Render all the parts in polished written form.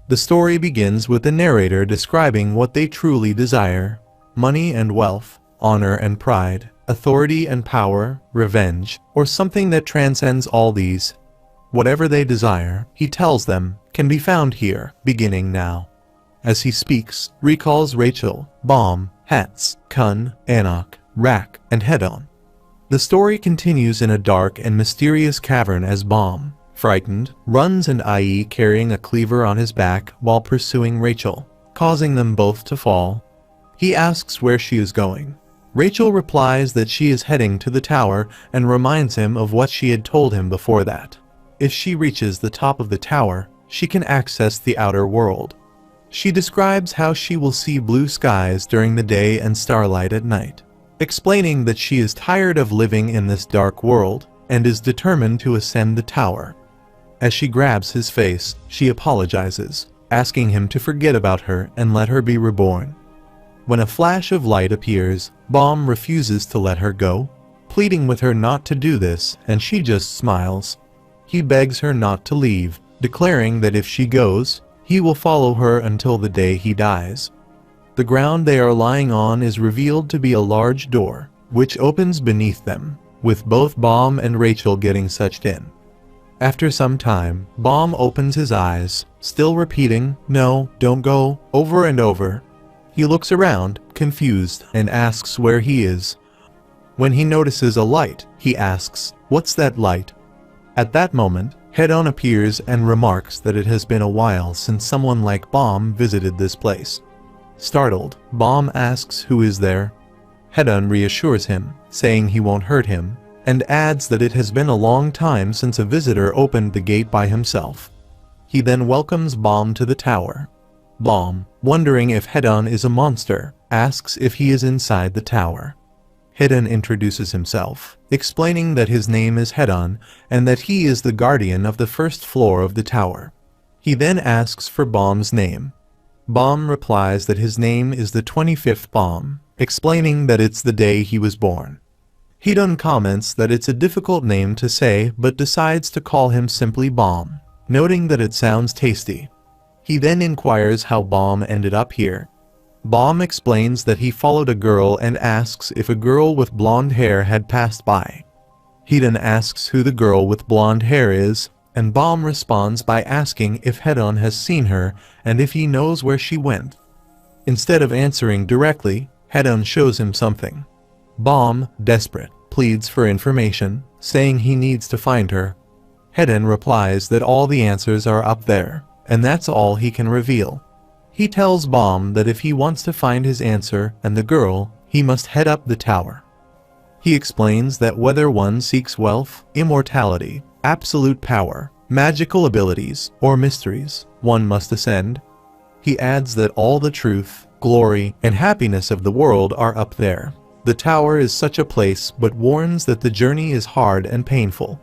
The story begins with the narrator describing what they truly desire: money and wealth, honor and pride, authority and power, revenge, or something that transcends all these. Whatever they desire, he tells them, can be found here, beginning now. As he speaks, recalls Rachel, Baum, Hats, Kun, Anak, Rak, and Hedon. The story continues in a dark and mysterious cavern as Baum, frightened, runs and IE carrying a cleaver on his back while pursuing Rachel, causing them both to fall. He asks where she is going. Rachel replies that she is heading to the tower and reminds him of what she had told him before that. If she reaches the top of the tower, she can access the outer world. She describes how she will see blue skies during the day and starlight at night, explaining that she is tired of living in this dark world and is determined to ascend the tower. As she grabs his face, she apologizes, asking him to forget about her and let her be reborn. When a flash of light appears, Baum refuses to let her go, pleading with her not to do this, and she just smiles. He begs her not to leave, declaring that if she goes, he will follow her until the day he dies. The ground they are lying on is revealed to be a large door, which opens beneath them, with both Baum and Rachel getting sucked in. After some time, Baum opens his eyes, still repeating, "No, don't go," over and over. He looks around, confused, and asks where he is. When he notices a light, he asks, "What's that light?" At that moment, Hedon appears and remarks that it has been a while since someone like Baum visited this place. Startled, Baum asks who is there. Hedon reassures him, saying he won't hurt him, and adds that it has been a long time since a visitor opened the gate by himself. He then welcomes Baum to the tower. Baum, wondering if Hedon is a monster, asks if he is inside the tower. Hedon introduces himself, explaining that his name is Hedon and that he is the guardian of the first floor of the tower. He then asks for Baum's name. Baum replies that his name is the 25th Baum, explaining that it's the day he was born. Hedon comments that it's a difficult name to say but decides to call him simply Baum, noting that it sounds tasty. He then inquires how Baum ended up here. Baum explains that he followed a girl and asks if a girl with blonde hair had passed by. Hedon asks who the girl with blonde hair is, and Baum responds by asking if Hedon has seen her and if he knows where she went. Instead of answering directly, Hedon shows him something. Baum, desperate, pleads for information, saying he needs to find her. Hedon replies that all the answers are up there, and that's all he can reveal. He tells Baum that if he wants to find his answer and the girl, he must head up the tower. He explains that whether one seeks wealth, immortality, absolute power, magical abilities, or mysteries, one must ascend. He adds that all the truth, glory, and happiness of the world are up there. The tower is such a place but warns that the journey is hard and painful.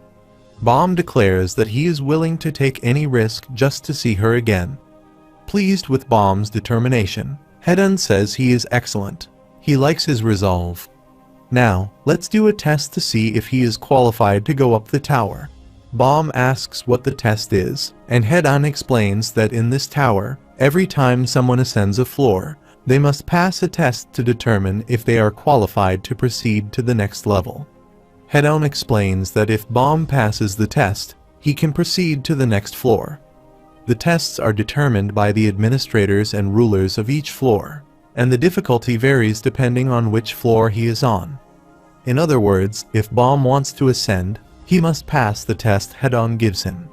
Baum declares that he is willing to take any risk just to see her again. Pleased with Baum's determination, Hedon says he is excellent. He likes his resolve. Now, let's do a test to see if he is qualified to go up the tower. Baum asks what the test is, and Hedon explains that in this tower, every time someone ascends a floor, they must pass a test to determine if they are qualified to proceed to the next level. Hedon explains that if Baum passes the test, he can proceed to the next floor. The tests are determined by the administrators and rulers of each floor, and the difficulty varies depending on which floor he is on. In other words, if Baum wants to ascend, he must pass the test Hedon gives him.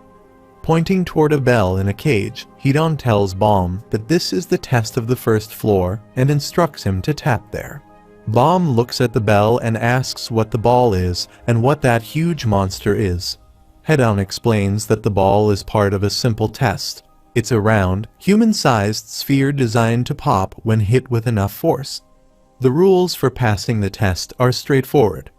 Pointing toward a bell in a cage, Hedon tells Baum that this is the test of the first floor and instructs him to tap there. Baum looks at the bell and asks what the ball is and what that huge monster is. Hedon explains that the ball is part of a simple test. It's a round, human-sized sphere designed to pop when hit with enough force. The rules for passing the test are straightforward.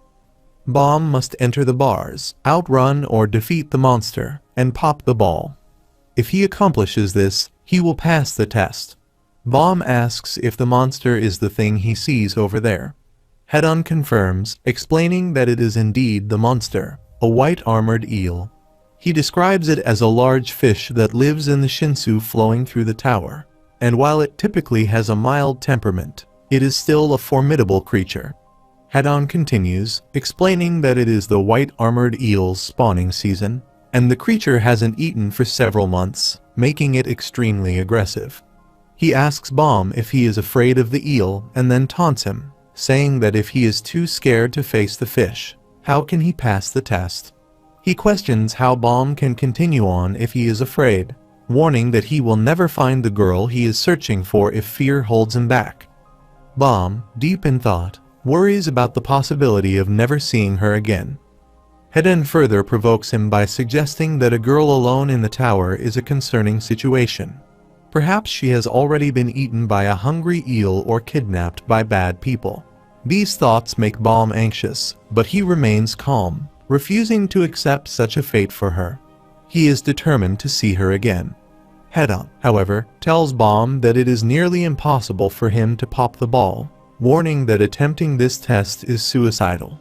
Baum must enter the bars, outrun or defeat the monster, and pop the ball. If he accomplishes this, he will pass the test. Baum asks if the monster is the thing he sees over there. Hedon confirms, explaining that it is indeed the monster, a white armored eel. He describes it as a large fish that lives in the Shinsu flowing through the tower, and while it typically has a mild temperament, it is still a formidable creature. Head-on continues, explaining that it is the white armored eel's spawning season, and the creature hasn't eaten for several months, making it extremely aggressive. He asks Bomb if he is afraid of the eel and then taunts him, saying that if he is too scared to face the fish, how can he pass the test? He questions how Bomb can continue on if he is afraid, warning that he will never find the girl he is searching for if fear holds him back. Bomb, deep in thought, worries about the possibility of never seeing her again. Head-on further provokes him by suggesting that a girl alone in the tower is a concerning situation. Perhaps she has already been eaten by a hungry eel or kidnapped by bad people. These thoughts make Bomb anxious, but he remains calm, refusing to accept such a fate for her. He is determined to see her again. Head-on, however, tells Bomb that it is nearly impossible for him to pop the ball, warning that attempting this test is suicidal.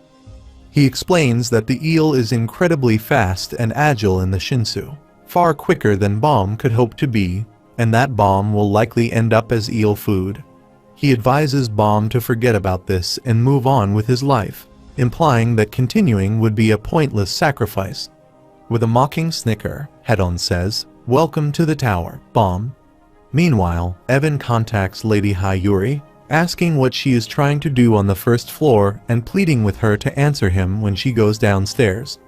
He explains that the eel is incredibly fast and agile in the Shinsu, far quicker than Bomb could hope to be, and that Bomb will likely end up as eel food. He advises Bomb to forget about this and move on with his life, implying that continuing would be a pointless sacrifice. With a mocking snicker, Head-on says, "Welcome to the tower, Bomb." Meanwhile, Evan contacts Lady Hayuri, asking what she is trying to do on the first floor and pleading with her to answer him when she goes downstairs.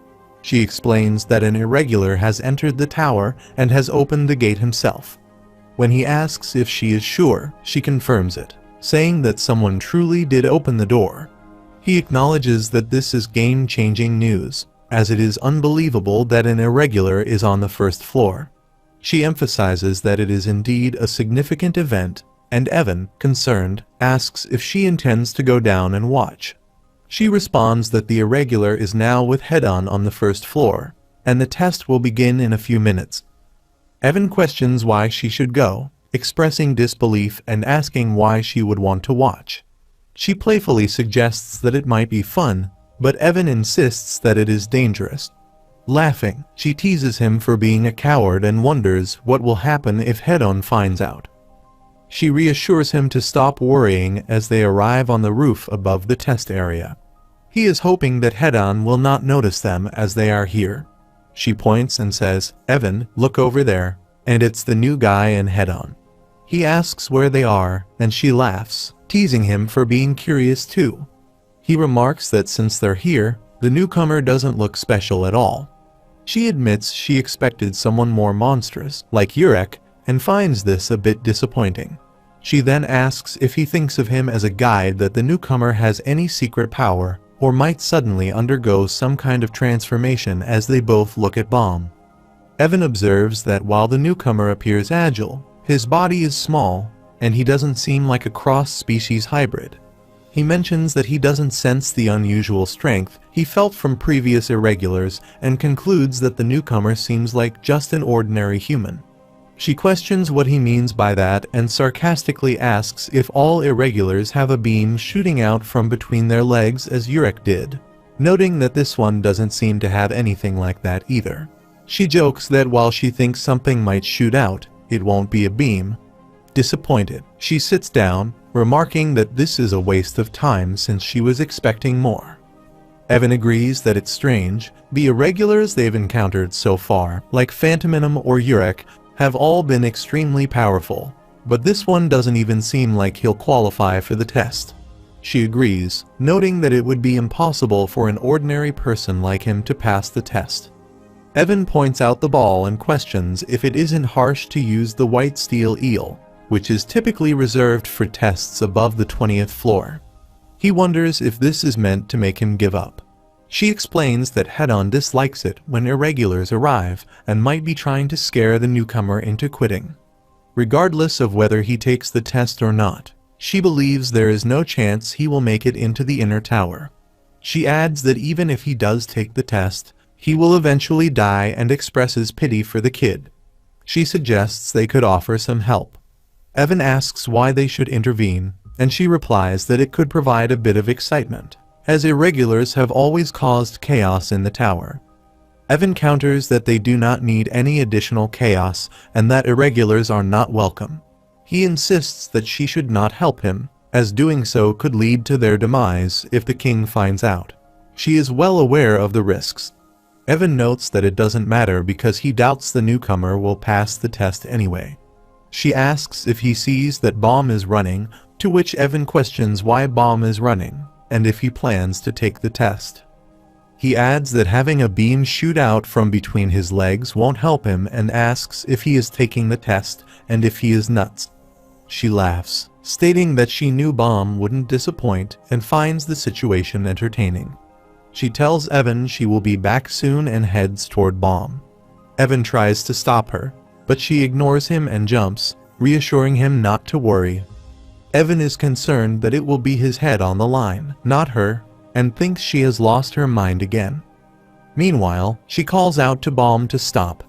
She explains that an irregular has entered the tower and has opened the gate himself. When he asks if she is sure, she confirms it, saying that someone truly did open the door. He acknowledges that this is game-changing news, as it is unbelievable that an irregular is on the first floor. She emphasizes that it is indeed a significant event, and Evan, concerned, asks if she intends to go down and watch. She responds that the irregular is now with Head-on the first floor, and the test will begin in a few minutes. Evan questions why she should go, expressing disbelief and asking why she would want to watch. She playfully suggests that it might be fun, but Evan insists that it is dangerous. Laughing, she teases him for being a coward and wonders what will happen if Head-on finds out. She reassures him to stop worrying as they arrive on the roof above the test area. He is hoping that Head-on will not notice them as they are here. She points and says, "Evan, look over there," and it's the new guy and Head-on. He asks where they are, and she laughs, teasing him for being curious too. He remarks that since they're here, the newcomer doesn't look special at all. She admits she expected someone more monstrous, like Yurek, and finds this a bit disappointing. She then asks if he thinks of him as a guide that the newcomer has any secret power, or might suddenly undergo some kind of transformation as they both look at Bomb. Evan observes that while the newcomer appears agile, his body is small, and he doesn't seem like a cross-species hybrid. He mentions that he doesn't sense the unusual strength he felt from previous irregulars and concludes that the newcomer seems like just an ordinary human. She questions what he means by that and sarcastically asks if all irregulars have a beam shooting out from between their legs as Yurek did, noting that this one doesn't seem to have anything like that either. She jokes that while she thinks something might shoot out, it won't be a beam. Disappointed, she sits down, remarking that this is a waste of time since she was expecting more. Evan agrees that it's strange. The irregulars they've encountered so far, like Phantominum or Yurek, have all been extremely powerful, but this one doesn't even seem like he'll qualify for the test. She agrees, noting that it would be impossible for an ordinary person like him to pass the test. Evan points out the ball and questions if it isn't harsh to use the white steel eel, which is typically reserved for tests above the 20th floor. He wonders if this is meant to make him give up. She explains that Head-on dislikes it when irregulars arrive and might be trying to scare the newcomer into quitting. Regardless of whether he takes the test or not, she believes there is no chance he will make it into the inner tower. She adds that even if he does take the test, he will eventually die and expresses pity for the kid. She suggests they could offer some help. Evan asks why they should intervene, and she replies that it could provide a bit of excitement, as irregulars have always caused chaos in the tower. Evan counters that they do not need any additional chaos and that irregulars are not welcome. He insists that she should not help him, as doing so could lead to their demise if the king finds out. She is well aware of the risks. Evan notes that it doesn't matter because he doubts the newcomer will pass the test anyway. She asks if he sees that Baum is running, to which Evan questions why Baum is running, and if he plans to take the test. He adds that having a beam shoot out from between his legs won't help him and asks if he is taking the test and if he is nuts. She laughs, stating that she knew Baum wouldn't disappoint and finds the situation entertaining. She tells Evan she will be back soon and heads toward Baum. Evan tries to stop her, but she ignores him and jumps, reassuring him not to worry. Evan is concerned that it will be his head on the line, not her, and thinks she has lost her mind again. Meanwhile, she calls out to Baum to stop.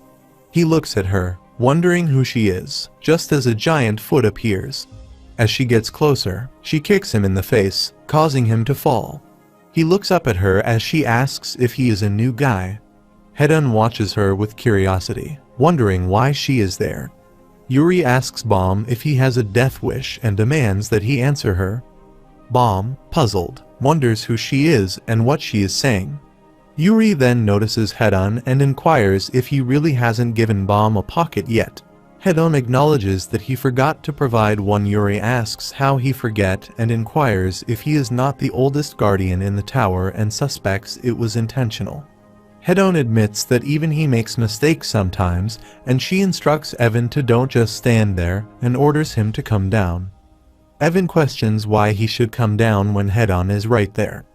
He looks at her, wondering who she is, just as a giant foot appears. As she gets closer, she kicks him in the face, causing him to fall. He looks up at her as she asks if he is a new guy. Hedon watches her with curiosity, wondering why she is there. Yuri asks Baum if he has a death wish and demands that he answer her. Baum, puzzled, wonders who she is and what she is saying. Yuri then notices Hedon and inquires if he really hasn't given Baum a pocket yet. Hedon acknowledges that he forgot to provide one. Yuri asks how he forget and inquires if he is not the oldest guardian in the tower and suspects it was intentional. Hedon admits that even he makes mistakes sometimes, and she instructs Evan to don't just stand there and orders him to come down. Evan questions why he should come down when Hedon is right there.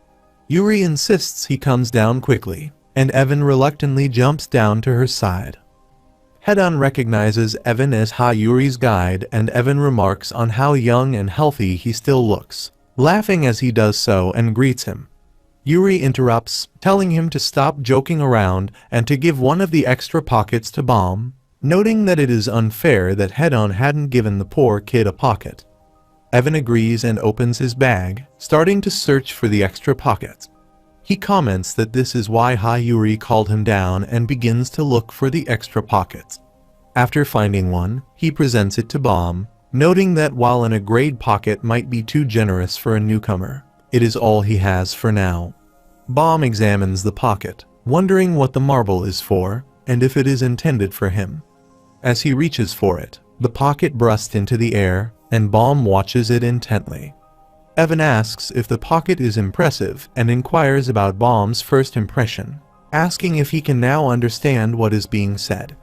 Yuri insists he comes down quickly, and Evan reluctantly jumps down to her side. Hedon recognizes Evan as Yuri's guide, and Evan remarks on how young and healthy he still looks, laughing as he does so and greets him. Yuri interrupts, telling him to stop joking around and to give one of the extra pockets to Baum, noting that it is unfair that Hedon hadn't given the poor kid a pocket. Evan agrees and opens his bag, starting to search for the extra pockets. He comments that this is why Yuri called him down and begins to look for the extra pockets. After finding one, he presents it to Baum, noting that while a grade pocket might be too generous for a newcomer, it is all he has for now. Baum examines the pocket, wondering what the marble is for, and if it is intended for him. As he reaches for it, the pocket bursts into the air, and Baum watches it intently. Evan asks if the pocket is impressive and inquires about Baum's first impression, asking if he can now understand what is being said.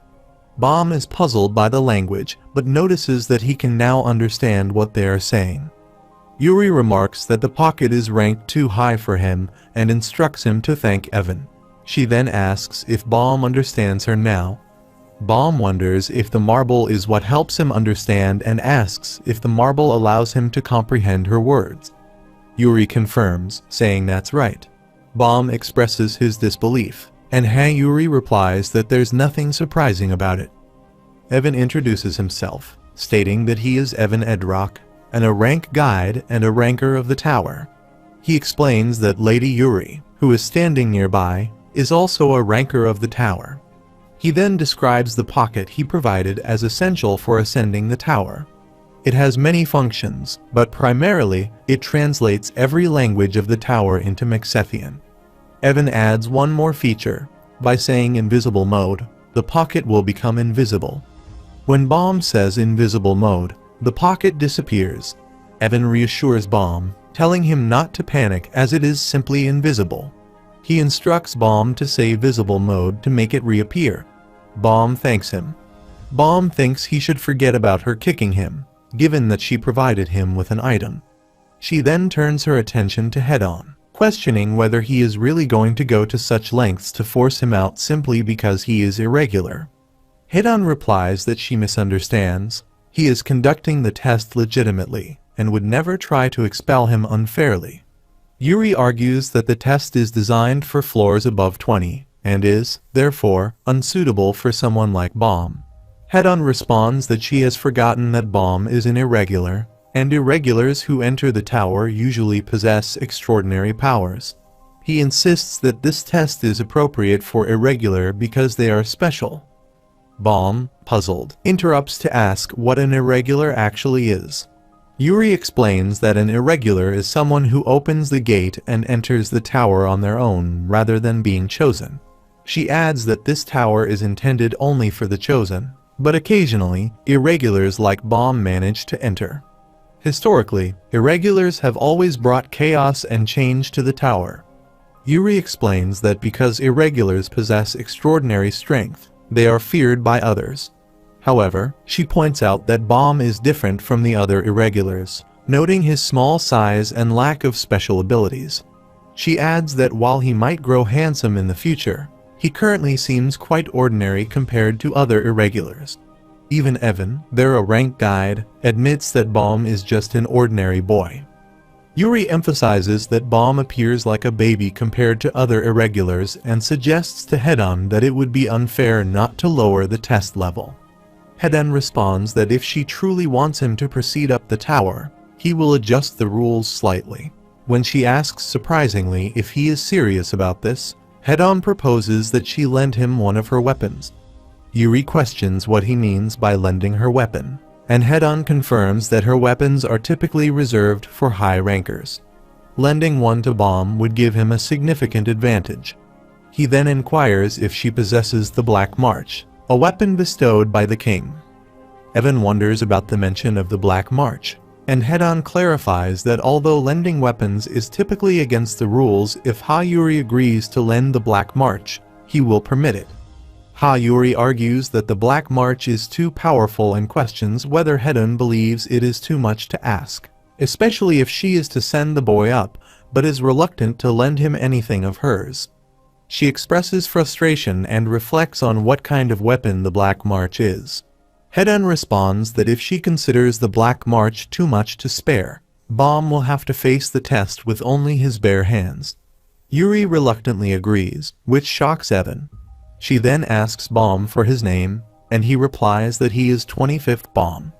Baum is puzzled by the language, but notices that he can now understand what they are saying. Yuri remarks that the pocket is ranked too high for him and instructs him to thank Evan. She then asks if Baum understands her now. Baum wonders if the marble is what helps him understand and asks if the marble allows him to comprehend her words. Yuri confirms, saying that's right. Baum expresses his disbelief, and Yuri replies that there's nothing surprising about it. Evan introduces himself, stating that he is Evan Edrock, and a rank guide and a ranker of the tower. He explains that Lady Yuri, who is standing nearby, is also a ranker of the tower. He then describes the pocket he provided as essential for ascending the tower. It has many functions, but primarily, it translates every language of the tower into Mexethian. Evan adds one more feature. By saying invisible mode, the pocket will become invisible. When Baum says invisible mode, the pocket disappears. Evan reassures Baum, telling him not to panic as it is simply invisible. He instructs Baum to say visible mode to make it reappear. Baum thanks him. Baum thinks he should forget about her kicking him, given that she provided him with an item. She then turns her attention to Hedon, questioning whether he is really going to go to such lengths to force him out simply because he is irregular. Hedon replies that she misunderstands. He is conducting the test legitimately, and would never try to expel him unfairly. Yuri argues that the test is designed for floors above 20, and is, therefore, unsuitable for someone like Baum. Hedon responds that she has forgotten that Baum is an irregular, and irregulars who enter the tower usually possess extraordinary powers. He insists that this test is appropriate for irregular because they are special. Bomb, puzzled, interrupts to ask what an irregular actually is. Yuri explains that an irregular is someone who opens the gate and enters the tower on their own rather than being chosen. She adds that this tower is intended only for the chosen, but occasionally, irregulars like Bomb manage to enter. Historically, irregulars have always brought chaos and change to the tower. Yuri explains that because irregulars possess extraordinary strength, they are feared by others. However, she points out that Bomb is different from the other irregulars, noting his small size and lack of special abilities. She adds that while he might grow handsome in the future, he currently seems quite ordinary compared to other irregulars. Even Evan, their rank guide, admits that Bomb is just an ordinary boy. Yuri emphasizes that Bomb appears like a baby compared to other irregulars and suggests to Hedan that it would be unfair not to lower the test level. Hedan responds that if she truly wants him to proceed up the tower, he will adjust the rules slightly. When she asks surprisingly if he is serious about this, Hedan proposes that she lend him one of her weapons. Yuri questions what he means by lending her weapon, and Hedan confirms that her weapons are typically reserved for high rankers. Lending one to Bomb would give him a significant advantage. He then inquires if she possesses the Black March, a weapon bestowed by the king. Evan wonders about the mention of the Black March, and Hedan clarifies that although lending weapons is typically against the rules, if Yuri agrees to lend the Black March, he will permit it. Yuri argues that the Black March is too powerful and questions whether Hedan believes it is too much to ask, especially if she is to send the boy up, but is reluctant to lend him anything of hers. She expresses frustration and reflects on what kind of weapon the Black March is. Hedan responds that if she considers the Black March too much to spare, Bomb will have to face the test with only his bare hands. Yuri reluctantly agrees, which shocks Evan. She then asks Bomb for his name, and he replies that he is 25th Bomb.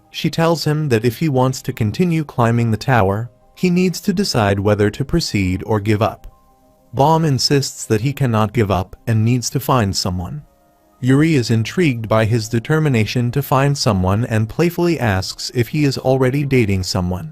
She tells him that if he wants to continue climbing the tower, he needs to decide whether to proceed or give up. Bomb insists that he cannot give up and needs to find someone. Yuri is intrigued by his determination to find someone and playfully asks if he is already dating someone.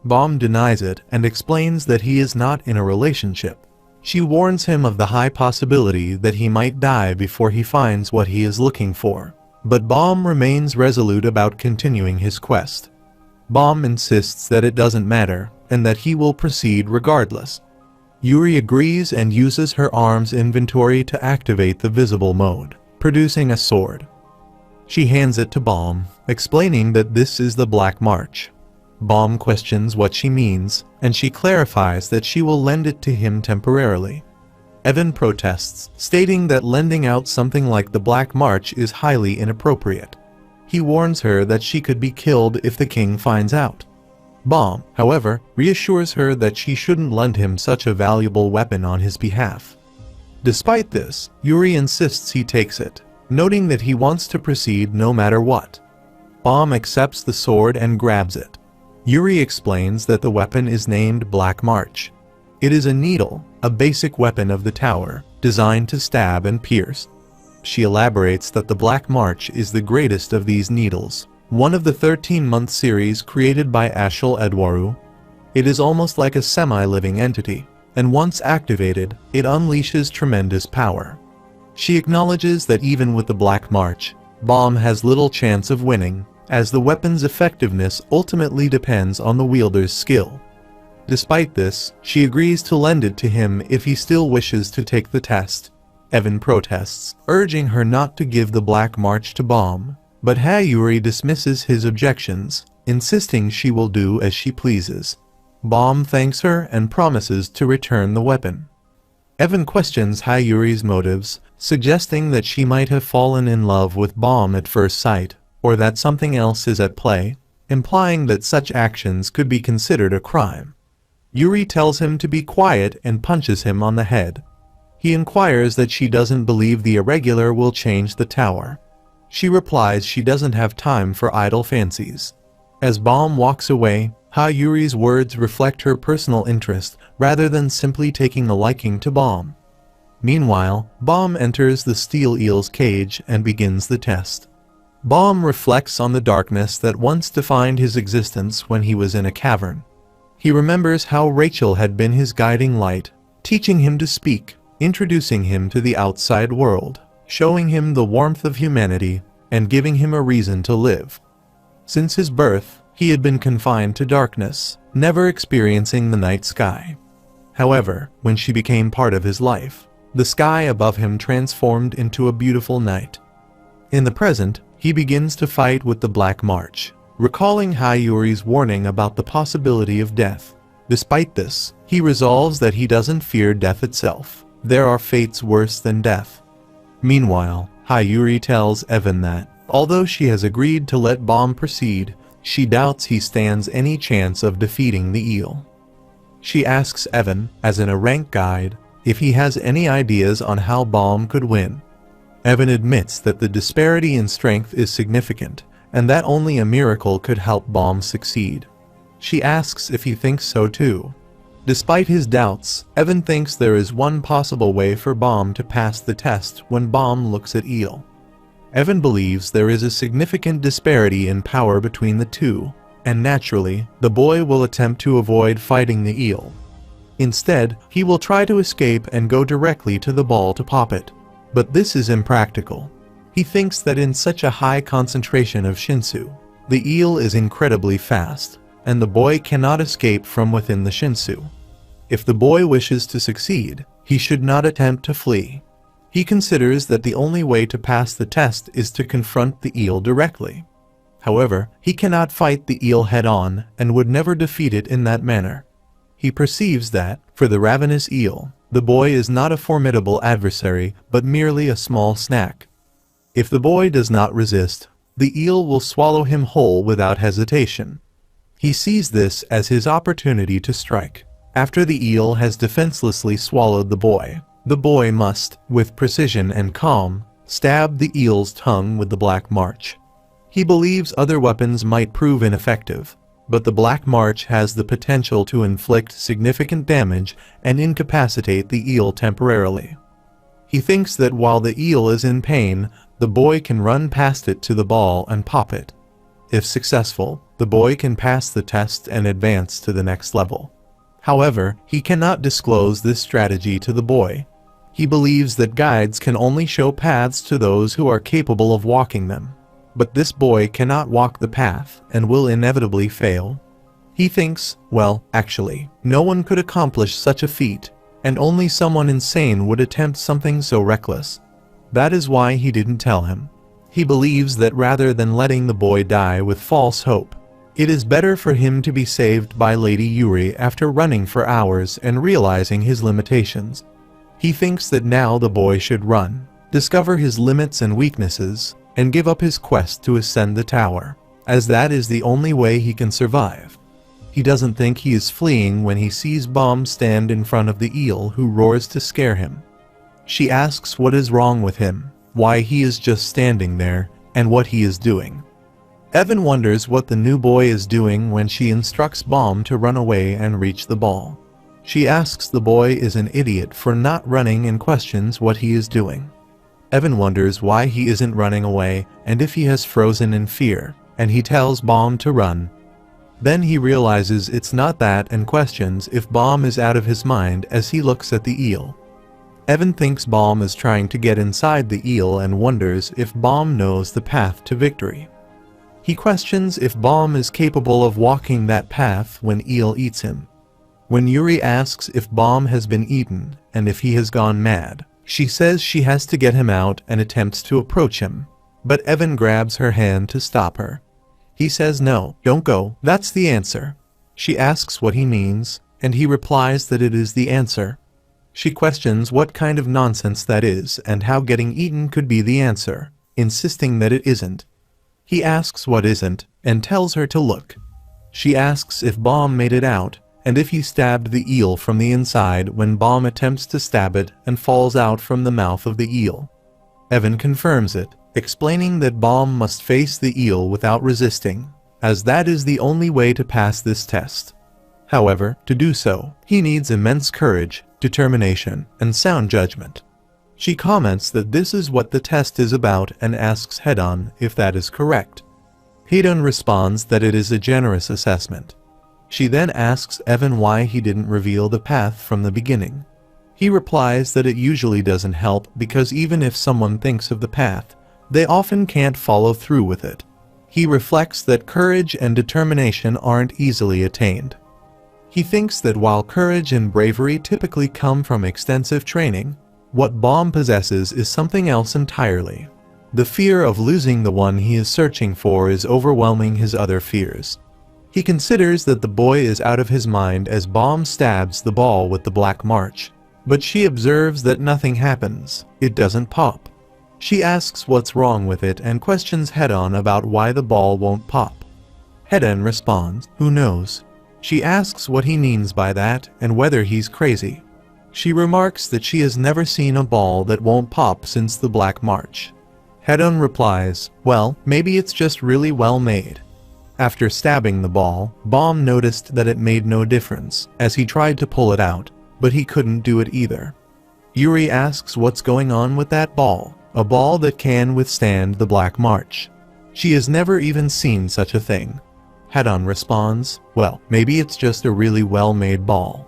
Bomb denies it and explains that he is not in a relationship. She warns him of the high possibility that he might die before he finds what he is looking for, but Bomb remains resolute about continuing his quest. Bomb insists that it doesn't matter and that he will proceed regardless. Yuri agrees and uses her arm's inventory to activate the visible mode, producing a sword. She hands it to Bomb, explaining that this is the Black March. Bomb questions what she means, and she clarifies that she will lend it to him temporarily. Evan protests, stating that lending out something like the Black March is highly inappropriate. He warns her that she could be killed if the king finds out. Bomb, however, reassures her that she shouldn't lend him such a valuable weapon on his behalf. Despite this, Yuri insists he takes it, noting that he wants to proceed no matter what. Bomb accepts the sword and grabs it. Yuri explains that the weapon is named Black March. It is a needle, a basic weapon of the tower, designed to stab and pierce. She elaborates that the Black March is the greatest of these needles, one of the 13-month series created by Ashel Edwaru. It is almost like a semi-living entity, and once activated, it unleashes tremendous power. She acknowledges that even with the Black March, Bomb has little chance of winning, as the weapon's effectiveness ultimately depends on the wielder's skill. Despite this, she agrees to lend it to him if he still wishes to take the test. Evan protests, urging her not to give the Black March to Bomb, but Yuri dismisses his objections, insisting she will do as she pleases. Bomb thanks her and promises to return the weapon. Evan questions Yuri's motives, suggesting that she might have fallen in love with Bomb at first sight, or that something else is at play, implying that such actions could be considered a crime. Yuri tells him to be quiet and punches him on the head. He inquires that she doesn't believe the irregular will change the tower. She replies she doesn't have time for idle fancies. As Balm walks away, Hayuri's words reflect her personal interest rather than simply taking a liking to Balm. Meanwhile, Balm enters the steel eel's cage and begins the test. Balm reflects on the darkness that once defined his existence when he was in a cavern. He remembers how Rachel had been his guiding light, teaching him to speak, introducing him to the outside world, showing him the warmth of humanity, and giving him a reason to live. Since his birth, he had been confined to darkness, never experiencing the night sky. However, when she became part of his life, the sky above him transformed into a beautiful night. In the present, he begins to fight with the Black March, recalling Hayuri's warning about the possibility of death. Despite this, he resolves that he doesn't fear death itself. There are fates worse than death. Meanwhile, Hayuri tells Evan that, although she has agreed to let Balm proceed, she doubts he stands any chance of defeating the eel. She asks Evan, as in a rank guide, if he has any ideas on how Balm could win. Evan admits that the disparity in strength is significant, and that only a miracle could help Balm succeed. She asks if he thinks so too. Despite his doubts, Evan thinks there is one possible way for Balm to pass the test when Balm looks at Eel. Evan believes there is a significant disparity in power between the two, and naturally, the boy will attempt to avoid fighting the eel. Instead, he will try to escape and go directly to the ball to pop it. But this is impractical. He thinks that in such a high concentration of Shinsu, the eel is incredibly fast, and the boy cannot escape from within the Shinsu. If the boy wishes to succeed, he should not attempt to flee. He considers that the only way to pass the test is to confront the eel directly. However, he cannot fight the eel head-on and would never defeat it in that manner. He perceives that, for the ravenous eel, the boy is not a formidable adversary but merely a small snack. If the boy does not resist, the eel will swallow him whole without hesitation. He sees this as his opportunity to strike. After the eel has defenselessly swallowed the boy must, with precision and calm, stab the eel's tongue with the Black March. He believes other weapons might prove ineffective, but the Black March has the potential to inflict significant damage and incapacitate the eel temporarily. He thinks that while the eel is in pain, the boy can run past it to the ball and pop it. If successful, the boy can pass the test and advance to the next level. However, he cannot disclose this strategy to the boy. He believes that guides can only show paths to those who are capable of walking them. But this boy cannot walk the path and will inevitably fail. He thinks, well, actually, no one could accomplish such a feat, and only someone insane would attempt something so reckless. That is why he didn't tell him. He believes that rather than letting the boy die with false hope, it is better for him to be saved by Lady Yuri after running for hours and realizing his limitations. He thinks that now the boy should run, discover his limits and weaknesses, and give up his quest to ascend the tower, as that is the only way he can survive. He doesn't think he is fleeing when he sees Balm stand in front of the eel who roars to scare him. She asks what is wrong with him, why he is just standing there, and what he is doing. Evan wonders what the new boy is doing when she instructs Balm to run away and reach the ball. She asks the boy is an idiot for not running and questions what he is doing. Evan wonders why he isn't running away and if he has frozen in fear, and he tells Balm to run. Then he realizes it's not that and questions if Balm is out of his mind as he looks at the eel. Evan thinks Balm is trying to get inside the eel and wonders if Balm knows the path to victory. He questions if Balm is capable of walking that path when eel eats him. When Yuri asks if Balm has been eaten and if he has gone mad, she says she has to get him out and attempts to approach him, but Evan grabs her hand to stop her. He says no, don't go, that's the answer. She asks what he means, and he replies that it is the answer. She questions what kind of nonsense that is and how getting eaten could be the answer, insisting that it isn't. He asks what isn't, and tells her to look. She asks if Balm made it out, and if he stabbed the eel from the inside when Balm attempts to stab it and falls out from the mouth of the eel. Evan confirms it, explaining that Balm must face the eel without resisting. as that is the only way to pass this test. However, to do so, he needs immense courage, determination, and sound judgment. She comments that this is what the test is about and asks Hedon if that is correct. Hedon responds that it is a generous assessment. She then asks Evan why he didn't reveal the path from the beginning. He replies that it usually doesn't help because even if someone thinks of the path, they often can't follow through with it. He reflects that courage and determination aren't easily attained. He thinks that while courage and bravery typically come from extensive training, what Baum possesses is something else entirely. The fear of losing the one he is searching for is overwhelming his other fears. He considers that the boy is out of his mind as Baum stabs the ball with the black march, but she observes that nothing happens, it doesn't pop. She asks what's wrong with it and questions Hedon about why the ball won't pop. Hedon responds, "Who knows?" She asks what he means by that and whether he's crazy. She remarks that she has never seen a ball that won't pop since the Black March. Hedon replies, "Well, maybe it's just really well made." After stabbing the ball, Baum noticed that it made no difference, as he tried to pull it out, but he couldn't do it either. Yuri asks what's going on with that ball, a ball that can withstand the Black March. She has never even seen such a thing. Hedon responds, "Well, maybe it's just a really well-made ball."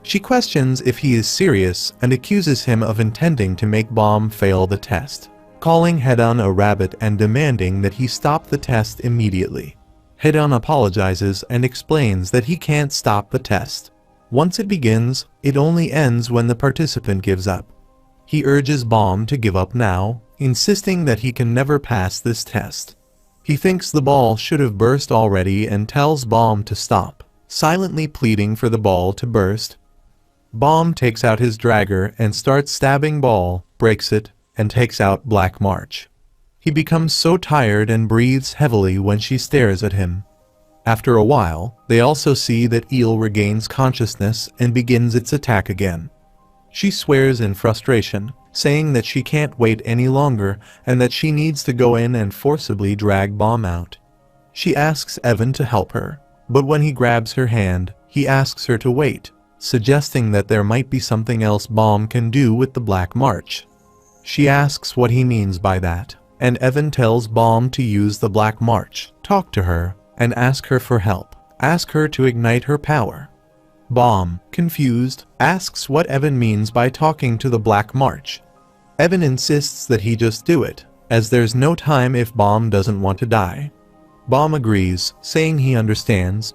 She questions if he is serious and accuses him of intending to make Baum fail the test, calling Hedon a rabbit and demanding that he stop the test immediately. Hedon apologizes and explains that he can't stop the test. Once it begins, it only ends when the participant gives up. He urges Baum to give up now, insisting that he can never pass this test. He thinks the ball should have burst already and tells Baum to stop, silently pleading for the ball to burst. Baum takes out his dragger and starts stabbing ball, breaks it, and takes out Black March. He becomes so tired and breathes heavily when she stares at him. After a while, they also see that Eel regains consciousness and begins its attack again. She swears in frustration, saying that she can't wait any longer and that she needs to go in and forcibly drag Baum out. She asks Evan to help her, but when he grabs her hand, he asks her to wait, suggesting that there might be something else Baum can do with the Black March. She asks what he means by that, and Evan tells Baum to use the Black March, talk to her, and ask her for help, ask her to ignite her power. Baum, confused, asks what Evan means by talking to the Black March. Evan insists that he just do it, as there's no time if Baum doesn't want to die. Baum agrees, saying he understands.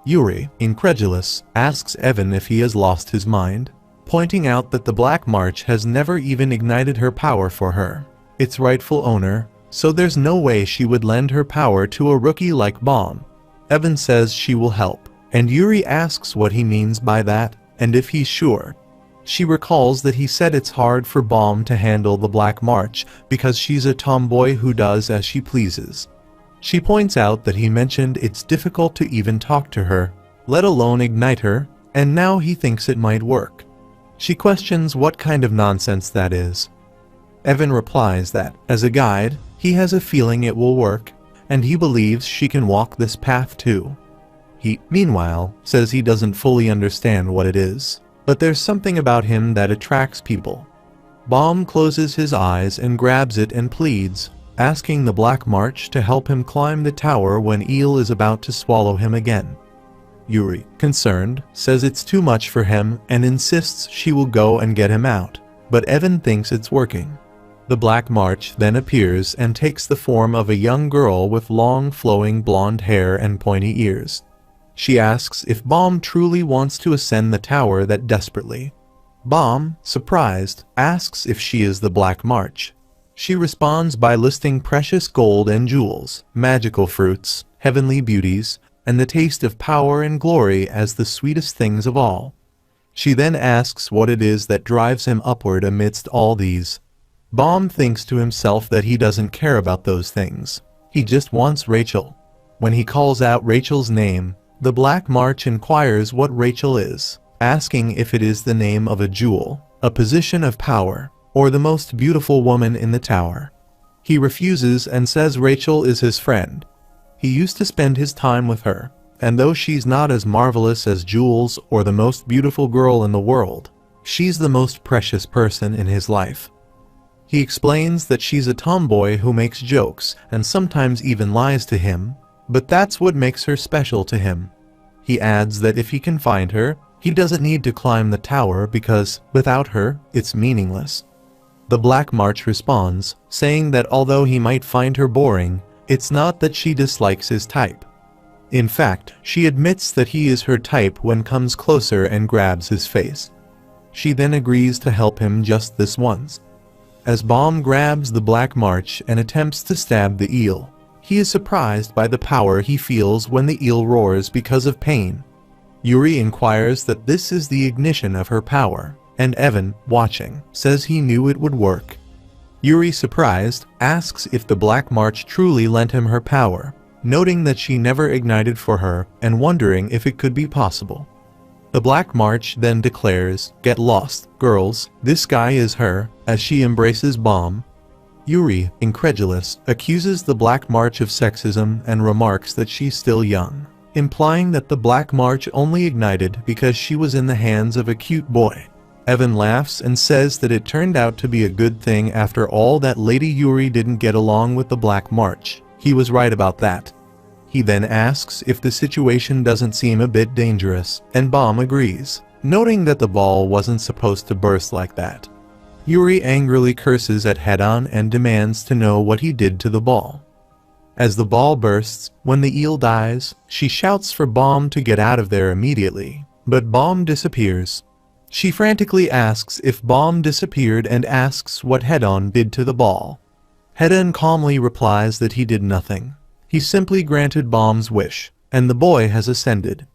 Yuri, incredulous, asks Evan if he has lost his mind, pointing out that the Black March has never even ignited her power for her, its rightful owner, so there's no way she would lend her power to a rookie like Baum. Evan says she will help, and Yuri asks what he means by that, and if he's sure. She recalls that he said it's hard for Baum to handle the Black March because she's a tomboy who does as she pleases. She points out that he mentioned it's difficult to even talk to her, let alone ignite her, and now he thinks it might work. She questions what kind of nonsense that is. Evan replies that, as a guide, he has a feeling it will work, and he believes she can walk this path too. He, meanwhile, says he doesn't fully understand what it is, but there's something about him that attracts people. Baum closes his eyes and grabs it and pleads, asking the Black March to help him climb the tower when Eel is about to swallow him again. Yuri, concerned, says it's too much for him and insists she will go and get him out, but Evan thinks it's working. The Black March then appears and takes the form of a young girl with long flowing blonde hair and pointy ears. She asks if Baum truly wants to ascend the tower that desperately. Baum, surprised, asks if she is the Black March. She responds by listing precious gold and jewels, magical fruits, heavenly beauties, and the taste of power and glory as the sweetest things of all. She then asks what it is that drives him upward amidst all these. Baum thinks to himself that he doesn't care about those things. He just wants Rachel. When he calls out Rachel's name, the Black March inquires what Rachel is, asking if it is the name of a jewel, a position of power, or the most beautiful woman in the tower. He refuses and says Rachel is his friend. He used to spend his time with her, and though she's not as marvelous as Jules or the most beautiful girl in the world, she's the most precious person in his life. He explains that she's a tomboy who makes jokes and sometimes even lies to him, but that's what makes her special to him. He adds that if he can find her, he doesn't need to climb the tower because, without her, it's meaningless. The Black March responds, saying that although he might find her boring, it's not that she dislikes his type. In fact, she admits that he is her type when comes closer and grabs his face. She then agrees to help him just this once. As Bomb grabs the Black March and attempts to stab the eel, he is surprised by the power he feels when the eel roars because of pain. Yuri inquires that this is the ignition of her power, and Evan, watching, says he knew it would work. Yuri, surprised, asks if the Black March truly lent him her power, noting that she never ignited for her and wondering if it could be possible. The Black March then declares, "Get lost, girls, this guy is her," as she embraces Bomb. Yuri, incredulous, accuses the Black March of sexism and remarks that she's still young, implying that the Black March only ignited because she was in the hands of a cute boy. Evan laughs and says that it turned out to be a good thing after all that Lady Yuri didn't get along with the Black March. He was right about that. He then asks if the situation doesn't seem a bit dangerous, and Bomb agrees, noting that the ball wasn't supposed to burst like that. Yuri angrily curses at Head-On and demands to know what he did to the ball. As the ball bursts, when the eel dies, she shouts for Bomb to get out of there immediately, but Bomb disappears. She frantically asks if Bomb disappeared and asks what Head-On did to the ball. Head-On calmly replies that he did nothing. He simply granted Bomb's wish, and the boy has ascended.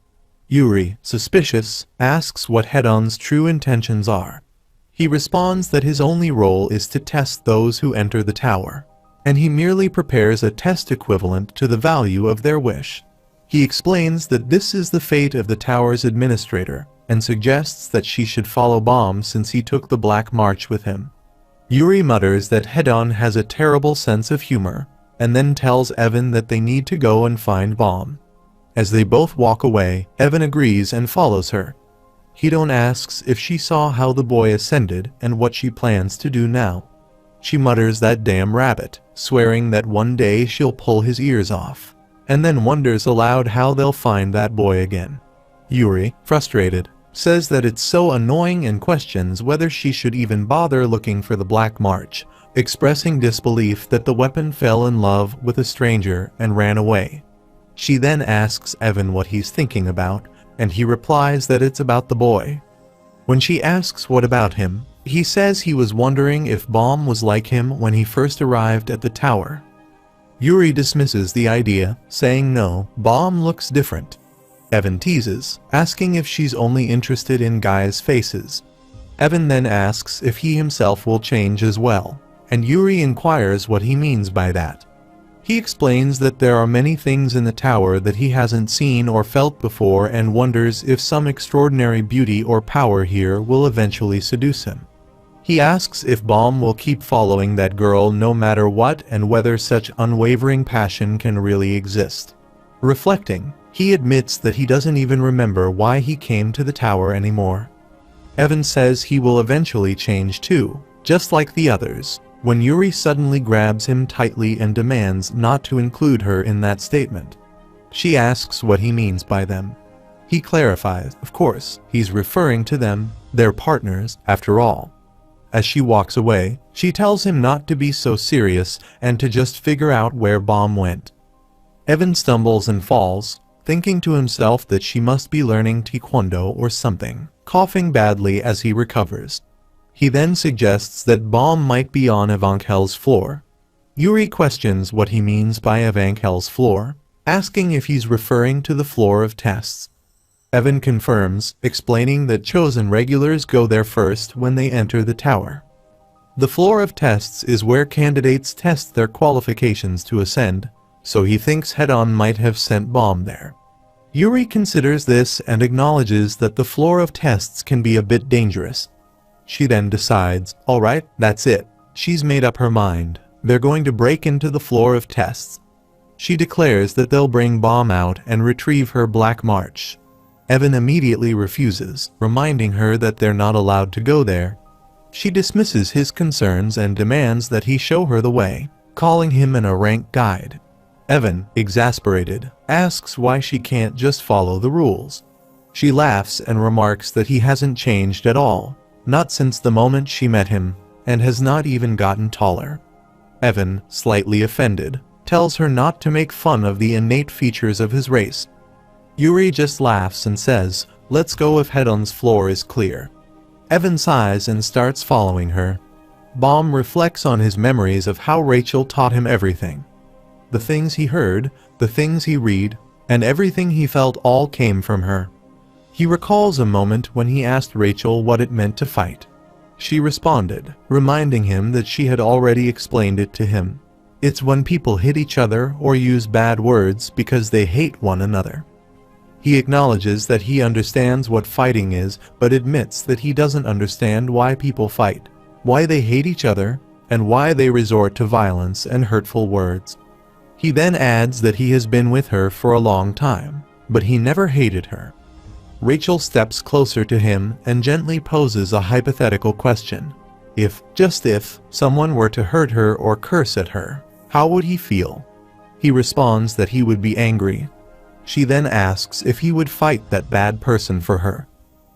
Yuri, suspicious, asks what Head-On's true intentions are. He responds that his only role is to test those who enter the tower, and he merely prepares a test equivalent to the value of their wish. He explains that this is the fate of the tower's administrator, and suggests that she should follow Bomb since he took the Black March with him. Yuri mutters that Head-On has a terrible sense of humor, and then tells Evan that they need to go and find Bomb. As they both walk away, Evan agrees and follows her. Head-On asks if she saw how the boy ascended and what she plans to do now. She mutters that damn rabbit, swearing that one day she'll pull his ears off, and then wonders aloud how they'll find that boy again. Yuri, frustrated, says that it's so annoying and questions whether she should even bother looking for the Black March, expressing disbelief that the weapon fell in love with a stranger and ran away. She then asks Evan what he's thinking about, and he replies that it's about the boy. When she asks what about him, he says he was wondering if Bomb was like him when he first arrived at the tower. Yuri dismisses the idea, saying no, Bomb looks different. Evan teases, asking if she's only interested in guys' faces. Evan then asks if he himself will change as well, and Yuri inquires what he means by that. He explains that there are many things in the tower that he hasn't seen or felt before and wonders if some extraordinary beauty or power here will eventually seduce him. He asks if Bomb will keep following that girl no matter what and whether such unwavering passion can really exist. Reflecting, he admits that he doesn't even remember why he came to the tower anymore. Evan says he will eventually change too, just like the others, when Yuri suddenly grabs him tightly and demands not to include her in that statement. She asks what he means by them. He clarifies, of course, he's referring to them, their partners, after all. As she walks away, she tells him not to be so serious and to just figure out where Bomb went. Evan stumbles and falls, thinking to himself that she must be learning taekwondo or something, coughing badly as he recovers. He then suggests that Bomb might be on Evankel's floor. Yuri questions what he means by Evankel's floor, asking if he's referring to the floor of tests. Evan confirms, explaining that chosen regulars go there first when they enter the tower. The floor of tests is where candidates test their qualifications to ascend, so he thinks Head-On might have sent Bomb there. Yuri considers this and acknowledges that the floor of tests can be a bit dangerous. She then decides, alright, that's it. She's made up her mind. They're going to break into the floor of tests. She declares that they'll bring Bomb out and retrieve her Black March. Evan immediately refuses, reminding her that they're not allowed to go there. She dismisses his concerns and demands that he show her the way, calling him an errant guide. Evan, exasperated, asks why she can't just follow the rules. She laughs and remarks that he hasn't changed at all, not since the moment she met him, and has not even gotten taller. Evan, slightly offended, tells her not to make fun of the innate features of his race. Yuri just laughs and says, "Let's go if Hedon's floor is clear." Evan sighs and starts following her. Bomb reflects on his memories of how Rachel taught him everything. The things he heard, the things he read, and everything he felt all came from her. He recalls a moment when he asked Rachel what it meant to fight. She responded, reminding him that she had already explained it to him. It's when people hit each other or use bad words because they hate one another. He acknowledges that he understands what fighting is, but admits that he doesn't understand why people fight, why they hate each other, and why they resort to violence and hurtful words. He then adds that he has been with her for a long time, but he never hated her. Rachel steps closer to him and gently poses a hypothetical question. If, just if, someone were to hurt her or curse at her, how would he feel? He responds that he would be angry. She then asks if he would fight that bad person for her.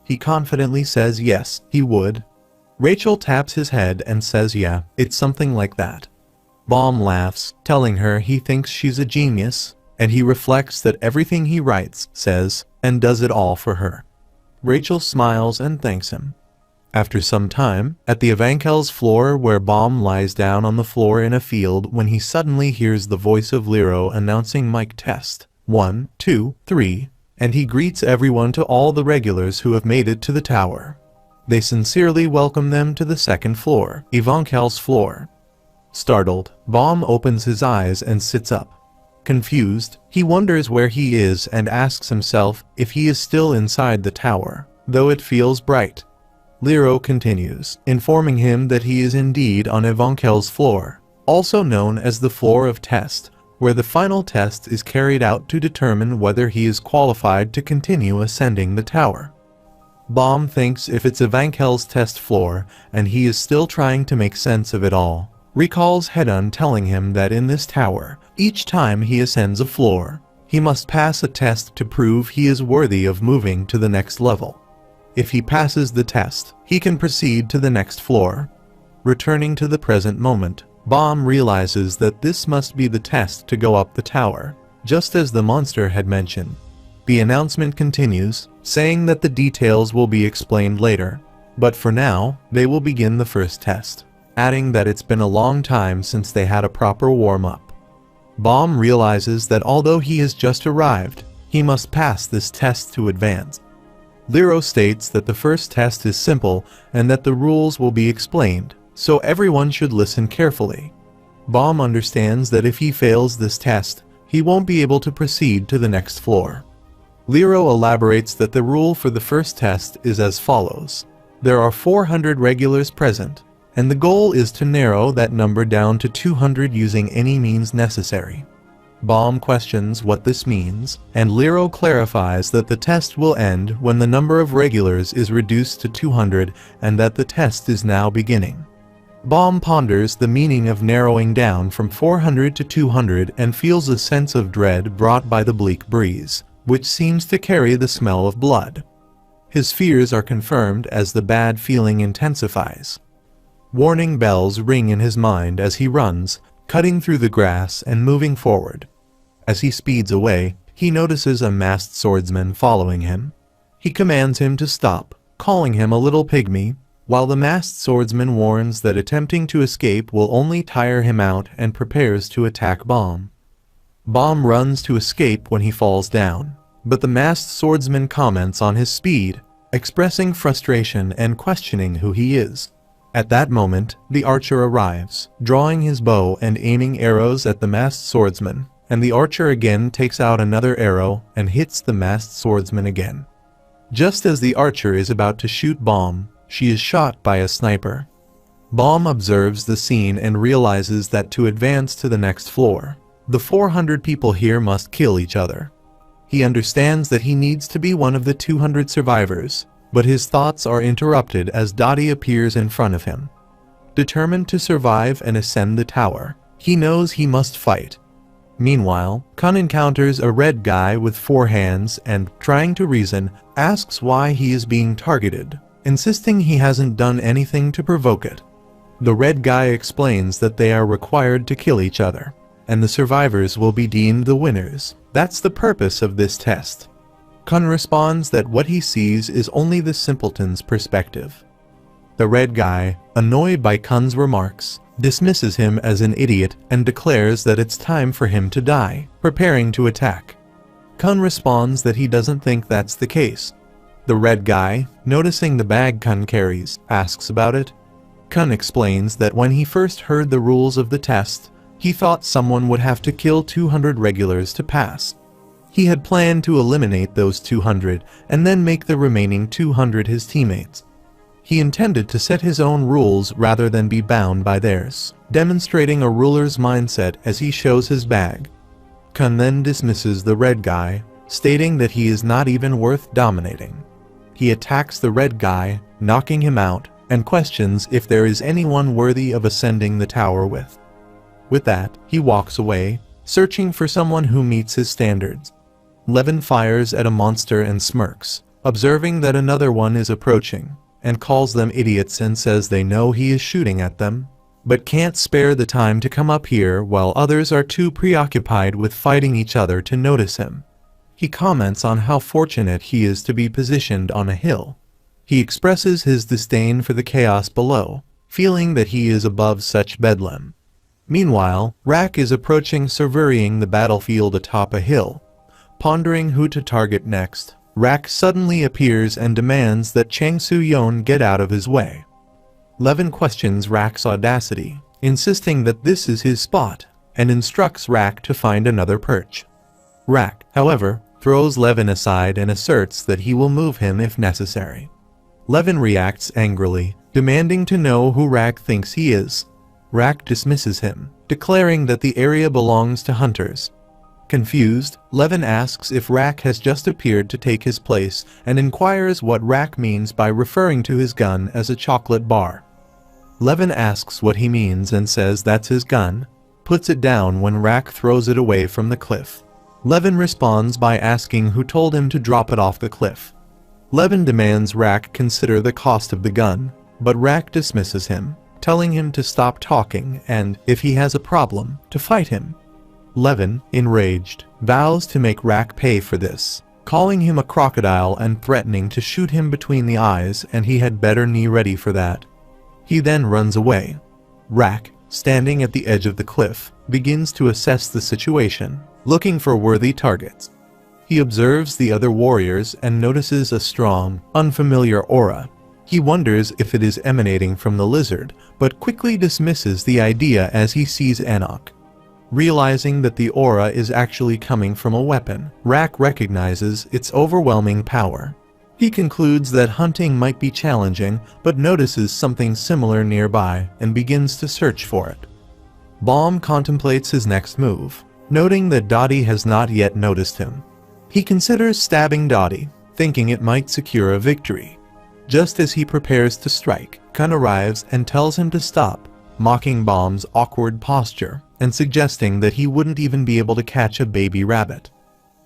He confidently says yes, he would. Rachel taps his head and says yeah, it's something like that. Bomb laughs, telling her he thinks she's a genius, and he reflects that everything he writes, says, and does it all for her. Rachel smiles and thanks him. After some time, at the Evankel's floor where Bomb lies down on the floor in a field when he suddenly hears the voice of Lero announcing mic test. 1, 2, 3, and he greets everyone to all the regulars who have made it to the tower. They sincerely welcome them to the second floor, Evankel's floor. Startled, Bomb opens his eyes and sits up. Confused, he wonders where he is and asks himself if he is still inside the tower, though it feels bright. Lero continues, informing him that he is indeed on Evankel's floor, also known as the floor of test, where the final test is carried out to determine whether he is qualified to continue ascending the tower. Bomb thinks if it's Evankel's test floor, and he is still trying to make sense of it all, recalls Hedon telling him that in this tower, each time he ascends a floor, he must pass a test to prove he is worthy of moving to the next level. If he passes the test, he can proceed to the next floor. Returning to the present moment, Bomb realizes that this must be the test to go up the tower, just as the monster had mentioned. The announcement continues, saying that the details will be explained later, but for now, they will begin the first test, adding that it's been a long time since they had a proper warm-up. Bomb realizes that although he has just arrived, he must pass this test to advance. Lero states that the first test is simple and that the rules will be explained, so everyone should listen carefully. Bomb understands that if he fails this test, he won't be able to proceed to the next floor. Lero elaborates that the rule for the first test is as follows. There are 400 regulars present, and the goal is to narrow that number down to 200 using any means necessary. Bomb questions what this means, and Lero clarifies that the test will end when the number of regulars is reduced to 200 and that the test is now beginning. Bomb ponders the meaning of narrowing down from 400 to 200 and feels a sense of dread brought by the bleak breeze, which seems to carry the smell of blood. His fears are confirmed as the bad feeling intensifies. Warning bells ring in his mind as he runs, cutting through the grass and moving forward. As he speeds away, he notices a masked swordsman following him. He commands him to stop, calling him a little pygmy, while the masked swordsman warns that attempting to escape will only tire him out and prepares to attack Bomb. Bomb runs to escape when he falls down, but the masked swordsman comments on his speed, expressing frustration and questioning who he is. At that moment, the archer arrives, drawing his bow and aiming arrows at the masked swordsman, and the archer again takes out another arrow and hits the masked swordsman again. Just as the archer is about to shoot Bomb, she is shot by a sniper. Bomb observes the scene and realizes that to advance to the next floor, The 400 people here must kill each other. He understands that he needs to be one of the 200 survivors, but his thoughts are interrupted as Dottie appears in front of him. Determined to survive and ascend the tower, he knows he must fight. Meanwhile, Kun encounters a red guy with 4 hands and, trying to reason, asks why he is being targeted, insisting he hasn't done anything to provoke it. The red guy explains that they are required to kill each other, and the survivors will be deemed the winners. That's the purpose of this test. Kun responds that what he sees is only the simpleton's perspective. The red guy, annoyed by Kun's remarks, dismisses him as an idiot and declares that it's time for him to die, preparing to attack. Kun responds that he doesn't think that's the case. The red guy, noticing the bag Kun carries, asks about it. Kun explains that when he first heard the rules of the test, he thought someone would have to kill 200 regulars to pass. He had planned to eliminate those 200 and then make the remaining 200 his teammates. He intended to set his own rules rather than be bound by theirs, demonstrating a ruler's mindset as he shows his bag. Kun then dismisses the red guy, stating that he is not even worth dominating. He attacks the red guy, knocking him out, and questions if there is anyone worthy of ascending the tower with. With that, he walks away, searching for someone who meets his standards. Levin fires at a monster and smirks, observing that another one is approaching, and calls them idiots and says they know he is shooting at them, but can't spare the time to come up here while others are too preoccupied with fighting each other to notice him. He comments on how fortunate he is to be positioned on a hill. He expresses his disdain for the chaos below, feeling that he is above such bedlam. Meanwhile, Rak is approaching, surveying the battlefield atop a hill. Pondering who to target next, Rak suddenly appears and demands that Chang Su-yeon get out of his way. Levin questions Rak's audacity, insisting that this is his spot, and instructs Rak to find another perch. Rak, however, throws Levin aside and asserts that he will move him if necessary. Levin reacts angrily, demanding to know who Rak thinks he is. Rak dismisses him, declaring that the area belongs to hunters. Confused, Levin asks if Rak has just appeared to take his place and inquires what Rak means by referring to his gun as a chocolate bar. Levin asks what he means and says that's his gun, puts it down when Rak throws it away from the cliff. Levin responds by asking who told him to drop it off the cliff. Levin demands Rak consider the cost of the gun, but Rak dismisses him, telling him to stop talking and, if he has a problem, to fight him. Levin, enraged, vows to make Rak pay for this, calling him a crocodile and threatening to shoot him between the eyes, and he had better be ready for that. He then runs away. Rak, standing at the edge of the cliff, begins to assess the situation, looking for worthy targets. He observes the other warriors and notices a strong, unfamiliar aura. He wonders if it is emanating from the lizard, but quickly dismisses the idea as he sees Enoch. Realizing that the aura is actually coming from a weapon, Rak recognizes its overwhelming power. He concludes that hunting might be challenging, but notices something similar nearby and begins to search for it. Baum contemplates his next move, noting that Dottie has not yet noticed him. He considers stabbing Dottie, thinking it might secure a victory. Just as he prepares to strike, Kun arrives and tells him to stop, mocking Baum's awkward posture and suggesting that he wouldn't even be able to catch a baby rabbit.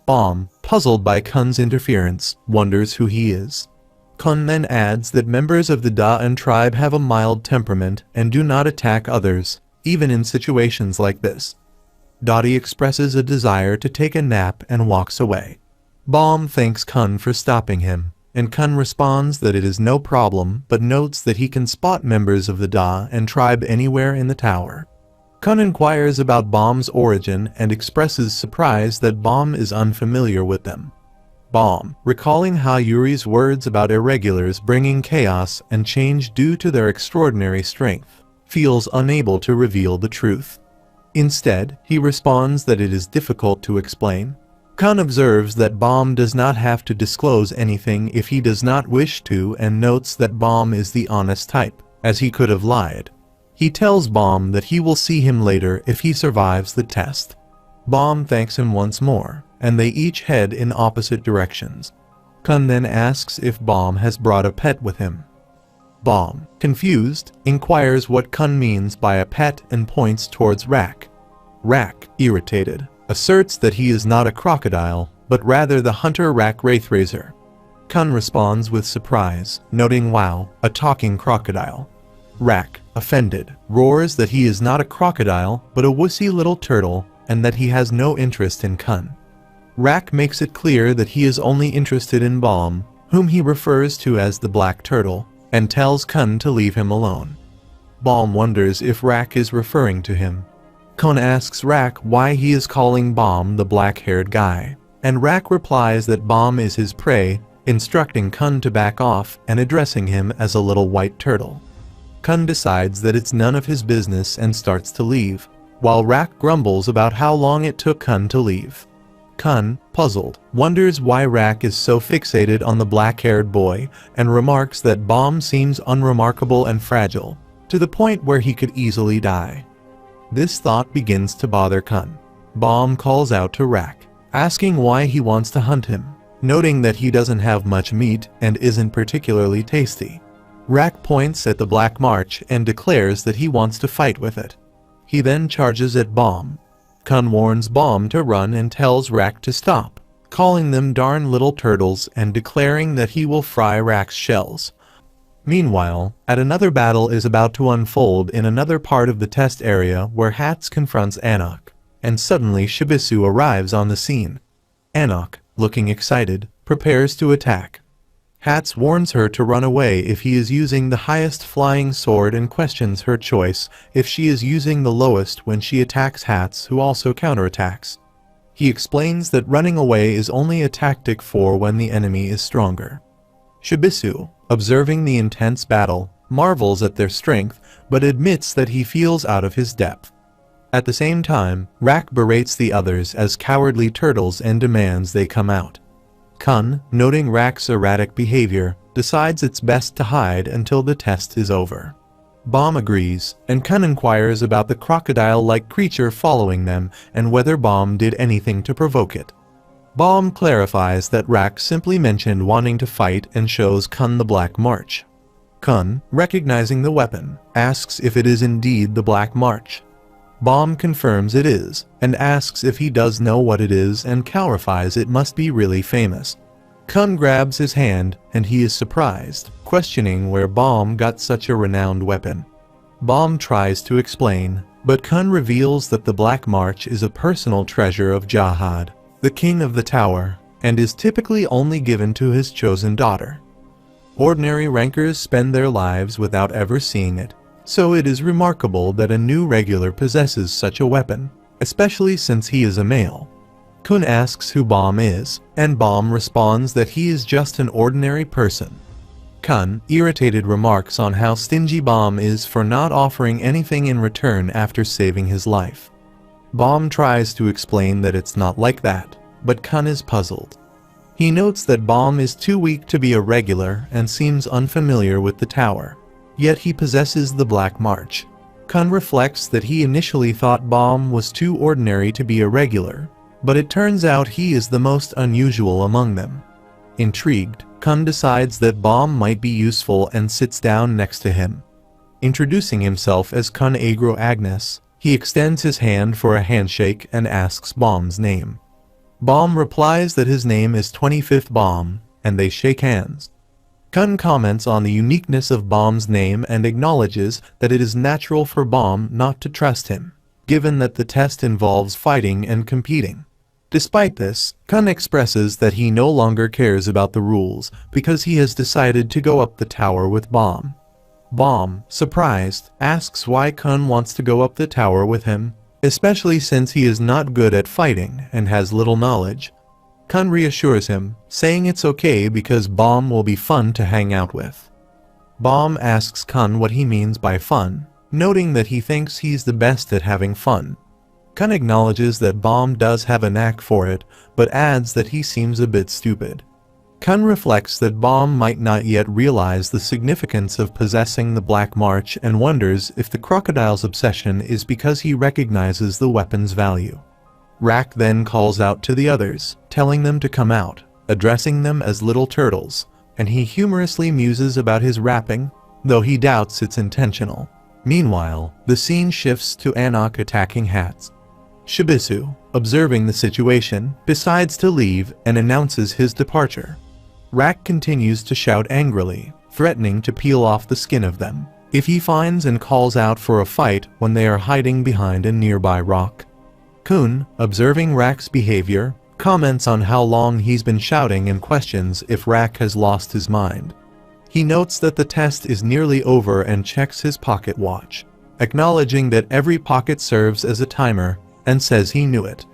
Baum, puzzled by Kun's interference, wonders who he is. Kun then adds that members of the Da'an tribe have a mild temperament and do not attack others, even in situations like this. Dottie expresses a desire to take a nap and walks away. Baum thanks Kun for stopping him, and Kun responds that it is no problem but notes that he can spot members of the Da'an tribe anywhere in the tower. Kun inquires about Baum's origin and expresses surprise that Baum is unfamiliar with them. Baum, recalling how Yuri's words about irregulars bringing chaos and change due to their extraordinary strength, feels unable to reveal the truth. Instead, he responds that it is difficult to explain. Kun observes that Baum does not have to disclose anything if he does not wish to and notes that Baum is the honest type, as he could have lied. He tells Baum that he will see him later if he survives the test. Bomb thanks him once more, and they each head in opposite directions. Kun then asks if Bomb has brought a pet with him. Bomb, confused, inquires what Kun means by a pet and points towards Rak. Rak, irritated, asserts that he is not a crocodile, but rather the hunter Rak Wraithrazor. Kun responds with surprise, noting wow, a talking crocodile. Rak, offended, roars that he is not a crocodile, but a wussy little turtle, and that he has no interest in Kun. Rak makes it clear that he is only interested in Bomb, whom he refers to as the Black Turtle, and tells Kun to leave him alone. Bomb wonders if Rak is referring to him. Kun asks Rak why he is calling Bomb the black-haired guy, and Rak replies that Bomb is his prey, instructing Kun to back off and addressing him as a little white turtle. Kun decides that it's none of his business and starts to leave, while Rak grumbles about how long it took Kun to leave. Kun, puzzled, wonders why Rak is so fixated on the black-haired boy and remarks that Bomb seems unremarkable and fragile, to the point where he could easily die. This thought begins to bother Kun. Bomb calls out to Rak, asking why he wants to hunt him, noting that he doesn't have much meat and isn't particularly tasty. Rak points at the Black March and declares that he wants to fight with it. He then charges at Bomb. Kun warns Bomb to run and tells Rak to stop, calling them darn little turtles and declaring that he will fry Rak's shells. Meanwhile, another battle is about to unfold in another part of the test area where Hats confronts Anok, and suddenly Shibisu arrives on the scene. Anok, looking excited, prepares to attack. Hats warns her to run away if he is using the highest flying sword and questions her choice if she is using the lowest when she attacks Hats, who also counterattacks. He explains that running away is only a tactic for when the enemy is stronger. Shibisu, observing the intense battle, marvels at their strength but admits that he feels out of his depth. At the same time, Rak berates the others as cowardly turtles and demands they come out. Kun, noting Rak's erratic behavior, decides it's best to hide until the test is over. Bomb agrees, and Kun inquires about the crocodile-like creature following them and whether Bomb did anything to provoke it. Bomb clarifies that Rak simply mentioned wanting to fight and shows Kun the Black March. Kun, recognizing the weapon, asks if it is indeed the Black March. Bomb confirms it is, and asks if he does know what it is and clarifies it must be really famous. Kun grabs his hand, and he is surprised, questioning where Bomb got such a renowned weapon. Bomb tries to explain, but Kun reveals that the Black March is a personal treasure of Jahad, the king of the tower, and is typically only given to his chosen daughter. Ordinary rankers spend their lives without ever seeing it, so it is remarkable that a new regular possesses such a weapon, especially since he is a male. Kun asks who Bomb is, and Bomb responds that he is just an ordinary person. Kun, irritated, remarks on how stingy Bomb is for not offering anything in return after saving his life. Bomb tries to explain that it's not like that, but Kun is puzzled. He notes that Bomb is too weak to be a regular and seems unfamiliar with the tower. Yet he possesses the Black March. Kun reflects that he initially thought Bomb was too ordinary to be a regular, but it turns out he is the most unusual among them. Intrigued, Kun decides that Bomb might be useful and sits down next to him. Introducing himself as Kun Agro Agnes, he extends his hand for a handshake and asks Bomb's name. Bomb replies that his name is 25th Bomb, and they shake hands. Kun comments on the uniqueness of Bomb's name and acknowledges that it is natural for Bomb not to trust him, given that the test involves fighting and competing. Despite this, Kun expresses that he no longer cares about the rules because he has decided to go up the tower with Bomb. Bomb, surprised, asks why Kun wants to go up the tower with him, especially since he is not good at fighting and has little knowledge. Kun reassures him, saying it's okay because Bomb will be fun to hang out with. Bomb asks Kun what he means by fun, noting that he thinks he's the best at having fun. Kun acknowledges that Bomb does have a knack for it, but adds that he seems a bit stupid. Kun reflects that Bomb might not yet realize the significance of possessing the Black March and wonders if the crocodile's obsession is because he recognizes the weapon's value. Rak then calls out to the others, telling them to come out, addressing them as little turtles, and he humorously muses about his rapping, though he doubts it's intentional. Meanwhile, the scene shifts to Anak attacking Hats. Shibisu, observing the situation, decides to leave and announces his departure. Rak continues to shout angrily, threatening to peel off the skin of them if he finds and calls out for a fight when they are hiding behind a nearby rock. Kun, observing Rak's behavior, comments on how long he's been shouting and questions if Rak has lost his mind. He notes that the test is nearly over and checks his pocket watch, acknowledging that every pocket serves as a timer, and says he knew it.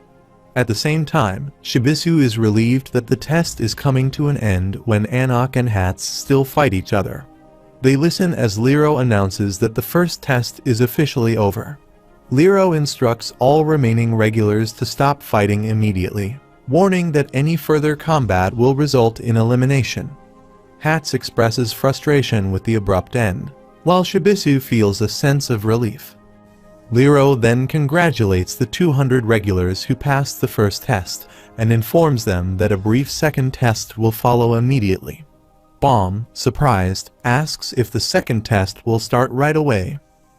At the same time, Shibisu is relieved that the test is coming to an end when Anak and Hats still fight each other. They listen as Liro announces that the first test is officially over. Liro instructs all remaining regulars to stop fighting immediately, warning that any further combat will result in elimination. Hats expresses frustration with the abrupt end, while Shibisu feels a sense of relief. Liro then congratulates the 200 regulars who passed the first test and informs them that a brief second test will follow immediately. Bomb, surprised, asks if the second test will start right away.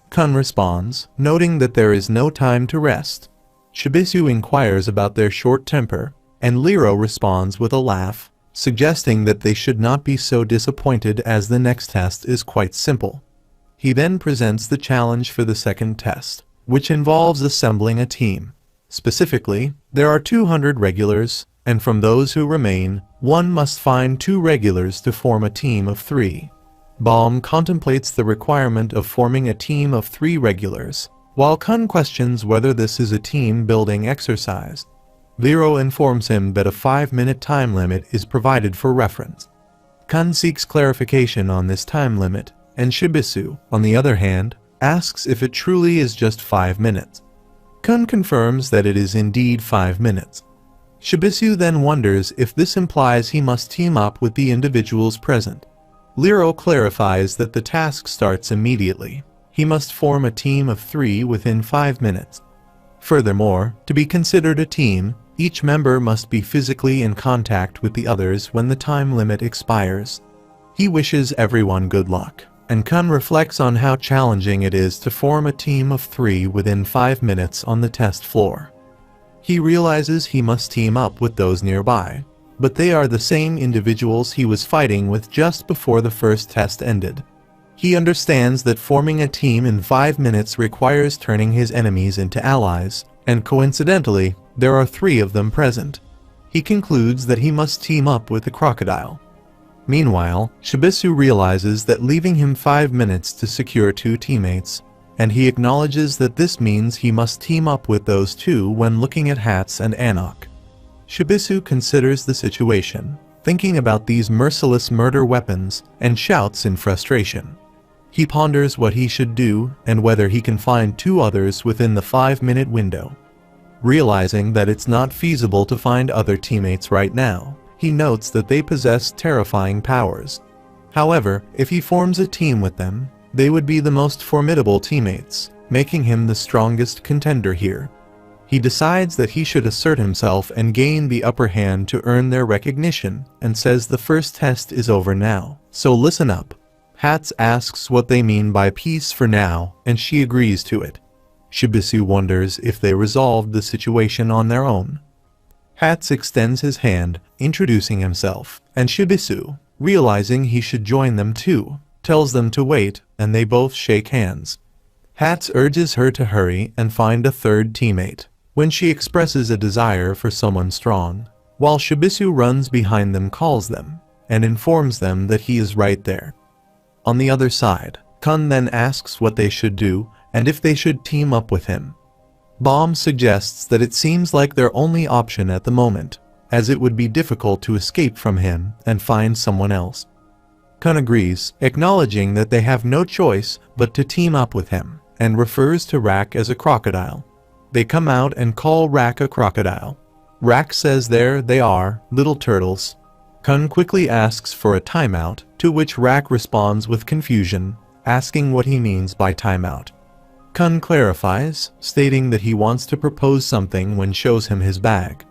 Kun responds, noting that there is no time to rest. Shibisu inquires about their short temper, and Liro responds with a laugh, suggesting that they should not be so disappointed as the next test is quite simple. He then presents the challenge for the second test, which involves assembling a team. Specifically, there are 200 regulars, and from those who remain, one must find 2 regulars to form a team of 3. Baum contemplates the requirement of forming a team of 3 regulars, while Kun questions whether this is a team-building exercise. Liro informs him that a 5-minute time limit is provided for reference. Kun seeks clarification on this time limit, and Shibisu, on the other hand, asks if it truly is just 5 minutes. Kun confirms that it is indeed 5 minutes. Shibisu then wonders if this implies he must team up with the individuals present. Liro clarifies that the task starts immediately. He must form a team of 3 within 5 minutes. Furthermore, to be considered a team, each member must be physically in contact with the others when the time limit expires. He wishes everyone good luck, and Kun reflects on how challenging it is to form a team of 3 within 5 minutes on the test floor. He realizes he must team up with those nearby, but they are the same individuals he was fighting with just before the first test ended. He understands that forming a team in 5 minutes requires turning his enemies into allies, and coincidentally, there are 3 of them present. He concludes that he must team up with the crocodile. Meanwhile, Shibisu realizes that leaving him 5 minutes to secure 2 teammates, and he acknowledges that this means he must team up with those 2 when looking at Hats and Anak. Shibisu considers the situation, thinking about these merciless murder weapons, and shouts in frustration. He ponders what he should do and whether he can find 2 others within the 5-minute window. Realizing that it's not feasible to find other teammates right now, he notes that they possess terrifying powers. However, if he forms a team with them, they would be the most formidable teammates, making him the strongest contender here. He decides that he should assert himself and gain the upper hand to earn their recognition, and says the first test is over now, so listen up. Hats asks what they mean by peace for now, and she agrees to it. Shibisu wonders if they resolved the situation on their own. Hats extends his hand, introducing himself, and Shibisu, realizing he should join them too, tells them to wait, and they both shake hands. Hats urges her to hurry and find a 3rd teammate, when she expresses a desire for someone strong, while Shibisu runs behind them, calls them, and informs them that he is right there. On the other side, Kun then asks what they should do, and if they should team up with him. Baum suggests that it seems like their only option at the moment, as it would be difficult to escape from him and find someone else. Kun agrees, acknowledging that they have no choice but to team up with him, and refers to Rak as a crocodile. They come out and call Rak a crocodile. Rak says there they are, little turtles. Kun quickly asks for a timeout, to which Rak responds with confusion, asking what he means by timeout. Kun clarifies, stating that he wants to propose something when shows him his bag.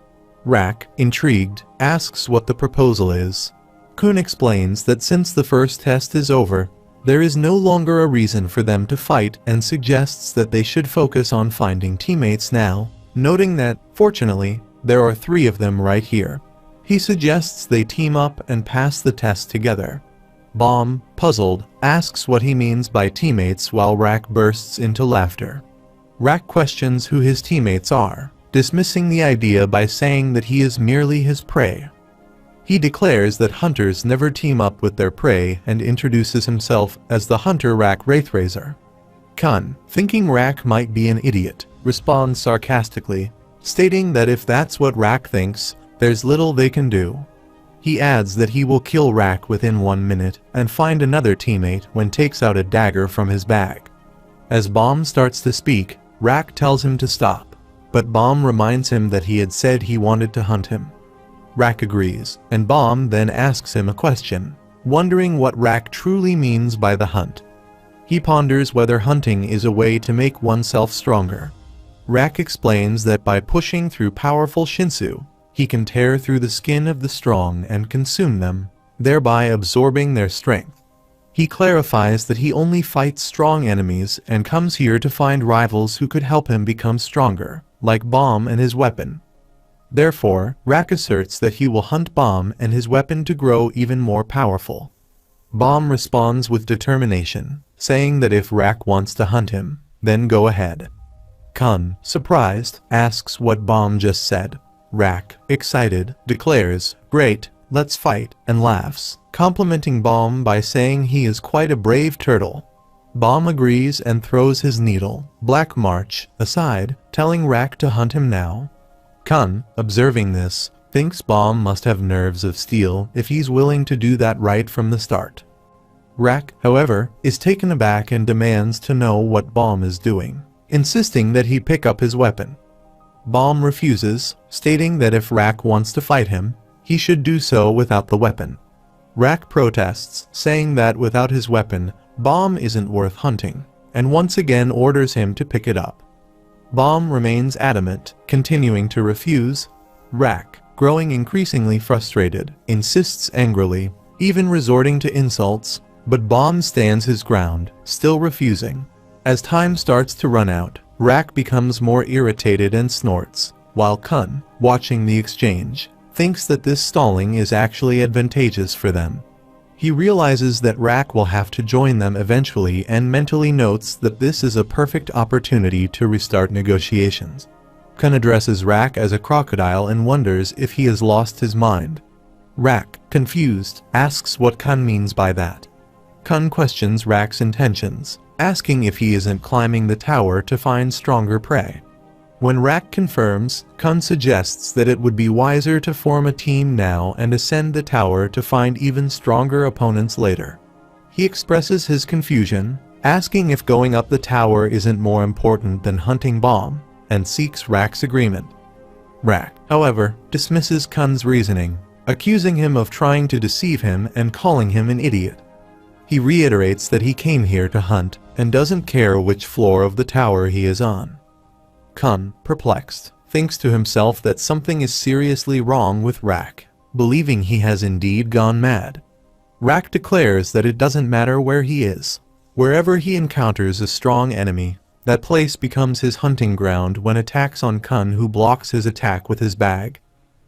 Rak, intrigued, asks what the proposal is. Kun explains that since the first test is over, there is no longer a reason for them to fight and suggests that they should focus on finding teammates now, noting that, fortunately, there are 3 of them right here. He suggests they team up and pass the test together. Bomb, puzzled, asks what he means by teammates while Rak bursts into laughter. Rak questions who his teammates are, dismissing the idea by saying that he is merely his prey. He declares that hunters never team up with their prey and introduces himself as the hunter Rak Wraithraiser. Kun, thinking Rak might be an idiot, responds sarcastically, stating that if that's what Rak thinks, there's little they can do. He adds that he will kill Rak within 1 minute and find another teammate when takes out a dagger from his bag. As Bomb starts to speak, Rak tells him to stop, but Bomb reminds him that he had said he wanted to hunt him. Rak agrees, and Bomb then asks him a question, wondering what Rak truly means by the hunt. He ponders whether hunting is a way to make oneself stronger. Rak explains that by pushing through powerful Shinsu, he can tear through the skin of the strong and consume them, thereby absorbing their strength. He clarifies that he only fights strong enemies and comes here to find rivals who could help him become stronger, like Bomb and his weapon. Therefore, Rak asserts that he will hunt Bomb and his weapon to grow even more powerful. Bomb responds with determination, saying that if Rak wants to hunt him, then go ahead. Kun, surprised, asks what Bomb just said. Rak, excited, declares, "Great, let's fight," and laughs, complimenting Bomb by saying he is quite a brave turtle. Bomb agrees and throws his needle, Black March, aside, telling Rak to hunt him now. Kun, observing this, thinks Bomb must have nerves of steel if he's willing to do that right from the start. Rak, however, is taken aback and demands to know what Bomb is doing, insisting that he pick up his weapon. Bomb refuses, stating that if Rak wants to fight him, he should do so without the weapon. Rak protests, saying that without his weapon, Bomb isn't worth hunting, and once again orders him to pick it up. Bomb remains adamant, continuing to refuse. Rak, growing increasingly frustrated, insists angrily, even resorting to insults, but Bomb stands his ground, still refusing. As time starts to run out, Rak becomes more irritated and snorts, while Kun, watching the exchange, thinks that this stalling is actually advantageous for them. He realizes that Rak will have to join them eventually and mentally notes that this is a perfect opportunity to restart negotiations. Kun addresses Rak as a crocodile and wonders if he has lost his mind. Rak, confused, asks what Kun means by that. Kun questions Rak's intentions, asking if he isn't climbing the tower to find stronger prey. When Rak confirms, Kun suggests that it would be wiser to form a team now and ascend the tower to find even stronger opponents later. He expresses his confusion, asking if going up the tower isn't more important than hunting Bomb, and seeks Rak's agreement. Rak, however, dismisses Kun's reasoning, accusing him of trying to deceive him and calling him an idiot. He reiterates that he came here to hunt and doesn't care which floor of the tower he is on. Kun, perplexed, thinks to himself that something is seriously wrong with Rak, believing he has indeed gone mad. Rak declares that it doesn't matter where he is. Wherever he encounters a strong enemy, that place becomes his hunting ground when attacks on Kun, who blocks his attack with his bag.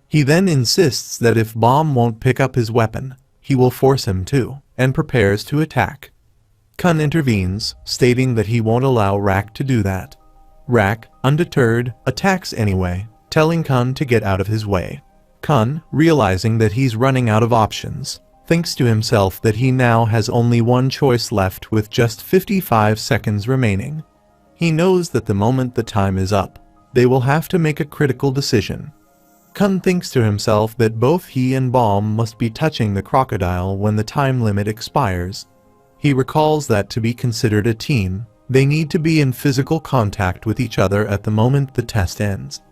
He then insists that if Bomb won't pick up his weapon, he will force him to, and prepares to attack. Kun intervenes, stating that he won't allow Rak to do that. Rak, undeterred, attacks anyway, telling Kun to get out of his way. Kun, realizing that he's running out of options, thinks to himself that he now has only one choice left with just 55 seconds remaining. He knows that the moment the time is up, they will have to make a critical decision. Kun thinks to himself that both he and Bomb must be touching the crocodile when the time limit expires. He recalls that to be considered a team, they need to be in physical contact with each other at the moment the test ends.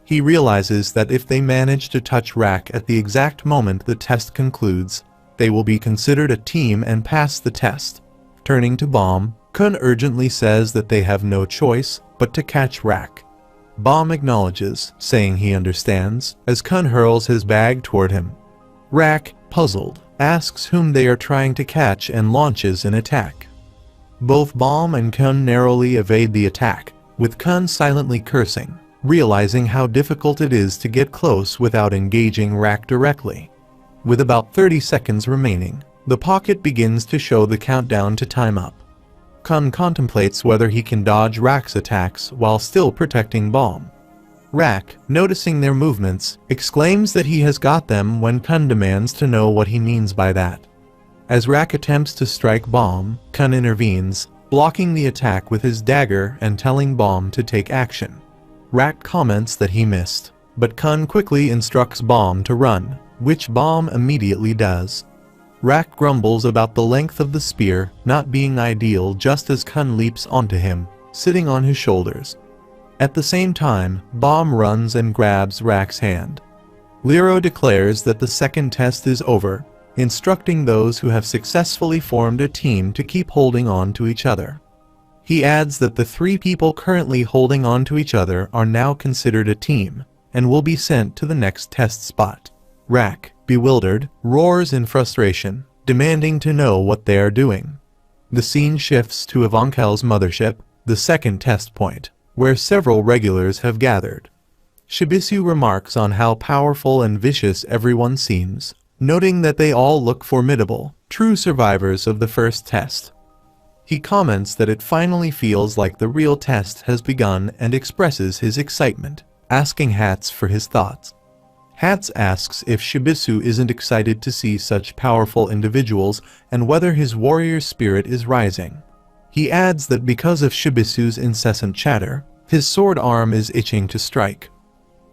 He realizes that if they manage to touch Rak at the exact moment the test concludes, they will be considered a team and pass the test. Turning to Bomb, Kun urgently says that they have no choice but to catch Rak. Bomb acknowledges, saying he understands, as Kun hurls his bag toward him. Rak, puzzled, asks whom they are trying to catch and launches an attack. Both Bomb and Kun narrowly evade the attack, with Kun silently cursing, realizing how difficult it is to get close without engaging Rak directly. With about 30 seconds remaining, the pocket begins to show the countdown to time up. Kun contemplates whether he can dodge Rak's attacks while still protecting Bomb. Rak, noticing their movements, exclaims that he has got them when Kun demands to know what he means by that. As Rak attempts to strike Bomb, Kun intervenes, blocking the attack with his dagger and telling Bomb to take action. Rak comments that he missed, but Kun quickly instructs Bomb to run, which Bomb immediately does. Rak grumbles about the length of the spear not being ideal just as Kun leaps onto him, sitting on his shoulders. At the same time, Bomb runs and grabs Rak's hand. Lero declares that the second test is over, instructing those who have successfully formed a team to keep holding on to each other. He adds that the 3 people currently holding on to each other are now considered a team, and will be sent to the next test spot. Rak, bewildered, roars in frustration, demanding to know what they are doing. The scene shifts to Ivankel's mothership, the second test point, where several regulars have gathered. Shibisu remarks on how powerful and vicious everyone seems, noting that they all look formidable, true survivors of the first test. He comments that it finally feels like the real test has begun and expresses his excitement, asking Hats for his thoughts. Hats asks if Shibisu isn't excited to see such powerful individuals and whether his warrior spirit is rising. He adds that because of Shibisu's incessant chatter, his sword arm is itching to strike.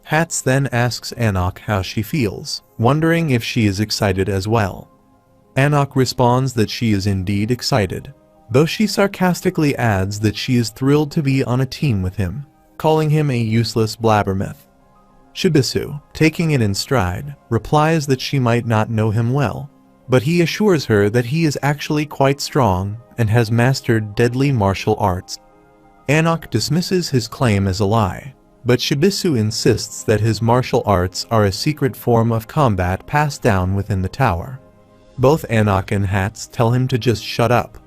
Hats then asks Anok how she feels, wondering if she is excited as well. Anok responds that she is indeed excited, though she sarcastically adds that she is thrilled to be on a team with him, calling him a useless blabbermouth. Shibisu, taking it in stride, replies that she might not know him well, but he assures her that he is actually quite strong and has mastered deadly martial arts. Anok dismisses his claim as a lie, but Shibisu insists that his martial arts are a secret form of combat passed down within the tower. Both Anok and Hats tell him to just shut up.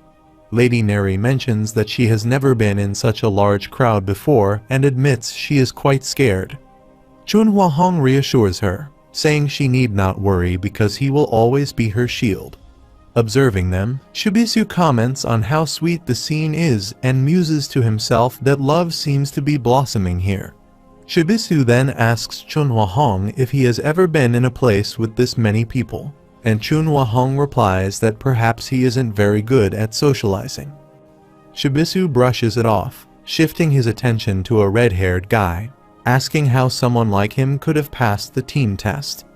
Lady Neri mentions that she has never been in such a large crowd before and admits she is quite scared. Chunhua Hong reassures her, saying she need not worry because he will always be her shield. Observing them, Shibisu comments on how sweet the scene is and muses to himself that love seems to be blossoming here. Shibisu then asks Chunhua Hong if he has ever been in a place with this many people, and Chunhua Hong replies that perhaps he isn't very good at socializing. Shibisu brushes it off, shifting his attention to a red-haired guy, asking how someone like him could have passed the team test.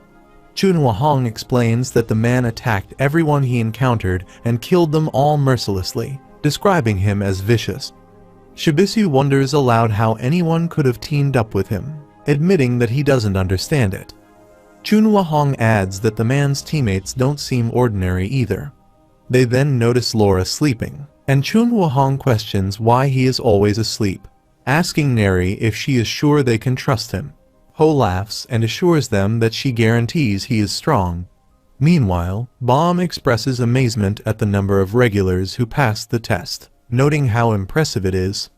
Chunhua Hong explains that the man attacked everyone he encountered and killed them all mercilessly, describing him as vicious. Shibisu wonders aloud how anyone could have teamed up with him, admitting that he doesn't understand it. Chunhua Hong adds that the man's teammates don't seem ordinary either. They then notice Laura sleeping, and Chunhua Hong questions why he is always asleep, asking Neri if she is sure they can trust him. Ho laughs and assures them that she guarantees he is strong. Meanwhile, Bomb expresses amazement at the number of regulars who passed the test, noting how impressive it is.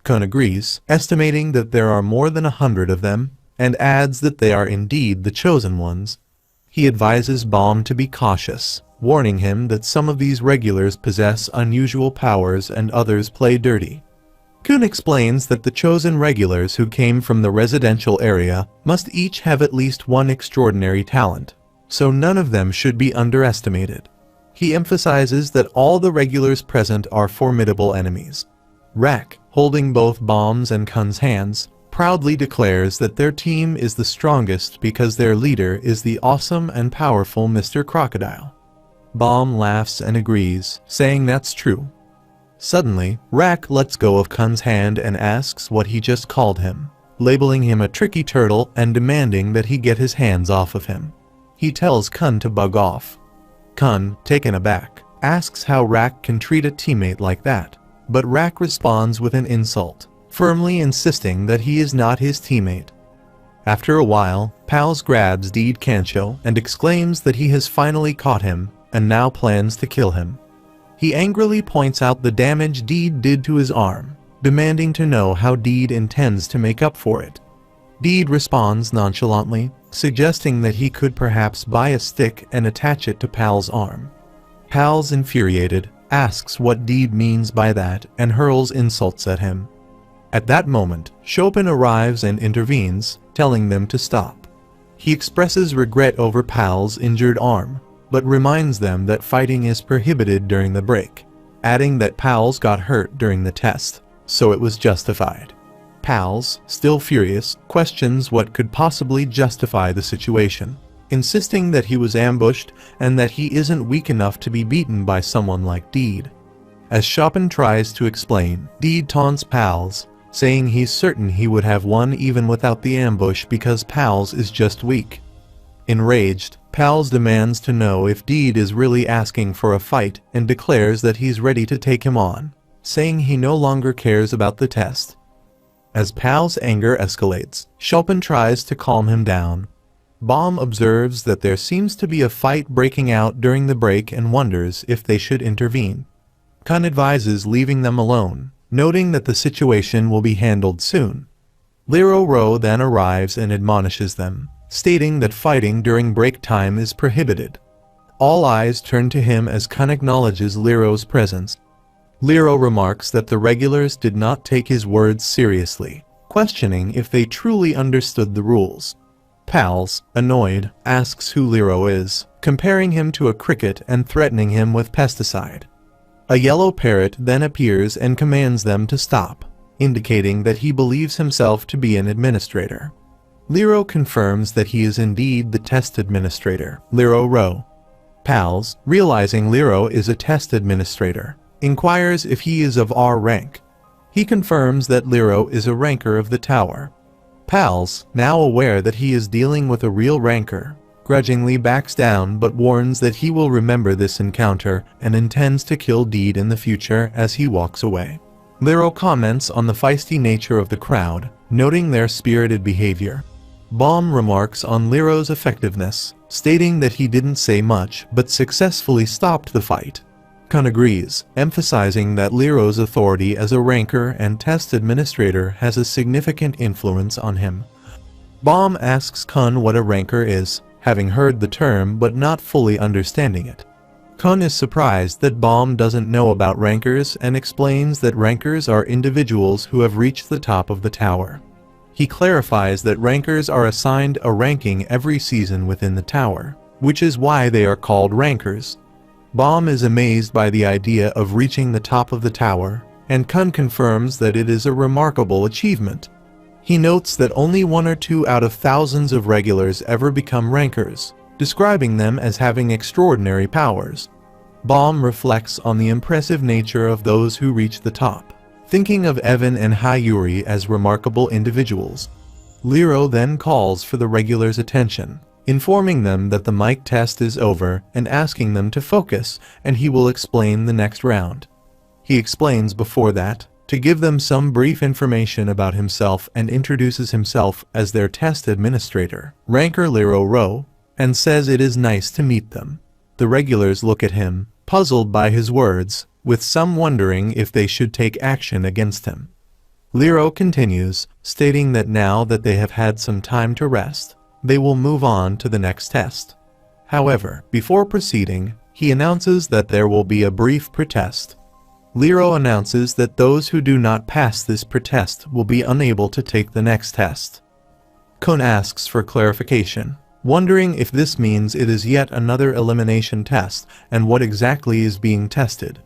Kun agrees, estimating that there are more than 100 of them, and adds that they are indeed the chosen ones. He advises Bomb to be cautious, warning him that some of these regulars possess unusual powers and others play dirty. Kun explains that the chosen regulars who came from the residential area must each have at least one extraordinary talent, so none of them should be underestimated. He emphasizes that all the regulars present are formidable enemies. Rak, holding both Bomb's and Kun's hands, proudly declares that their team is the strongest because their leader is the awesome and powerful Mr. Crocodile. Bomb laughs and agrees, saying that's true. Suddenly, Rak lets go of Kun's hand and asks what he just called him, labeling him a tricky turtle and demanding that he get his hands off of him. He tells Kun to bug off. Kun, taken aback, asks how Rak can treat a teammate like that, but Rak responds with an insult, firmly insisting that he is not his teammate. After a while, Pals grabs Deed Kancho and exclaims that he has finally caught him and now plans to kill him. He angrily points out the damage Deed did to his arm, demanding to know how Deed intends to make up for it. Deed responds nonchalantly, suggesting that he could perhaps buy a stick and attach it to Pal's arm. Pals, infuriated, asks what Deed means by that and hurls insults at him. At that moment, Chopin arrives and intervenes, telling them to stop. He expresses regret over Pal's injured arm, but reminds them that fighting is prohibited during the break, adding that Pals got hurt during the test, so it was justified. Pals, still furious, questions what could possibly justify the situation, insisting that he was ambushed and that he isn't weak enough to be beaten by someone like Deed. As Chopin tries to explain, Deed taunts Pals, saying he's certain he would have won even without the ambush because Pals is just weak. Enraged, Pals demands to know if Deed is really asking for a fight and declares that he's ready to take him on, saying he no longer cares about the test. As Pal's anger escalates, Chopin tries to calm him down. Bomb observes that there seems to be a fight breaking out during the break and wonders if they should intervene. Kun advises leaving them alone, noting that the situation will be handled soon. Liro Ro then arrives and admonishes them, stating that fighting during break time is prohibited. All eyes turn to him as Kun acknowledges Liro's presence. Liro remarks that the regulars did not take his words seriously, questioning if they truly understood the rules. Pals, annoyed, asks who Liro is, comparing him to a cricket and threatening him with pesticide. A yellow parrot then appears and commands them to stop, indicating that he believes himself to be an administrator. Liro confirms that he is indeed the test administrator, Liro Ro. Pals, realizing Liro is a test administrator, inquires if he is of R rank. He confirms that Liro is a ranker of the tower. Pals, now aware that he is dealing with a real ranker, grudgingly backs down but warns that he will remember this encounter and intends to kill Deed in the future as he walks away. Liro comments on the feisty nature of the crowd, noting their spirited behavior. Bomb remarks on Liro's effectiveness, stating that he didn't say much but successfully stopped the fight. Kun agrees, emphasizing that Liro's authority as a ranker and test administrator has a significant influence on him. Bomb asks Kun what a ranker is, having heard the term but not fully understanding it. Kun is surprised that Bomb doesn't know about rankers and explains that rankers are individuals who have reached the top of the tower. He clarifies that rankers are assigned a ranking every season within the tower, which is why they are called rankers. Bomb is amazed by the idea of reaching the top of the tower, and Kun confirms that it is a remarkable achievement. He notes that only 1 or 2 out of thousands of regulars ever become rankers, describing them as having extraordinary powers. Bomb reflects on the impressive nature of those who reach the top, thinking of Evan and Hayuri as remarkable individuals. Liro then calls for the regulars' attention, informing them that the mic test is over and asking them to focus, and he will explain the next round. He explains before that, to give them some brief information about himself, and introduces himself as their test administrator, ranker Liro Ro, and says it is nice to meet them. The regulars look at him, puzzled by his words, with some wondering if they should take action against him. Liro continues, stating that now that they have had some time to rest, they will move on to the next test. However, before proceeding, he announces that there will be a brief pretest. Liro announces that those who do not pass this pretest will be unable to take the next test. Kun asks for clarification, wondering if this means it is yet another elimination test and what exactly is being tested.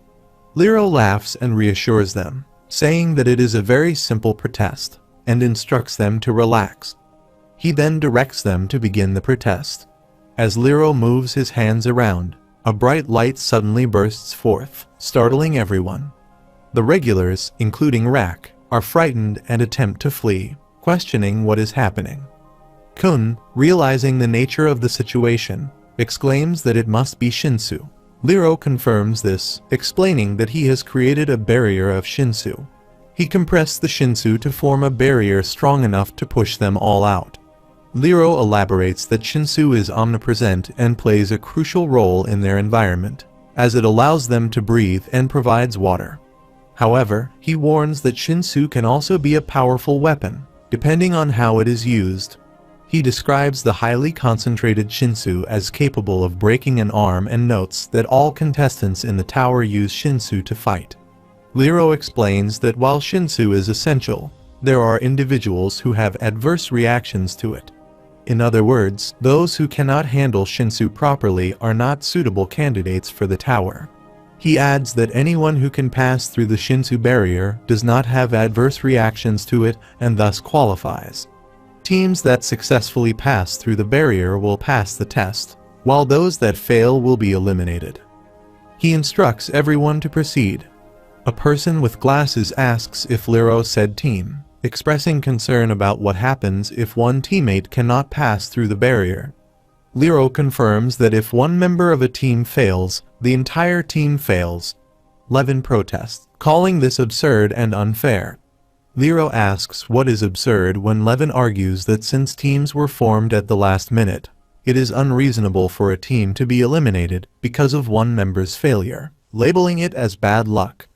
Liro laughs and reassures them, saying that it is a very simple pretest, and instructs them to relax. He then directs them to begin the pretest. As Liro moves his hands around, a bright light suddenly bursts forth, startling everyone. The regulars, including Rak, are frightened and attempt to flee, questioning what is happening. Kun, realizing the nature of the situation, exclaims that it must be Shinsu. Liro confirms this, explaining that he has created a barrier of Shinsu. He compressed the Shinsu to form a barrier strong enough to push them all out. Liro elaborates that Shinsu is omnipresent and plays a crucial role in their environment, as it allows them to breathe and provides water. However, he warns that Shinsu can also be a powerful weapon, depending on how it is used. He describes the highly concentrated Shinsu as capable of breaking an arm and notes that all contestants in the tower use Shinsu to fight. Liro explains that while Shinsu is essential, there are individuals who have adverse reactions to it. In other words, those who cannot handle Shinsu properly are not suitable candidates for the tower. He adds that anyone who can pass through the Shinsu barrier does not have adverse reactions to it and thus qualifies. Teams that successfully pass through the barrier will pass the test, while those that fail will be eliminated. He instructs everyone to proceed. A person with glasses asks if Liro said team, expressing concern about what happens if one teammate cannot pass through the barrier. Liro confirms that if one member of a team fails, the entire team fails. Levin protests, calling this absurd and unfair. Liro asks what is absurd when Levin argues that since teams were formed at the last minute, it is unreasonable for a team to be eliminated because of one member's failure, labeling it as bad luck.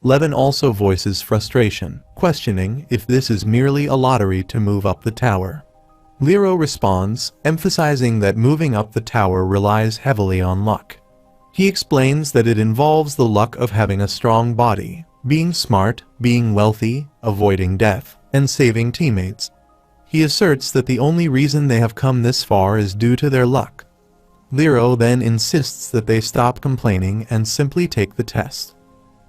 Levin also voices frustration, questioning if this is merely a lottery to move up the tower. Liro responds, emphasizing that moving up the tower relies heavily on luck. He explains that it involves the luck of having a strong body, being smart, being wealthy, avoiding death, and saving teammates. He asserts that the only reason they have come this far is due to their luck. Liro then insists that they stop complaining and simply take the test.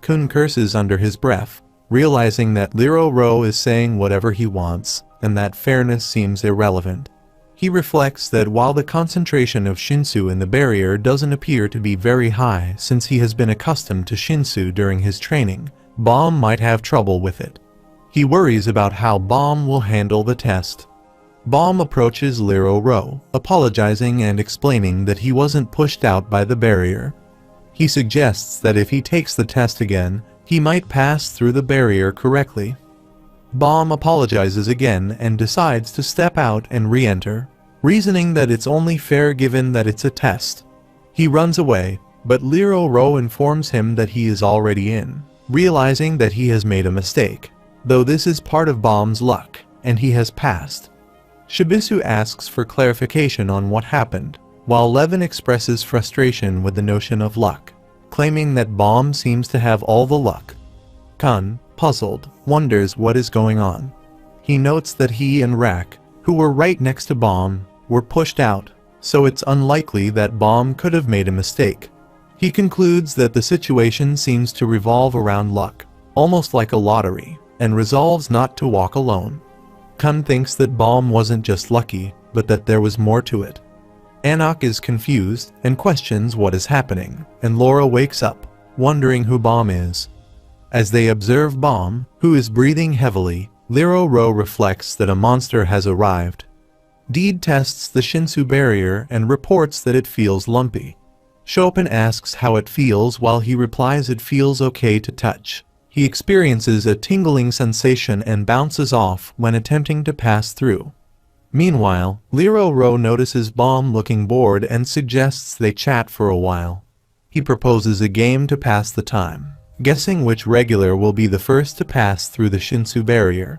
Kun curses under his breath, realizing that Liro is saying whatever he wants, and that fairness seems irrelevant. He reflects that while the concentration of Shinsu in the barrier doesn't appear to be very high since he has been accustomed to Shinsu during his training, Bomb might have trouble with it. He worries about how Bomb will handle the test. Bomb approaches Liro, apologizing and explaining that he wasn't pushed out by the barrier. He suggests that if he takes the test again, he might pass through the barrier correctly. Bomb apologizes again and decides to step out and re-enter, reasoning that it's only fair given that it's a test. He runs away, but Liro informs him that he is already in, realizing that he has made a mistake, though this is part of Bomb's luck, and he has passed. Shibisu asks for clarification on what happened, while Levin expresses frustration with the notion of luck, claiming that Bomb seems to have all the luck. Kun, puzzled, wonders what is going on. He notes that he and Rak, who were right next to Bomb, were pushed out, so it's unlikely that Bomb could have made a mistake. He concludes that the situation seems to revolve around luck, almost like a lottery, and resolves not to walk alone. Kun thinks that Bomb wasn't just lucky, but that there was more to it. Anak is confused and questions what is happening, and Laura wakes up, wondering who Bomb is. As they observe Bomb, who is breathing heavily, Liro reflects that a monster has arrived. Deed tests the Shinsu barrier and reports that it feels lumpy. Chopin asks how it feels while he replies it feels okay to touch. He experiences a tingling sensation and bounces off when attempting to pass through. Meanwhile, Liro notices Bomb looking bored and suggests they chat for a while. He proposes a game to pass the time, guessing which regular will be the first to pass through the Shinsu barrier.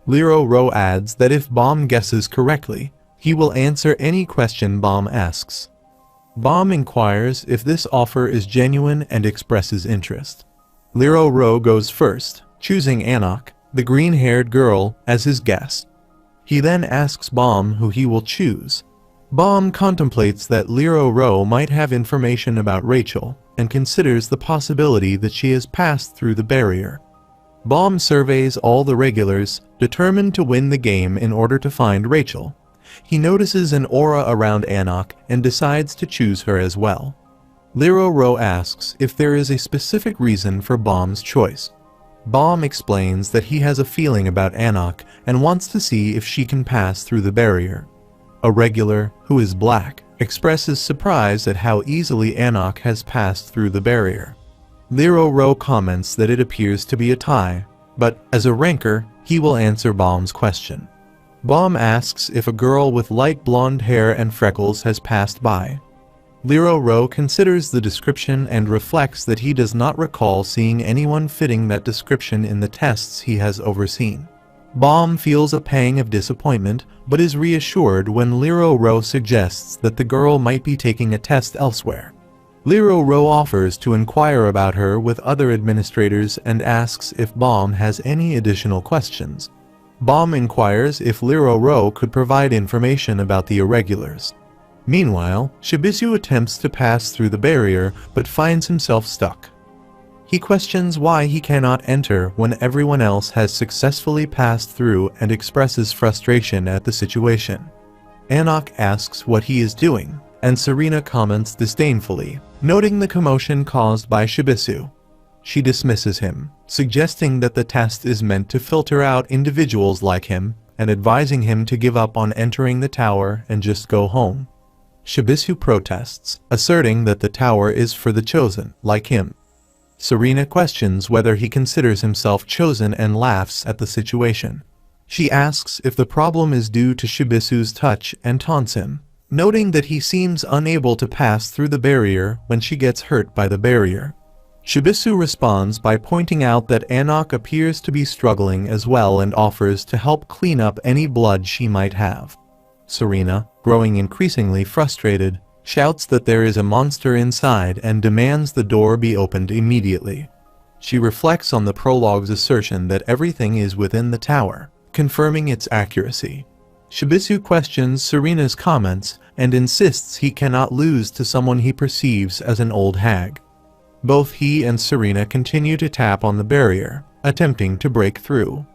Liro adds that if Bomb guesses correctly, he will answer any question Bomb asks. Bomb inquires if this offer is genuine and expresses interest. Liro goes first, choosing Anak, the green-haired girl, as his guest. He then asks Bomb who he will choose. Bomb contemplates that Liro might have information about Rachel, and considers the possibility that she has passed through the barrier. Bomb surveys all the regulars, determined to win the game in order to find Rachel. He notices an aura around Anak and decides to choose her as well. Liro asks if there is a specific reason for Bomb's choice. Bomb explains that he has a feeling about Anak and wants to see if she can pass through the barrier. A regular, who is black, expresses surprise at how easily Anak has passed through the barrier. Liro comments that it appears to be a tie, but, as a ranker, he will answer Bomb's question. Bomb asks if a girl with light blonde hair and freckles has passed by. Liro considers the description and reflects that he does not recall seeing anyone fitting that description in the tests he has overseen. Bomb feels a pang of disappointment, but is reassured when Liro suggests that the girl might be taking a test elsewhere. Liro offers to inquire about her with other administrators and asks if Bomb has any additional questions. Bomb inquires if Liro could provide information about the irregulars. Meanwhile, Shibisu attempts to pass through the barrier but finds himself stuck. He questions why he cannot enter when everyone else has successfully passed through and expresses frustration at the situation. Anak asks what he is doing, and Serena comments disdainfully, noting the commotion caused by Shibisu. She dismisses him, suggesting that the test is meant to filter out individuals like him, and advising him to give up on entering the tower and just go home. Shibisu protests, asserting that the tower is for the chosen, like him. Serena questions whether he considers himself chosen and laughs at the situation. She asks if the problem is due to Shibisu's touch and taunts him, noting that he seems unable to pass through the barrier when she gets hurt by the barrier. Shibisu responds by pointing out that Anak appears to be struggling as well and offers to help clean up any blood she might have. Serena, growing increasingly frustrated, shouts that there is a monster inside and demands the door be opened immediately. She reflects on the prologue's assertion that everything is within the tower, confirming its accuracy. Shibisu questions Serena's comments and insists he cannot lose to someone he perceives as an old hag. Both he and Serena continue to tap on the barrier, attempting to break through.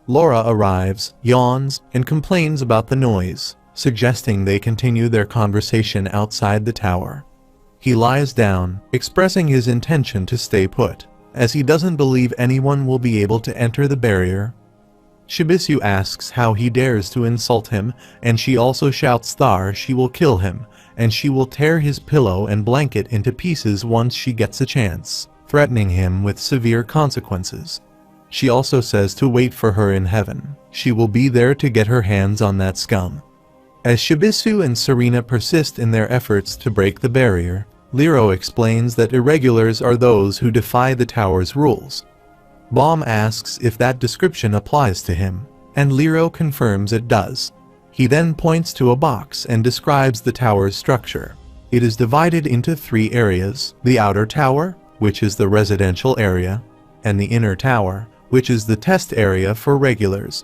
Laura arrives, yawns, and complains about the noise, suggesting they continue their conversation outside the tower. He lies down, expressing his intention to stay put, as he doesn't believe anyone will be able to enter the barrier. Shibisu asks how he dares to insult him, and she also shouts she will kill him, and she will tear his pillow and blanket into pieces once she gets a chance, threatening him with severe consequences. She also says to wait for her in heaven. She will be there to get her hands on that scum. As Shibisu and Serena persist in their efforts to break the barrier, Liro explains that irregulars are those who defy the tower's rules. Bomb asks if that description applies to him, and Liro confirms it does. He then points to a box and describes the tower's structure. It is divided into 3 areas: the outer tower, which is the residential area, and the inner tower, which is the test area for regulars.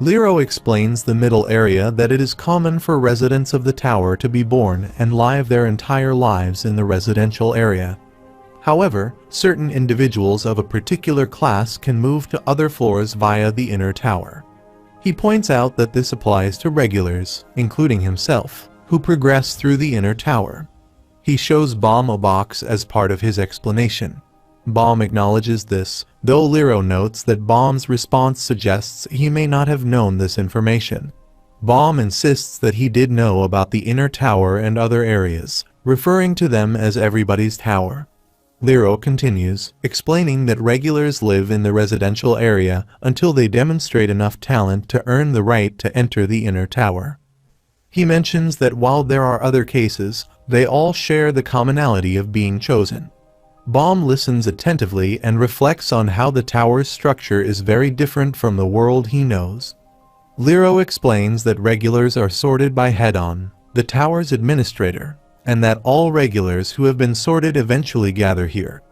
Liro explains the middle area that it is common for residents of the tower to be born and live their entire lives in the residential area. However, certain individuals of a particular class can move to other floors via the inner tower. He points out that this applies to regulars, including himself, who progress through the inner tower. He shows Bomb a box as part of his explanation. Bomb acknowledges this, though Liro notes that Bomb's response suggests he may not have known this information. Bomb insists that he did know about the inner tower and other areas, referring to them as everybody's tower. Liro continues, explaining that regulars live in the residential area until they demonstrate enough talent to earn the right to enter the inner tower. He mentions that while there are other cases, they all share the commonality of being chosen. Bomb listens attentively and reflects on how the tower's structure is very different from the world he knows. Liro explains that regulars are sorted by Hedon, the tower's administrator, and that all regulars who have been sorted eventually gather here.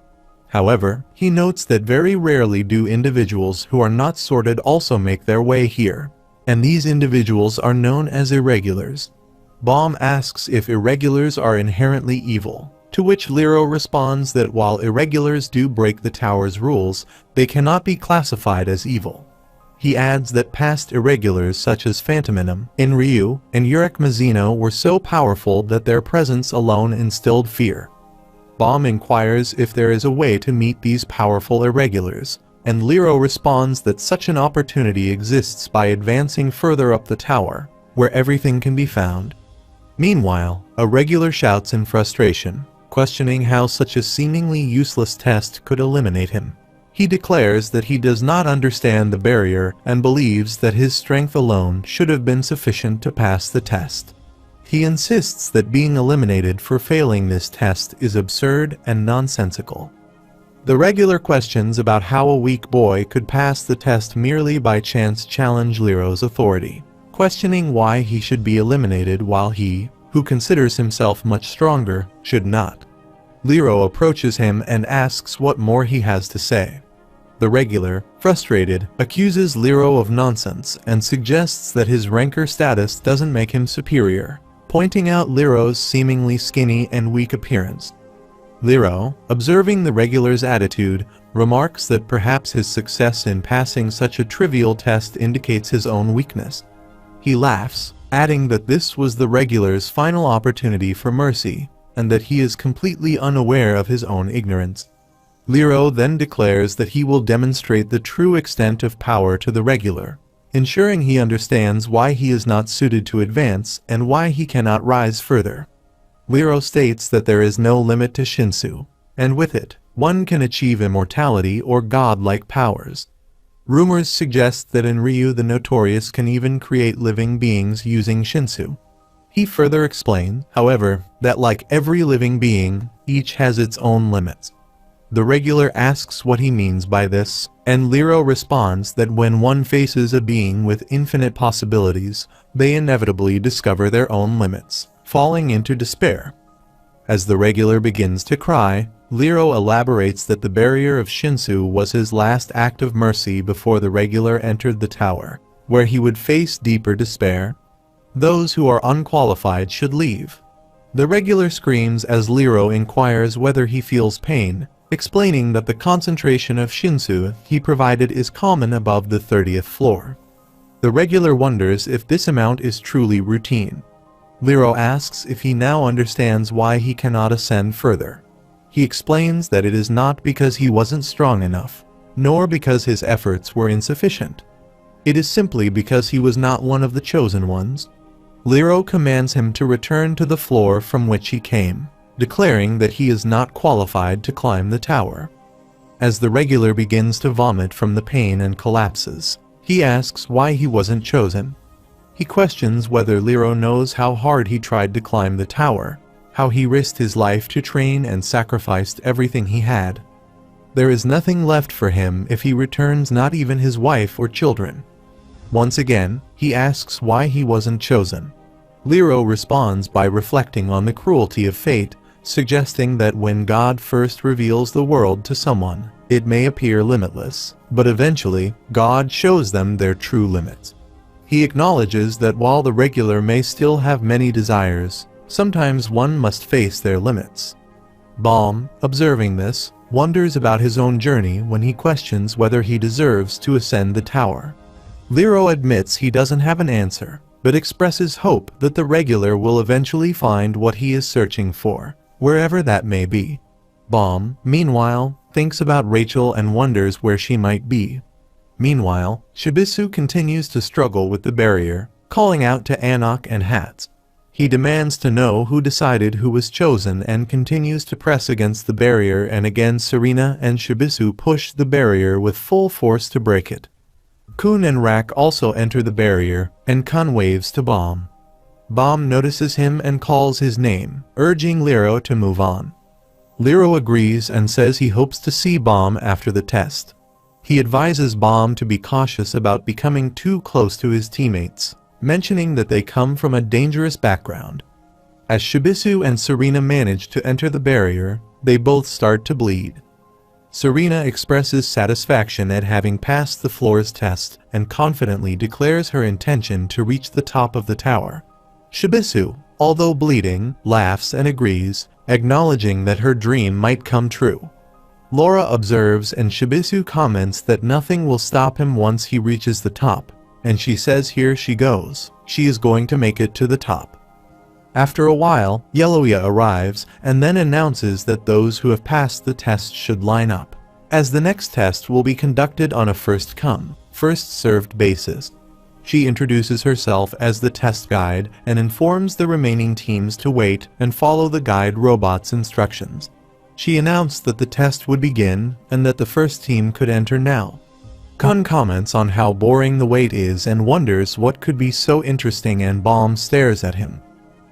However, he notes that very rarely do individuals who are not sorted also make their way here, and these individuals are known as irregulars. Bomb asks if irregulars are inherently evil, to which Liro responds that while irregulars do break the tower's rules, they cannot be classified as evil. He adds that past irregulars such as Phantominum, Inryu, and Urek Mizuno were so powerful that their presence alone instilled fear. Bomb inquires if there is a way to meet these powerful irregulars, and Liro responds that such an opportunity exists by advancing further up the tower, where everything can be found. Meanwhile, a regular shouts in frustration, questioning how such a seemingly useless test could eliminate him. He declares that he does not understand the barrier and believes that his strength alone should have been sufficient to pass the test. He insists that being eliminated for failing this test is absurd and nonsensical. The regular questions about how a weak boy could pass the test merely by chance challenge Lero's authority, questioning why he should be eliminated while he, who considers himself much stronger, should not. Lero approaches him and asks what more he has to say. The regular, frustrated, accuses Lero of nonsense and suggests that his rancor status doesn't make him superior, pointing out Lero's seemingly skinny and weak appearance. Lero, observing the regular's attitude, remarks that perhaps his success in passing such a trivial test indicates his own weakness. He laughs, adding that this was the regular's final opportunity for mercy, and that he is completely unaware of his own ignorance. Lero then declares that he will demonstrate the true extent of power to the regular, ensuring he understands why he is not suited to advance and why he cannot rise further. Lero states that there is no limit to Shinsu, and with it, one can achieve immortality or godlike powers. Rumors suggest that in Ryu the Notorious can even create living beings using Shinsu. He further explains, however, that like every living being, each has its own limits. The regular asks what he means by this, and Lero responds that when one faces a being with infinite possibilities, they inevitably discover their own limits, falling into despair. As the regular begins to cry, Lero elaborates that the barrier of Shinsu was his last act of mercy before the regular entered the tower, where he would face deeper despair. Those who are unqualified should leave. The regular screams as Lero inquires whether he feels pain, explaining that the concentration of Shinsu he provided is common above the 30th floor. The regular wonders if this amount is truly routine. Lero asks if he now understands why he cannot ascend further. He explains that it is not because he wasn't strong enough, nor because his efforts were insufficient. It is simply because he was not one of the chosen ones. Lero commands him to return to the floor from which he came, declaring that he is not qualified to climb the tower. As the regular begins to vomit from the pain and collapses, he asks why he wasn't chosen. He questions whether Lero knows how hard he tried to climb the tower, how he risked his life to train and sacrificed everything he had. There is nothing left for him if he returns, not even his wife or children. Once again, he asks why he wasn't chosen. Lero responds by reflecting on the cruelty of fate, suggesting that when God first reveals the world to someone, it may appear limitless, but eventually, God shows them their true limits. He acknowledges that while the regular may still have many desires, sometimes one must face their limits. Baum, observing this, wonders about his own journey when he questions whether he deserves to ascend the tower. Lero admits he doesn't have an answer, but expresses hope that the regular will eventually find what he is searching for, wherever that may be. Baum, meanwhile, thinks about Rachel and wonders where she might be. Meanwhile, Shibisu continues to struggle with the barrier, calling out to Anak and Hats. He demands to know who decided who was chosen and continues to press against the barrier, and again Serena and Shibisu push the barrier with full force to break it. Kun and Rak also enter the barrier, and Kun waves to Baum. Baum notices him and calls his name, urging Lero to move on. Lero agrees and says he hopes to see Baum after the test. He advises Baum to be cautious about becoming too close to his teammates, mentioning that they come from a dangerous background. As Shibisu and Serena manage to enter the barrier, they both start to bleed. Serena expresses satisfaction at having passed the floor's test and confidently declares her intention to reach the top of the tower. Shibisu, although bleeding, laughs and agrees, acknowledging that her dream might come true. Laura observes and Shibisu comments that nothing will stop him once he reaches the top, and she says here she goes, she is going to make it to the top. After a while, Yellowya arrives and then announces that those who have passed the test should line up, as the next test will be conducted on a first-come, first-served basis. She introduces herself as the test guide and informs the remaining teams to wait and follow the guide robot's instructions. She announced that the test would begin and that the first team could enter now. Kun comments on how boring the wait is and wonders what could be so interesting, and Bomb stares at him.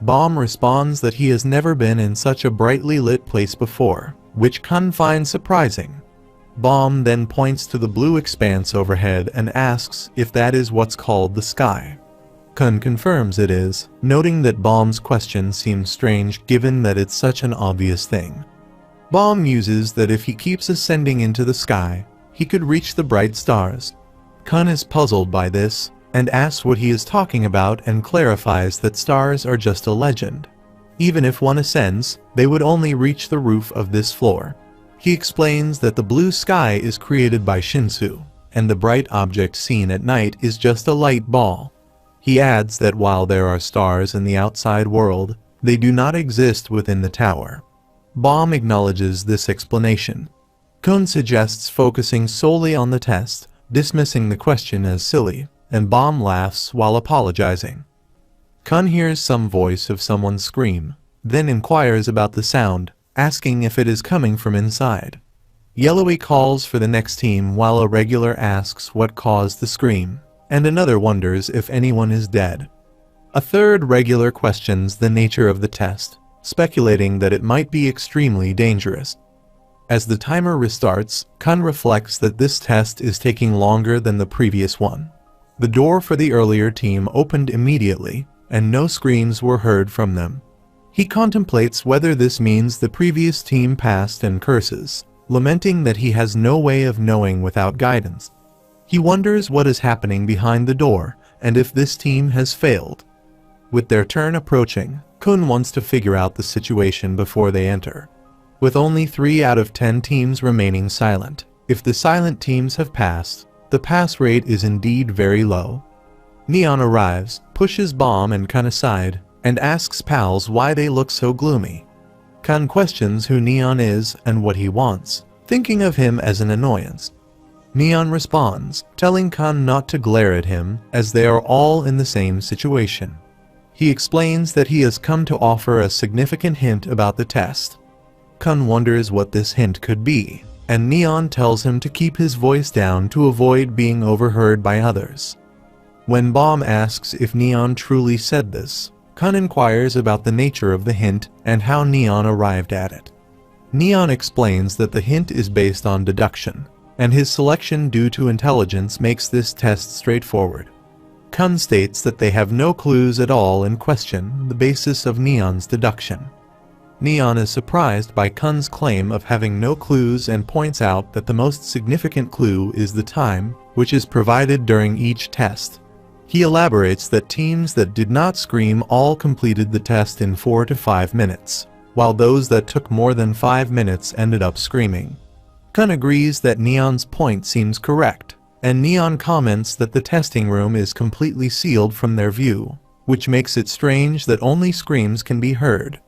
Bomb responds that he has never been in such a brightly lit place before, which Kun finds surprising. Bomb then points to the blue expanse overhead and asks if that is what's called the sky. Kun confirms it is, noting that Bomb's question seems strange given that it's such an obvious thing. Bomb muses that if he keeps ascending into the sky, he could reach the bright stars. Kun is puzzled by this, and asks what he is talking about and clarifies that stars are just a legend. Even if one ascends, they would only reach the roof of this floor. He explains that the blue sky is created by Shinsu, and the bright object seen at night is just a light ball. He adds that while there are stars in the outside world, they do not exist within the tower. Bomb acknowledges this explanation. Kun suggests focusing solely on the test, dismissing the question as silly, and Bomb laughs while apologizing. Kun hears some voice of someone scream, then inquires about the sound, asking if it is coming from inside. Yellowy calls for the next team while a regular asks what caused the scream, and another wonders if anyone is dead. A third regular questions the nature of the test, speculating that it might be extremely dangerous. As the timer restarts, Kun reflects that this test is taking longer than the previous one. The door for the earlier team opened immediately, and no screams were heard from them. He contemplates whether this means the previous team passed and curses, lamenting that he has no way of knowing without guidance. He wonders what is happening behind the door, and if this team has failed. With their turn approaching, Kun wants to figure out the situation before they enter. With only 3 out of 10 teams remaining silent, if the silent teams have passed, the pass rate is indeed very low. Neon arrives, pushes Bomb and Kun aside, and asks pals why they look so gloomy. Kun questions who Neon is and what he wants, thinking of him as an annoyance. Neon responds, telling Kun not to glare at him, as they are all in the same situation. He explains that he has come to offer a significant hint about the test. Kun wonders what this hint could be, and Neon tells him to keep his voice down to avoid being overheard by others. When Bomb asks if Neon truly said this, Kun inquires about the nature of the hint and how Neon arrived at it. Neon explains that the hint is based on deduction, and his selection due to intelligence makes this test straightforward. Kun states that they have no clues at all and question the basis of Neon's deduction. Neon is surprised by Kun's claim of having no clues and points out that the most significant clue is the time, which is provided during each test. He elaborates that teams that did not scream all completed the test in 4 to 5 minutes, while those that took more than 5 minutes ended up screaming. Kun agrees that Neon's point seems correct, and Neon comments that the testing room is completely sealed from their view, which makes it strange that only screams can be heard.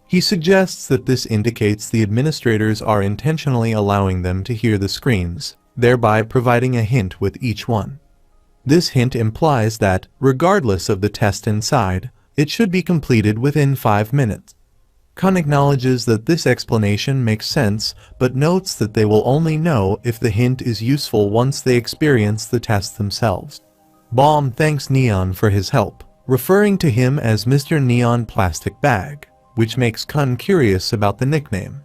He suggests that this indicates the administrators are intentionally allowing them to hear the screams, thereby providing a hint with each one. This hint implies that, regardless of the test inside, it should be completed within 5 minutes. Kun acknowledges that this explanation makes sense, but notes that they will only know if the hint is useful once they experience the test themselves. Bomb thanks Neon for his help, referring to him as Mr. Neon Plastic Bag, which makes Kun curious about the nickname.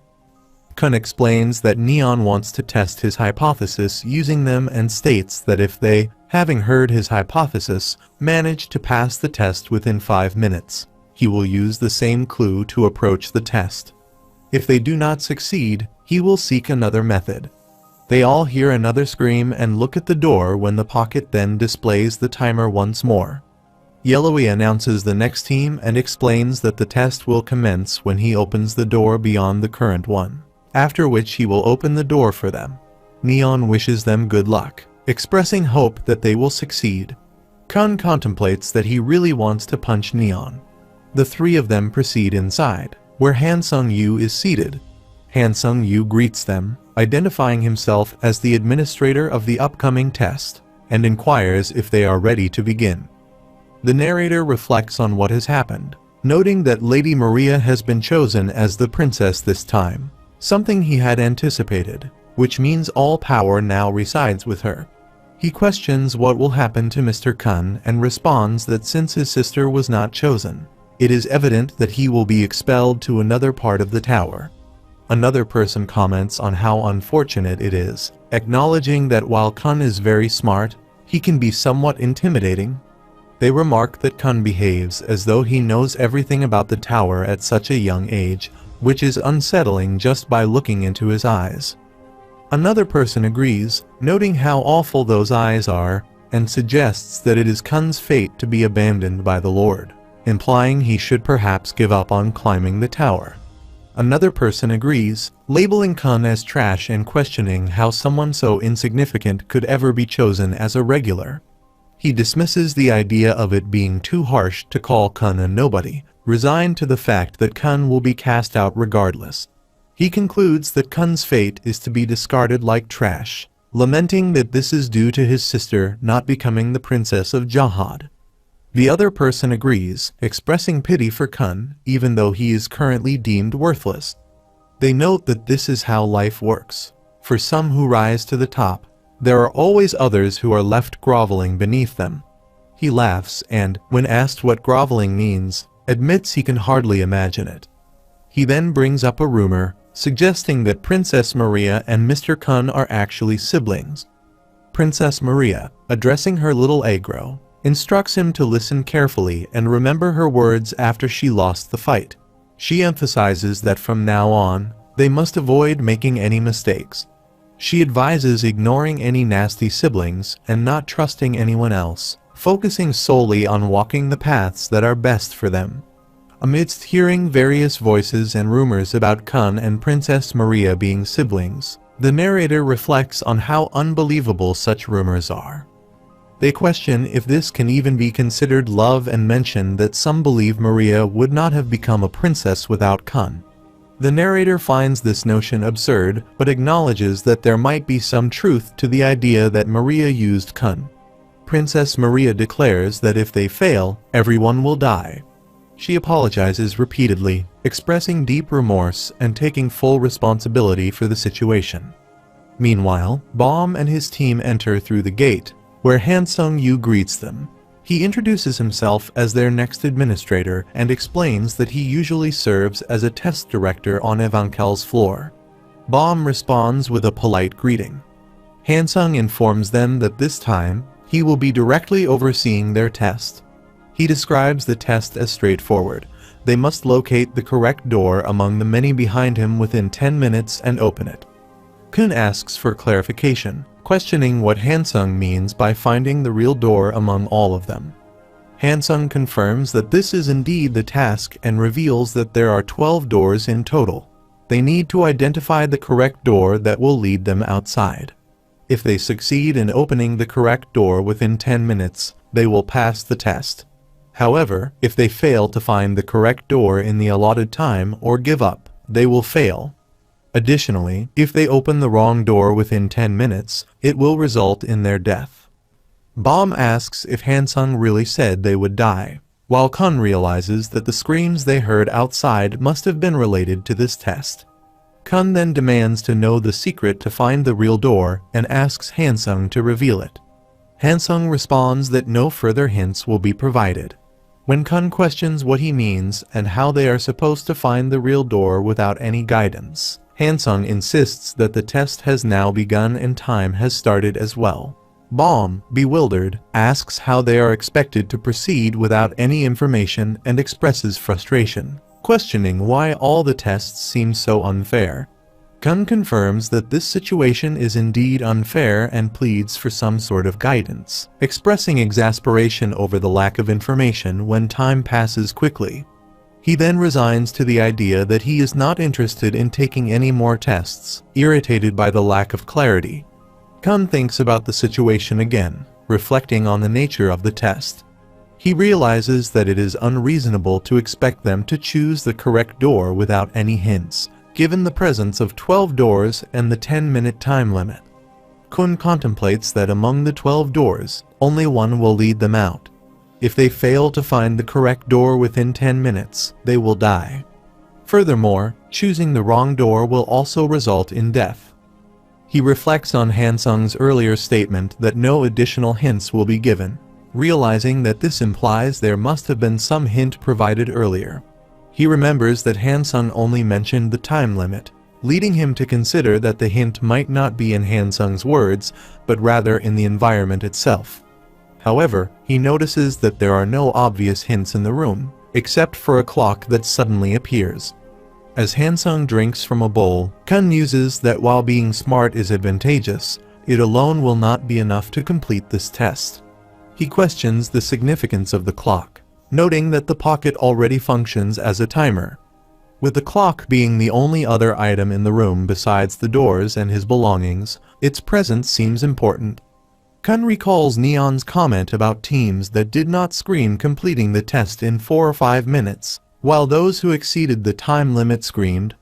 Kun explains that Neon wants to test his hypothesis using them and states that if they, having heard his hypothesis, manage to pass the test within 5 minutes, he will use the same clue to approach the test. If they do not succeed, he will seek another method. They all hear another scream and look at the door when the pocket then displays the timer once more. Yellowy announces the next team and explains that the test will commence when he opens the door beyond the current one, after which he will open the door for them. Neon wishes them good luck, expressing hope that they will succeed. Kun contemplates that he really wants to punch Neon. The 3 of them proceed inside, where Hansung-yu is seated. Hansung-yu greets them, identifying himself as the administrator of the upcoming test. and inquires if they are ready to begin. The narrator reflects on what has happened, noting that Lady Maria has been chosen as the princess this time, something he had anticipated, which means all power now resides with her. He questions what will happen to Mr. Kun and responds that since his sister was not chosen, it is evident that he will be expelled to another part of the tower. Another person comments on how unfortunate it is, acknowledging that while Kun is very smart, he can be somewhat intimidating. They remark that Kun behaves as though he knows everything about the tower at such a young age, which is unsettling just by looking into his eyes. Another person agrees, noting how awful those eyes are, and suggests that it is Kun's fate to be abandoned by the Lord, implying he should perhaps give up on climbing the tower. Another person agrees, labeling Kun as trash and questioning how someone so insignificant could ever be chosen as a regular. He dismisses the idea of it being too harsh to call Kun a nobody, resigned to the fact that Kun will be cast out regardless. He concludes that Kun's fate is to be discarded like trash, lamenting that this is due to his sister not becoming the princess of Jahad. The other person agrees, expressing pity for Kun, even though he is currently deemed worthless. They note that this is how life works. For some who rise to the top, there are always others who are left groveling beneath them. He laughs and, when asked what groveling means, admits he can hardly imagine it. He then brings up a rumor, suggesting that Princess Maria and Mr. Kun are actually siblings. Princess Maria, addressing her little aggro, instructs him to listen carefully and remember her words after she lost the fight. She emphasizes that from now on, they must avoid making any mistakes. She advises ignoring any nasty siblings and not trusting anyone else, focusing solely on walking the paths that are best for them. Amidst hearing various voices and rumors about Kun and Princess Maria being siblings, the narrator reflects on how unbelievable such rumors are. They question if this can even be considered love and mention that some believe Maria would not have become a princess without Kun. The narrator finds this notion absurd, but acknowledges that there might be some truth to the idea that Maria used Kun. Princess Maria declares that if they fail, everyone will die. She apologizes repeatedly, expressing deep remorse and taking full responsibility for the situation. Meanwhile, Baum and his team enter through the gate, where Han Sung-yu greets them. He introduces himself as their next administrator and explains that he usually serves as a test director on Evankel's floor. Baum responds with a polite greeting. Han Sung informs them that this time, he will be directly overseeing their test. He describes the test as straightforward. They must locate the correct door among the many behind him within 10 minutes and open it. Kun asks for clarification, questioning what Han Sung means by finding the real door among all of them. Han Sung confirms that this is indeed the task and reveals that there are 12 doors in total. They need to identify the correct door that will lead them outside. If they succeed in opening the correct door within 10 minutes, they will pass the test. However, if they fail to find the correct door in the allotted time or give up, they will fail. Additionally, if they open the wrong door within 10 minutes, it will result in their death. Baum asks if Han Sung really said they would die, while Kun realizes that the screams they heard outside must have been related to this test. Kun then demands to know the secret to find the real door and asks Han Sung to reveal it. Han Sung responds that no further hints will be provided. When Kun questions what he means and how they are supposed to find the real door without any guidance, Han Sung insists that the test has now begun and time has started as well. Baum, bewildered, asks how they are expected to proceed without any information and expresses frustration, questioning why all the tests seem so unfair. Kun confirms that this situation is indeed unfair and pleads for some sort of guidance, expressing exasperation over the lack of information when time passes quickly. He then resigns to the idea that he is not interested in taking any more tests, irritated by the lack of clarity. Kun thinks about the situation again, reflecting on the nature of the test. He realizes that it is unreasonable to expect them to choose the correct door without any hints, given the presence of 12 doors and the 10-minute time limit. Kun contemplates that among the 12 doors, only one will lead them out. If they fail to find the correct door within 10 minutes, they will die. Furthermore, choosing the wrong door will also result in death. He reflects on Hansung's earlier statement that no additional hints will be given, realizing that this implies there must have been some hint provided earlier. He remembers that Hansung only mentioned the time limit, leading him to consider that the hint might not be in Hansung's words, but rather in the environment itself. However, he notices that there are no obvious hints in the room, except for a clock that suddenly appears. As Hansung drinks from a bowl, Kun muses that while being smart is advantageous, it alone will not be enough to complete this test. He questions the significance of the clock, noting that the pocket already functions as a timer. With the clock being the only other item in the room besides the doors and his belongings, its presence seems important. Kun recalls Neon's comment about teams that did not scream completing the test in 4 or 5 minutes, while those who exceeded the time limit screamed.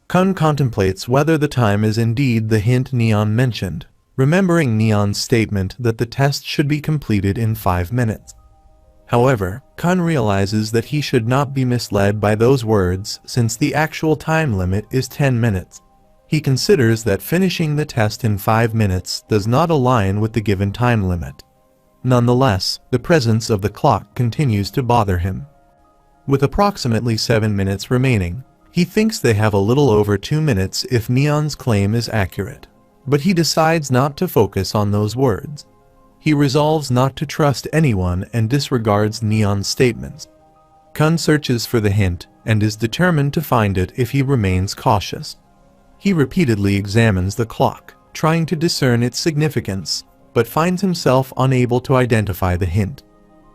Kun contemplates whether the time is indeed the hint Neon mentioned, remembering Neon's statement that the test should be completed in 5 minutes. However, Kun realizes that he should not be misled by those words since the actual time limit is 10 minutes. He considers that finishing the test in 5 minutes does not align with the given time limit. Nonetheless, the presence of the clock continues to bother him. With approximately 7 minutes remaining, he thinks they have a little over 2 minutes if Neon's claim is accurate. But he decides not to focus on those words. He resolves not to trust anyone and disregards Neon's statements. Kun searches for the hint and is determined to find it if he remains cautious. He repeatedly examines the clock, trying to discern its significance, but finds himself unable to identify the hint.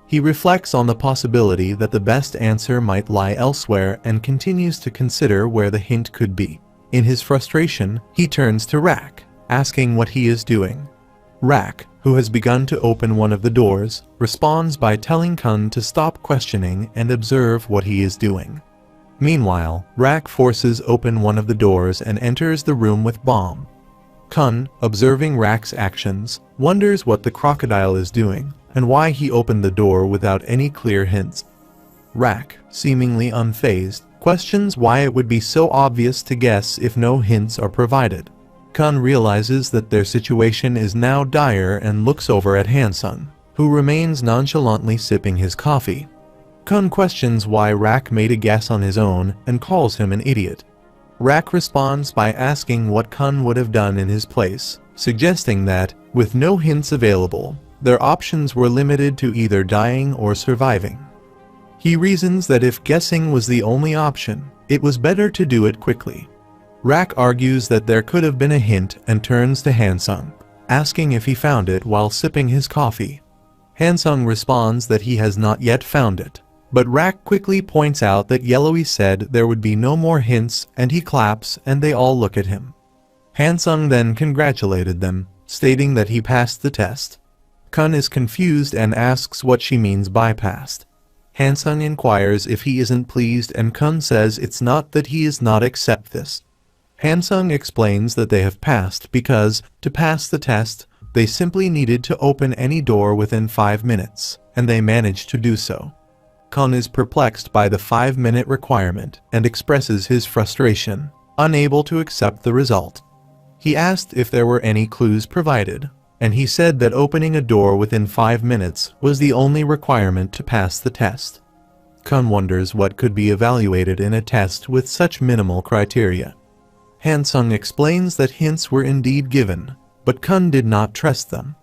He reflects on the possibility that the best answer might lie elsewhere and continues to consider where the hint could be. In his frustration, he turns to Rak, asking what he is doing. Rak, who has begun to open one of the doors, responds by telling Kun to stop questioning and observe what he is doing. Meanwhile, Rak forces open one of the doors and enters the room with Bomb. Kun, observing Rak's actions, wonders what the crocodile is doing and why he opened the door without any clear hints. Rak, seemingly unfazed, questions why it would be so obvious to guess if no hints are provided. Kun realizes that their situation is now dire and looks over at Hansung, who remains nonchalantly sipping his coffee. Kun questions why Rak made a guess on his own and calls him an idiot. Rak responds by asking what Kun would have done in his place, suggesting that, with no hints available, their options were limited to either dying or surviving. He reasons that if guessing was the only option, it was better to do it quickly. Rak argues that there could have been a hint and turns to Hansung, asking if he found it while sipping his coffee. Hansung responds that he has not yet found it, but Rak quickly points out that Yellowy said there would be no more hints and he claps and they all look at him. Hansung then congratulated them, stating that he passed the test. Kun is confused and asks what she means by passed. Hansung inquires if he isn't pleased and Kun says it's not that he is not accept this. Hansung explains that they have passed because, to pass the test, they simply needed to open any door within 5 minutes, and they managed to do so. Kun is perplexed by the 5-minute requirement and expresses his frustration, unable to accept the result. He asked if there were any clues provided, and he said that opening a door within 5 minutes was the only requirement to pass the test. Kun wonders what could be evaluated in a test with such minimal criteria. Hansung explains that hints were indeed given, but Kun did not trust them.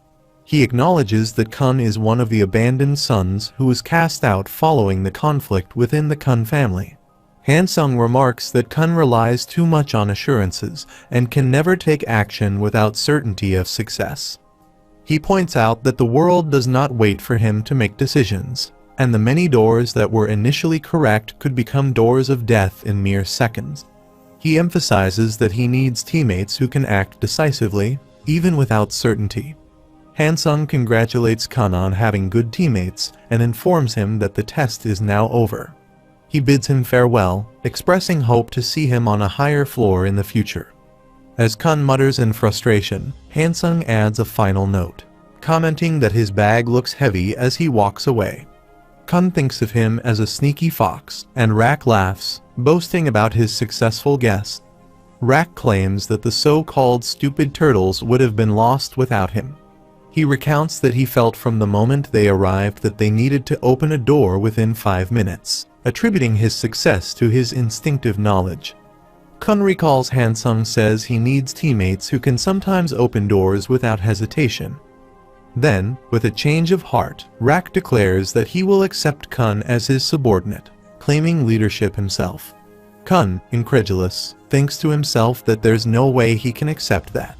He acknowledges that Kun is one of the abandoned sons who was cast out following the conflict within the Kun family. Hansung remarks that Kun relies too much on assurances and can never take action without certainty of success. He points out that the world does not wait for him to make decisions, and the many doors that were initially correct could become doors of death in mere seconds. He emphasizes that he needs teammates who can act decisively, even without certainty. Hansung congratulates Kun on having good teammates and informs him that the test is now over. He bids him farewell, expressing hope to see him on a higher floor in the future. As Kun mutters in frustration, Hansung adds a final note, commenting that his bag looks heavy as he walks away. Kun thinks of him as a sneaky fox, and Rak laughs, boasting about his successful guess. Rak claims that the so-called stupid turtles would have been lost without him. He recounts that he felt from the moment they arrived that they needed to open a door within 5 minutes, attributing his success to his instinctive knowledge. Kun recalls Hansung says he needs teammates who can sometimes open doors without hesitation. Then, with a change of heart, Rak declares that he will accept Kun as his subordinate, claiming leadership himself. Kun, incredulous, thinks to himself that there's no way he can accept that.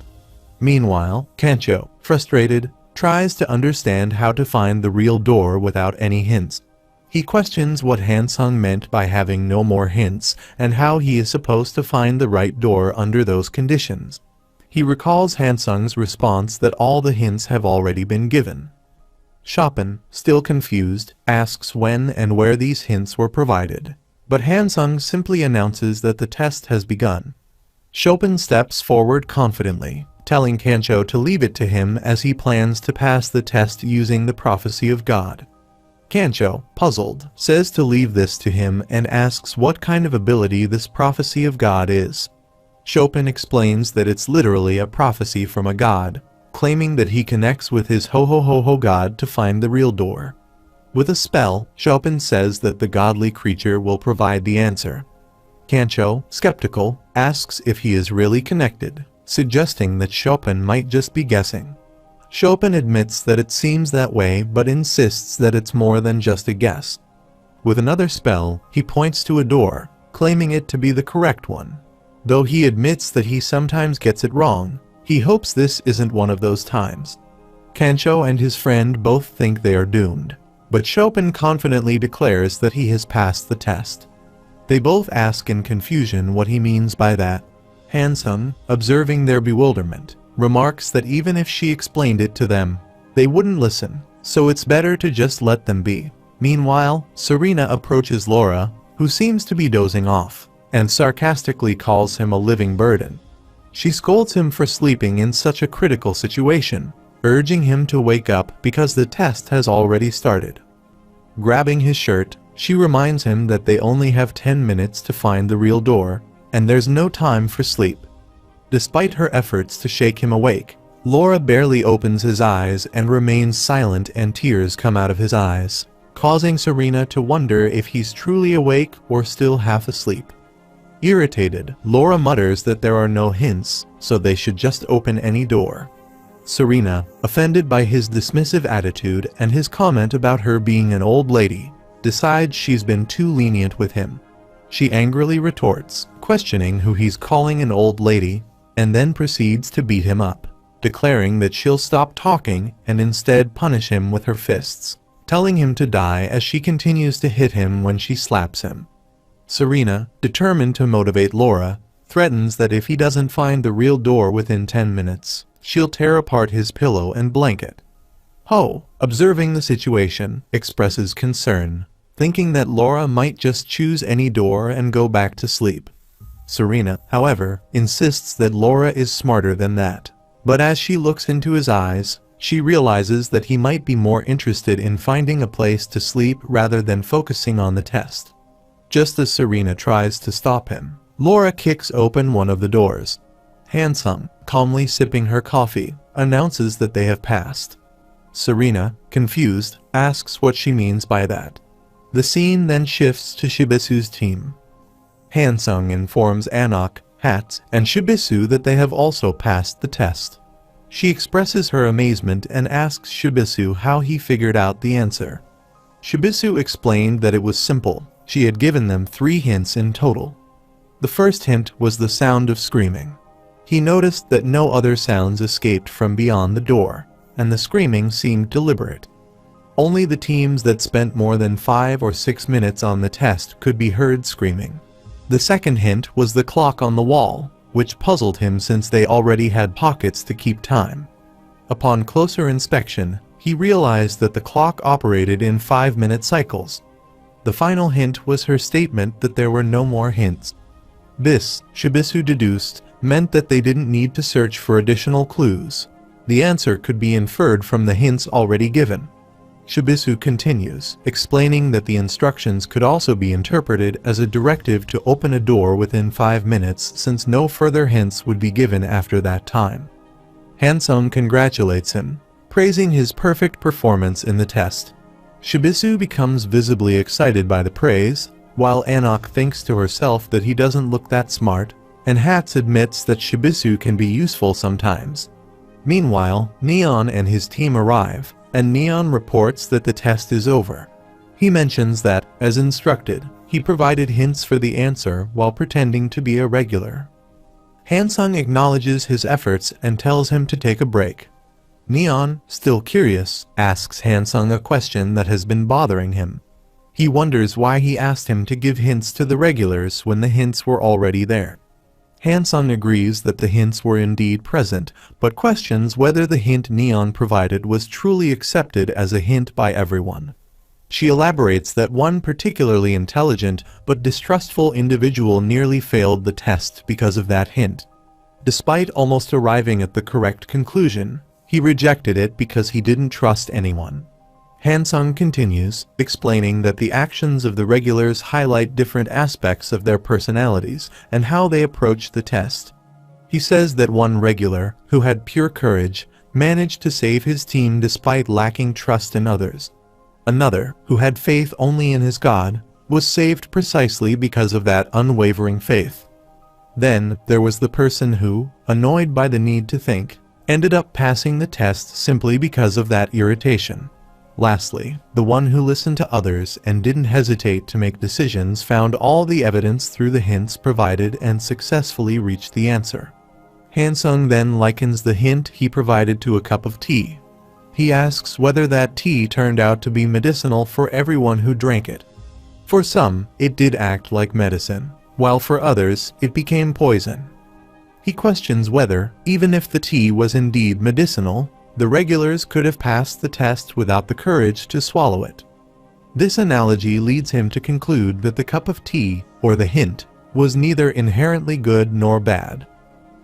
Meanwhile, Kancho, frustrated, tries to understand how to find the real door without any hints. He questions what Hansung meant by having no more hints and how he is supposed to find the right door under those conditions. He recalls Hansung's response that all the hints have already been given. Chopin, still confused, asks when and where these hints were provided, but Hansung simply announces that the test has begun. Chopin steps forward confidently, telling Kancho to leave it to him as he plans to pass the test using the prophecy of God. Kancho, puzzled, says to leave this to him and asks what kind of ability this prophecy of God is. Chopin explains that it's literally a prophecy from a god, claiming that he connects with his ho-ho-ho-ho god to find the real door. With a spell, Chopin says that the godly creature will provide the answer. Kancho, skeptical, asks if he is really connected, suggesting that Chopin might just be guessing. Chopin admits that it seems that way but insists that it's more than just a guess. With another spell, he points to a door, claiming it to be the correct one. Though he admits that he sometimes gets it wrong, he hopes this isn't one of those times. Kancho and his friend both think they are doomed, but Chopin confidently declares that he has passed the test. They both ask in confusion what he means by that. Hansung, observing their bewilderment, remarks that even if she explained it to them, they wouldn't listen, so it's better to just let them be. Meanwhile, Serena approaches Laura, who seems to be dozing off, and sarcastically calls him a living burden. She scolds him for sleeping in such a critical situation, urging him to wake up because the test has already started. Grabbing his shirt, she reminds him that they only have 10 minutes to find the real door, and there's no time for sleep. Despite her efforts to shake him awake, Laura barely opens his eyes and remains silent, and tears come out of his eyes, causing Serena to wonder if he's truly awake or still half asleep. Irritated, Laura mutters that there are no hints, so they should just open any door. Serena, offended by his dismissive attitude and his comment about her being an old lady, decides she's been too lenient with him. She angrily retorts, questioning who he's calling an old lady, and then proceeds to beat him up, declaring that she'll stop talking and instead punish him with her fists, telling him to die as she continues to hit him when she slaps him. Serena, determined to motivate Laura, threatens that if he doesn't find the real door within 10 minutes, she'll tear apart his pillow and blanket. Ho, observing the situation, expresses concern, thinking that Laura might just choose any door and go back to sleep. Serena, however, insists that Laura is smarter than that. But as she looks into his eyes, she realizes that he might be more interested in finding a place to sleep rather than focusing on the test. Just as Serena tries to stop him, Laura kicks open one of the doors. Hansung, calmly sipping her coffee, announces that they have passed. Serena, confused, asks what she means by that. The scene then shifts to Shibisu's team. Hansung informs Anok, Hats, and Shibisu that they have also passed the test. She expresses her amazement and asks Shibisu how he figured out the answer. Shibisu explained that it was simple. She had given them 3 hints in total. The first hint was the sound of screaming. He noticed that no other sounds escaped from beyond the door, and the screaming seemed deliberate. Only the teams that spent more than 5 or 6 minutes on the test could be heard screaming. The second hint was the clock on the wall, which puzzled him since they already had pockets to keep time. Upon closer inspection, he realized that the clock operated in 5-minute cycles. The final hint was her statement that there were no more hints. This, Shibisu deduced, meant that they didn't need to search for additional clues. The answer could be inferred from the hints already given. Shibisu continues, explaining that the instructions could also be interpreted as a directive to open a door within 5 minutes since no further hints would be given after that time. Hansung congratulates him, praising his perfect performance in the test. Shibisu becomes visibly excited by the praise, while Anok thinks to herself that he doesn't look that smart, and Hats admits that Shibisu can be useful sometimes. Meanwhile, Neon and his team arrive, and Neon reports that the test is over. He mentions that, as instructed, he provided hints for the answer while pretending to be a regular. Hansung acknowledges his efforts and tells him to take a break. Neon, still curious, asks Hansung a question that has been bothering him. He wonders why he asked him to give hints to the regulars when the hints were already there. Hansung agrees that the hints were indeed present, but questions whether the hint Neon provided was truly accepted as a hint by everyone. She elaborates that one particularly intelligent but distrustful individual nearly failed the test because of that hint. Despite almost arriving at the correct conclusion, he rejected it because he didn't trust anyone. Hansung continues, explaining that the actions of the regulars highlight different aspects of their personalities and how they approach the test. He says that one regular, who had pure courage, managed to save his team despite lacking trust in others. Another, who had faith only in his God, was saved precisely because of that unwavering faith. Then, there was the person who, annoyed by the need to think, ended up passing the test simply because of that irritation. Lastly, the one who listened to others and didn't hesitate to make decisions found all the evidence through the hints provided and successfully reached the answer. Hansung then likens the hint he provided to a cup of tea. He asks whether that tea turned out to be medicinal for everyone who drank it. For some, it did act like medicine, while for others, it became poison. He questions whether, even if the tea was indeed medicinal, the regulars could have passed the test without the courage to swallow it. This analogy leads him to conclude that the cup of tea, or the hint, was neither inherently good nor bad.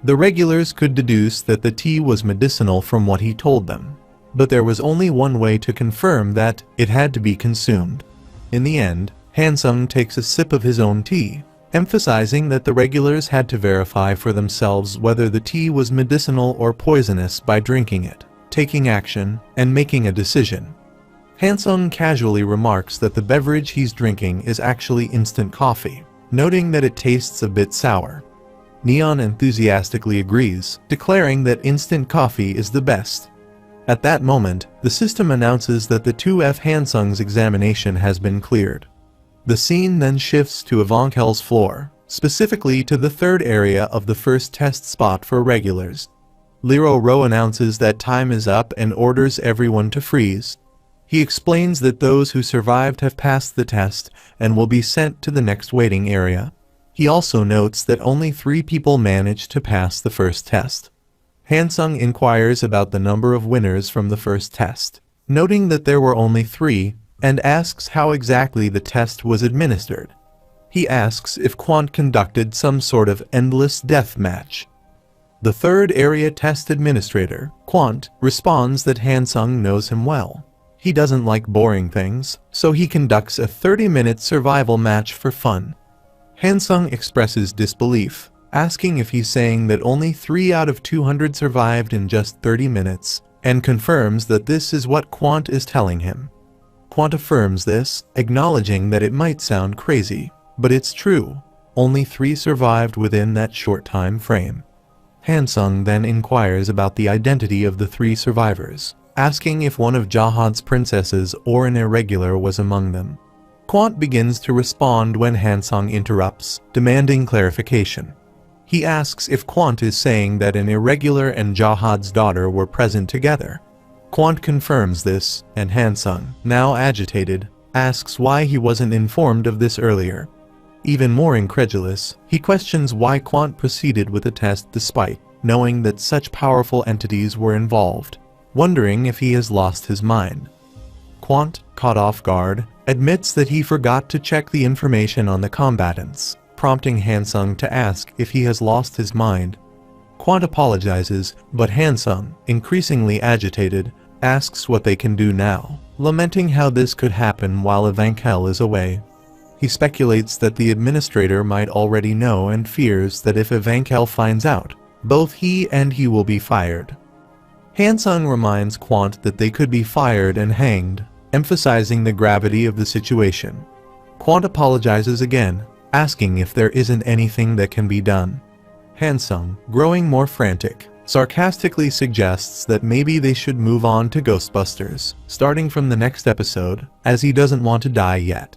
The regulars could deduce that the tea was medicinal from what he told them, but there was only one way to confirm that: it had to be consumed. In the end, Hansung takes a sip of his own tea, emphasizing that the regulars had to verify for themselves whether the tea was medicinal or poisonous by drinking it, taking action, and making a decision. Hansung casually remarks that the beverage he's drinking is actually instant coffee, noting that it tastes a bit sour. Neon enthusiastically agrees, declaring that instant coffee is the best. At that moment, the system announces that the 2F Hansung's examination has been cleared. The scene then shifts to Evankel's floor, specifically to the third area of the first test spot for regulars. Liro Ro announces that time is up and orders everyone to freeze. He explains that those who survived have passed the test and will be sent to the next waiting area. He also notes that only 3 people managed to pass the first test. Hansung inquires about the number of winners from the first test, noting that there were only 3, and asks how exactly the test was administered. He asks if Quant conducted some sort of endless death match. The third area test administrator, Quant, responds that Hansung knows him well. He doesn't like boring things, so he conducts a 30-minute survival match for fun. Hansung expresses disbelief, asking if he's saying that only 3 out of 200 survived in just 30 minutes, and confirms that this is what Quant is telling him. Quant affirms this, acknowledging that it might sound crazy, but it's true. Only 3 survived within that short time frame. Hansung then inquires about the identity of the 3 survivors, asking if one of Jahan's princesses or an irregular was among them. Quant begins to respond when Hansung interrupts, demanding clarification. He asks if Quant is saying that an irregular and Jahad's daughter were present together. Quant confirms this, and Hansung, now agitated, asks why he wasn't informed of this earlier. Even more incredulous, he questions why Quant proceeded with the test despite knowing that such powerful entities were involved, wondering if he has lost his mind. Quant, caught off guard, admits that he forgot to check the information on the combatants, prompting Hansung to ask if he has lost his mind, Quant apologizes, but Hansung, increasingly agitated, asks what they can do now, lamenting how this could happen while Evankel is away. He speculates that the administrator might already know and fears that if Evankel finds out, both he and he will be fired. Hansung reminds Quant that they could be fired and hanged, emphasizing the gravity of the situation. Quant apologizes again, asking if there isn't anything that can be done. Hansung, growing more frantic, sarcastically suggests that maybe they should move on to Ghostbusters, starting from the next episode, as he doesn't want to die yet.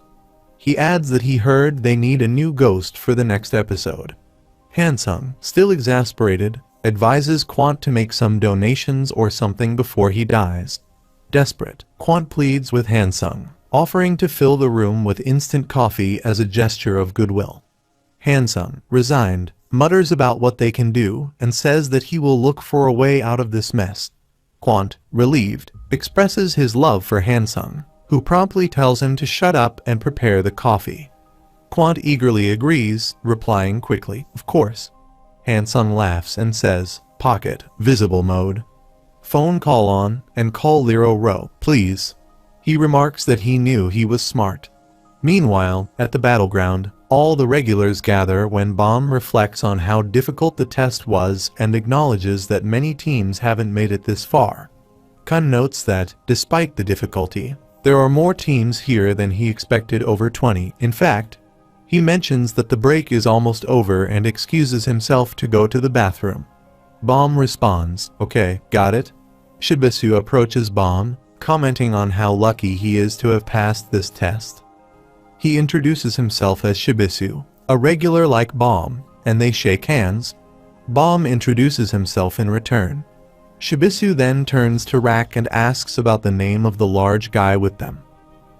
He adds that he heard they need a new ghost for the next episode. Hansung, still exasperated, advises Quant to make some donations or something before he dies. Desperate, Quant pleads with Hansung, offering to fill the room with instant coffee as a gesture of goodwill. Hansung, resigned, mutters about what they can do and says that he will look for a way out of this mess. Quant, relieved, expresses his love for Hansung, who promptly tells him to shut up and prepare the coffee. Quant eagerly agrees, replying quickly, "Of course." Hansung laughs and says, "Pocket, visible mode. Phone call on, and call Lero Ro, please." He remarks that he knew he was smart. Meanwhile, at the battleground, all the regulars gather when Bomb reflects on how difficult the test was and acknowledges that many teams haven't made it this far. Kun notes that, despite the difficulty, there are more teams here than he expected, over 20. In fact, he mentions that the break is almost over and excuses himself to go to the bathroom. Bomb responds, "Okay, got it." Shibisu approaches Bomb, commenting on how lucky he is to have passed this test. He introduces himself as Shibisu, a regular like Bomb, and they shake hands. Bomb introduces himself in return. Shibisu then turns to Rak and asks about the name of the large guy with them.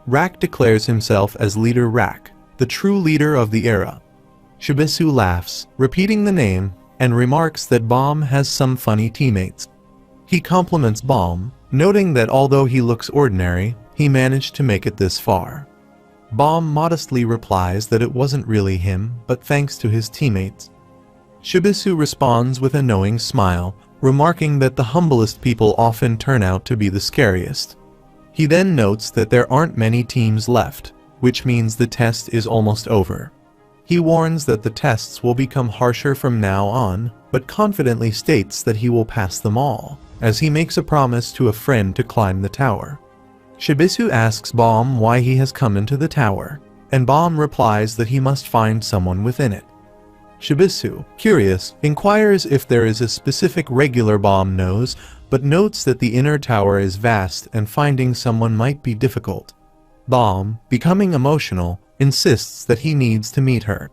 Rak declares himself as Leader Rak, the true leader of the era. Shibisu laughs, repeating the name, and remarks that Bomb has some funny teammates. He compliments Bomb, noting that although he looks ordinary, he managed to make it this far. Bomb modestly replies that it wasn't really him, but thanks to his teammates. Shibisu responds with a knowing smile, remarking that the humblest people often turn out to be the scariest. He then notes that there aren't many teams left, which means the test is almost over. He warns that the tests will become harsher from now on, but confidently states that he will pass them all, as he makes a promise to a friend to climb the tower. Shibisu asks Bomb why he has come into the tower, and Bomb replies that he must find someone within it. Shibisu, curious, inquires if there is a specific regular Bomb knows, but notes that the inner tower is vast and finding someone might be difficult. Bomb, becoming emotional, insists that he needs to meet her.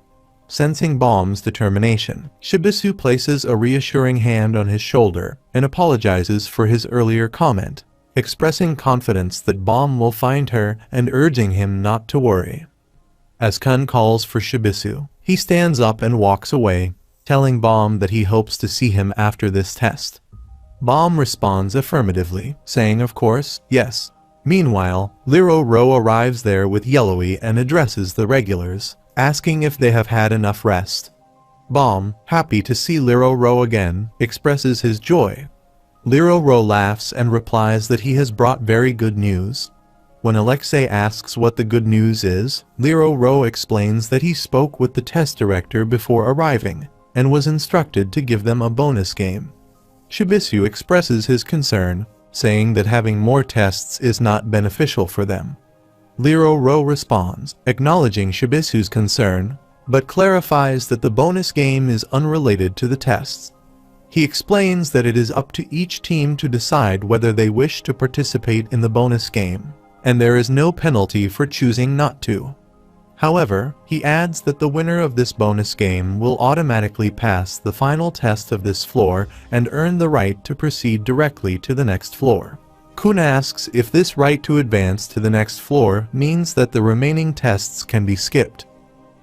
Sensing Bomb's determination, Shibisu places a reassuring hand on his shoulder and apologizes for his earlier comment, expressing confidence that Bomb will find her and urging him not to worry. As Kun calls for Shibisu, he stands up and walks away, telling Bomb that he hopes to see him after this test. Bomb responds affirmatively, saying of course, yes. Meanwhile, Lero Ro arrives there with Yellowy and addresses the regulars, asking if they have had enough rest. Bomb, happy to see Lero Ro again, expresses his joy. Lero Ro laughs and replies that he has brought very good news. When Alexei asks what the good news is, Lero Ro explains that he spoke with the test director before arriving, and was instructed to give them a bonus game. Shibisu expresses his concern, saying that having more tests is not beneficial for them. Lero Ro responds, acknowledging Shibisu's concern, but clarifies that the bonus game is unrelated to the tests. He explains that it is up to each team to decide whether they wish to participate in the bonus game, and there is no penalty for choosing not to. However, he adds that the winner of this bonus game will automatically pass the final test of this floor and earn the right to proceed directly to the next floor. Kun asks if this right to advance to the next floor means that the remaining tests can be skipped.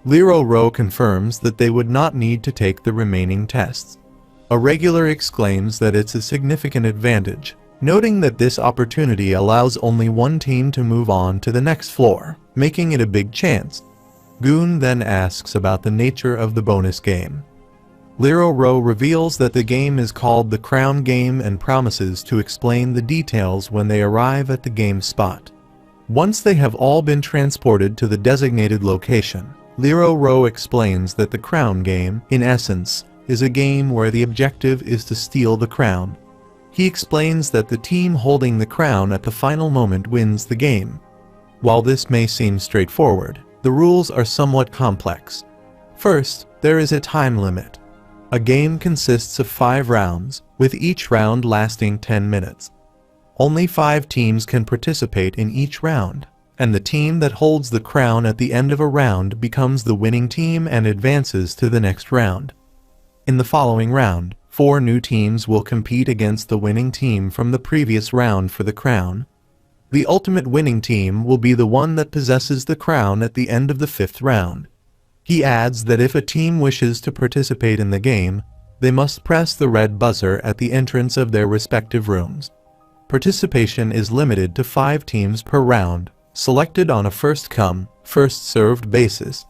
Lero Ro confirms that they would not need to take the remaining tests. A regular exclaims that it's a significant advantage, noting that this opportunity allows only one team to move on to the next floor, making it a big chance. Goon then asks about the nature of the bonus game. Liro reveals that the game is called the Crown Game and promises to explain the details when they arrive at the game spot. Once they have all been transported to the designated location, Liro explains that the Crown Game, in essence, is a game where the objective is to steal the crown. He explains that the team holding the crown at the final moment wins the game. While this may seem straightforward, the rules are somewhat complex. First, there is a time limit. A game consists of 5 rounds, with each round lasting 10 minutes. Only 5 teams can participate in each round, and the team that holds the crown at the end of a round becomes the winning team and advances to the next round. In the following round, 4 new teams will compete against the winning team from the previous round for the crown. The ultimate winning team will be the one that possesses the crown at the end of the 5th round. He adds that if a team wishes to participate in the game, they must press the red buzzer at the entrance of their respective rooms. Participation is limited to 5 teams per round, selected on a first-come, first-served basis.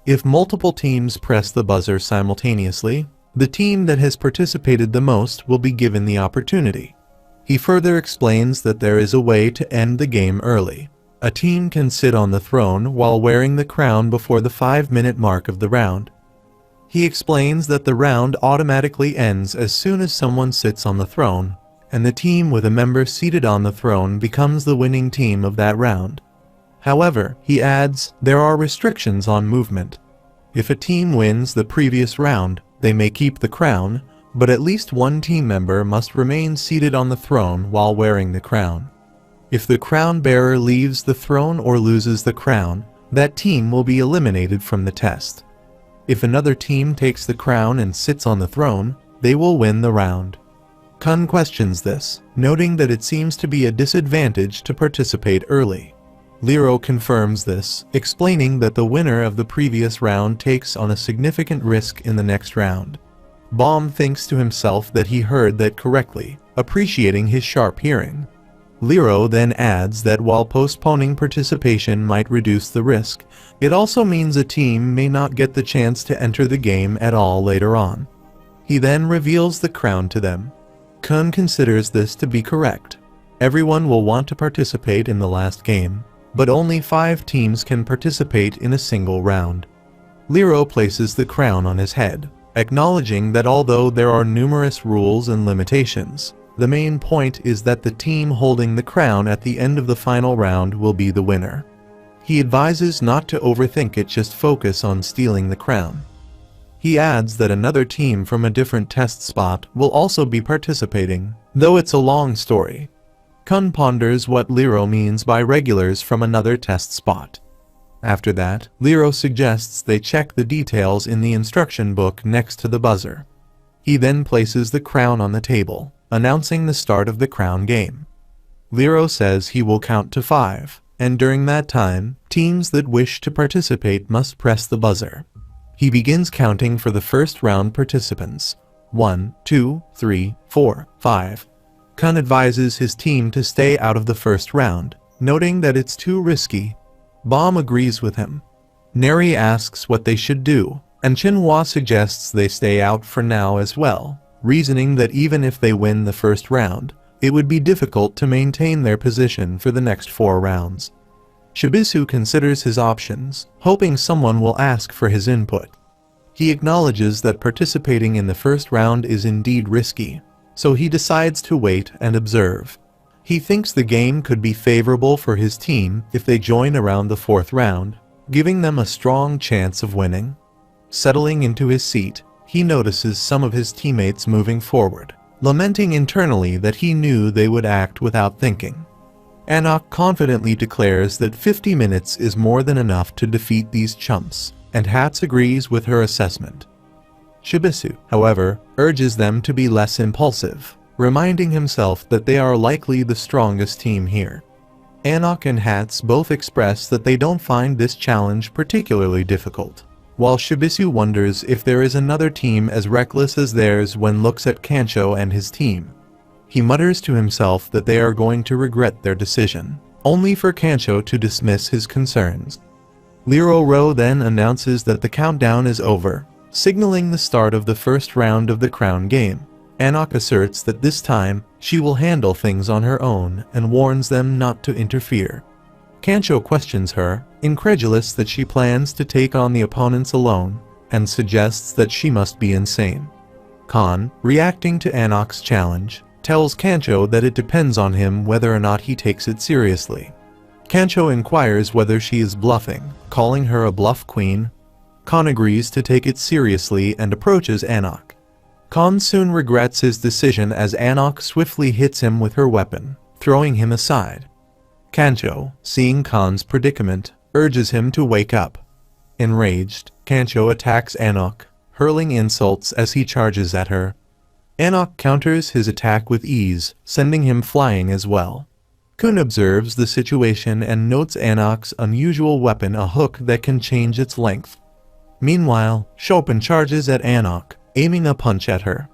If multiple teams press the buzzer simultaneously, the team that has participated the most will be given the opportunity. He further explains that there is a way to end the game early. A team can sit on the throne while wearing the crown before the 5-minute mark of the round. He explains that the round automatically ends as soon as someone sits on the throne, and the team with a member seated on the throne becomes the winning team of that round. However, he adds, there are restrictions on movement. If a team wins the previous round, they may keep the crown, but at least one team member must remain seated on the throne while wearing the crown. If the crown bearer leaves the throne or loses the crown, that team will be eliminated from the test. If another team takes the crown and sits on the throne, they will win the round. Kun questions this, noting that it seems to be a disadvantage to participate early. Liro confirms this, explaining that the winner of the previous round takes on a significant risk in the next round. Baum thinks to himself that he heard that correctly, appreciating his sharp hearing. Liro then adds that while postponing participation might reduce the risk, it also means a team may not get the chance to enter the game at all later on. He then reveals the crown to them. Kun considers this to be correct. Everyone will want to participate in the last game, but only 5 teams can participate in a single round. Liro places the crown on his head, acknowledging that although there are numerous rules and limitations, the main point is that the team holding the crown at the end of the final round will be the winner. He advises not to overthink it, just focus on stealing the crown. He adds that another team from a different test spot will also be participating, though it's a long story. Kun ponders what Liro means by regulars from another test spot. After that, Liro suggests they check the details in the instruction book next to the buzzer. He then places the crown on the table, announcing the start of the crown game. Liro says he will count to 5, and during that time, teams that wish to participate must press the buzzer. He begins counting for the first round participants. 1, 2, 3, 4, 5. Kun advises his team to stay out of the first round, noting that it's too risky. Baum agrees with him. Neri asks what they should do, and Chinhua suggests they stay out for now as well, reasoning that even if they win the first round, it would be difficult to maintain their position for the next 4 rounds. Shibisu considers his options, hoping someone will ask for his input. He acknowledges that participating in the first round is indeed risky, so he decides to wait and observe. He thinks the game could be favorable for his team if they join around the 4th round, giving them a strong chance of winning. Settling into his seat, he notices some of his teammates moving forward, lamenting internally that he knew they would act without thinking. Anak confidently declares that 50 minutes is more than enough to defeat these chumps, and Hats agrees with her assessment. Shibisu, however, urges them to be less impulsive, reminding himself that they are likely the strongest team here. Anak and Hats both express that they don't find this challenge particularly difficult, while Shibisu wonders if there is another team as reckless as theirs when looks at Kancho and his team. He mutters to himself that they are going to regret their decision, only for Kancho to dismiss his concerns. Liro then announces that the countdown is over, signaling the start of the first round of the crown game. Anak asserts that this time, she will handle things on her own and warns them not to interfere. Kancho questions her, incredulous that she plans to take on the opponents alone, and suggests that she must be insane. Khan, reacting to Anak's challenge, tells Kancho that it depends on him whether or not he takes it seriously. Kancho inquires whether she is bluffing, calling her a bluff queen. Khan agrees to take it seriously and approaches Anak. Khan soon regrets his decision as Anak swiftly hits him with her weapon, throwing him aside. Kancho, seeing Khan's predicament, urges him to wake up. Enraged, Kancho attacks Anak, hurling insults as he charges at her. Anak counters his attack with ease, sending him flying as well. Kun observes the situation and notes Anak's unusual weapon, a hook that can change its length. Meanwhile, Chopin charges at Anak, aiming a punch at her.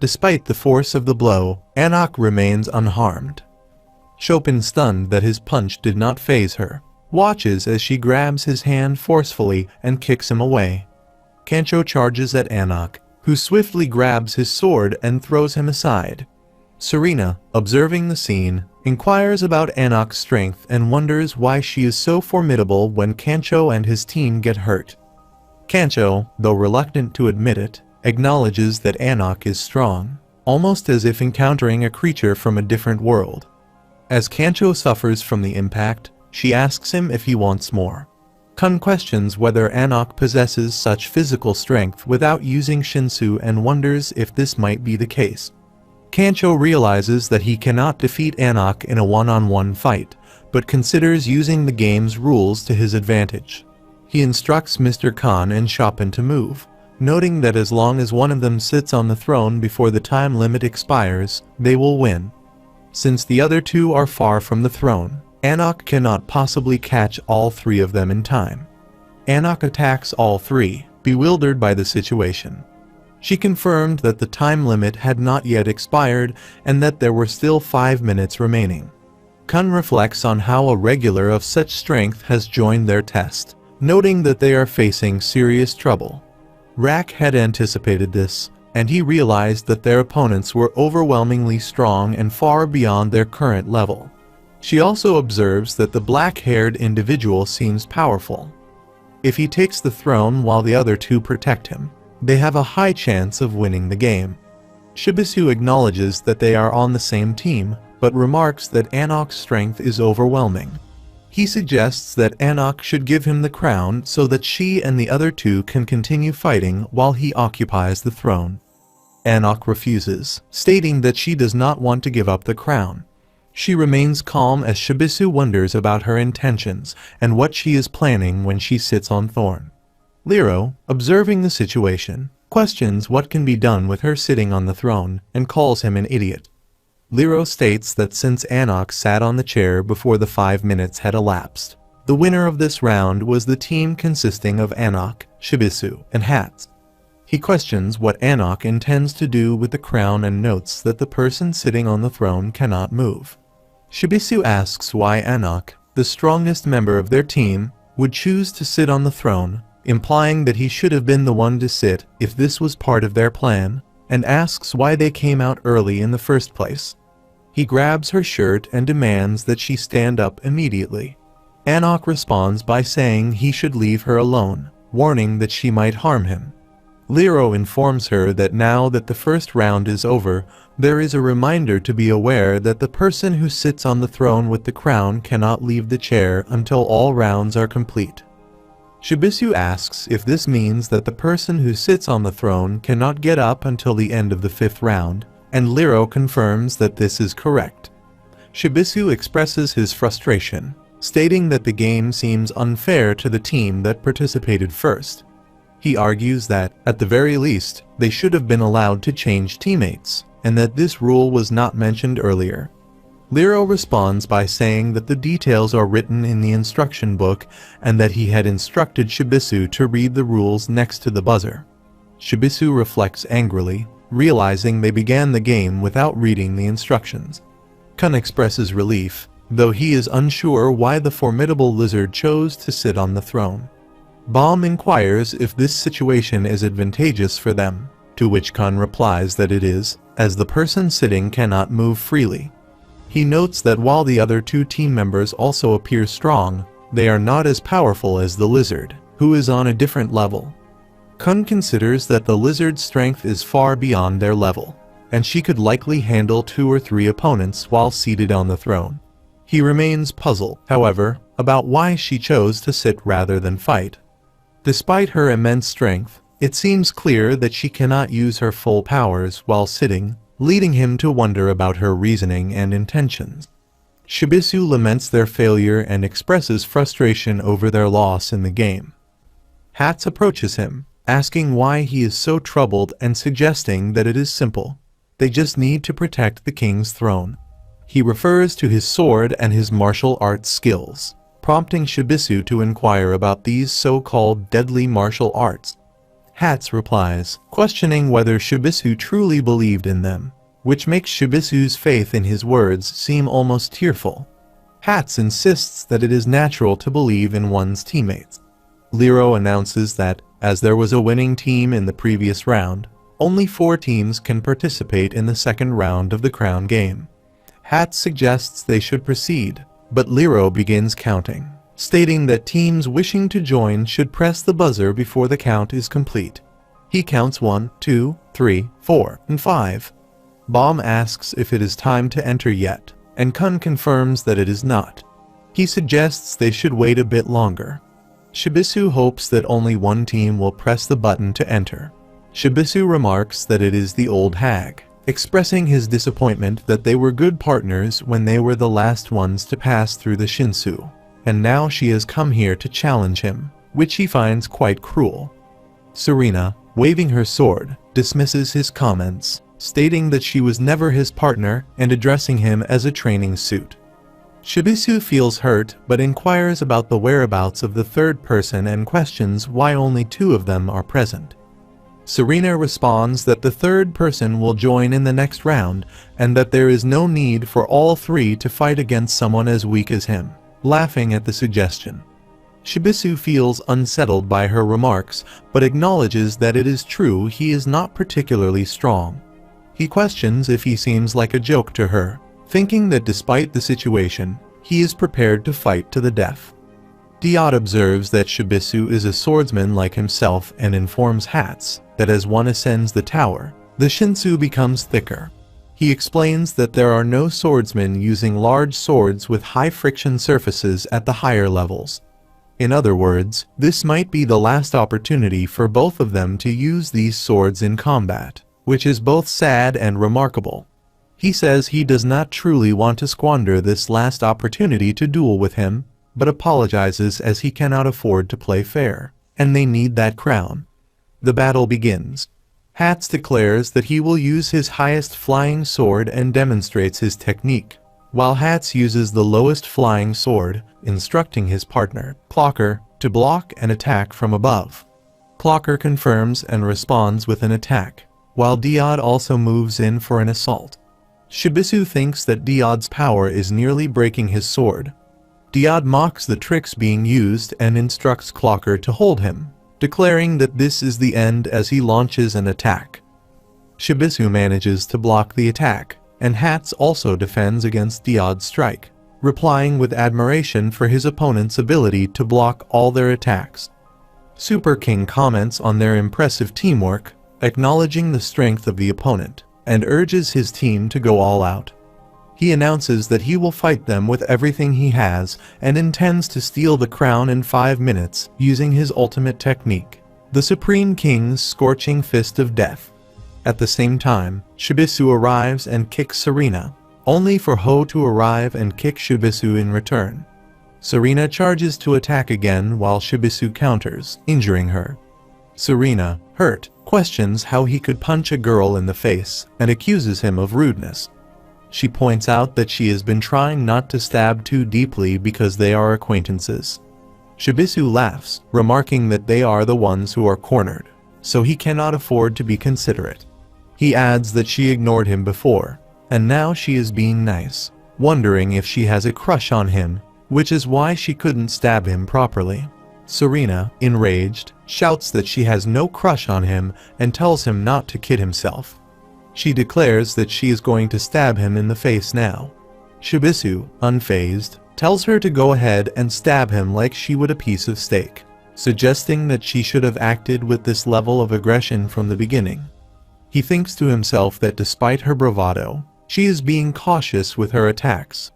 Despite the force of the blow, Anak remains unharmed. Chopin, stunned that his punch did not faze her, watches as she grabs his hand forcefully and kicks him away. Kancho charges at Anak, who swiftly grabs his sword and throws him aside. Serena, observing the scene, inquires about Anak's strength and wonders why she is so formidable when Kancho and his team get hurt. Kancho, though reluctant to admit it, acknowledges that Anak is strong, almost as if encountering a creature from a different world. As Kancho suffers from the impact, she asks him if he wants more. Kun questions whether Anak possesses such physical strength without using Shinsu and wonders if this might be the case. Kancho realizes that he cannot defeat Anak in a one-on-one fight, but considers using the game's rules to his advantage. He instructs Mr. Khan and Chopin to move, noting that as long as one of them sits on the throne before the time limit expires, they will win. Since the other two are far from the throne, Anak cannot possibly catch all three of them in time. Anak attacks all three, bewildered by the situation. She confirmed that the time limit had not yet expired and that there were still 5 minutes remaining. Kun reflects on how a regular of such strength has joined their test, noting that they are facing serious trouble. Rak had anticipated this, and he realized that their opponents were overwhelmingly strong and far beyond their current level. She also observes that the black-haired individual seems powerful. If he takes the throne while the other two protect him, they have a high chance of winning the game. Shibisu acknowledges that they are on the same team, but remarks that Anak's strength is overwhelming. He suggests that Anak should give him the crown so that she and the other two can continue fighting while he occupies the throne. Anak refuses, stating that she does not want to give up the crown. She remains calm as Shibisu wonders about her intentions and what she is planning when she sits on Thorn. Liro, observing the situation, questions what can be done with her sitting on the throne and calls him an idiot. Liro states that since Anak sat on the chair before the 5 minutes had elapsed, the winner of this round was the team consisting of Anak, Shibisu, and Hats. He questions what Anak intends to do with the crown and notes that the person sitting on the throne cannot move. Shibisu asks why Anak, the strongest member of their team, would choose to sit on the throne, implying that he should have been the one to sit if this was part of their plan, and asks why they came out early in the first place. He grabs her shirt and demands that she stand up immediately. Anak responds by saying he should leave her alone, warning that she might harm him. Liro informs her that now that the first round is over, there is a reminder to be aware that the person who sits on the throne with the crown cannot leave the chair until all rounds are complete. Shibisu asks if this means that the person who sits on the throne cannot get up until the end of the 5th round, and Liro confirms that this is correct. Shibisu expresses his frustration, stating that the game seems unfair to the team that participated first. He argues that, at the very least, they should have been allowed to change teammates, and that this rule was not mentioned earlier. Liro responds by saying that the details are written in the instruction book and that he had instructed Shibisu to read the rules next to the buzzer. Shibisu reflects angrily, realizing they began the game without reading the instructions. Kun expresses relief, though he is unsure why the formidable lizard chose to sit on the throne. Baum inquires if this situation is advantageous for them, to which Kun replies that it is, as the person sitting cannot move freely. He notes that while the other two team members also appear strong, they are not as powerful as the lizard, who is on a different level. Kun considers that the lizard's strength is far beyond their level, and she could likely handle 2 or 3 opponents while seated on the throne. He remains puzzled, however, about why she chose to sit rather than fight. Despite her immense strength, it seems clear that she cannot use her full powers while sitting, leading him to wonder about her reasoning and intentions. Shibisu laments their failure and expresses frustration over their loss in the game. Hats approaches him, asking why he is so troubled and suggesting that it is simple. They just need to protect the king's throne. He refers to his sword and his martial arts skills, prompting Shibisu to inquire about these so-called deadly martial arts. Hats replies, questioning whether Shibisu truly believed in them, which makes Shibisu's faith in his words seem almost tearful. Hats insists that it is natural to believe in one's teammates. Lero announces that, as there was a winning team in the previous round, only 4 teams can participate in the second round of the crown game. Hats suggests they should proceed, but Lero begins counting, stating that teams wishing to join should press the buzzer before the count is complete. He counts 1, 2, 3, 4, and 5. Baum asks if it is time to enter yet, and Kun confirms that it is not. He suggests they should wait a bit longer. Shibisu hopes that only one team will press the button to enter. Shibisu remarks that it is the old hag, expressing his disappointment that they were good partners when they were the last ones to pass through the Shinsu, and now she has come here to challenge him, which he finds quite cruel. Serena, waving her sword, dismisses his comments, stating that she was never his partner and addressing him as a training suit. Shibisu feels hurt but inquires about the whereabouts of the third person and questions why only 2 of them are present. Serena responds that the third person will join in the next round and that there is no need for all 3 to fight against someone as weak as him, laughing at the suggestion. Shibisu feels unsettled by her remarks but acknowledges that it is true he is not particularly strong. He questions if he seems like a joke to her, thinking that despite the situation, he is prepared to fight to the death. Diod observes that Shibisu is a swordsman like himself and informs Hats that as one ascends the tower, the Shinsu becomes thicker. He explains that there are no swordsmen using large swords with high friction surfaces at the higher levels. In other words, this might be the last opportunity for both of them to use these swords in combat, which is both sad and remarkable. He says he does not truly want to squander this last opportunity to duel with him, but apologizes as he cannot afford to play fair, and they need that crown. The battle begins. Hats declares that he will use his highest flying sword and demonstrates his technique, while Hats uses the lowest flying sword, instructing his partner, Clocker, to block and attack from above. Clocker confirms and responds with an attack, while Diod also moves in for an assault. Shibisu thinks that Diod's power is nearly breaking his sword. Diod mocks the tricks being used and instructs Clocker to hold him, declaring that this is the end as he launches an attack. Shibisu manages to block the attack, and Hats also defends against Diod's strike, replying with admiration for his opponent's ability to block all their attacks. Super King comments on their impressive teamwork, acknowledging the strength of the opponent, and urges his team to go all out. He announces that he will fight them with everything he has and intends to steal the crown in 5 minutes using his ultimate technique, the Supreme King's Scorching Fist of Death. At the same time, Shibisu arrives and kicks Serena, only for Ho to arrive and kick Shibisu in return. Serena charges to attack again while Shibisu counters, injuring her. Serena, hurt, questions how he could punch a girl in the face and accuses him of rudeness. She points out that she has been trying not to stab too deeply because they are acquaintances. Shibisu laughs, remarking that they are the ones who are cornered, so he cannot afford to be considerate. He adds that she ignored him before, and now she is being nice, wondering if she has a crush on him, which is why she couldn't stab him properly. Serena, enraged, shouts that she has no crush on him and tells him not to kid himself. She declares that she is going to stab him in the face now. Shibisu, unfazed, tells her to go ahead and stab him like she would a piece of steak, suggesting that she should have acted with this level of aggression from the beginning. He thinks to himself that despite her bravado, she is being cautious with her attacks.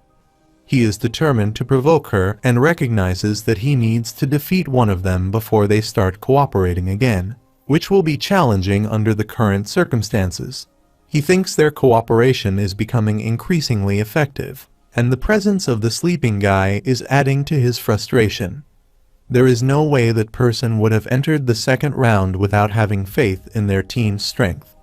He is determined to provoke her and recognizes that he needs to defeat one of them before they start cooperating again, which will be challenging under the current circumstances. He thinks their cooperation is becoming increasingly effective, and the presence of the sleeping guy is adding to his frustration. There is no way that person would have entered the second round without having faith in their team's strength.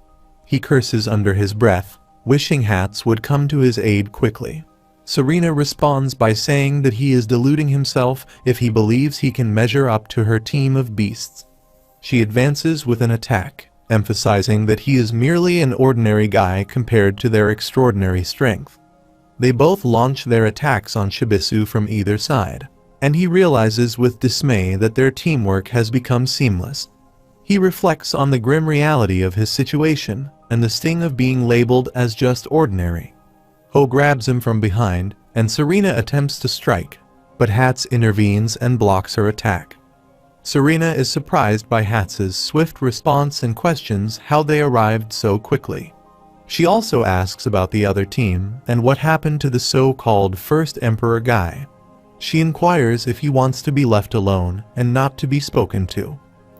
He curses under his breath, wishing Hats would come to his aid quickly. Serena responds by saying that he is deluding himself if he believes he can measure up to her team of beasts. She advances with an attack, emphasizing that he is merely an ordinary guy compared to their extraordinary strength. They both launch their attacks on Shibisu from either side, and he realizes with dismay that their teamwork has become seamless. He reflects on the grim reality of his situation and the sting of being labeled as just ordinary. Ho grabs him from behind, and Serena attempts to strike, but Hats intervenes and blocks her attack. Serena is surprised by Hats's swift response and questions how they arrived so quickly. She also asks about the other team and what happened to the so-called First Emperor guy. She inquires if he wants to be left alone and not to be spoken to.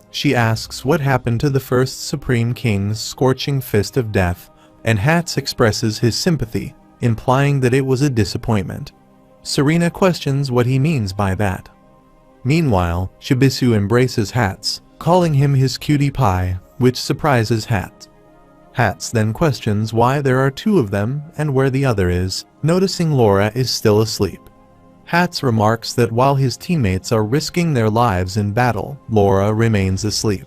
She asks what happened to the first Supreme King's scorching fist of death, and Hats expresses his sympathy, implying that it was a disappointment. Serena questions what he means by that. Meanwhile, Shibisu embraces Hats, calling him his cutie pie, which surprises Hats. Hats then questions why there are two of them and where the other is, noticing Laura is still asleep. Hats remarks that while his teammates are risking their lives in battle, Laura remains asleep.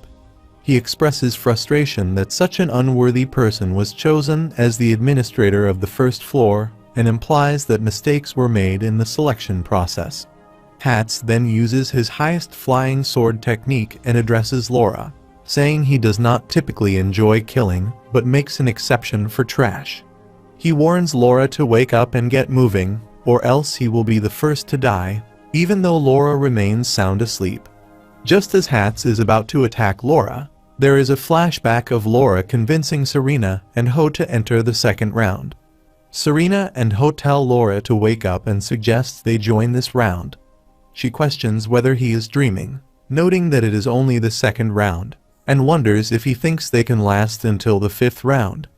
He expresses frustration that such an unworthy person was chosen as the administrator of the first floor and implies that mistakes were made in the selection process. Hats then uses his highest flying sword technique and addresses Laura, saying he does not typically enjoy killing but makes an exception for trash. He warns Laura to wake up and get moving, or else he will be the first to die, even though Laura remains sound asleep. Just as Hats is about to attack Laura, there is a flashback of Laura convincing Serena and Ho to enter the second round. Serena and Ho tell Laura to wake up and suggests they join this round. She questions whether he is dreaming, noting that it is only the second round, and wonders if he thinks they can last until the fifth round.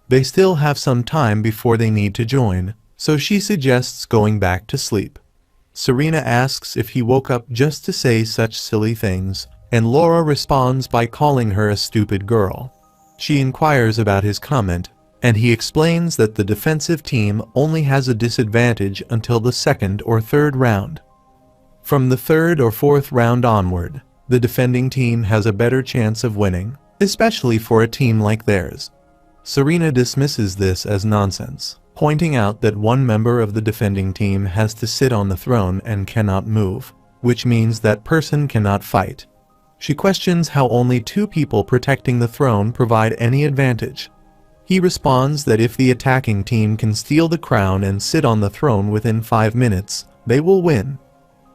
They still have some time before they need to join, so she suggests going back to sleep. Serena asks if he woke up just to say such silly things, and Laura responds by calling her a stupid girl. She inquires about his comment, and he explains that the defensive team only has a disadvantage until the second or third round. From the third or fourth round onward, the defending team has a better chance of winning, especially for a team like theirs. Serena dismisses this as nonsense, pointing out that one member of the defending team has to sit on the throne and cannot move, which means that person cannot fight. She questions how only two people protecting the throne provide any advantage. He responds that if the attacking team can steal the crown and sit on the throne within 5 minutes, they will win.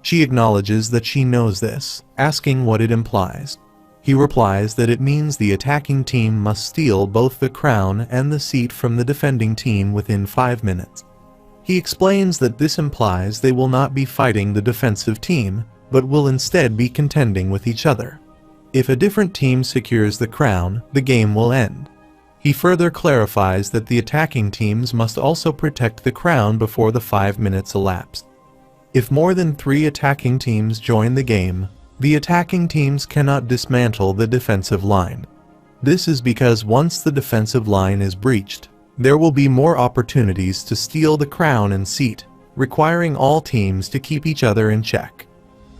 She acknowledges that she knows this, asking what it implies. He replies that it means the attacking team must steal both the crown and the seat from the defending team within 5 minutes. He explains that this implies they will not be fighting the defensive team, but will instead be contending with each other. If a different team secures the crown, the game will end. He further clarifies that the attacking teams must also protect the crown before the 5 minutes elapse. If more than 3 attacking teams join the game, the attacking teams cannot dismantle the defensive line. This is because once the defensive line is breached, there will be more opportunities to steal the crown and seat, requiring all teams to keep each other in check.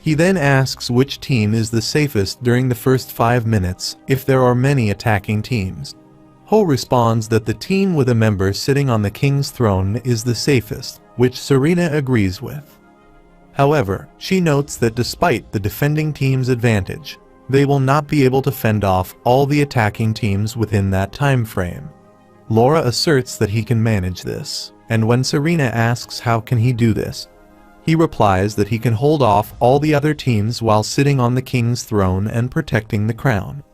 He then asks which team is the safest during the first 5 minutes if there are many attacking teams. Ho responds that the team with a member sitting on the king's throne is the safest, which Serena agrees with. However, she notes that despite the defending team's advantage, they will not be able to fend off all the attacking teams within that time frame. Laura asserts that he can manage this, and when Serena asks how can he do this, he replies that he can hold off all the other teams while sitting on the king's throne and protecting the crown.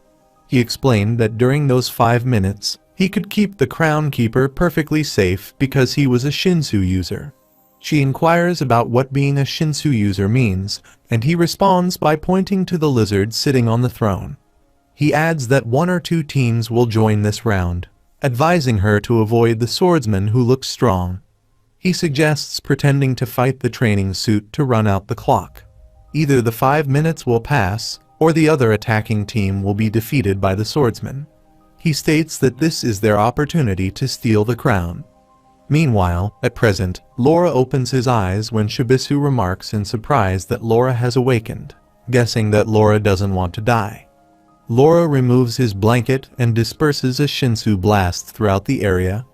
He explained that during those 5 minutes, he could keep the crown keeper perfectly safe because he was a Shinsu user. She inquires about what being a Shinsu user means, and he responds by pointing to the lizard sitting on the throne. He adds that 1 or 2 teams will join this round, advising her to avoid the swordsman who looks strong. He suggests pretending to fight the training suit to run out the clock. Either the 5 minutes will pass, or the other attacking team will be defeated by the swordsman. He states that this is their opportunity to steal the crown. Meanwhile, at present, Laura opens his eyes when Shibisu remarks in surprise that Laura has awakened, guessing that Laura doesn't want to die. Laura removes his blanket and disperses a Shinsu blast throughout the area.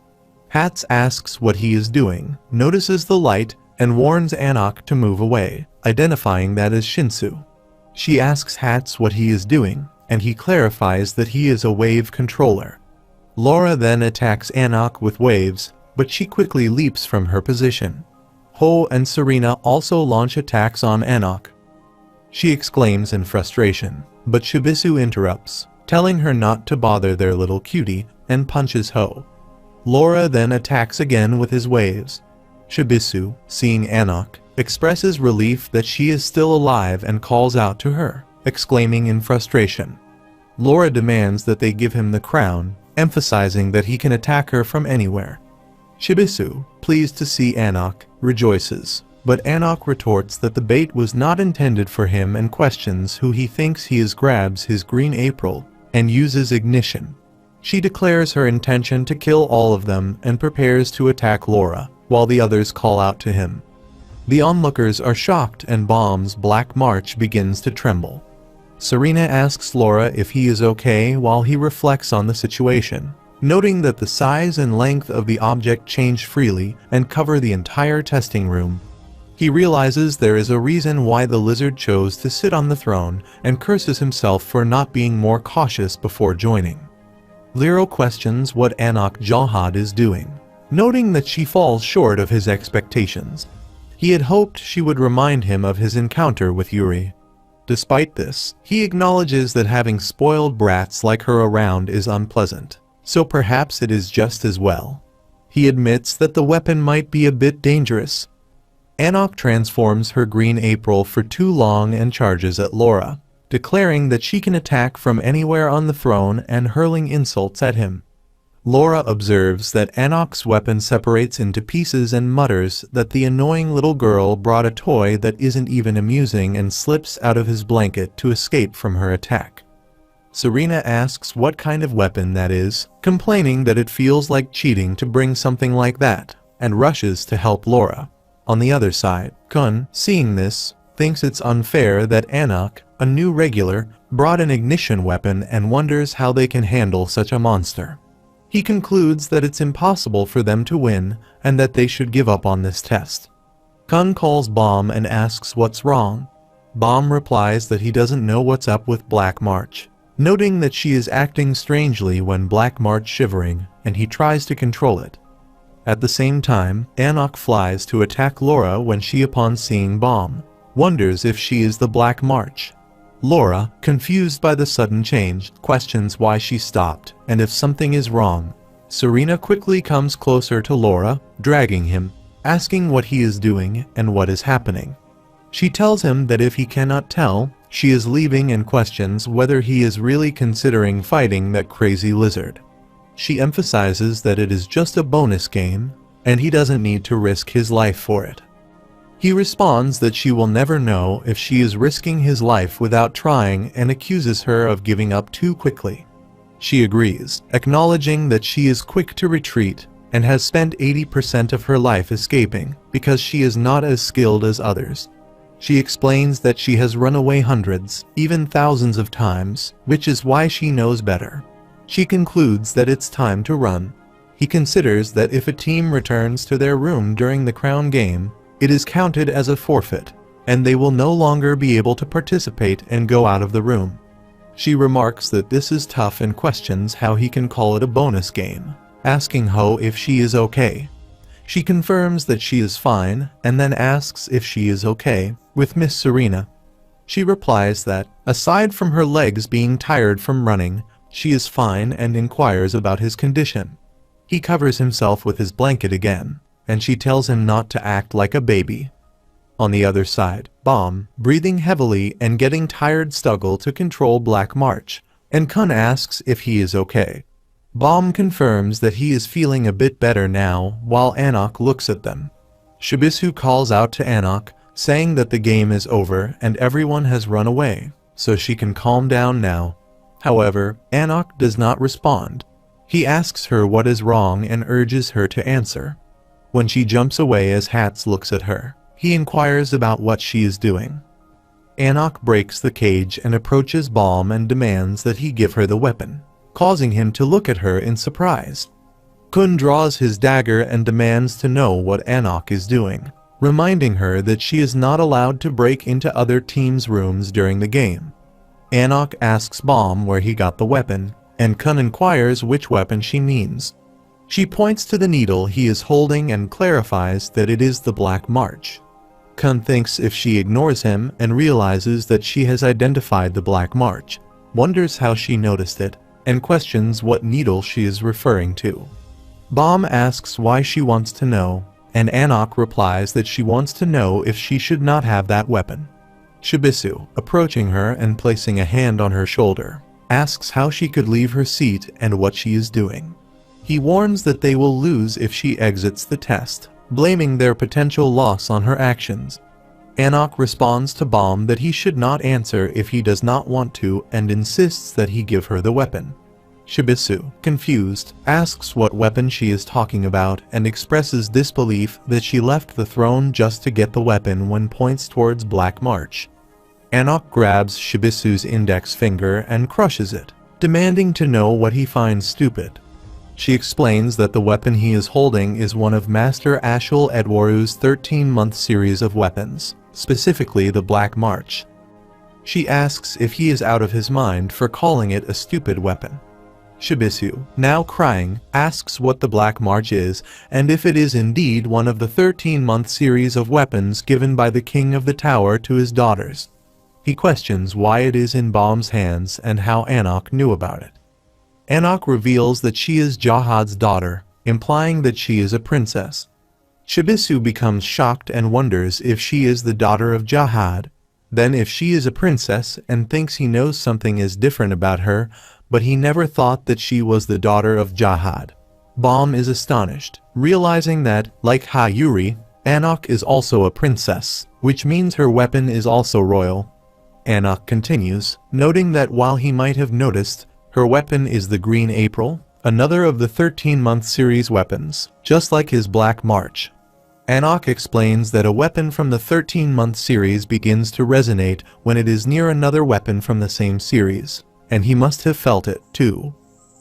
Hats asks what he is doing, notices the light, and warns Anak to move away, identifying that as Shinsu. She asks Hats what he is doing, and he clarifies that he is a wave controller. Laura then attacks Anak with waves, but she quickly leaps from her position. Ho and Serena also launch attacks on Anak. She exclaims in frustration, but Shibisu interrupts, telling her not to bother their little cutie, and punches Ho. Laura then attacks again with his waves. Shibisu, seeing Anak, expresses relief that she is still alive and calls out to her, exclaiming in frustration. Laura demands that they give him the crown, emphasizing that he can attack her from anywhere. Shibisu, pleased to see Anak, rejoices, but Anak retorts that the bait was not intended for him and questions who he thinks he is. Grabs his green April and uses ignition. She declares her intention to kill all of them and prepares to attack Laura, while the others call out to him. The onlookers are shocked and Bomb's Black March begins to tremble. Serena asks Laura if he is okay while he reflects on the situation, noting that the size and length of the object change freely and cover the entire testing room. He realizes there is a reason why the lizard chose to sit on the throne and curses himself for not being more cautious before joining. Lero questions what Anak Jahad is doing, noting that she falls short of his expectations. He had hoped she would remind him of his encounter with Yuri. Despite this, he acknowledges that having spoiled brats like her around is unpleasant, so perhaps it is just as well. He admits that the weapon might be a bit dangerous. Anak transforms her green April for too long and charges at Laura, declaring that she can attack from anywhere on the throne and hurling insults at him. Laura observes that Anak's weapon separates into pieces and mutters that the annoying little girl brought a toy that isn't even amusing and slips out of his blanket to escape from her attack. Serena asks what kind of weapon that is, complaining that it feels like cheating to bring something like that, and rushes to help Laura. On the other side, Kun, seeing this, thinks it's unfair that Anak, a new regular, brought an ignition weapon and wonders how they can handle such a monster. He concludes that it's impossible for them to win and that they should give up on this test. Kun calls Bomb and asks what's wrong. Bomb replies that he doesn't know what's up with Black March, noting that she is acting strangely when Black March shivering, and he tries to control it. At the same time, Anak flies to attack Laura when she, upon seeing Bomb, wonders if she is the Black March. Laura, confused by the sudden change, questions why she stopped and if something is wrong. Serena quickly comes closer to Laura, dragging him, asking what he is doing and what is happening. She tells him that if he cannot tell, she is leaving and questions whether he is really considering fighting that crazy lizard. She emphasizes that it is just a bonus game, and he doesn't need to risk his life for it. He responds that she will never know if she is risking his life without trying and accuses her of giving up too quickly. She agrees, acknowledging that she is quick to retreat and has spent 80% of her life escaping because she is not as skilled as others. She explains that she has run away hundreds, even thousands of times, which is why she knows better. She concludes that it's time to run. He considers that if a team returns to their room during the crown game, it is counted as a forfeit, and they will no longer be able to participate and go out of the room. She remarks that this is tough and questions how he can call it a bonus game, asking Ho if she is okay. She confirms that she is fine and then asks if she is okay with Miss Serena. She replies that, aside from her legs being tired from running, she is fine and inquires about his condition. He covers himself with his blanket again, and she tells him not to act like a baby. On the other side, Bomb, breathing heavily and getting tired, struggle to control Black March, and Kun asks if he is okay. Bomb confirms that he is feeling a bit better now while Anak looks at them. Shibisu calls out to Anak, saying that the game is over and everyone has run away, so she can calm down now. However, Anak does not respond. He asks her what is wrong and urges her to answer. When she jumps away as Hats looks at her, he inquires about what she is doing. Anak breaks the cage and approaches Bomb and demands that he give her the weapon, causing him to look at her in surprise. Kun draws his dagger and demands to know what Anak is doing, reminding her that she is not allowed to break into other teams' rooms during the game. Anak asks Bomb where he got the weapon, and Kun inquires which weapon she means. She points to the needle he is holding and clarifies that it is the Black March. Kun thinks if she ignores him and realizes that she has identified the Black March, wonders how she noticed it, and questions what needle she is referring to. Bomb asks why she wants to know, and Anak replies that she wants to know if she should not have that weapon. Shibisu, approaching her and placing a hand on her shoulder, asks how she could leave her seat and what she is doing. He warns that they will lose if she exits the test, blaming their potential loss on her actions. Anak responds to Bomb that he should not answer if he does not want to and insists that he give her the weapon. Shibisu, confused, asks what weapon she is talking about and expresses disbelief that she left the throne just to get the weapon when points towards Black March. Anak grabs Shibisu's index finger and crushes it, demanding to know what he finds stupid. She explains that the weapon he is holding is one of Master Ashul Edwaru's 13-month series of weapons, specifically the Black March. She asks if he is out of his mind for calling it a stupid weapon. Shibisu, now crying, asks what the Black March is and if it is indeed one of the 13-month series of weapons given by the King of the Tower to his daughters. He questions why it is in Bomb's hands and how Anak knew about it. Anak reveals that she is Jahad's daughter, implying that she is a princess. Shibisu becomes shocked and wonders if she is the daughter of Jahad, then if she is a princess and thinks he knows something is different about her, but he never thought that she was the daughter of Jahad. Bomb is astonished, realizing that, like Hayuri, Anak is also a princess, which means her weapon is also royal. Anak continues, noting that while he might have noticed, her weapon is the Green April, another of the 13-month series weapons, just like his Black March. Anak explains that a weapon from the 13-month series begins to resonate when it is near another weapon from the same series, and he must have felt it, too.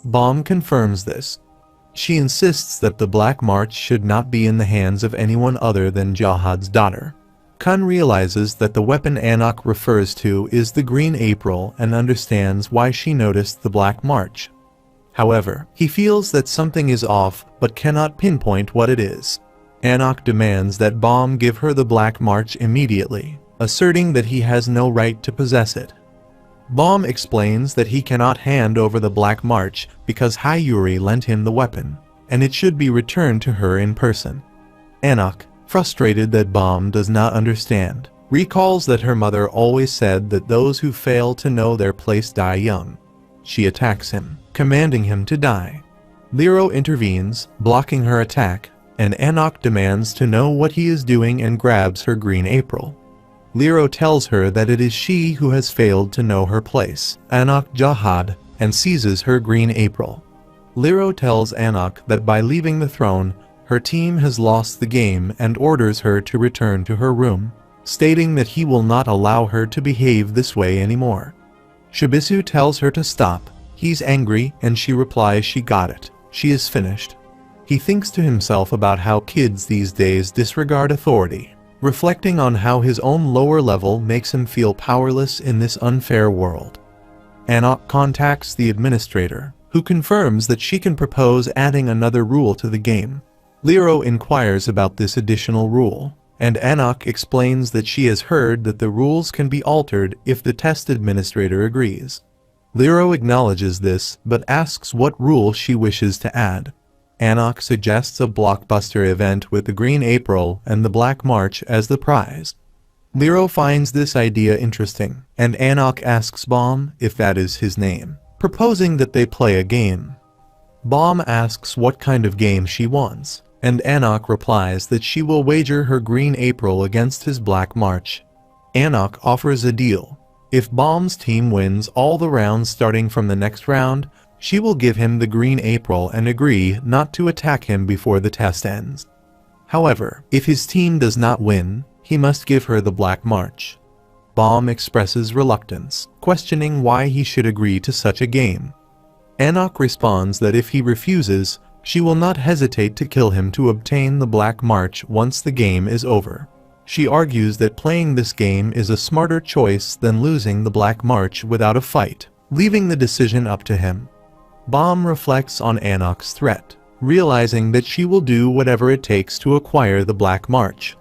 Bomb confirms this. She insists that the Black March should not be in the hands of anyone other than Jahad's daughter. Kun realizes that the weapon Anak refers to is the Green April and understands why she noticed the Black March. However, he feels that something is off but cannot pinpoint what it is. Anak demands that Bomb give her the Black March immediately, asserting that he has no right to possess it. Bomb explains that he cannot hand over the Black March because Hayuri lent him the weapon, and it should be returned to her in person. Anak, frustrated that Bomb does not understand, recalls that her mother always said that those who fail to know their place die young. She attacks him, commanding him to die. Lero intervenes, blocking her attack, and Anak demands to know what he is doing and grabs her Green April. Lero tells her that it is she who has failed to know her place, Anak Jahad, and seizes her Green April. Lero tells Anak that by leaving the throne, her team has lost the game and orders her to return to her room, stating that he will not allow her to behave this way anymore. Shibisu tells her to stop. He's angry and she replies she got it. She is finished. He thinks to himself about how kids these days disregard authority. reflecting on how his own lower level makes him feel powerless in this unfair world. Anak contacts the administrator, who confirms that she can propose adding another rule to the game. Lero inquires about this additional rule, and Anak explains that she has heard that the rules can be altered if the test administrator agrees. Lero acknowledges this but asks what rule she wishes to add. Anak suggests a blockbuster event with the Green April and the Black March as the prize. Lero finds this idea interesting, and Anak asks Baum if that is his name, proposing that they play a game. Baum asks what kind of game she wants, and Anak replies that she will wager her Green April against his Black March. Anak offers a deal. If Baum's team wins all the rounds starting from the next round, she will give him the Green April and agree not to attack him before the test ends. However, if his team does not win, he must give her the Black March. Baum expresses reluctance, questioning why he should agree to such a game. Anak responds that if he refuses, she will not hesitate to kill him to obtain the Black March once the game is over. She argues that playing this game is a smarter choice than losing the Black March without a fight, leaving the decision up to him. Baum reflects on Anak's threat, realizing that she will do whatever it takes to acquire the Black March.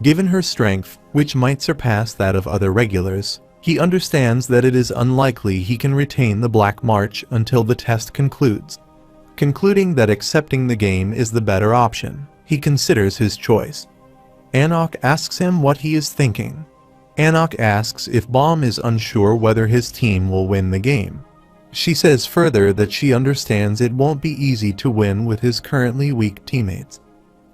Given her strength, which might surpass that of other regulars, he understands that it is unlikely he can retain the Black March until the test concludes. Concluding that accepting the game is the better option, he considers his choice. Anak asks him what he is thinking. Anak asks if Baum is unsure whether his team will win the game. She says further that she understands it won't be easy to win with his currently weak teammates.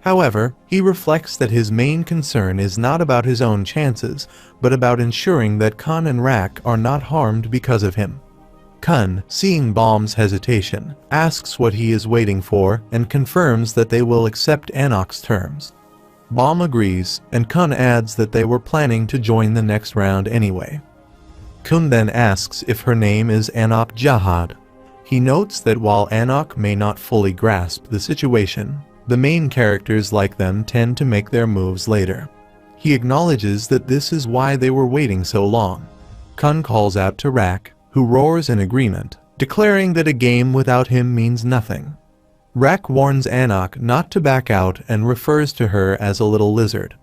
However, he reflects that his main concern is not about his own chances, but about ensuring that Kun and Rak are not harmed because of him. Kun, seeing Baum's hesitation, asks what he is waiting for and confirms that they will accept Anak's terms. Baum agrees, and Kun adds that they were planning to join the next round anyway. Kun then asks if her name is Anak Jahad. He notes that while Anak may not fully grasp the situation, the main characters like them tend to make their moves later. He acknowledges that this is why they were waiting so long. Kun calls out to Rak, who roars in agreement, declaring that a game without him means nothing. Rak warns Anak not to back out and refers to her as a little lizard.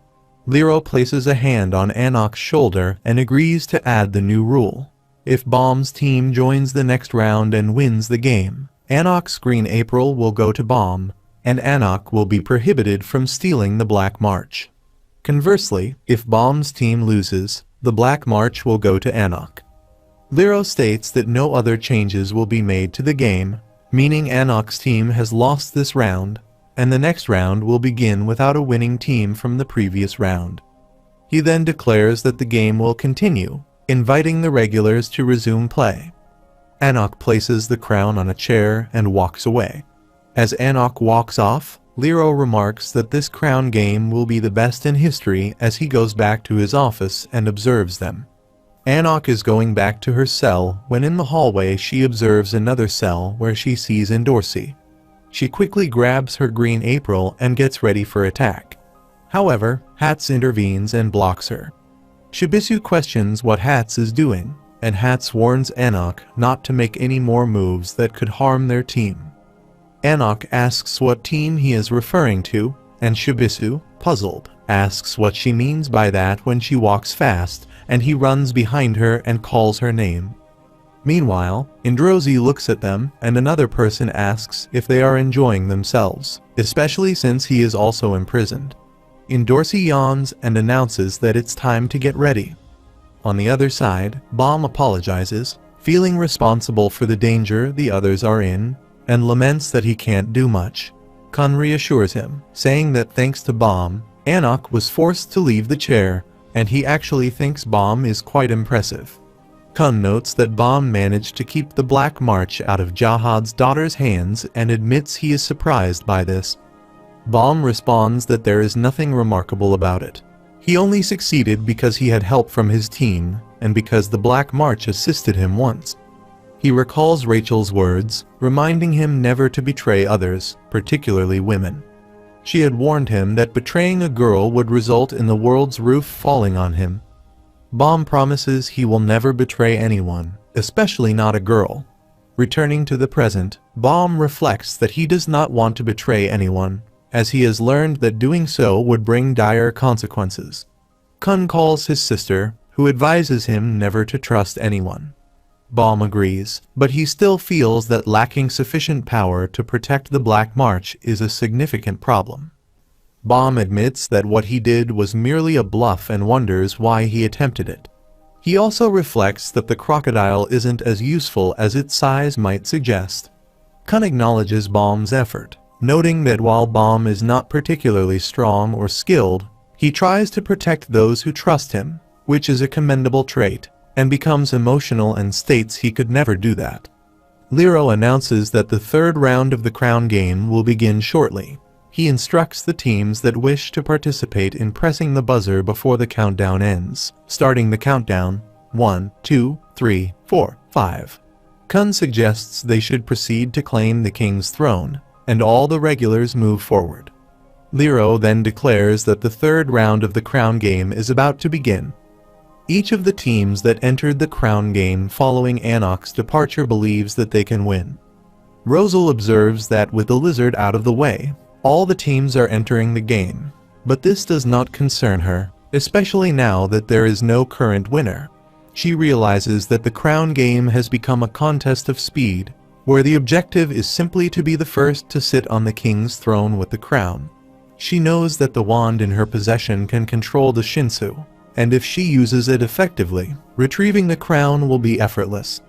Lero places a hand on Anak's shoulder and agrees to add the new rule. If Baum's team joins the next round and wins the game, Anak's Green April will go to Baum, and Anak will be prohibited from stealing the Black March. Conversely, if Baum's team loses, the Black March will go to Anak. Lero states that no other changes will be made to the game, meaning Anak's team has lost this round, and the next round will begin without a winning team from the previous round. He then declares that the game will continue, inviting the regulars to resume play. Anak places the crown on a chair and walks away. As Anak walks off, Lero remarks that this crown game will be the best in history as he goes back to his office and observes them. Anak is going back to her cell when in the hallway she observes another cell where she sees Endorsi. She quickly grabs her Green April and gets ready for attack. However, Hats intervenes and blocks her. Shibisu questions what Hats is doing, and Hats warns Anak not to make any more moves that could harm their team. Anak asks what team he is referring to, and Shibisu, puzzled, asks what she means by that when she walks fast, and he runs behind her and calls her name. Meanwhile, Endorsi looks at them, and another person asks if they are enjoying themselves, especially since he is also imprisoned. Endorsi yawns and announces that it's time to get ready. On the other side, Baum apologizes, feeling responsible for the danger the others are in, and laments that he can't do much. Kun reassures him, saying that thanks to Baum, Anak was forced to leave the chair, and he actually thinks Baum is quite impressive. Kun notes that Baum managed to keep the Black March out of Jahad's daughter's hands and admits he is surprised by this. Baum responds that there is nothing remarkable about it. He only succeeded because he had help from his team, and because the Black March assisted him once. He recalls Rachel's words, reminding him never to betray others, particularly women. She had warned him that betraying a girl would result in the world's roof falling on him. Bomb promises he will never betray anyone, especially not a girl. Returning to the present, Bomb reflects that he does not want to betray anyone, as he has learned that doing so would bring dire consequences. Kun calls his sister, who advises him never to trust anyone. Bomb agrees, but he still feels that lacking sufficient power to protect the Black March is a significant problem. Bomb admits that what he did was merely a bluff and wonders why he attempted it. He also reflects that the crocodile isn't as useful as its size might suggest. Kun acknowledges Bomb's effort, noting that while Bomb is not particularly strong or skilled, he tries to protect those who trust him, which is a commendable trait, and becomes emotional and states he could never do that. Lero announces that the third round of the crown game will begin shortly. He instructs the teams that wish to participate in pressing the buzzer before the countdown ends, starting the countdown 1, 2, 3, 4, 5. Kun suggests they should proceed to claim the king's throne, and all the regulars move forward. Lero then declares that the third round of the crown game is about to begin. Each of the teams that entered the crown game following Anok's departure believes that they can win. Rosal observes that with the lizard out of the way, all the teams are entering the game, but this does not concern her, especially now that there is no current winner. She realizes that the crown game has become a contest of speed, where the objective is simply to be the first to sit on the king's throne with the crown. She knows that the wand in her possession can control the Shinsu, and if she uses it effectively, retrieving the crown will be effortless.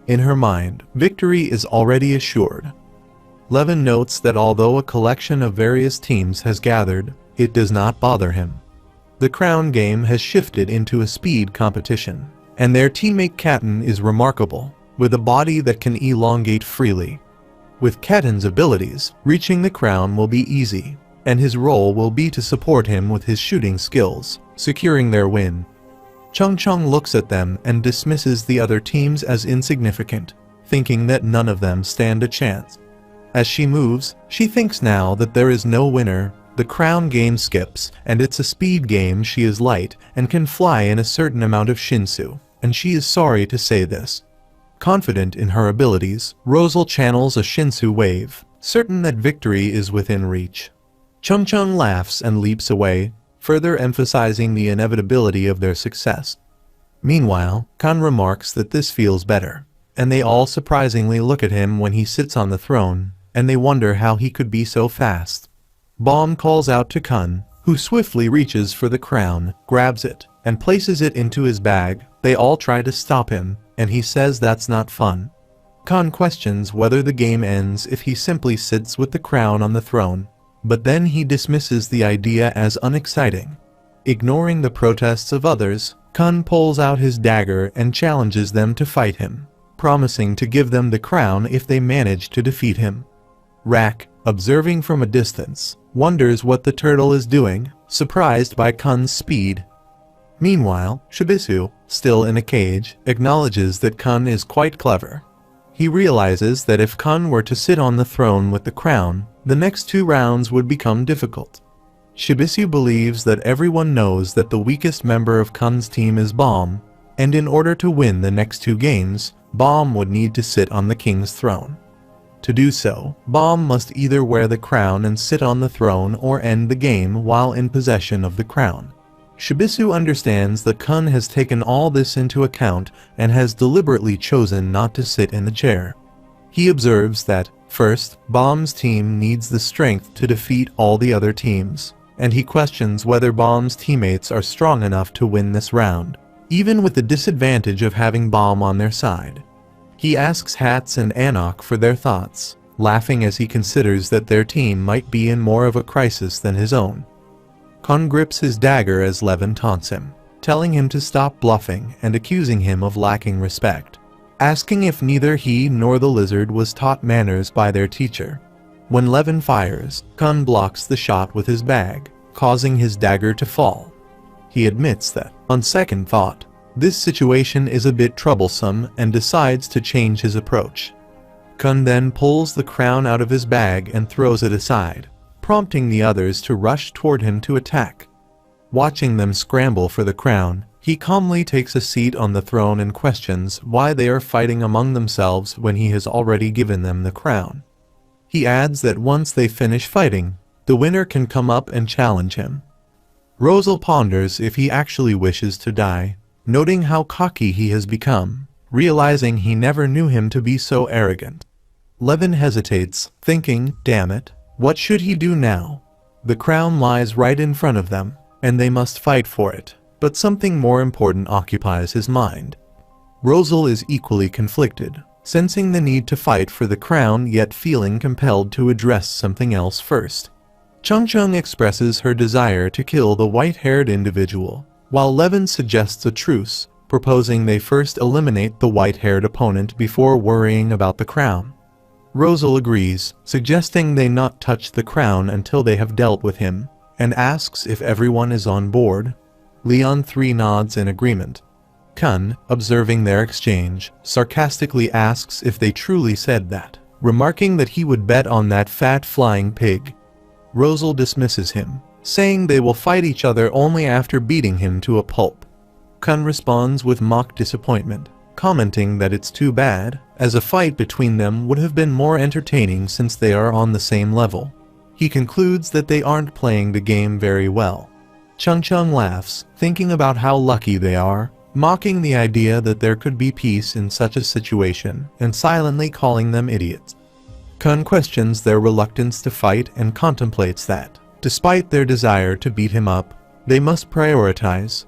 In her mind, victory is already assured. Levin notes that although a collection of various teams has gathered, it does not bother him. The crown game has shifted into a speed competition, and their teammate Katten is remarkable, with a body that can elongate freely. With Katten's abilities, reaching the crown will be easy, and his role will be to support him with his shooting skills, securing their win. Chung Chung looks at them and dismisses the other teams as insignificant, thinking that none of them stand a chance. As she moves, she thinks now that there is no winner. The crown game skips, and it's a speed game. She is light and can fly in a certain amount of Shinsu, and she is sorry to say this. Confident in her abilities, Rosal channels a Shinsu wave, certain that victory is within reach. Chung Chung laughs and leaps away, further emphasizing the inevitability of their success. Meanwhile, Kun remarks that this feels better, and they all surprisingly look at him when he sits on the throne, and they wonder how he could be so fast. Bomb calls out to Kun, who swiftly reaches for the crown, grabs it, and places it into his bag. They all try to stop him, and he says that's not fun. Kun questions whether the game ends if he simply sits with the crown on the throne, but then he dismisses the idea as unexciting. Ignoring the protests of others, Kun pulls out his dagger and challenges them to fight him, promising to give them the crown if they manage to defeat him. Rak, observing from a distance, wonders what the turtle is doing, surprised by Kun's speed. Meanwhile, Shibisu, still in a cage, acknowledges that Kun is quite clever. He realizes that if Kun were to sit on the throne with the crown, the next 2 rounds would become difficult. Shibisu believes that everyone knows that the weakest member of Kun's team is Bomb, and in order to win the next 2 games, Bomb would need to sit on the king's throne. To do so, Bomb must either wear the crown and sit on the throne or end the game while in possession of the crown. Shibisu understands that Kun has taken all this into account and has deliberately chosen not to sit in the chair. He observes that, first, Bomb's team needs the strength to defeat all the other teams, and he questions whether Bomb's teammates are strong enough to win this round, even with the disadvantage of having Bomb on their side. He asks Hats and Anok for their thoughts, laughing as he considers that their team might be in more of a crisis than his own. Kun grips his dagger as Levin taunts him, telling him to stop bluffing and accusing him of lacking respect, asking if neither he nor the lizard was taught manners by their teacher. When Levin fires, Kun blocks the shot with his bag, causing his dagger to fall. He admits that, on second thought, this situation is a bit troublesome and decides to change his approach. Kun then pulls the crown out of his bag and throws it aside, prompting the others to rush toward him to attack. Watching them scramble for the crown, he calmly takes a seat on the throne and questions why they are fighting among themselves when he has already given them the crown. He adds that once they finish fighting, the winner can come up and challenge him. Rosal ponders if he actually wishes to die, noting how cocky he has become, realizing he never knew him to be so arrogant. Levin hesitates, thinking, damn it, what should he do now? The crown lies right in front of them, and they must fight for it, but something more important occupies his mind. Rosal is equally conflicted, sensing the need to fight for the crown yet feeling compelled to address something else first. Chung expresses her desire to kill the white-haired individual, while Levin suggests a truce, proposing they first eliminate the white-haired opponent before worrying about the crown. Rosal agrees, suggesting they not touch the crown until they have dealt with him, and asks if everyone is on board. Leon 3 nods in agreement. Kun, observing their exchange, sarcastically asks if they truly said that, remarking that he would bet on that fat flying pig. Rosal dismisses him, saying they will fight each other only after beating him to a pulp. Kun responds with mock disappointment, commenting that it's too bad, as a fight between them would have been more entertaining since they are on the same level. He concludes that they aren't playing the game very well. Chung laughs, thinking about how lucky they are, mocking the idea that there could be peace in such a situation, and silently calling them idiots. Kun questions their reluctance to fight and contemplates that, despite their desire to beat him up, they must prioritize.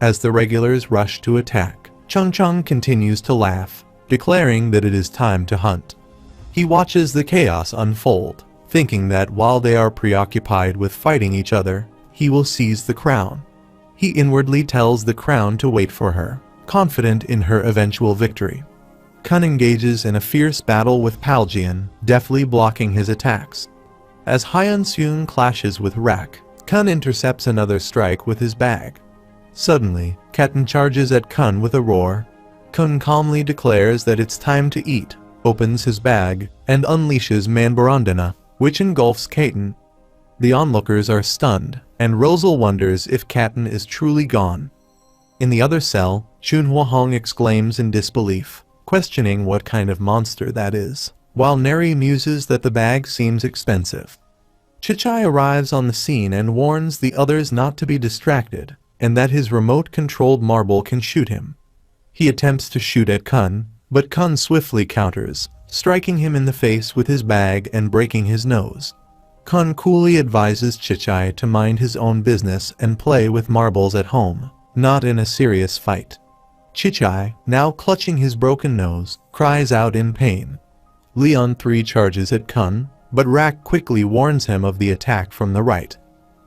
As the regulars rush to attack, Chung continues to laugh, declaring that it is time to hunt. He watches the chaos unfold, thinking that while they are preoccupied with fighting each other, he will seize the crown. He inwardly tells the crown to wait for her, confident in her eventual victory. Kun engages in a fierce battle with Paljian, deftly blocking his attacks. As Hyun-seung clashes with Rak, Kun intercepts another strike with his bag. Suddenly, Ketan charges at Kun with a roar. Kun calmly declares that it's time to eat, opens his bag, and unleashes Manbarandana, which engulfs Ketan. The onlookers are stunned, and Rosal wonders if Ketan is truly gone. In the other cell, Chunhwa Hong exclaims in disbelief, questioning what kind of monster that is, while Neri muses that the bag seems expensive. Chichai arrives on the scene and warns the others not to be distracted, and that his remote-controlled marble can shoot him. He attempts to shoot at Kun, but Kun swiftly counters, striking him in the face with his bag and breaking his nose. Kun coolly advises Chichai to mind his own business and play with marbles at home, not in a serious fight. Chichai, now clutching his broken nose, cries out in pain. Leon 3 charges at Kun, but Rak quickly warns him of the attack from the right.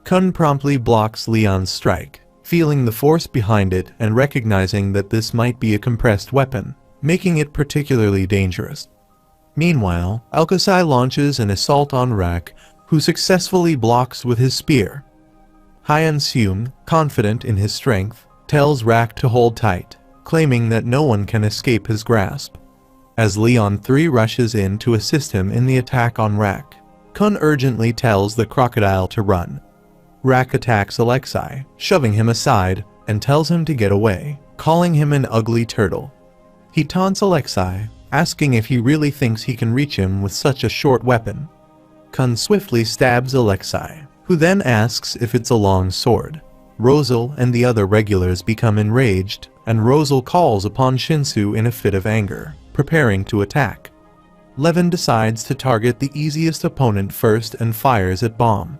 Kun promptly blocks Leon's strike, feeling the force behind it and recognizing that this might be a compressed weapon, making it particularly dangerous. Meanwhile, Alkasai launches an assault on Rak, who successfully blocks with his spear. Hyun-seung, confident in his strength, tells Rak to hold tight, claiming that no one can escape his grasp. As Leon 3 rushes in to assist him in the attack on Rak, Kun urgently tells the crocodile to run. Rak attacks Alexei, shoving him aside, and tells him to get away, calling him an ugly turtle. He taunts Alexei, asking if he really thinks he can reach him with such a short weapon. Kun swiftly stabs Alexei, who then asks if it's a long sword. Rosal and the other regulars become enraged, and Rosal calls upon Shinsu in a fit of anger, preparing to attack. Levin decides to target the easiest opponent first and fires at Bomb.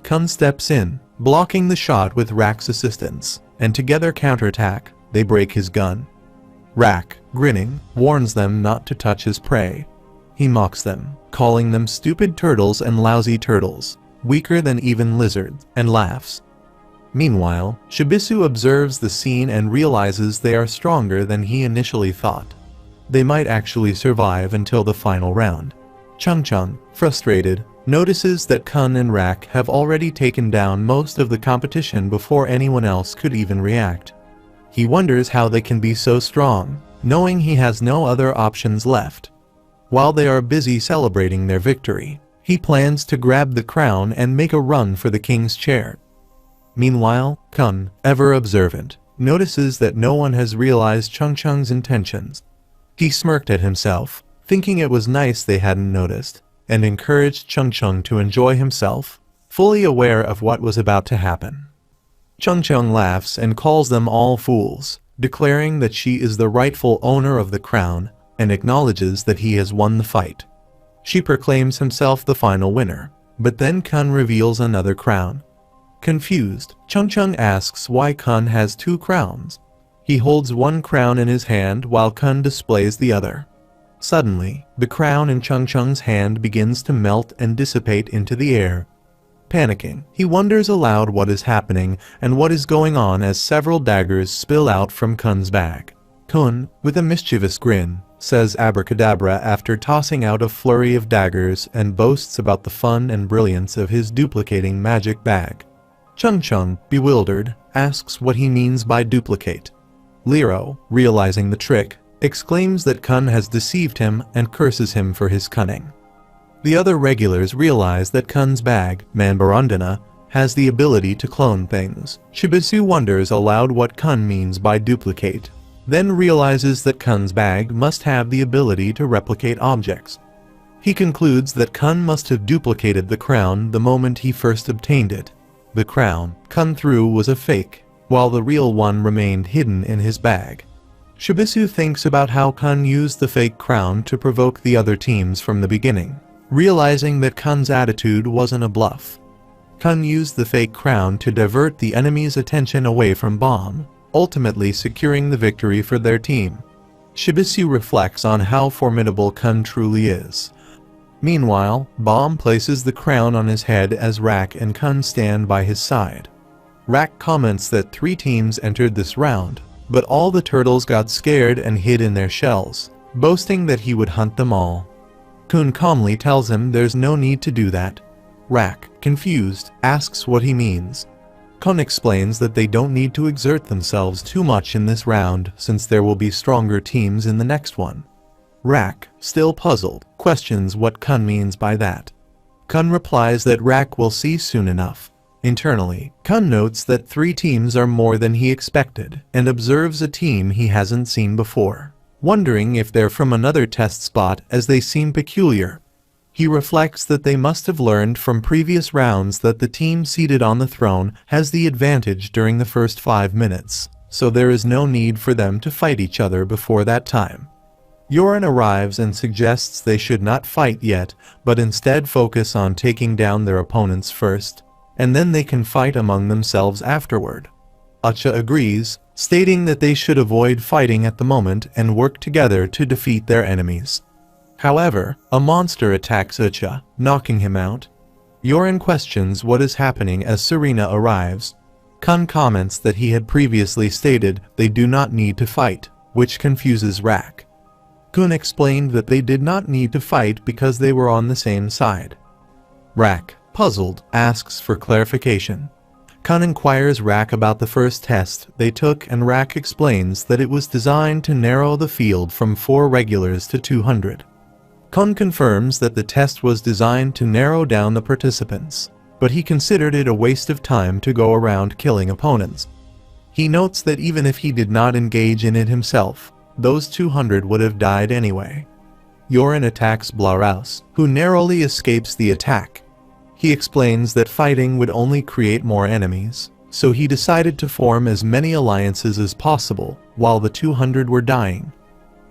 Kun steps in, blocking the shot with Rak's assistance, and together counterattack, they break his gun. Rak, grinning, warns them not to touch his prey. He mocks them, calling them stupid turtles and lousy turtles, weaker than even lizards, and laughs. Meanwhile, Shibisu observes the scene and realizes they are stronger than he initially thought. They might actually survive until the final round. Chung, frustrated, notices that Kun and Rak have already taken down most of the competition before anyone else could even react. He wonders how they can be so strong, knowing he has no other options left. While they are busy celebrating their victory, He plans to grab the crown and make a run for the king's chair. Meanwhile, Kun, ever observant, notices that no one has realized Chung Chung's intentions. He smirked at himself, thinking it was nice they hadn't noticed, and encouraged Chung Chung to enjoy himself, fully aware of what was about to happen. Chung Chung laughs and calls them all fools, declaring that she is the rightful owner of the crown, and acknowledges that he has won the fight. She proclaims himself the final winner, but then Kun reveals another crown. Confused, Chung Chung asks why Kun has two crowns. He holds one crown in his hand while Kun displays the other. Suddenly, the crown in Chung Chung's hand begins to melt and dissipate into the air. Panicking, he wonders aloud what is happening and what is going on as several daggers spill out from Kun's bag. Kun, with a mischievous grin, says abracadabra after tossing out a flurry of daggers and boasts about the fun and brilliance of his duplicating magic bag. Chung Chung, bewildered, asks what he means by duplicate. Lero, realizing the trick, exclaims that Kun has deceived him and curses him for his cunning. The other regulars realize that Kun's bag, Manbarandana, has the ability to clone things. Shibisu wonders aloud what Kun means by duplicate, then realizes that Kun's bag must have the ability to replicate objects. He concludes that Kun must have duplicated the crown the moment he first obtained it. The crown Kun threw was a fake, while the real one remained hidden in his bag. Shibisu thinks about how Kun used the fake crown to provoke the other teams from the beginning, realizing that Kun's attitude wasn't a bluff. Kun used the fake crown to divert the enemy's attention away from Bomb, ultimately securing the victory for their team. Shibisu reflects on how formidable Kun truly is. Meanwhile, Bomb places the crown on his head as Rak and Kun stand by his side. Rak comments that 3 teams entered this round, but all the turtles got scared and hid in their shells, boasting that he would hunt them all. Kun calmly tells him there's no need to do that. Rak, confused, asks what he means. Kun explains that they don't need to exert themselves too much in this round since there will be stronger teams in the next one. Rak, still puzzled, questions what Kun means by that. Kun replies that Rak will see soon enough. Internally, Kun notes that 3 teams are more than he expected and observes a team he hasn't seen before, wondering if they're from another test spot as they seem peculiar. He reflects that they must have learned from previous rounds that the team seated on the throne has the advantage during the first 5 minutes, so there is no need for them to fight each other before that time. Yorin arrives and suggests they should not fight yet, but instead focus on taking down their opponents first, and then they can fight among themselves afterward. Acha agrees, stating that they should avoid fighting at the moment and work together to defeat their enemies. However, a monster attacks Acha, knocking him out. Yorin questions what is happening as Serena arrives. Kun comments that he had previously stated they do not need to fight, which confuses Rak. Kun explained that they did not need to fight because they were on the same side. Rak, puzzled, asks for clarification. Kun inquires Rak about the first test they took and Rak explains that it was designed to narrow the field from 4 regulars to 200. Kun confirms that the test was designed to narrow down the participants, but he considered it a waste of time to go around killing opponents. He notes that even if he did not engage in it himself, those 200 would have died anyway. Yorin attacks Blaraus, who narrowly escapes the attack. He explains that fighting would only create more enemies, so he decided to form as many alliances as possible while the 200 were dying.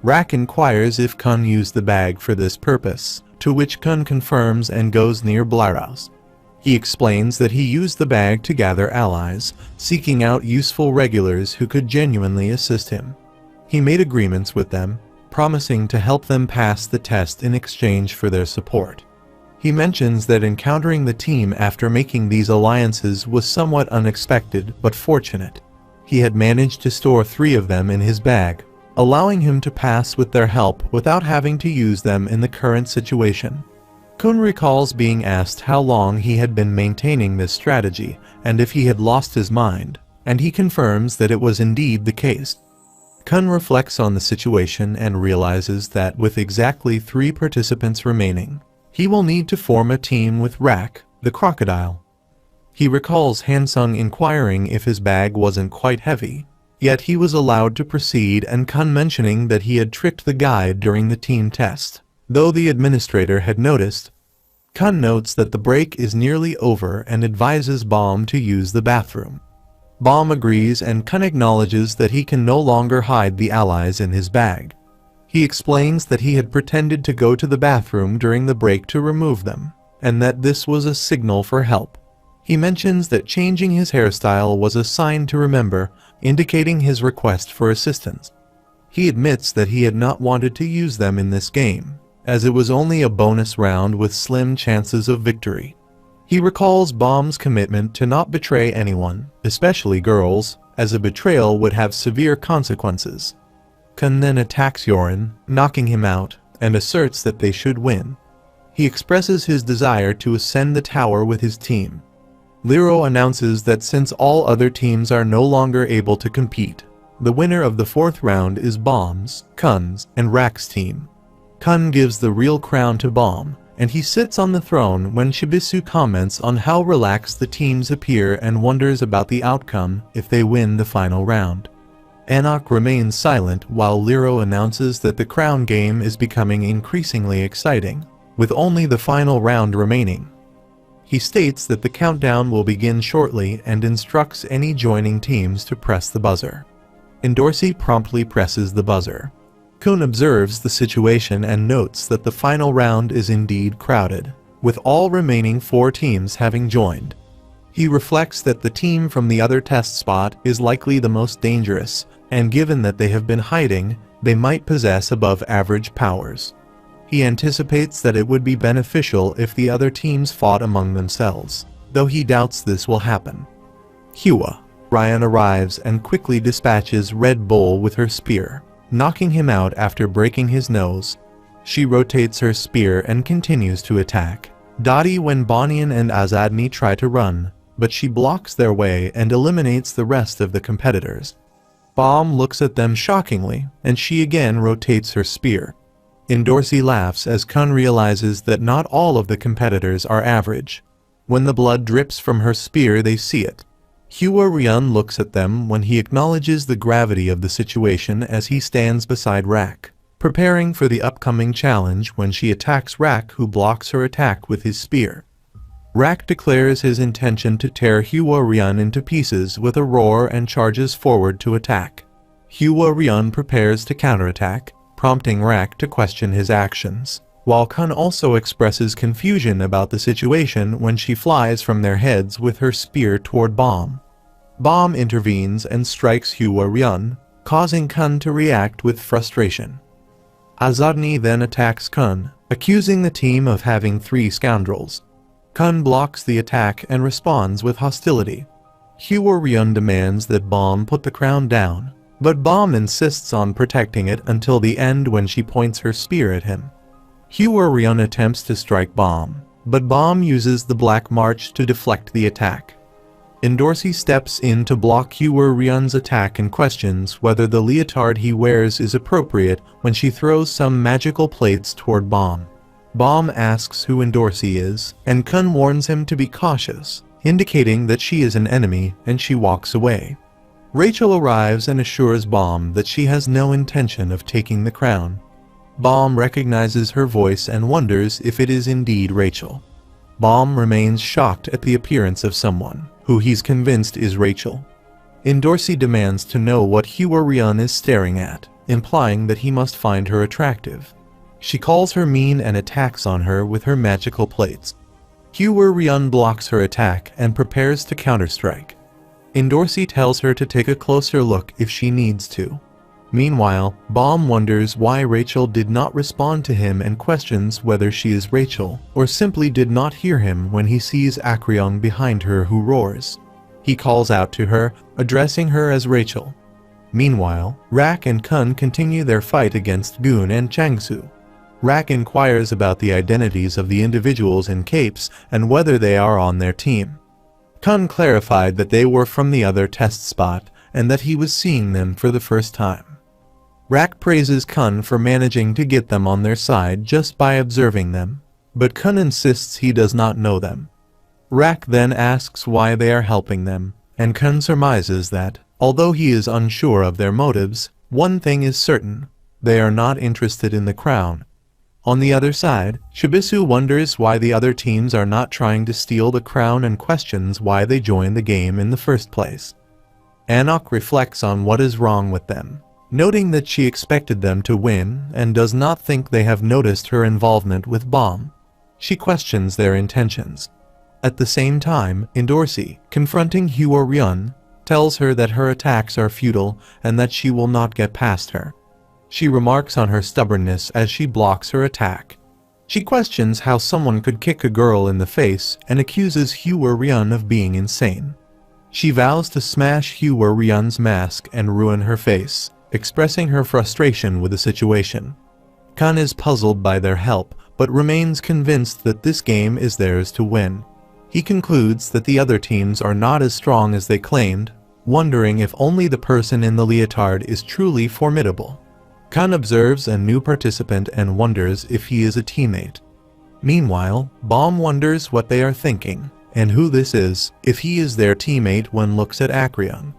Rak inquires if Kun used the bag for this purpose, to which Kun confirms and goes near Blaraus. He explains that he used the bag to gather allies, seeking out useful regulars who could genuinely assist him. He made agreements with them, promising to help them pass the test in exchange for their support. He mentions that encountering the team after making these alliances was somewhat unexpected but fortunate. He had managed to store 3 of them in his bag, allowing him to pass with their help without having to use them in the current situation. Kun recalls being asked how long he had been maintaining this strategy and if he had lost his mind, and he confirms that it was indeed the case. Kun reflects on the situation and realizes that with exactly 3 participants remaining, He will need to form a team with Rak, the crocodile. He recalls Hansung inquiring if his bag wasn't quite heavy, yet he was allowed to proceed, and Kun mentioning that he had tricked the guide during the team test. Though the administrator had noticed, Kun notes that the break is nearly over and advises Baum to use the bathroom. Baum agrees, and Kun acknowledges that he can no longer hide the allies in his bag. He explains that he had pretended to go to the bathroom during the break to remove them, and that this was a signal for help. He mentions that changing his hairstyle was a sign to remember, indicating his request for assistance. He admits that he had not wanted to use them in this game, as it was only a bonus round with slim chances of victory. He recalls Baum's commitment to not betray anyone, especially girls, as a betrayal would have severe consequences. Kun then attacks Yorin, knocking him out, and asserts that they should win. He expresses his desire to ascend the tower with his team. Liro announces that since all other teams are no longer able to compete, the winner of the fourth round is Baum's, Kun's, and Rak's team. Kun gives the real crown to Baum, and he sits on the throne when Shibisu comments on how relaxed the teams appear and wonders about the outcome if they win the final round. Anak remains silent while Liro announces that the crown game is becoming increasingly exciting, with only the final round remaining. He states that the countdown will begin shortly and instructs any joining teams to press the buzzer. Endorsi promptly presses the buzzer. Kun observes the situation and notes that the final round is indeed crowded, with all remaining 4 teams having joined. He reflects that the team from the other test spot is likely the most dangerous, and given that they have been hiding, they might possess above average powers. He anticipates that it would be beneficial if the other teams fought among themselves, though he doubts this will happen. Hua Ryan arrives and quickly dispatches Red Bull with her spear, knocking him out after breaking his nose. She rotates her spear and continues to attack Dottie when Bonian and Azadni try to run, but she blocks their way and eliminates the rest of the competitors. Baum looks at them shockingly, and she again rotates her spear. Endorsi laughs as Kun realizes that not all of the competitors are average. When the blood drips from her spear, they see it. Hua Ryun looks at them when he acknowledges the gravity of the situation as he stands beside Rak, preparing for the upcoming challenge when she attacks Rak, who blocks her attack with his spear. Rak declares his intention to tear Hua Ryun into pieces with a roar and charges forward to attack. Hua Ryun prepares to counterattack, prompting Rak to question his actions, while Kun also expresses confusion about the situation when she flies from their heads with her spear toward Baum. Baum intervenes and strikes Hua Ryun, causing Kun to react with frustration. Azadni then attacks Kun, accusing the team of having 3 scoundrels. Kun blocks the attack and responds with hostility. Hua Ryun demands that Baum put the crown down, but Baum insists on protecting it until the end when she points her spear at him. Hua Ryun attempts to strike Baum, but Baum uses the Black March to deflect the attack. Endorsi steps in to block Hua Ryun's attack and questions whether the leotard he wears is appropriate when she throws some magical plates toward Baum. Baum asks who Endorsi is, and Kun warns him to be cautious, indicating that she is an enemy, and she walks away. Rachel arrives and assures Baum that she has no intention of taking the crown. Baum recognizes her voice and wonders if it is indeed Rachel. Baum remains shocked at the appearance of someone who he's convinced is Rachel. Endorsi demands to know what Hua Ryun is staring at, implying that he must find her attractive. She calls her mean and attacks on her with her magical plates. Hua Ryun blocks her attack and prepares to counterstrike. Endorsi tells her to take a closer look if she needs to. Meanwhile, Baum wonders why Rachel did not respond to him and questions whether she is Rachel, or simply did not hear him when he sees Akryong behind her who roars. He calls out to her, addressing her as Rachel. Meanwhile, Rak and Kun continue their fight against Goon and Changsu. Rak inquires about the identities of the individuals in capes and whether they are on their team. Kun clarified that they were from the other test spot and that he was seeing them for the first time. Rak praises Kun for managing to get them on their side just by observing them. but Kun insists he does not know them. Rak then asks why they are helping them, and Kun surmises that, although he is unsure of their motives, one thing is certain: they are not interested in the crown. On the other side, Shibisu wonders why the other teams are not trying to steal the crown and questions why they joined the game in the first place. Anok reflects on what is wrong with them, noting that she expected them to win and does not think they have noticed her involvement with Bomb. She questions their intentions. At the same time, Indorsi, confronting Hyo-ryun, tells her that her attacks are futile and that she will not get past her. She remarks on her stubbornness as she blocks her attack. She questions how someone could kick a girl in the face and accuses Hyo-ryun of being insane. She vows to smash Hyo-ryun's mask and ruin her face, expressing her frustration with the situation. Kun is puzzled by their help, but remains convinced that this game is theirs to win. He concludes that the other teams are not as strong as they claimed, wondering if only the person in the leotard is truly formidable. Kun observes a new participant and wonders if he is a teammate. Meanwhile, Bomb wonders what they are thinking, and who this is, if he is their teammate when looks at Acreon.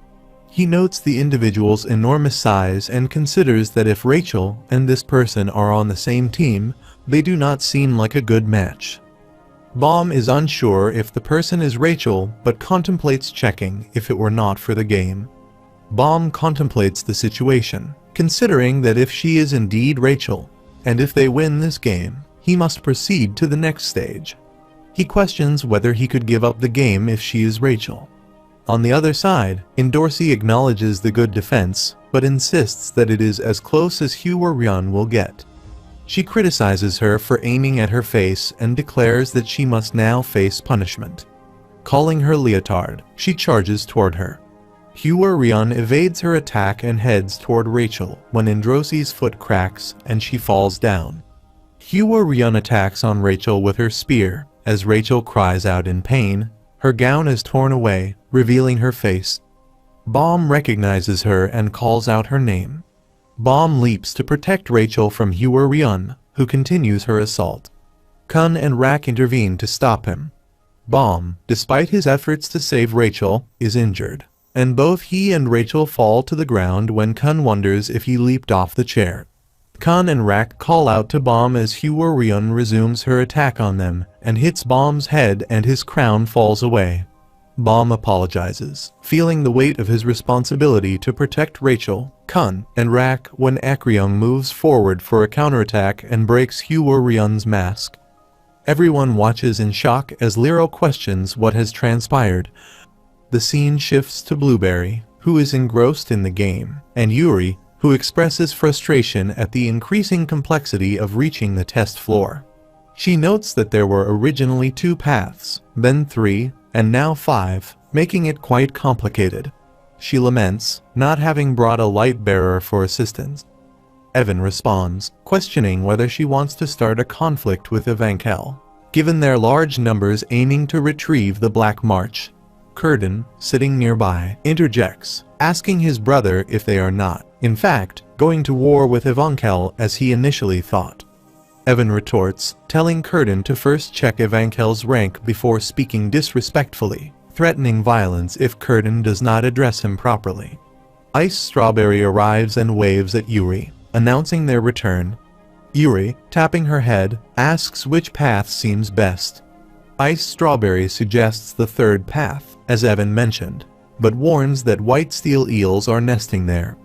He notes the individual's enormous size and considers that if Rachel and this person are on the same team, they do not seem like a good match. Bomb is unsure if the person is Rachel, but contemplates checking if it were not for the game. Bomb contemplates the situation, considering that if she is indeed Rachel, and if they win this game, he must proceed to the next stage. He questions whether he could give up the game if she is Rachel. On the other side, Indorsi acknowledges the good defense, but insists that it is as close as Hyo-ryun will get. She criticizes her for aiming at her face and declares that she must now face punishment. Calling her leotard, she charges toward her. Hyo-ryun evades her attack and heads toward Rachel when Indorsi's foot cracks and she falls down. Hyo-ryun attacks on Rachel with her spear. As Rachel cries out in pain, her gown is torn away, revealing her face. Bomb recognizes her and calls out her name. Bomb leaps to protect Rachel from Hyo-ryun, who continues her assault. Kun and Rak intervene to stop him. Bomb, despite his efforts to save Rachel, is injured, and both he and Rachel fall to the ground when Kun wonders if he leaped off the chair. Kun and Rak call out to Bomb as Hyo-ryun resumes her attack on them and hits Bomb's head and his crown falls away. Bomb apologizes, feeling the weight of his responsibility to protect Rachel, Kun, and Rak when Acreon moves forward for a counterattack and breaks Hyo-ryun's mask. Everyone watches in shock as Lero questions what has transpired. The scene shifts to Blueberry, who is engrossed in the game, and Yuri, who expresses frustration at the increasing complexity of reaching the test floor. She notes that there were originally 2 paths, then 3, and now 5, making it quite complicated. She laments not having brought a light bearer for assistance. Evan responds, questioning whether she wants to start a conflict with Evankel, given their large numbers aiming to retrieve the Black March. Kurden, sitting nearby, interjects, asking his brother if they are not, in fact, going to war with Evankel as he initially thought. Evan retorts, telling Kurden to first check Evankel's rank before speaking disrespectfully, threatening violence if Kurden does not address him properly. Ice Strawberry arrives and waves at Yuri, announcing their return. Yuri, tapping her head, asks which path seems best. Ice Strawberry suggests the 3rd path, as Evan mentioned, but warns that white steel eels are nesting there.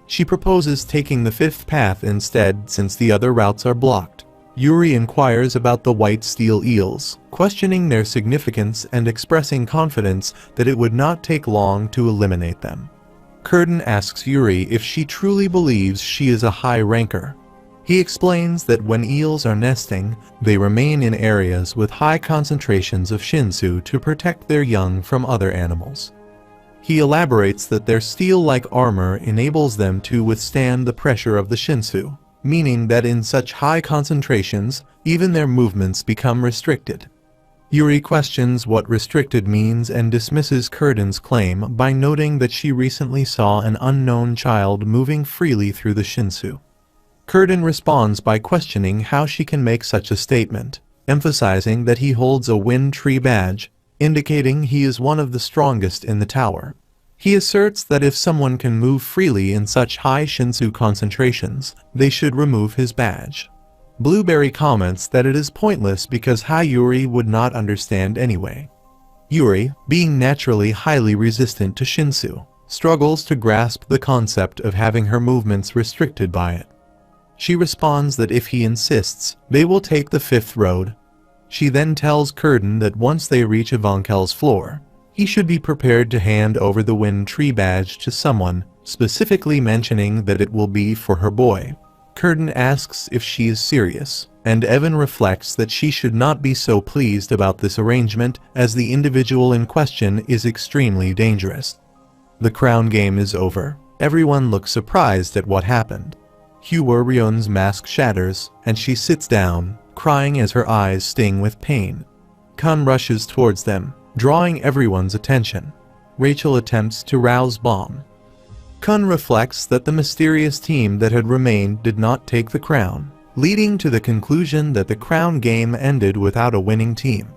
She proposes taking the 5th path instead since the other routes are blocked. Yuri inquires about the white steel eels, questioning their significance and expressing confidence that it would not take long to eliminate them. Kurden asks Yuri if she truly believes she is a high ranker. He explains that when eels are nesting, they remain in areas with high concentrations of shinsu to protect their young from other animals. He elaborates that their steel-like armor enables them to withstand the pressure of the shinsu, meaning that in such high concentrations, even their movements become restricted. Yuri questions what restricted means and dismisses Kurden's claim by noting that she recently saw an unknown child moving freely through the shinsu. Kurden responds by questioning how she can make such a statement, emphasizing that he holds a wind tree badge, indicating he is one of the strongest in the tower. He asserts that if someone can move freely in such high Shinsu concentrations, they should remove his badge. Blueberry comments that it is pointless because Hayuri would not understand anyway. Yuri, being naturally highly resistant to Shinsu, struggles to grasp the concept of having her movements restricted by it. She responds that if he insists, they will take the fifth road. She then tells Curtin that once they reach Ivankel's floor, he should be prepared to hand over the wind tree badge to someone, specifically mentioning that it will be for her boy. Curtin asks if she is serious, and Evan reflects that she should not be so pleased about this arrangement as the individual in question is extremely dangerous. The crown game is over. Everyone looks surprised at what happened. Hyo-ryun's mask shatters, and she sits down, crying as her eyes sting with pain. Kun rushes towards them, drawing everyone's attention. Rachel attempts to rouse Bomb. Kun reflects that the mysterious team that had remained did not take the crown, leading to the conclusion that the crown game ended without a winning team.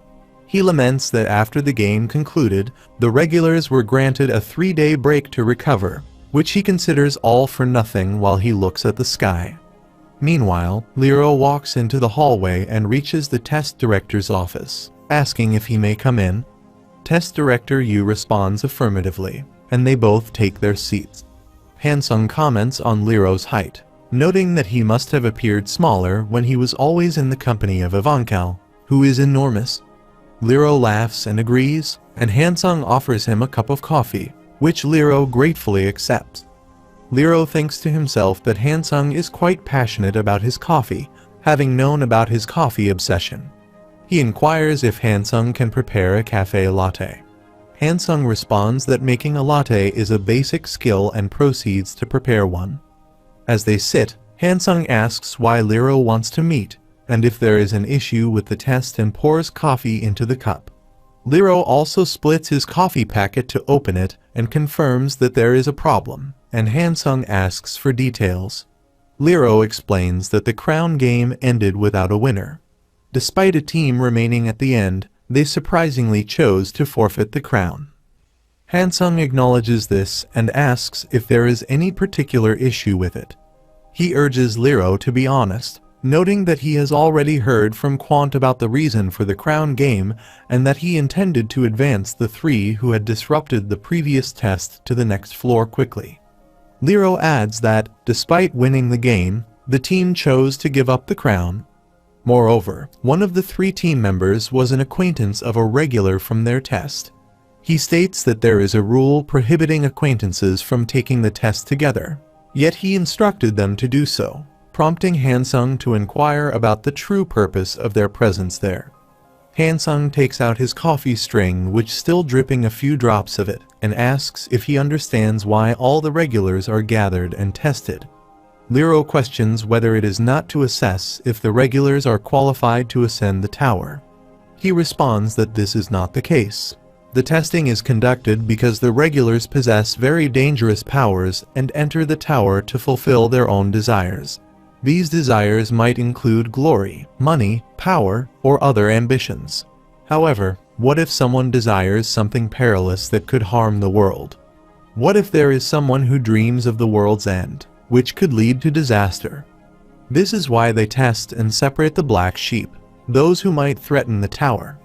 He laments that after the game concluded, the regulars were granted a 3-day break to recover, which he considers all for nothing while he looks at the sky. Meanwhile, Lero walks into the hallway and reaches the test director's office, asking if he may come in. Test director Yu responds affirmatively, and they both take their seats. Hansung comments on Lero's height, noting that he must have appeared smaller when he was always in the company of Ivankel, who is enormous. Lero laughs and agrees, and Hansung offers him a cup of coffee, which Lero gratefully accepts. Lero thinks to himself that Hansung is quite passionate about his coffee, having known about his coffee obsession. He inquires if Hansung can prepare a cafe latte. Hansung responds that making a latte is a basic skill and proceeds to prepare one. As they sit, Hansung asks why Lero wants to meet, and if there is an issue with the test, and pours coffee into the cup. Lero also splits his coffee packet to open it and confirms that there is a problem, and Hansung asks for details. Lero explains that the crown game ended without a winner. Despite a team remaining at the end, they surprisingly chose to forfeit the crown. Hansung acknowledges this and asks if there is any particular issue with it. He urges Lero to be honest, noting that he has already heard from Quant about the reason for the crown game and that he intended to advance the 3 who had disrupted the previous test to the next floor quickly. Lero adds that, despite winning the game, the team chose to give up the crown. Moreover, one of the 3 team members was an acquaintance of a regular from their test. He states that there is a rule prohibiting acquaintances from taking the test together, yet he instructed them to do so, prompting Hansung to inquire about the true purpose of their presence there. Hansung takes out his coffee string, which still dripping a few drops of it, and asks if he understands why all the regulars are gathered and tested. Lero questions whether it is not to assess if the regulars are qualified to ascend the tower. He responds that this is not the case. The testing is conducted because the regulars possess very dangerous powers and enter the tower to fulfill their own desires. These desires might include glory, money, power, or other ambitions. However, what if someone desires something perilous that could harm the world? What if there is someone who dreams of the world's end, which could lead to disaster? This is why they test and separate the black sheep, those who might threaten the tower.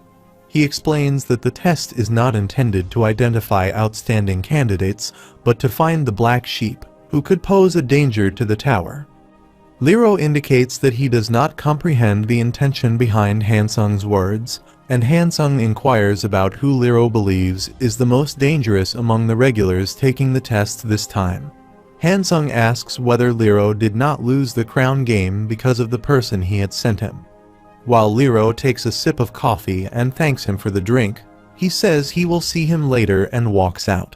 He explains that the test is not intended to identify outstanding candidates, but to find the black sheep, who could pose a danger to the tower. Lero indicates that he does not comprehend the intention behind Hansung's words, and Hansung inquires about who Lero believes is the most dangerous among the regulars taking the test this time. Hansung asks whether Lero did not lose the crown game because of the person he had sent him. While Lero takes a sip of coffee and thanks him for the drink, he says he will see him later and walks out.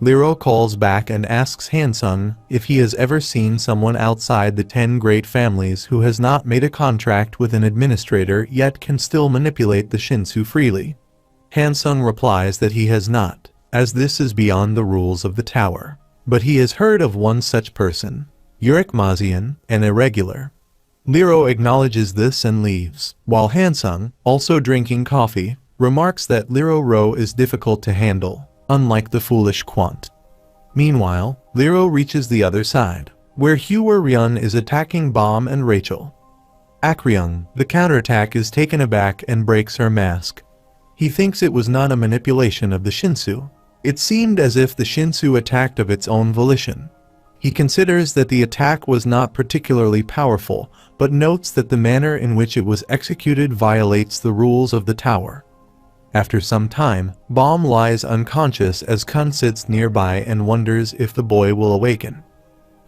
Lero calls back and asks Hansung if he has ever seen someone outside the 10 great families who has not made a contract with an administrator yet can still manipulate the Shinsu freely. Hansung replies that he has not, as this is beyond the rules of the tower. But he has heard of one such person, Urikmazian, an irregular. Liro acknowledges this and leaves, while Hansung, also drinking coffee, remarks that Liro Ro is difficult to handle, unlike the foolish Quant. Meanwhile, Liro reaches the other side, where Hua Ryun is attacking Bomb and Rachel. Akryung, the counterattack, is taken aback and breaks her mask. He thinks it was not a manipulation of the Shinsu. It seemed as if the Shinsu attacked of its own volition. He considers that the attack was not particularly powerful, but notes that the manner in which it was executed violates the rules of the tower. After some time, Bomb lies unconscious as Kun sits nearby and wonders if the boy will awaken.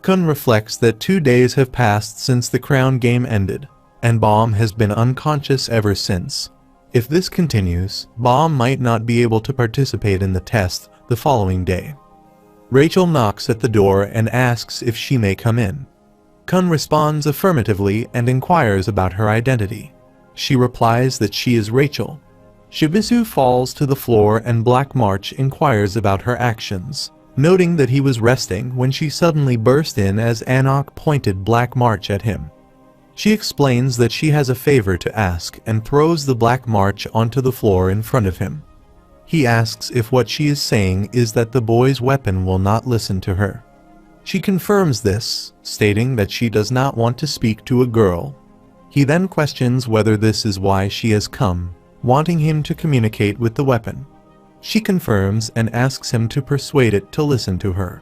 Kun reflects that 2 days have passed since the crown game ended, and Bomb has been unconscious ever since. If this continues, Bomb might not be able to participate in the test the following day. Rachel knocks at the door and asks if she may come in. Kun responds affirmatively and inquires about her identity. She replies that she is Rachel. Shibisu falls to the floor and Black March inquires about her actions, noting that he was resting when she suddenly burst in as Anok pointed Black March at him. She explains that she has a favor to ask and throws the Black March onto the floor in front of him. He asks if what she is saying is that the boy's weapon will not listen to her. She confirms this, stating that she does not want to speak to a girl. He then questions whether this is why she has come, wanting him to communicate with the weapon. She confirms and asks him to persuade it to listen to her.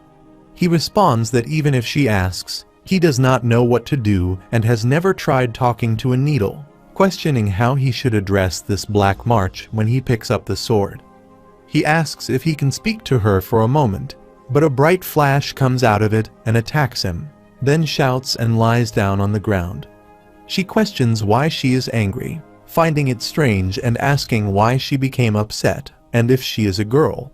He responds that even if she asks, he does not know what to do and has never tried talking to a needle, questioning how he should address this Black March when he picks up the sword. He asks if he can speak to her for a moment, but a bright flash comes out of it and attacks him, then shouts and lies down on the ground. She questions why she is angry, finding it strange and asking why she became upset and if she is a girl.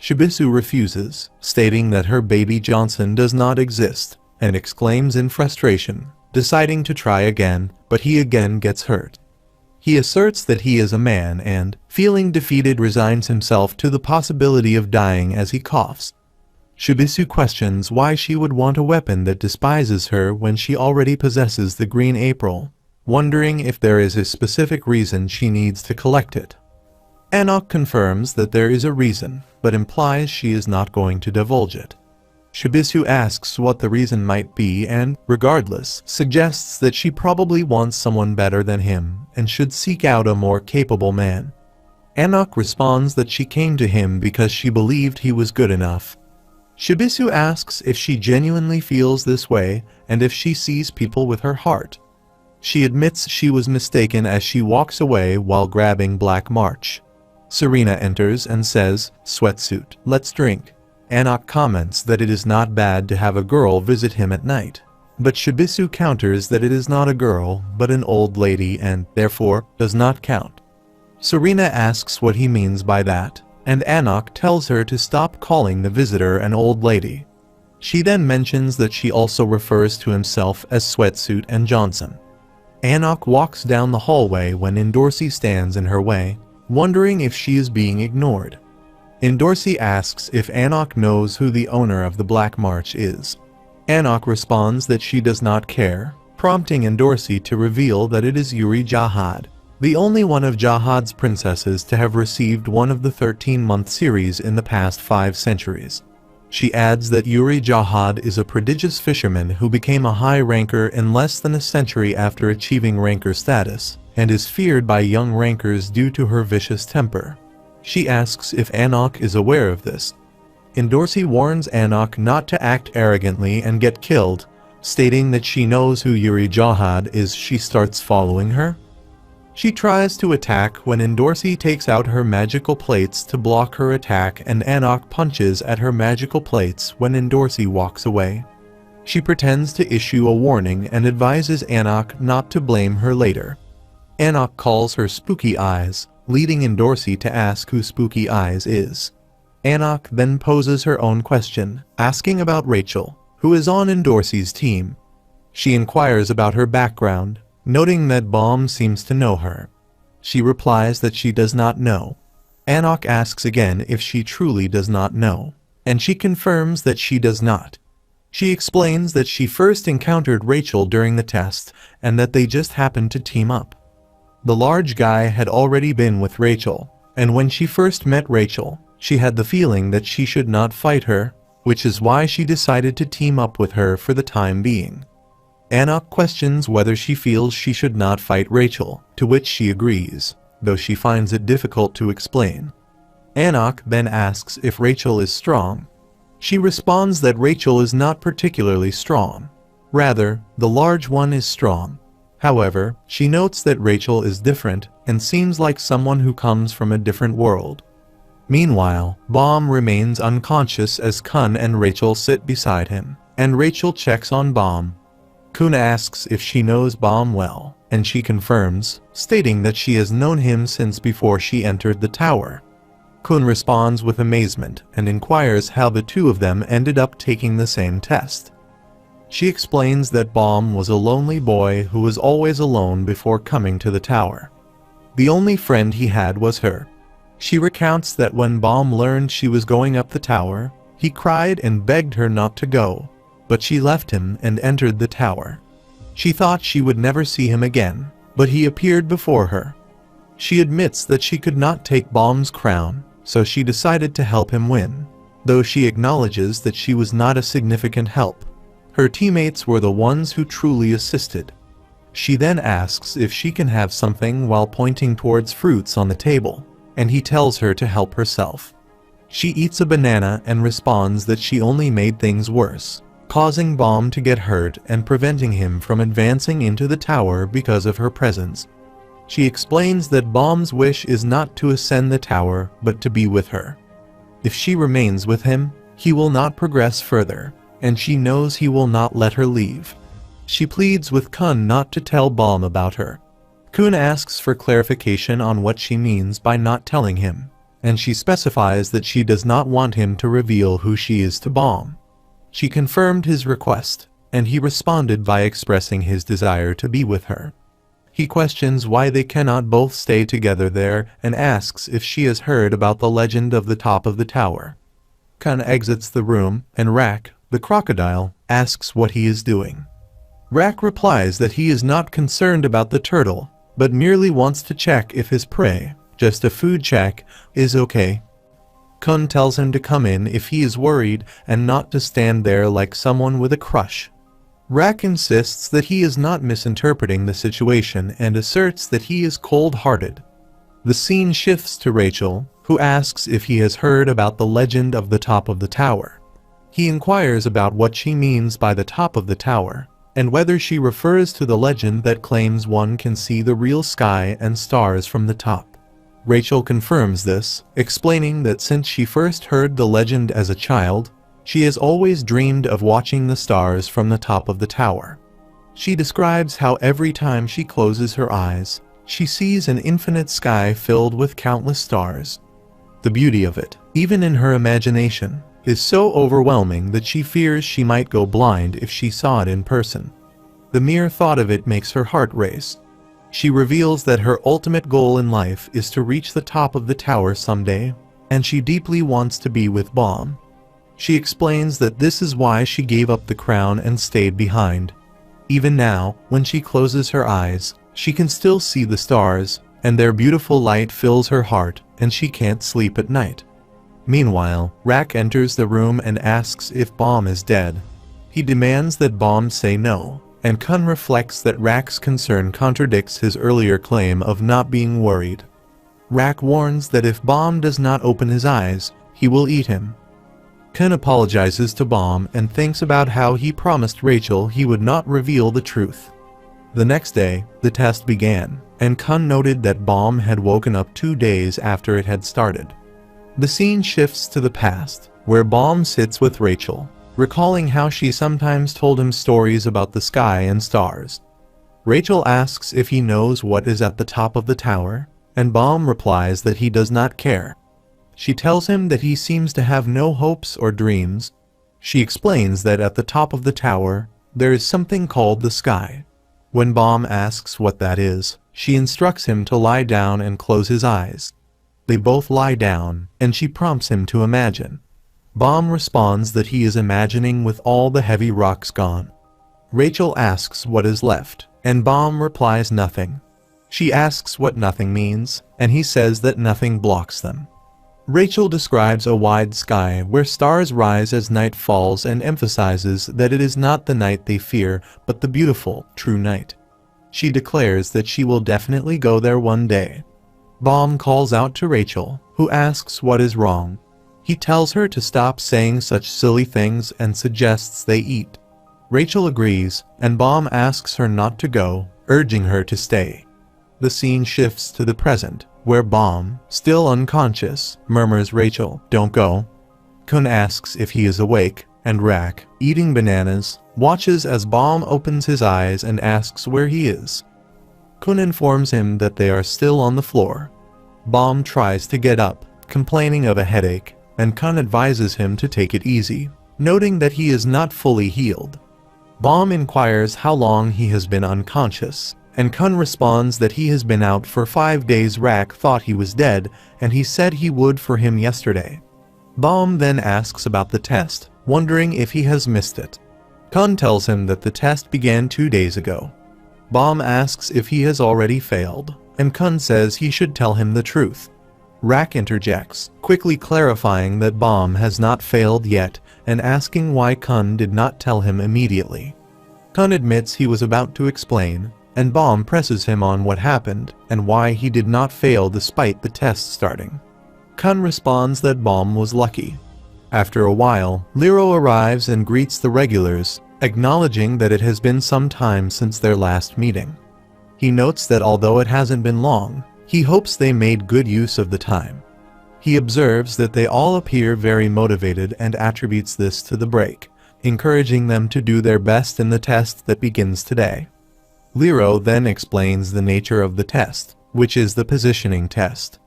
Shibisu refuses, stating that her baby Johnson does not exist, and exclaims in frustration, deciding to try again, but he again gets hurt. He asserts that he is a man and, feeling defeated, resigns himself to the possibility of dying as he coughs. Shibisu questions why she would want a weapon that despises her when she already possesses the green April, wondering if there is a specific reason she needs to collect it. Anok confirms that there is a reason, but implies she is not going to divulge it. Shibisu asks what the reason might be and, regardless, suggests that she probably wants someone better than him and should seek out a more capable man. Anok responds that she came to him because she believed he was good enough. Shibisu asks if she genuinely feels this way and if she sees people with her heart. She admits she was mistaken as she walks away while grabbing Black March. Serena enters and says, "Sweatsuit, let's drink." Anok comments that it is not bad to have a girl visit him at night, but Shibisu counters that it is not a girl but an old lady and, therefore, does not count. Serena asks what he means by that, and Anok tells her to stop calling the visitor an old lady. She then mentions that she also refers to himself as Sweatsuit and Johnson. Anok walks down the hallway when Endorsi stands in her way, wondering if she is being ignored. Endorsi asks if Anok knows who the owner of the Black March is. Anok responds that she does not care, prompting Endorsi to reveal that it is Yuri Jahad, the only one of Jahad's princesses to have received one of the 13-month series in the past 5 centuries. She adds that Yuri Jahad is a prodigious fisherman who became a high ranker in less than a century after achieving ranker status, and is feared by young rankers due to her vicious temper. She asks if Anok is aware of this. Endorsi warns Anok not to act arrogantly and get killed, stating that she knows who Yuri Jahad is. She starts following her. She tries to attack when Endorsi takes out her magical plates to block her attack and Anok punches at her magical plates when Endorsi walks away. She pretends to issue a warning and advises Anok not to blame her later. Anok calls her Spooky Eyes, leading Endorsi to ask who Spooky Eyes is. Anok then poses her own question, asking about Rachel, who is on Endorsi's team. She inquires about her background, noting that Baum seems to know her. She replies that she does not know. Anok asks again if she truly does not know, and she confirms that she does not. She explains that she first encountered Rachel during the test and that they just happened to team up. The large guy had already been with Rachel, and when she first met Rachel, she had the feeling that she should not fight her, which is why she decided to team up with her for the time being. Anak questions whether she feels she should not fight Rachel, to which she agrees, though she finds it difficult to explain. Anak then asks if Rachel is strong. She responds that Rachel is not particularly strong. Rather, the large one is strong. However, she notes that Rachel is different and seems like someone who comes from a different world. Meanwhile, Bomb remains unconscious as Kun and Rachel sit beside him, and Rachel checks on Bomb. Kun asks if she knows Bomb well, and she confirms, stating that she has known him since before she entered the tower. Kun responds with amazement and inquires how the two of them ended up taking the same test. She explains that Bomb was a lonely boy who was always alone before coming to the tower. The only friend he had was her. She recounts that when Bomb learned she was going up the tower, he cried and begged her not to go, but she left him and entered the tower. She thought she would never see him again, but he appeared before her. She admits that she could not take Bomb's crown, so she decided to help him win, though she acknowledges that she was not a significant help. Her teammates were the ones who truly assisted. She then asks if she can have something while pointing towards fruits on the table, and he tells her to help herself. She eats a banana and responds that she only made things worse, causing Bomb to get hurt and preventing him from advancing into the tower because of her presence. She explains that Bomb's wish is not to ascend the tower but to be with her. If she remains with him, he will not progress further, and she knows he will not let her leave. She pleads with Kun not to tell Bomb about her. Kun asks for clarification on what she means by not telling him, and she specifies that she does not want him to reveal who she is to Bomb. She confirmed his request, and he responded by expressing his desire to be with her. He questions why they cannot both stay together there and asks if she has heard about the legend of the top of the tower. Kun exits the room, and Rak, the crocodile, asks what he is doing. Rak replies that he is not concerned about the turtle, but merely wants to check if his prey, just a food check, is okay. Kun tells him to come in if he is worried and not to stand there like someone with a crush. Rak insists that he is not misinterpreting the situation and asserts that he is cold-hearted. The scene shifts to Rachel, who asks if he has heard about the legend of the top of the tower. He inquires about what she means by the top of the tower, and whether she refers to the legend that claims one can see the real sky and stars from the top. Rachel confirms this, explaining that since she first heard the legend as a child, she has always dreamed of watching the stars from the top of the tower. She describes how every time she closes her eyes, she sees an infinite sky filled with countless stars. The beauty of it, even in her imagination, is so overwhelming that she fears she might go blind if she saw it in person. The mere thought of it makes her heart race. She reveals that her ultimate goal in life is to reach the top of the tower someday, and she deeply wants to be with Bomb. She explains that this is why she gave up the crown and stayed behind. Even now, when she closes her eyes, she can still see the stars, and their beautiful light fills her heart, and she can't sleep at night. Meanwhile, Rak enters the room and asks if Bomb is dead. He demands that Bomb say no, and Kun reflects that Rak's concern contradicts his earlier claim of not being worried. Rak warns that if Bomb does not open his eyes, he will eat him. Kun apologizes to Bomb and thinks about how he promised Rachel he would not reveal the truth. The next day, the test began, and Kun noted that Bomb had woken up 2 days after it had started. The scene shifts to the past, where Bomb sits with Rachel, recalling how she sometimes told him stories about the sky and stars. Rachel asks if he knows what is at the top of the tower, and Bomb replies that he does not care. She tells him that he seems to have no hopes or dreams. She explains that at the top of the tower, there is something called the sky. When Bomb asks what that is, she instructs him to lie down and close his eyes. They both lie down, and she prompts him to imagine. Bomb responds that he is imagining with all the heavy rocks gone. Rachel asks what is left, and Bomb replies nothing. She asks what nothing means, and he says that nothing blocks them. Rachel describes a wide sky where stars rise as night falls and emphasizes that it is not the night they fear, but the beautiful, true night. She declares that she will definitely go there one day. Bomb calls out to Rachel, who asks what is wrong. He tells her to stop saying such silly things and suggests they eat. Rachel agrees, and Bomb asks her not to go, urging her to stay. The scene shifts to the present, where Bomb, still unconscious, murmurs, "Rachel, don't go." Kun asks if he is awake, and Rak, eating bananas, watches as Bomb opens his eyes and asks where he is. Kun informs him that they are still on the floor. Bomb tries to get up, complaining of a headache, and Kun advises him to take it easy, noting that he is not fully healed. Bomb inquires how long he has been unconscious, and Kun responds that he has been out for 5 days. Rak thought he was dead, and he said he would for him yesterday. Bomb then asks about the test, wondering if he has missed it. Kun tells him that the test began 2 days ago. Bomb asks if he has already failed, and Kun says he should tell him the truth. Rak interjects, quickly clarifying that Bomb has not failed yet, and asking why Kun did not tell him immediately. Kun admits he was about to explain, and Bomb presses him on what happened and why he did not fail despite the test starting. Kun responds that Bomb was lucky. After a while, Liro arrives and greets the regulars, acknowledging that it has been some time since their last meeting. He notes that although it hasn't been long, he hopes they made good use of the time. He observes that they all appear very motivated and attributes this to the break, encouraging them to do their best in the test that begins today. Liro then explains the nature of the test, which is the positioning test.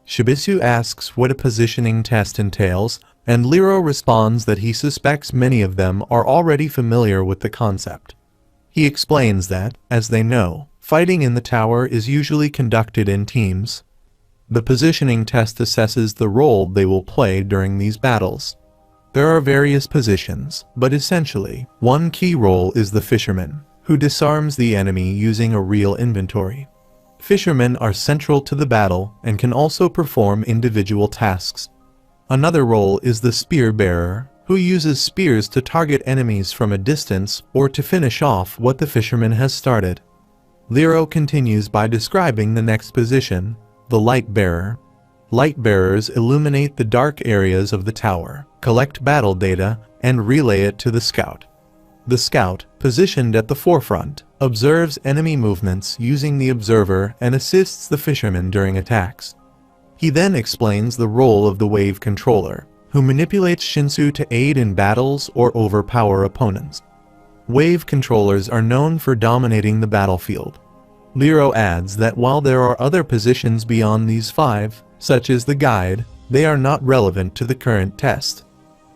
Shibisu asks what a positioning test entails, and Liro responds that he suspects many of them are already familiar with the concept. He explains that, as they know, fighting in the tower is usually conducted in teams. The positioning test assesses the role they will play during these battles. There are various positions, but essentially, one key role is the fisherman, who disarms the enemy using a real inventory. Fishermen are central to the battle and can also perform individual tasks. Another role is the spear bearer, who uses spears to target enemies from a distance or to finish off what the fisherman has started. Liro continues by describing the next position, the light bearer. Light bearers illuminate the dark areas of the tower, collect battle data, and relay it to the scout. The scout, positioned at the forefront, observes enemy movements using the observer and assists the fisherman during attacks. He then explains the role of the wave controller, who manipulates Shinsu to aid in battles or overpower opponents. Wave controllers are known for dominating the battlefield. Liro adds that while there are other positions beyond these 5, such as the guide, they are not relevant to the current test.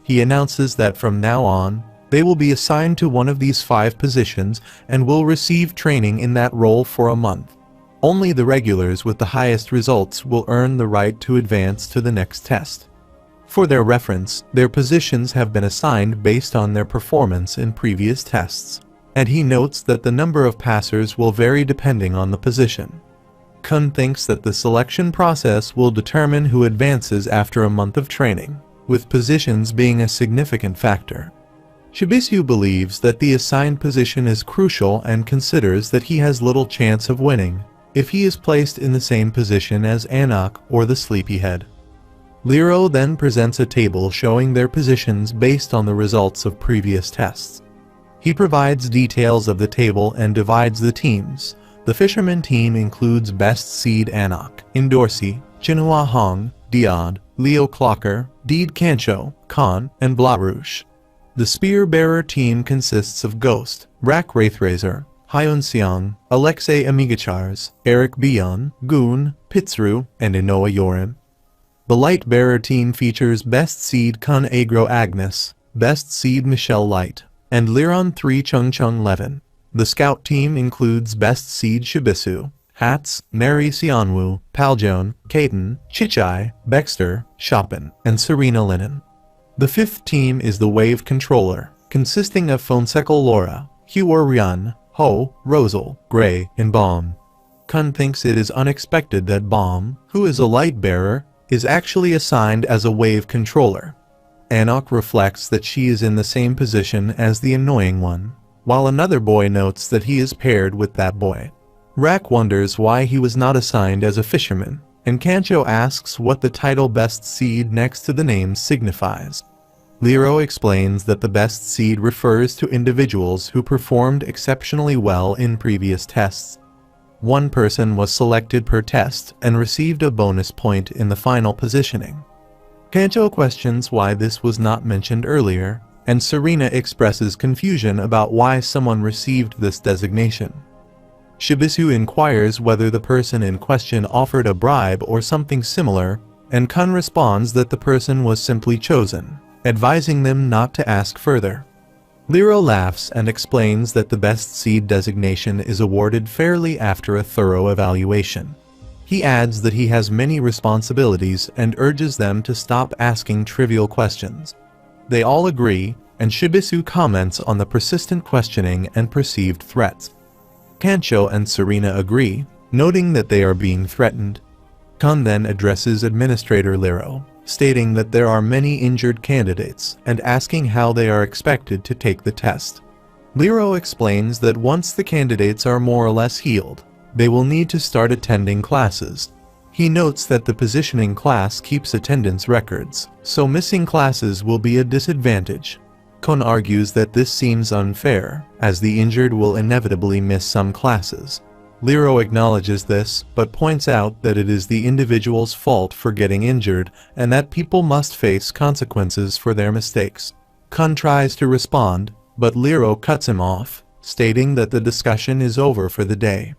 He announces that from now on, they will be assigned to one of these 5 positions and will receive training in that role for a month. Only the regulars with the highest results will earn the right to advance to the next test. For their reference, their positions have been assigned based on their performance in previous tests, and he notes that the number of passers will vary depending on the position. Kun thinks that the selection process will determine who advances after a month of training, with positions being a significant factor. Shibisu believes that the assigned position is crucial and considers that he has little chance of winning if he is placed in the same position as Anak or the Sleepyhead. Liro then presents a table showing their positions based on the results of previous tests. He provides details of the table and divides the teams. The fisherman team includes Best Seed Anak, Indorsi, Chinua Hong, Diod, Leo Clocker, Deed Kancho, Khan, and Blarouche. The spear bearer team consists of Ghost, Rak Wraithrazer, Hyun Seong, Alexei Amigachars, Eric Bion, Goon, Pitsru, and Inoa Yorim. The light bearer team features Best Seed Kun Agro Agnes, Best Seed Michelle Light, and Liron 3 Chung Chung Levin. The scout team includes Best Seed Shibisu, Hats, Mary Sionwoo, Paljon, Kaiten, Chichai, Bexter, Chopin, and Serena Linen. The fifth team is the Wave Controller, consisting of Fonseca Laura, Ryan, Ho, Rosal, Gray, and Bomb. Kun thinks it is unexpected that Bomb, who is a light bearer, is actually assigned as a Wave Controller. Anok reflects that she is in the same position as the annoying one, while another boy notes that he is paired with that boy. Rak wonders why he was not assigned as a fisherman, and Kancho asks what the title Best Seed next to the name signifies. Lero explains that the Best Seed refers to individuals who performed exceptionally well in previous tests. One person was selected per test and received a bonus point in the final positioning. Kancho questions why this was not mentioned earlier, and Serena expresses confusion about why someone received this designation. Shibisu inquires whether the person in question offered a bribe or something similar, and Kun responds that the person was simply chosen, advising them not to ask further. Lero laughs and explains that the Best Seed designation is awarded fairly after a thorough evaluation. He adds that he has many responsibilities and urges them to stop asking trivial questions. They all agree, and Shibisu comments on the persistent questioning and perceived threats. Kancho and Serena agree, noting that they are being threatened. Kun then addresses Administrator Lero, stating that there are many injured candidates and asking how they are expected to take the test. Lero explains that once the candidates are more or less healed, they will need to start attending classes. He notes that the positioning class keeps attendance records, so missing classes will be a disadvantage. Kun argues that this seems unfair, as the injured will inevitably miss some classes. Lero acknowledges this, but points out that it is the individual's fault for getting injured, and that people must face consequences for their mistakes. Kun tries to respond, but Lero cuts him off, stating that the discussion is over for the day.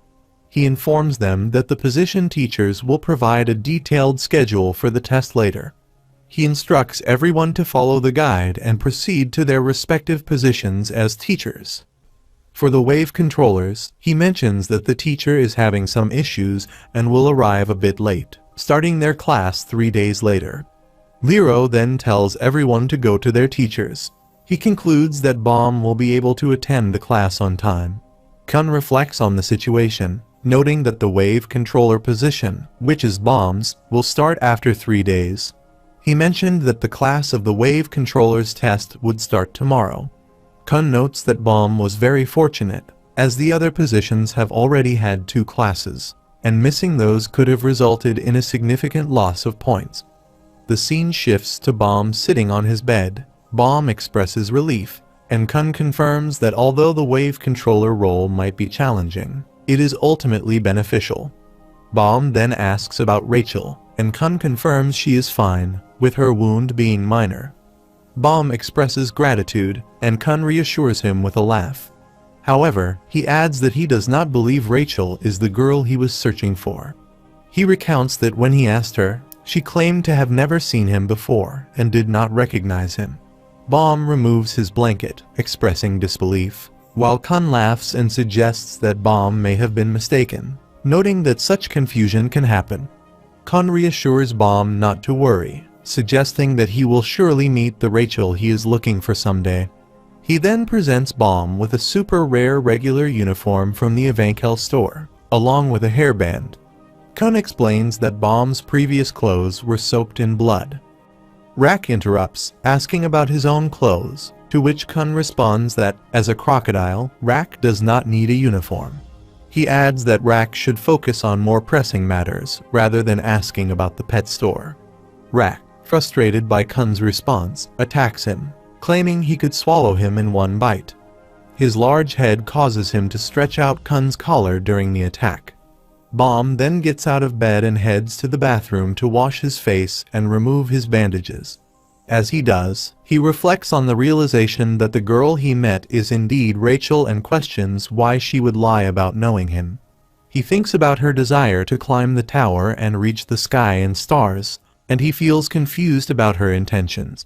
He informs them that the position teachers will provide a detailed schedule for the test later. He instructs everyone to follow the guide and proceed to their respective positions as teachers. For the Wave Controllers, he mentions that the teacher is having some issues and will arrive a bit late, starting their class 3 days later. Lero then tells everyone to go to their teachers. He concludes that Bomb will be able to attend the class on time. Kun reflects on the situation, noting that the Wave Controller position, which is Bomb's, will start after 3 days. He mentioned that the class of the Wave Controller's test would start tomorrow. Kun notes that Bomb was very fortunate, as the other positions have already had 2 classes, and missing those could have resulted in a significant loss of points. The scene shifts to Bomb sitting on his bed. Bomb expresses relief, and Kun confirms that although the Wave Controller role might be challenging, it is ultimately beneficial. Bomb then asks about Rachel, and Kun confirms she is fine, with her wound being minor. Bomb expresses gratitude, and Kun reassures him with a laugh. However, he adds that he does not believe Rachel is the girl he was searching for. He recounts that when he asked her, she claimed to have never seen him before and did not recognize him. Bomb removes his blanket, expressing disbelief, while Kun laughs and suggests that Bomb may have been mistaken, noting that such confusion can happen. Kun reassures Bomb not to worry, suggesting that he will surely meet the Rachel he is looking for someday. He then presents Bomb with a super rare regular uniform from the Evankel store, along with a hairband. Kun explains that Bomb's previous clothes were soaked in blood. Rak interrupts, asking about his own clothes, to which Kun responds that, as a crocodile, Rak does not need a uniform. He adds that Rak should focus on more pressing matters, rather than asking about the pet store. Rak, frustrated by Kun's response, attacks him, claiming he could swallow him in one bite. His large head causes him to stretch out Kun's collar during the attack. Bomb then gets out of bed and heads to the bathroom to wash his face and remove his bandages. As he does, he reflects on the realization that the girl he met is indeed Rachel and questions why she would lie about knowing him. He thinks about her desire to climb the tower and reach the sky and stars, and he feels confused about her intentions.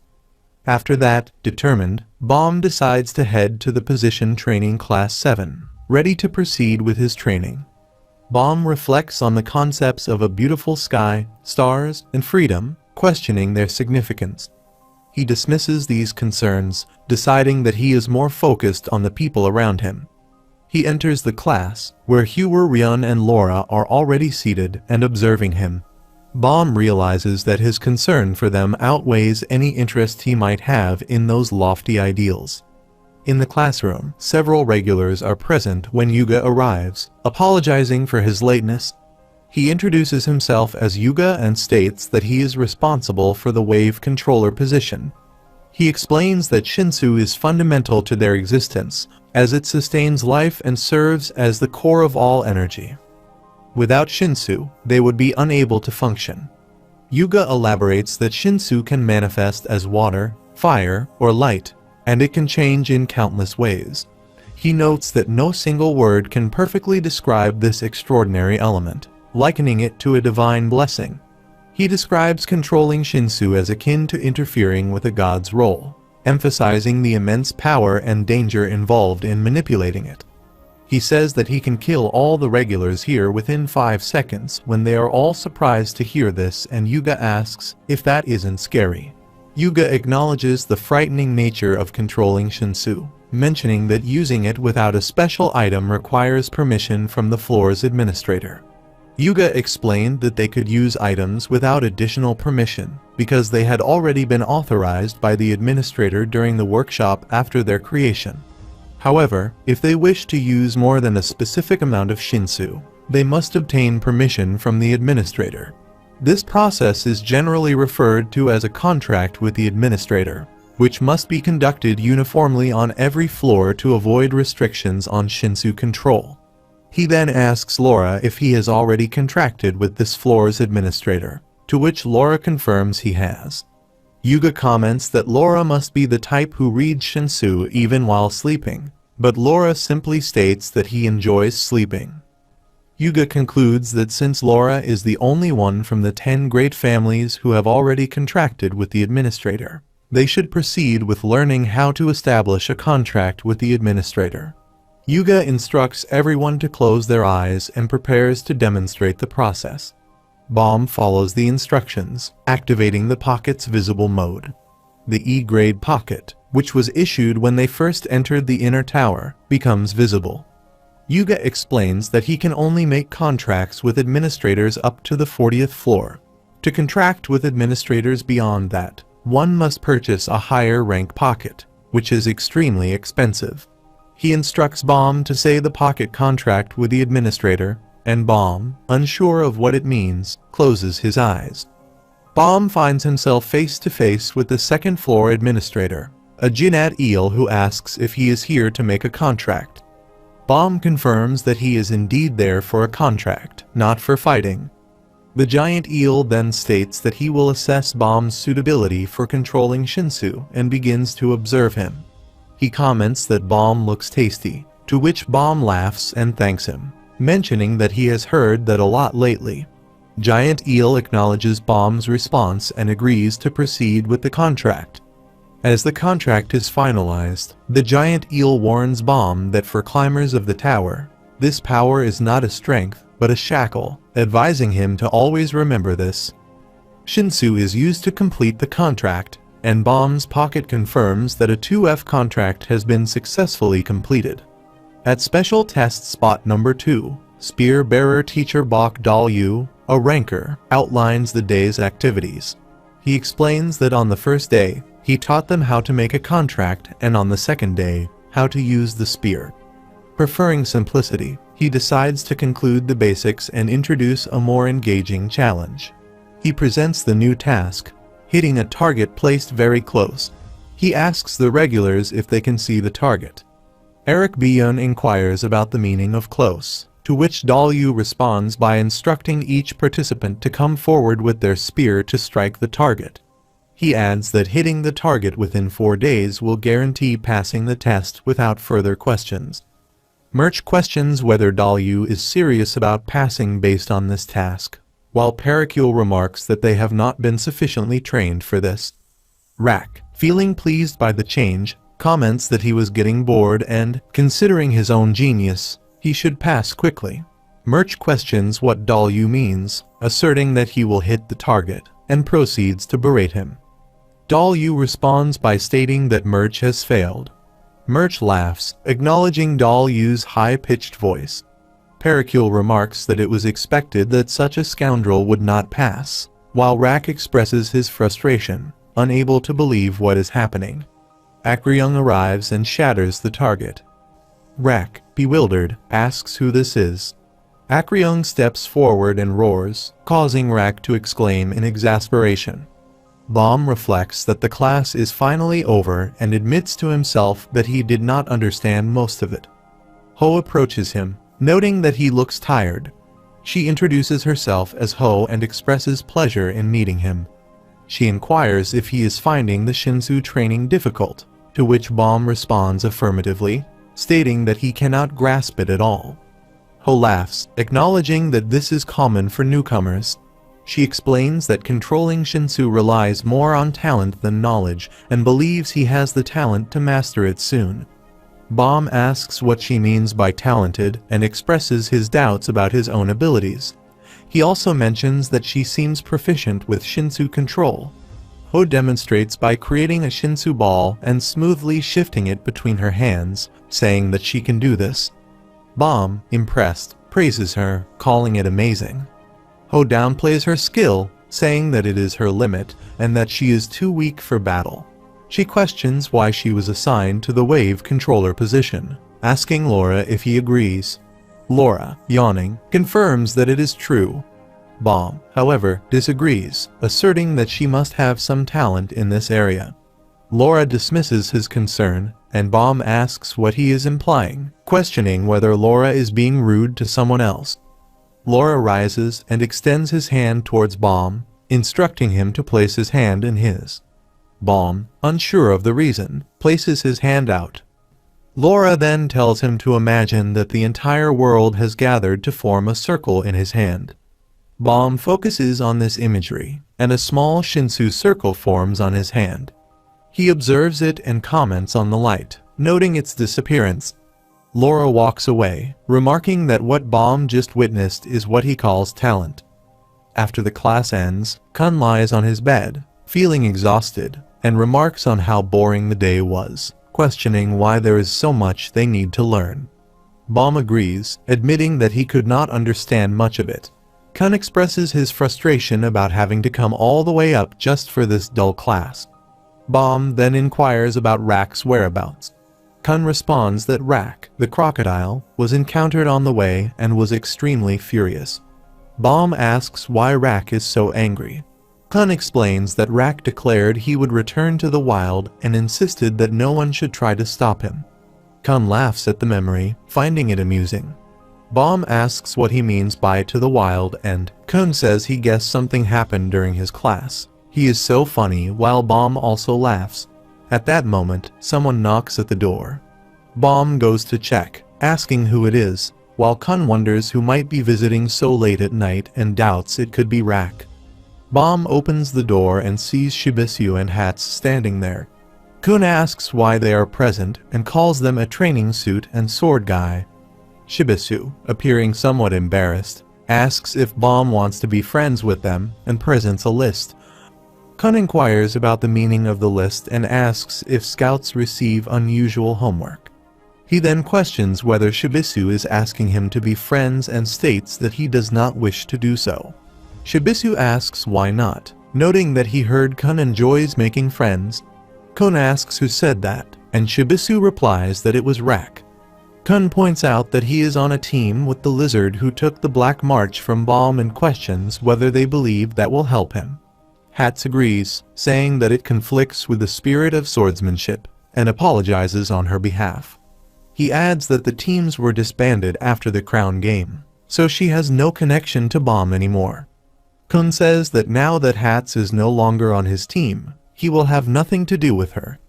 After that, determined, Bomb decides to head to the position training class 7, ready to proceed with his training. Bomb reflects on the concepts of a beautiful sky, stars, and freedom, questioning their significance. he dismisses these concerns, deciding that he is more focused on the people around him. He enters the class, where Hugher, Ryun and Laura are already seated and observing him. Baum realizes that his concern for them outweighs any interest he might have in those lofty ideals. In the classroom, several regulars are present when Yuga arrives, apologizing for his lateness. He introduces himself as Yuga and states that he is responsible for the wave controller position. He explains that Shinsu is fundamental to their existence, as it sustains life and serves as the core of all energy. Without Shinsu, they would be unable to function. Yuga elaborates that Shinsu can manifest as water, fire, or light, and it can change in countless ways. He notes that no single word can perfectly describe this extraordinary element, likening it to a divine blessing. He describes controlling Shinsu as akin to interfering with a god's role, emphasizing the immense power and danger involved in manipulating it. He says that he can kill all the regulars here within 5 seconds when they are all surprised to hear this, and Yuga asks if that isn't scary. Yuga acknowledges the frightening nature of controlling Shinsu, mentioning that using it without a special item requires permission from the floor's administrator. Yuga explained that they could use items without additional permission because they had already been authorized by the administrator during the workshop after their creation. However, if they wish to use more than a specific amount of Shinsu, they must obtain permission from the administrator. This process is generally referred to as a contract with the administrator, which must be conducted uniformly on every floor to avoid restrictions on Shinsu control. He then asks Laura if he has already contracted with this floor's administrator, to which Laura confirms he has. Yuga comments that Laura must be the type who reads Shinsu even while sleeping, but Laura simply states that he enjoys sleeping. Yuga concludes that since Laura is the only one from the 10 great families who have already contracted with the administrator, they should proceed with learning how to establish a contract with the administrator. Yuga instructs everyone to close their eyes and prepares to demonstrate the process. Baum follows the instructions, activating the pocket's visible mode. The E-grade pocket, which was issued when they first entered the inner tower, becomes visible. Yuga explains that he can only make contracts with administrators up to the 40th floor. To contract with administrators beyond that, one must purchase a higher rank pocket, which is extremely expensive. He instructs Baum to say the pocket contract with the administrator, and Baum, unsure of what it means, closes his eyes. Baum finds himself face to face with the second floor administrator, a Jinnat eel who asks if he is here to make a contract. Baum confirms that he is indeed there for a contract, not for fighting. The giant eel then states that he will assess Baum's suitability for controlling Shinsu and begins to observe him. He comments that Baum looks tasty, to which Baum laughs and thanks him, mentioning that he has heard that a lot lately. Giant Eel acknowledges Baum's response and agrees to proceed with the contract. As the contract is finalized, the giant eel warns Baum that for climbers of the tower, this power is not a strength, but a shackle, advising him to always remember this. Shinsu is used to complete the contract, and Baum's pocket confirms that a 2F contract has been successfully completed. At special test spot number 2, Spear Bearer Teacher Bok Dal-yu, a ranker, outlines the day's activities. He explains that on the first day, he taught them how to make a contract, and on the second day, how to use the spear. Preferring simplicity, he decides to conclude the basics and introduce a more engaging challenge. He presents the new task, hitting a target placed very close. He asks the regulars if they can see the target. Eric Byun inquires about the meaning of close, to which Dal-yu responds by instructing each participant to come forward with their spear to strike the target. He adds that hitting the target within 4 days will guarantee passing the test without further questions. Murch questions whether Dal-yu is serious about passing based on this task, while Pericule remarks that they have not been sufficiently trained for this. Rak, feeling pleased by the change, comments that he was getting bored and, considering his own genius, he should pass quickly. Murch questions what Dal-yu means, asserting that he will hit the target, and proceeds to berate him. Doll Yu responds by stating that Merch has failed. Merch laughs, acknowledging Doll Yu's high-pitched voice. Pericule remarks that it was expected that such a scoundrel would not pass, while Rak expresses his frustration, unable to believe what is happening. Akryung arrives and shatters the target. Rak, bewildered, asks who this is. Akryung steps forward and roars, causing Rak to exclaim in exasperation. Bomb reflects that the class is finally over and admits to himself that he did not understand most of it. Ho approaches him, noting that he looks tired. She introduces herself as Ho and expresses pleasure in meeting him. She inquires if he is finding the Shinsu training difficult, to which Bomb responds affirmatively, stating that he cannot grasp it at all. Ho laughs, acknowledging that this is common for newcomers. She explains that controlling Shinsu relies more on talent than knowledge and believes he has the talent to master it soon. Bomb asks what she means by talented and expresses his doubts about his own abilities. He also mentions that she seems proficient with Shinsu control. Ho demonstrates by creating a Shinsu ball and smoothly shifting it between her hands, saying that she can do this. Bomb, impressed, praises her, calling it amazing. Ho downplays her skill, saying that it is her limit and that she is too weak for battle. She questions why she was assigned to the wave controller position, asking Laura if he agrees. Laura, yawning, confirms that it is true. Bomb, however, disagrees, asserting that she must have some talent in this area. Laura dismisses his concern, and Bomb asks what he is implying, questioning whether Laura is being rude to someone else. Laura rises and extends his hand towards Bomb, instructing him to place his hand in his. Bomb, unsure of the reason, places his hand out. Laura then tells him to imagine that the entire world has gathered to form a circle in his hand. Bomb focuses on this imagery, and a small Shinsu circle forms on his hand. He observes it and comments on the light, noting its disappearance. Laura walks away, remarking that what Bomb just witnessed is what he calls talent. After the class ends, Kun lies on his bed, feeling exhausted, and remarks on how boring the day was, questioning why there is so much they need to learn. Bomb agrees, admitting that he could not understand much of it. Kun expresses his frustration about having to come all the way up just for this dull class. Bomb then inquires about Rak's whereabouts. Kun responds that Rak, the crocodile, was encountered on the way and was extremely furious. Bomb asks why Rak is so angry. Kun explains that Rak declared he would return to the wild and insisted that no one should try to stop him. Kun laughs at the memory, finding it amusing. Bomb asks what he means by to the wild and Kun says he guessed something happened during his class. He is so funny while Bomb also laughs. At that moment, someone knocks at the door. Bomb goes to check, asking who it is, while Kun wonders who might be visiting so late at night and doubts it could be Rak. Bomb opens the door and sees Shibisu and Hats standing there. Kun asks why they are present and calls them a training suit and sword guy. Shibisu, appearing somewhat embarrassed, asks if Bomb wants to be friends with them and presents a list. Kun inquires about the meaning of the list and asks if scouts receive unusual homework. He then questions whether Shibisu is asking him to be friends and states that he does not wish to do so. Shibisu asks why not, noting that he heard Kun enjoys making friends. Kun asks who said that, and Shibisu replies that it was Rak. Kun points out that he is on a team with the lizard who took the Black March from Bomb and questions whether they believe that will help him. Hats agrees, saying that it conflicts with the spirit of swordsmanship, and apologizes on her behalf. He adds that the teams were disbanded after the crown game, so she has no connection to Bomb anymore. Kun says that now that Hats is no longer on his team, he will have nothing to do with her.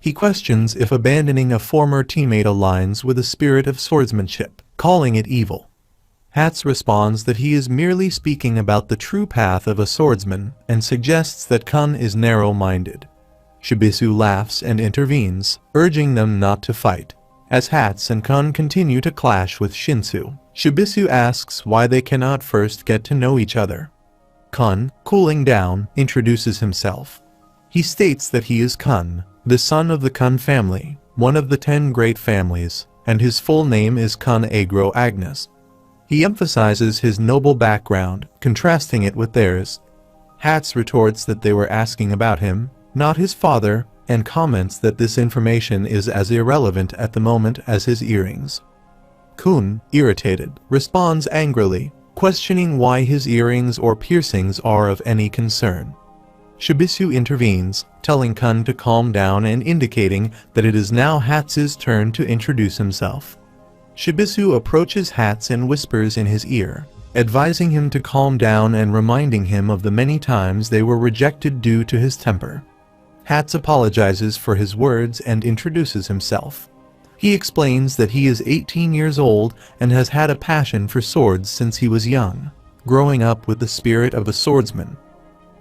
He questions if abandoning a former teammate aligns with the spirit of swordsmanship, calling it evil. Hats responds that he is merely speaking about the true path of a swordsman and suggests that Kun is narrow-minded. Shibisu laughs and intervenes, urging them not to fight. As Hats and Kun continue to clash with Shinsu, Shibisu asks why they cannot first get to know each other. Kun, cooling down, introduces himself. He states that he is Kun, the son of the Kun family, one of the 10 great families, and his full name is Kun Agro Agnes. He emphasizes his noble background, contrasting it with theirs. Hats retorts that they were asking about him, not his father, and comments that this information is as irrelevant at the moment as his earrings. Kun, irritated, responds angrily, questioning why his earrings or piercings are of any concern. Shibisu intervenes, telling Kun to calm down and indicating that it is now Hats's turn to introduce himself. Shibisu approaches Hats and whispers in his ear, advising him to calm down and reminding him of the many times they were rejected due to his temper. Hats apologizes for his words and introduces himself. He explains that he is 18 years old and has had a passion for swords since he was young, growing up with the spirit of a swordsman.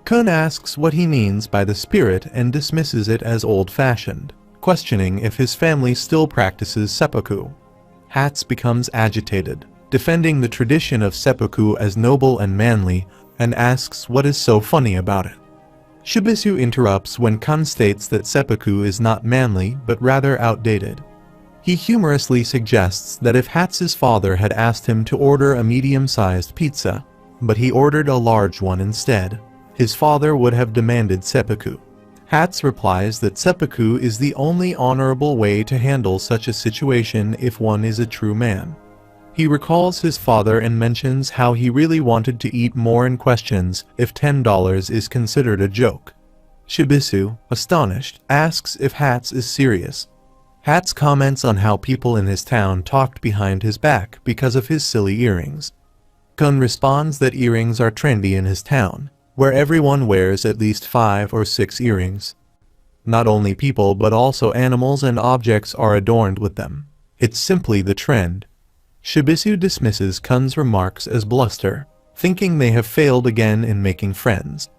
Kun asks what he means by the spirit and dismisses it as old-fashioned, questioning if his family still practices seppuku. Hats becomes agitated, defending the tradition of seppuku as noble and manly, and asks what is so funny about it. Shibisu interrupts when Kun states that seppuku is not manly but rather outdated. He humorously suggests that if Hats's father had asked him to order a medium-sized pizza, but he ordered a large one instead, his father would have demanded seppuku. Hats replies that seppuku is the only honorable way to handle such a situation if one is a true man. He recalls his father and mentions how he really wanted to eat more and questions if $10 is considered a joke. Shibisu, astonished, asks if Hats is serious. Hats comments on how people in his town talked behind his back because of his silly earrings. Kun responds that earrings are trendy in his town, where everyone wears at least 5 or 6 earrings. Not only people but also animals and objects are adorned with them. It's simply the trend. Shibisu dismisses Kun's remarks as bluster, thinking they have failed again in making friends.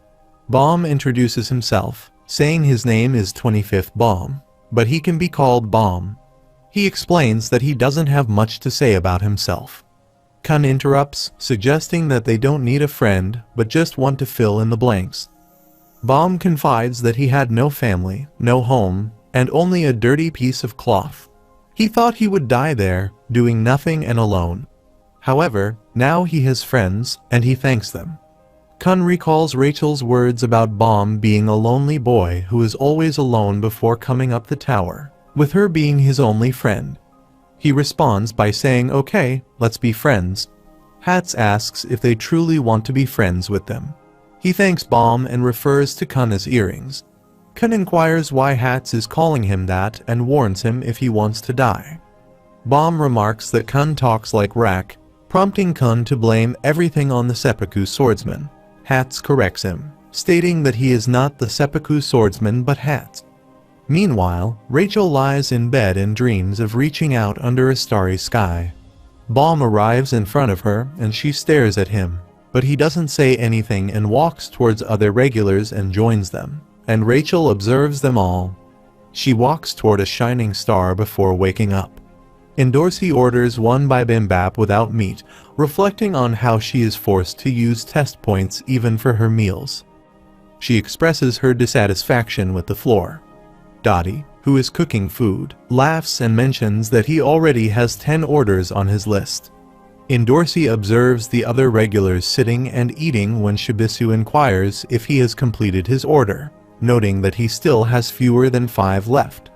Bomb introduces himself, saying his name is 25th Bomb, but he can be called Bomb. He explains that he doesn't have much to say about himself. Kun interrupts, suggesting that they don't need a friend but just want to fill in the blanks. Bomb confides that he had no family, no home, and only a dirty piece of cloth. He thought he would die there, doing nothing and alone. However, now he has friends, and he thanks them. Kun recalls Rachel's words about Bomb being a lonely boy who is always alone before coming up the tower, with her being his only friend. He responds by saying, "Okay, let's be friends." Hats asks if they truly want to be friends with them. He thanks Bomb and refers to Kun as earrings. Kun inquires why Hats is calling him that and warns him if he wants to die. Bomb remarks that Kun talks like Rak, prompting Kun to blame everything on the seppuku swordsman. Hats corrects him, stating that he is not the seppuku swordsman but Hats. Meanwhile, Rachel lies in bed and dreams of reaching out under a starry sky. Bomb arrives in front of her and she stares at him, but he doesn't say anything and walks towards other regulars and joins them, and Rachel observes them all. She walks toward a shining star before waking up. Endorsi orders one bibimbap without meat, reflecting on how she is forced to use test points even for her meals. She expresses her dissatisfaction with the floor. Dottie, who is cooking food, laughs and mentions that he already has 10 orders on his list. Endorsi observes the other regulars sitting and eating when Shibisu inquires if he has completed his order, noting that he still has fewer than 5 left.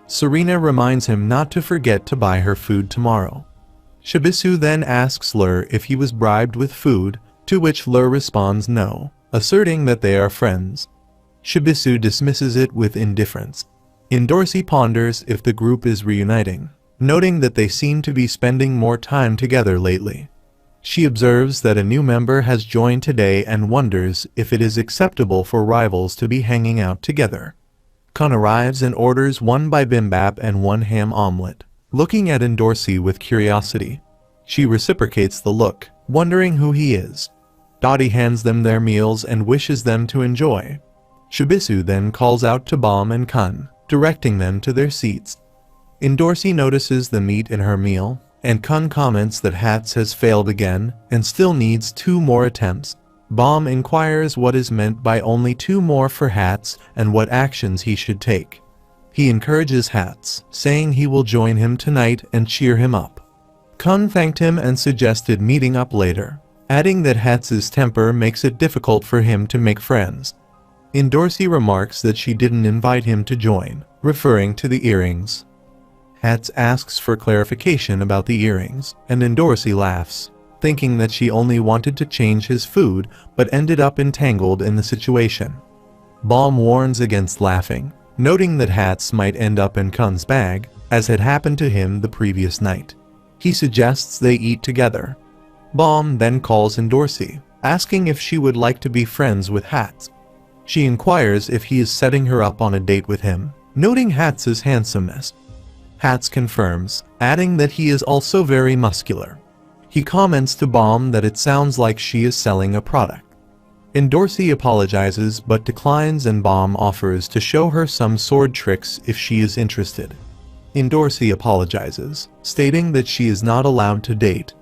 Serena reminds him not to forget to buy her food tomorrow. Shibisu then asks Lur if he was bribed with food, to which Lur responds no, asserting that they are friends. Shibisu dismisses it with indifference. Endorsi ponders if the group is reuniting, noting that they seem to be spending more time together lately. She observes that a new member has joined today and wonders if it is acceptable for rivals to be hanging out together. Kun arrives and orders one bibimbap and 1 ham omelet, looking at Endorsi with curiosity. She reciprocates the look, wondering who he is. Dottie hands them their meals and wishes them to enjoy. Shibisu then calls out to Bomb and Kun, directing them to their seats. Endorsi notices the meat in her meal, and Kun comments that Hats has failed again and still needs 2 more attempts. Baum inquires what is meant by only 2 more for Hats and what actions he should take. He encourages Hats, saying he will join him tonight and cheer him up. Kun thanked him and suggested meeting up later, adding that Hats's temper makes it difficult for him to make friends. Endorsi remarks that she didn't invite him to join, referring to the earrings. Hats asks for clarification about the earrings, and Endorsi laughs, thinking that she only wanted to change his food but ended up entangled in the situation. Baum warns against laughing, noting that Hats might end up in Kun's bag, as had happened to him the previous night. He suggests they eat together. Baum then calls Endorsi, asking if she would like to be friends with Hats. She inquires if he is setting her up on a date with him, noting Hats's handsomeness. Hats confirms, adding that he is also very muscular. He comments to Baum that it sounds like she is selling a product. Endorsi apologizes but declines, and Baum offers to show her some sword tricks if she is interested. Endorsi apologizes, stating that she is not allowed to date.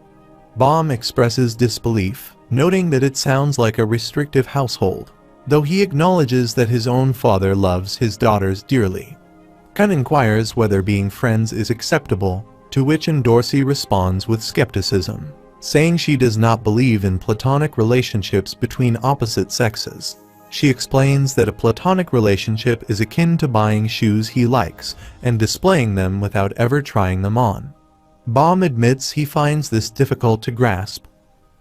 Baum expresses disbelief, noting that it sounds like a restrictive household, though he acknowledges that his own father loves his daughters dearly. Kun inquires whether being friends is acceptable, to which Endorsi responds with skepticism, saying she does not believe in platonic relationships between opposite sexes. She explains that a platonic relationship is akin to buying shoes he likes and displaying them without ever trying them on. Baum admits he finds this difficult to grasp.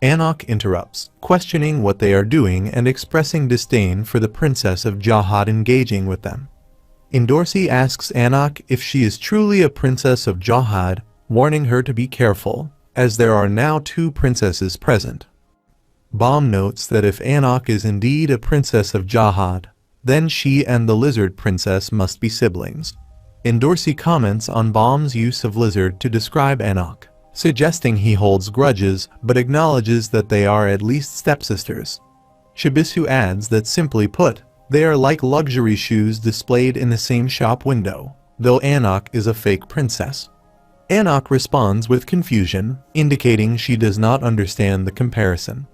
Anak interrupts, questioning what they are doing and expressing disdain for the princess of Jahad engaging with them. Endorsi asks Anak if she is truly a princess of Jahad, warning her to be careful, as there are now 2 princesses present. Baum notes that if Anak is indeed a princess of Jahad, then she and the lizard princess must be siblings. Endorsi comments on Baum's use of lizard to describe Anak, suggesting he holds grudges but acknowledges that they are at least stepsisters. Shibisu adds that, simply put, they are like luxury shoes displayed in the same shop window, though Anak is a fake princess. Anak responds with confusion, indicating she does not understand the comparison.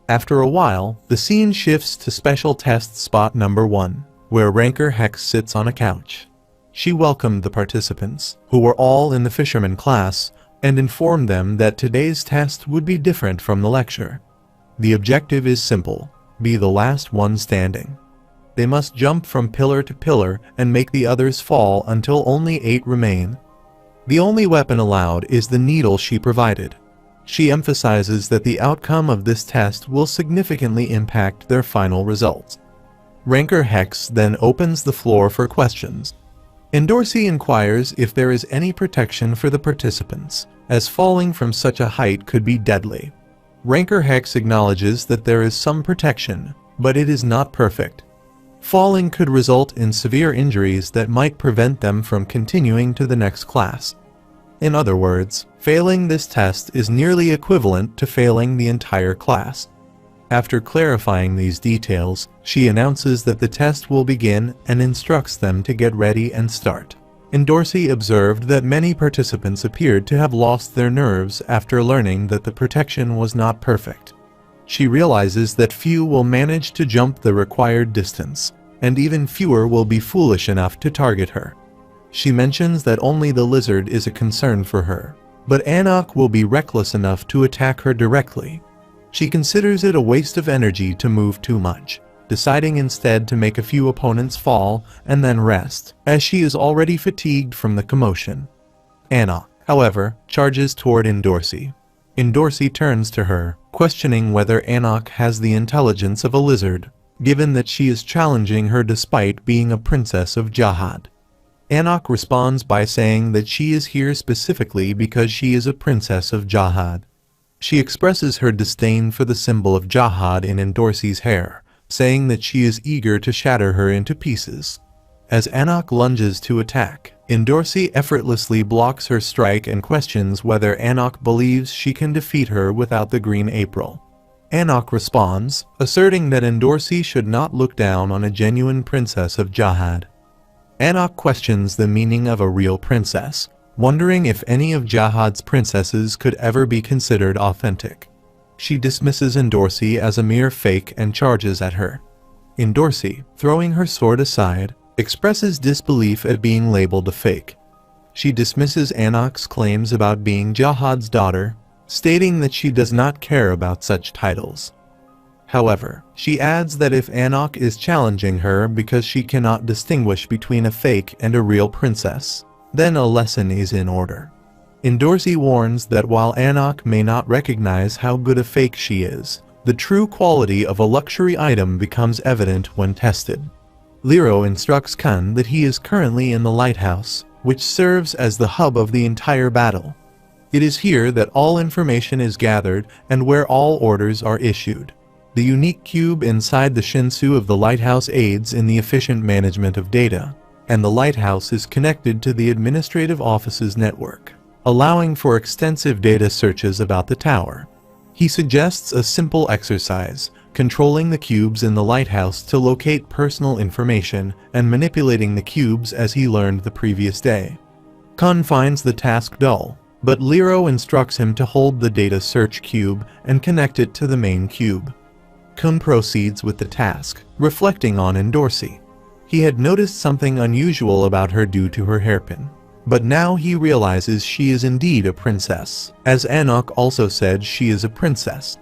After a while, the scene shifts to special test spot number 1, where Ranker Hex sits on a couch. She welcomed the participants, who were all in the fisherman class, and informed them that today's test would be different from the lecture. The objective is simple: be the last one standing. They must jump from pillar to pillar and make the others fall until only 8 remain. The only weapon allowed is the needle she provided. She emphasizes that the outcome of this test will significantly impact their final results. Ranker Hex then opens the floor for questions. Endorsi inquires if there is any protection for the participants, as falling from such a height could be deadly. Ranker Hex acknowledges that there is some protection, but it is not perfect. Falling could result in severe injuries that might prevent them from continuing to the next class. In other words, failing this test is nearly equivalent to failing the entire class. After clarifying these details, she announces that the test will begin and instructs them to get ready and start. Endorsi observed that many participants appeared to have lost their nerves after learning that the protection was not perfect. She realizes that few will manage to jump the required distance, and even fewer will be foolish enough to target her. She mentions that only the lizard is a concern for her, but Anak will be reckless enough to attack her directly. She considers it a waste of energy to move too much, deciding instead to make a few opponents fall and then rest, as she is already fatigued from the commotion. Anak, however, charges toward Endorsi. Endorsi turns to her, questioning whether Anak has the intelligence of a lizard, given that she is challenging her despite being a princess of Jahad. Anak responds by saying that she is here specifically because she is a princess of Jahad. She expresses her disdain for the symbol of Jahad in Endorsi's hair, saying that she is eager to shatter her into pieces. As Anak lunges to attack, Endorsi effortlessly blocks her strike and questions whether Anak believes she can defeat her without the green April. Anak responds, asserting that Endorsi should not look down on a genuine princess of Jahad. Anak questions the meaning of a real princess, wondering if any of Jahad's princesses could ever be considered authentic. She dismisses Endorsi as a mere fake and charges at her. Endorsi, throwing her sword aside, expresses disbelief at being labeled a fake. She dismisses Anok's claims about being Jahad's daughter, stating that she does not care about such titles. However, she adds that if Anok is challenging her because she cannot distinguish between a fake and a real princess, then a lesson is in order. Endorsi warns that while Anok may not recognize how good a fake she is, the true quality of a luxury item becomes evident when tested. Liro instructs Kun that he is currently in the lighthouse, which serves as the hub of the entire battle. It is here that all information is gathered and where all orders are issued. The unique cube inside the Shinsu of the lighthouse aids in the efficient management of data, and the lighthouse is connected to the administrative office's network, allowing for extensive data searches about the tower. He suggests a simple exercise, controlling the cubes in the lighthouse to locate personal information and manipulating the cubes as he learned the previous day. Kun finds the task dull, but Liro instructs him to hold the data search cube and connect it to the main cube. Kun proceeds with the task, reflecting on Endorsi. He had noticed something unusual about her due to her hairpin. But now he realizes she is indeed a princess, as Anok also said she is a princess.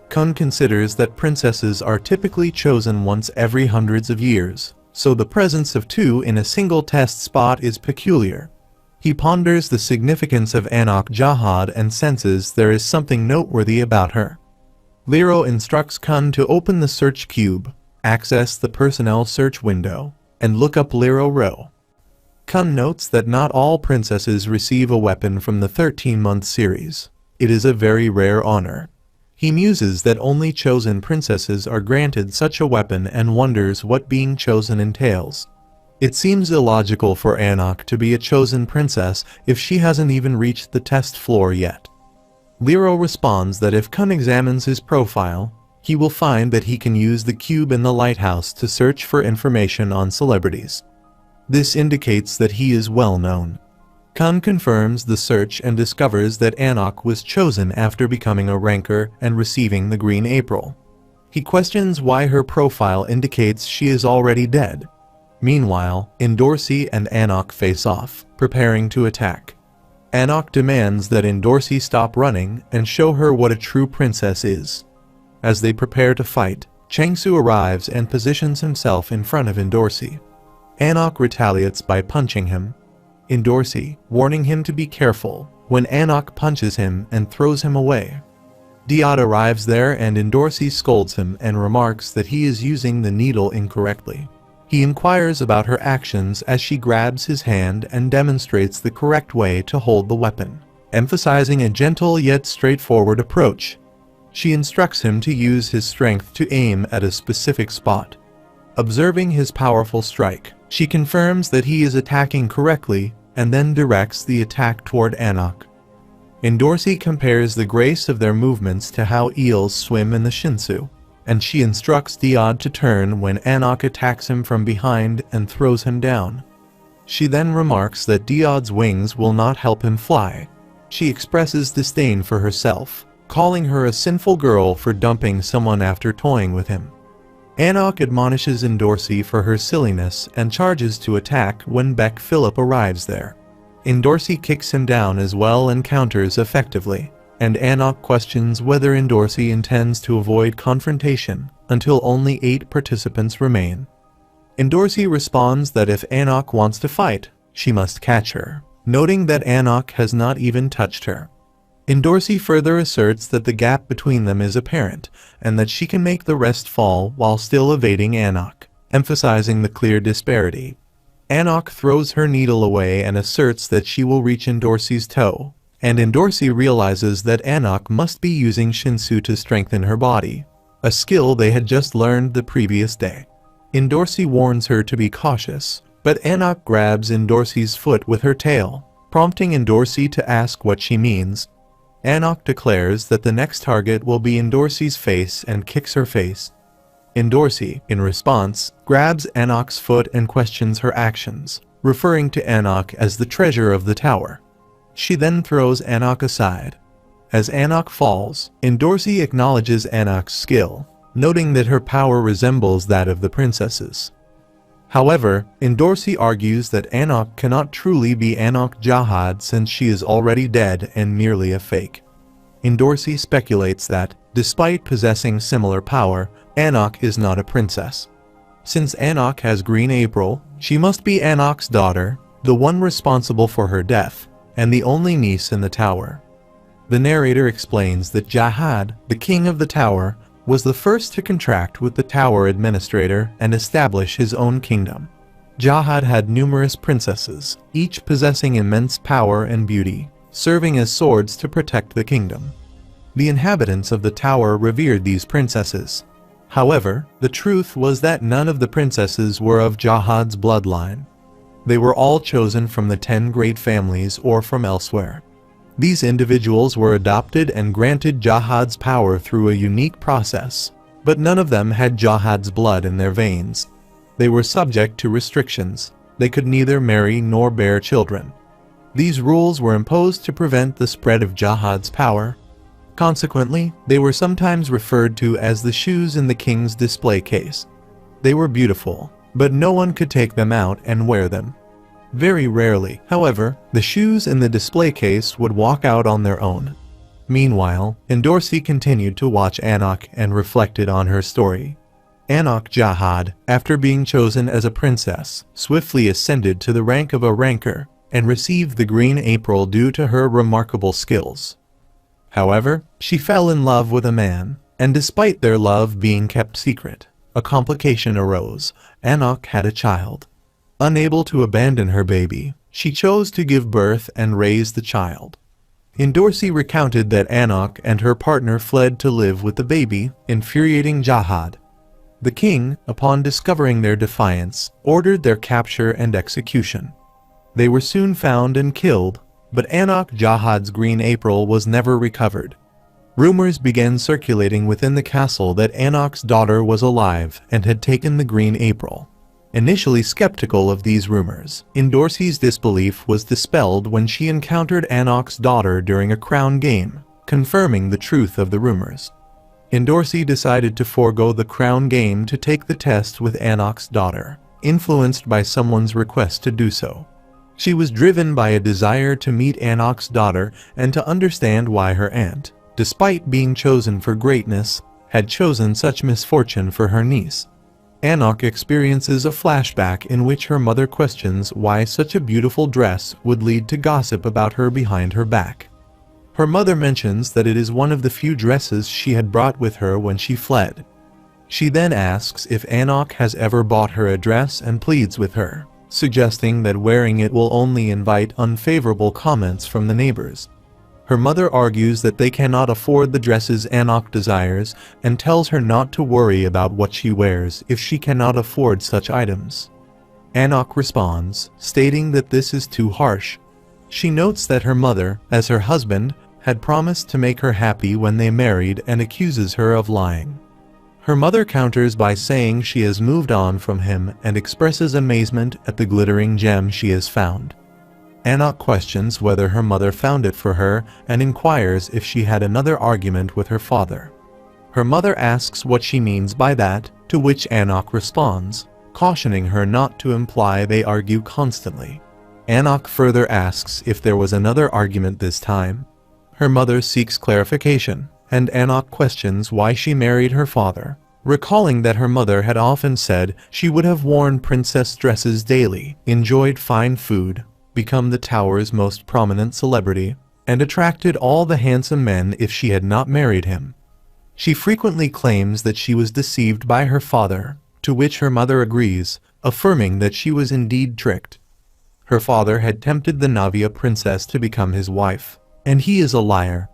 Kun considers that princesses are typically chosen once every hundreds of years, so the presence of two in a single test spot is peculiar. He ponders the significance of Anok Jahad and senses there is something noteworthy about her. Liro instructs Kun to open the search cube, access the personnel search window, and look up Liro Ro. Kun notes that not all princesses receive a weapon from the 13-month series. It is a very rare honor. He muses that only chosen princesses are granted such a weapon and wonders what being chosen entails. It seems illogical for Anok to be a chosen princess if she hasn't even reached the test floor yet. Liro responds that if Kun examines his profile, he will find that he can use the cube in the lighthouse to search for information on celebrities. This indicates that he is well known. Kun confirms the search and discovers that Anok was chosen after becoming a ranker and receiving the Green April. He questions why her profile indicates she is already dead. Meanwhile, Endorsi and Anok face off, preparing to attack. Anok demands that Endorsi stop running and show her what a true princess is. As they prepare to fight, Changsu arrives and positions himself in front of Endorsi. Anok retaliates by punching him. Endorsi, warning him to be careful, when Anok punches him and throws him away. Diod arrives there and Endorsi scolds him and remarks that he is using the needle incorrectly. He inquires about her actions as she grabs his hand and demonstrates the correct way to hold the weapon, emphasizing a gentle yet straightforward approach. She instructs him to use his strength to aim at a specific spot. Observing his powerful strike, she confirms that he is attacking correctly and then directs the attack toward Anok. Endorsi compares the grace of their movements to how eels swim in the Shinsu, and she instructs Diod to turn when Anok attacks him from behind and throws him down. She then remarks that Diod's wings will not help him fly. She expresses disdain for herself, calling her a sinful girl for dumping someone after toying with him. Anok admonishes Endorsi for her silliness and charges to attack when Beck Philip arrives there. Endorsi kicks him down as well and counters effectively, and Anok questions whether Endorsi intends to avoid confrontation until only 8 participants remain. Endorsi responds that if Anok wants to fight, she must catch her, noting that Anok has not even touched her. Endorsi further asserts that the gap between them is apparent, and that she can make the rest fall while still evading Anok, emphasizing the clear disparity. Anok throws her needle away and asserts that she will reach Endorsi's toe, and Endorsi realizes that Anok must be using Shinsu to strengthen her body, a skill they had just learned the previous day. Endorsi warns her to be cautious, but Anok grabs Endorsi's foot with her tail, prompting Endorsi to ask what she means. Anok declares that the next target will be Endorsi's face and kicks her face. Endorsi, in response, grabs Anok's foot and questions her actions, referring to Anok as the treasure of the tower. She then throws Anok aside. As Anak falls, Endorsi acknowledges Anak's skill, noting that her power resembles that of the princesses. However, Endorsi argues that Anak cannot truly be Anak Jahad since she is already dead and merely a fake. Endorsi speculates that, despite possessing similar power, Anak is not a princess. Since Anak has Green April, she must be Anak's daughter, the one responsible for her death, and the only niece in the tower. The narrator explains that Jahad, the king of the tower, was the first to contract with the tower administrator and establish his own kingdom. Jahad had numerous princesses, each possessing immense power and beauty, serving as swords to protect the kingdom. The inhabitants of the tower revered these princesses. However, the truth was that none of the princesses were of Jahad's bloodline. They were all chosen from the 10 great families or from elsewhere. These individuals were adopted and granted Jahad's power through a unique process, but none of them had Jahad's blood in their veins. They were subject to restrictions. They could neither marry nor bear children. These rules were imposed to prevent the spread of Jahad's power. Consequently, they were sometimes referred to as the shoes in the king's display case. They were beautiful, but no one could take them out and wear them. Very rarely, however, the shoes in the display case would walk out on their own. Meanwhile, Endorsi continued to watch Anak and reflected on her story. Anak Jahad, after being chosen as a princess, swiftly ascended to the rank of a ranker and received the Green April due to her remarkable skills. However, she fell in love with a man, and despite their love being kept secret, a complication arose. Anak had a child. Unable to abandon her baby, she chose to give birth and raise the child. Endorsi recounted that Anak and her partner fled to live with the baby, infuriating Jahad. The king, upon discovering their defiance, ordered their capture and execution. They were soon found and killed, but Anak Jahad's Green April was never recovered. Rumors began circulating within the castle that Anak's daughter was alive and had taken the Green April. Initially skeptical of these rumors, Endorsi's disbelief was dispelled when she encountered Anak's daughter during a crown game, confirming the truth of the rumors. Endorsi decided to forego the crown game to take the test with Anak's daughter, influenced by someone's request to do so. She was driven by a desire to meet Anak's daughter and to understand why her aunt, despite being chosen for greatness, had chosen such misfortune for her niece. Anak experiences a flashback in which her mother questions why such a beautiful dress would lead to gossip about her behind her back. Her mother mentions that it is one of the few dresses she had brought with her when she fled. She then asks if Anak has ever bought her a dress and pleads with her, suggesting that wearing it will only invite unfavorable comments from the neighbors. Her mother argues that they cannot afford the dresses Anak desires and tells her not to worry about what she wears if she cannot afford such items. Anak responds, stating that this is too harsh. She notes that her mother, as her husband, had promised to make her happy when they married and accuses her of lying. Her mother counters by saying she has moved on from him and expresses amazement at the glittering gem she has found. Anak questions whether her mother found it for her and inquires if she had another argument with her father. Her mother asks what she means by that, to which Anak responds, cautioning her not to imply they argue constantly. Anak further asks if there was another argument this time. Her mother seeks clarification, and Anak questions why she married her father, recalling that her mother had often said she would have worn princess dresses daily, enjoyed fine food, become the tower's most prominent celebrity, and attracted all the handsome men if she had not married him. She frequently claims that she was deceived by her father, to which her mother agrees, affirming that she was indeed tricked. Her father had tempted the Navia princess to become his wife, and he is a liar.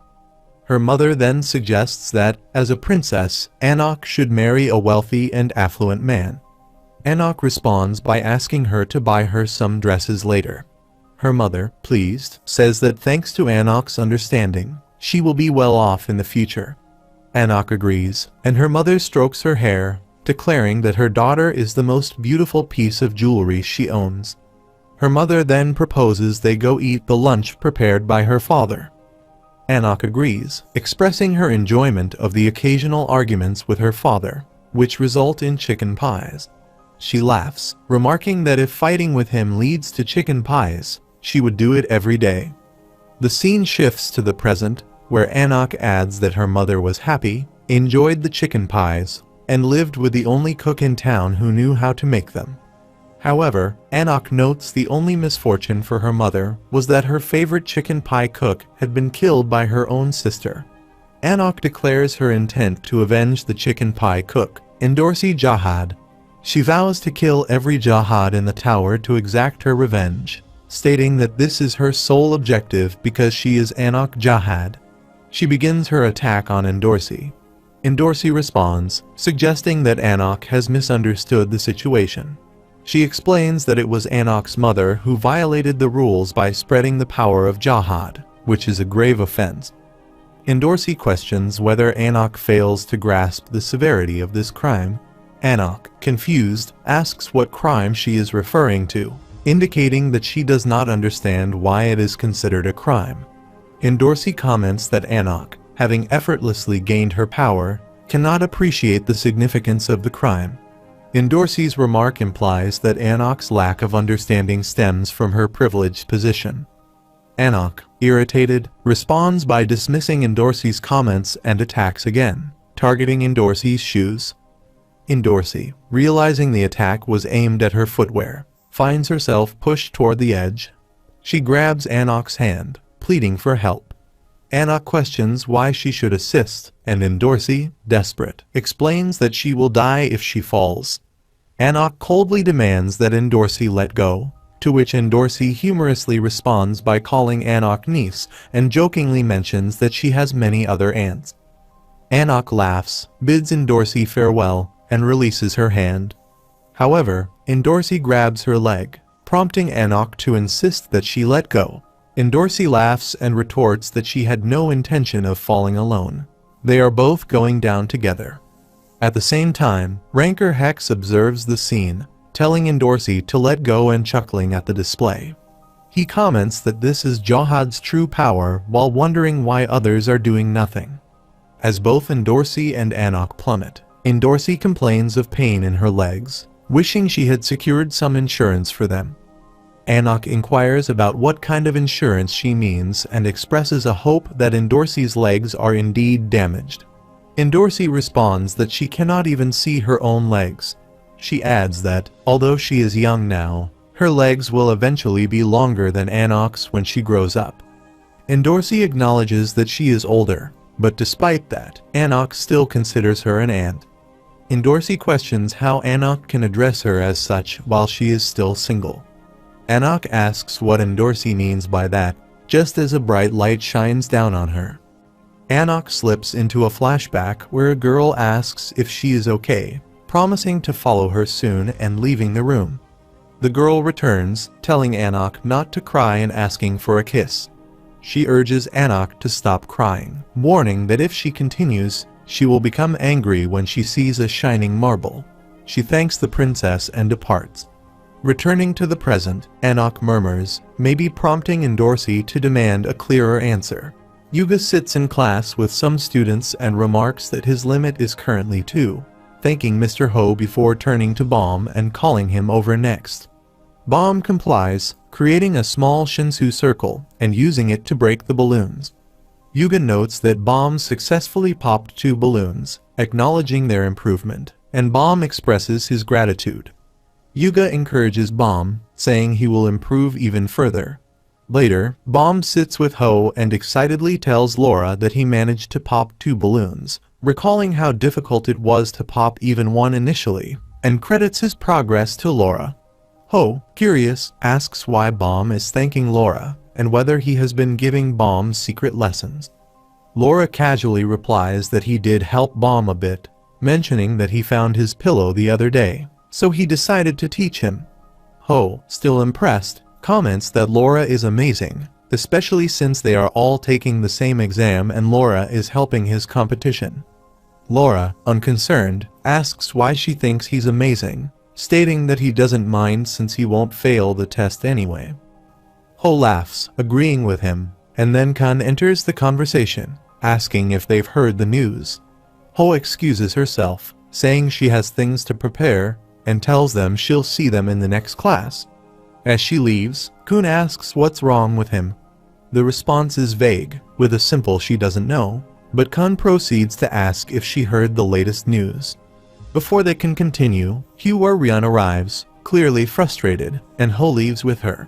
Her mother then suggests that, as a princess, Anak should marry a wealthy and affluent man. Anak responds by asking her to buy her some dresses later. Her mother, pleased, says that thanks to Anak's understanding, she will be well off in the future. Anak agrees, and her mother strokes her hair, declaring that her daughter is the most beautiful piece of jewelry she owns. Her mother then proposes they go eat the lunch prepared by her father. Anak agrees, expressing her enjoyment of the occasional arguments with her father, which result in chicken pies. She laughs, remarking that if fighting with him leads to chicken pies, she would do it every day. The scene shifts to the present, where Anak adds that her mother was happy, enjoyed the chicken pies, and lived with the only cook in town who knew how to make them. However, Anak notes the only misfortune for her mother was that her favorite chicken pie cook had been killed by her own sister. Anak declares her intent to avenge the chicken pie cook, Endorsi Jahad. She vows to kill every Jahad in the tower to exact her revenge, stating that this is her sole objective because she is Anak Jahad. She begins her attack on Endorsi. Endorsi responds, suggesting that Anak has misunderstood the situation. She explains that it was Anak's mother who violated the rules by spreading the power of Jahad, which is a grave offense. Endorsi questions whether Anak fails to grasp the severity of this crime. Anak, confused, asks what crime she is referring to, indicating that she does not understand why it is considered a crime. Endorsi comments that Anak, having effortlessly gained her power, cannot appreciate the significance of the crime. Endorsi's remark implies that Anak's lack of understanding stems from her privileged position. Anak, irritated, responds by dismissing Endorsi's comments and attacks again, targeting Endorsi's shoes. Endorsi, realizing the attack was aimed at her footwear, finds herself pushed toward the edge. She grabs Anak's hand, pleading for help. Anak questions why she should assist, and Endorsi, desperate, explains that she will die if she falls. Anak coldly demands that Endorsi let go, to which Endorsi humorously responds by calling Anak niece and jokingly mentions that she has many other aunts. Anak laughs, bids Endorsi farewell, and releases her hand. However, Endorsi grabs her leg, prompting Anak to insist that she let go. Endorsi laughs and retorts that she had no intention of falling alone. They are both going down together. At the same time, Rancor Hex observes the scene, telling Endorsi to let go and chuckling at the display. He comments that this is Jahad's true power while wondering why others are doing nothing. As both Endorsi and Anak plummet, Endorsi complains of pain in her legs, wishing she had secured some insurance for them. Anak inquires about what kind of insurance she means and expresses a hope that Endorsi's legs are indeed damaged. Endorsi responds that she cannot even see her own legs. She adds that, although she is young now, her legs will eventually be longer than Anak's when she grows up. Endorsi acknowledges that she is older, but despite that, Anak still considers her an aunt. Endorsi questions how Anak can address her as such while she is still single. Anak asks what Endorsi means by that, just as a bright light shines down on her. Anak slips into a flashback where a girl asks if she is okay, promising to follow her soon and leaving the room. The girl returns, telling Anak not to cry and asking for a kiss. She urges Anak to stop crying, warning that if she continues, she will become angry when she sees a shining marble. She thanks the princess and departs. Returning to the present, Anak murmurs, maybe prompting Endorsi to demand a clearer answer. Yuga sits in class with some students and remarks that his limit is currently 2, thanking Mr. Ho before turning to Bomb and calling him over next. Bomb complies, creating a small Shinsu circle and using it to break the balloons. Yuga notes that Bomb successfully popped 2 balloons, acknowledging their improvement, and Bomb expresses his gratitude. Yuga encourages Bomb, saying he will improve even further. Later, Bomb sits with Ho and excitedly tells Laura that he managed to pop 2 balloons, recalling how difficult it was to pop even one initially, and credits his progress to Laura. Ho, curious, asks why Bomb is thanking Laura, and whether he has been giving Bomb secret lessons. Laura casually replies that he did help Bomb a bit, mentioning that he found his pillow the other day, so he decided to teach him. Ho, still impressed, comments that Laura is amazing, especially since they are all taking the same exam and Laura is helping his competition. Laura, unconcerned, asks why she thinks he's amazing, stating that he doesn't mind since he won't fail the test anyway. Ho laughs, agreeing with him, And then Kun enters the conversation, asking if they've heard the news. Ho excuses herself, saying she has things to prepare, and tells them she'll see them in the next class. As she leaves, Kun asks what's wrong with him. The response is vague, with a simple she doesn't know, but Kun proceeds to ask if she heard the latest news. Before they can continue, Hwoo-ryun arrives, clearly frustrated, and Ho leaves with her.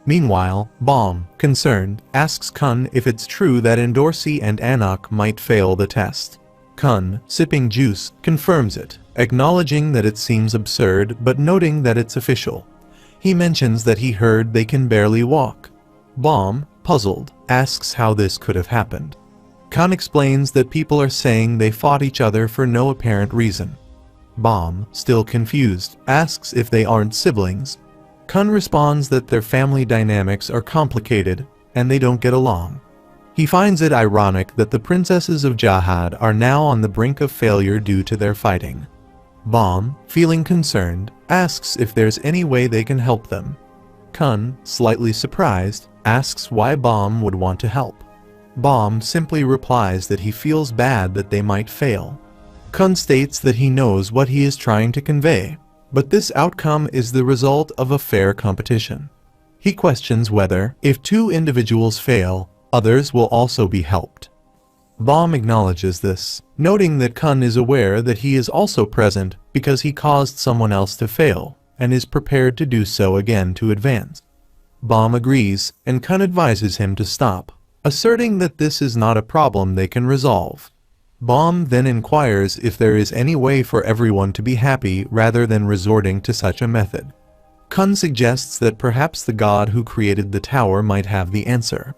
Meanwhile, Bom, concerned, asks Kun if it's true that Indorsi and Anak might fail the test. Kun, sipping juice, confirms it, acknowledging that it seems absurd but noting that it's official. He mentions that he heard they can barely walk. Bom, puzzled, asks how this could have happened. Kun explains that people are saying they fought each other for no apparent reason. Bom, still confused, asks if they aren't siblings. Kun responds that their family dynamics are complicated, and they don't get along. He finds it ironic that the princesses of Jahad are now on the brink of failure due to their fighting. Bom, feeling concerned, asks if there's any way they can help them. Kun, slightly surprised, asks why Bom would want to help. Bom simply replies that he feels bad that they might fail. Kun states that he knows what he is trying to convey, but this outcome is the result of a fair competition. He questions whether, if two individuals fail, others will also be helped. Bom acknowledges this, noting that Kun is aware that he is also present because he caused someone else to fail, and is prepared to do so again to advance. Bom agrees, and Kun advises him to stop, asserting that this is not a problem they can resolve. Bom then inquires if there is any way for everyone to be happy rather than resorting to such a method. Kun suggests that perhaps the god who created the tower might have the answer.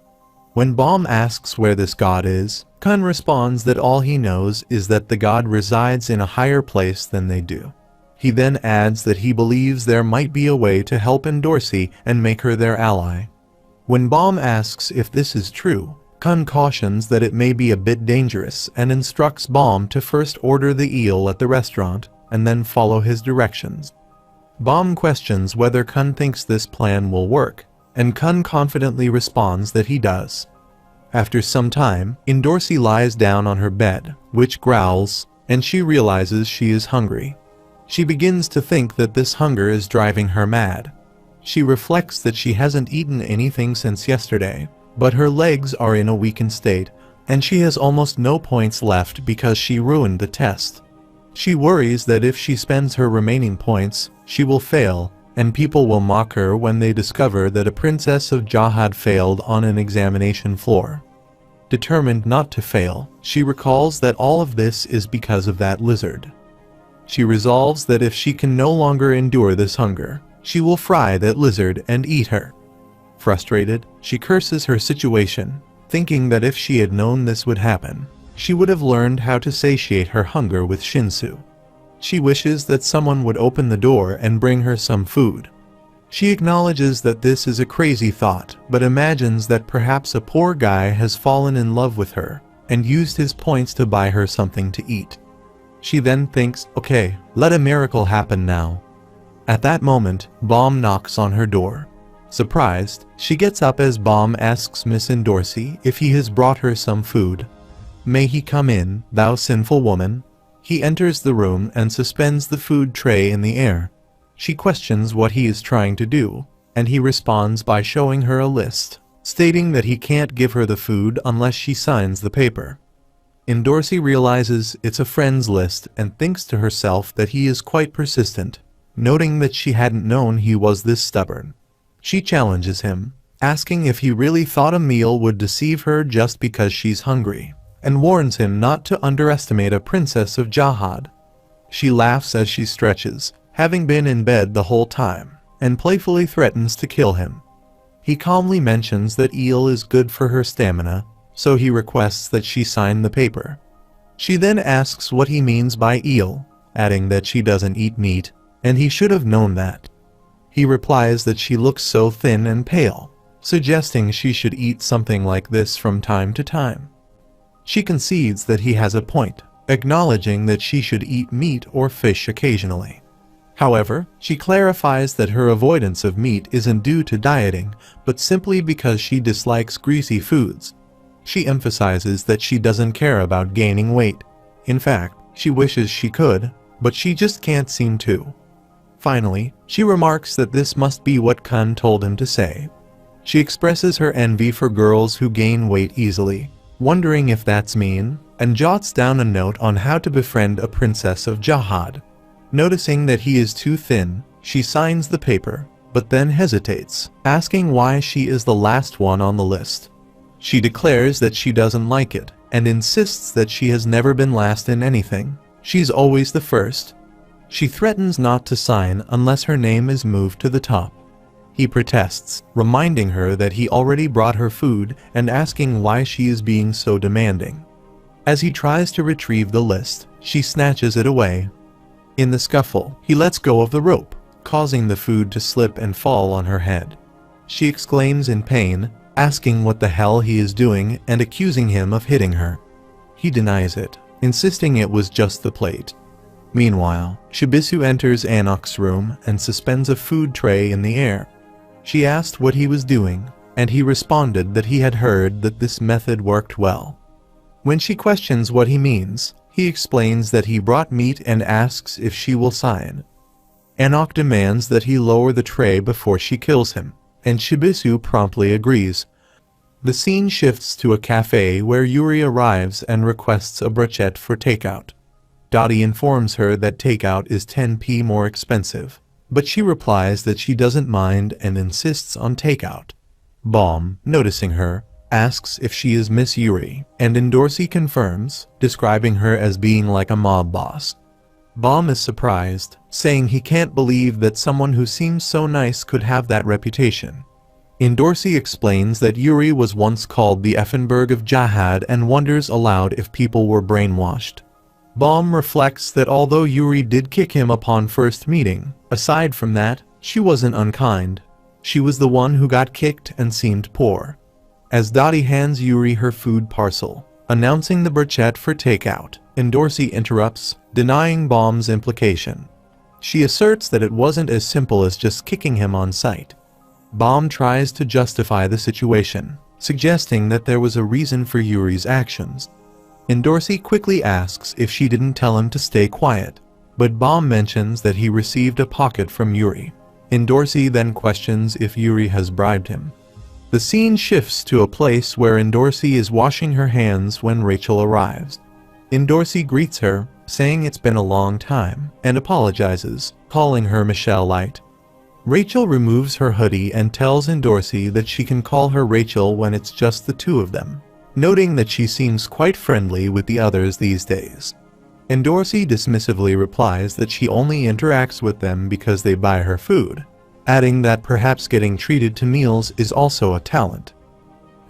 When Bom asks where this god is, Kun responds that all he knows is that the god resides in a higher place than they do. He then adds that he believes there might be a way to help Indorsi and make her their ally. When Bom asks if this is true, Kun cautions that it may be a bit dangerous and instructs Bom to first order the eel at the restaurant and then follow his directions. Bom questions whether Kun thinks this plan will work, and Kun confidently responds that he does. After some time, Indorsi lies down on her bed, which growls, and she realizes she is hungry. She begins to think that this hunger is driving her mad. She reflects that she hasn't eaten anything since yesterday, but her legs are in a weakened state, and she has almost no points left because she ruined the test. She worries that if she spends her remaining points, she will fail, and people will mock her when they discover that a princess of Jahad failed on an examination floor. Determined not to fail, she recalls that all of this is because of that lizard. She resolves that if she can no longer endure this hunger, she will fry that lizard and eat her. Frustrated, she curses her situation, thinking that if she had known this would happen, she would have learned how to satiate her hunger with Shinsu. She wishes that someone would open the door and bring her some food. She acknowledges that this is a crazy thought, but imagines that perhaps a poor guy has fallen in love with her and used his points to buy her something to eat. She then thinks, okay, let a miracle happen now. At that moment, Bom knocks on her door. Surprised, she gets up as Bom asks Miss Indorsi if he has brought her some food. May he come in, thou sinful woman? He enters the room and suspends the food tray in the air. She questions what he is trying to do, and he responds by showing her a list, stating that he can't give her the food unless she signs the paper. Indorsi realizes it's a friend's list and thinks to herself that he is quite persistent, noting that she hadn't known he was this stubborn. She challenges him, asking if he really thought a meal would deceive her just because she's hungry, and warns him not to underestimate a princess of Jahad. She laughs as she stretches, having been in bed the whole time, and playfully threatens to kill him. He calmly mentions that eel is good for her stamina, so he requests that she sign the paper. She then asks what he means by eel, adding that she doesn't eat meat, and he should have known that. He replies that she looks so thin and pale, suggesting she should eat something like this from time to time. She concedes that he has a point, acknowledging that she should eat meat or fish occasionally. However, she clarifies that her avoidance of meat isn't due to dieting, but simply because she dislikes greasy foods. She emphasizes that she doesn't care about gaining weight. In fact, she wishes she could, but she just can't seem to. Finally, she remarks that this must be what Kun told him to say. She expresses her envy for girls who gain weight easily, wondering if that's mean, and jots down a note on how to befriend a princess of Jahad. Noticing that he is too thin, she signs the paper, but then hesitates, asking why she is the last one on the list. She declares that she doesn't like it, and insists that she has never been last in anything. She's always the first. She threatens not to sign unless her name is moved to the top. He protests, reminding her that he already brought her food and asking why she is being so demanding. As he tries to retrieve the list, she snatches it away. In the scuffle, he lets go of the rope, causing the food to slip and fall on her head. She exclaims in pain, asking what the hell he is doing and accusing him of hitting her. He denies it, insisting it was just the plate. Meanwhile, Shibisu enters Anok's room and suspends a food tray in the air. She asked what he was doing, and he responded that he had heard that this method worked well. When she questions what he means, he explains that he brought meat and asks if she will sign. Anok demands that he lower the tray before she kills him, and Shibisu promptly agrees. The scene shifts to a cafe where Yuri arrives and requests a brochette for takeout. Dottie informs her that takeout is 10p more expensive, but she replies that she doesn't mind and insists on takeout. Bomb, noticing her, asks if she is Miss Yuri, and Endorsi confirms, describing her as being like a mob boss. Bomb is surprised, saying he can't believe that someone who seems so nice could have that reputation. Endorsi explains that Yuri was once called the Effenberg of Jahad and wonders aloud if people were brainwashed. Bomb reflects that although Yuri did kick him upon first meeting, aside from that, she wasn't unkind. She was the one who got kicked and seemed poor. As Dottie hands Yuri her food parcel, announcing the brochette for takeout, Endorsi interrupts, denying Bomb's implication. She asserts that it wasn't as simple as just kicking him on sight. Bomb tries to justify the situation, suggesting that there was a reason for Yuri's actions. Endorsi quickly asks if she didn't tell him to stay quiet, but Bomb mentions that he received a pocket from Yuri. Endorsi then questions if Yuri has bribed him. The scene shifts to a place where Endorsi is washing her hands when Rachel arrives. Endorsi greets her, saying it's been a long time, and apologizes, calling her Michelle Light. Rachel removes her hoodie and tells Endorsi that she can call her Rachel when it's just the two of them, noting that she seems quite friendly with the others these days. Endorsi dismissively replies that she only interacts with them because they buy her food, adding that perhaps getting treated to meals is also a talent.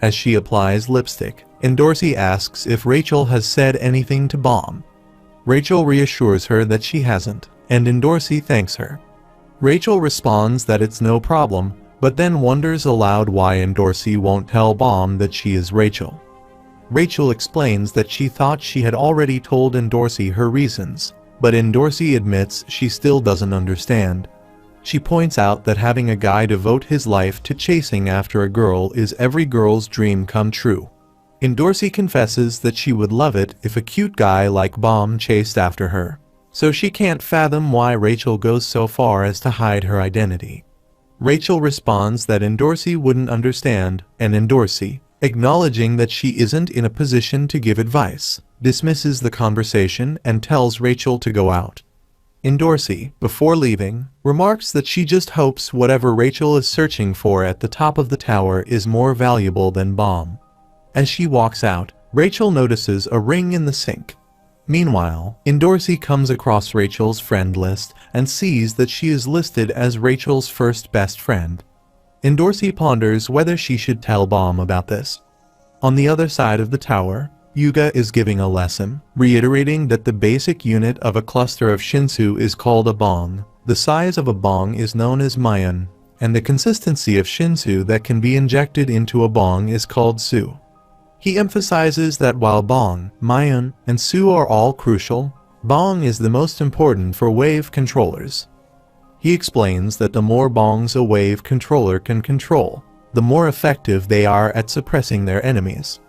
As she applies lipstick, Endorsi asks if Rachel has said anything to Bomb. Rachel reassures her that she hasn't, and Endorsi thanks her. Rachel responds that it's no problem, but then wonders aloud why Endorsi won't tell Bomb that she is Rachel. Rachel explains that she thought she had already told Endorsi her reasons, but Endorsi admits she still doesn't understand. She points out that having a guy devote his life to chasing after a girl is every girl's dream come true. Endorsi confesses that she would love it if a cute guy like Bomb chased after her, so she can't fathom why Rachel goes so far as to hide her identity. Rachel responds that Endorsi wouldn't understand, and Endorsi, acknowledging that she isn't in a position to give advice, dismisses the conversation and tells Rachel to go out. Endorsi, before leaving, remarks that she just hopes whatever Rachel is searching for at the top of the tower is more valuable than Bomb. As she walks out, Rachel notices a ring in the sink. Meanwhile, Endorsi comes across Rachel's friend list and sees that she is listed as Rachel's first best friend. Endorsi ponders whether she should tell Bomb about this. On the other side of the tower, Yuga is giving a lesson, reiterating that the basic unit of a cluster of shinsu is called a bong, the size of a bong is known as mayan, and the consistency of shinsu that can be injected into a bong is called su. He emphasizes that while bong, mayan, and su are all crucial, bong is the most important for wave controllers. He explains that the more bongs a wave controller can control, the more effective they are at suppressing their enemies.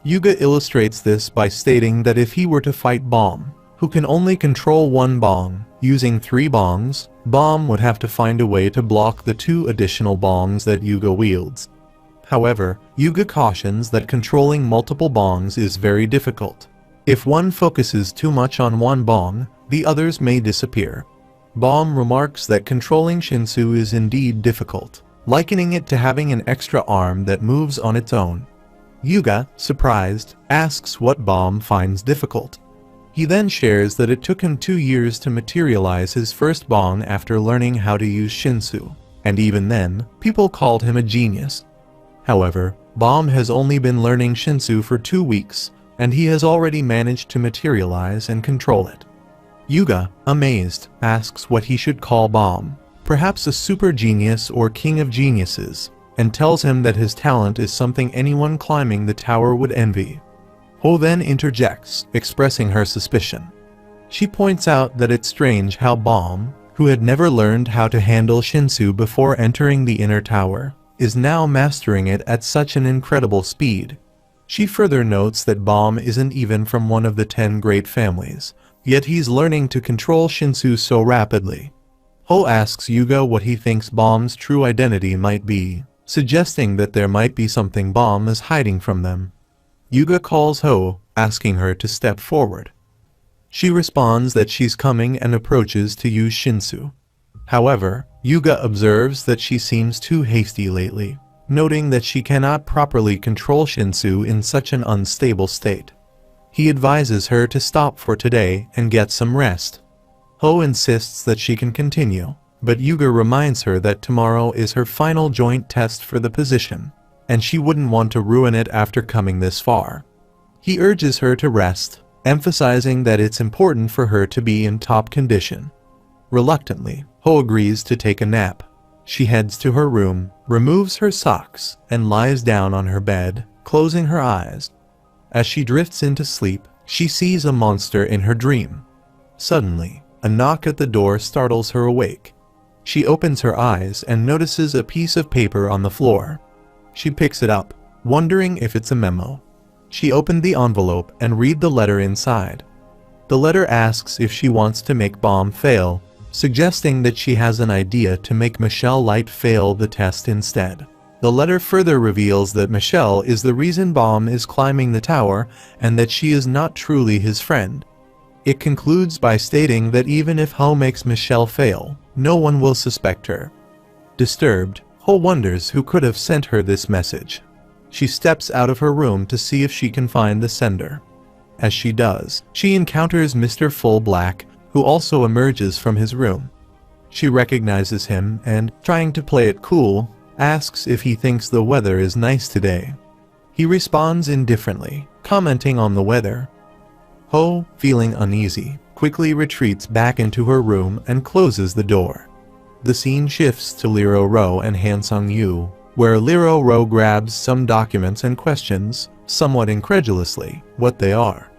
Yuga illustrates this by stating that if he were to fight Bomb, who can only control one bong, using 3 bongs, Bomb would have to find a way to block the 2 additional bongs that Yuga wields. However, Yuga cautions that controlling multiple bongs is very difficult. If one focuses too much on one bong, the others may disappear. Bomb remarks that controlling Shinsu is indeed difficult, likening it to having an extra arm that moves on its own. Yuga, surprised, asks what Bomb finds difficult. He then shares that it took him 2 years to materialize his first bong after learning how to use Shinsu, and even then, people called him a genius. However, Bomb has only been learning Shinsu for 2 weeks, and he has already managed to materialize and control it. Yuga, amazed, asks what he should call Bomb, perhaps a super genius or king of geniuses, and tells him that his talent is something anyone climbing the tower would envy. Ho then interjects, expressing her suspicion. She points out that it's strange how Bomb, who had never learned how to handle Shinsu before entering the inner tower, is now mastering it at such an incredible speed. She further notes that Bomb isn't even from one of the 10 great families, yet he's learning to control Shinsu so rapidly. Ho asks Yuga what he thinks Bomb's true identity might be, suggesting that there might be something Bomb is hiding from them. Yuga calls Ho, asking her to step forward. She responds that she's coming and approaches to use Shinsu. However, Yuga observes that she seems too hasty lately, noting that she cannot properly control Shinsu in such an unstable state. He advises her to stop for today and get some rest. Ho insists that she can continue, but Yuga reminds her that tomorrow is her final joint test for the position, and she wouldn't want to ruin it after coming this far. He urges her to rest, emphasizing that it's important for her to be in top condition. Reluctantly, Ho agrees to take a nap. She heads to her room, removes her socks, and lies down on her bed, closing her eyes. As she drifts into sleep, she sees a monster in her dream. Suddenly, a knock at the door startles her awake. She opens her eyes and notices a piece of paper on the floor. She picks it up, wondering if it's a memo. She opened the envelope and read the letter inside. The letter asks if she wants to make Bomb fail, suggesting that she has an idea to make Michelle Light fail the test instead. The letter further reveals that Michelle is the reason Bomb is climbing the tower and that she is not truly his friend. It concludes by stating that even if Ho makes Michelle fail, no one will suspect her. Disturbed, Ho wonders who could have sent her this message. She steps out of her room to see if she can find the sender. As she does, she encounters Mr. Full Black, who also emerges from his room. She recognizes him and, trying to play it cool, asks if he thinks the weather is nice today. He responds indifferently, commenting on the weather. Ho, feeling uneasy, quickly retreats back into her room and closes the door. The scene shifts to Liro Ro and Hansung Yu, where Liro Ro grabs some documents and questions, somewhat incredulously, what they are.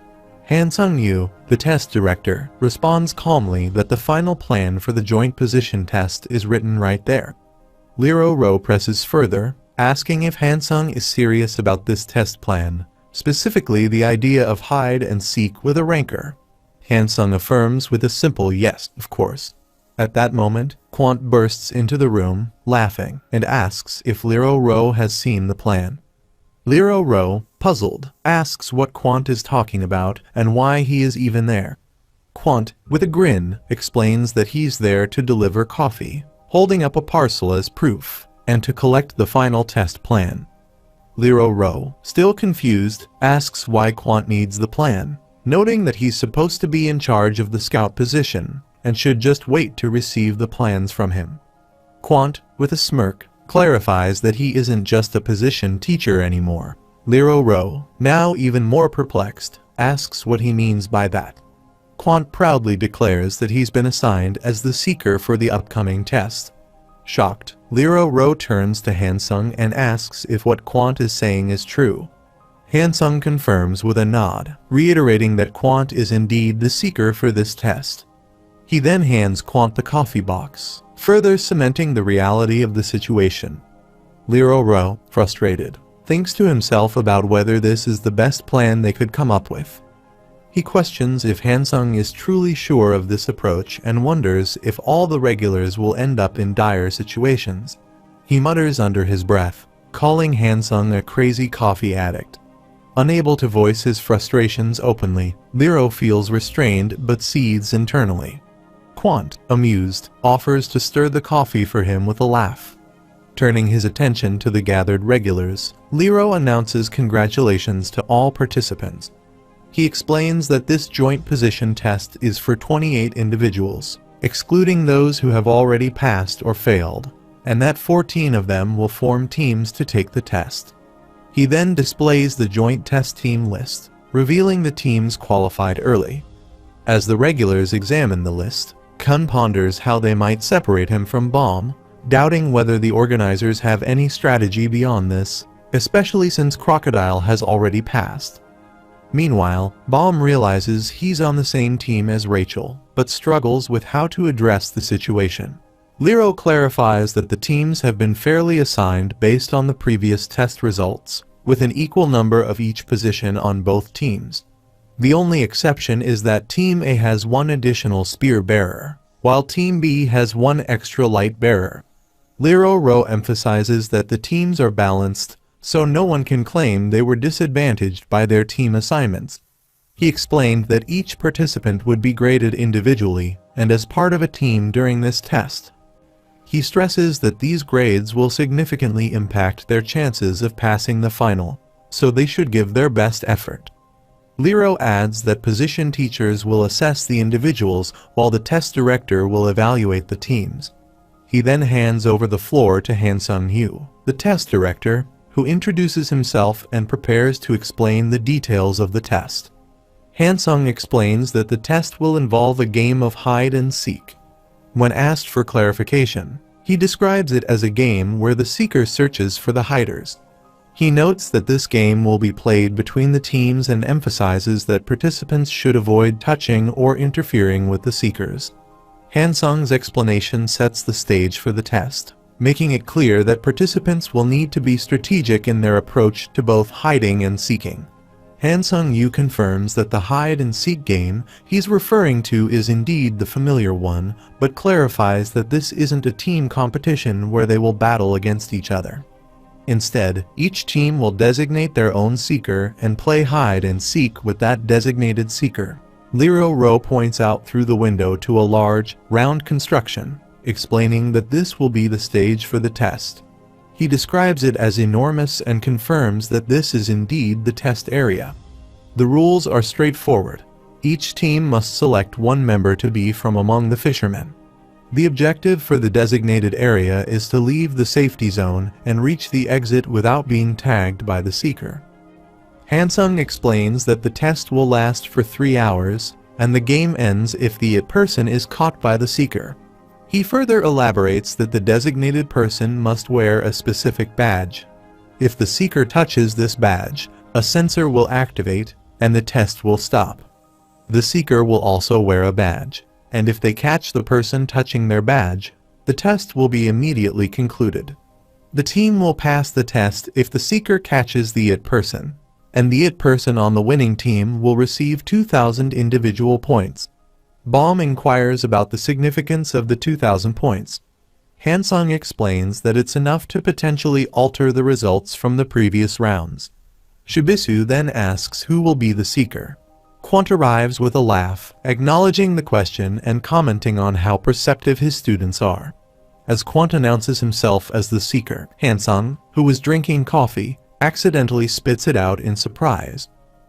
Hansung Yu, the test director, responds calmly that the final plan for the joint position test is written right there. Liro Ro presses further, asking if Hansung is serious about this test plan, specifically the idea of hide and seek with a rancor. Hansung affirms with a simple yes, of course. At that moment, Quant bursts into the room, laughing, and asks if Liro Ro has seen the plan. Liro Ro, puzzled, asks what Quant is talking about and why he is even there. Quant, with a grin, explains that he's there to deliver coffee, holding up a parcel as proof, and to collect the final test plan. Liro Ro, still confused, asks why Quant needs the plan, noting that he's supposed to be in charge of the scout position, and should just wait to receive the plans from him. Quant, with a smirk, clarifies that he isn't just a position teacher anymore. Liro Ro, now even more perplexed, asks what he means by that. Quant proudly declares that he's been assigned as the seeker for the upcoming test. Shocked, Liro Ro turns to Hansung and asks if what Quant is saying is true. Hansung confirms with a nod, reiterating that Quant is indeed the seeker for this test. He then hands Quant the coffee box, further cementing the reality of the situation. Lero, frustrated, thinks to himself about whether this is the best plan they could come up with. He questions if Hansung is truly sure of this approach and wonders if all the regulars will end up in dire situations. He mutters under his breath, calling Hansung a crazy coffee addict. Unable to voice his frustrations openly, Lero feels restrained but seethes internally. Quant, amused, offers to stir the coffee for him with a laugh. Turning his attention to the gathered regulars, Lero announces congratulations to all participants. He explains that this joint position test is for 28 individuals, excluding those who have already passed or failed, and that 14 of them will form teams to take the test. He then displays the joint test team list, revealing the teams qualified early. As the regulars examine the list, Kun ponders how they might separate him from Bomb, doubting whether the organizers have any strategy beyond this, especially since Crocodile has already passed. Meanwhile, Bomb realizes he's on the same team as Rachel, but struggles with how to address the situation. Lero clarifies that the teams have been fairly assigned based on the previous test results, with an equal number of each position on both teams. The only exception is that Team A has one additional spear bearer, while Team B has one extra light bearer. Lero emphasizes that the teams are balanced, so no one can claim they were disadvantaged by their team assignments. He explained that each participant would be graded individually and as part of a team during this test. He stresses that these grades will significantly impact their chances of passing the final, so they should give their best effort. Lero adds that position teachers will assess the individuals while the test director will evaluate the teams. He then hands over the floor to Hansung Yu, the test director, who introduces himself and prepares to explain the details of the test. Hansung explains that the test will involve a game of hide and seek. When asked for clarification, he describes it as a game where the seeker searches for the hiders. He notes that this game will be played between the teams and emphasizes that participants should avoid touching or interfering with the seekers. Hansung's explanation sets the stage for the test, making it clear that participants will need to be strategic in their approach to both hiding and seeking. Hansung Yu confirms that the hide and seek game he's referring to is indeed the familiar one, but clarifies that this isn't a team competition where they will battle against each other. Instead, each team will designate their own seeker and play hide and seek with that designated seeker. Lero points out through the window to a large, round construction, explaining that this will be the stage for the test. He describes it as enormous and confirms that this is indeed the test area. The rules are straightforward. Each team must select one member to be from among the fishermen. The objective for the designated area is to leave the safety zone and reach the exit without being tagged by the seeker. Hansung explains that the test will last for 3 hours, and the game ends if the person is caught by the seeker. He further elaborates that the designated person must wear a specific badge. If the seeker touches this badge, a sensor will activate, and the test will stop. The seeker will also wear a badge, and if they catch the person touching their badge, the test will be immediately concluded. The team will pass the test if the seeker catches the person, and the person on the winning team will receive 2,000 individual points. Bomb inquires about the significance of the 2,000 points. Hansung explains that it's enough to potentially alter the results from the previous rounds. Shibisu then asks who will be the seeker. Quant arrives with a laugh, acknowledging the question and commenting on how perceptive his students are. As Quant announces himself as the seeker, Hansung, who was drinking coffee, accidentally spits it out in surprise.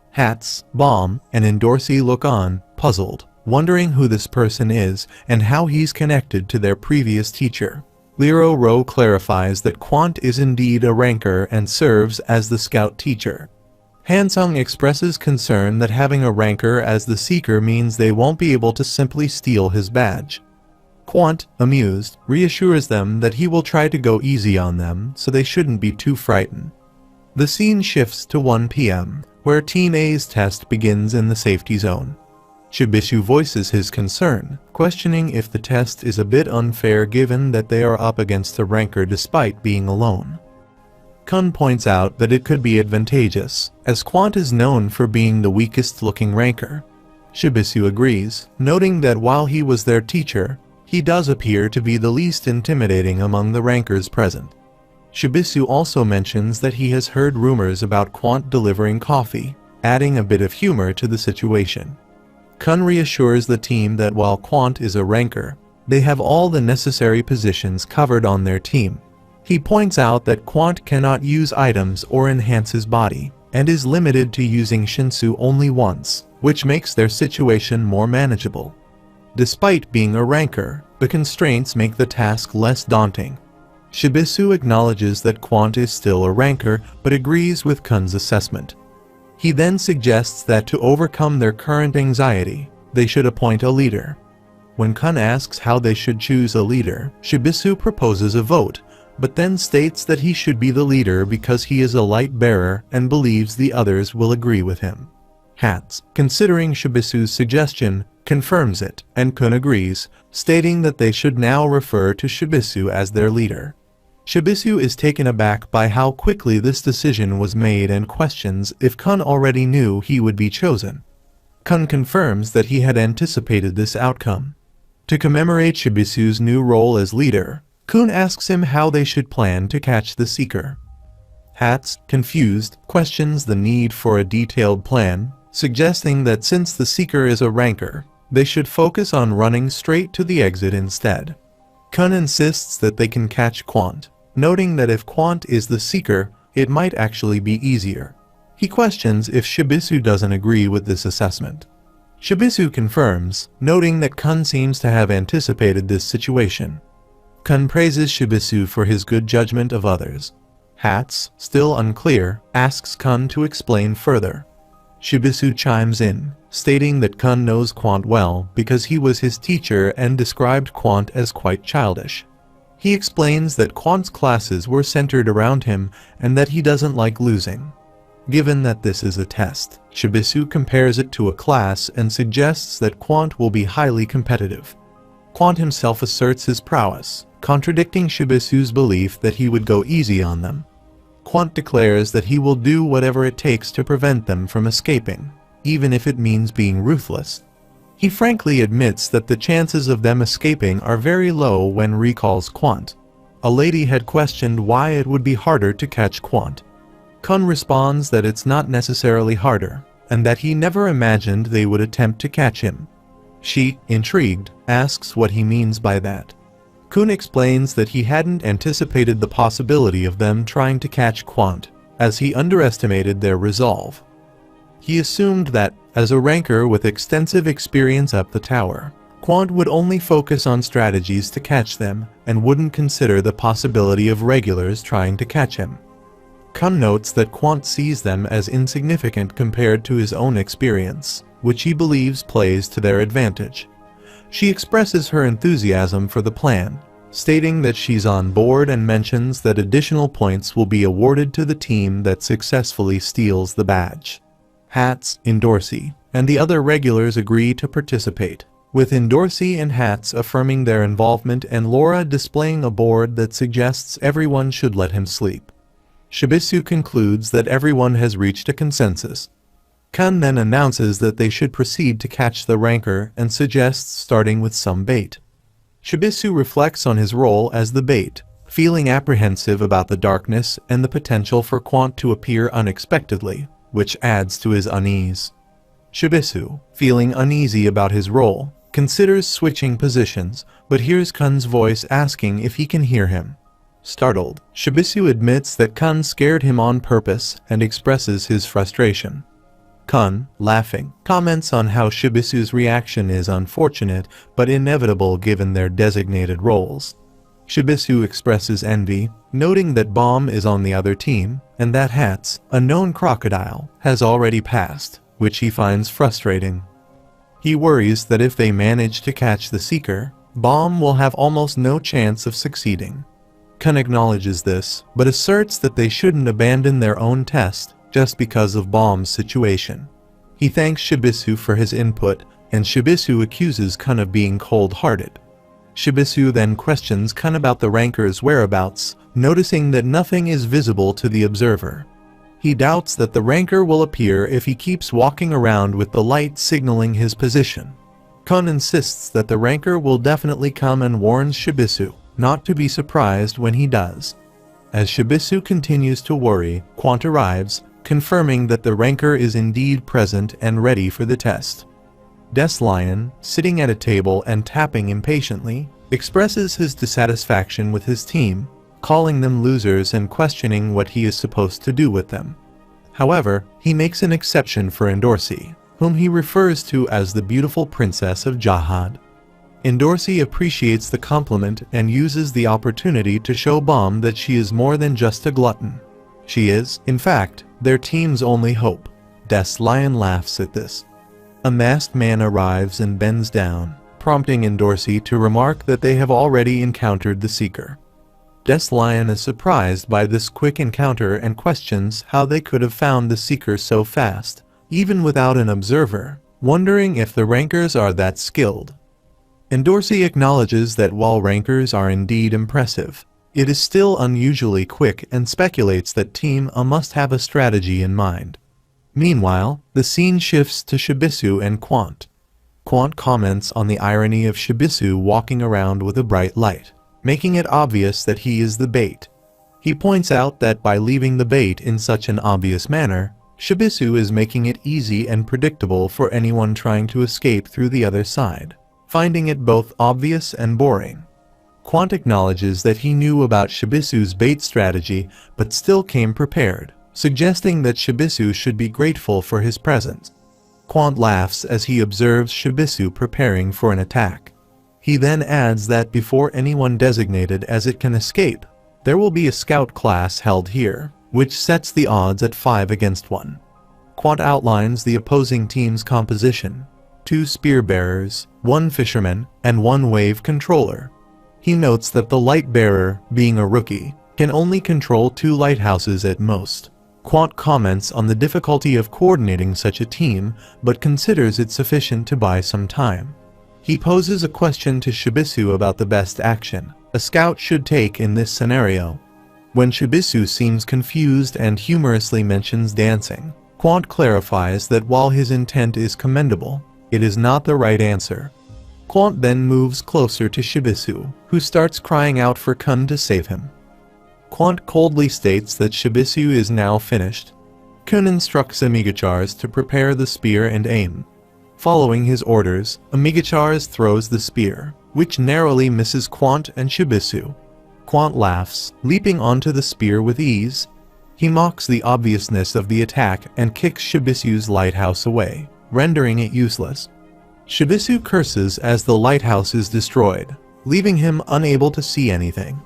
Hats, Bomb, and Endorsi look on, puzzled, wondering who this person is and how he's connected to their previous teacher. Lero clarifies that Quant is indeed a ranker and serves as the scout teacher. Hansung expresses concern that having a ranker as the seeker means they won't be able to simply steal his badge. Quant, amused, reassures them that he will try to go easy on them so they shouldn't be too frightened. The scene shifts to 1 p.m., where Team A's test begins in the safety zone. Shibisu voices his concern, questioning if the test is a bit unfair given that they are up against a ranker despite being alone. Kun points out that it could be advantageous, as Quant is known for being the weakest-looking ranker. Shibisu agrees, noting that while he was their teacher, he does appear to be the least intimidating among the rankers present. Shibisu also mentions that he has heard rumors about Quant delivering coffee, adding a bit of humor to the situation. Kun reassures the team that while Quant is a ranker, they have all the necessary positions covered on their team. He points out that Quant cannot use items or enhance his body, and is limited to using Shinsu only once, which makes their situation more manageable. Despite being a ranker, the constraints make the task less daunting. Shibisu acknowledges that Quant is still a ranker, but agrees with Kun's assessment. He then suggests that to overcome their current anxiety, they should appoint a leader. When Kun asks how they should choose a leader, Shibisu proposes a vote, but then states that he should be the leader because he is a light bearer and believes the others will agree with him. Hats, considering Shibisu's suggestion, confirms it, and Kun agrees, stating that they should now refer to Shibisu as their leader. Shibisu is taken aback by how quickly this decision was made and questions if Kun already knew he would be chosen. Kun confirms that he had anticipated this outcome. To commemorate Shibisu's new role as leader, Kun asks him how they should plan to catch the Seeker. Hats, confused, questions the need for a detailed plan, suggesting that since the Seeker is a ranker, they should focus on running straight to the exit instead. Kun insists that they can catch Quant, noting that if Quant is the Seeker, it might actually be easier. He questions if Shibisu doesn't agree with this assessment. Shibisu confirms, noting that Kun seems to have anticipated this situation. Kun praises Shibisu for his good judgment of others. Hats, still unclear, asks Kun to explain further. Shibisu chimes in, stating that Kun knows Quant well because he was his teacher and described Quant as quite childish. He explains that Quant's classes were centered around him and that he doesn't like losing. Given that this is a test, Shibisu compares it to a class and suggests that Quant will be highly competitive. Quant himself asserts his prowess, contradicting Shibisu's belief that he would go easy on them. Quant declares that he will do whatever it takes to prevent them from escaping, even if it means being ruthless. He frankly admits that the chances of them escaping are very low when recalls Quant. A lady had questioned why it would be harder to catch Quant. Kun responds that it's not necessarily harder, and that he never imagined they would attempt to catch him. She, intrigued, asks what he means by that. Kun explains that he hadn't anticipated the possibility of them trying to catch Quant, as he underestimated their resolve. He assumed that, as a ranker with extensive experience up the tower, Quant would only focus on strategies to catch them and wouldn't consider the possibility of regulars trying to catch him. Kun notes that Quant sees them as insignificant compared to his own experience, which he believes plays to their advantage. She expresses her enthusiasm for the plan, stating that she's on board and mentions that additional points will be awarded to the team that successfully steals the badge. Hats, Indorsey, and the other regulars agree to participate, with Indorsey and Hats affirming their involvement and Laura displaying a board that suggests everyone should let him sleep. Shibisu concludes that everyone has reached a consensus. Kun then announces that they should proceed to catch the ranker and suggests starting with some bait. Shibisu reflects on his role as the bait, feeling apprehensive about the darkness and the potential for Quant to appear unexpectedly, which adds to his unease. Shibisu, feeling uneasy about his role, considers switching positions, but hears Kun's voice asking if he can hear him. Startled, Shibisu admits that Kun scared him on purpose and expresses his frustration. Kun, laughing, comments on how Shibisu's reaction is unfortunate but inevitable given their designated roles. Shibisu expresses envy, noting that Bomb is on the other team, and that Hats, a known crocodile, has already passed, which he finds frustrating. He worries that if they manage to catch the Seeker, Bomb will have almost no chance of succeeding. Kun acknowledges this, but asserts that they shouldn't abandon their own test just because of Bomb's situation. He thanks Shibisu for his input and Shibisu accuses Kun of being cold-hearted. Shibisu then questions Kun about the ranker's whereabouts, noticing that nothing is visible to the observer. He doubts that the ranker will appear if he keeps walking around with the light signaling his position. Kun insists that the ranker will definitely come and warns Shibisu not to be surprised when he does. As Shibisu continues to worry, Quant arrives, confirming that the ranker is indeed present and ready for the test. Des Lion, sitting at a table and tapping impatiently, expresses his dissatisfaction with his team, calling them losers and questioning what he is supposed to do with them. However, he makes an exception for Endorsi, whom he refers to as the beautiful princess of Jahad. Endorsi appreciates the compliment and uses the opportunity to show Bomb that she is more than just a glutton. She is, in fact, their team's only hope. Des Lion laughs at this. A masked man arrives and bends down, prompting Endorsi to remark that they have already encountered the Seeker. Des Lion is surprised by this quick encounter and questions how they could have found the Seeker so fast, even without an observer, wondering if the rankers are that skilled. Endorsi acknowledges that while rankers are indeed impressive, it is still unusually quick and speculates that Team A must have a strategy in mind. Meanwhile, the scene shifts to Shibisu and Quant. Quant comments on the irony of Shibisu walking around with a bright light, making it obvious that he is the bait. He points out that by leaving the bait in such an obvious manner, Shibisu is making it easy and predictable for anyone trying to escape through the other side, finding it both obvious and boring. Quant acknowledges that he knew about Shibisu's bait strategy but still came prepared, suggesting that Shibisu should be grateful for his presence. Quant laughs as he observes Shibisu preparing for an attack. He then adds that before anyone designated as it can escape, there will be a scout class held here, which sets the odds at 5 against 1. Quant outlines the opposing team's composition: 2 spear bearers, 1 fisherman, and 1 wave controller. He notes that the light bearer, being a rookie, can only control 2 lighthouses at most. Quant comments on the difficulty of coordinating such a team, but considers it sufficient to buy some time. He poses a question to Shibisu about the best action a scout should take in this scenario. When Shibisu seems confused and humorously mentions dancing, Quant clarifies that while his intent is commendable, it is not the right answer. Quant then moves closer to Shibisu, who starts crying out for Kun to save him. Quant coldly states that Shibisu is now finished. Kun instructs Amigachars to prepare the spear and aim. Following his orders, Amigachars throws the spear, which narrowly misses Quant and Shibisu. Quant laughs, leaping onto the spear with ease. He mocks the obviousness of the attack and kicks Shibisu's lighthouse away, rendering it useless. Shibisu curses as the lighthouse is destroyed, leaving him unable to see anything.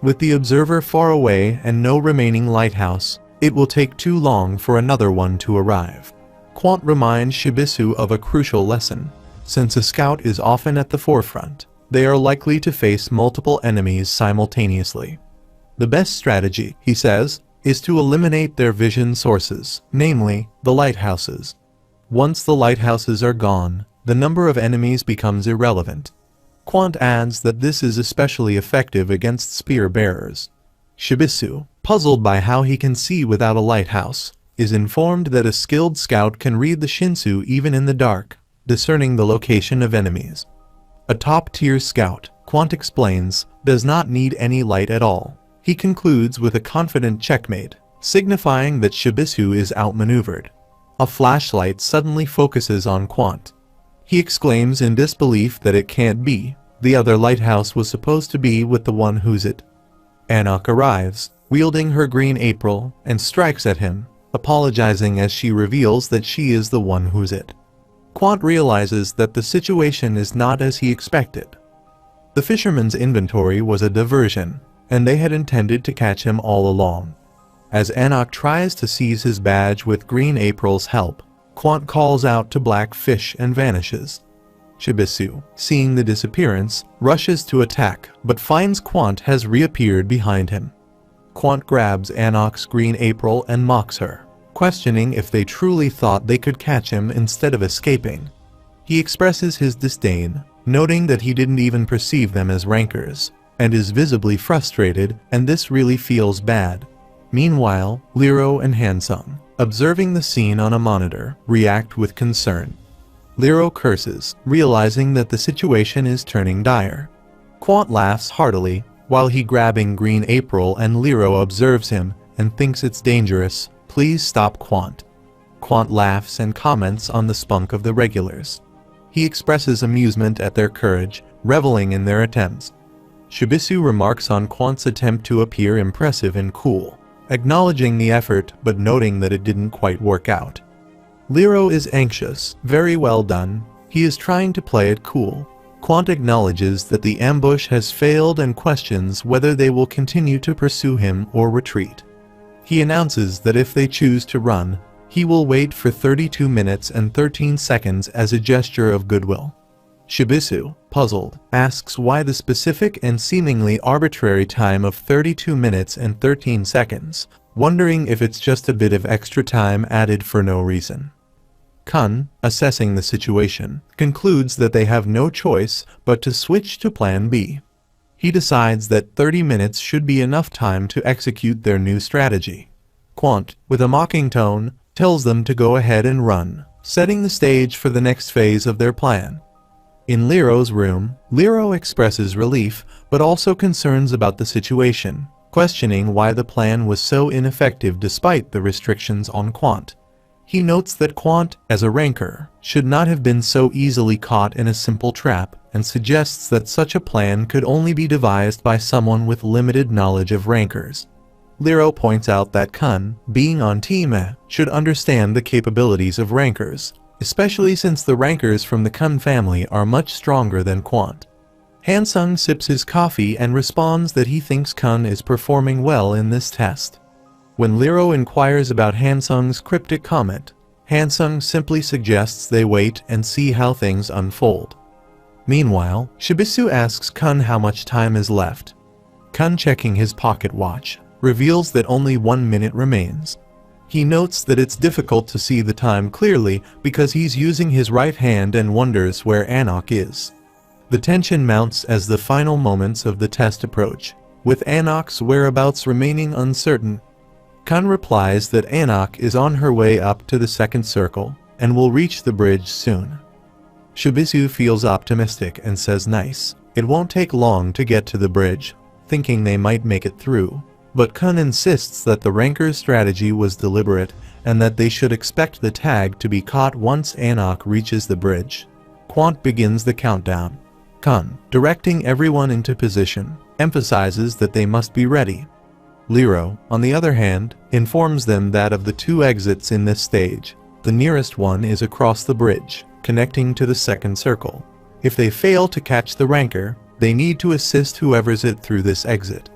With the observer far away and no remaining lighthouse, it will take too long for another one to arrive. Quant reminds Shibisu of a crucial lesson. Since a scout is often at the forefront, they are likely to face multiple enemies simultaneously. The best strategy, he says, is to eliminate their vision sources, namely, the lighthouses. Once the lighthouses are gone, the number of enemies becomes irrelevant. Quant adds that this is especially effective against spear bearers. Shibisu, puzzled by how he can see without a lighthouse, is informed that a skilled scout can read the Shinsu even in the dark, discerning the location of enemies. A top-tier scout, Quant explains, does not need any light at all. He concludes with a confident checkmate, signifying that Shibisu is outmaneuvered. A flashlight suddenly focuses on Quant. He exclaims in disbelief that it can't be. The other lighthouse was supposed to be with the one who's it. Anak arrives, wielding her green April, and strikes at him, apologizing as she reveals that she is the one who's it. Quant realizes that the situation is not as he expected. The fisherman's inventory was a diversion, and they had intended to catch him all along. As Anak tries to seize his badge with Green April's help, Quant calls out to Blackfish and vanishes. Shibisu, seeing the disappearance, rushes to attack, but finds Quant has reappeared behind him. Quant grabs Anak's Green April and mocks her, questioning if they truly thought they could catch him instead of escaping. He expresses his disdain, noting that he didn't even perceive them as rankers, and is visibly frustrated, and this really feels bad. Meanwhile, Liro and Hansung, observing the scene on a monitor, react with concern. Liro curses, realizing that the situation is turning dire. Quant laughs heartily, while he grabbing Green April, and Liro observes him and thinks it's dangerous. Please stop, Quant. Quant laughs and comments on the spunk of the regulars. He expresses amusement at their courage, reveling in their attempts. Shibisu remarks on Quant's attempt to appear impressive and cool, acknowledging the effort but noting that it didn't quite work out. Liro is anxious. Very well done. He is trying to play it cool. Quant acknowledges that the ambush has failed and questions whether they will continue to pursue him or retreat. He announces that if they choose to run, he will wait for 32 minutes and 13 seconds as a gesture of goodwill. Shibisu, puzzled, asks why the specific and seemingly arbitrary time of 32 minutes and 13 seconds, wondering if it's just a bit of extra time added for no reason. Kun, assessing the situation, concludes that they have no choice but to switch to Plan B. He decides that 30 minutes should be enough time to execute their new strategy. Quant, with a mocking tone, tells them to go ahead and run, setting the stage for the next phase of their plan. In Liro's room, Liro expresses relief but also concerns about the situation, questioning why the plan was so ineffective despite the restrictions on Quant. He notes that Quant, as a ranker, should not have been so easily caught in a simple trap, and suggests that such a plan could only be devised by someone with limited knowledge of rankers. Liro points out that Kun, being on Team A, should understand the capabilities of rankers, especially since the rankers from the Kun family are much stronger than Quant. Hansung sips his coffee and responds that he thinks Kun is performing well in this test. When Liro inquires about Hansung's cryptic comment, Hansung simply suggests they wait and see how things unfold. Meanwhile, Shibisu asks Kun how much time is left. Kun, checking his pocket watch, reveals that only 1 minute remains. He notes that it's difficult to see the time clearly because he's using his right hand and wonders where Anok is. The tension mounts as the final moments of the test approach, with Anok's whereabouts remaining uncertain. Kun replies that Anok is on her way up to the second circle and will reach the bridge soon. Shibisu feels optimistic and says nice, it won't take long to get to the bridge, thinking they might make it through. But Kun insists that the ranker's strategy was deliberate and that they should expect the tag to be caught once Anok reaches the bridge. Quant begins the countdown. Kun, directing everyone into position, emphasizes that they must be ready. Liro, on the other hand, informs them that of the 2 exits in this stage, the nearest one is across the bridge, connecting to the second circle. If they fail to catch the ranker, they need to assist whoever's it through this exit.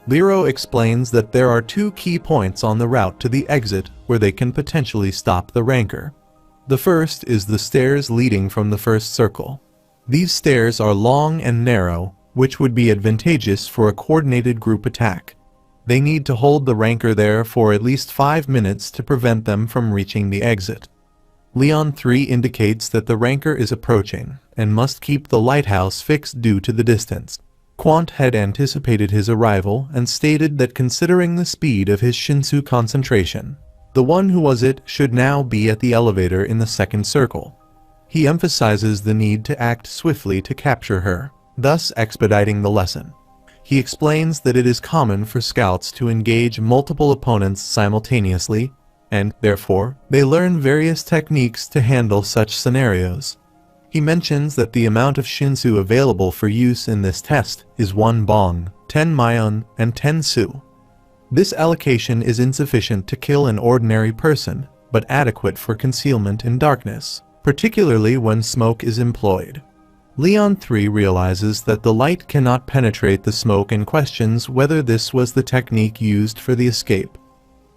Liro explains that there are 2 key points on the route to the exit where they can potentially stop the ranker. The first is the stairs leading from the first circle. These stairs are long and narrow, which would be advantageous for a coordinated group attack. They need to hold the ranker there for at least 5 minutes to prevent them from reaching the exit. Leon 3 indicates that the ranker is approaching and must keep the lighthouse fixed due to the distance. Quant had anticipated his arrival and stated that considering the speed of his Shinsu concentration, the one who was it should now be at the elevator in the second circle. He emphasizes the need to act swiftly to capture her, thus expediting the lesson. He explains that it is common for scouts to engage multiple opponents simultaneously, and, therefore, they learn various techniques to handle such scenarios. He mentions that the amount of Shinsu available for use in this test is 1 bong, 10 myon, and 10 su. This allocation is insufficient to kill an ordinary person, but adequate for concealment in darkness, particularly when smoke is employed. Leon 3 realizes that the light cannot penetrate the smoke and questions whether this was the technique used for the escape.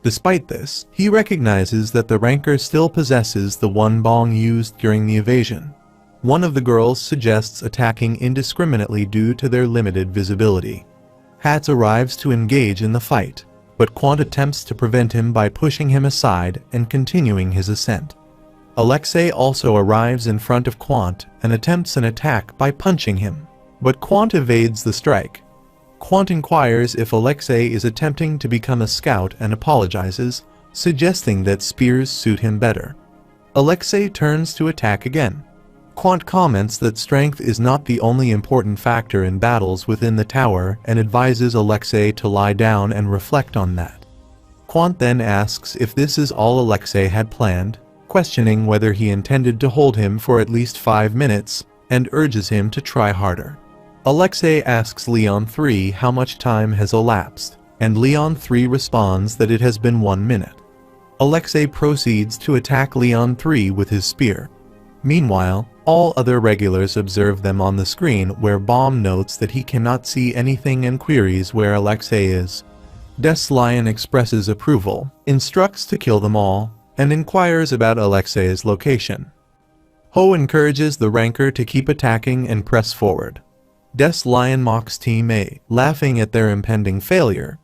Despite this, he recognizes that the ranker still possesses the 1 bong used during the evasion. One of the girls suggests attacking indiscriminately due to their limited visibility. Hats arrives to engage in the fight, but Quant attempts to prevent him by pushing him aside and continuing his ascent. Alexei also arrives in front of Quant and attempts an attack by punching him, but Quant evades the strike. Quant inquires if Alexei is attempting to become a scout and apologizes, suggesting that spears suit him better. Alexei turns to attack again. Quant comments that strength is not the only important factor in battles within the tower and advises Alexei to lie down and reflect on that. Quant then asks if this is all Alexei had planned, questioning whether he intended to hold him for at least 5 minutes, and urges him to try harder. Alexei asks Leon 3 how much time has elapsed, and Leon 3 responds that it has been 1 minute. Alexei proceeds to attack Leon 3 with his spear. Meanwhile, all other regulars observe them on the screen where Baum notes that he cannot see anything and queries where Alexei is. Des Lion expresses approval, instructs to kill them all, and inquires about Alexei's location. Ho encourages the ranker to keep attacking and press forward. Des Lion mocks Team A, laughing at their impending failure.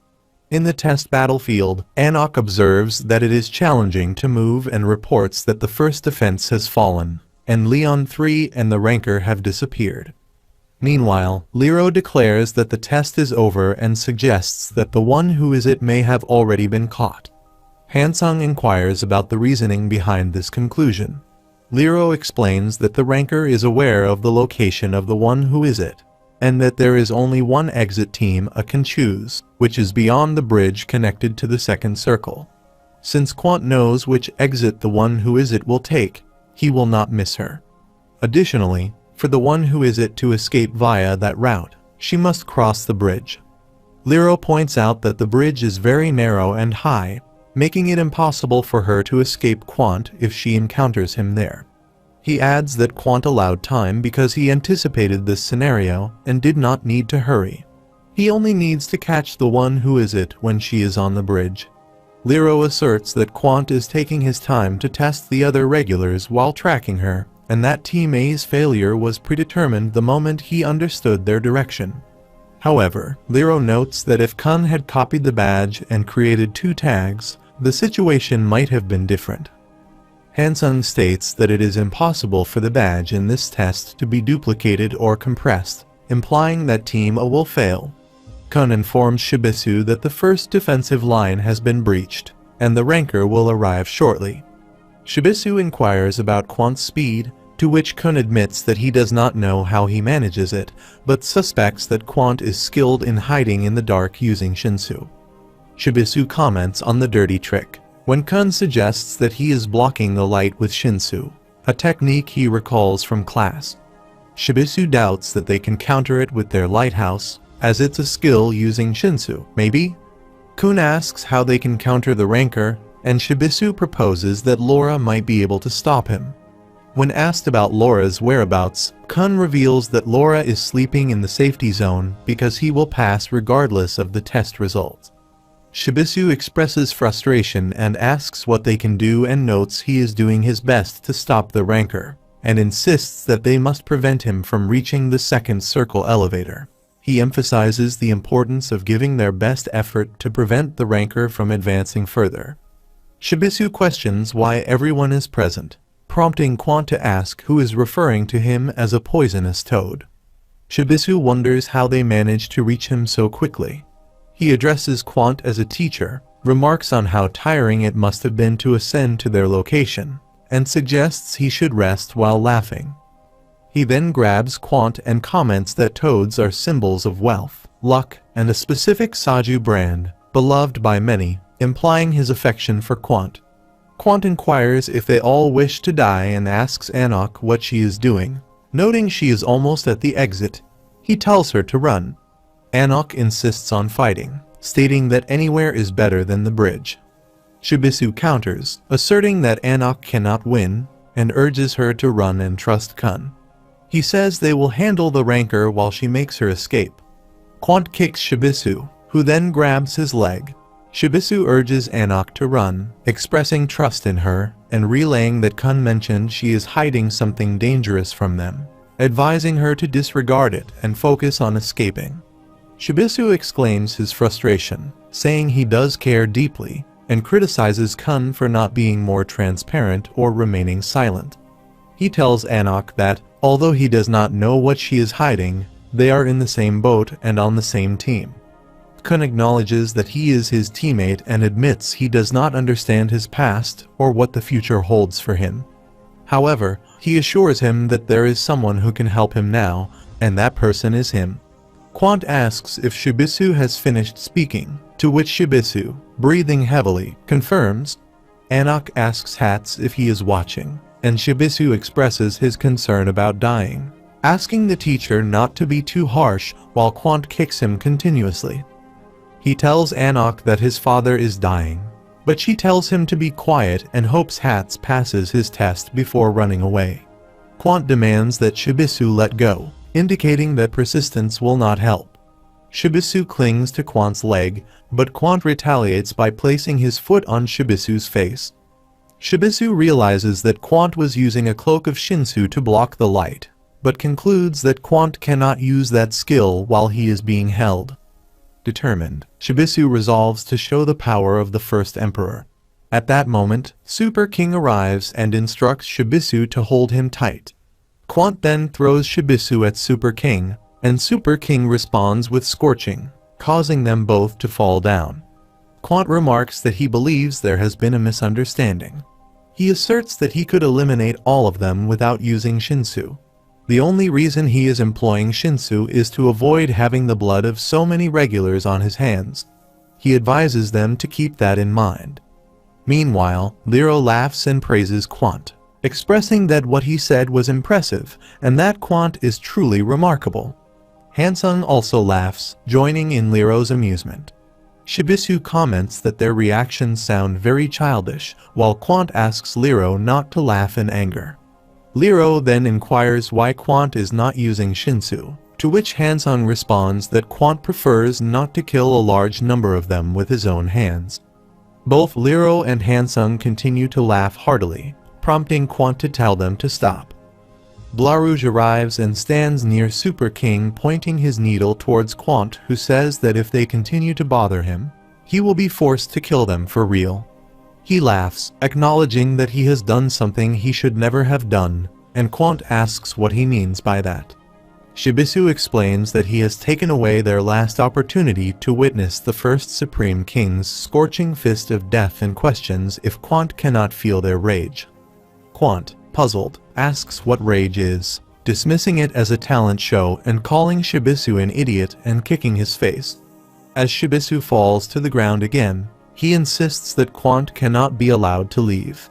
In the test battlefield, Anok observes that it is challenging to move and reports that the first defense has fallen, and Leon 3 and the ranker have disappeared. Meanwhile, Lero declares that the test is over and suggests that the one who is it may have already been caught. Hansung inquires about the reasoning behind this conclusion. Lero explains that the ranker is aware of the location of the one who is it, and that there is only one exit Team A can choose, which is beyond the bridge connected to the second circle. Since Quant knows which exit the one who is it will take, he will not miss her. Additionally, for the one who is it to escape via that route, she must cross the bridge. Lero points out that the bridge is very narrow and high, making it impossible for her to escape Quant if she encounters him there. He adds that Quant allowed time because he anticipated this scenario and did not need to hurry. He only needs to catch the one who is it when she is on the bridge. Lero asserts that Quant is taking his time to test the other regulars while tracking her, and that Team A's failure was predetermined the moment he understood their direction. However, Lero notes that if Kun had copied the badge and created 2 tags, the situation might have been different. Hansung states that it is impossible for the badge in this test to be duplicated or compressed, implying that Team A will fail. Kun informs Shibisu that the first defensive line has been breached, and the ranker will arrive shortly. Shibisu inquires about Quant's speed, to which Kun admits that he does not know how he manages it, but suspects that Quant is skilled in hiding in the dark using Shinsu. Shibisu comments on the dirty trick, when Kun suggests that he is blocking the light with Shinsu, a technique he recalls from class. Shibisu doubts that they can counter it with their lighthouse, as it's a skill using Shinsu, maybe? Kun asks how they can counter the ranker, and Shibisu proposes that Laura might be able to stop him. When asked about Laura's whereabouts, Kun reveals that Laura is sleeping in the safety zone because he will pass regardless of the test results. Shibisu expresses frustration and asks what they can do and notes he is doing his best to stop the ranker, and insists that they must prevent him from reaching the second circle elevator. He emphasizes the importance of giving their best effort to prevent the ranker from advancing further. Shibisu questions why everyone is present, prompting Quant to ask who is referring to him as a poisonous toad. Shibisu wonders how they managed to reach him so quickly. He addresses Quant as a teacher, remarks on how tiring it must have been to ascend to their location, and suggests he should rest while laughing. He then grabs Quant and comments that toads are symbols of wealth, luck, and a specific Saju brand, beloved by many, implying his affection for Quant. Quant inquires if they all wish to die and asks Anok what she is doing. Noting she is almost at the exit, he tells her to run. Anok insists on fighting, stating that anywhere is better than the bridge. Shibisu counters, asserting that Anok cannot win, and urges her to run and trust Kun. He says they will handle the ranker while she makes her escape. Quant kicks Shibisu, who then grabs his leg. Shibisu urges Anok to run, expressing trust in her, and relaying that Kun mentioned she is hiding something dangerous from them, advising her to disregard it and focus on escaping. Shibisu exclaims his frustration, saying he does care deeply, and criticizes Kun for not being more transparent or remaining silent. He tells Anak that, although he does not know what she is hiding, they are in the same boat and on the same team. Kun acknowledges that he is his teammate and admits he does not understand his past or what the future holds for him. However, he assures him that there is someone who can help him now, and that person is him. Quant asks if Shibisu has finished speaking, to which Shibisu, breathing heavily, confirms. Anak asks Hats if he is watching, and Shibisu expresses his concern about dying, asking the teacher not to be too harsh while Quant kicks him continuously. He tells Anak that his father is dying, but she tells him to be quiet and hopes Hats passes his test before running away. Quant demands that Shibisu let go, indicating that persistence will not help. Shibisu clings to Quant's leg, but Quant retaliates by placing his foot on Shibisu's face. Shibisu realizes that Quant was using a cloak of Shinsu to block the light, but concludes that Quant cannot use that skill while he is being held. Determined, Shibisu resolves to show the power of the first emperor. At that moment, Super King arrives and instructs Shibisu to hold him tight. Quant then throws Shibisu at Super King, and Super King responds with scorching, causing them both to fall down. Quant remarks that he believes there has been a misunderstanding. He asserts that he could eliminate all of them without using Shinsu. The only reason he is employing Shinsu is to avoid having the blood of so many regulars on his hands. He advises them to keep that in mind. Meanwhile, Lero laughs and praises Quant, expressing that what he said was impressive and that Quant is truly remarkable. Hansung also laughs, joining in Lero's amusement. Shibisu comments that their reactions sound very childish, while Quant asks Lero not to laugh in anger. Lero then inquires why Quant is not using Shinsu, to which Hansung responds that Quant prefers not to kill a large number of them with his own hands. Both Lero and Hansung continue to laugh heartily, prompting Quant to tell them to stop. Blarouge arrives and stands near Super King, pointing his needle towards Quant, who says that if they continue to bother him, he will be forced to kill them for real. He laughs, acknowledging that he has done something he should never have done, and Quant asks what he means by that. Shibisu explains that he has taken away their last opportunity to witness the first Supreme King's scorching fist of death and questions if Quant cannot feel their rage. Quant, puzzled, asks what rage is, dismissing it as a talent show and calling Shibisu an idiot and kicking his face. As Shibisu falls to the ground again, he insists that Quant cannot be allowed to leave.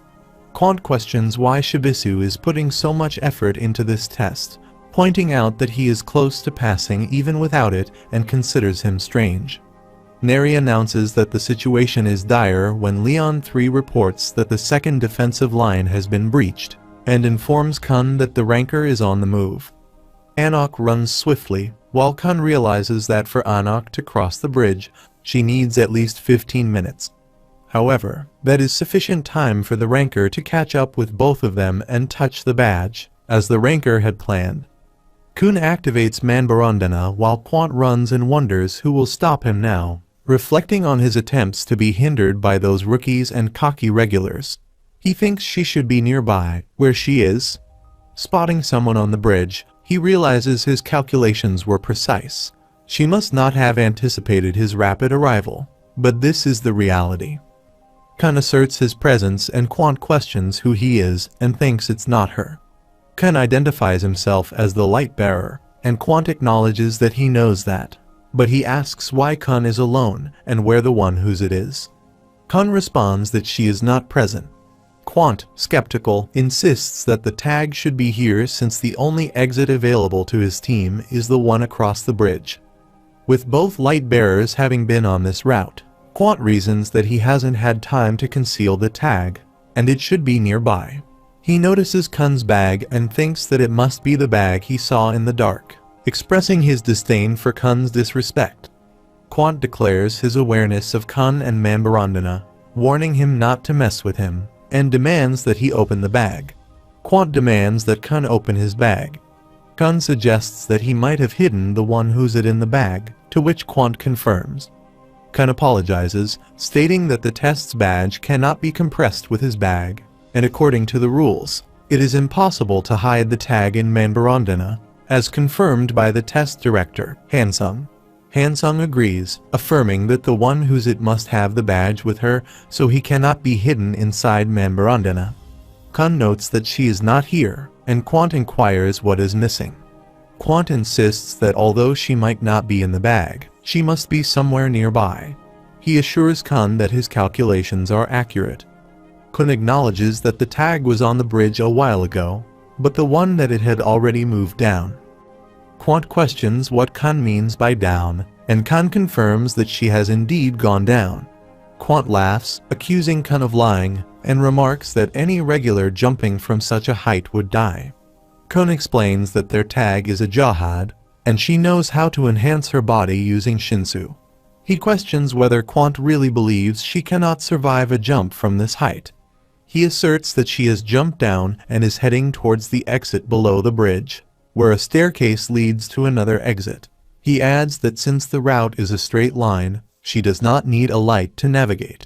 Quant questions why Shibisu is putting so much effort into this test, pointing out that he is close to passing even without it and considers him strange. Neri announces that the situation is dire when Leon 3 reports that the second defensive line has been breached, and informs Kun that the Rancor is on the move. Anak runs swiftly, while Kun realizes that for Anak to cross the bridge, she needs at least 15 minutes. However, that is sufficient time for the Rancor to catch up with both of them and touch the badge, as the Rancor had planned. Kun activates Manbarandana while Quant runs and wonders who will stop him now, reflecting on his attempts to be hindered by those rookies and cocky regulars. He thinks she should be nearby, where she is. Spotting someone on the bridge, he realizes his calculations were precise. She must not have anticipated his rapid arrival, but this is the reality. Kun asserts his presence and Quant questions who he is and thinks it's not her. Kun identifies himself as the light bearer, and Quant acknowledges that he knows that, but he asks why Kun is alone and where the one whose it is. Kun responds that she is not present. Quant, skeptical, insists that the tag should be here since the only exit available to his team is the one across the bridge. With both light bearers having been on this route, Quant reasons that he hasn't had time to conceal the tag, and it should be nearby. He notices Kun's bag and thinks that it must be the bag he saw in the dark, expressing his disdain for Kun's disrespect. Quant declares his awareness of Kun and Manbarandana, warning him not to mess with him, and demands that he open the bag. Quant demands that Kun open his bag. Kun suggests that he might have hidden the one who's it in the bag, to which Quant confirms. Kun apologizes, stating that the test's badge cannot be compressed with his bag, and according to the rules, it is impossible to hide the tag in manhwa, as confirmed by the test director, Hansung. Hansung agrees, affirming that the one whose it must have the badge with her, so he cannot be hidden inside manhwa. Kun notes that she is not here, and Quant inquires what is missing. Quant insists that although she might not be in the bag, she must be somewhere nearby. He assures Kun that his calculations are accurate. Kun acknowledges that the tag was on the bridge a while ago, but the one that it had already moved down. Quant questions what Kun means by down, and Kun confirms that she has indeed gone down. Quant laughs, accusing Kun of lying, and remarks that any regular jumping from such a height would die. Kun explains that their tag is a jihad, and she knows how to enhance her body using Shinsu. He questions whether Quant really believes she cannot survive a jump from this height. He asserts that she has jumped down and is heading towards the exit below the bridge, where a staircase leads to another exit. He adds that since the route is a straight line, she does not need a light to navigate.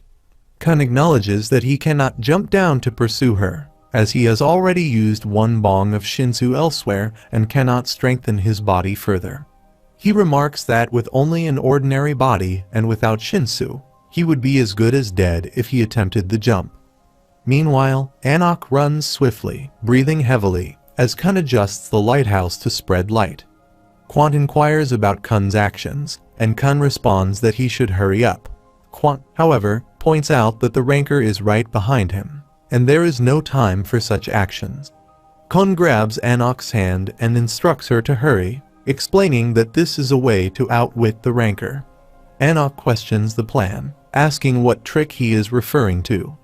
Kun acknowledges that he cannot jump down to pursue her, as he has already used one bong of Shinsu elsewhere and cannot strengthen his body further. He remarks that with only an ordinary body and without Shinsu, he would be as good as dead if he attempted the jump. Meanwhile, Anok runs swiftly, breathing heavily, as Kun adjusts the lighthouse to spread light. Quant inquires about Kun's actions, and Kun responds that he should hurry up. Quant, however, points out that the ranker is right behind him, and there is no time for such actions. Kun grabs Anok's hand and instructs her to hurry, explaining that this is a way to outwit the ranker. Anok questions the plan, asking what trick he is referring to.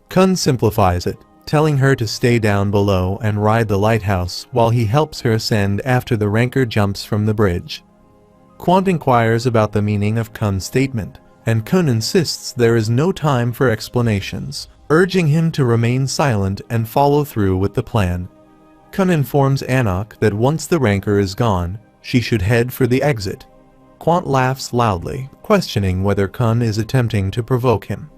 Kun simplifies it, telling her to stay down below and ride the lighthouse while he helps her ascend after the ranker jumps from the bridge. Quant inquires about the meaning of Kun's statement, and Kun insists there is no time for explanations, urging him to remain silent and follow through with the plan. Kun informs Anok that once the ranker is gone, she should head for the exit. Quant laughs loudly, questioning whether Kun is attempting to provoke him.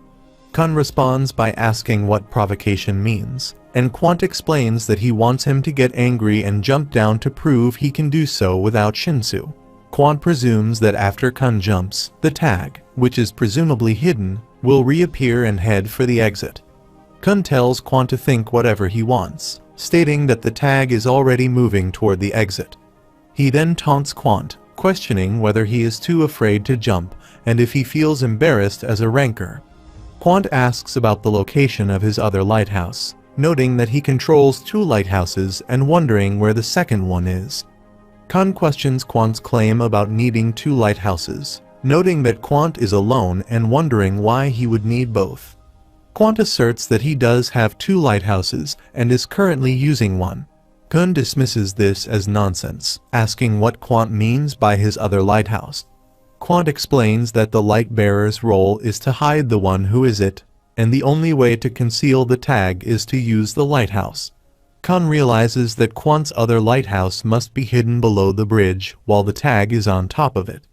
Kun responds by asking what provocation means, and Quant explains that he wants him to get angry and jump down to prove he can do so without Shinsu. Quant presumes that after Kun jumps, the tag, which is presumably hidden, will reappear and head for the exit. Kun tells Quant to think whatever he wants, stating that the tag is already moving toward the exit. He then taunts Quant, questioning whether he is too afraid to jump and if he feels embarrassed as a ranker. Quant asks about the location of his other lighthouse, noting that he controls 2 lighthouses and wondering where the second one is. Kun questions Quant's claim about needing 2 lighthouses, noting that Quant is alone and wondering why he would need both. Quant asserts that he does have 2 lighthouses and is currently using one. Kun dismisses this as nonsense, asking what Quant means by his other lighthouse. Quant explains that the light-bearer's role is to hide the one who is it, and the only way to conceal the tag is to use the lighthouse. Kun realizes that Quant's other lighthouse must be hidden below the bridge while the tag is on top of it.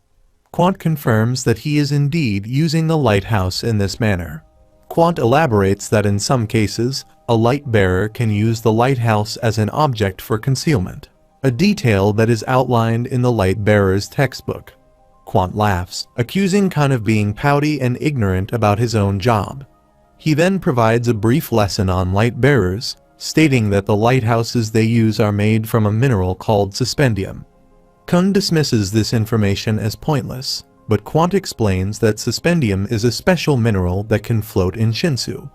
Quant confirms that he is indeed using the lighthouse in this manner. Quant elaborates that in some cases, a light-bearer can use the lighthouse as an object for concealment, a detail that is outlined in the light-bearer's textbook. Quant laughs, accusing Kun of being pouty and ignorant about his own job. He then provides a brief lesson on light-bearers, stating that the lighthouses they use are made from a mineral called suspendium. Kun dismisses this information as pointless, but Quant explains that suspendium is a special mineral that can float in Shinsu.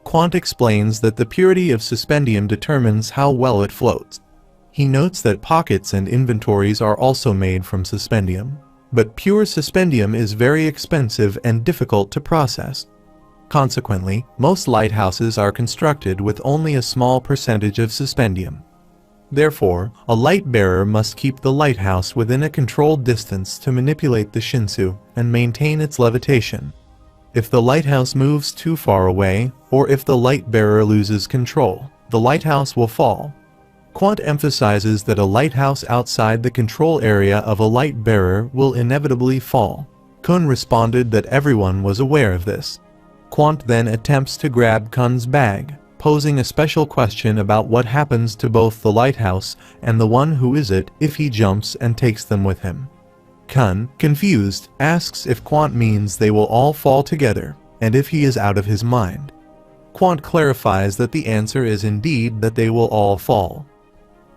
Quant explains that the purity of suspendium determines how well it floats. He notes that pockets and inventories are also made from suspendium, but pure suspendium is very expensive and difficult to process. Consequently, most lighthouses are constructed with only a small percentage of suspendium. Therefore, a light-bearer must keep the lighthouse within a controlled distance to manipulate the Shinsu and maintain its levitation. If the lighthouse moves too far away, or if the light-bearer loses control, the lighthouse will fall. Quant emphasizes that a lighthouse outside the control area of a light-bearer will inevitably fall. Kun responded that everyone was aware of this. Quant then attempts to grab Kun's bag, posing a special question about what happens to both the lighthouse and the one who is it if he jumps and takes them with him. Kun, confused, asks if Quant means they will all fall together, and if he is out of his mind. Quant clarifies that the answer is indeed that they will all fall.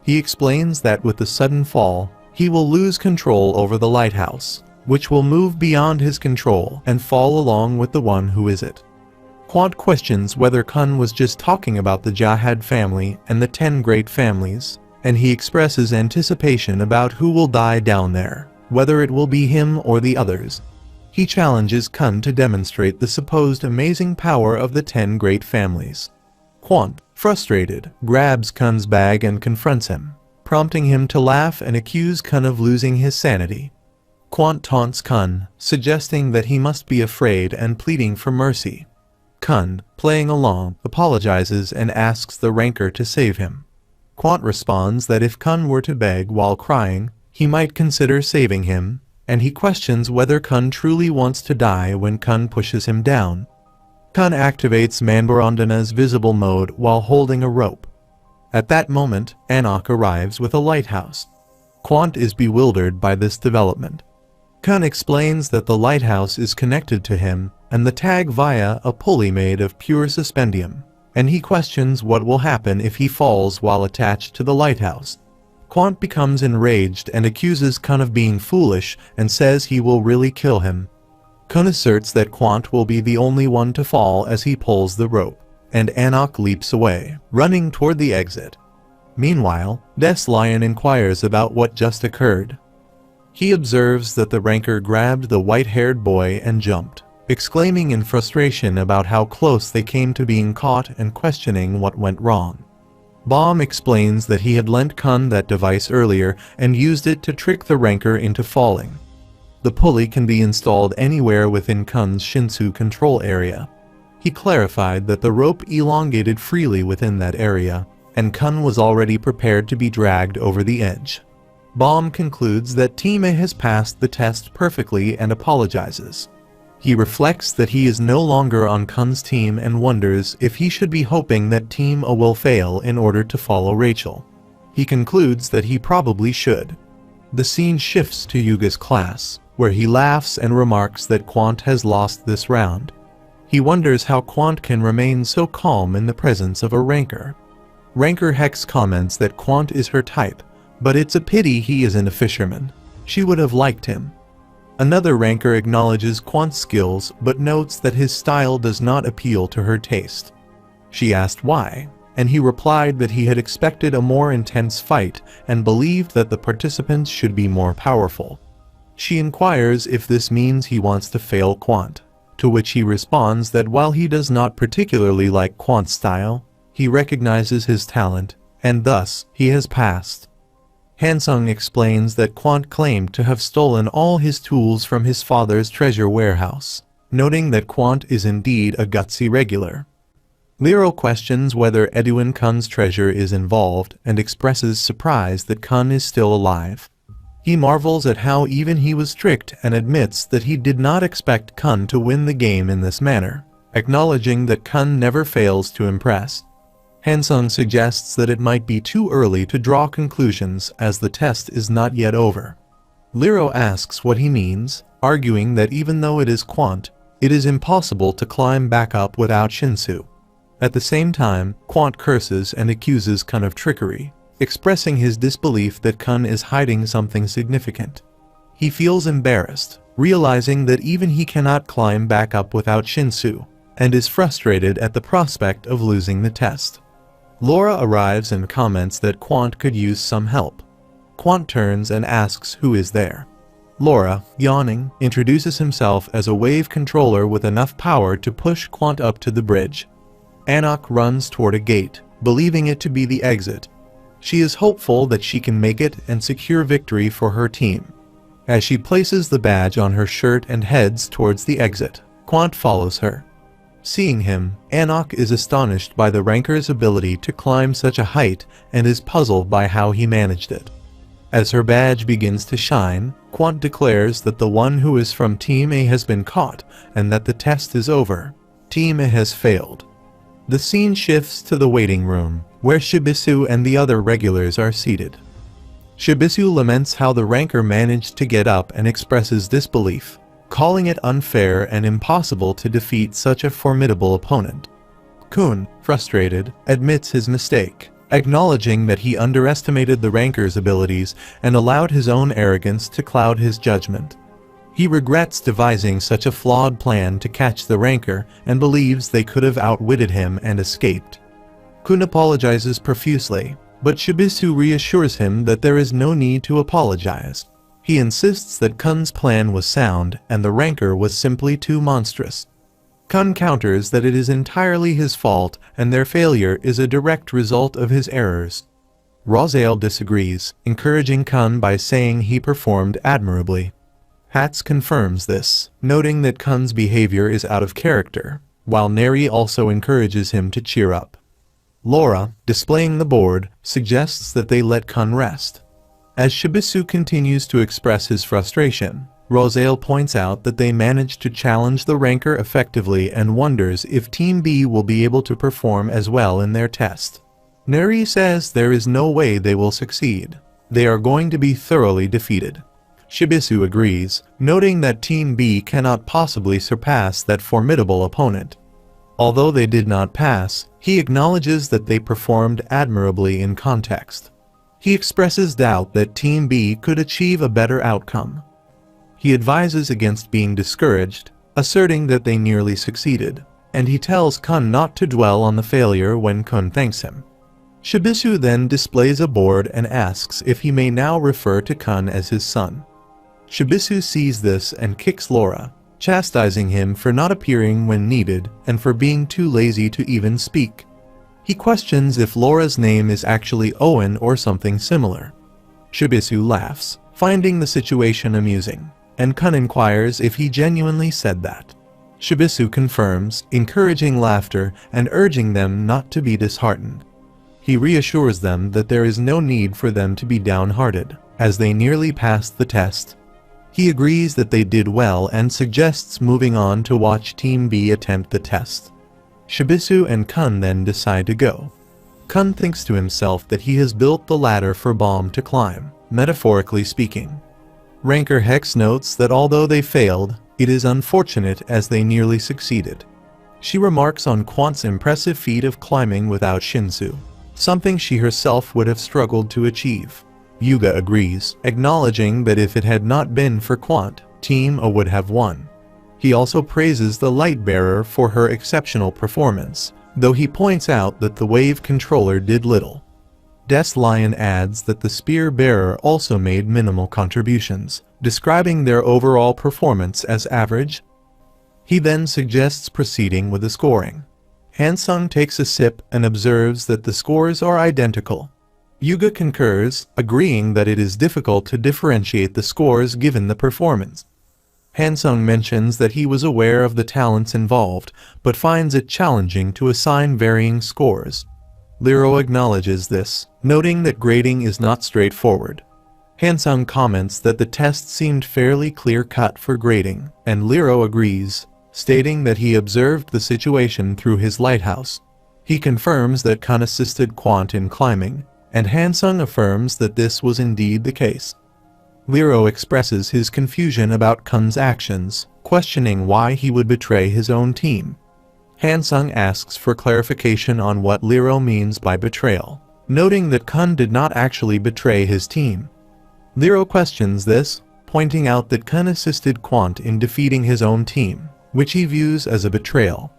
He explains that with the sudden fall, he will lose control over the lighthouse, which will move beyond his control and fall along with the one who is it. Quant questions whether Kun was just talking about the Jahad family and the 10 great families, and he expresses anticipation about who will die down there, whether it will be him or the others. He challenges Kun to demonstrate the supposed amazing power of the 10 great families. Quant, frustrated, grabs Kun's bag and confronts him, prompting him to laugh and accuse Kun of losing his sanity. Quant taunts Kun, suggesting that he must be afraid and pleading for mercy. Kun, playing along, apologizes and asks the ranker to save him. Quant responds that if Kun were to beg while crying, he might consider saving him, and he questions whether Kun truly wants to die when Kun pushes him down. Kun activates Manbarandana's visible mode while holding a rope. At that moment, Anak arrives with a lighthouse. Quant is bewildered by this development. Kun explains that the lighthouse is connected to him and the tag via a pulley made of pure suspendium, and he questions what will happen if he falls while attached to the lighthouse. Quant becomes enraged and accuses Kun of being foolish and says he will really kill him. Kun asserts that Quant will be the only one to fall as he pulls the rope, and Anak leaps away, running toward the exit. Meanwhile, Des Lion inquires about what just occurred. He observes that the ranker grabbed the white-haired boy and jumped, exclaiming in frustration about how close they came to being caught and questioning what went wrong. Baum explains that he had lent Kun that device earlier and used it to trick the ranker into falling. The pulley can be installed anywhere within Kun's Shinsu control area. He clarified that the rope elongated freely within that area, and Kun was already prepared to be dragged over the edge. Baum concludes that Team A has passed the test perfectly and apologizes. He reflects that he is no longer on Kun's team and wonders if he should be hoping that Team A will fail in order to follow Rachel. He concludes that he probably should. The scene shifts to Yuga's class, where he laughs and remarks that Quant has lost this round. He wonders how Quant can remain so calm in the presence of a ranker. Ranker Hex comments that Quant is her type, but it's a pity he isn't a fisherman. She would have liked him. Another ranker acknowledges Quant's skills but notes that his style does not appeal to her taste. She asked why, and he replied that he had expected a more intense fight and believed that the participants should be more powerful. She inquires if this means he wants to fail Quant, to which he responds that while he does not particularly like Quant's style, he recognizes his talent, and thus he has passed. Hansung explains that Quant claimed to have stolen all his tools from his father's treasure warehouse, noting that Quant is indeed a gutsy regular. Lero questions whether Edwin Kun's treasure is involved and expresses surprise that Kun is still alive. He marvels at how even he was tricked and admits that he did not expect Kun to win the game in this manner, acknowledging that Kun never fails to impress. Hansung suggests that it might be too early to draw conclusions as the test is not yet over. Lero asks what he means, arguing that even though it is Quant, it is impossible to climb back up without Shinsu. At the same time, Quant curses and accuses Kun of trickery, expressing his disbelief that Kun is hiding something significant. He feels embarrassed, realizing that even he cannot climb back up without Shinsu, and is frustrated at the prospect of losing the test. Laura arrives and comments that Quant could use some help. Quant turns and asks who is there. Laura, yawning, introduces himself as a wave controller with enough power to push Quant up to the bridge. Anak runs toward a gate, believing it to be the exit. She is hopeful that she can make it and secure victory for her team. As she places the badge on her shirt and heads towards the exit, Quant follows her. Seeing him, Anak is astonished by the ranker's ability to climb such a height and is puzzled by how he managed it. As her badge begins to shine, Quant declares that the one who is from Team A has been caught, and that the test is over. Team A has failed. The scene shifts to the waiting room, where Shibisu and the other regulars are seated. Shibisu laments how the ranker managed to get up and expresses disbelief, calling it unfair and impossible to defeat such a formidable opponent. Kun, frustrated, admits his mistake, acknowledging that he underestimated the ranker's abilities and allowed his own arrogance to cloud his judgment. He regrets devising such a flawed plan to catch the ranker and believes they could have outwitted him and escaped. Kun apologizes profusely, but Shibisu reassures him that there is no need to apologize. He insists that Kun's plan was sound and the ranker was simply too monstrous. Kun counters that it is entirely his fault and their failure is a direct result of his errors. Rosael disagrees, encouraging Kun by saying he performed admirably. Hats confirms this, noting that Kun's behavior is out of character, while Neri also encourages him to cheer up. Laura, displaying the board, suggests that they let Kun rest. As Shibisu continues to express his frustration, Rosael points out that they managed to challenge the ranker effectively and wonders if Team B will be able to perform as well in their test. Neri says there is no way they will succeed. They are going to be thoroughly defeated. Shibisu agrees, noting that Team B cannot possibly surpass that formidable opponent. Although they did not pass, he acknowledges that they performed admirably in context. He expresses doubt that Team B could achieve a better outcome. He advises against being discouraged, asserting that they nearly succeeded, and he tells Kun not to dwell on the failure when Kun thanks him. Shibisu then displays a board and asks if he may now refer to Kun as his son. Shibisu sees this and kicks Laura, chastising him for not appearing when needed and for being too lazy to even speak. He questions if Laura's name is actually Owen or something similar. Shibisu laughs, finding the situation amusing, and Kun inquires if he genuinely said that. Shibisu confirms, encouraging laughter and urging them not to be disheartened. He reassures them that there is no need for them to be downhearted, as they nearly passed the test. He agrees that they did well and suggests moving on to watch Team B attempt the test. Shibisu and Kun then decide to go. Kun thinks to himself that he has built the ladder for Bomb to climb, metaphorically speaking. Ranker Hex notes that although they failed, it is unfortunate as they nearly succeeded. She remarks on Quant's impressive feat of climbing without Shinsu, something she herself would have struggled to achieve. Yuga agrees, acknowledging that if it had not been for Quant, Team A would have won. He also praises the light bearer for her exceptional performance, though he points out that the wave controller did little. Des Lion adds that the spear bearer also made minimal contributions, describing their overall performance as average. He then suggests proceeding with the scoring. Hansung takes a sip and observes that the scores are identical. Yuga concurs, agreeing that it is difficult to differentiate the scores given the performance. Hansung mentions that he was aware of the talents involved, but finds it challenging to assign varying scores. Liro acknowledges this, noting that grading is not straightforward. Hansung comments that the test seemed fairly clear-cut for grading, and Liro agrees, stating that he observed the situation through his lighthouse. He confirms that Kun assisted Quant in climbing, and Hansung affirms that this was indeed the case. Liro expresses his confusion about Kun's actions, questioning why he would betray his own team. Hansung asks for clarification on what Liro means by betrayal, noting that Kun did not actually betray his team. Liro questions this, pointing out that Kun assisted Quant in defeating his own team, which he views as a betrayal.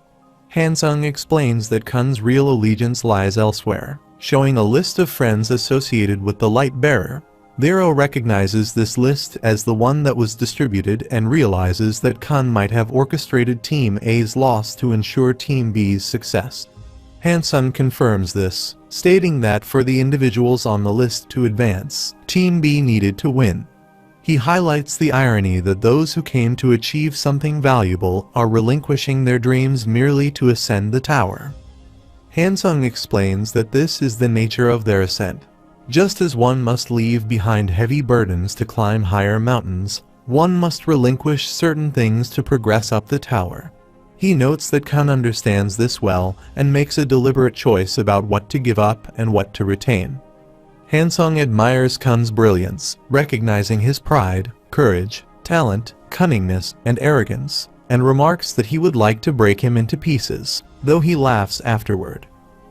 Hansung explains that Kun's real allegiance lies elsewhere, showing a list of friends associated with the light bearer. Liro recognizes this list as the one that was distributed and realizes that Kun might have orchestrated Team A's loss to ensure Team B's success. Hansung confirms this, stating that for the individuals on the list to advance, Team B needed to win. He highlights the irony that those who came to achieve something valuable are relinquishing their dreams merely to ascend the tower. Hansung explains that this is the nature of their ascent. Just as one must leave behind heavy burdens to climb higher mountains, one must relinquish certain things to progress up the tower. He notes that Kun understands this well and makes a deliberate choice about what to give up and what to retain. Hansung admires Kun's brilliance, recognizing his pride, courage, talent, cunningness, and arrogance, and remarks that he would like to break him into pieces, though he laughs afterward.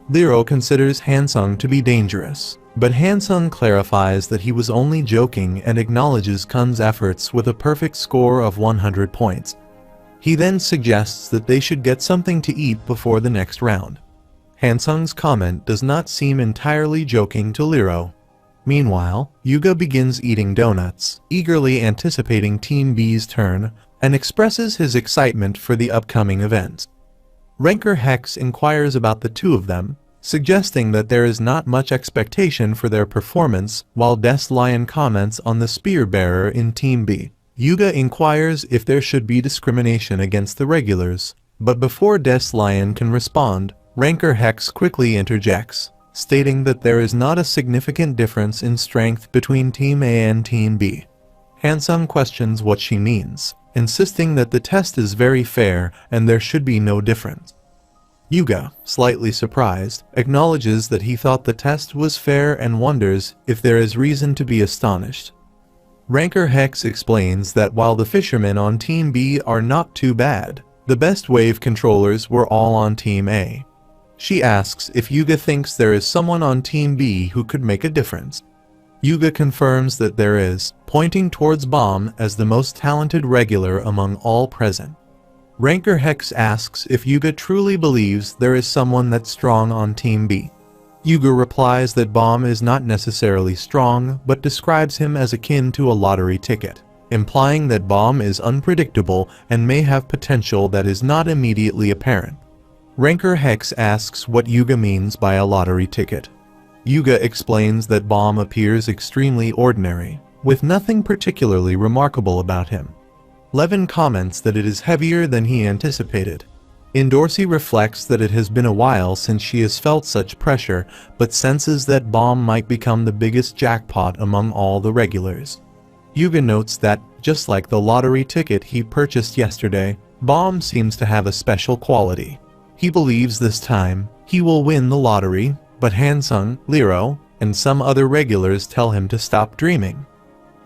Liro considers Hansung to be dangerous, but Hansung clarifies that he was only joking and acknowledges Kun's efforts with a perfect score of 100 points. He then suggests that they should get something to eat before the next round. Hansung's comment does not seem entirely joking to Liro. Meanwhile, Yuga begins eating donuts, eagerly anticipating Team B's turn, and expresses his excitement for the upcoming events. Ranker Hex inquires about the two of them, suggesting that there is not much expectation for their performance, while Des Lion comments on the spear bearer in Team B. Yuga inquires if there should be discrimination against the regulars, but before Des Lion can respond, Ranker Hex quickly interjects, stating that there is not a significant difference in strength between Team A and Team B. Hansung questions what she means, insisting that the test is very fair and there should be no difference. Yuga, slightly surprised, acknowledges that he thought the test was fair and wonders if there is reason to be astonished. Ranker Hex explains that while the fishermen on Team B are not too bad, the best wave controllers were all on Team A. She asks if Yuga thinks there is someone on Team B who could make a difference. Yuga confirms that there is, pointing towards Bomb as the most talented regular among all present. Ranker Hex asks if Yuga truly believes there is someone that's strong on Team B. Yuga replies that Bomb is not necessarily strong, but describes him as akin to a lottery ticket, implying that Bomb is unpredictable and may have potential that is not immediately apparent. Ranker Hex asks what Yuga means by a lottery ticket. Yuga explains that Bomb appears extremely ordinary, with nothing particularly remarkable about him. Levin comments that it is heavier than he anticipated. Indorsi reflects that it has been a while since she has felt such pressure, but senses that Bomb might become the biggest jackpot among all the regulars. Yuga notes that, just like the lottery ticket he purchased yesterday, Bomb seems to have a special quality. He believes this time he will win the lottery, but Hansung, Liro, and some other regulars tell him to stop dreaming.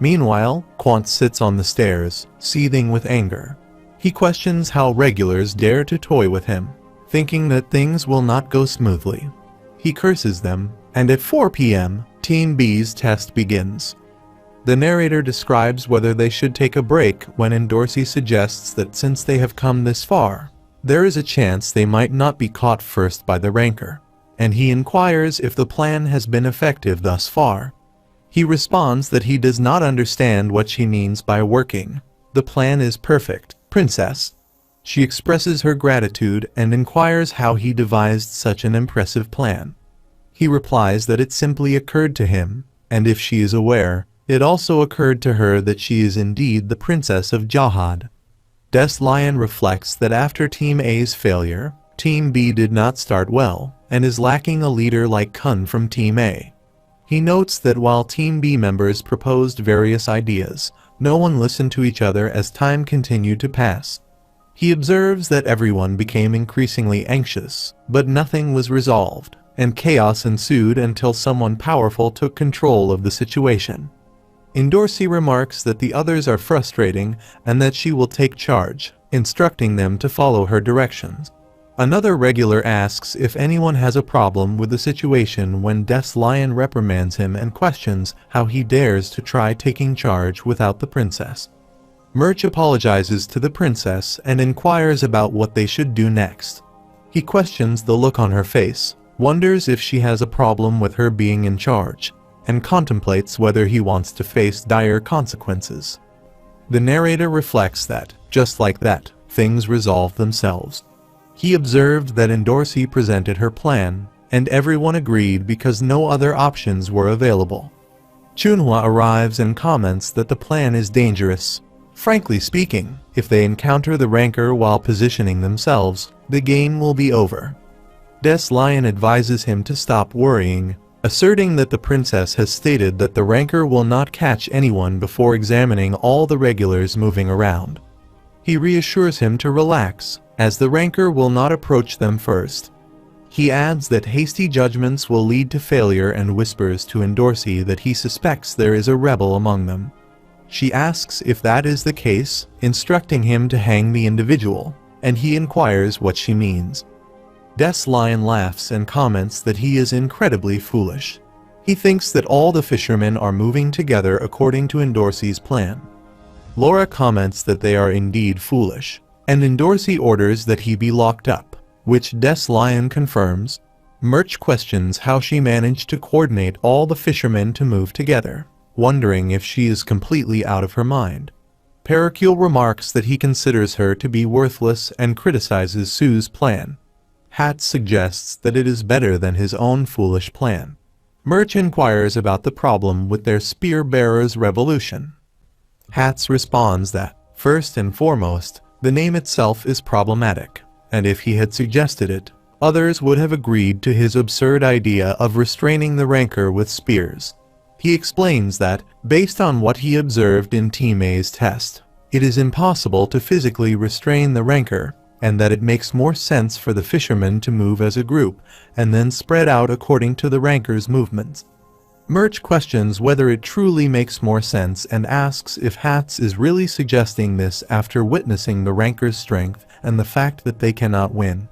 Meanwhile, Quant sits on the stairs, seething with anger. He questions how regulars dare to toy with him, thinking that things will not go smoothly. He curses them, and at 4 p.m., Team B's test begins. The narrator describes whether they should take a break when Indorsi suggests that since they have come this far, there is a chance they might not be caught first by the ranker, and he inquires if the plan has been effective thus far. He responds that he does not understand what she means by working. The plan is perfect, Princess. She expresses her gratitude and inquires how he devised such an impressive plan. He replies that it simply occurred to him, and if she is aware, it also occurred to her that she is indeed the Princess of Jahad. Des Lion reflects that after Team A's failure, Team B did not start well, and is lacking a leader like Kun from Team A. He notes that while Team B members proposed various ideas, no one listened to each other as time continued to pass. He observes that everyone became increasingly anxious, but nothing was resolved, and chaos ensued until someone powerful took control of the situation. Indorsi remarks that the others are frustrating and that she will take charge, instructing them to follow her directions. Another regular asks if anyone has a problem with the situation when Des Lion reprimands him and questions how he dares to try taking charge without the princess. Murch apologizes to the princess and inquires about what they should do next. He questions the look on her face, wonders if she has a problem with her being in charge, and contemplates whether he wants to face dire consequences. The narrator reflects that, just like that, things resolve themselves. He observed that Indorsi presented her plan, and everyone agreed because no other options were available. Chunhwa arrives and comments that the plan is dangerous. Frankly speaking, if they encounter the ranker while positioning themselves, the game will be over. Des Lion advises him to stop worrying, asserting that the princess has stated that the ranker will not catch anyone before examining all the regulars moving around. He reassures him to relax, as the ranker will not approach them first. He adds that hasty judgments will lead to failure and whispers to Endorsi that he suspects there is a rebel among them. She asks if that is the case, instructing him to hang the individual, and he inquires what she means. Des Lion laughs and comments that he is incredibly foolish. He thinks that all the fishermen are moving together according to Endorsi's plan. Laura comments that they are indeed foolish, and Endorsi orders that he be locked up, which Des Lion confirms. Murch questions how she managed to coordinate all the fishermen to move together, wondering if she is completely out of her mind. Pericule remarks that he considers her to be worthless and criticizes Sue's plan. Hat suggests that it is better than his own foolish plan. Murch inquires about the problem with their spear bearers' revolution. Hats responds that, first and foremost, the name itself is problematic, and if he had suggested it, others would have agreed to his absurd idea of restraining the ranker with spears. He explains that, based on what he observed in Team A's test, it is impossible to physically restrain the ranker, and that it makes more sense for the fishermen to move as a group, and then spread out according to the ranker's movements. Murch questions whether it truly makes more sense and asks if Hats is really suggesting this after witnessing the ranker's strength and the fact that they cannot win.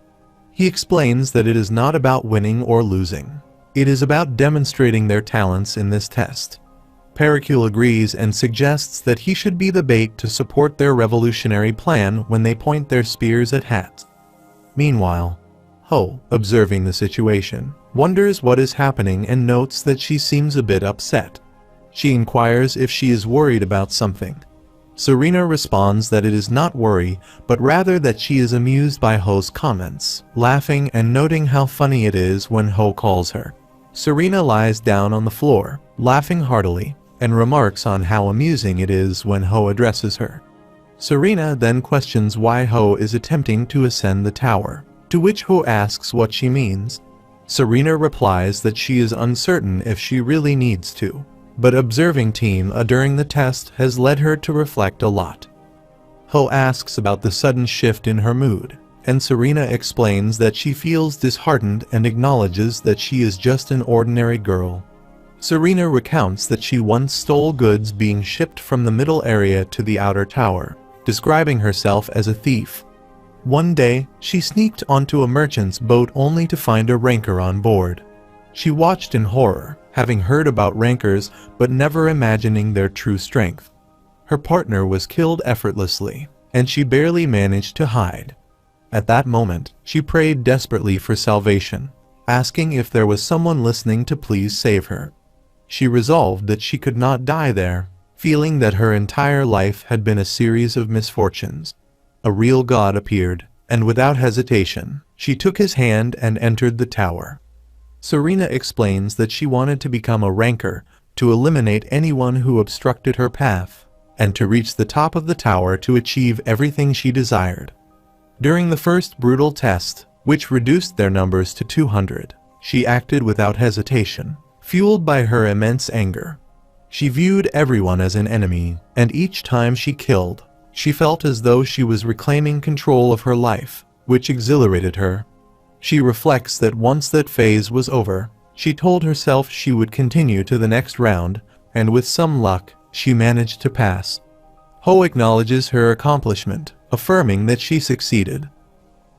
He explains that it is not about winning or losing. It is about demonstrating their talents in this test. Pericule agrees and suggests that he should be the bait to support their revolutionary plan when they point their spears at Hats. Meanwhile, Ho, observing the situation, wonders what is happening and notes that she seems a bit upset. She inquires if she is worried about something. Serena responds that it is not worry, but rather that she is amused by Ho's comments, laughing and noting how funny it is when Ho calls her. Serena lies down on the floor, laughing heartily, and remarks on how amusing it is when Ho addresses her. Serena then questions why Ho is attempting to ascend the tower, to which Ho asks what she means. Serena replies that she is uncertain if she really needs to, but observing Team A during the test has led her to reflect a lot. Ho asks about the sudden shift in her mood, and Serena explains that she feels disheartened and acknowledges that she is just an ordinary girl. Serena recounts that she once stole goods being shipped from the middle area to the outer tower, describing herself as a thief. One day, she sneaked onto a merchant's boat only to find a ranker on board. She watched in horror, having heard about rankers but never imagining their true strength. Her partner was killed effortlessly, and she barely managed to hide. At that moment, she prayed desperately for salvation, asking if there was someone listening to please save her. She resolved that she could not die there, feeling that her entire life had been a series of misfortunes. A real god appeared, and without hesitation, she took his hand and entered the tower. Serena explains that she wanted to become a ranker, to eliminate anyone who obstructed her path, and to reach the top of the tower to achieve everything she desired. During the first brutal test, which reduced their numbers to 200, she acted without hesitation, fueled by her immense anger. She viewed everyone as an enemy, and each time she killed, she felt as though she was reclaiming control of her life, which exhilarated her. She reflects that once that phase was over, she told herself she would continue to the next round, and with some luck, she managed to pass. Ho acknowledges her accomplishment, affirming that she succeeded.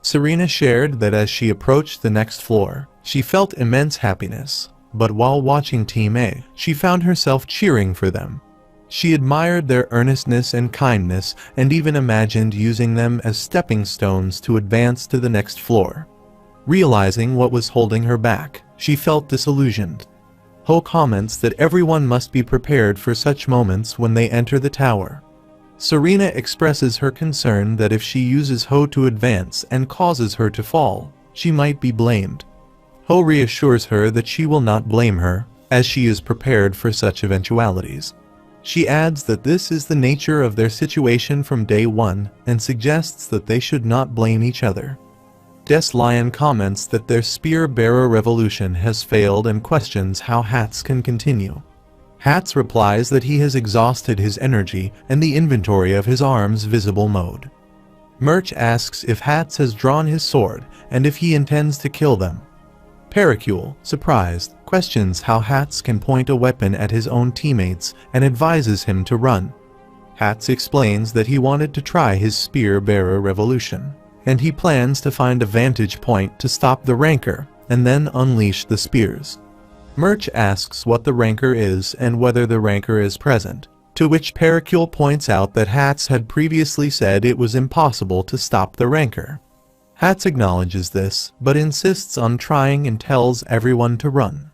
Serena shared that as she approached the next floor, she felt immense happiness, but while watching Team A, she found herself cheering for them. She admired their earnestness and kindness and even imagined using them as stepping stones to advance to the next floor. Realizing what was holding her back, she felt disillusioned. Ho comments that everyone must be prepared for such moments when they enter the tower. Serena expresses her concern that if she uses Ho to advance and causes her to fall, she might be blamed. Ho reassures her that she will not blame her, as she is prepared for such eventualities. She adds that this is the nature of their situation from day one and suggests that they should not blame each other. Des Lion comments that their spear-bearer revolution has failed and questions how Hats can continue. Hats replies that he has exhausted his energy and the inventory of his arms visible mode. Murch asks if Hats has drawn his sword and if he intends to kill them. Pericule, surprised, questions how Hats can point a weapon at his own teammates and advises him to run. Hats explains that he wanted to try his spear-bearer revolution, and he plans to find a vantage point to stop the rancor and then unleash the spears. Murch asks what the rancor is and whether the rancor is present, to which Pericule points out that Hats had previously said it was impossible to stop the rancor. Hats acknowledges this, but insists on trying and tells everyone to run.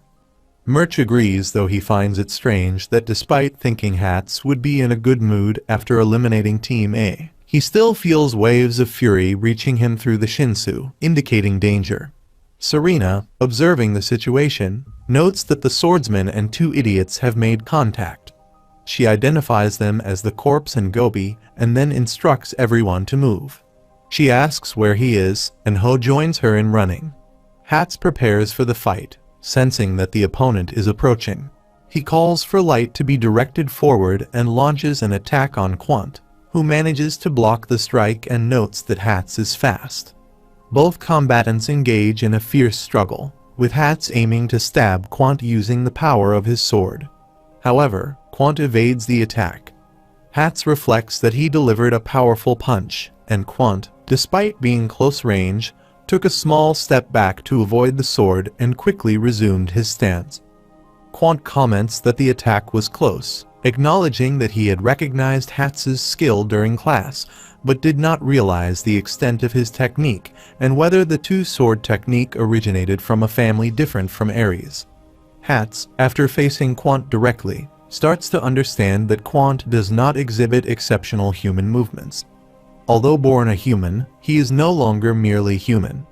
Murch agrees, though he finds it strange that despite thinking Hats would be in a good mood after eliminating Team A, he still feels waves of fury reaching him through the Shinsu, indicating danger. Serena, observing the situation, notes that the swordsman and two idiots have made contact. She identifies them as the corpse and Gobi and then instructs everyone to move. She asks where he is, and Ho joins her in running. Hats prepares for the fight, sensing that the opponent is approaching. He calls for Light to be directed forward and launches an attack on Quant, who manages to block the strike and notes that Hats is fast. Both combatants engage in a fierce struggle, with Hats aiming to stab Quant using the power of his sword. However, Quant evades the attack. Hats reflects that he delivered a powerful punch, and Quant, despite being close range, took a small step back to avoid the sword and quickly resumed his stance. Quant comments that the attack was close, acknowledging that he had recognized Hats's skill during class, but did not realize the extent of his technique and whether the two-sword technique originated from a family different from Ares. Hats, after facing Quant directly, starts to understand that Quant does not exhibit exceptional human movements. Although born a human, he is no longer merely human.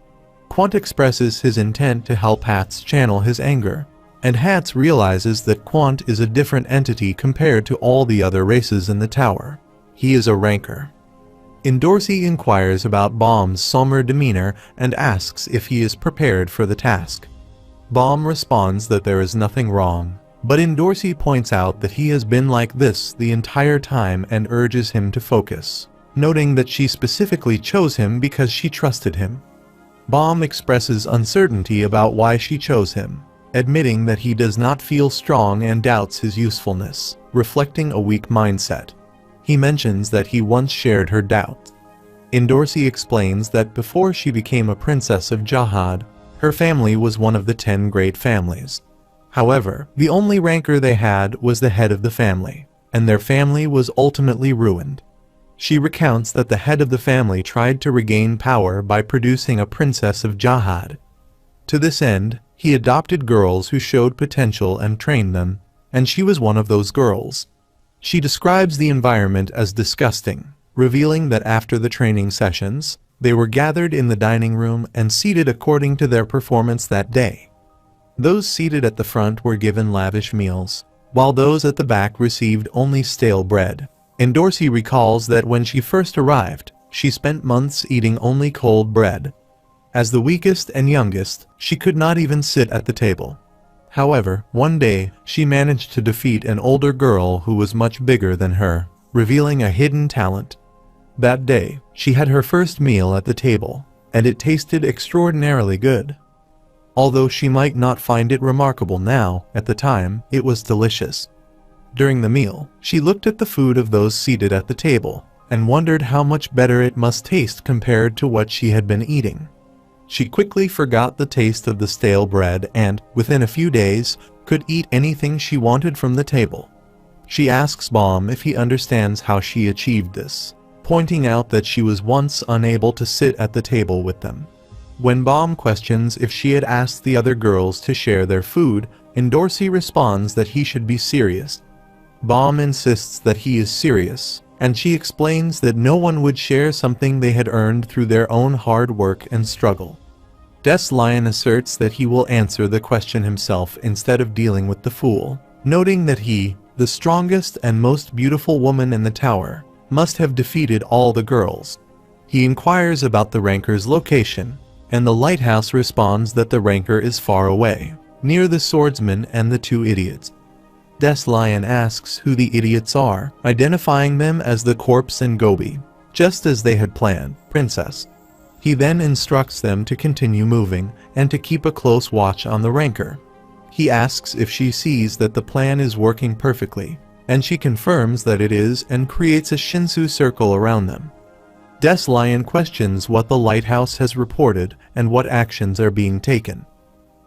Quant expresses his intent to help Hats channel his anger, and Hats realizes that Quant is a different entity compared to all the other races in the tower. He is a rancor. Dorsey inquires about Baum's somber demeanor and asks if he is prepared for the task. Baum responds that there is nothing wrong, but Dorsey points out that he has been like this the entire time and urges him to focus, noting that she specifically chose him because she trusted him. Baum expresses uncertainty about why she chose him, admitting that he does not feel strong and doubts his usefulness, reflecting a weak mindset. He mentions that he once shared her doubts. Dorsey explains that before she became a princess of Jahad, her family was one of the 10 great families. However, the only rancor they had was the head of the family, and their family was ultimately ruined. She recounts that the head of the family tried to regain power by producing a princess of Jahad. To this end, he adopted girls who showed potential and trained them, and she was one of those girls. She describes the environment as disgusting, revealing that after the training sessions, they were gathered in the dining room and seated according to their performance that day. Those seated at the front were given lavish meals, while those at the back received only stale bread. Dorsey recalls that when she first arrived, she spent months eating only cold bread. As the weakest and youngest, she could not even sit at the table. However, one day, she managed to defeat an older girl who was much bigger than her, revealing a hidden talent. That day, she had her first meal at the table, and it tasted extraordinarily good. Although she might not find it remarkable now, at the time, it was delicious. During the meal, she looked at the food of those seated at the table, and wondered how much better it must taste compared to what she had been eating. She quickly forgot the taste of the stale bread and, within a few days, could eat anything she wanted from the table. She asks Baum if he understands how she achieved this, pointing out that she was once unable to sit at the table with them. When Baum questions if she had asked the other girls to share their food, Dorsey responds that he should be serious. Baum insists that he is serious, and she explains that no one would share something they had earned through their own hard work and struggle. Des Lion asserts that he will answer the question himself instead of dealing with the fool, noting that he, the strongest and most beautiful woman in the tower, must have defeated all the girls. He inquires about the rancor's location, and the lighthouse responds that the rancor is far away, near the swordsman and the two idiots. Des Lion asks who the idiots are, identifying them as the corpse and Gobi, just as they had planned, Princess. He then instructs them to continue moving and to keep a close watch on the rancor. He asks if she sees that the plan is working perfectly, and she confirms that it is and creates a Shinsu circle around them. Des Lion questions what the lighthouse has reported and what actions are being taken.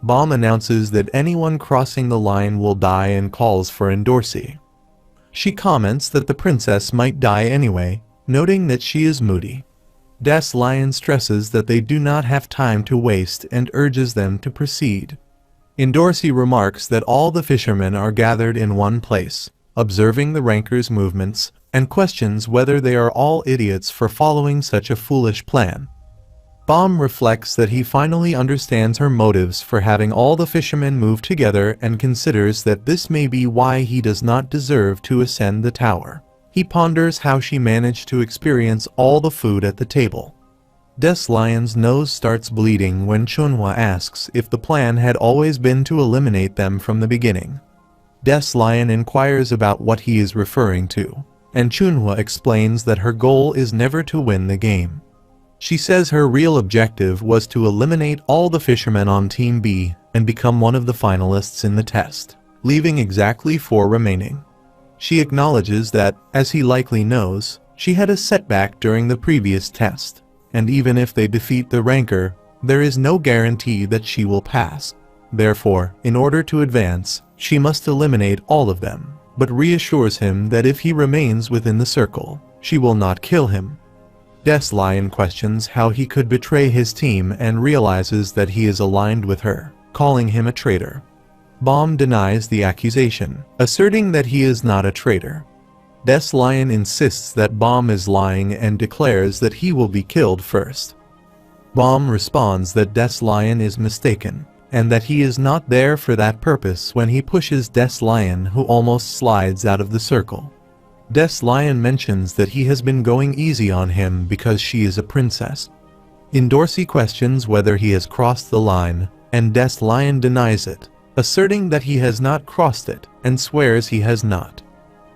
Bomb announces that anyone crossing the line will die and calls for Endorsi. She comments that the princess might die anyway, noting that she is moody. Des Lion stresses that they do not have time to waste and urges them to proceed. Endorsi remarks that all the fishermen are gathered in one place, observing the rancor's movements, and questions whether they are all idiots for following such a foolish plan. Bomb reflects that he finally understands her motives for having all the fishermen move together and considers that this may be why he does not deserve to ascend the tower. He ponders how she managed to experience all the food at the table. Des Lion's nose starts bleeding when Chunhwa asks if the plan had always been to eliminate them from the beginning. Des Lion inquires about what he is referring to, and Chunhwa explains that her goal is never to win the game. She says her real objective was to eliminate all the fishermen on Team B and become one of the finalists in the test, leaving exactly 4 remaining. She acknowledges that, as he likely knows, she had a setback during the previous test, and even if they defeat the rancor, there is no guarantee that she will pass. Therefore, in order to advance, she must eliminate all of them, but reassures him that if he remains within the circle, she will not kill him. Des Lion questions how he could betray his team and realizes that he is aligned with her, calling him a traitor. Bomb denies the accusation, asserting that he is not a traitor. Des Lion insists that Bomb is lying and declares that he will be killed first. Bomb responds that Des Lion is mistaken, and that he is not there for that purpose when he pushes Des Lion, who almost slides out of the circle. Des Lion mentions that he has been going easy on him because she is a princess. Endorsi questions whether he has crossed the line, and Des Lion denies it, asserting that he has not crossed it, and swears he has not.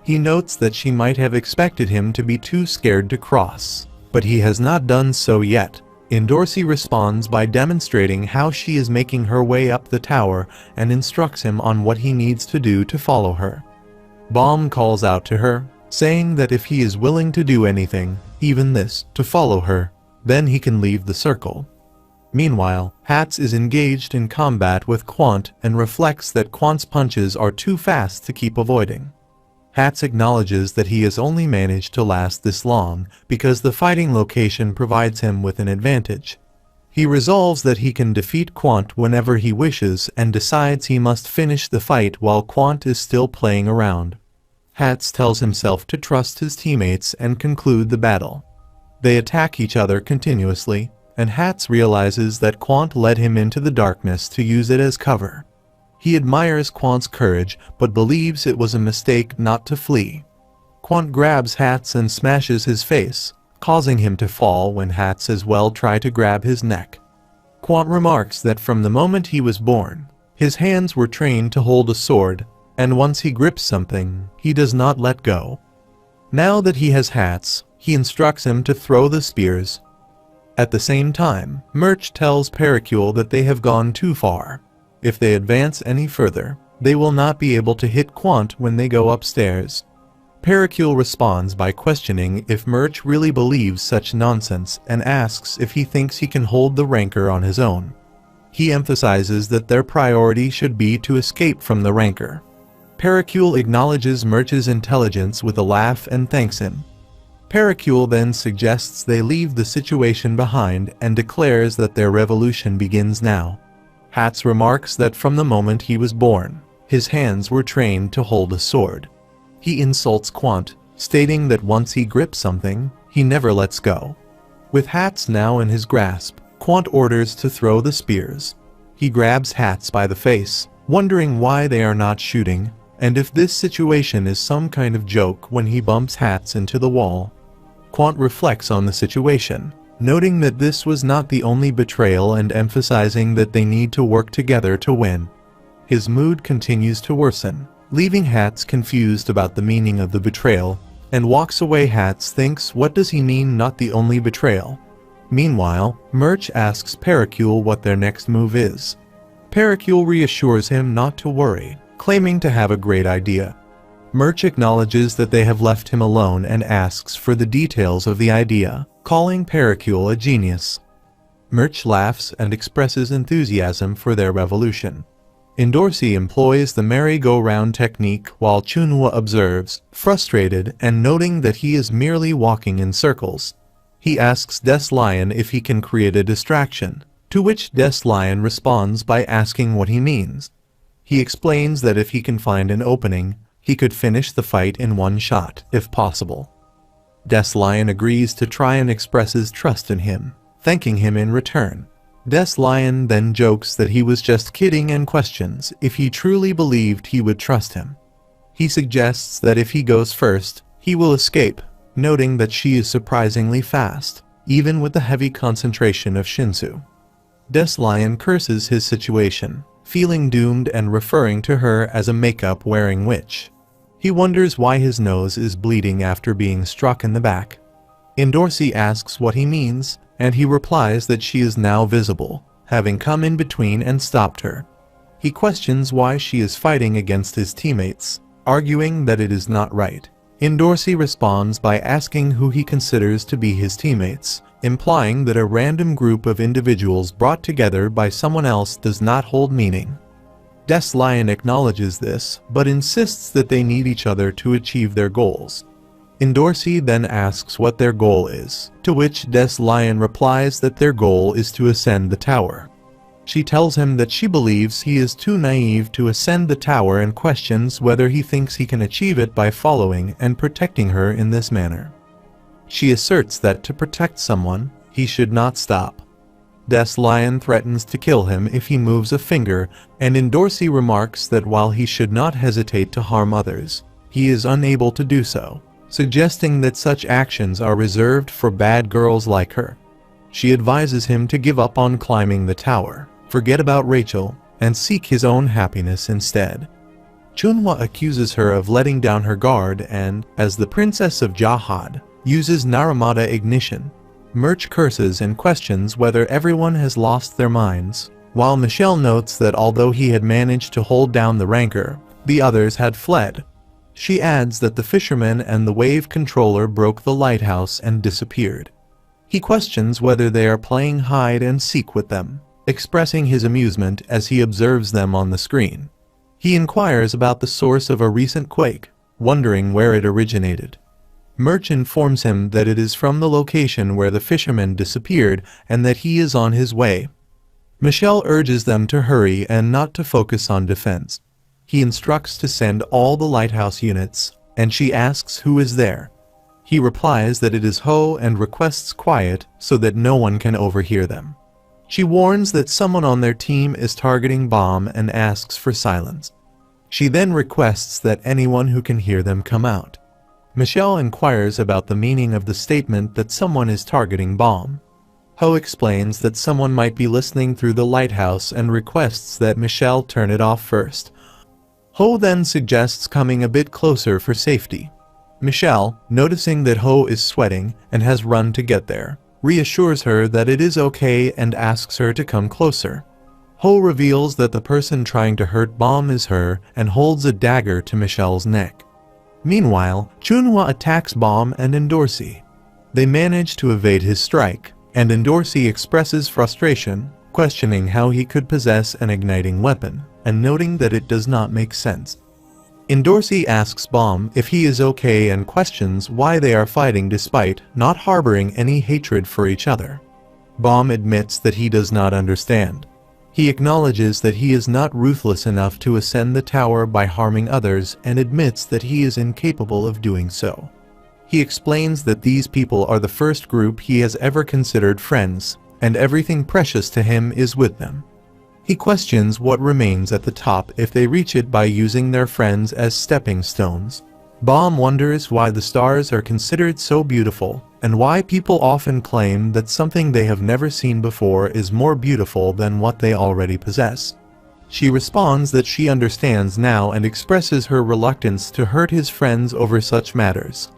He notes that she might have expected him to be too scared to cross, but he has not done so yet. Endorsi responds by demonstrating how she is making her way up the tower and instructs him on what he needs to do to follow her. Bomb calls out to her, saying that if he is willing to do anything, even this, to follow her, then he can leave the circle. Meanwhile, Hats is engaged in combat with Quant and reflects that Quant's punches are too fast to keep avoiding. Hats acknowledges that he has only managed to last this long because the fighting location provides him with an advantage. He resolves that he can defeat Quant whenever he wishes and decides he must finish the fight while Quant is still playing around. Hats tells himself to trust his teammates and conclude the battle. They attack each other continuously, and Hats realizes that Quant led him into the darkness to use it as cover. He admires Quant's courage but believes it was a mistake not to flee. Quant grabs Hats and smashes his face, causing him to fall when Hats as well try to grab his neck. Quant remarks that from the moment he was born, his hands were trained to hold a sword, and once he grips something, he does not let go. Now that he has Hats, he instructs him to throw the spears. At the same time, Murch tells Pericule that they have gone too far. If they advance any further, they will not be able to hit Quant when they go upstairs. Pericule responds by questioning if Murch really believes such nonsense and asks if he thinks he can hold the rancor on his own. He emphasizes that their priority should be to escape from the rancor. Pericule acknowledges Murch's intelligence with a laugh and thanks him. Pericule then suggests they leave the situation behind and declares that their revolution begins now. Hats remarks that from the moment he was born, his hands were trained to hold a sword. He insults Quant, stating that once he grips something, he never lets go. With Hats now in his grasp, Quant orders to throw the spears. He grabs Hats by the face, wondering why they are not shooting, and if this situation is some kind of joke when he bumps Hats into the wall. Quant reflects on the situation, noting that this was not the only betrayal and emphasizing that they need to work together to win. His mood continues to worsen, leaving Hats confused about the meaning of the betrayal, and walks away. Hats thinks, what does he mean, not the only betrayal? Meanwhile, Murch asks Pericule what their next move is. Pericule reassures him not to worry, claiming to have a great idea. Murch acknowledges that they have left him alone and asks for the details of the idea, calling Pericule a genius. Murch laughs and expresses enthusiasm for their revolution. Endorsi employs the merry-go-round technique while Chunhwa observes, frustrated and noting that he is merely walking in circles. He asks Des Lion if he can create a distraction, to which Des Lion responds by asking what he means. He explains that if he can find an opening, he could finish the fight in one shot, if possible. Des Lion agrees to try and expresses trust in him, thanking him in return. Des Lion then jokes that he was just kidding and questions if he truly believed he would trust him. He suggests that if he goes first, he will escape, noting that she is surprisingly fast, even with the heavy concentration of Shinsu. Des Lion curses his situation, feeling doomed and referring to her as a makeup-wearing witch. He wonders why his nose is bleeding after being struck in the back. Endorsi asks what he means, and he replies that she is now visible, having come in between and stopped her. He questions why she is fighting against his teammates, arguing that it is not right. Endorsi responds by asking who he considers to be his teammates, implying that a random group of individuals brought together by someone else does not hold meaning. Des Lion acknowledges this, but insists that they need each other to achieve their goals. Endorsi then asks what their goal is, to which Des Lion replies that their goal is to ascend the tower. She tells him that she believes he is too naive to ascend the tower and questions whether he thinks he can achieve it by following and protecting her in this manner. She asserts that to protect someone, he should not stop. Des Lion threatens to kill him if he moves a finger, and Endorsi remarks that while he should not hesitate to harm others, he is unable to do so, suggesting that such actions are reserved for bad girls like her. She advises him to give up on climbing the tower, forget about Rachel, and seek his own happiness instead. Chunhwa accuses her of letting down her guard and, as the Princess of Jahad, uses Naramata ignition. Murch curses and questions whether everyone has lost their minds, while Michelle notes that although he had managed to hold down the rancor, the others had fled. She adds that the fisherman and the wave controller broke the lighthouse and disappeared. He questions whether they are playing hide and seek with them, expressing his amusement as he observes them on the screen. He inquires about the source of a recent quake, wondering where it originated. Murch informs him that it is from the location where the fisherman disappeared and that he is on his way. Michelle urges them to hurry and not to focus on defense. He instructs to send all the lighthouse units, and she asks who is there. He replies that it is Ho and requests quiet so that no one can overhear them. She warns that someone on their team is targeting Bomb and asks for silence. She then requests that anyone who can hear them come out. Michelle inquires about the meaning of the statement that someone is targeting Bomb. Ho explains that someone might be listening through the lighthouse and requests that Michelle turn it off first. Ho then suggests coming a bit closer for safety. Michelle, noticing that Ho is sweating and has run to get there, reassures her that it is okay and asks her to come closer. Ho reveals that the person trying to hurt Bomb is her and holds a dagger to Michelle's neck. Meanwhile, Chunhwa attacks Bomb and Endorsi. They manage to evade his strike, and Endorsi expresses frustration, questioning how he could possess an igniting weapon, and noting that it does not make sense. Endorsi asks Bomb if he is okay and questions why they are fighting despite not harboring any hatred for each other. Bomb admits that he does not understand. He acknowledges that he is not ruthless enough to ascend the tower by harming others and admits that he is incapable of doing so. He explains that these people are the first group he has ever considered friends, and everything precious to him is with them. He questions what remains at the top if they reach it by using their friends as stepping stones. Baum wonders why the stars are considered so beautiful, and why people often claim that something they have never seen before is more beautiful than what they already possess. She responds that she understands now and expresses her reluctance to hurt his friends over such matters.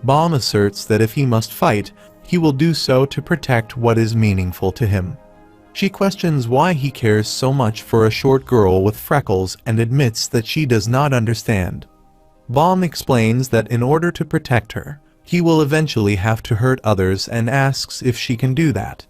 Baum asserts that if he must fight, he will do so to protect what is meaningful to him. She questions why he cares so much for a short girl with freckles and admits that she does not understand. Baum explains that in order to protect her, he will eventually have to hurt others and asks if she can do that.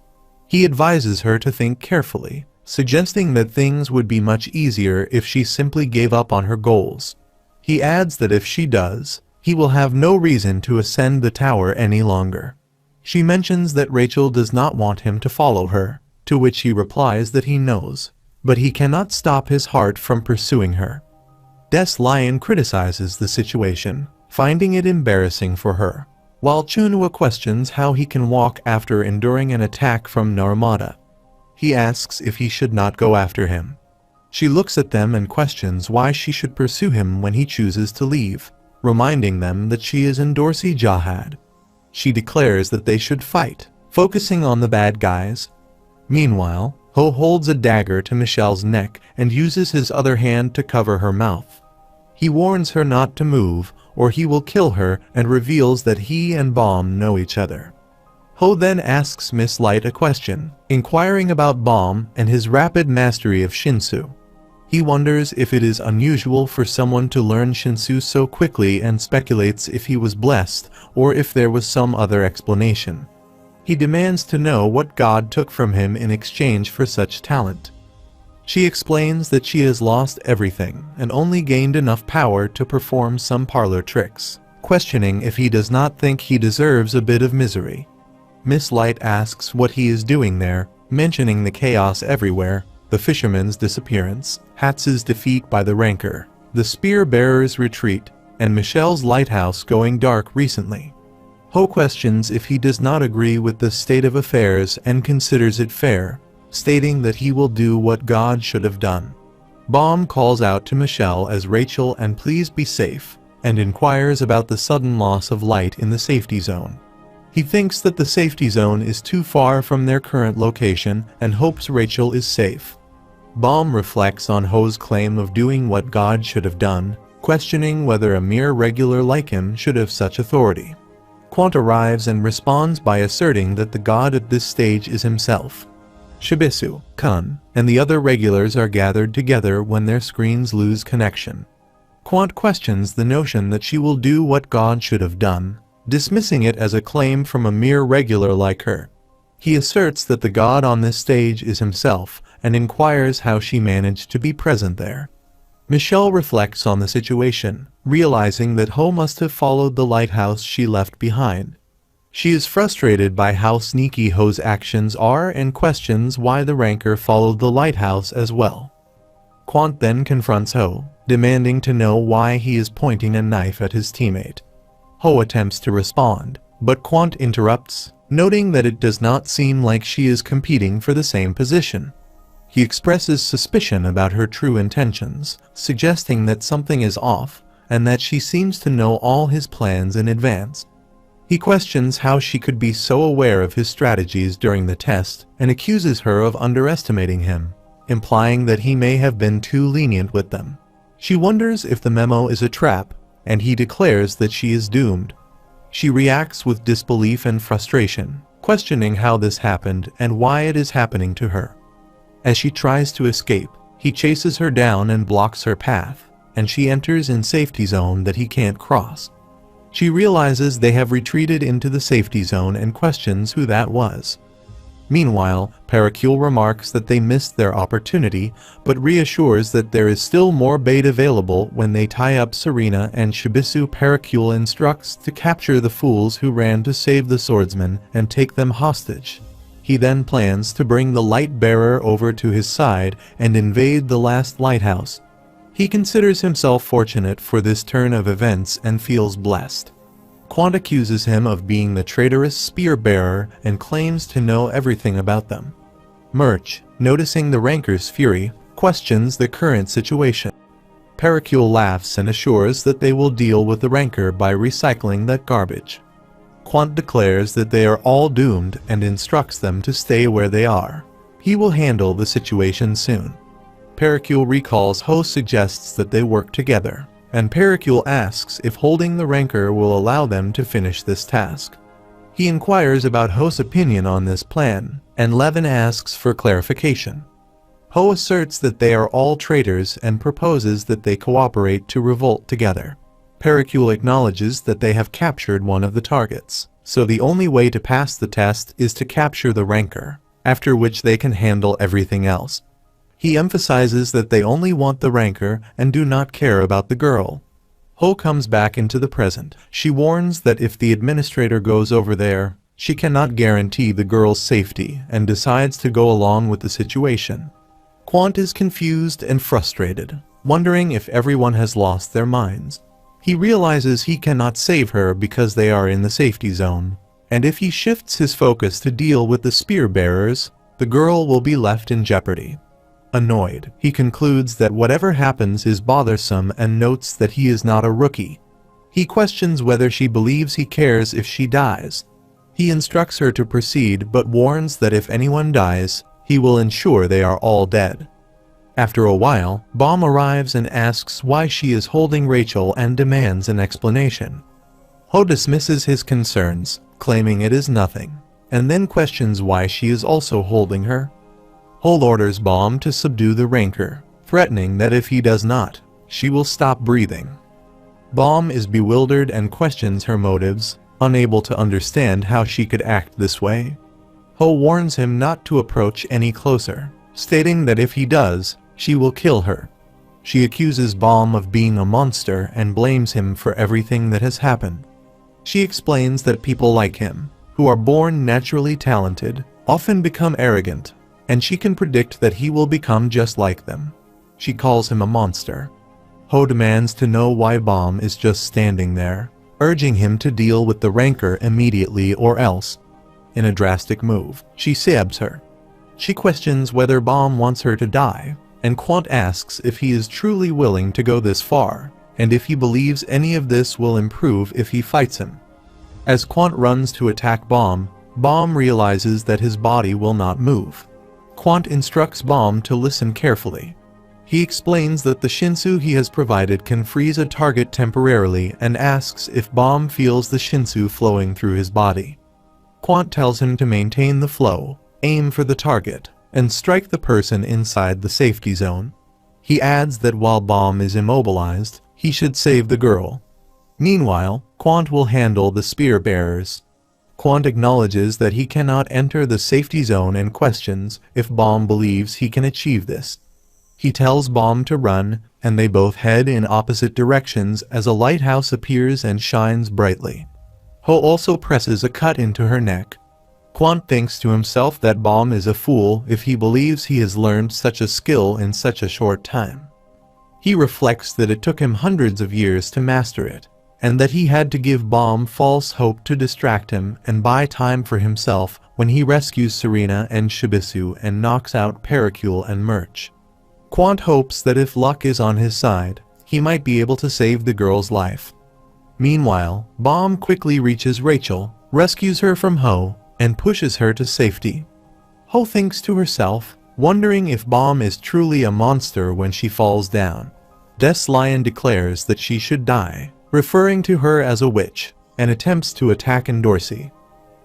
He advises her to think carefully, suggesting that things would be much easier if she simply gave up on her goals. He adds that if she does, he will have no reason to ascend the tower any longer. She mentions that Rachel does not want him to follow her, to which he replies that he knows, but he cannot stop his heart from pursuing her. Des Lion criticizes the situation, finding it embarrassing for her, while Chunwa questions how he can walk after enduring an attack from Narmada. He asks if he should not go after him. She looks at them and questions why she should pursue him when he chooses to leave, reminding them that she is in Dorsey Jihad. She declares that they should fight, focusing on the bad guys. Meanwhile, Ho holds a dagger to Michelle's neck and uses his other hand to cover her mouth. He warns her not to move, or he will kill her, and reveals that he and Baum know each other. Ho then asks Miss Light a question, inquiring about Baum and his rapid mastery of Shinsu. He wonders if it is unusual for someone to learn Shinsu so quickly and speculates if he was blessed or if there was some other explanation. He demands to know what God took from him in exchange for such talent. She explains that she has lost everything and only gained enough power to perform some parlor tricks, questioning if he does not think he deserves a bit of misery. Miss Light asks what he is doing there, mentioning the chaos everywhere, the fisherman's disappearance, Hatz's defeat by the Rancor, the spear-bearer's retreat, and Michelle's lighthouse going dark recently. Ho questions if he does not agree with this state of affairs and considers it fair, stating that he will do what God should have done. Baum calls out to Michelle as Rachel and please be safe, and inquires about the sudden loss of light in the safety zone. He thinks that the safety zone is too far from their current location and hopes Rachel is safe. Baum reflects on Ho's claim of doing what God should have done, questioning whether a mere regular like him should have such authority. Quant arrives and responds by asserting that the god at this stage is himself. Shibisu, Kun, and the other regulars are gathered together when their screens lose connection. Quant questions the notion that she will do what God should have done, dismissing it as a claim from a mere regular like her. He asserts that the god on this stage is himself, and inquires how she managed to be present there. Michelle reflects on the situation, realizing that Ho must have followed the lighthouse she left behind. She is frustrated by how sneaky Ho's actions are and questions why the Rancor followed the lighthouse as well. Quant then confronts Ho, demanding to know why he is pointing a knife at his teammate. Ho attempts to respond, but Quant interrupts, noting that it does not seem like she is competing for the same position. He expresses suspicion about her true intentions, suggesting that something is off, and that she seems to know all his plans in advance. He questions how she could be so aware of his strategies during the test, and accuses her of underestimating him, implying that he may have been too lenient with them. She wonders if the memo is a trap, and he declares that she is doomed. She reacts with disbelief and frustration, questioning how this happened and why it is happening to her. As she tries to escape, he chases her down and blocks her path, and she enters in safety zone that he can't cross. She realizes they have retreated into the safety zone and questions who that was. Meanwhile, Paracule remarks that they missed their opportunity, but reassures that there is still more bait available when they tie up Serena and Shibisu. Paracule instructs to capture the fools who ran to save the swordsman and take them hostage. He then plans to bring the light bearer over to his side and invade the last lighthouse. He considers himself fortunate for this turn of events and feels blessed. Quant accuses him of being the traitorous spear bearer and claims to know everything about them. Murch, noticing the Rancor's fury, questions the current situation. Pericule laughs and assures that they will deal with the rancor by recycling that garbage. Quant declares that they are all doomed and instructs them to stay where they are. He will handle the situation soon. Pericule recalls Ho suggests that they work together, and Pericule asks if holding the rancor will allow them to finish this task. He inquires about Ho's opinion on this plan, and Levin asks for clarification. Ho asserts that they are all traitors and proposes that they cooperate to revolt together. Pericule acknowledges that they have captured one of the targets, so the only way to pass the test is to capture the rancor, after which they can handle everything else. He emphasizes that they only want the rancor and do not care about the girl. Ho comes back into the present. She warns that if the administrator goes over there, she cannot guarantee the girl's safety and decides to go along with the situation. Quant is confused and frustrated, wondering if everyone has lost their minds. He realizes he cannot save her because they are in the safety zone, and if he shifts his focus to deal with the spear bearers, the girl will be left in jeopardy. Annoyed, he concludes that whatever happens is bothersome and notes that he is not a rookie. He questions whether she believes he cares if she dies. He instructs her to proceed but warns that if anyone dies, he will ensure they are all dead. After a while, Baum arrives and asks why she is holding Rachel and demands an explanation. Ho dismisses his concerns, claiming it is nothing, and then questions why she is also holding her. Ho orders Baum to subdue the rancor, threatening that if he does not, she will stop breathing. Baum is bewildered and questions her motives, unable to understand how she could act this way. Ho warns him not to approach any closer, stating that if he does, she will kill her. She accuses Baum of being a monster and blames him for everything that has happened. She explains that people like him, who are born naturally talented, often become arrogant, and she can predict that he will become just like them. She calls him a monster. Ho demands to know why Baum is just standing there, urging him to deal with the rancor immediately or else. In a drastic move, she stabs her. She questions whether Baum wants her to die, and Quant asks if he is truly willing to go this far, and if he believes any of this will improve if he fights him. As Quant runs to attack Baum, Baum realizes that his body will not move. Quant instructs Baum to listen carefully. He explains that the shinsu he has provided can freeze a target temporarily and asks if Baum feels the shinsu flowing through his body. Quant tells him to maintain the flow, aim for the target, and strike the person inside the safety zone. He adds that while Baum is immobilized, he should save the girl. Meanwhile, Quant will handle the spear bearers. Quant acknowledges that he cannot enter the safety zone and questions if Baum believes he can achieve this. He tells Baum to run, and they both head in opposite directions as a lighthouse appears and shines brightly. Ho also presses a cut into her neck. Quant thinks to himself that Baum is a fool if he believes he has learned such a skill in such a short time. He reflects that it took him hundreds of years to master it, and that he had to give Baum false hope to distract him and buy time for himself when he rescues Serena and Shibisu and knocks out Pericule and Murch. Quant hopes that if luck is on his side, he might be able to save the girl's life. Meanwhile, Baum quickly reaches Rachel, rescues her from Ho, and pushes her to safety. Ho thinks to herself, wondering if Baum is truly a monster when she falls down. Des Lion declares that she should die, referring to her as a witch, and attempts to attack Endorsi.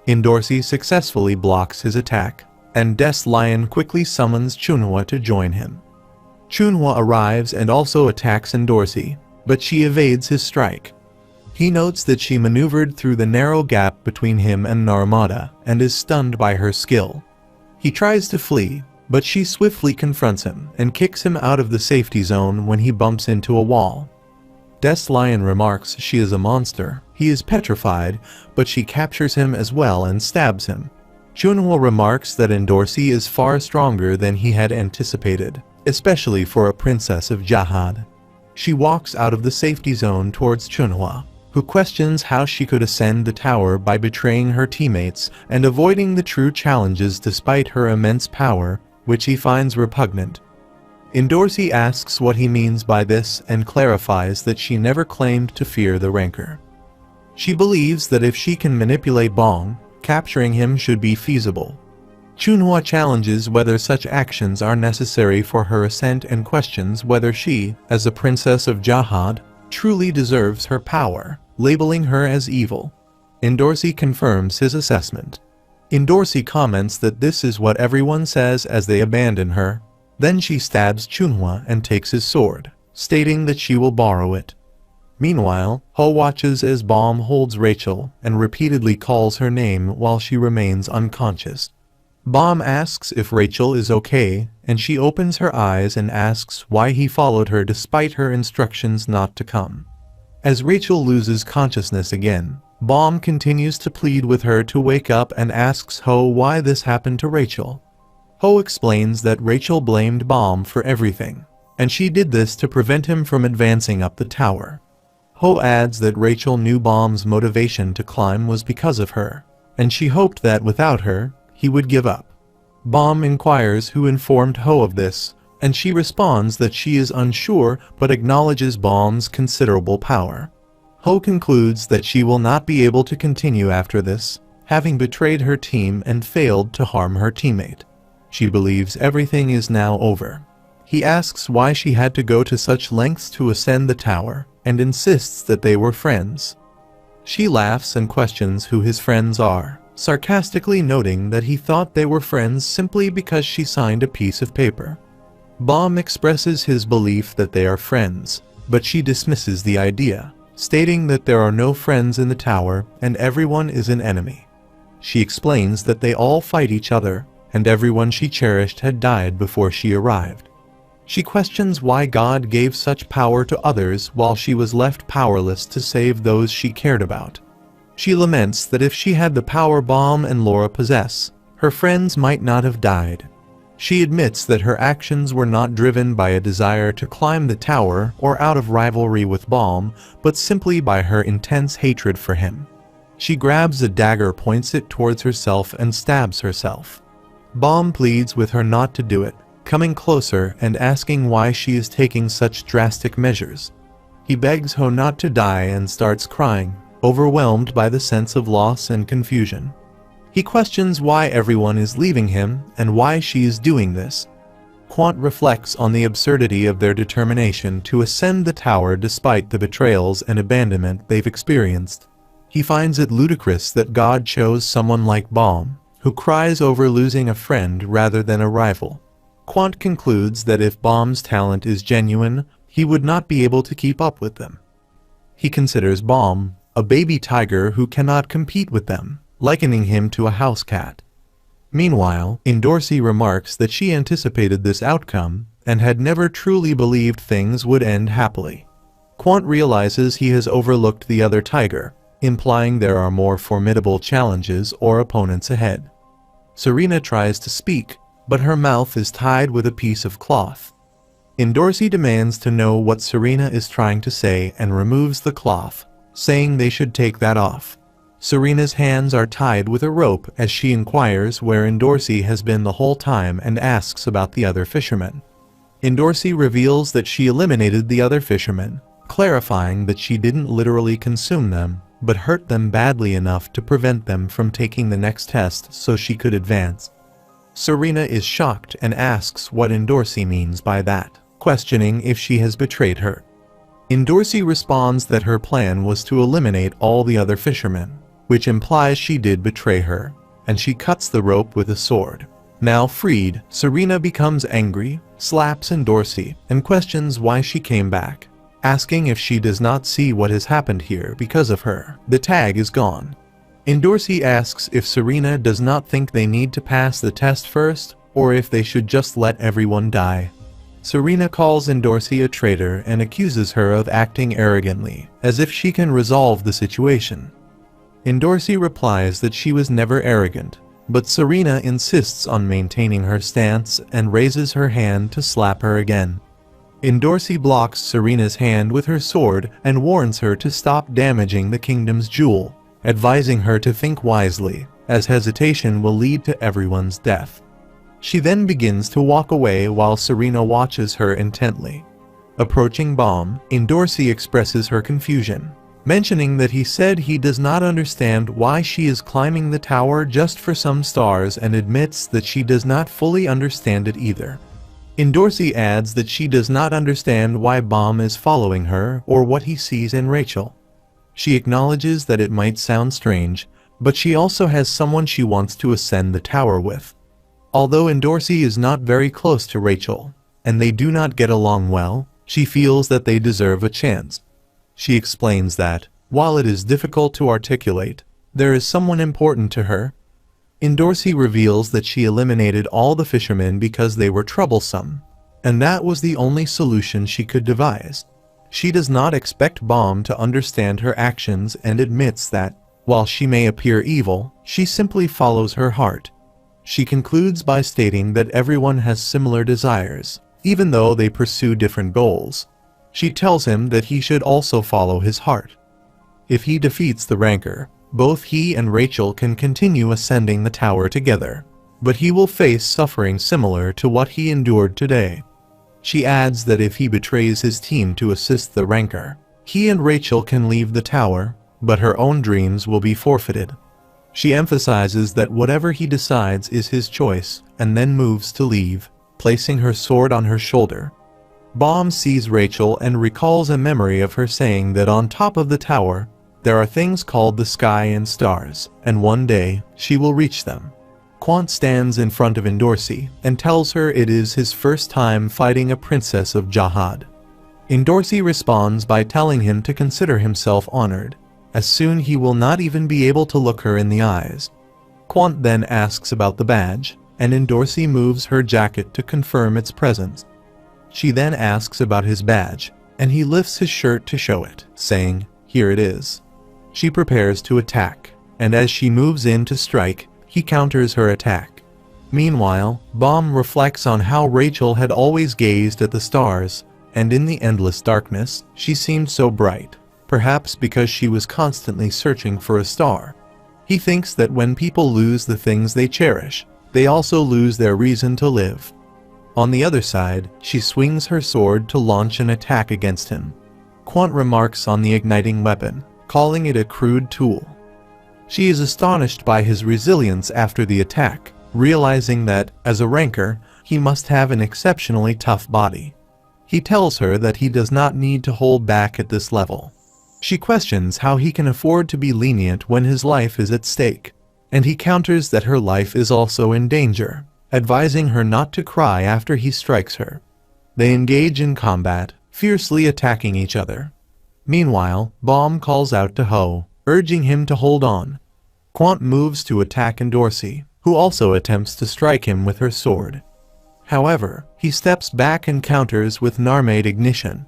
Endorsi successfully blocks his attack, and Des Lion quickly summons Chunhwa to join him. Chunhwa arrives and also attacks Endorsi, but she evades his strike. He notes that she maneuvered through the narrow gap between him and Narmada and is stunned by her skill. He tries to flee, but she swiftly confronts him and kicks him out of the safety zone when he bumps into a wall. Des Lion remarks she is a monster. He is petrified, but she captures him as well and stabs him. Chunhwa remarks that Endorsi is far stronger than he had anticipated, especially for a princess of Jahad. She walks out of the safety zone towards Chunhwa, who questions how she could ascend the tower by betraying her teammates and avoiding the true challenges despite her immense power, which he finds repugnant. Endorsi asks what he means by this and clarifies that she never claimed to fear the rancor. She believes that if she can manipulate Bong, capturing him should be feasible. Chunhua challenges whether such actions are necessary for her ascent and questions whether she, as a princess of Jahad, truly deserves her power, labeling her as evil. Endorsi confirms his assessment. Endorsi comments that this is what everyone says as they abandon her. Then she stabs Chunhua and takes his sword, stating that she will borrow it. Meanwhile, Ho watches as Bom holds Rachel and repeatedly calls her name while she remains unconscious. Bom asks if Rachel is okay, and she opens her eyes and asks why he followed her despite her instructions not to come. As Rachel loses consciousness again, Bom continues to plead with her to wake up and asks Ho why this happened to Rachel. Ho explains that Rachel blamed Bom for everything, and she did this to prevent him from advancing up the tower. Ho adds that Rachel knew Bom's motivation to climb was because of her, and she hoped that without her, he would give up. Bom inquires who informed Ho of this, and she responds that she is unsure but acknowledges Bom's considerable power. Ho concludes that she will not be able to continue after this, having betrayed her team and failed to harm her teammate. She believes everything is now over. He asks why she had to go to such lengths to ascend the tower, and insists that they were friends. She laughs and questions who his friends are, sarcastically noting that he thought they were friends simply because she signed a piece of paper. Bom expresses his belief that they are friends, but she dismisses the idea, stating that there are no friends in the tower and everyone is an enemy. She explains that they all fight each other, and everyone she cherished had died before she arrived. She questions why God gave such power to others while she was left powerless to save those she cared about. She laments that if she had the power Bom and Laura possess, her friends might not have died. She admits that her actions were not driven by a desire to climb the tower or out of rivalry with Bom, but simply by her intense hatred for him. She grabs a dagger, points it towards herself, and stabs herself. Bom pleads with her not to do it, coming closer and asking why she is taking such drastic measures. He begs Ho not to die and starts crying, overwhelmed by the sense of loss and confusion. He questions why everyone is leaving him and why she is doing this. Quant reflects on the absurdity of their determination to ascend the tower despite the betrayals and abandonment they've experienced. He finds it ludicrous that God chose someone like Bom, who cries over losing a friend rather than a rival. Quant concludes that if Bom's talent is genuine, he would not be able to keep up with them. He considers Bom a baby tiger who cannot compete with them, likening him to a house cat. Meanwhile, Endorsi remarks that she anticipated this outcome and had never truly believed things would end happily. Quant realizes he has overlooked the other tiger, implying there are more formidable challenges or opponents ahead. Serena tries to speak, but her mouth is tied with a piece of cloth. Endorsi demands to know what Serena is trying to say and removes the cloth, saying they should take that off. Serena's hands are tied with a rope as she inquires where Endorsi has been the whole time and asks about the other fishermen. Endorsi reveals that she eliminated the other fishermen, clarifying that she didn't literally consume them, but hurt them badly enough to prevent them from taking the next test so she could advance. Serena is shocked and asks what Endorsi means by that, questioning if she has betrayed her. Endorsi responds that her plan was to eliminate all the other fishermen, which implies she did betray her, and she cuts the rope with a sword. Now freed, Serena becomes angry, slaps Endorsi, and questions why she came back, asking if she does not see what has happened here because of her. The tag is gone. Endorsi asks if Serena does not think they need to pass the test first, or if they should just let everyone die. Serena calls Endorsi a traitor and accuses her of acting arrogantly, as if she can resolve the situation. Endorsi replies that she was never arrogant, but Serena insists on maintaining her stance and raises her hand to slap her again. Endorsi blocks Serena's hand with her sword and warns her to stop damaging the kingdom's jewel, advising her to think wisely, as hesitation will lead to everyone's death. She then begins to walk away while Serena watches her intently. Approaching Bomb, Indorsi expresses her confusion, mentioning that he said he does not understand why she is climbing the tower just for some stars, and admits that she does not fully understand it either. Indorsi adds that she does not understand why Bomb is following her or what he sees in Rachel. She acknowledges that it might sound strange, but she also has someone she wants to ascend the tower with. Although Indorsi is not very close to Rachel, and they do not get along well, she feels that they deserve a chance. She explains that, while it is difficult to articulate, there is someone important to her. Indorsi reveals that she eliminated all the fishermen because they were troublesome, and that was the only solution she could devise. She does not expect Bomb to understand her actions and admits that, while she may appear evil, she simply follows her heart. She concludes by stating that everyone has similar desires, even though they pursue different goals. She tells him that he should also follow his heart. If he defeats the Rancor, both he and Rachel can continue ascending the tower together, but he will face suffering similar to what he endured today. She adds that if he betrays his team to assist the Rancor, he and Rachel can leave the tower, but her own dreams will be forfeited. She emphasizes that whatever he decides is his choice, and then moves to leave, placing her sword on her shoulder. Bomb sees Rachel and recalls a memory of her saying that on top of the tower, there are things called the sky and stars, and one day, she will reach them. Quant stands in front of Indorsi and tells her it is his first time fighting a princess of Jahad. Indorsi responds by telling him to consider himself honored, as soon he will not even be able to look her in the eyes. Quant then asks about the badge, and Indorsi moves her jacket to confirm its presence. She then asks about his badge, and he lifts his shirt to show it, saying, "Here it is." She prepares to attack, and as she moves in to strike, he counters her attack. Meanwhile, Bomb reflects on how Rachel had always gazed at the stars, and in the endless darkness, she seemed so bright, perhaps because she was constantly searching for a star. He thinks that when people lose the things they cherish, they also lose their reason to live. On the other side, she swings her sword to launch an attack against him. Quant remarks on the igniting weapon, calling it a crude tool. She is astonished by his resilience after the attack, realizing that, as a Rancor, he must have an exceptionally tough body. He tells her that he does not need to hold back at this level. She questions how he can afford to be lenient when his life is at stake, and he counters that her life is also in danger, advising her not to cry after he strikes her. They engage in combat, fiercely attacking each other. Meanwhile, Bomb calls out to Ho, urging him to hold on. Quant moves to attack Indorsi, who also attempts to strike him with her sword. However, he steps back and counters with Narmade Ignition.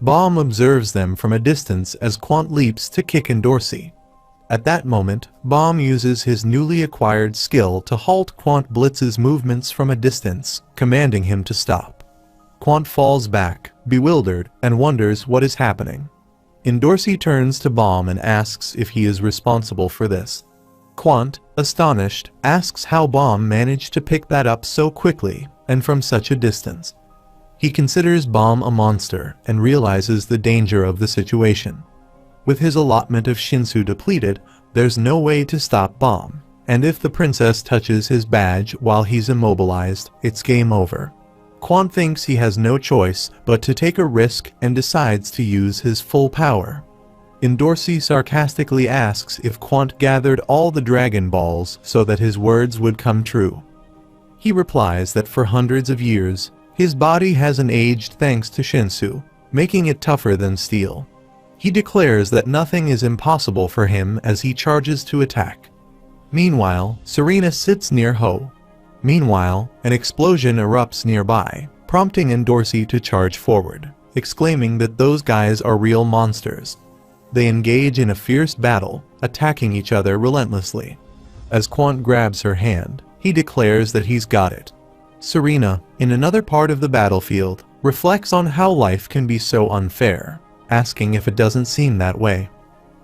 Bomb observes them from a distance as Quant leaps to kick Indorsi. At that moment, Bomb uses his newly acquired skill to halt Quant Blitz's movements from a distance, commanding him to stop. Quant falls back, bewildered, and wonders what is happening. Indorsi turns to Bomb and asks if he is responsible for this. Quant, astonished, asks how Bomb managed to pick that up so quickly, and from such a distance. He considers Bomb a monster and realizes the danger of the situation. With his allotment of Shinsu depleted, there's no way to stop Bomb, and if the princess touches his badge while he's immobilized, it's game over. Quant thinks he has no choice but to take a risk and decides to use his full power. Indorsi sarcastically asks if Quant gathered all the Dragon Balls so that his words would come true. He replies that for hundreds of years, his body hasn't aged thanks to Shinsu, making it tougher than steel. He declares that nothing is impossible for him as he charges to attack. Meanwhile, Serena sits near Ho. Meanwhile, an explosion erupts nearby, prompting Indorsi to charge forward, exclaiming that those guys are real monsters. They engage in a fierce battle, attacking each other relentlessly. As Quant grabs her hand, he declares that he's got it. Serena, in another part of the battlefield, reflects on how life can be so unfair, asking if it doesn't seem that way.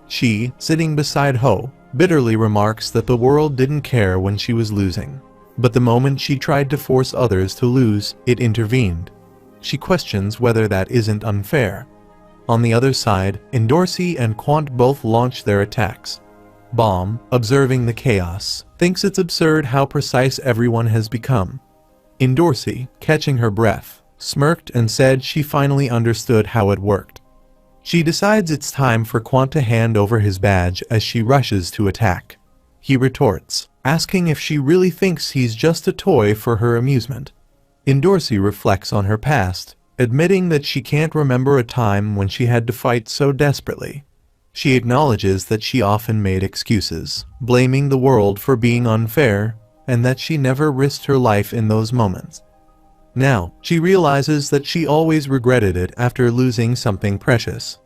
She, sitting beside Ho, bitterly remarks that the world didn't care when she was losing. But the moment she tried to force others to lose, it intervened. She questions whether that isn't unfair. On the other side, Endorsi and Quant both launch their attacks. Bomb, observing the chaos, thinks it's absurd how precise everyone has become. Endorsi, catching her breath, smirked and said she finally understood how it worked. She decides it's time for Quant to hand over his badge as she rushes to attack. He retorts, asking if she really thinks he's just a toy for her amusement. Endorsi reflects on her past, admitting that she can't remember a time when she had to fight so desperately. She acknowledges that she often made excuses, blaming the world for being unfair, and that she never risked her life in those moments. Now, she realizes that she always regretted it after losing something precious.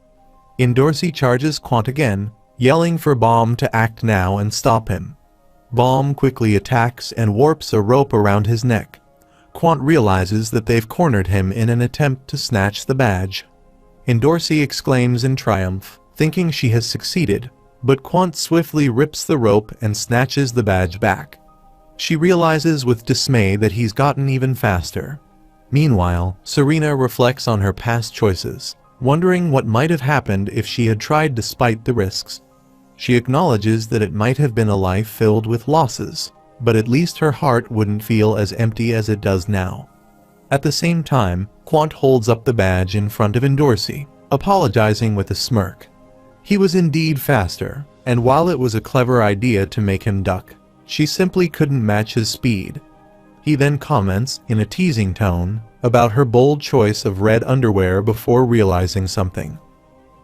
Endorsi charges Quant again, yelling for Bomb to act now and stop him. Bomb quickly attacks and warps a rope around his neck. Quant realizes that they've cornered him in an attempt to snatch the badge. Endorsi exclaims in triumph, thinking she has succeeded, but Quant swiftly rips the rope and snatches the badge back. She realizes with dismay that he's gotten even faster. Meanwhile, Serena reflects on her past choices, wondering what might have happened if she had tried despite the risks. She acknowledges that it might have been a life filled with losses, but at least her heart wouldn't feel as empty as it does now. At the same time, Quant holds up the badge in front of Endorsi, apologizing with a smirk. He was indeed faster, and while it was a clever idea to make him duck, she simply couldn't match his speed. He then comments, in a teasing tone, about her bold choice of red underwear before realizing something.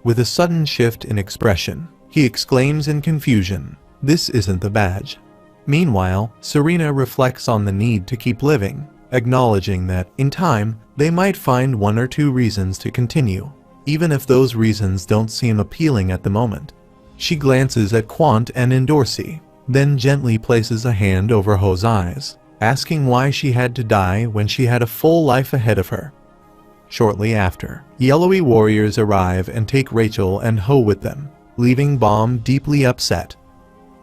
With a sudden shift in expression, he exclaims in confusion, "This isn't the badge." Meanwhile, Serena reflects on the need to keep living, acknowledging that, in time, they might find one or two reasons to continue, even if those reasons don't seem appealing at the moment. She glances at Quant and Endorsi, then gently places a hand over Ho's eyes, asking why she had to die when she had a full life ahead of her. Shortly after, yellowy warriors arrive and take Rachel and Ho with them, leaving Bomb deeply upset.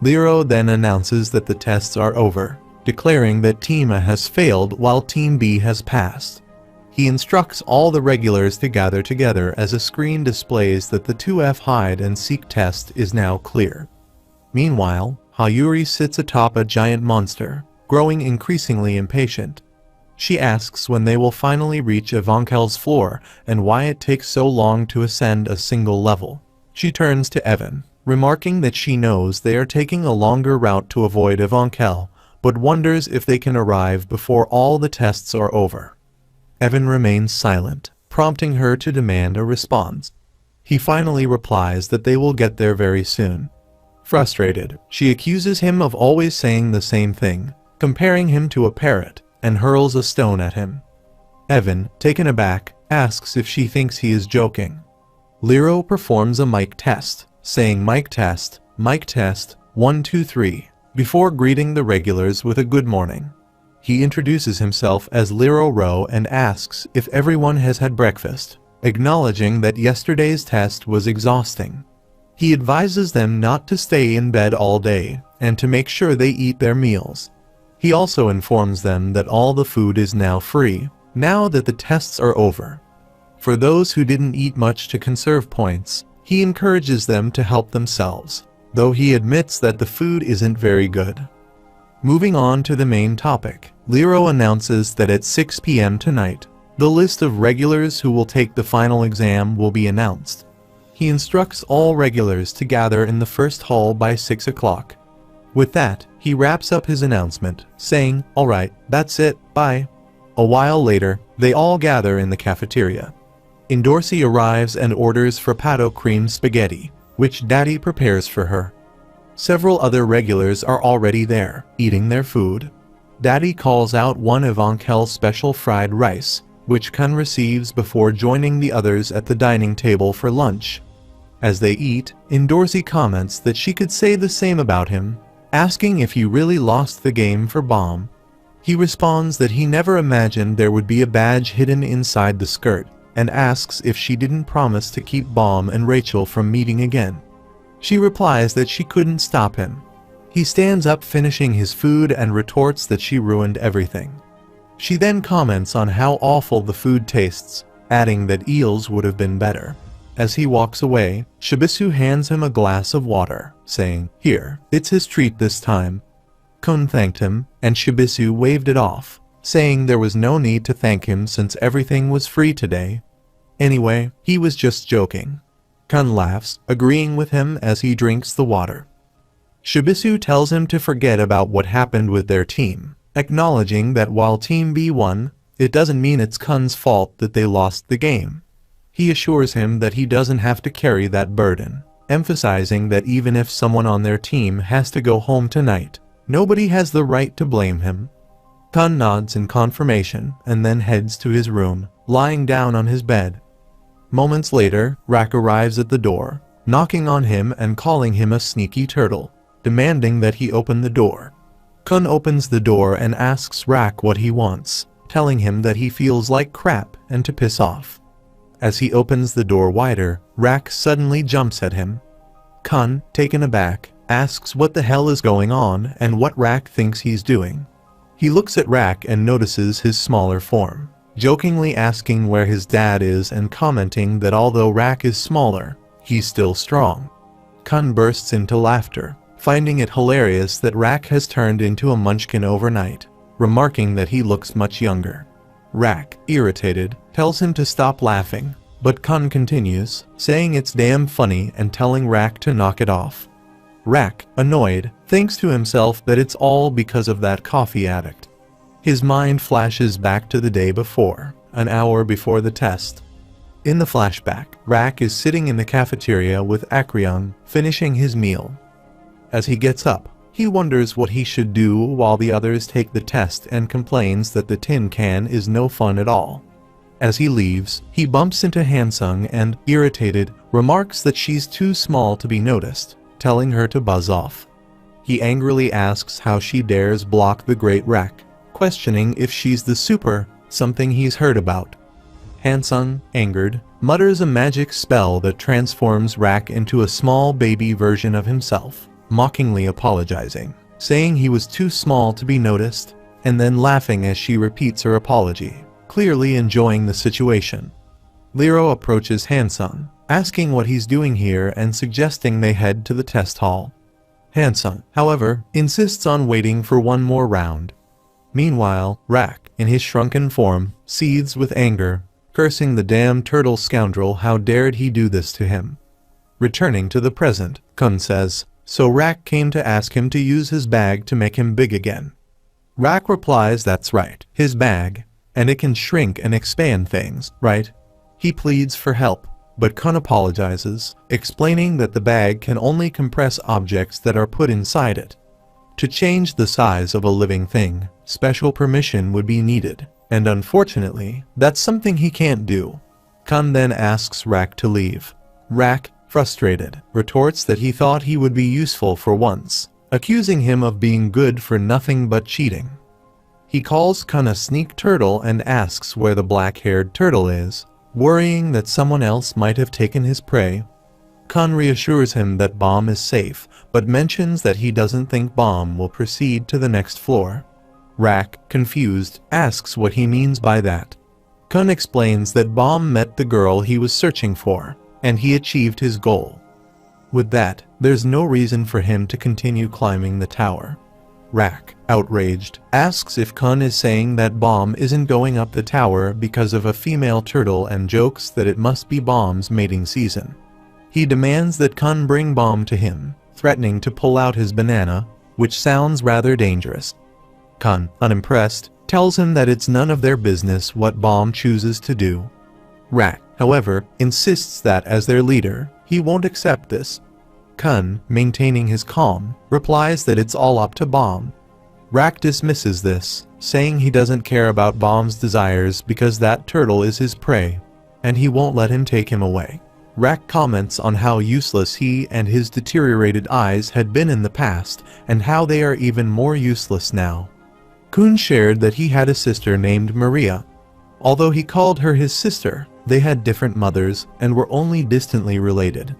Lero then announces that the tests are over, declaring that Team A has failed while Team B has passed. He instructs all the regulars to gather together as a screen displays that the 2F hide-and-seek test is now clear. Meanwhile, Hayuri sits atop a giant monster, growing increasingly impatient. She asks when they will finally reach Evankel's floor and why it takes so long to ascend a single level. She turns to Evan, remarking that she knows they are taking a longer route to avoid Evankel, but wonders if they can arrive before all the tests are over. Evan remains silent, prompting her to demand a response. He finally replies that they will get there very soon. Frustrated, she accuses him of always saying the same thing, comparing him to a parrot, and hurls a stone at him. Evan, taken aback, asks if she thinks he is joking. Lero performs a mic test, saying mic test, 1 2 3, before greeting the regulars with a good morning. He introduces himself as Lero Ro and asks if everyone has had breakfast, acknowledging that yesterday's test was exhausting. He advises them not to stay in bed all day, and to make sure they eat their meals. He also informs them that all the food is now free, now that the tests are over. For those who didn't eat much to conserve points, he encourages them to help themselves, though he admits that the food isn't very good. Moving on to the main topic, Lero announces that at 6 p.m. tonight, the list of regulars who will take the final exam will be announced. He instructs all regulars to gather in the first hall by 6 o'clock. With that, he wraps up his announcement, saying, "Alright, that's it, bye." A while later, they all gather in the cafeteria. Endorsi arrives and orders frappato cream spaghetti, which Daddy prepares for her. Several other regulars are already there, eating their food. Daddy calls out one Evankel's special fried rice, which Kun receives before joining the others at the dining table for lunch. As they eat, Endorsi comments that she could say the same about him, asking if he really lost the game for Bomb. He responds that he never imagined there would be a badge hidden inside the skirt, and asks if she didn't promise to keep Bomb and Rachel from meeting again. She replies that she couldn't stop him. He stands up finishing his food and retorts that she ruined everything. She then comments on how awful the food tastes, adding that eels would have been better. As he walks away, Shibisu hands him a glass of water, saying, "Here, it's his treat this time." Kun thanked him, and Shibisu waved it off, saying there was no need to thank him since everything was free today. Anyway, he was just joking. Kun laughs, agreeing with him as he drinks the water. Shibisu tells him to forget about what happened with their team, acknowledging that while Team B won, it doesn't mean it's Kun's fault that they lost the game. He assures him that he doesn't have to carry that burden, emphasizing that even if someone on their team has to go home tonight, nobody has the right to blame him. Kun nods in confirmation and then heads to his room, lying down on his bed. Moments later, Rak arrives at the door, knocking on him and calling him a sneaky turtle, demanding that he open the door. Kun opens the door and asks Rak what he wants, telling him that he feels like crap and to piss off. As he opens the door wider, Rak suddenly jumps at him. Kun, taken aback, asks what the hell is going on and what Rak thinks he's doing. He looks at Rak and notices his smaller form, jokingly asking where his dad is and commenting that although Rak is smaller, he's still strong. Kun bursts into laughter, finding it hilarious that Rak has turned into a munchkin overnight, remarking that he looks much younger. Rak, irritated, tells him to stop laughing, but Kun continues, saying it's damn funny and telling Rak to knock it off. Rak, annoyed, thinks to himself that it's all because of that coffee addict. His mind flashes back to the day before, an hour before the test. In the flashback, Rak is sitting in the cafeteria with Akryon, finishing his meal. As he gets up, he wonders what he should do while the others take the test and complains that the tin can is no fun at all. As he leaves, he bumps into Hansung and, irritated, remarks that she's too small to be noticed, telling her to buzz off. He angrily asks how she dares block the great Rak, questioning if she's the super, something he's heard about. Hansung, angered, mutters a magic spell that transforms Rak into a small baby version of himself, mockingly apologizing, saying he was too small to be noticed, and then laughing as she repeats her apology, clearly enjoying the situation. Lero approaches Hansung, asking what he's doing here and suggesting they head to the test hall. Hansung, however, insists on waiting for one more round. Meanwhile, Rak, in his shrunken form, seethes with anger, cursing the damn turtle scoundrel, how dared he do this to him. Returning to the present, Kun says, so Rak came to ask him to use his bag to make him big again. Rak replies that's right, his bag, and it can shrink and expand things, right? He pleads for help, but Kun apologizes, explaining that the bag can only compress objects that are put inside it. To change the size of a living thing, special permission would be needed, and unfortunately, that's something he can't do. Kun then asks Rak to leave. Rak, frustrated, retorts that he thought he would be useful for once, accusing him of being good for nothing but cheating. He calls Kun a sneak turtle and asks where the black-haired turtle is, worrying that someone else might have taken his prey. Kun reassures him that Bomb is safe, but mentions that he doesn't think Bomb will proceed to the next floor. Rak, confused, asks what he means by that. Kun explains that Bomb met the girl he was searching for, and he achieved his goal. With that, there's no reason for him to continue climbing the tower. Rak, outraged, asks if Kun is saying that Bomb isn't going up the tower because of a female turtle and jokes that it must be Bomb's mating season. He demands that Kun bring Bomb to him, threatening to pull out his banana, which sounds rather dangerous. Kun, unimpressed, tells him that it's none of their business what Bomb chooses to do. Rak, however, insists that as their leader, he won't accept this. Kun, maintaining his calm, replies that it's all up to Bomb. Rak dismisses this, saying he doesn't care about Bomb's desires because that turtle is his prey, and he won't let him take him away. Rak comments on how useless he and his deteriorated eyes had been in the past, and how they are even more useless now. Kun shared that he had a sister named Maria. Although he called her his sister, they had different mothers and were only distantly related.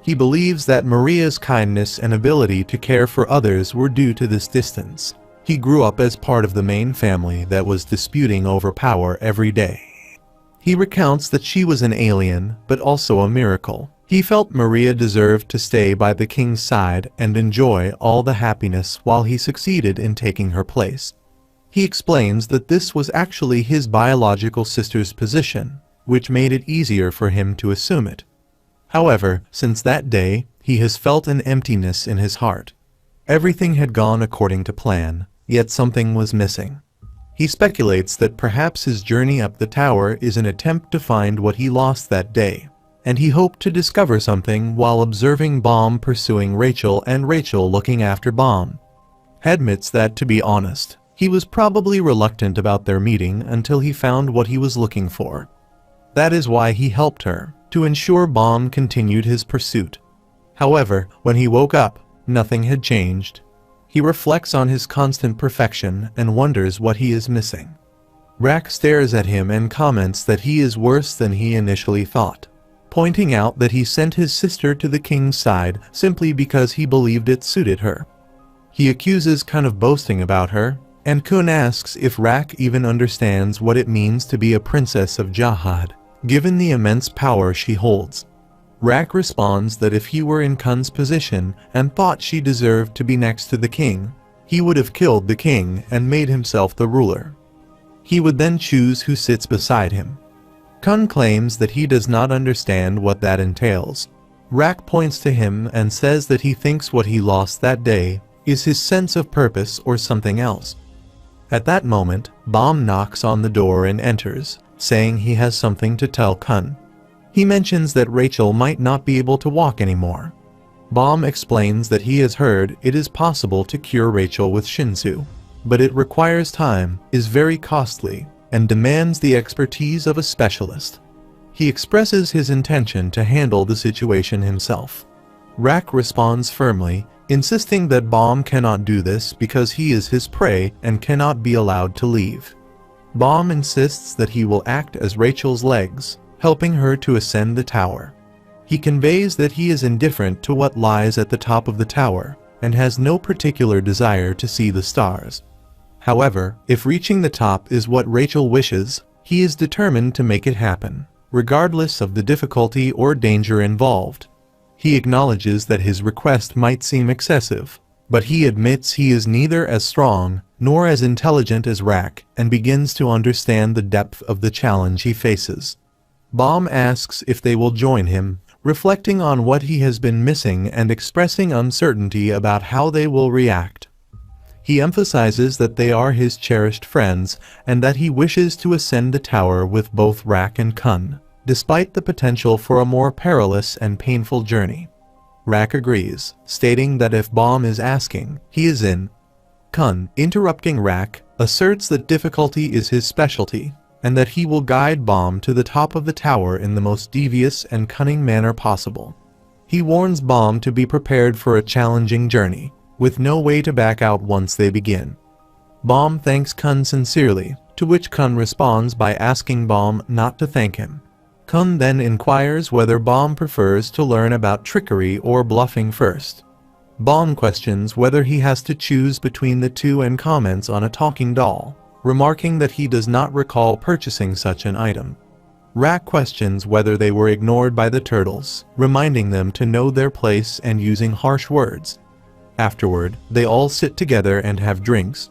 He believes that Maria's kindness and ability to care for others were due to this distance. He grew up as part of the main family that was disputing over power every day. He recounts that she was an alien, but also a miracle. He felt Maria deserved to stay by the king's side and enjoy all the happiness while he succeeded in taking her place. He explains that this was actually his biological sister's position, which made it easier for him to assume it. However, since that day, he has felt an emptiness in his heart. Everything had gone according to plan, yet something was missing. He speculates that perhaps his journey up the tower is an attempt to find what he lost that day, and he hoped to discover something while observing Baum pursuing Rachel and Rachel looking after Baum. He admits that, to be honest, he was probably reluctant about their meeting until he found what he was looking for. That is why he helped her, to ensure Baum continued his pursuit. However, when he woke up, nothing had changed. He reflects on his constant perfection and wonders what he is missing. Rack stares at him and comments that he is worse than he initially thought, pointing out that he sent his sister to the king's side simply because he believed it suited her. He accuses Kun of boasting about her, and Kun asks if Rack even understands what it means to be a princess of Jahad, given the immense power she holds. Rack responds that if he were in Kun's position and thought she deserved to be next to the king, he would have killed the king and made himself the ruler. He would then choose who sits beside him. Kun claims that he does not understand what that entails. Rack points to him and says that he thinks what he lost that day is his sense of purpose or something else. At that moment, Baum knocks on the door and enters, saying he has something to tell Kun. He mentions that Rachel might not be able to walk anymore. Baum explains that he has heard it is possible to cure Rachel with Shinsu, but it requires time, is very costly, and demands the expertise of a specialist. He expresses his intention to handle the situation himself. Rack responds firmly, insisting that Baum cannot do this because he is his prey and cannot be allowed to leave. Baum insists that he will act as Rachel's legs, helping her to ascend the tower. He conveys that he is indifferent to what lies at the top of the tower, and has no particular desire to see the stars. However, if reaching the top is what Rachel wishes, he is determined to make it happen, regardless of the difficulty or danger involved. He acknowledges that his request might seem excessive, but he admits he is neither as strong nor as intelligent as Rack and begins to understand the depth of the challenge he faces. Baum asks if they will join him, reflecting on what he has been missing and expressing uncertainty about how they will react. He emphasizes that they are his cherished friends and that he wishes to ascend the tower with both Rack and Kun, despite the potential for a more perilous and painful journey. Rack agrees, stating that if Baum is asking, he is in. Kun, interrupting Rack, asserts that difficulty is his specialty, and that he will guide Baum to the top of the tower in the most devious and cunning manner possible. He warns Baum to be prepared for a challenging journey, with no way to back out once they begin. Baum thanks Kun sincerely, to which Kun responds by asking Baum not to thank him. Kun then inquires whether Baum prefers to learn about trickery or bluffing first. Baum questions whether he has to choose between the two and comments on a talking doll, remarking that he does not recall purchasing such an item. Rack questions whether they were ignored by the turtles, reminding them to know their place and using harsh words. Afterward, they all sit together and have drinks.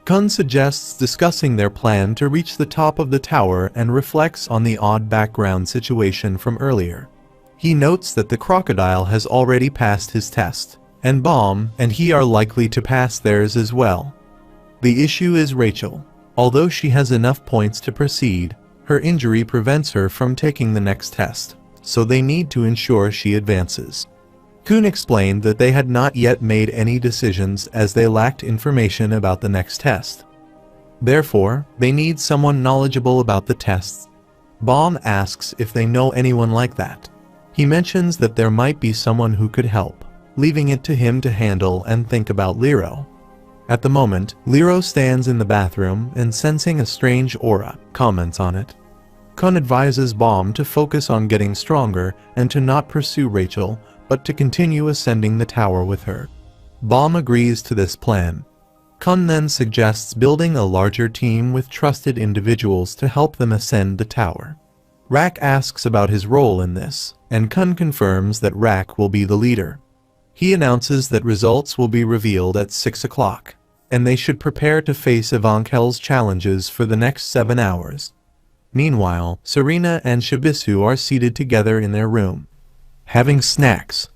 Kun suggests discussing their plan to reach the top of the tower and reflects on the odd background situation from earlier. He notes that the crocodile has already passed his test, and Baum and he are likely to pass theirs as well. The issue is Rachel. Although she has enough points to proceed, her injury prevents her from taking the next test, so they need to ensure she advances. Kun explained that they had not yet made any decisions as they lacked information about the next test. Therefore, they need someone knowledgeable about the tests. Baum asks if they know anyone like that. He mentions that there might be someone who could help, leaving it to him to handle and think about Lero. At the moment, Lero stands in the bathroom and, sensing a strange aura, comments on it. Kun advises Baum to focus on getting stronger and to not pursue Rachel, but to continue ascending the tower with her. Bomb agrees to this plan. Kun then suggests building a larger team with trusted individuals to help them ascend the tower. Rak asks about his role in this, and Kun confirms that Rak will be the leader. He announces that results will be revealed at 6 o'clock, and they should prepare to face Evankel's challenges for the next 7 hours. Meanwhile, Serena and Shibisu are seated together in their room, having snacks.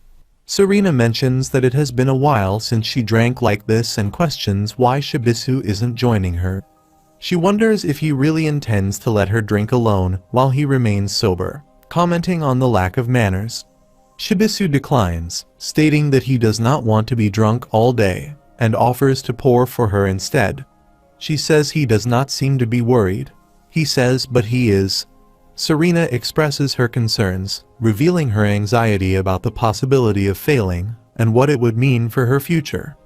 Serena mentions that it has been a while since she drank like this and questions why Shibisu isn't joining her. She wonders if he really intends to let her drink alone while he remains sober, commenting on the lack of manners. Shibisu declines, stating that he does not want to be drunk all day, and offers to pour for her instead. She says he does not seem to be worried. He says but he is. Serena expresses her concerns, revealing her anxiety about the possibility of failing and what it would mean for her future.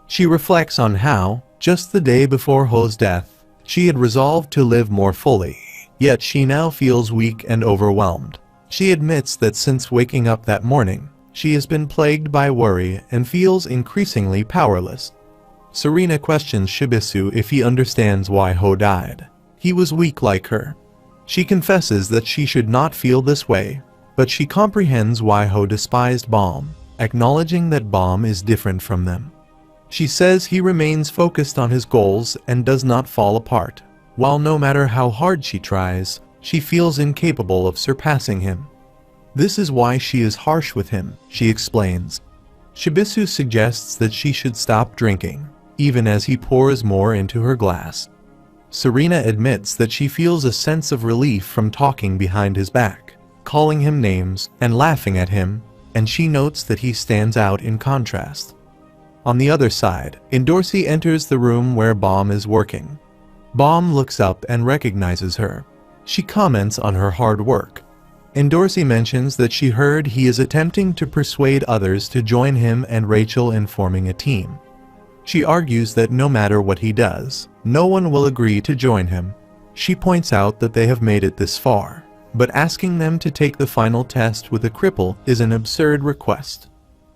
She reflects on how, just the day before Ho's death, she had resolved to live more fully, yet she now feels weak and overwhelmed. She admits that since waking up that morning, she has been plagued by worry and feels increasingly powerless. Serena questions Shibisu if he understands why Ho died. He was weak like her. She confesses that she should not feel this way, but she comprehends why Ho despised Bomb, acknowledging that Bomb is different from them. She says he remains focused on his goals and does not fall apart, while no matter how hard she tries, she feels incapable of surpassing him. This is why she is harsh with him, she explains. Shibisu suggests that she should stop drinking, even as he pours more into her glass. Serena admits that she feels a sense of relief from talking behind his back, calling him names and laughing at him, and she notes that he stands out in contrast. On the other side, Endorsi enters the room where Bomb is working. Bomb looks up and recognizes her. She comments on her hard work. Endorsi mentions that she heard he is attempting to persuade others to join him and Rachel in forming a team. She argues that no matter what he does, no one will agree to join him. She points out that they have made it this far, but asking them to take the final test with a cripple is an absurd request.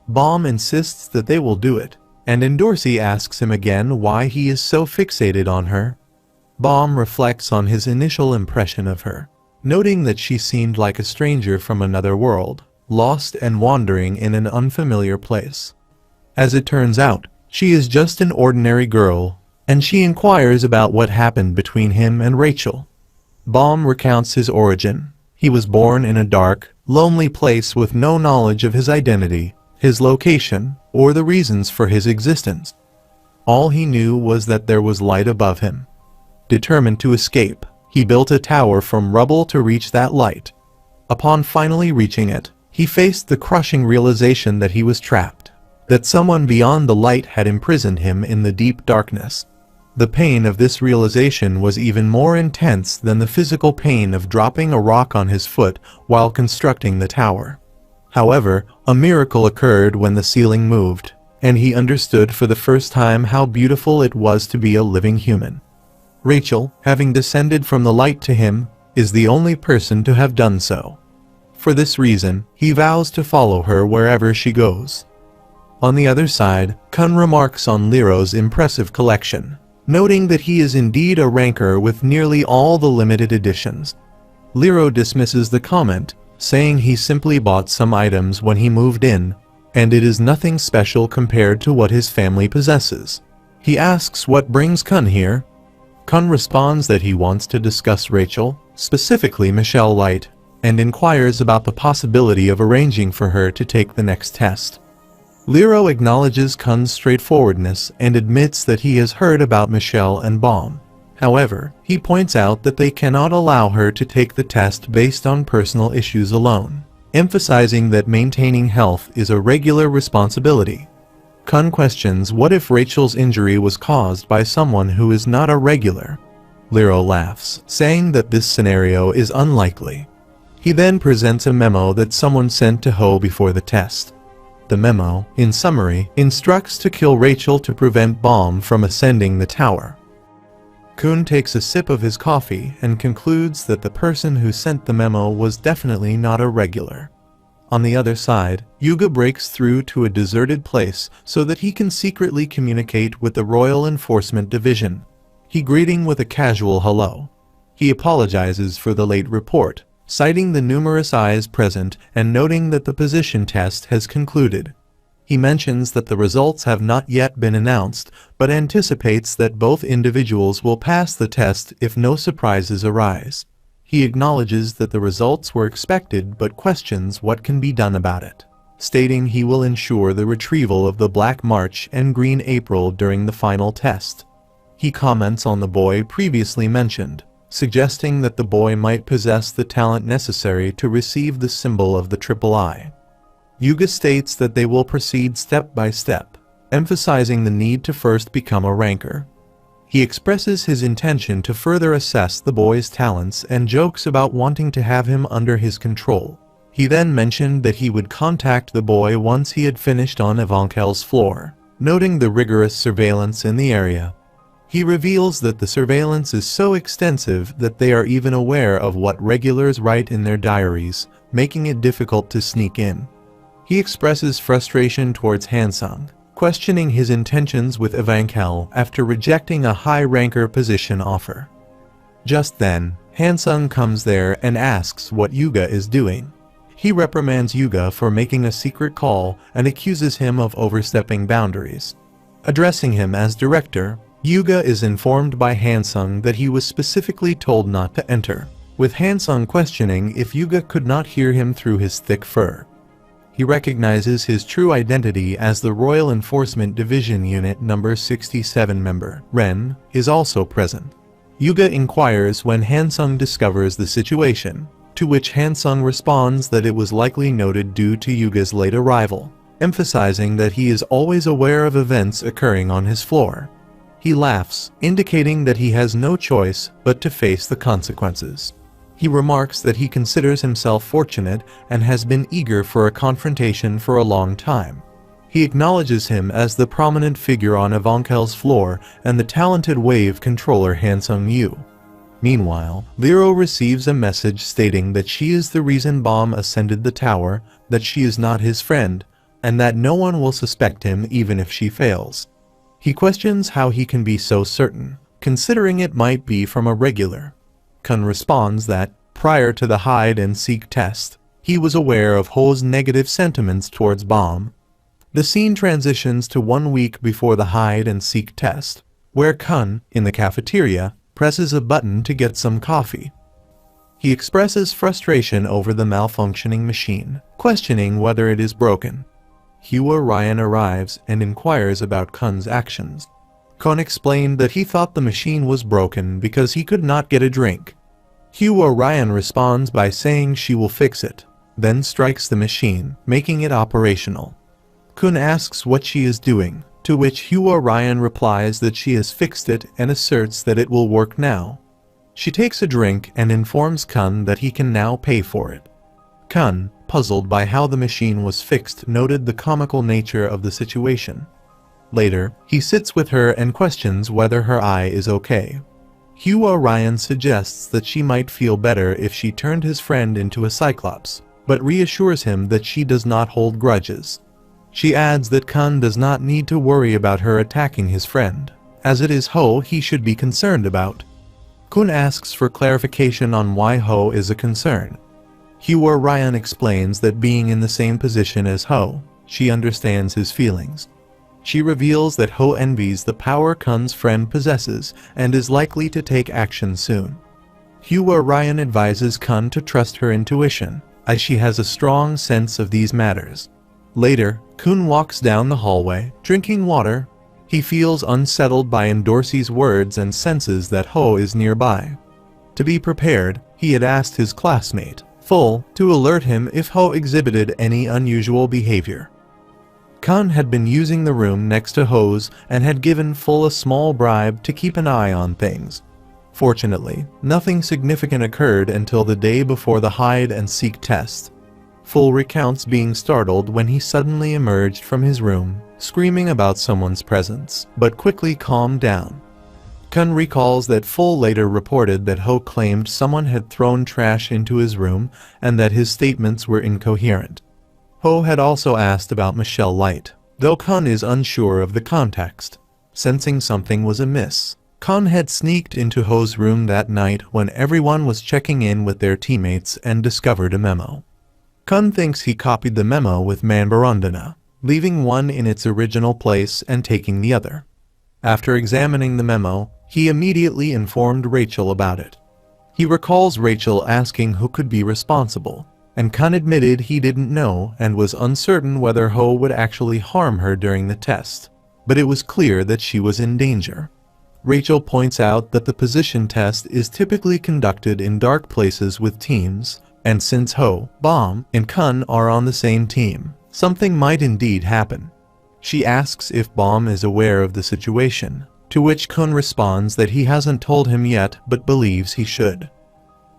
Bomb insists that they will do it, and Endorsi asks him again why he is so fixated on her. Bomb reflects on his initial impression of her, noting that she seemed like a stranger from another world, lost and wandering in an unfamiliar place. As it turns out, she is just an ordinary girl, and she inquires about what happened between him and Rachel. Bomb recounts his origin. He was born in a dark, lonely place with no knowledge of his identity, his location, or the reasons for his existence. All he knew was that there was light above him. Determined to escape, he built a tower from rubble to reach that light. Upon finally reaching it, he faced the crushing realization that he was trapped, that someone beyond the light had imprisoned him in the deep darkness. The pain of this realization was even more intense than the physical pain of dropping a rock on his foot while constructing the tower. However, a miracle occurred when the ceiling moved, and he understood for the first time how beautiful it was to be a living human. Rachel, having descended from the light to him, is the only person to have done so. For this reason, he vows to follow her wherever she goes. On the other side, Kun remarks on Liro's impressive collection, noting that he is indeed a ranker with nearly all the limited editions. Liro dismisses the comment, saying he simply bought some items when he moved in, and it is nothing special compared to what his family possesses. He asks what brings Kun here. Kun responds that he wants to discuss Rachel, specifically Michelle Light, and inquires about the possibility of arranging for her to take the next test. Liro acknowledges Kun's straightforwardness and admits that he has heard about Michelle and Bomb. However, he points out that they cannot allow her to take the test based on personal issues alone, emphasizing that maintaining health is a regular responsibility. Kun questions what if Rachel's injury was caused by someone who is not a regular. Liro laughs, saying that this scenario is unlikely. He then presents a memo that someone sent to Ho before the test. The memo, in summary, instructs to kill Rachel to prevent Bomb from ascending the tower. Kun takes a sip of his coffee and concludes that the person who sent the memo was definitely not a regular. On the other side, Yuga breaks through to a deserted place so that he can secretly communicate with the Royal Enforcement Division. He greeting with a casual hello. He apologizes for the late report, citing the numerous eyes present and noting that the position test has concluded. He mentions that the results have not yet been announced, but anticipates that both individuals will pass the test if no surprises arise. He acknowledges that the results were expected but questions what can be done about it, stating he will ensure the retrieval of the Black March and Green April during the final test. He comments on the boy previously mentioned, suggesting that the boy might possess the talent necessary to receive the symbol of the triple eye. Yuga states that they will proceed step by step, emphasizing the need to first become a ranker. He expresses his intention to further assess the boy's talents and jokes about wanting to have him under his control. He then mentioned that he would contact the boy once he had finished on Evankel's floor, noting the rigorous surveillance in the area. He reveals that the surveillance is so extensive that they are even aware of what regulars write in their diaries, making it difficult to sneak in. He expresses frustration towards Hansung, questioning his intentions with Evankel after rejecting a high-ranker position offer. Just then, Hansung comes there and asks what Yuga is doing. He reprimands Yuga for making a secret call and accuses him of overstepping boundaries. Addressing him as director, Yuga is informed by Hansung that he was specifically told not to enter, with Hansung questioning if Yuga could not hear him through his thick fur. He recognizes his true identity as the Royal Enforcement Division Unit No. 67 member, Ren, is also present. Yuga inquires when Hansung discovers the situation, to which Hansung responds that it was likely noted due to Yuga's late arrival, emphasizing that he is always aware of events occurring on his floor. He laughs, indicating that he has no choice but to face the consequences. He remarks that he considers himself fortunate and has been eager for a confrontation for a long time. He acknowledges him as the prominent figure on Evankel's floor and the talented wave controller Hansung Yu. Meanwhile, Lero receives a message stating that she is the reason Bomb ascended the tower, that she is not his friend, and that no one will suspect him even if she fails. He questions how he can be so certain, considering it might be from a regular. Kun responds that, prior to the hide-and-seek test, he was aware of Ho's negative sentiments towards Bomb. The scene transitions to 1 week before the hide-and-seek test, where Kun, in the cafeteria, presses a button to get some coffee. He expresses frustration over the malfunctioning machine, questioning whether it is broken. Hua Ryan arrives and inquires about Kun's actions. Kun explained that he thought the machine was broken because he could not get a drink. Hua Ryan responds by saying she will fix it, then strikes the machine, making it operational. Kun asks what she is doing, to which Hua Ryan replies that she has fixed it and asserts that it will work now. She takes a drink and informs Kun that he can now pay for it. Kun, puzzled by how the machine was fixed, noted the comical nature of the situation. Later, he sits with her and questions whether her eye is okay. Hua Ryan suggests that she might feel better if she turned his friend into a cyclops, but reassures him that she does not hold grudges. She adds that Kun does not need to worry about her attacking his friend, as it is Ho he should be concerned about. Kun asks for clarification on why Ho is a concern. Hua Ryan explains that being in the same position as Ho, she understands his feelings. She reveals that Ho envies the power Kun's friend possesses and is likely to take action soon. Hua Ryan advises Kun to trust her intuition, as she has a strong sense of these matters. Later, Kun walks down the hallway, drinking water. He feels unsettled by Endorsi's words and senses that Ho is nearby. To be prepared, he had asked his classmate, Full, to alert him if Ho exhibited any unusual behavior. Kun had been using the room next to Ho's and had given Full a small bribe to keep an eye on things. Fortunately, nothing significant occurred until the day before the hide-and-seek test. Full recounts being startled when he suddenly emerged from his room, screaming about someone's presence, but quickly calmed down. Kun recalls that Full later reported that Ho claimed someone had thrown trash into his room and that his statements were incoherent. Ho had also asked about Michelle Light, though Kun is unsure of the context. Sensing something was amiss, Kun had sneaked into Ho's room that night when everyone was checking in with their teammates and discovered a memo. Kun thinks he copied the memo with Manbarandana, leaving one in its original place and taking the other. After examining the memo, he immediately informed Rachel about it. He recalls Rachel asking who could be responsible, and Kun admitted he didn't know and was uncertain whether Ho would actually harm her during the test, but it was clear that she was in danger. Rachel points out that the position test is typically conducted in dark places with teams, and since Ho, Bomb, and Kun are on the same team, something might indeed happen. She asks if Bomb is aware of the situation, to which Kun responds that he hasn't told him yet but believes he should.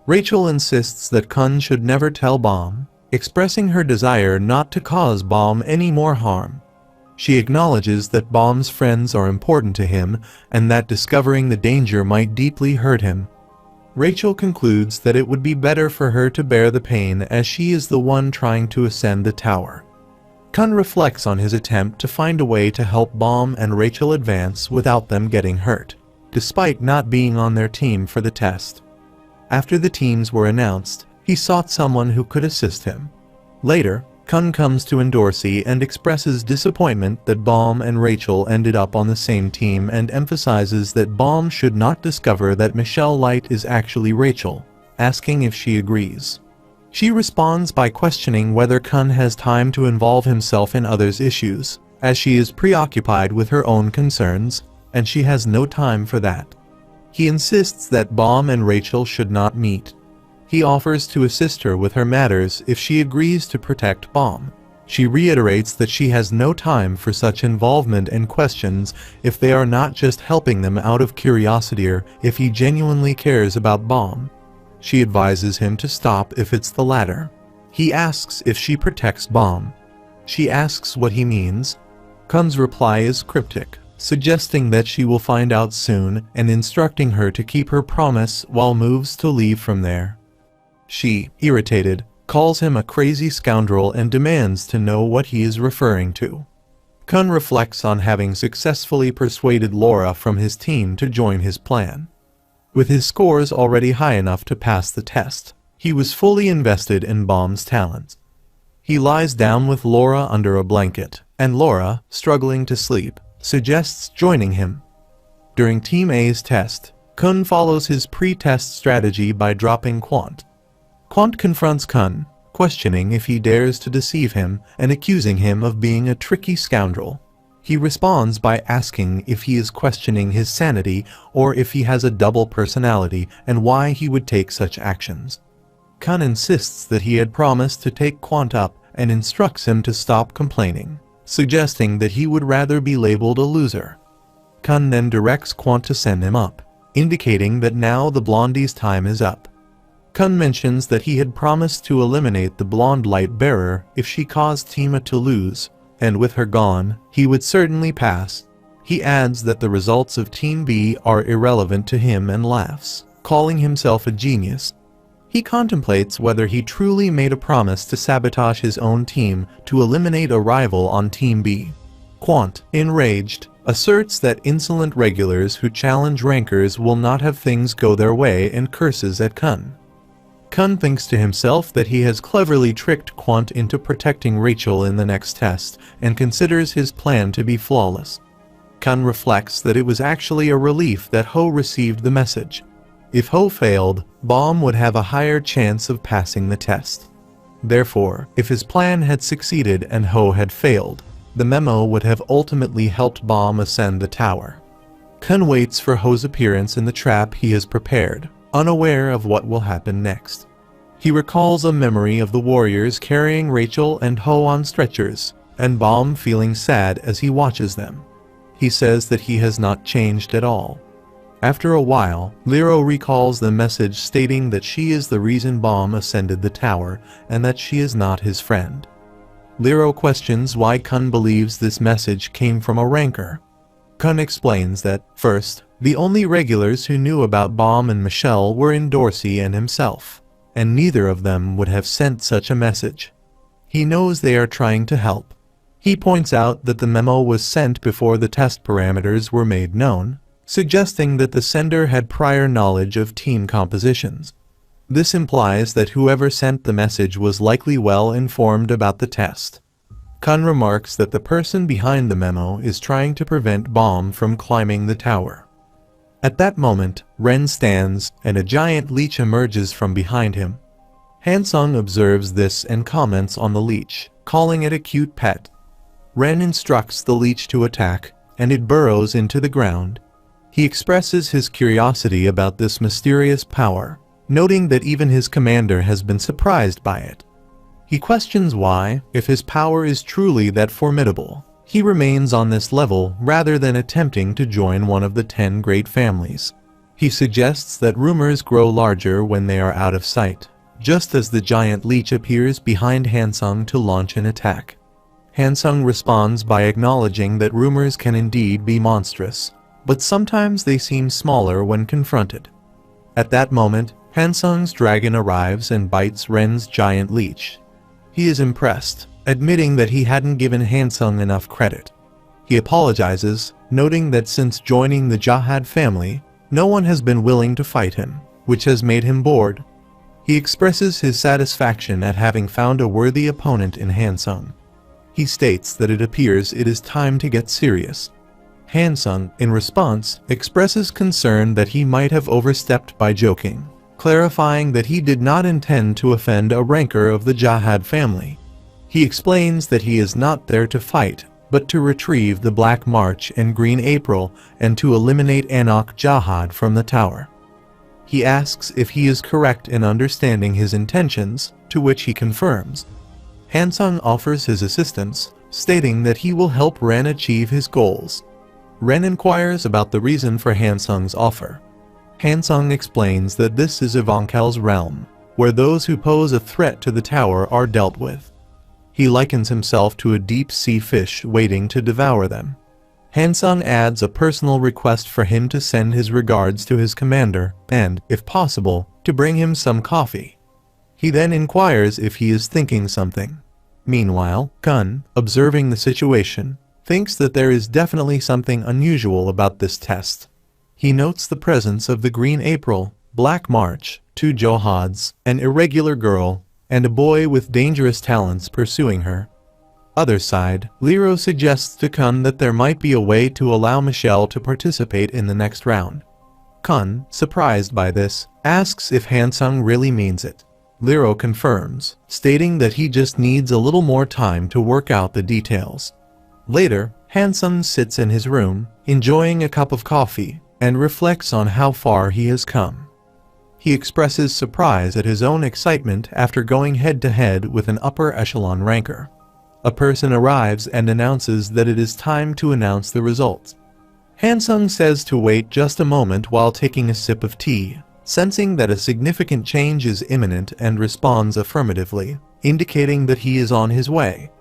Rachel insists that Kun should never tell Bomb, expressing her desire not to cause Bomb any more harm. She acknowledges that Bomb's friends are important to him and that discovering the danger might deeply hurt him. Rachel concludes that it would be better for her to bear the pain as she is the one trying to ascend the tower. Kun reflects on his attempt to find a way to help Bomb and Rachel advance without them getting hurt, despite not being on their team for the test. After the teams were announced, he sought someone who could assist him. Later, Kun comes to Endorsi and expresses disappointment that Bomb and Rachel ended up on the same team and emphasizes that Bomb should not discover that Michelle Light is actually Rachel, asking if she agrees. She responds by questioning whether Kun has time to involve himself in others' issues, as she is preoccupied with her own concerns, and she has no time for that. He insists that Bomb and Rachel should not meet. He offers to assist her with her matters if she agrees to protect Bomb. She reiterates that she has no time for such involvement and questions if they are not just helping them out of curiosity or if he genuinely cares about Bomb. She advises him to stop if it's the latter. He asks if she protects Bomb. She asks what he means. Kun's reply is cryptic, suggesting that she will find out soon and instructing her to keep her promise while moves to leave from there. She, irritated, calls him a crazy scoundrel and demands to know what he is referring to. Kun reflects on having successfully persuaded Laura from his team to join his plan. With his scores already high enough to pass the test, he was fully invested in Bomb's talents. He lies down with Laura under a blanket, and Laura, struggling to sleep, suggests joining him. During Team A's test, Kun follows his pre-test strategy by dropping Quant. Quant confronts Kun, questioning if he dares to deceive him and accusing him of being a tricky scoundrel. He responds by asking if he is questioning his sanity or if he has a double personality and why he would take such actions. Kun insists that he had promised to take Quant up and instructs him to stop complaining, suggesting that he would rather be labeled a loser. Kun then directs Quant to send him up, indicating that now the blondie's time is up. Kun mentions that he had promised to eliminate the blonde light bearer if she caused Tima to lose, and with her gone, he would certainly pass. He adds that the results of Team B are irrelevant to him and laughs, calling himself a genius. He contemplates whether he truly made a promise to sabotage his own team to eliminate a rival on Team B. Quant, enraged, asserts that insolent regulars who challenge rankers will not have things go their way and curses at Kun. Kun thinks to himself that he has cleverly tricked Quant into protecting Rachel in the next test and considers his plan to be flawless. Kun reflects that it was actually a relief that Ho received the message. If Ho failed, Bomb would have a higher chance of passing the test. Therefore, if his plan had succeeded and Ho had failed, the memo would have ultimately helped Bomb ascend the tower. Kun waits for Ho's appearance in the trap he has prepared, unaware of what will happen next. He recalls a memory of the warriors carrying Rachel and Ho on stretchers, and Bomb feeling sad as he watches them. He says that he has not changed at all. After a while, Lero recalls the message stating that she is the reason Bomb ascended the tower and that she is not his friend. Lero questions why Kun believes this message came from a ranker. Kun explains that, first, the only regulars who knew about Bomb and Michelle were Endorsi and himself, and neither of them would have sent such a message. He knows they are trying to help. He points out that the memo was sent before the test parameters were made known, suggesting that the sender had prior knowledge of team compositions. This implies that whoever sent the message was likely well informed about the test. Kun remarks that the person behind the memo is trying to prevent Bomb from climbing the tower. At that moment, Ren stands, and a giant leech emerges from behind him. Hansung observes this and comments on the leech, calling it a cute pet. Ren instructs the leech to attack, and it burrows into the ground. He expresses his curiosity about this mysterious power, noting that even his commander has been surprised by it. He questions why, if his power is truly that formidable, he remains on this level rather than attempting to join one of the 10 great families. He suggests that rumors grow larger when they are out of sight, just as the giant leech appears behind Hansung to launch an attack. Hansung responds by acknowledging that rumors can indeed be monstrous, but sometimes they seem smaller when confronted. At that moment, Hansung's dragon arrives and bites Ren's giant leech. He is impressed, admitting that he hadn't given Hansung enough credit. He apologizes, noting that since joining the Jahad family, no one has been willing to fight him, which has made him bored. He expresses his satisfaction at having found a worthy opponent in Hansung. He states that it appears it is time to get serious. Hansung, in response, expresses concern that he might have overstepped by joking, clarifying that he did not intend to offend a rancor of the Jahad family. He explains that he is not there to fight, but to retrieve the Black March and Green April and to eliminate Anak Jahad from the tower. He asks if he is correct in understanding his intentions, to which he confirms. Hansung offers his assistance, stating that he will help Ren achieve his goals. Ren inquires about the reason for Hansung's offer. Hansung explains that this is Ivankel's realm, where those who pose a threat to the tower are dealt with. He likens himself to a deep-sea fish waiting to devour them. Hansung adds a personal request for him to send his regards to his commander and, if possible, to bring him some coffee. He then inquires if he is thinking something. Meanwhile, Kun, observing the situation, thinks that there is definitely something unusual about this test. He notes the presence of the Green April, Black March, 2 Johads, an irregular girl, and a boy with dangerous talents pursuing her. Other side, Lero suggests to Kun that there might be a way to allow Michelle to participate in the next round. Kun, surprised by this, asks if Hansung really means it. Lero confirms, stating that he just needs a little more time to work out the details. Later, Hansung sits in his room, enjoying a cup of coffee, and reflects on how far he has come. He expresses surprise at his own excitement after going head-to-head with an upper echelon rancor. A person arrives and announces that it is time to announce the results. Hansung says to wait just a moment while taking a sip of tea, sensing that a significant change is imminent, and responds affirmatively, indicating that he is on his way.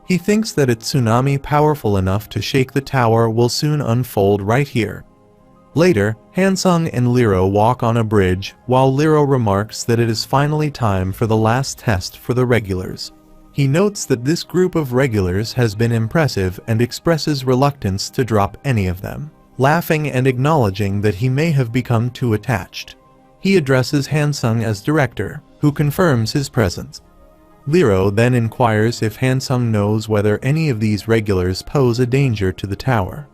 He thinks that a tsunami powerful enough to shake the tower will soon unfold right here. Later, Hansung and Lero walk on a bridge, while Lero remarks that it is finally time for the last test for the regulars. He notes that this group of regulars has been impressive and expresses reluctance to drop any of them, laughing and acknowledging that he may have become too attached. He addresses Hansung as director, who confirms his presence. Lero then inquires if Hansung knows whether any of these regulars pose a danger to the tower.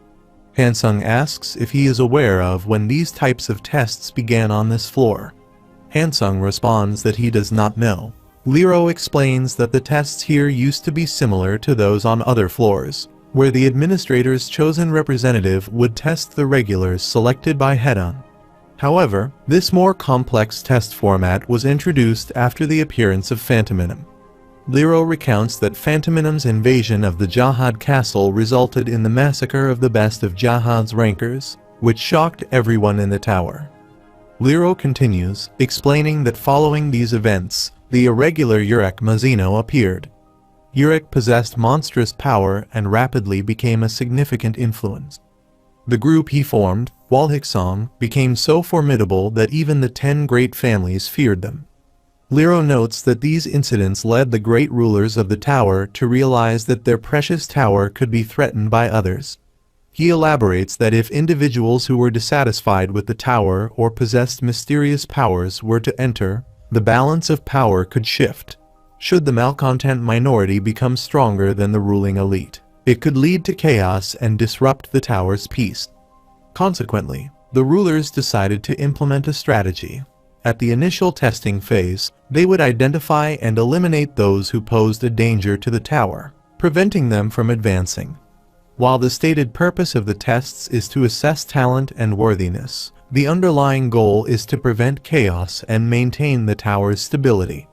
Hansung asks if he is aware of when these types of tests began on this floor. Hansung responds that he does not know. Lero explains that the tests here used to be similar to those on other floors, where the administrator's chosen representative would test the regulars selected by Hedon. However, this more complex test format was introduced after the appearance of Phantominum. Lero recounts that Phantominum's invasion of the Jahad castle resulted in the massacre of the best of Jahad's rankers, which shocked everyone in the tower. Lero continues, explaining that following these events, the irregular Urek Mazino appeared. Urek possessed monstrous power and rapidly became a significant influence. The group he formed, Walhiksong, became so formidable that even the 10 great families feared them. Lero notes that these incidents led the great rulers of the tower to realize that their precious tower could be threatened by others. He elaborates that if individuals who were dissatisfied with the tower or possessed mysterious powers were to enter, the balance of power could shift. Should the malcontent minority become stronger than the ruling elite, it could lead to chaos and disrupt the tower's peace. Consequently, the rulers decided to implement a strategy. At the initial testing phase, they would identify and eliminate those who posed a danger to the tower, preventing them from advancing. While the stated purpose of the tests is to assess talent and worthiness, the underlying goal is to prevent chaos and maintain the tower's stability.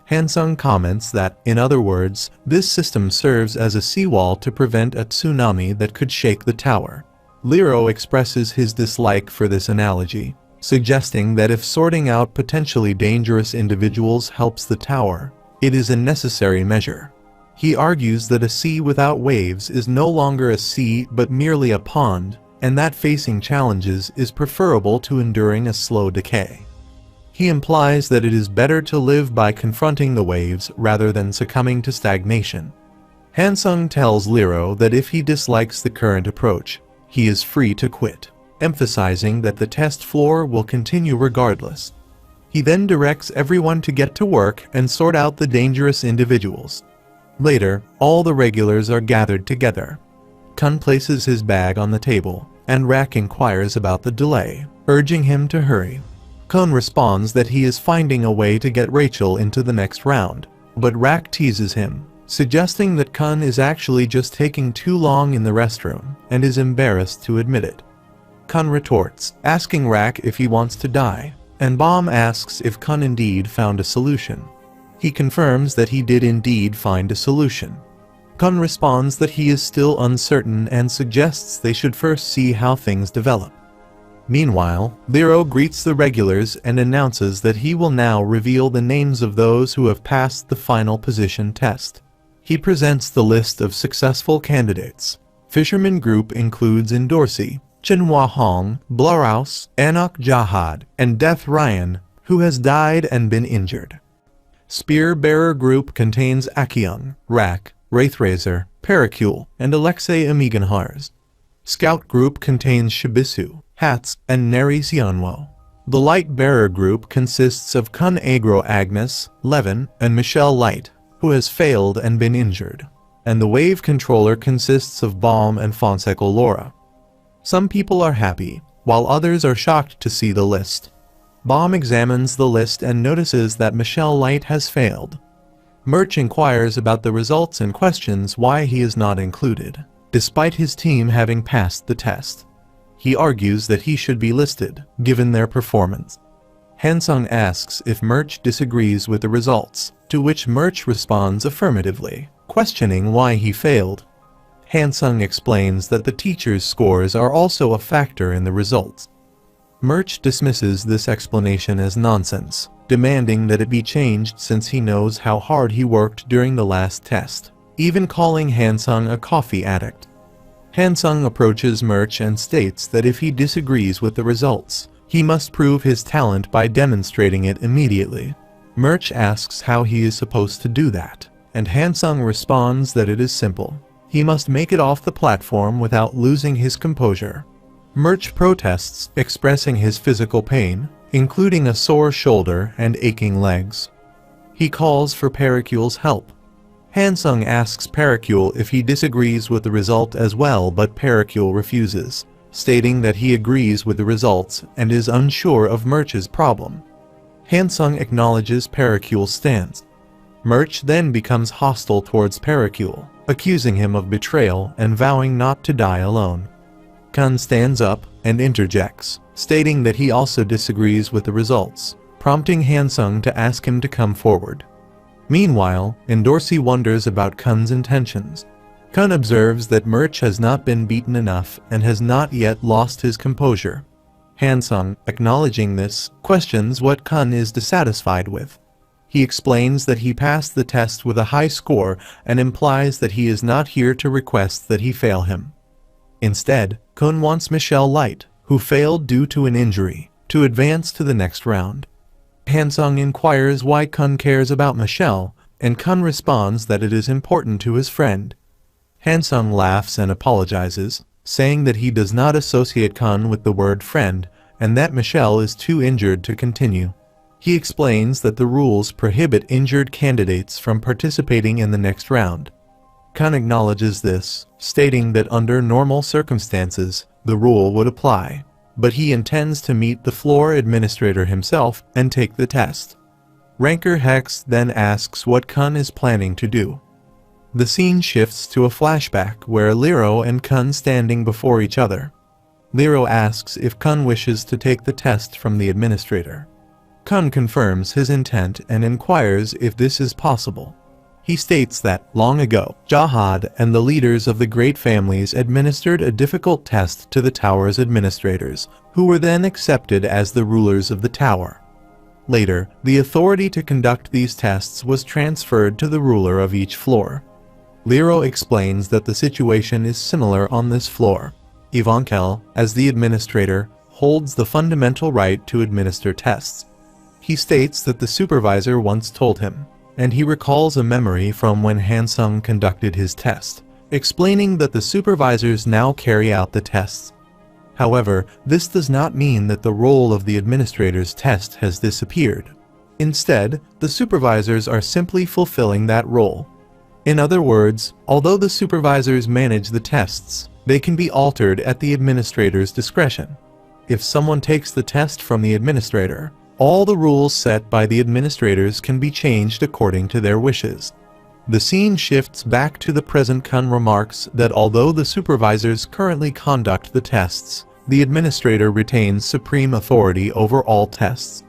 Hansung comments that, in other words, this system serves as a seawall to prevent a tsunami that could shake the tower. Lero expresses his dislike for this analogy, suggesting that if sorting out potentially dangerous individuals helps the tower, it is a necessary measure. He argues that a sea without waves is no longer a sea but merely a pond, and that facing challenges is preferable to enduring a slow decay. He implies that it is better to live by confronting the waves rather than succumbing to stagnation. Hansung tells Lero that if he dislikes the current approach, he is free to quit, emphasizing that the test floor will continue regardless. He then directs everyone to get to work and sort out the dangerous individuals. Later, all the regulars are gathered together. Kun places his bag on the table, and Rak inquires about the delay, urging him to hurry. Kun responds that he is finding a way to get Rachel into the next round, but Rak teases him, suggesting that Kun is actually just taking too long in the restroom and is embarrassed to admit it. Kun retorts, asking Rak if he wants to die, and Bomb asks if Kun indeed found a solution. He confirms that he did indeed find a solution. Kun responds that he is still uncertain and suggests they should first see how things develop. Meanwhile, Lero greets the regulars and announces that he will now reveal the names of those who have passed the final position test. He presents the list of successful candidates. Fisherman group includes Indorsi, Chenhua Hong, Blaraus, Anak Jahad, and Death Ryan, who has died and been injured. Spear Bearer group contains Akiung, Rak, Wraithrazor, Pericule, and Alexei Amiganhars. Scout group contains Shibisu, Hats, and Neri Xianwo. The Light Bearer group consists of Kun Agro Agnes, Levin, and Michelle Light, who has failed and been injured. And the Wave Controller consists of Balm and Fonseca Laura. Some people are happy, while others are shocked to see the list. Bomb examines the list and notices that Michelle Light has failed. Murch inquires about the results and questions why he is not included, despite his team having passed the test. He argues that he should be listed, given their performance. Hansung asks if Murch disagrees with the results, to which Murch responds affirmatively, questioning why he failed. Hansung explains that the teacher's scores are also a factor in the results. Murch dismisses this explanation as nonsense, demanding that it be changed since he knows how hard he worked during the last test, even calling Hansung a coffee addict. Hansung approaches Murch and states that if he disagrees with the results, he must prove his talent by demonstrating it immediately. Murch asks how he is supposed to do that, and Hansung responds that it is simple. He must make it off the platform without losing his composure. Murch protests, expressing his physical pain, including a sore shoulder and aching legs. He calls for Pericule's help. Hansung asks Pericule if he disagrees with the result as well, but Pericule refuses, stating that he agrees with the results and is unsure of Murch's problem. Hansung acknowledges Pericule's stance. Murch then becomes hostile towards Pericule, accusing him of betrayal and vowing not to die alone. Kun stands up and interjects, stating that he also disagrees with the results, prompting Hansung to ask him to come forward. Meanwhile, Indorsi wonders about Kun's intentions. Kun observes that Murch has not been beaten enough and has not yet lost his composure. Hansung, acknowledging this, questions what Kun is dissatisfied with. He explains that he passed the test with a high score and implies that he is not here to request that he fail him. Instead, Kun wants Michelle Light, who failed due to an injury, to advance to the next round. Hansung inquires why Kun cares about Michelle, and Kun responds that it is important to his friend. Hansung laughs and apologizes, saying that he does not associate Kun with the word friend, and that Michelle is too injured to continue. He explains that the rules prohibit injured candidates from participating in the next round. Kun acknowledges this, stating that under normal circumstances, the rule would apply, but he intends to meet the floor administrator himself and take the test. Ranker Hex then asks what Kun is planning to do. The scene shifts to a flashback where Lero and Kun standing before each other. Lero asks if Kun wishes to take the test from the administrator. Kun confirms his intent and inquires if this is possible. He states that, long ago, Jahad and the leaders of the great families administered a difficult test to the tower's administrators, who were then accepted as the rulers of the tower. Later, the authority to conduct these tests was transferred to the ruler of each floor. Lero explains that the situation is similar on this floor. Ivankel, as the administrator, holds the fundamental right to administer tests. He states that the supervisor once told him, and he recalls a memory from when Hansung conducted his test, explaining that the supervisors now carry out the tests. However, this does not mean that the role of the administrator's test has disappeared. Instead, the supervisors are simply fulfilling that role. In other words, although the supervisors manage the tests, they can be altered at the administrator's discretion. If someone takes the test from the administrator, all the rules set by the administrators can be changed according to their wishes. The scene shifts back to the present. Kun remarks that although the supervisors currently conduct the tests, the administrator retains supreme authority over all tests.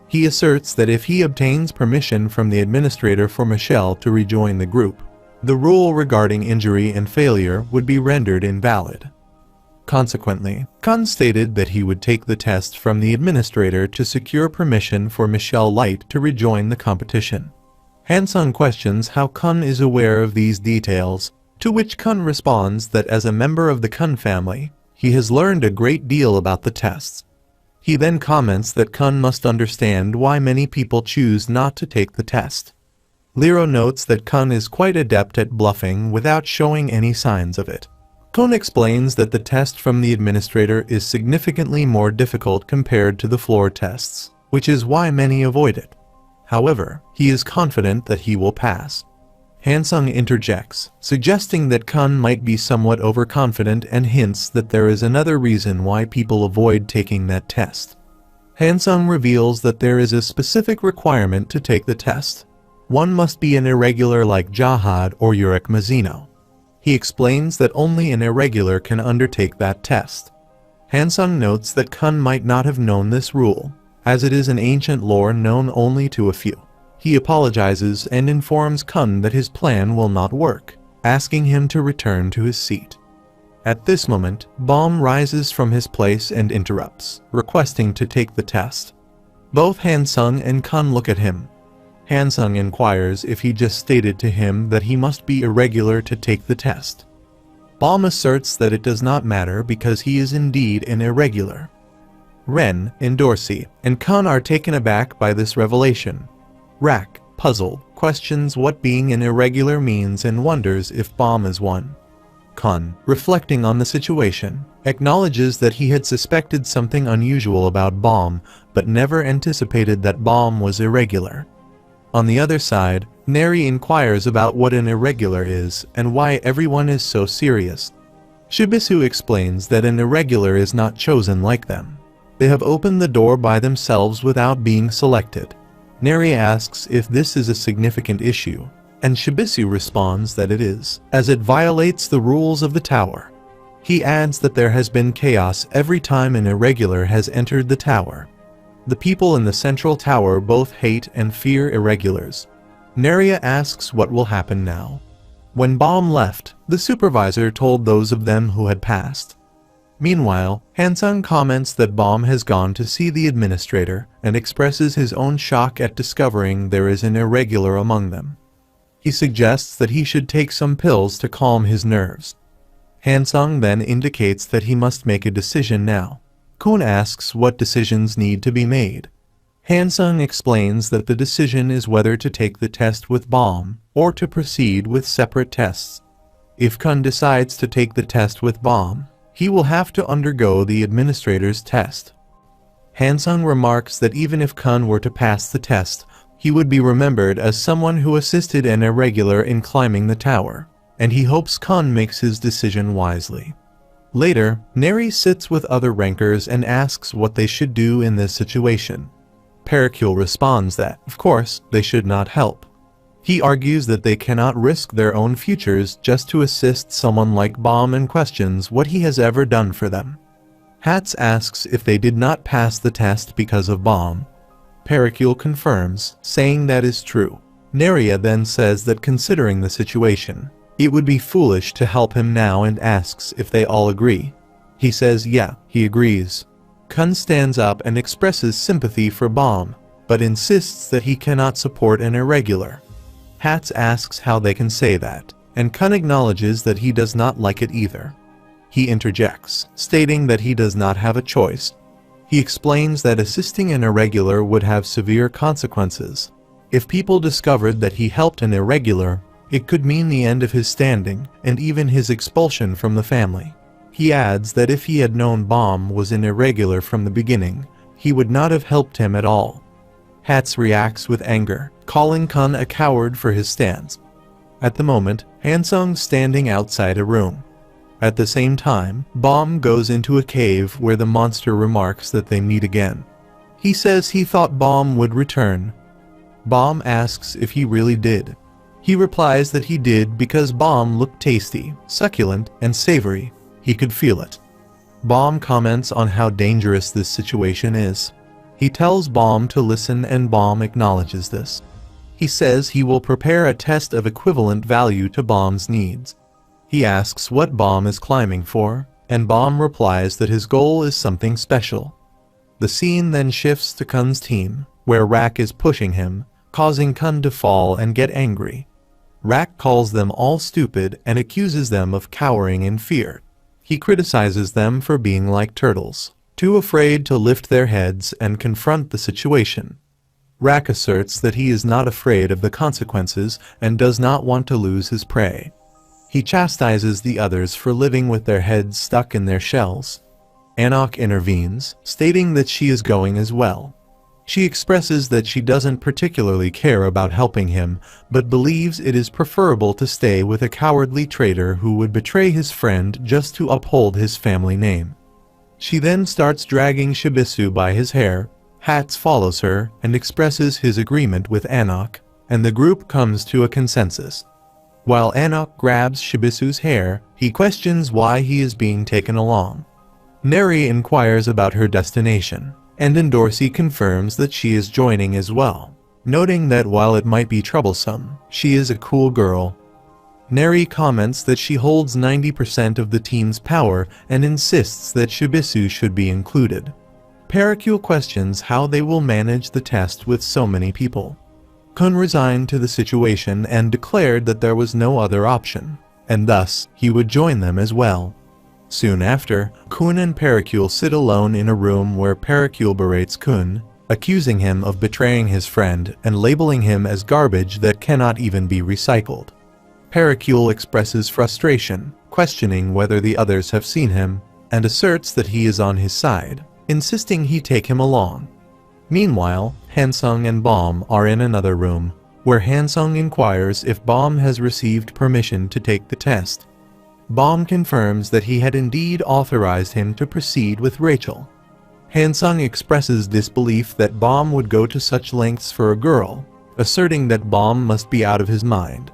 He asserts that if he obtains permission from the administrator for Michelle to rejoin the group, the rule regarding injury and failure would be rendered invalid. Consequently, Kun stated that he would take the test from the administrator to secure permission for Michelle Light to rejoin the competition. Hansung questions how Kun is aware of these details, to which Kun responds that as a member of the Kun family, he has learned a great deal about the tests. He then comments that Kun must understand why many people choose not to take the test. Lero notes that Kun is quite adept at bluffing without showing any signs of it. Kun explains that the test from the administrator is significantly more difficult compared to the floor tests, which is why many avoid it. However, he is confident that he will pass. Hansung interjects, suggesting that Kun might be somewhat overconfident and hints that there is another reason why people avoid taking that test. Hansung reveals that there is a specific requirement to take the test. One must be an irregular like Jahad or Urek Mazino. He explains that only an irregular can undertake that test. Hansung notes that Kun might not have known this rule, as it is an ancient lore known only to a few. He apologizes and informs Kun that his plan will not work, asking him to return to his seat. At this moment, Baum rises from his place and interrupts, requesting to take the test. Both Hansung and Kun look at him. Hansung inquires if he just stated to him that he must be irregular to take the test. Baum asserts that it does not matter because he is indeed an irregular. Ren, Dorsey, and Kun are taken aback by this revelation. Rak, puzzled, questions what being an irregular means and wonders if Baum is one. Kun, reflecting on the situation, acknowledges that he had suspected something unusual about Baum, but never anticipated that Baum was irregular. On the other side, Neri inquires about what an irregular is and why everyone is so serious. Shibisu explains that an irregular is not chosen like them. They have opened the door by themselves without being selected. Neri asks if this is a significant issue, and Shibisu responds that it is, as it violates the rules of the tower. He adds that there has been chaos every time an irregular has entered the tower. The people in the central tower both hate and fear irregulars. Neria asks what will happen now. When Baum left, the supervisor told those of them who had passed. Meanwhile, Hansung comments that Baum has gone to see the administrator and expresses his own shock at discovering there is an irregular among them. He suggests that he should take some pills to calm his nerves. Hansung then indicates that he must make a decision now. Kun asks what decisions need to be made. Hansung explains that the decision is whether to take the test with Bomb or to proceed with separate tests. If Kun decides to take the test with Bomb, he will have to undergo the administrator's test. Hansung remarks that even if Kun were to pass the test, he would be remembered as someone who assisted an irregular in climbing the tower, and he hopes Kun makes his decision wisely. Later, Neri sits with other rankers and asks what they should do in this situation. Pericule responds that, of course, they should not help. He argues that they cannot risk their own futures just to assist someone like Bomb and questions what he has ever done for them. Hats asks if they did not pass the test because of Bomb. Pericule confirms, saying that is true. Neria then says that considering the situation, it would be foolish to help him now and asks if they all agree. He says yeah, he agrees. Kun stands up and expresses sympathy for Bomb, but insists that he cannot support an irregular. Hats asks how they can say that, and Kun acknowledges that he does not like it either. He interjects, stating that he does not have a choice. He explains that assisting an irregular would have severe consequences. If people discovered that he helped an irregular, it could mean the end of his standing and even his expulsion from the family. He adds that if he had known Bomb was an irregular from the beginning, he would not have helped him at all. Hats reacts with anger, calling Kun a coward for his stance. At the moment, Hansung's standing outside a room. At the same time, Bomb goes into a cave where the monster remarks that they meet again. He says he thought Bomb would return. Bomb asks if he really did. He replies that he did because Bomb looked tasty, succulent, and savory. He could feel it. Bomb comments on how dangerous this situation is. He tells Bomb to listen and Bomb acknowledges this. He says he will prepare a test of equivalent value to Bomb's needs. He asks what Bomb is climbing for, and Bomb replies that his goal is something special. The scene then shifts to Kun's team, where Rak is pushing him, causing Kun to fall and get angry. Rak calls them all stupid and accuses them of cowering in fear. He criticizes them for being like turtles, too afraid to lift their heads and confront the situation. Rak asserts that he is not afraid of the consequences and does not want to lose his prey. He chastises the others for living with their heads stuck in their shells. Anok intervenes, stating that she is going as well. She expresses that she doesn't particularly care about helping him, but believes it is preferable to stay with a cowardly traitor who would betray his friend just to uphold his family name. She then starts dragging Shibisu by his hair. Hats follows her and expresses his agreement with Anok, and the group comes to a consensus. While Anok grabs Shibisu's hair, he questions why he is being taken along. Neri inquires about her destination, and Endorsi confirms that she is joining as well, noting that while it might be troublesome, she is a cool girl. Neri comments that she holds 90% of the team's power and insists that Shibisu should be included. Pericule questions how they will manage the test with so many people. Kun resigned to the situation and declared that there was no other option, and thus he would join them as well. Soon after, Kun and Pericule sit alone in a room where Pericule berates Kun, accusing him of betraying his friend and labeling him as garbage that cannot even be recycled. Pericule expresses frustration, questioning whether the others have seen him, and asserts that he is on his side, insisting he take him along. Meanwhile, Hansung and Bomb are in another room, where Hansung inquires if Bomb has received permission to take the test. Bomb confirms that he had indeed authorized him to proceed with Rachel. Hansung expresses disbelief that Bomb would go to such lengths for a girl, asserting that Bomb must be out of his mind.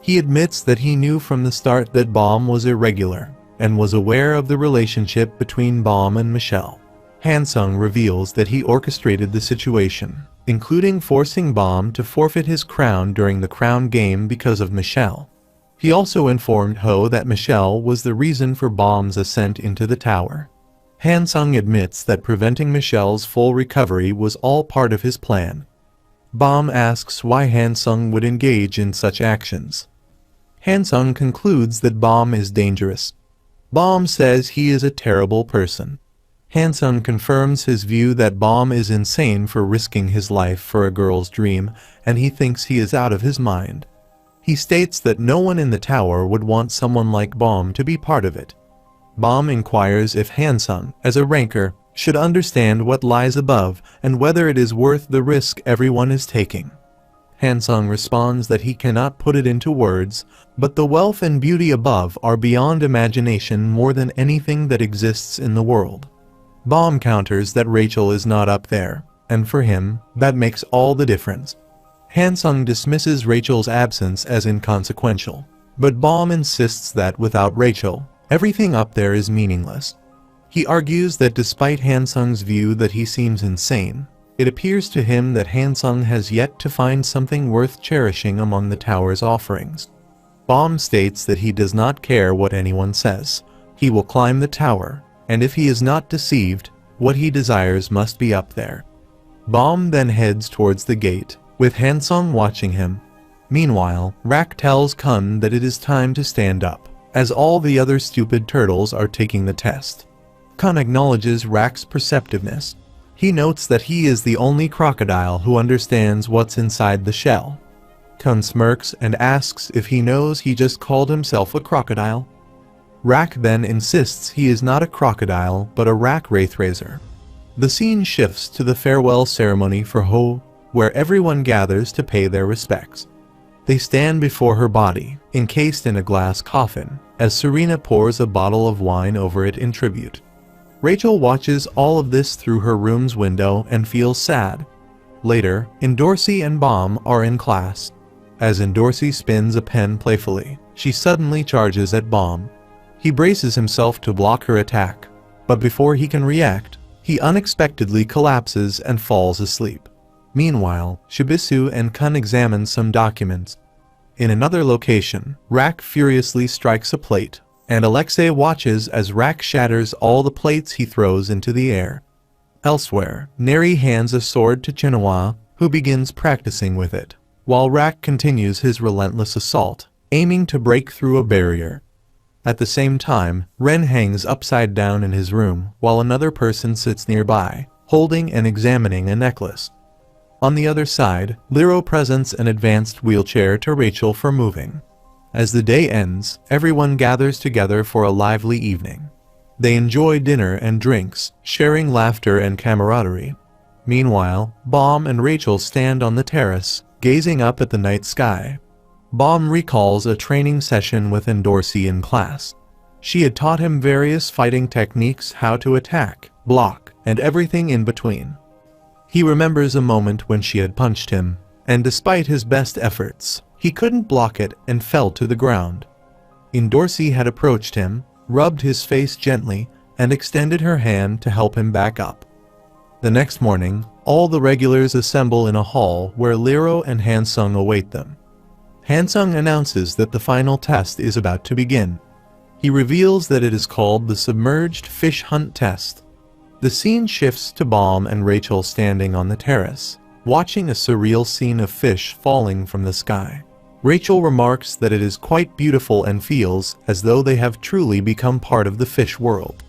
He admits that he knew from the start that Bomb was irregular, and was aware of the relationship between Bomb and Michelle. Hansung reveals that he orchestrated the situation, including forcing Bomb to forfeit his crown during the crown game because of Michelle. He also informed Ho that Michelle was the reason for Bomb's ascent into the tower. Hansung admits that preventing Michelle's full recovery was all part of his plan. Bomb asks why Hansung would engage in such actions. Hansung concludes that Bomb is dangerous. Bomb says he is a terrible person. Hansung confirms his view that Baum is insane for risking his life for a girl's dream, and he thinks he is out of his mind. He states that no one in the tower would want someone like Baum to be part of it. Baum inquires if Hansung, as a ranker, should understand what lies above and whether it is worth the risk everyone is taking. Hansung responds that he cannot put it into words, but the wealth and beauty above are beyond imagination more than anything that exists in the world. Baum counters that Rachel is not up there, and for him, that makes all the difference. Hansung dismisses Rachel's absence as inconsequential, but Baum insists that without Rachel, everything up there is meaningless. He argues that despite Hansung's view that he seems insane, it appears to him that Hansung has yet to find something worth cherishing among the tower's offerings. Baum states that he does not care what anyone says. He will climb the tower, and if he is not deceived, what he desires must be up there. Baum then heads towards the gate, with Hansung watching him. Meanwhile, Rak tells Kun that it is time to stand up, as all the other stupid turtles are taking the test. Kun acknowledges Rak's perceptiveness. He notes that he is the only crocodile who understands what's inside the shell. Kun smirks and asks if he knows he just called himself a crocodile. Rak then insists he is not a crocodile but a Rak Wraithraiser. The scene shifts to the farewell ceremony for Ho, where everyone gathers to pay their respects. They stand before her body, encased in a glass coffin, as Serena pours a bottle of wine over it in tribute. Rachel watches all of this through her room's window and feels sad. Later, Endorsi and Baum are in class. As Endorsi spins a pen playfully, she suddenly charges at Baum. He braces himself to block her attack, but before he can react, he unexpectedly collapses and falls asleep. Meanwhile, Shibisu and Kun examine some documents. In another location, Rak furiously strikes a plate, and Alexei watches as Rak shatters all the plates he throws into the air. Elsewhere, Neri hands a sword to Chinawa, who begins practicing with it, while Rak continues his relentless assault, aiming to break through a barrier. At the same time, Ren hangs upside down in his room, while another person sits nearby, holding and examining a necklace. On the other side, Liro presents an advanced wheelchair to Rachel for moving. As the day ends, everyone gathers together for a lively evening. They enjoy dinner and drinks, sharing laughter and camaraderie. Meanwhile, Baum and Rachel stand on the terrace, gazing up at the night sky. Baum recalls a training session with Endorsi in class. She had taught him various fighting techniques, how to attack, block, and everything in between. He remembers a moment when she had punched him, and despite his best efforts, he couldn't block it and fell to the ground. Endorsi had approached him, rubbed his face gently, and extended her hand to help him back up. The next morning, all the regulars assemble in a hall where Liro and Hansung await them. Hansung announces that the final test is about to begin. He reveals that it is called the Submerged Fish Hunt Test. The scene shifts to Baum and Rachel standing on the terrace, watching a surreal scene of fish falling from the sky. Rachel remarks that it is quite beautiful and feels as though they have truly become part of the fish world.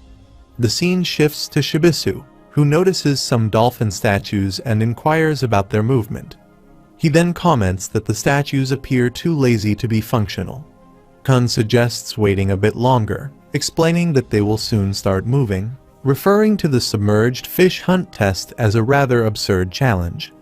The scene shifts to Shibisu, who notices some dolphin statues and inquires about their movement. He then comments that the statues appear too lazy to be functional. Kun suggests waiting a bit longer, explaining that they will soon start moving, referring to the Submerged Fish Hunt Test as a rather absurd challenge.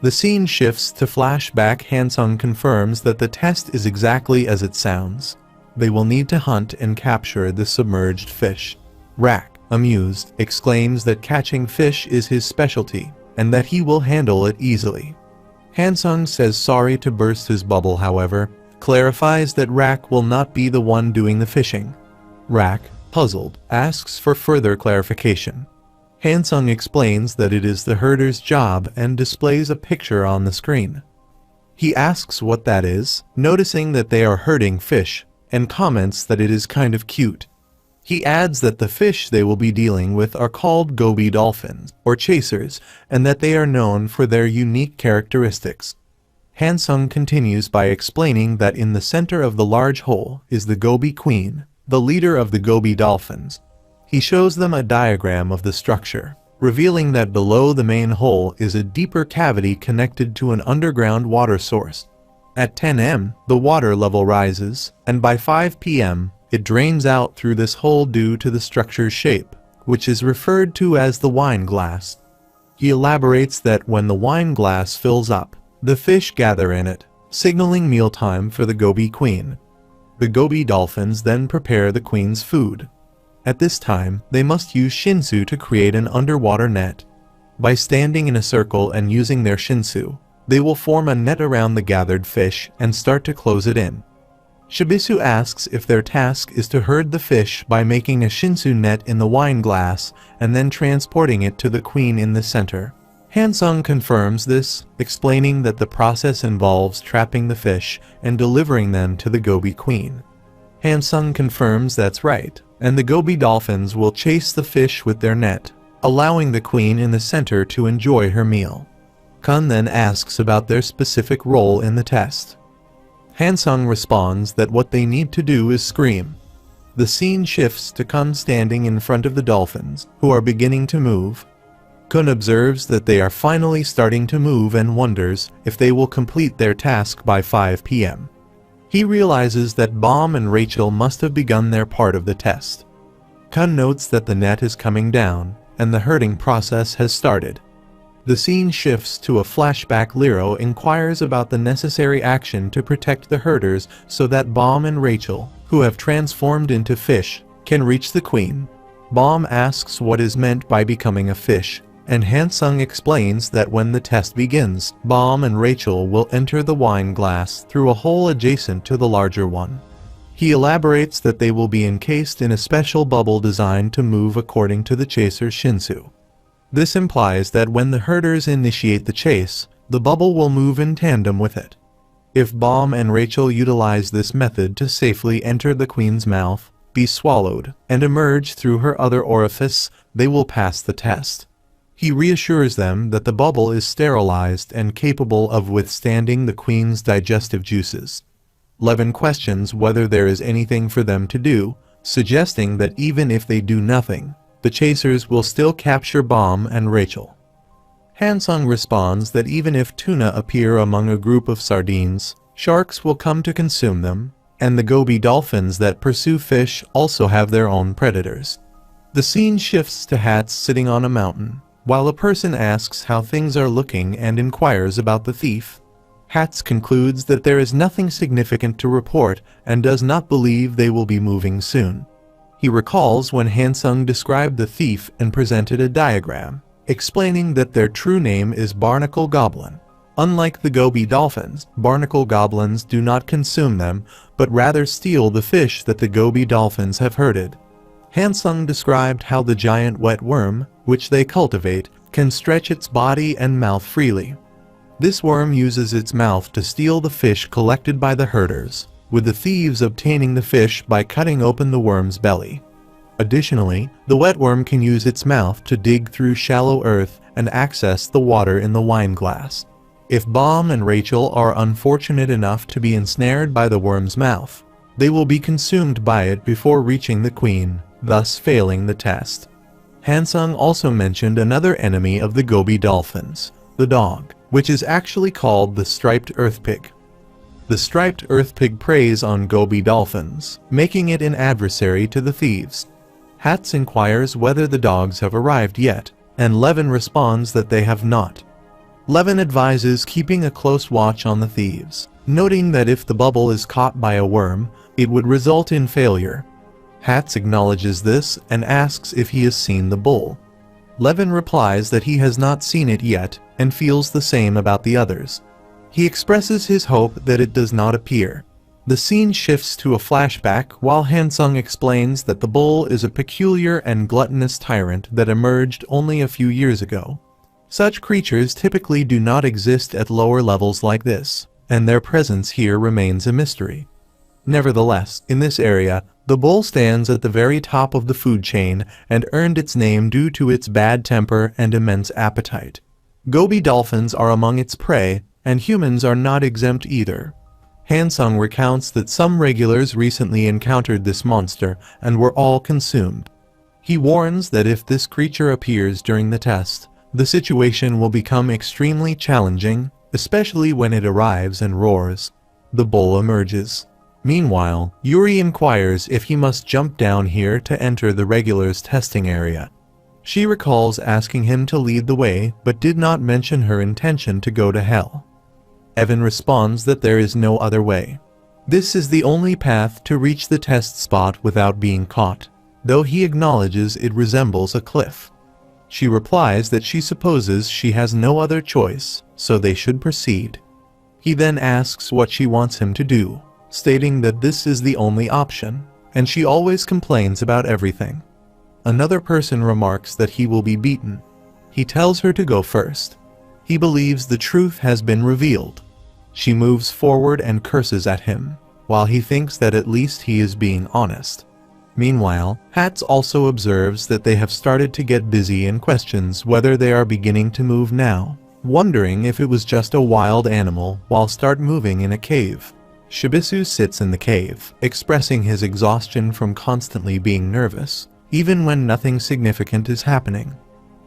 The scene shifts to flashback. Hansung confirms that the test is exactly as it sounds. They will need to hunt and capture the submerged fish. Rak, amused, exclaims that catching fish is his specialty, and that he will handle it easily. Hansung says sorry to burst his bubble, however, clarifies that Rak will not be the one doing the fishing. Rak, puzzled, asks for further clarification. Hansung explains that it is the herder's job and displays a picture on the screen. He asks what that is, noticing that they are herding fish, and comments that it is kind of cute. He adds that the fish they will be dealing with are called goby dolphins, or chasers, and that they are known for their unique characteristics. Hansung continues by explaining that in the center of the large hole is the goby queen, the leader of the goby dolphins. He shows them a diagram of the structure, revealing that below the main hole is a deeper cavity connected to an underground water source. At 10 am, the water level rises, and by 5 p.m., it drains out through this hole due to the structure's shape, which is referred to as the wine glass. He elaborates that when the wine glass fills up, the fish gather in it, signaling mealtime for the goby queen. The goby dolphins then prepare the queen's food. At this time, they must use shinsu to create an underwater net. By standing in a circle and using their shinsu, they will form a net around the gathered fish and start to close it in. Shibisu asks if their task is to herd the fish by making a shinsu net in the wine glass and then transporting it to the queen in the center. Hansung confirms this, explaining that the process involves trapping the fish and delivering them to the goby queen. Hansung confirms that's right, and the goby dolphins will chase the fish with their net, allowing the queen in the center to enjoy her meal. Kun then asks about their specific role in the test. Hansung responds that what they need to do is scream. The scene shifts to Kun standing in front of the dolphins, who are beginning to move. Kun observes that they are finally starting to move and wonders if they will complete their task by 5 p.m. He realizes that Baum and Rachel must have begun their part of the test. Kun notes that the net is coming down, and the herding process has started. The scene shifts to a flashback. Lero inquires about the necessary action to protect the herders so that Baum and Rachel, who have transformed into fish, can reach the queen. Baum asks what is meant by becoming a fish, and Hansung explains that when the test begins, Baum and Rachel will enter the wine glass through a hole adjacent to the larger one. He elaborates that they will be encased in a special bubble designed to move according to the chaser's shinsu. This implies that when the herders initiate the chase, the bubble will move in tandem with it. If Baum and Rachel utilize this method to safely enter the queen's mouth, be swallowed, and emerge through her other orifice, they will pass the test. He reassures them that the bubble is sterilized and capable of withstanding the queen's digestive juices. Levin questions whether there is anything for them to do, suggesting that even if they do nothing, the chasers will still capture Baum and Rachel. Hansung responds that even if tuna appear among a group of sardines, sharks will come to consume them, and the goby dolphins that pursue fish also have their own predators. The scene shifts to Hats sitting on a mountain, while a person asks how things are looking and inquires about the thief. Hats concludes that there is nothing significant to report and does not believe they will be moving soon. He recalls when Hansung described the thief and presented a diagram, explaining that their true name is barnacle goblin. Unlike the goby dolphins, barnacle goblins do not consume them, but rather steal the fish that the goby dolphins have herded. Hansung described how the giant wet worm, which they cultivate, can stretch its body and mouth freely. This worm uses its mouth to steal the fish collected by the herders, with the thieves obtaining the fish by cutting open the worm's belly. Additionally, the wetworm can use its mouth to dig through shallow earth and access the water in the wine glass. If Baum and Rachel are unfortunate enough to be ensnared by the worm's mouth, they will be consumed by it before reaching the queen, thus failing the test. Hansung also mentioned another enemy of the goby dolphins, the dog, which is actually called the striped earth pig. The striped earth pig preys on goby dolphins, making it an adversary to the thieves. Hats inquires whether the dogs have arrived yet, and Levin responds that they have not. Levin advises keeping a close watch on the thieves, noting that if the bubble is caught by a worm, it would result in failure. Hats acknowledges this and asks if he has seen the bull. Levin replies that he has not seen it yet and feels the same about the others. He expresses his hope that it does not appear. The scene shifts to a flashback while Hansung explains that the bull is a peculiar and gluttonous tyrant that emerged only a few years ago. Such creatures typically do not exist at lower levels like this, and their presence here remains a mystery. Nevertheless, in this area, the bull stands at the very top of the food chain and earned its name due to its bad temper and immense appetite. Goby dolphins are among its prey, and humans are not exempt either. Hansung recounts that some regulars recently encountered this monster and were all consumed. He warns that if this creature appears during the test, the situation will become extremely challenging, especially when it arrives and roars. The bull emerges. Meanwhile, Yuri inquires if he must jump down here to enter the regulars' testing area. She recalls asking him to lead the way but did not mention her intention to go to hell. Evan responds that there is no other way. This is the only path to reach the test spot without being caught, though he acknowledges it resembles a cliff. She replies that she supposes she has no other choice, so they should proceed. He then asks what she wants him to do, stating that this is the only option, and she always complains about everything. Another person remarks that he will be beaten. He tells her to go first. He believes the truth has been revealed. She moves forward and curses at him, while he thinks that at least he is being honest. Meanwhile, Hats also observes that they have started to get busy and questions whether they are beginning to move now, wondering if it was just a wild animal while start moving in a cave. Shibisu sits in the cave, expressing his exhaustion from constantly being nervous, even when nothing significant is happening.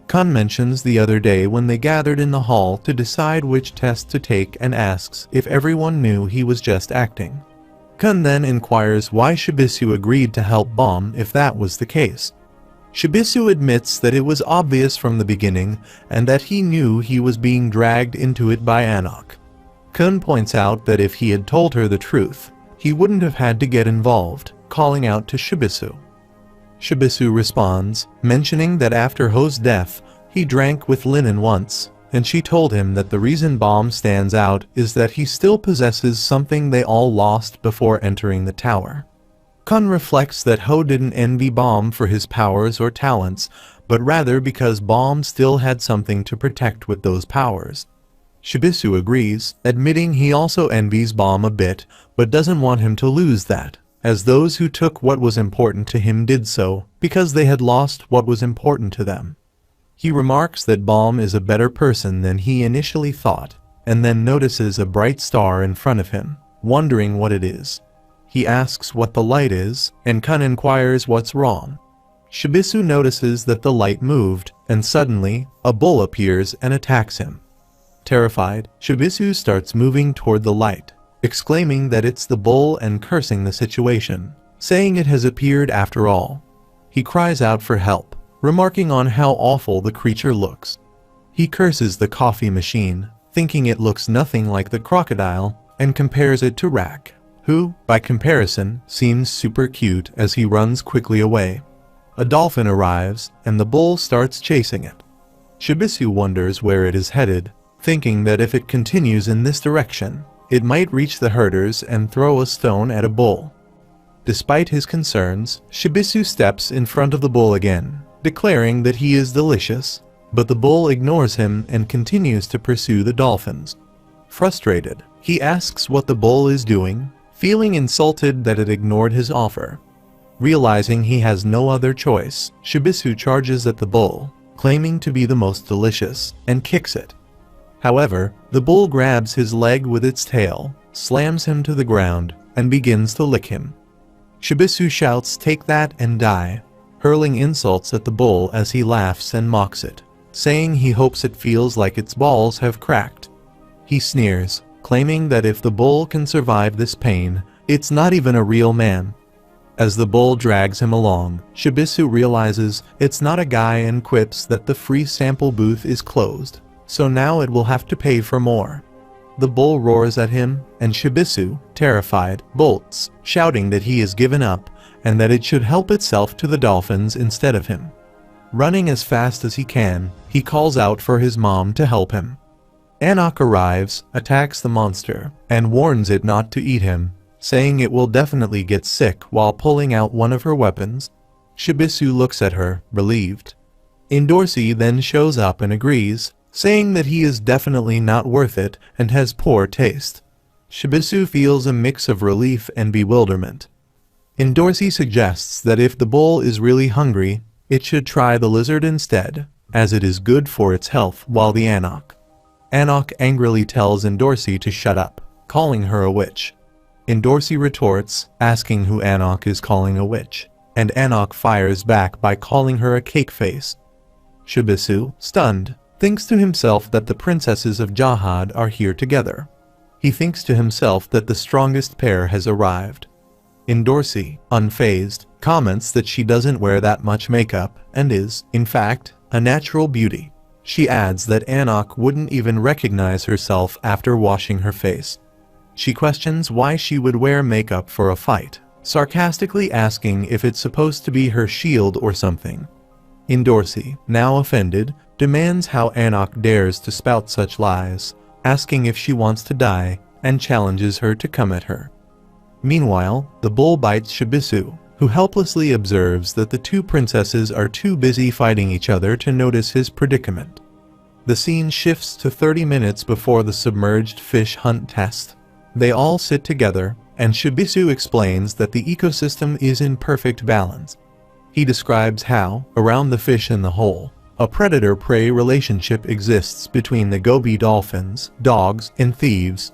Kun mentions the other day when they gathered in the hall to decide which test to take and asks if everyone knew he was just acting. Kun then inquires why Shibisu agreed to help Bomb if that was the case. Shibisu admits that it was obvious from the beginning and that he knew he was being dragged into it by Anak. Kun points out that if he had told her the truth, he wouldn't have had to get involved, calling out to Shibisu. Shibisu responds, mentioning that after Ho's death, he drank with Linen once, and she told him that the reason Bomb stands out is that he still possesses something they all lost before entering the tower. Kun reflects that Ho didn't envy Bomb for his powers or talents, but rather because Bomb still had something to protect with those powers. Shibisu agrees, admitting he also envies Bomb a bit, but doesn't want him to lose that, as those who took what was important to him did so because they had lost what was important to them. He remarks that Bomb is a better person than he initially thought, and then notices a bright star in front of him, wondering what it is. He asks what the light is, and Kun inquires what's wrong. Shibisu notices that the light moved, and suddenly, a bull appears and attacks him. Terrified, Shibisu starts moving toward the light, exclaiming that it's the bull and cursing the situation, saying it has appeared after all. He cries out for help, remarking on how awful the creature looks. He curses the coffee machine, thinking it looks nothing like the crocodile, and compares it to Rak, who, by comparison, seems super cute as he runs quickly away. A dolphin arrives, and the bull starts chasing it. Shibisu wonders where it is headed, thinking that if it continues in this direction, it might reach the herders and throw a stone at a bull. Despite his concerns, Shibisu steps in front of the bull again, declaring that he is delicious, but the bull ignores him and continues to pursue the dolphins. Frustrated, he asks what the bull is doing, feeling insulted that it ignored his offer. Realizing he has no other choice, Shibisu charges at the bull, claiming to be the most delicious, and kicks it. However, the bull grabs his leg with its tail, slams him to the ground, and begins to lick him. Shibisu shouts, "Take that and die," hurling insults at the bull as he laughs and mocks it, saying he hopes it feels like its balls have cracked. He sneers, claiming that if the bull can survive this pain, it's not even a real man. As the bull drags him along, Shibisu realizes it's not a guy and quips that the free sample booth is closed, so now it will have to pay for more. The bull roars at him, and Shibisu, terrified, bolts, shouting that he has given up, and that it should help itself to the dolphins instead of him. Running as fast as he can, he calls out for his mom to help him. Anak arrives, attacks the monster, and warns it not to eat him, saying it will definitely get sick while pulling out one of her weapons. Shibisu looks at her, relieved. Indorsey then shows up and agrees, saying that he is definitely not worth it and has poor taste. Shibisu feels a mix of relief and bewilderment. Indorsey suggests that if the bull is really hungry, it should try the lizard instead, as it is good for its health, while the Anak. Anak angrily tells Indorsey to shut up, calling her a witch. Indorsey retorts, asking who Anak is calling a witch. and Anak fires back by calling her a cake face. Shibisu, stunned, thinks to himself that the princesses of Jahad are here together. He thinks to himself that the strongest pair has arrived. Indorsi, unfazed, comments that she doesn't wear that much makeup and is, in fact, a natural beauty. She adds that Anak wouldn't even recognize herself after washing her face. She questions why she would wear makeup for a fight, sarcastically asking if it's supposed to be her shield or something. Indorsi, now offended, demands how Anak dares to spout such lies, asking if she wants to die, and challenges her to come at her. Meanwhile, the bull bites Shibisu, who helplessly observes that the two princesses are too busy fighting each other to notice his predicament. The scene shifts to 30 minutes before the submerged fish hunt test. They all sit together, and Shibisu explains that the ecosystem is in perfect balance. He describes how, around the fish in the hole, a predator-prey relationship exists between the goby dolphins, dogs, and thieves.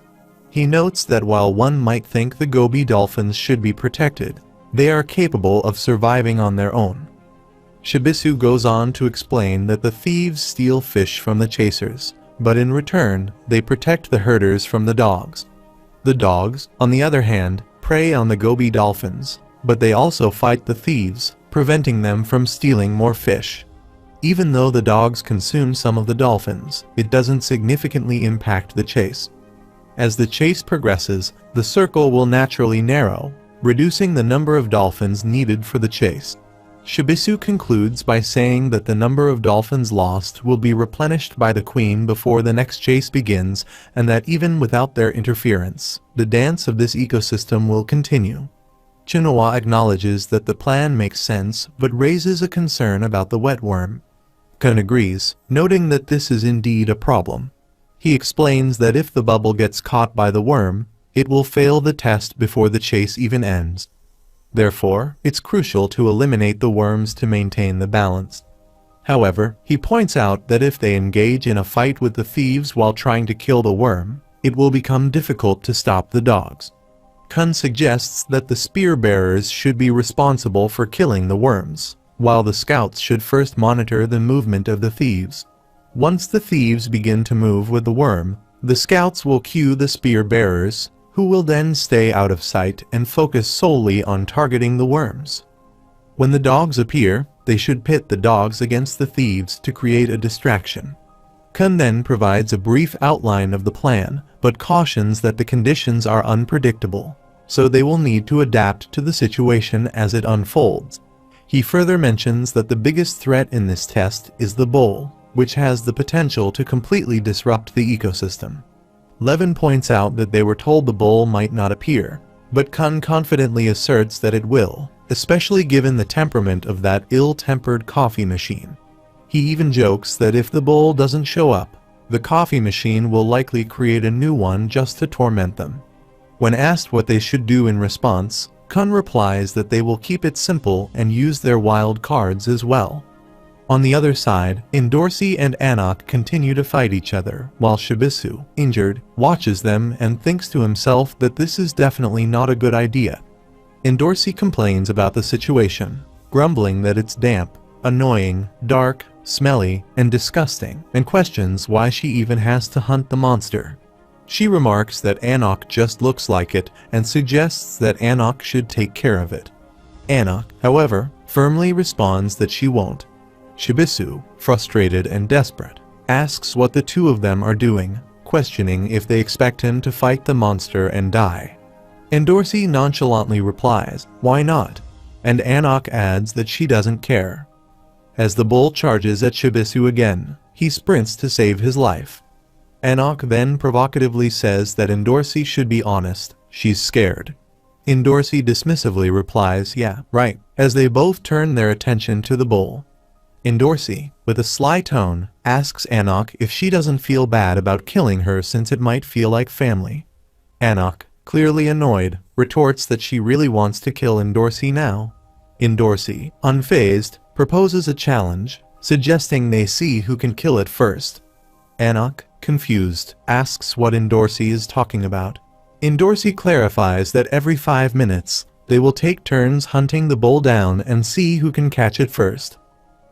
He notes that while one might think the goby dolphins should be protected, they are capable of surviving on their own. Shibisu goes on to explain that the thieves steal fish from the chasers, but in return, they protect the herders from the dogs. The dogs, on the other hand, prey on the goby dolphins, but they also fight the thieves, preventing them from stealing more fish. Even though the dogs consume some of the dolphins, it doesn't significantly impact the chase. As the chase progresses, the circle will naturally narrow, reducing the number of dolphins needed for the chase. Shibisu concludes by saying that the number of dolphins lost will be replenished by the queen before the next chase begins, and that even without their interference, the dance of this ecosystem will continue. Chinoa acknowledges that the plan makes sense but raises a concern about the wetworm. Kun agrees, noting that this is indeed a problem. He explains that if the bubble gets caught by the worm, it will fail the test before the chase even ends. Therefore, it's crucial to eliminate the worms to maintain the balance. However, he points out that if they engage in a fight with the thieves while trying to kill the worm, it will become difficult to stop the dogs. Kun suggests that the spear bearers should be responsible for killing the worms, while the scouts should first monitor the movement of the thieves. Once the thieves begin to move with the worm, the scouts will cue the spear bearers, who will then stay out of sight and focus solely on targeting the worms. When the dogs appear, they should pit the dogs against the thieves to create a distraction. Kun then provides a brief outline of the plan, but cautions that the conditions are unpredictable, so they will need to adapt to the situation as it unfolds. He further mentions that the biggest threat in this test is the bull, which has the potential to completely disrupt the ecosystem. Levin points out that they were told the bull might not appear, but Kun confidently asserts that it will, especially given the temperament of that ill-tempered coffee machine. He even jokes that if the bull doesn't show up, the coffee machine will likely create a new one just to torment them. When asked what they should do in response, Kun replies that they will keep it simple and use their wild cards as well. On the other side, Indorsi and Anak continue to fight each other, while Shibisu, injured, watches them and thinks to himself that this is definitely not a good idea. Indorsi complains about the situation, grumbling that it's damp, annoying, dark, smelly, and disgusting, and questions why she even has to hunt the monster. She remarks that Anak just looks like it and suggests that Anak should take care of it. Anak, however, firmly responds that she won't. Shibisu, frustrated and desperate, asks what the two of them are doing, questioning if they expect him to fight the monster and die. Indorsi nonchalantly replies, "Why not?" and Anak adds that she doesn't care. As the bull charges at Shibisu again, he sprints to save his life. Anak then provocatively says that Indorsi should be honest, she's scared. Indorsi dismissively replies, "Yeah, right," as they both turn their attention to the bull. Indorsi, with a sly tone, asks Anak if she doesn't feel bad about killing her since it might feel like family. Anak, clearly annoyed, retorts that she really wants to kill Indorsi now. Indorsi, unfazed, proposes a challenge, suggesting they see who can kill it first. Anak, confused, asks what Indorsi is talking about. Indorsi clarifies that every 5 minutes, They will take turns hunting the bull down and see who can catch it first.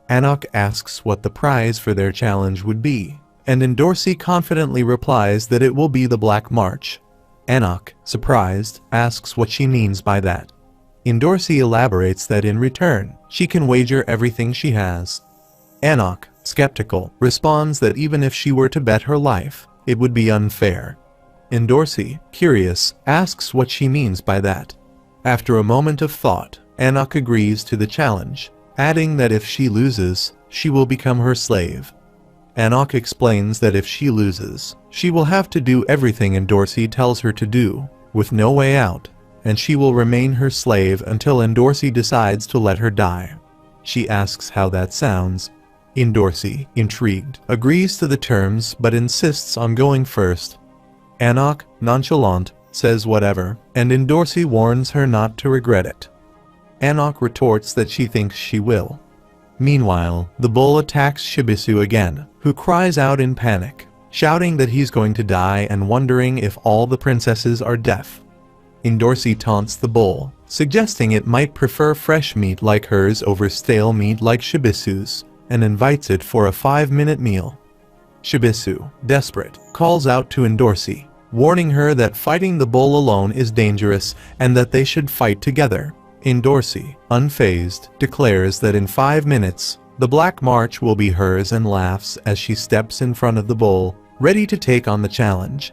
Anak asks what the prize for their challenge would be, and Endorsi confidently replies that it will be the Black March. Anak, surprised, asks what she means by that. Endorsi elaborates that in return, she can wager everything she has. Anak, skeptical, responds that even if she were to bet her life, it would be unfair. Endorsi, curious, asks what she means by that. After a moment of thought, Anak agrees to the challenge, adding that if she loses, she will become her slave. Anak explains that if she loses, she will have to do everything Endorsi tells her to do, with no way out, and she will remain her slave until Endorsi decides to let her die. She asks how that sounds. Endorsi, intrigued, agrees to the terms but insists on going first. Anak, nonchalant, says whatever, and Endorsi warns her not to regret it. Anak retorts that she thinks she will. Meanwhile, the bull attacks Shibisu again, who cries out in panic, shouting that he's going to die and wondering if all the princesses are deaf. Endorsi taunts the bull, suggesting it might prefer fresh meat like hers over stale meat like Shibisu's, and invites it for a 5-minute meal. Shibisu, desperate, calls out to Endorsi, warning her that fighting the bull alone is dangerous and that they should fight together. Endorsi, unfazed, declares that in 5 minutes, the Black March will be hers and laughs as she steps in front of the bull, ready to take on the challenge.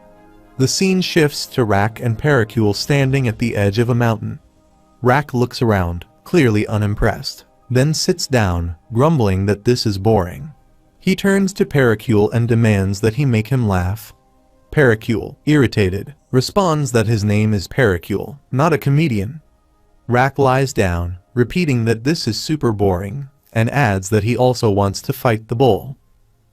The scene shifts to Rak and Pericule standing at the edge of a mountain. Rak looks around, clearly unimpressed, then sits down, grumbling that this is boring. He turns to Pericule and demands that he make him laugh. Pericule, irritated, responds that his name is Pericule, not a comedian. Rak lies down, repeating that this is super boring, and adds that he also wants to fight the bull.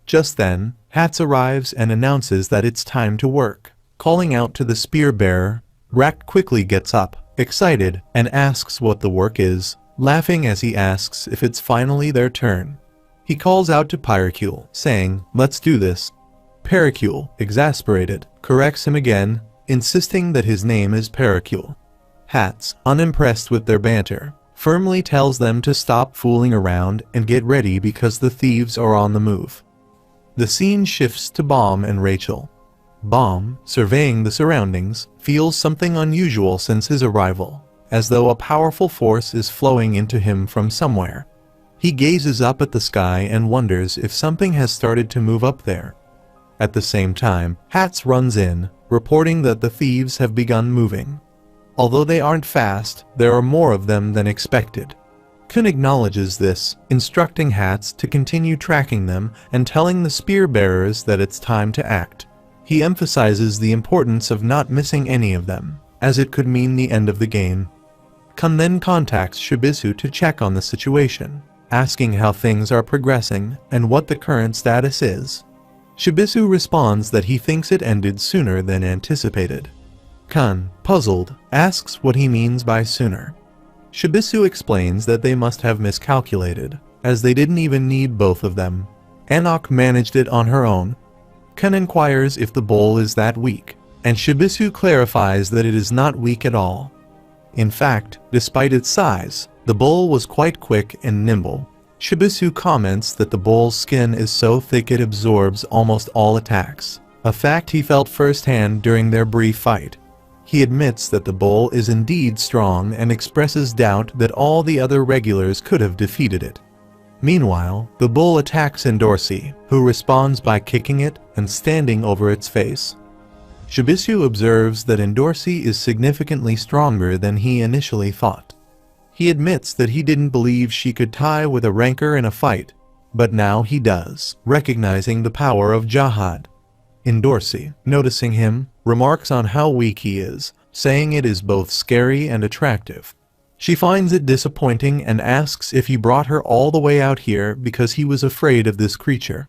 Just then, Hats arrives and announces that it's time to work. Calling out to the spear bearer, Rak quickly gets up, excited, and asks what the work is, laughing as he asks if it's finally their turn. He calls out to Pericule, saying, "Let's do this." Pericule, exasperated, corrects him again, insisting that his name is Pericule. Hats, unimpressed with their banter, firmly tells them to stop fooling around and get ready because the thieves are on the move. The scene shifts to Baum and Rachel. Baum, surveying the surroundings, feels something unusual since his arrival, as though a powerful force is flowing into him from somewhere. He gazes up at the sky and wonders if something has started to move up there. At the same time, Hats runs in, reporting that the thieves have begun moving. Although they aren't fast, there are more of them than expected. Kun acknowledges this, instructing Hats to continue tracking them and telling the spear bearers that it's time to act. He emphasizes the importance of not missing any of them, as it could mean the end of the game. Kun then contacts Shibisu to check on the situation, asking how things are progressing and what the current status is. Shibisu responds that he thinks it ended sooner than anticipated. Kun, puzzled, asks what he means by sooner. Shibisu explains that they must have miscalculated, as they didn't even need both of them. Anak managed it on her own. Kun inquires if the bowl is that weak, and Shibisu clarifies that it is not weak at all. In fact, despite its size, the bowl was quite quick and nimble. Shibisu comments that the bowl's skin is so thick it absorbs almost all attacks, a fact he felt firsthand during their brief fight. He admits that the bowl is indeed strong and expresses doubt that all the other regulars could have defeated it. Meanwhile, the bull attacks Endorsi, who responds by kicking it and standing over its face. Shibisu observes that Endorsi is significantly stronger than he initially thought. He admits that he didn't believe she could tie with a rancor in a fight, but now he does, recognizing the power of Jihad. Endorsi, noticing him, remarks on how weak he is, saying it is both scary and attractive. She finds it disappointing and asks if he brought her all the way out here because he was afraid of this creature.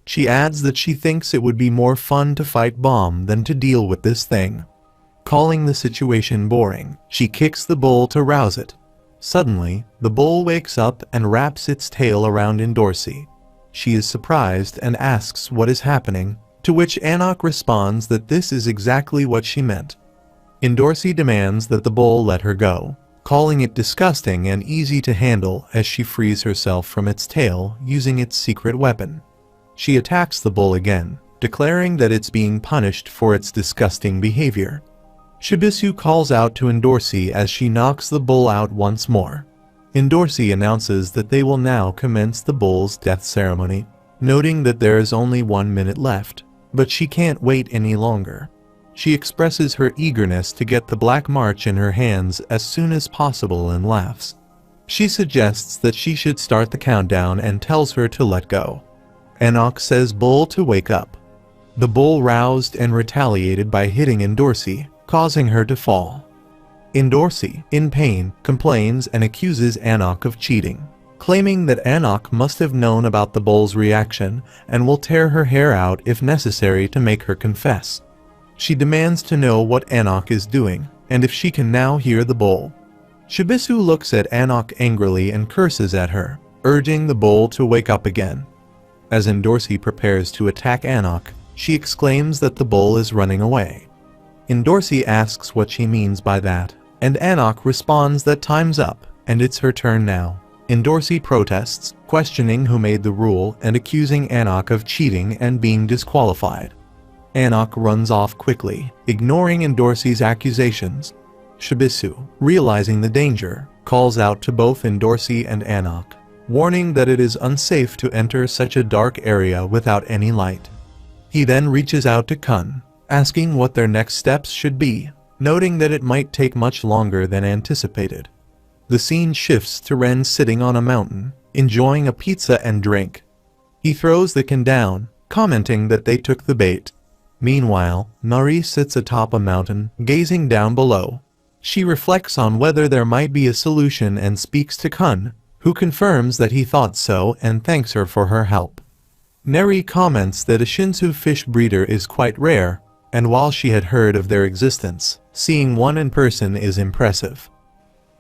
She adds that she thinks it would be more fun to fight Baum than to deal with this thing. Calling the situation boring, she kicks the bull to rouse it. Suddenly, the bull wakes up and wraps its tail around Endorsi. She is surprised and asks what is happening, to which Anak responds that this is exactly what she meant. Endorsi demands that the bull let her go. calling it disgusting and easy to handle as she frees herself from its tail using its secret weapon. She attacks the bull again, declaring that it's being punished for its disgusting behavior. Shibisu calls out to Endorsi as she knocks the bull out once more. Endorsi announces that they will now commence the bull's death ceremony, noting that there is only 1 minute left, but she can't wait any longer. She expresses her eagerness to get the black march in her hands as soon as possible and laughs. She suggests that she should start the countdown and tells her to let go. Enoch says Bull to wake up. The bull roused and retaliated by hitting Endorsi, causing her to fall. Endorsi, in pain, complains and accuses Enoch of cheating, claiming that Enoch must have known about the bull's reaction and will tear her hair out if necessary to make her confess. She demands to know what Enoch is doing, and if she can now hear the bull. Shibisu looks at Enoch angrily and curses at her, urging the bull to wake up again. As Endorsi prepares to attack Enoch, she exclaims that the bull is running away. Endorsi asks what she means by that, and Enoch responds that time's up, and it's her turn now. Endorsi protests, questioning who made the rule and accusing Enoch of cheating and being disqualified. Enoch runs off quickly, ignoring Endorsi's accusations. Shibisu, realizing the danger, calls out to both Endorsi and Enoch, warning that it is unsafe to enter such a dark area without any light. He then reaches out to Kun, asking what their next steps should be, noting that it might take much longer than anticipated. The scene shifts to Ren sitting on a mountain, enjoying a pizza and drink. He throws the can down, commenting that they took the bait. Meanwhile, Nari sits atop a mountain, gazing down below. She reflects on whether there might be a solution and speaks to Kun, who confirms that he thought so and thanks her for her help. Neri comments that a Shinsu fish breeder is quite rare, and while she had heard of their existence, seeing one in person is impressive.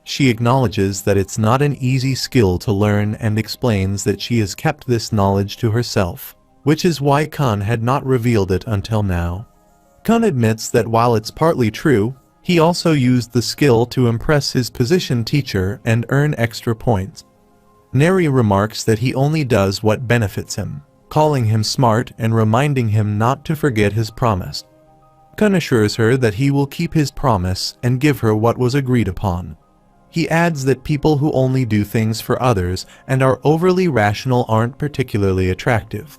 She acknowledges that it's not an easy skill to learn and explains that she has kept this knowledge to herself, which is why Kun had not revealed it until now. Kun admits that while it's partly true, he also used the skill to impress his position teacher and earn extra points. Neri remarks that he only does what benefits him, calling him smart and reminding him not to forget his promise. Kun assures her that he will keep his promise and give her what was agreed upon. He adds that people who only do things for others and are overly rational aren't particularly attractive.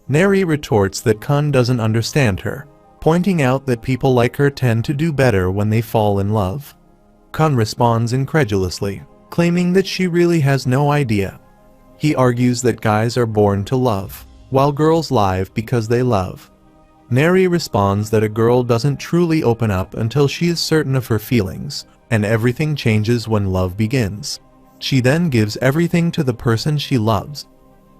Neri retorts that Kun doesn't understand her, pointing out that people like her tend to do better when they fall in love. Kun responds incredulously, claiming that she really has no idea. He argues that guys are born to love, while girls lie because they love. Neri responds that a girl doesn't truly open up until she is certain of her feelings, and everything changes when love begins. She then gives everything to the person she loves.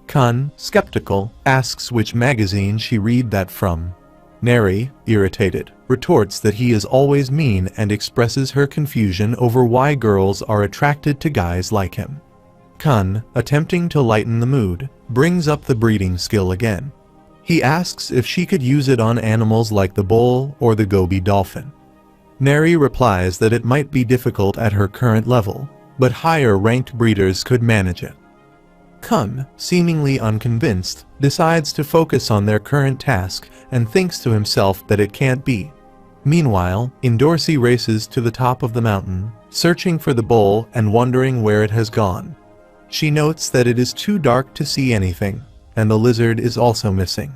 Kun, skeptical, asks which magazine she read that from. Neri, irritated, retorts that he is always mean and expresses her confusion over why girls are attracted to guys like him. Kun, attempting to lighten the mood, brings up the breeding skill again. He asks if she could use it on animals like the bull or the goby dolphin. Neri replies that it might be difficult at her current level, but higher-ranked breeders could manage it. Kun, seemingly unconvinced, decides to focus on their current task and thinks to himself that it can't be. Meanwhile, Endorsi races to the top of the mountain, searching for the bull and wondering where it has gone. She notes that it is too dark to see anything, and the lizard is also missing.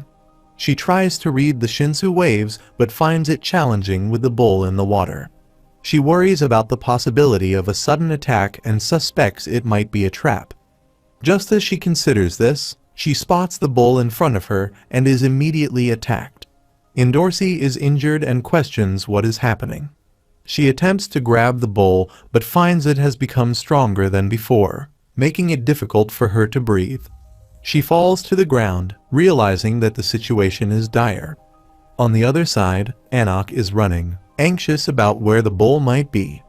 She tries to read the Shinsu waves but finds it challenging with the bull in the water. She worries about the possibility of a sudden attack and suspects it might be a trap. Just as she considers this, she spots the bull in front of her and is immediately attacked. Endorsi is injured and questions what is happening. She attempts to grab the bull but finds it has become stronger than before, making it difficult for her to breathe. She falls to the ground, realizing that the situation is dire. On the other side, Enoch is running, anxious about where the bull might be.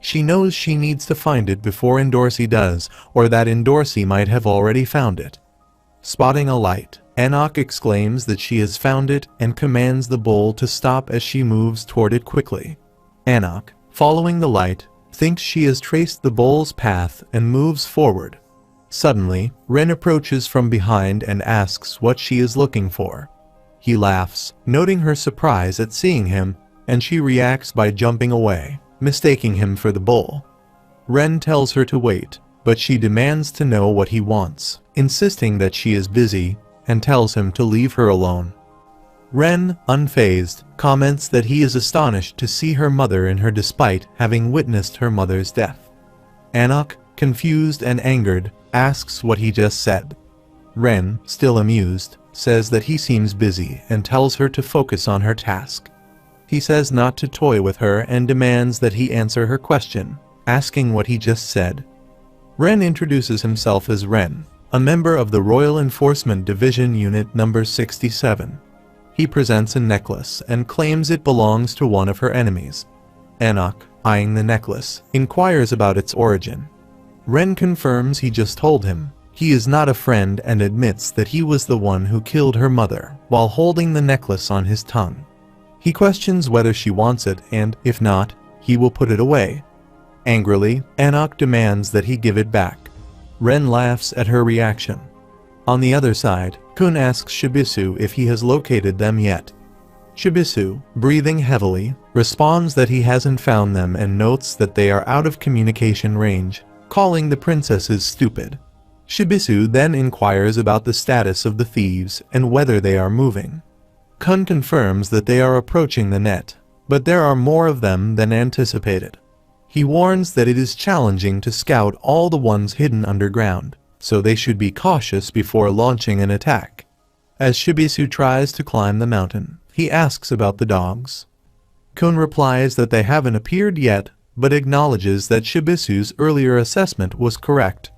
She knows she needs to find it before Endorsi does, or that Endorsi might have already found it. Spotting a light, Enoch exclaims that she has found it and commands the bull to stop as she moves toward it quickly. Enoch, following the light, thinks she has traced the bull's path and moves forward. Suddenly, Ren approaches from behind and asks what she is looking for. He laughs, noting her surprise at seeing him, and she reacts by jumping away, mistaking him for the bull. Ren tells her to wait, but she demands to know what he wants, insisting that she is busy, and tells him to leave her alone. Ren, unfazed, comments that he is astonished to see her mother in her despite having witnessed her mother's death. Anak, confused and angered, asks what he just said. Ren, still amused, says that he seems busy and tells her to focus on her task. He says not to toy with her and demands that he answer her question, asking what he just said. Ren introduces himself as Ren, a member of the Royal Enforcement Division Unit number 67. He presents a necklace and claims it belongs to one of her enemies. Anak, eyeing the necklace, inquires about its origin. Ren confirms he just told him. He is not a friend and admits that he was the one who killed her mother while holding the necklace on his tongue. He questions whether she wants it and, if not, he will put it away. Angrily, Anak demands that he give it back. Ren laughs at her reaction. On the other side, Kun asks Shibisu if he has located them yet. Shibisu, breathing heavily, responds that he hasn't found them and notes that they are out of communication range, calling the princesses stupid. Shibisu then inquires about the status of the thieves and whether they are moving. Kun confirms that they are approaching the net, but there are more of them than anticipated. He warns that it is challenging to scout all the ones hidden underground, so they should be cautious before launching an attack. As Shibisu tries to climb the mountain, he asks about the dogs. Kun replies that they haven't appeared yet, but acknowledges that Shibisu's earlier assessment was correct.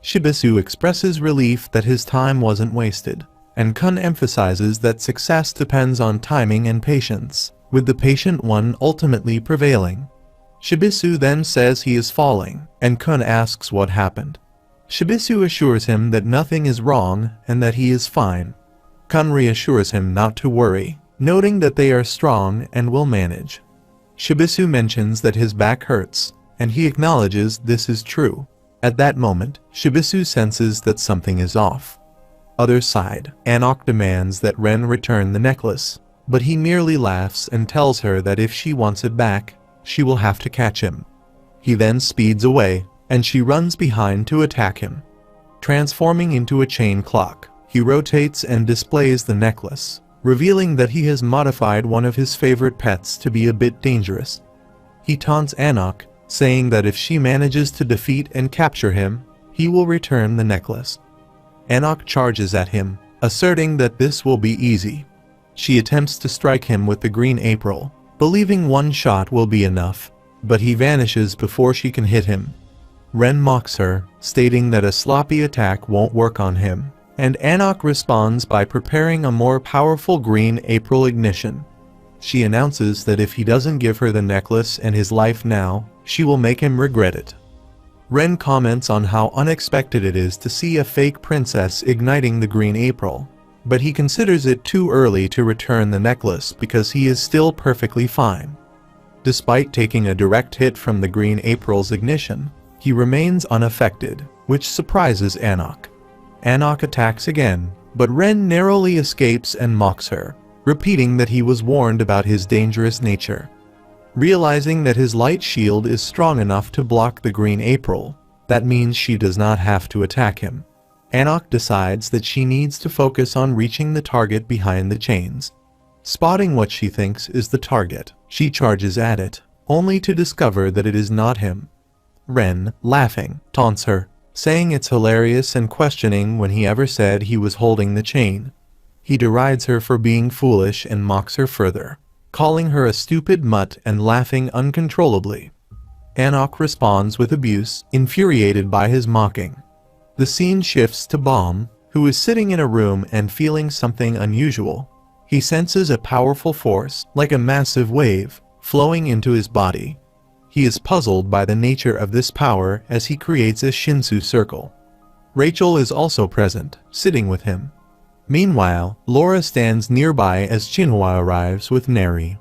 Shibisu expresses relief that his time wasn't wasted, and Kun emphasizes that success depends on timing and patience, with the patient one ultimately prevailing. Shibisu then says he is falling, and Kun asks what happened. Shibisu assures him that nothing is wrong and that he is fine. Kun reassures him not to worry, noting that they are strong and will manage. Shibisu mentions that his back hurts, and he acknowledges this is true. At that moment, Shibisu senses that something is off. Other side, Anak demands that Ren return the necklace, but he merely laughs and tells her that if she wants it back, she will have to catch him. He then speeds away, and she runs behind to attack him. Transforming into a chain clock, he rotates and displays the necklace, revealing that he has modified one of his favorite pets to be a bit dangerous. He taunts Anak, saying that if she manages to defeat and capture him, he will return the necklace. Anak charges at him, asserting that this will be easy. She attempts to strike him with the green April, believing one shot will be enough, but he vanishes before she can hit him. Ren mocks her, stating that a sloppy attack won't work on him, and Anak responds by preparing a more powerful green April ignition. She announces that if he doesn't give her the necklace and his life now, she will make him regret it. Ren comments on how unexpected it is to see a fake princess igniting the green April, but he considers it too early to return the necklace because he is still perfectly fine. Despite taking a direct hit from the green April's ignition, he remains unaffected, which surprises Anak. Anak attacks again, but Ren narrowly escapes and mocks her, repeating that he was warned about his dangerous nature. Realizing that his light shield is strong enough to block the green April, that means she does not have to attack him. Anak decides that she needs to focus on reaching the target behind the chains. Spotting what she thinks is the target, she charges at it, only to discover that it is not him. Ren, laughing, taunts her, saying it's hilarious and questioning when he ever said he was holding the chain. He derides her for being foolish and mocks her further, calling her a stupid mutt and laughing uncontrollably. Anak responds with abuse, infuriated by his mocking. The scene shifts to Baum, who is sitting in a room and feeling something unusual. He senses a powerful force, like a massive wave, flowing into his body. He is puzzled by the nature of this power as he creates a Shinsu circle. Rachel is also present, sitting with him. Meanwhile, Laura stands nearby as Chinhua arrives with Neri.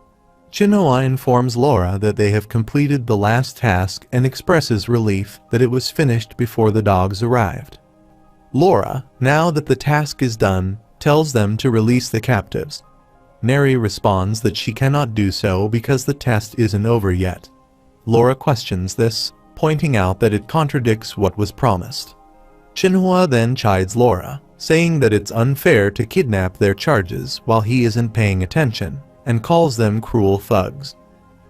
Chinoa informs Laura that they have completed the last task and expresses relief that it was finished before the dogs arrived. Laura, now that the task is done, tells them to release the captives. Neri responds that she cannot do so because the test isn't over yet. Laura questions this, pointing out that it contradicts what was promised. Chinhua then chides Laura, saying that it's unfair to kidnap their charges while he isn't paying attention, and calls them cruel thugs.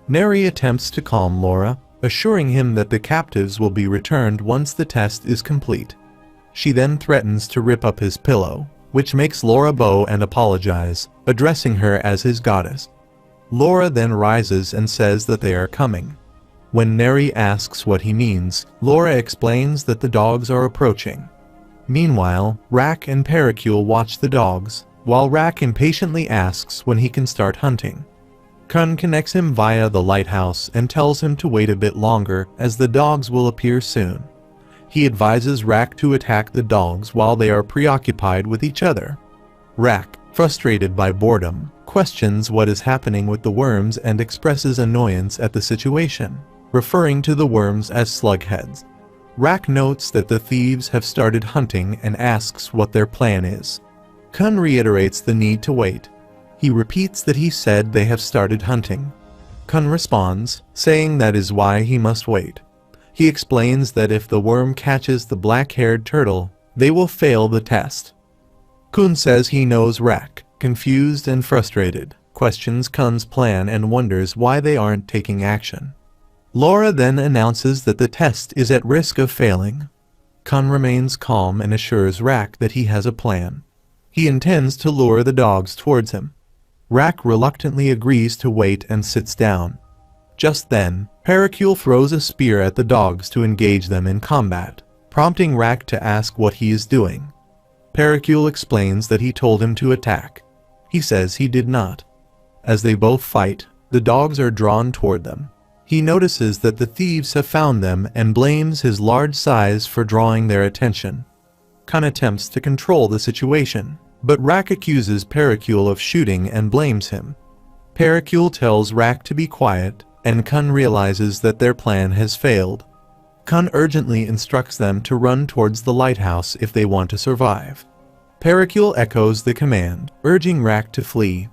Neri attempts to calm Laura, assuring him that the captives will be returned once the test is complete. She then threatens to rip up his pillow, which makes Laura bow and apologize, addressing her as his goddess. Laura then rises and says that they are coming. When Neri asks what he means, Laura explains that the dogs are approaching. Meanwhile, Rak and Pericule watch the dogs, while Rak impatiently asks when he can start hunting. Kun connects him via the lighthouse and tells him to wait a bit longer as the dogs will appear soon. He advises Rak to attack the dogs while they are preoccupied with each other. Rak, frustrated by boredom, questions what is happening with the worms and expresses annoyance at the situation, referring to the worms as slugheads. Rak notes that the thieves have started hunting and asks what their plan is. Kun reiterates the need to wait. He repeats that he said they have started hunting. Kun responds, saying that is why he must wait. He explains that if the worm catches the black-haired turtle, they will fail the test. Kun says he knows Rak, confused and frustrated, questions Kun's plan and wonders why they aren't taking action. Laura then announces that the test is at risk of failing. Kun remains calm and assures Rak that he has a plan. He intends to lure the dogs towards him. Rak reluctantly agrees to wait and sits down. Just then, Pericule throws a spear at the dogs to engage them in combat, prompting Rak to ask what he is doing. Pericule explains that he told him to attack. He says he did not. As they both fight, the dogs are drawn toward them. He notices that the thieves have found them and blames his large size for drawing their attention. Kun attempts to control the situation, but Rak accuses Pericule of shooting and blames him. Pericule tells Rak to be quiet, and Kun realizes that their plan has failed. Kun urgently instructs them to run towards the lighthouse if they want to survive. Pericule echoes the command, urging Rak to flee.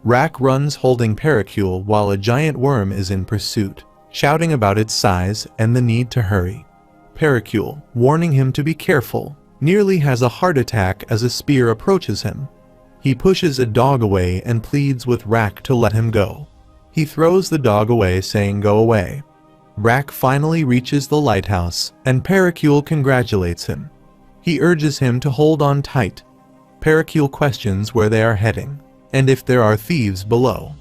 Rak runs holding Pericule while a giant worm is in pursuit, shouting about its size and the need to hurry. Pericule, warning him to be careful, nearly has a heart attack as a spear approaches him. He pushes a dog away and pleads with Rak to let him go. He throws the dog away, saying go away. Rak finally reaches the lighthouse, and Pericule congratulates him. He urges him to hold on tight. Pericule questions where they are heading, and if there are thieves below.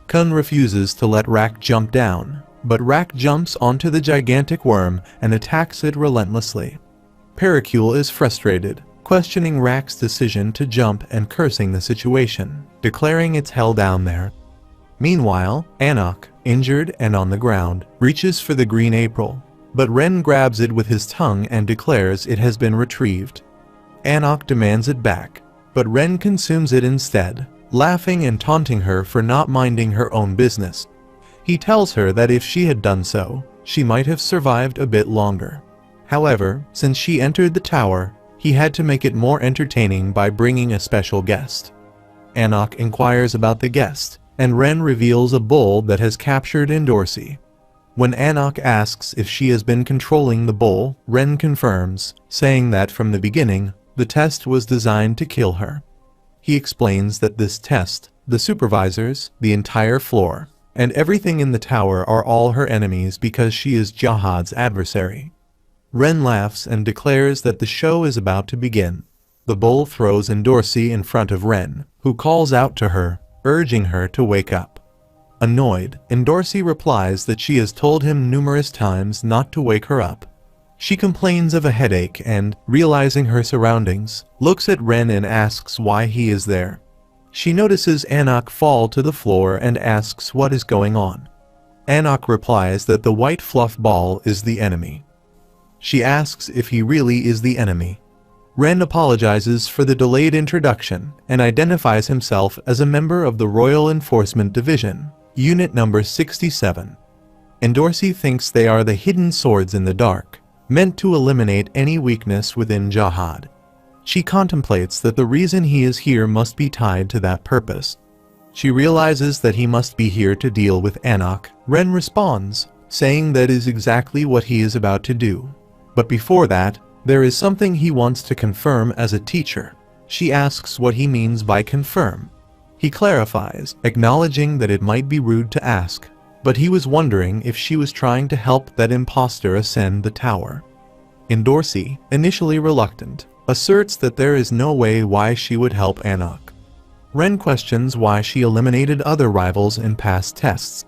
Kun refuses to let Rak jump down, but Rak jumps onto the gigantic worm and attacks it relentlessly. Pericule is frustrated, questioning Rak's decision to jump and cursing the situation, declaring it's hell down there. Meanwhile, Anok, injured and on the ground, reaches for the green April, but Ren grabs it with his tongue and declares it has been retrieved. Anok demands it back, but Ren consumes it instead, laughing and taunting her for not minding her own business. He tells her that if she had done so, she might have survived a bit longer. However, since she entered the tower, he had to make it more entertaining by bringing a special guest. Anok inquires about the guest, and Ren reveals a bull that has captured Endorsi. When Anok asks if she has been controlling the bull, Ren confirms, saying that from the beginning, the test was designed to kill her. He explains that this test, the supervisors, the entire floor, and everything in the tower are all her enemies because she is Jahad's adversary. Ren laughs and declares that the show is about to begin. The bull throws Endorsi in front of Ren, who calls out to her, urging her to wake up. Annoyed, Endorsi replies that she has told him numerous times not to wake her up. She complains of a headache and, realizing her surroundings, looks at Ren and asks why he is there. She notices Anok fall to the floor and asks what is going on. Anok replies that the white fluff ball is the enemy. She asks if he really is the enemy. Ren apologizes for the delayed introduction and identifies himself as a member of the Royal Enforcement Division, Unit number 67. Endorsi thinks they are the hidden swords in the dark, meant to eliminate any weakness within Jahad. She contemplates that the reason he is here must be tied to that purpose. She realizes that he must be here to deal with Anak. Ren responds, saying that is exactly what he is about to do. But before that, there is something he wants to confirm as a teacher. She asks what he means by confirm. He clarifies, acknowledging that it might be rude to ask, but he was wondering if she was trying to help that imposter ascend the tower. Endorsi, initially reluctant, asserts that there is no way why she would help Anak. Ren questions why she eliminated other rivals in past tests.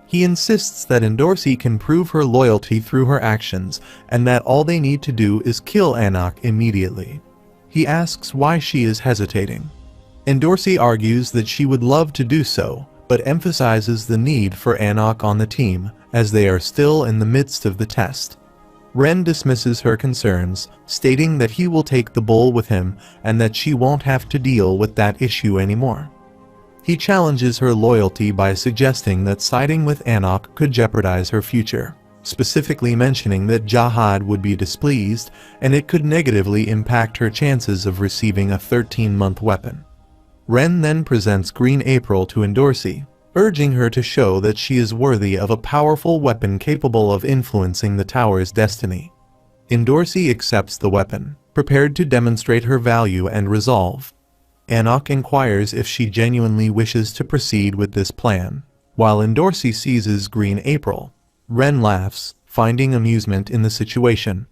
He insists that Endorsi can prove her loyalty through her actions and that all they need to do is kill Anak immediately. He asks why she is hesitating. Endorsi argues that she would love to do so, but emphasizes the need for Anak on the team, as they are still in the midst of the test. Ren dismisses her concerns, stating that he will take the bull with him and that she won't have to deal with that issue anymore. He challenges her loyalty by suggesting that siding with Anak could jeopardize her future, specifically mentioning that Jahad would be displeased and it could negatively impact her chances of receiving a 13-month weapon. Ren then presents Green April to Endorsi, urging her to show that she is worthy of a powerful weapon capable of influencing the tower's destiny. Endorsi accepts the weapon, prepared to demonstrate her value and resolve. Anak inquires if she genuinely wishes to proceed with this plan. While Endorsi seizes Green April, Ren laughs, finding amusement in the situation.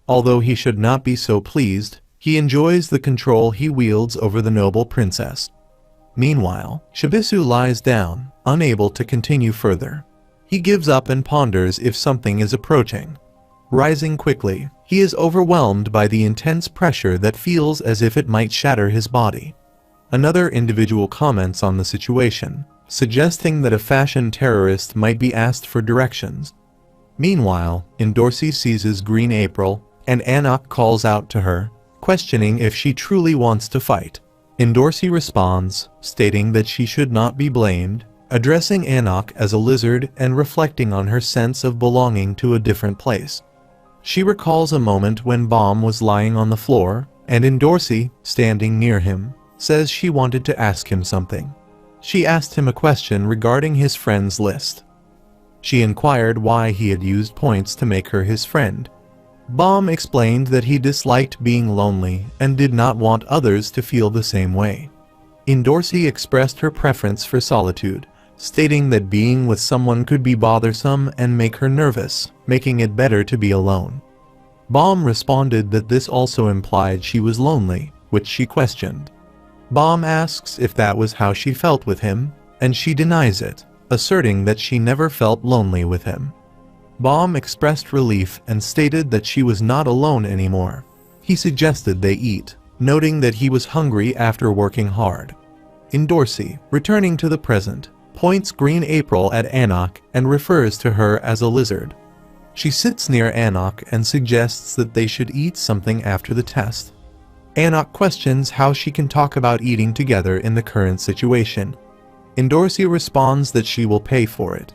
Although he should not be so pleased, he enjoys the control he wields over the noble princess. Meanwhile, Shibisu lies down, unable to continue further. He gives up and ponders if something is approaching. Rising quickly, he is overwhelmed by the intense pressure that feels as if it might shatter his body. Another individual comments on the situation, suggesting that a fashion terrorist might be asked for directions. Meanwhile, Endorsi seizes Green April, and Anak calls out to her, questioning if she truly wants to fight. Endorsi responds, stating that she should not be blamed, addressing Anak as a lizard and reflecting on her sense of belonging to a different place. She recalls a moment when Bomb was lying on the floor, and Endorsi, standing near him, says she wanted to ask him something. She asked him a question regarding his friends list. She inquired why he had used points to make her his friend. Bomb explained that he disliked being lonely and did not want others to feel the same way. Endorsi expressed her preference for solitude, stating that being with someone could be bothersome and make her nervous, making it better to be alone. Bomb responded that this also implied she was lonely, which she questioned. Bomb asks if that was how she felt with him, and she denies it, asserting that she never felt lonely with him. Bomb expressed relief and stated that she was not alone anymore. He suggested they eat, noting that he was hungry after working hard. Endorsi, returning to the present, points Green April at Anak and refers to her as a lizard. She sits near Anak and suggests that they should eat something after the test. Anak questions how she can talk about eating together in the current situation. Endorsi responds that she will pay for it.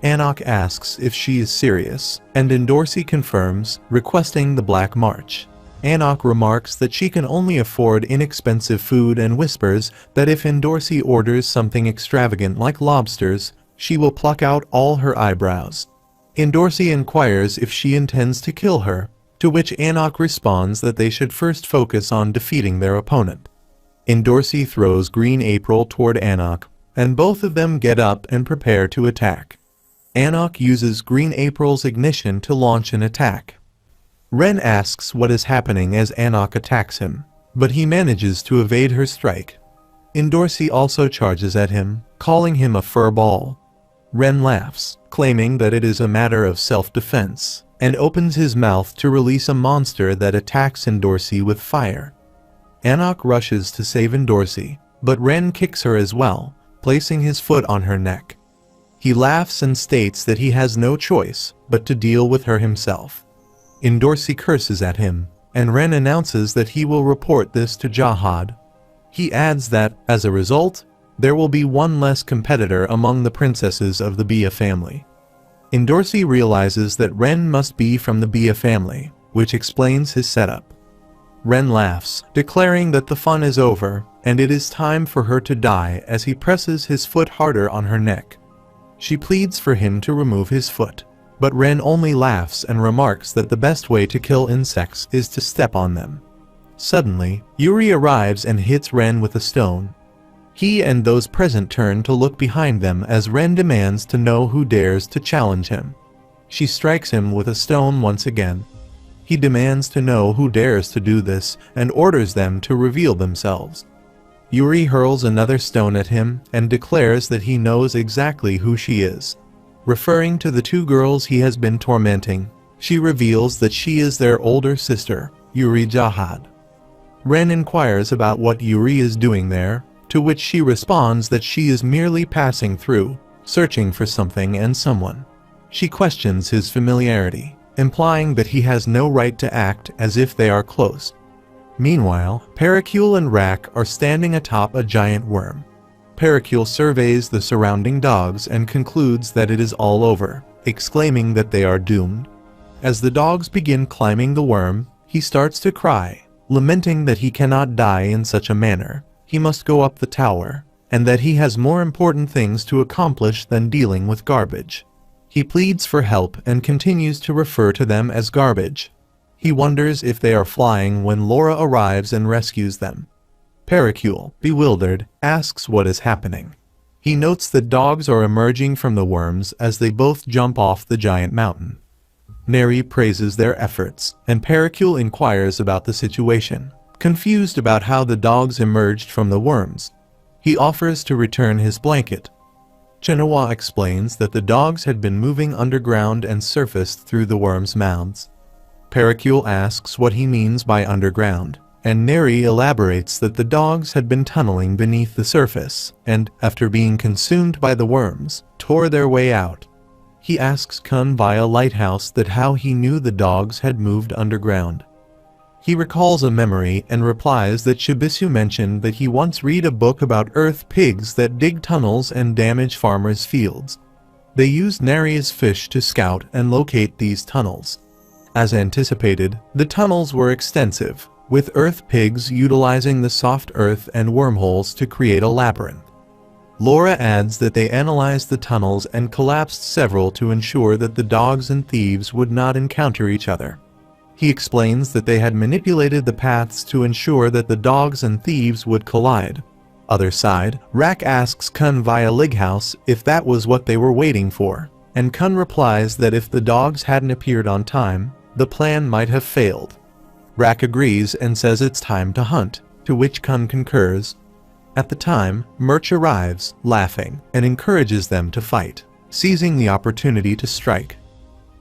Anak asks if she is serious, and Endorsi confirms, requesting the Black March. Anak remarks that she can only afford inexpensive food and whispers that if Endorsi orders something extravagant like lobsters, she will pluck out all her eyebrows. Endorsi inquires if she intends to kill her, to which Anak responds that they should first focus on defeating their opponent. Endorsi throws Green April toward Anak, and both of them get up and prepare to attack. Anak uses Green April's ignition to launch an attack. Ren asks what is happening as Anak attacks him, but he manages to evade her strike. Endorsi also charges at him, calling him a fur ball. Ren laughs, claiming that it is a matter of self-defense, and opens his mouth to release a monster that attacks Endorsi with fire. Anak rushes to save Endorsi, but Ren kicks her as well, placing his foot on her neck. He laughs and states that he has no choice but to deal with her himself. Endorsi curses at him, and Ren announces that he will report this to Jahad. He adds that, as a result, there will be one less competitor among the princesses of the Bia family. Dorsey realizes that Ren must be from the Bia family, which explains his setup. Ren laughs, declaring that the fun is over, and it is time for her to die as he presses his foot harder on her neck. She pleads for him to remove his foot, but Ren only laughs and remarks that the best way to kill insects is to step on them. Suddenly, Yuri arrives and hits Ren with a stone. He and those present turn to look behind them as Ren demands to know who dares to challenge him. She strikes him with a stone once again. He demands to know who dares to do this and orders them to reveal themselves. Yuri hurls another stone at him and declares that he knows exactly who she is. Referring to the two girls he has been tormenting, she reveals that she is their older sister, Yuri Jahad. Ren inquires about what Yuri is doing there, to which she responds that she is merely passing through, searching for something and someone. She questions his familiarity, implying that he has no right to act as if they are close. Meanwhile, Pericule and Rack are standing atop a giant worm. Pericule surveys the surrounding dogs and concludes that it is all over, exclaiming that they are doomed. As the dogs begin climbing the worm, he starts to cry, lamenting that he cannot die in such a manner. He must go up the tower, and that he has more important things to accomplish than dealing with garbage. He pleads for help and continues to refer to them as garbage. He wonders if they are flying when Laura arrives and rescues them. Pericule, bewildered, asks what is happening. He notes that dogs are emerging from the worms as they both jump off the giant mountain. Neri praises their efforts, and Pericule inquires about the situation, confused about how the dogs emerged from the worms. He offers to return his blanket. Chinawa explains that the dogs had been moving underground and surfaced through the worms' mouths. Pericule asks what he means by underground, and Neri elaborates that the dogs had been tunneling beneath the surface, and, after being consumed by the worms, tore their way out. He asks Kun via Lighthouse that how he knew the dogs had moved underground. He recalls a memory and replies that Shibisu mentioned that he once read a book about earth pigs that dig tunnels and damage farmers' fields. They used Neri's fish to scout and locate these tunnels. As anticipated, the tunnels were extensive, with earth pigs utilizing the soft earth and wormholes to create a labyrinth. Laura adds that they analyzed the tunnels and collapsed several to ensure that the dogs and thieves would not encounter each other. He explains that they had manipulated the paths to ensure that the dogs and thieves would collide. Other side, Rack asks Kun via Lighouse if that was what they were waiting for, and Kun replies that if the dogs hadn't appeared on time, the plan might have failed. Rack agrees and says it's time to hunt, to which Kun concurs. At the time, Murch arrives, laughing, and encourages them to fight, seizing the opportunity to strike.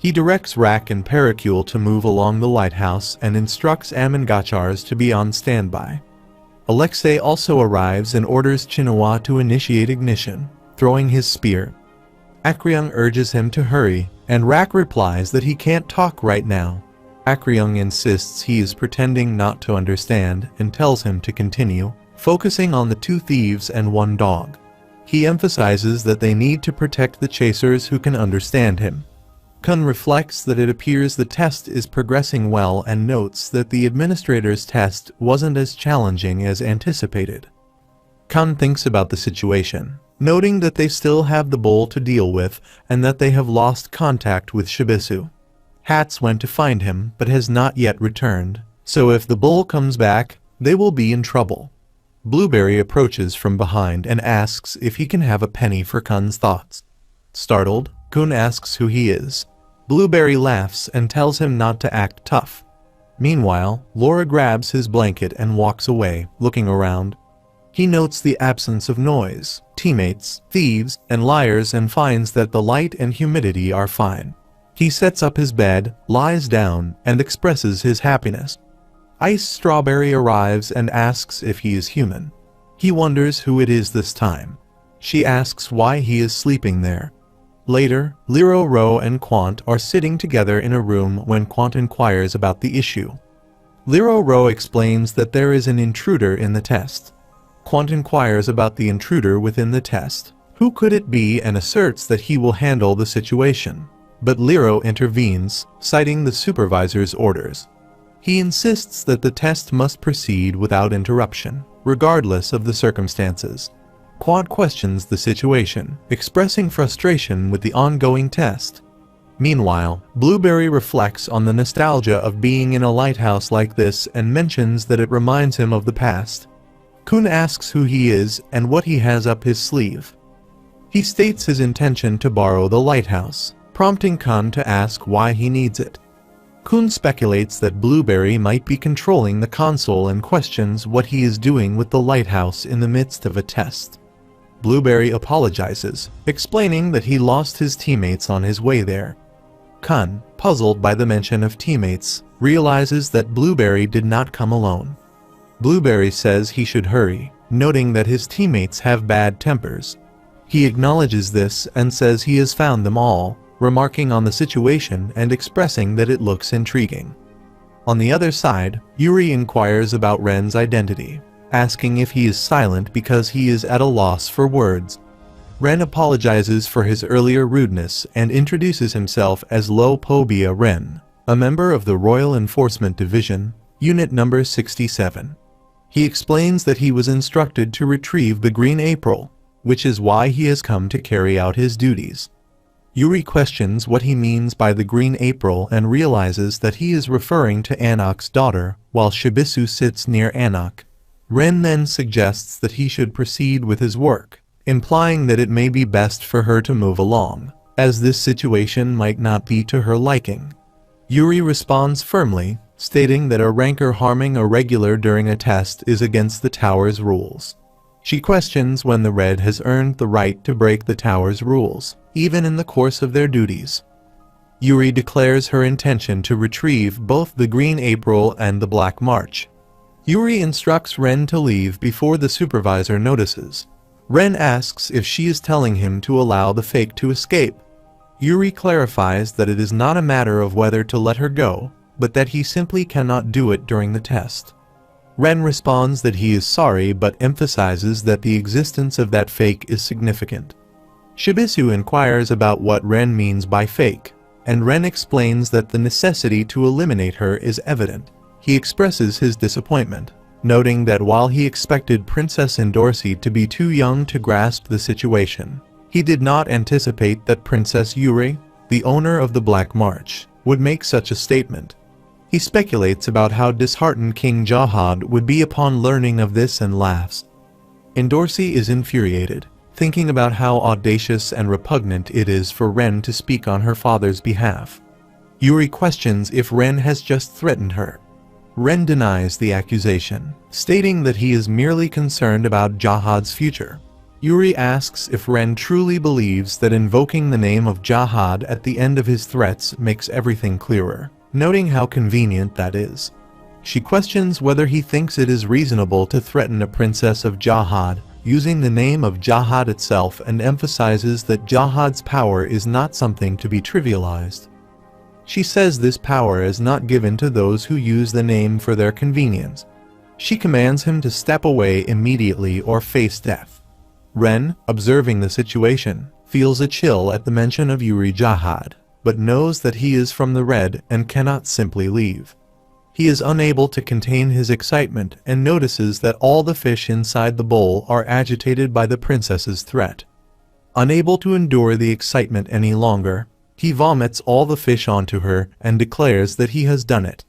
He directs Rack and Pericule to move along the lighthouse and instructs Amangachars to be on standby. Alexei also arrives and orders Chinawa to initiate ignition, throwing his spear. Akryung urges him to hurry, and Rack replies that he can't talk right now. Akryung insists he is pretending not to understand and tells him to continue, focusing on the two thieves and one dog. He emphasizes that they need to protect the chasers who can understand him. Kun reflects that it appears the test is progressing well and notes that the administrator's test wasn't as challenging as anticipated. Kun thinks about the situation, noting that they still have the bull to deal with and that they have lost contact with Shibisu. Hats went to find him but has not yet returned, so if the bull comes back, they will be in trouble. Blueberry approaches from behind and asks if he can have a penny for Kun's thoughts. Startled, Kun asks who he is. Blueberry laughs and tells him not to act tough. Meanwhile, Laura grabs his blanket and walks away, looking around. He notes the absence of noise, teammates, thieves, and liars and finds that the light and humidity are fine. He sets up his bed, lies down, and expresses his happiness. Ice Strawberry arrives and asks if he is human. He wonders who it is this time. She asks why he is sleeping there. Later, Liro Ro and Quant are sitting together in a room when Quant inquires about the issue. Liro Ro explains that there is an intruder in the test. Quant inquires about the intruder within the test. Who could it be, and asserts that he will handle the situation. But Lero intervenes, citing the supervisor's orders. He insists that the test must proceed without interruption, regardless of the circumstances. Quant questions the situation, expressing frustration with the ongoing test. Meanwhile, Blueberry reflects on the nostalgia of being in a lighthouse like this and mentions that it reminds him of the past. Kun asks who he is and what he has up his sleeve. He states his intention to borrow the lighthouse, prompting Kun to ask why he needs it. Kun speculates that Blueberry might be controlling the console and questions what he is doing with the lighthouse in the midst of a test. Blueberry apologizes, explaining that he lost his teammates on his way there. Kun, puzzled by the mention of teammates, realizes that Blueberry did not come alone. Blueberry says he should hurry, noting that his teammates have bad tempers. He acknowledges this and says he has found them all, remarking on the situation and expressing that it looks intriguing. On the other side, Yuri inquires about Ren's identity, asking if he is silent because he is at a loss for words. Ren apologizes for his earlier rudeness and introduces himself as Lo Pobia Ren, a member of the Royal Enforcement Division, Unit Number 67. He explains that he was instructed to retrieve the Green April, which is why he has come to carry out his duties. Yuri questions what he means by the Green April and realizes that he is referring to Anok's daughter, while Shibisu sits near Anok. Ren then suggests that he should proceed with his work, implying that it may be best for her to move along, as this situation might not be to her liking. Yuri responds firmly, stating that a rancor harming a regular during a test is against the tower's rules. She questions when the Red has earned the right to break the tower's rules, even in the course of their duties. Yuri declares her intention to retrieve both the Green April and the Black March. Yuri instructs Ren to leave before the supervisor notices. Ren asks if she is telling him to allow the fake to escape. Yuri clarifies that it is not a matter of whether to let her go, but that he simply cannot do it during the test. Ren responds that he is sorry but emphasizes that the existence of that fake is significant. Shibisu inquires about what Ren means by fake, and Ren explains that the necessity to eliminate her is evident. He expresses his disappointment, noting that while he expected Princess Endorsi to be too young to grasp the situation, he did not anticipate that Princess Yuri, the owner of the Black March, would make such a statement. He speculates about how disheartened King Jahad would be upon learning of this and laughs. Endorsi is infuriated, thinking about how audacious and repugnant it is for Ren to speak on her father's behalf. Yuri questions if Ren has just threatened her. Ren denies the accusation, stating that he is merely concerned about Jahad's future. Yuri asks if Ren truly believes that invoking the name of Jahad at the end of his threats makes everything clearer, noting how convenient that is. She questions whether he thinks it is reasonable to threaten a princess of Jahad using the name of Jahad itself, and emphasizes that Jahad's power is not something to be trivialized. She says this power is not given to those who use the name for their convenience. She commands him to step away immediately or face death. Ren, observing the situation, feels a chill at the mention of Yuri Jahad, but knows that he is from the Red and cannot simply leave. He is unable to contain his excitement and notices that all the fish inside the bowl are agitated by the princess's threat. Unable to endure the excitement any longer, he vomits all the fish onto her and declares that he has done it.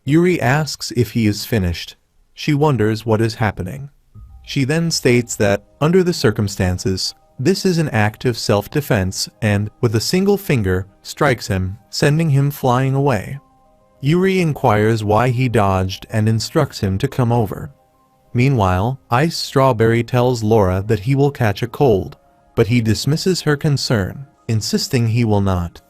Yuri asks if he is finished. She wonders what is happening. She then states that, under the circumstances, this is an act of self-defense and, with a single finger, strikes him, sending him flying away. Yuri inquires why he dodged and instructs him to come over. Meanwhile, Ice Strawberry tells Laura that he will catch a cold, but he dismisses her concern, insisting he will not.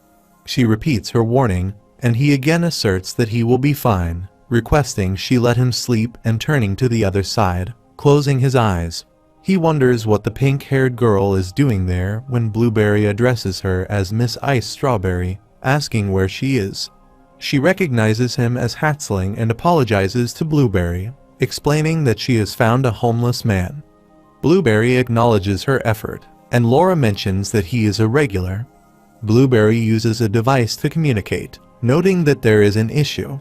She repeats her warning, and he again asserts that he will be fine, requesting she let him sleep and turning to the other side, closing his eyes. He wonders what the pink-haired girl is doing there when Blueberry addresses her as Miss Ice Strawberry, asking where she is. She recognizes him as Hatzling and apologizes to Blueberry, explaining that she has found a homeless man. Blueberry acknowledges her effort, and Laura mentions that he is irregular. Blueberry uses a device to communicate, noting that there is an issue.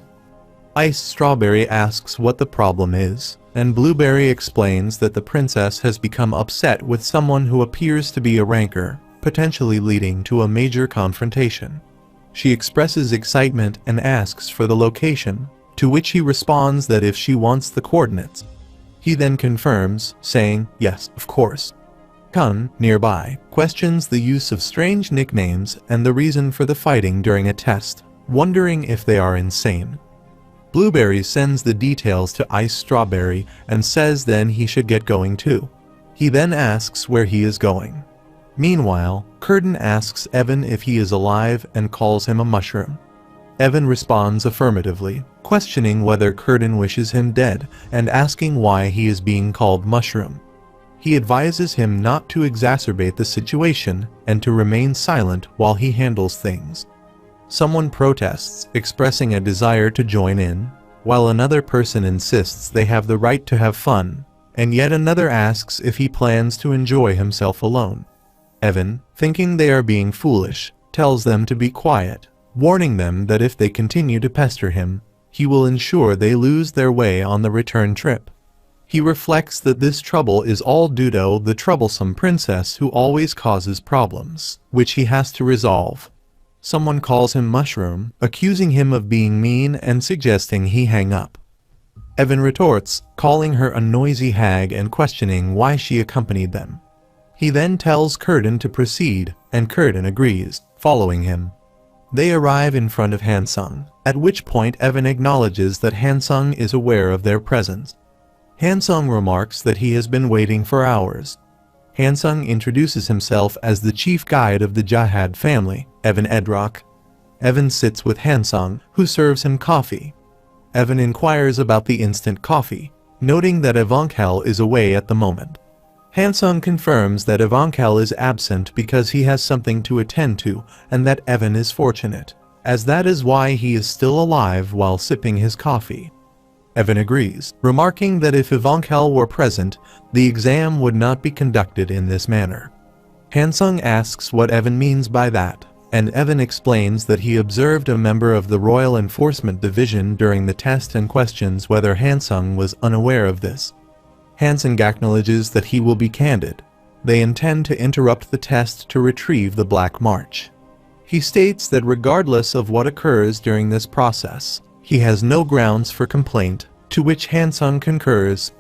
Ice Strawberry asks what the problem is, and Blueberry explains that the princess has become upset with someone who appears to be a rancor, potentially leading to a major confrontation. She expresses excitement and asks for the location, to which he responds that if she wants the coordinates. He then confirms, saying, "Yes, of course." Kun, nearby, questions the use of strange nicknames and the reason for the fighting during a test, wondering if they are insane. Blueberry sends the details to Ice Strawberry and says then he should get going too. He then asks where he is going. Meanwhile, Curtin asks Evan if he is alive and calls him a mushroom. Evan responds affirmatively, questioning whether Curtin wishes him dead and asking why he is being called mushroom. He advises him not to exacerbate the situation and to remain silent while he handles things. Someone protests, expressing a desire to join in, while another person insists they have the right to have fun, and yet another asks if he plans to enjoy himself alone. Evan, thinking they are being foolish, tells them to be quiet, warning them that if they continue to pester him, he will ensure they lose their way on the return trip. He reflects that this trouble is all due to the troublesome princess who always causes problems, which he has to resolve. Someone calls him Mushroom, accusing him of being mean and suggesting he hang up. Evan retorts, calling her a noisy hag and questioning why she accompanied them. He then tells Curtin to proceed, and Curtin agrees, following him. They arrive in front of Hansung, at which point Evan acknowledges that Hansung is aware of their presence. Hansung remarks that he has been waiting for hours. Hansung introduces himself as the chief guide of the Jahad family, Evan Edrock. Evan sits with Hansung, who serves him coffee. Evan inquires about the instant coffee, noting that Evankel is away at the moment. Hansung confirms that Evankel is absent because he has something to attend to, and that Evan is fortunate, as that is why he is still alive while sipping his coffee. Evan agrees, remarking that if Evankel were present, the exam would not be conducted in this manner. Hansung asks what Evan means by that, and Evan explains that he observed a member of the Royal Enforcement Division during the test and questions whether Hansung was unaware of this. Hansung acknowledges that he will be candid. They intend to interrupt the test to retrieve the Black March. He states that regardless of what occurs during this process, he has no grounds for complaint, to which Hansung concurs.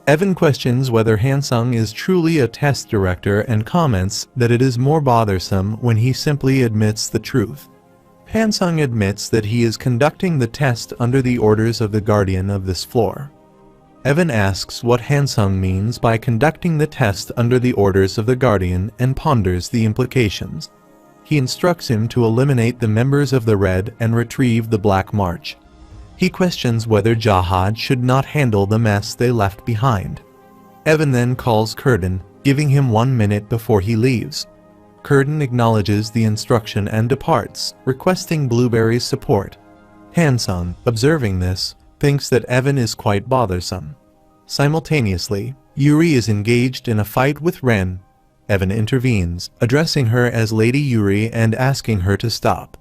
Evan questions whether Hansung is truly a test director and comments that it is more bothersome when he simply admits the truth. Hansung admits that he is conducting the test under the orders of the guardian of this floor. Evan asks what Hansung means by conducting the test under the orders of the guardian and ponders the implications. He instructs him to eliminate the members of the Red and retrieve the Black March. He questions whether Jahad should not handle the mess they left behind. Evan then calls Curtin, giving him 1 minute before he leaves. Curtin acknowledges the instruction and departs, requesting Blueberry's support. Hansung, observing this, thinks that Evan is quite bothersome. Simultaneously, Yuri is engaged in a fight with Ren. Evan intervenes, addressing her as Lady Yuri and asking her to stop.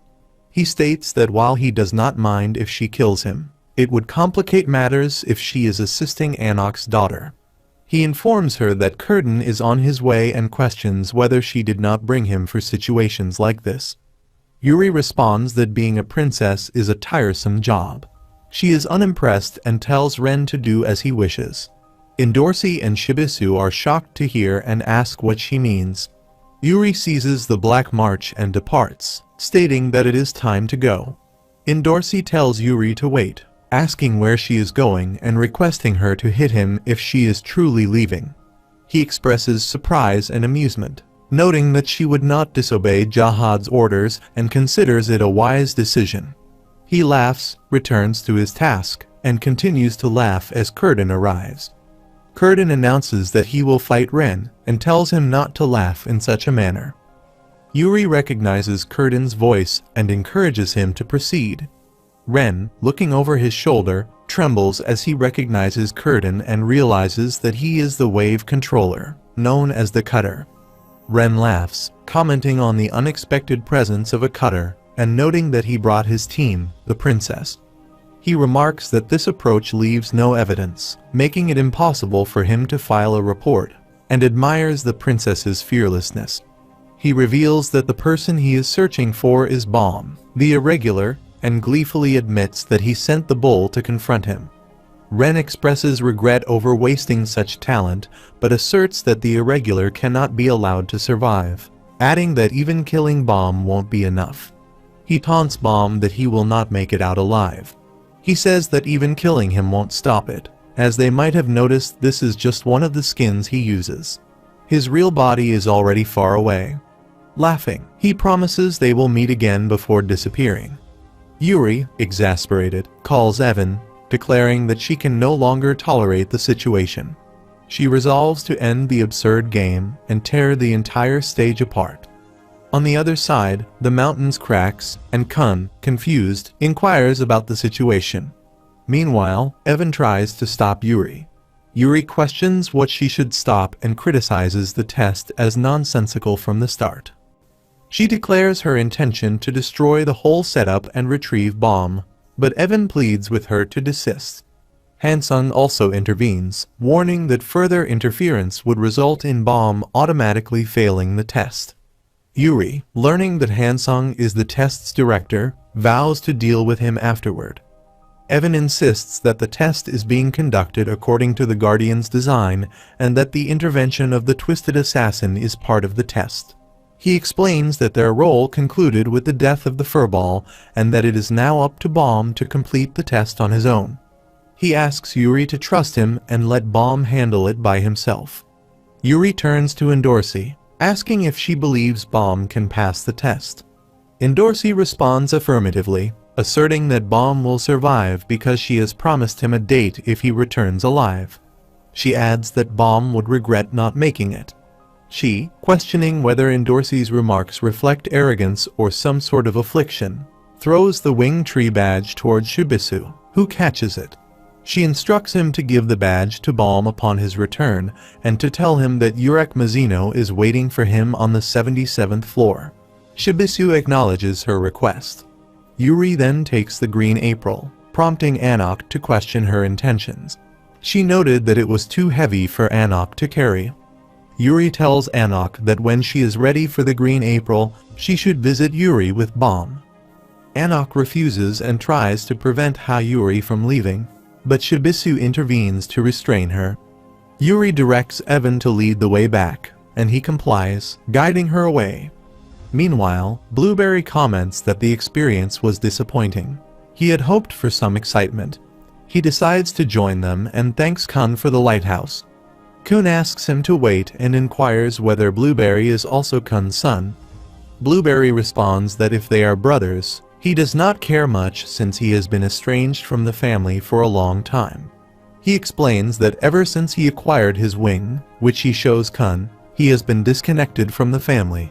He states that while he does not mind if she kills him, it would complicate matters if she is assisting Anok's daughter. He informs her that Curtin is on his way and questions whether she did not bring him for situations like this. Yuri responds that being a princess is a tiresome job. She is unimpressed and tells Ren to do as he wishes. Endorsi and Shibisu are shocked to hear and ask what she means. Yuri seizes the Black March and departs, stating that it is time to go. Endorsi tells Yuri to wait, asking where she is going and requesting her to hit him if she is truly leaving. He expresses surprise and amusement, noting that she would not disobey Jahad's orders and considers it a wise decision. He laughs, returns to his task, and continues to laugh as Curtin arrives. Curtin announces that he will fight Ren, and tells him not to laugh in such a manner. Yuri recognizes Curtin's voice and encourages him to proceed. Ren, looking over his shoulder, trembles as he recognizes Curtin and realizes that he is the wave controller, known as the Cutter. Ren laughs, commenting on the unexpected presence of a Cutter, and noting that he brought his team, the princess. He remarks that this approach leaves no evidence, making it impossible for him to file a report, and admires the princess's fearlessness. He reveals that the person he is searching for is Bomb, the irregular, and gleefully admits that he sent the bull to confront him. Ren expresses regret over wasting such talent, but asserts that the irregular cannot be allowed to survive, adding that even killing Bomb won't be enough. He taunts Bomb that he will not make it out alive. He says that even killing him won't stop it, as they might have noticed this is just one of the skins he uses. His real body is already far away. Laughing, he promises they will meet again before disappearing. Yuri, exasperated, calls Evan, declaring that she can no longer tolerate the situation. She resolves to end the absurd game and tear the entire stage apart. On the other side, the mountains cracks, and Kun, confused, inquires about the situation. Meanwhile, Evan tries to stop Yuri. Yuri questions what she should stop and criticizes the test as nonsensical from the start. She declares her intention to destroy the whole setup and retrieve Bomb, but Evan pleads with her to desist. Hansung also intervenes, warning that further interference would result in Bomb automatically failing the test. Yuri, learning that Hansung is the test's director, vows to deal with him afterward. Evan insists that the test is being conducted according to the Guardian's design and that the intervention of the Twisted Assassin is part of the test. He explains that their role concluded with the death of the furball and that it is now up to Bomb to complete the test on his own. He asks Yuri to trust him and let Bomb handle it by himself. Yuri turns to Endorsi, asking if she believes Bomb can pass the test. Endorsi responds affirmatively, asserting that Bomb will survive because she has promised him a date if he returns alive. She adds that Bomb would regret not making it. She, questioning whether Endorsi's remarks reflect arrogance or some sort of affliction, throws the wing tree badge towards Shibisu, who catches it. She instructs him to give the badge to Bomb upon his return and to tell him that Yurek Mizuno is waiting for him on the 77th floor. Shibisu acknowledges her request. Yuri then takes the green April, prompting Anok to question her intentions. She noted that it was too heavy for Anok to carry. Yuri tells Anok that when she is ready for the green April, she should visit Yuri with Bomb. Anok refuses and tries to prevent Yuri from leaving, but Shibisu intervenes to restrain her. Yuri directs Evan to lead the way back, and he complies, guiding her away. Meanwhile, Blueberry comments that the experience was disappointing. He had hoped for some excitement. He decides to join them and thanks Kun for the lighthouse. Kun asks him to wait and inquires whether Blueberry is also Kun's son. Blueberry responds that if they are brothers, he does not care much since he has been estranged from the family for a long time. He explains that ever since he acquired his wing, which he shows Kun, he has been disconnected from the family.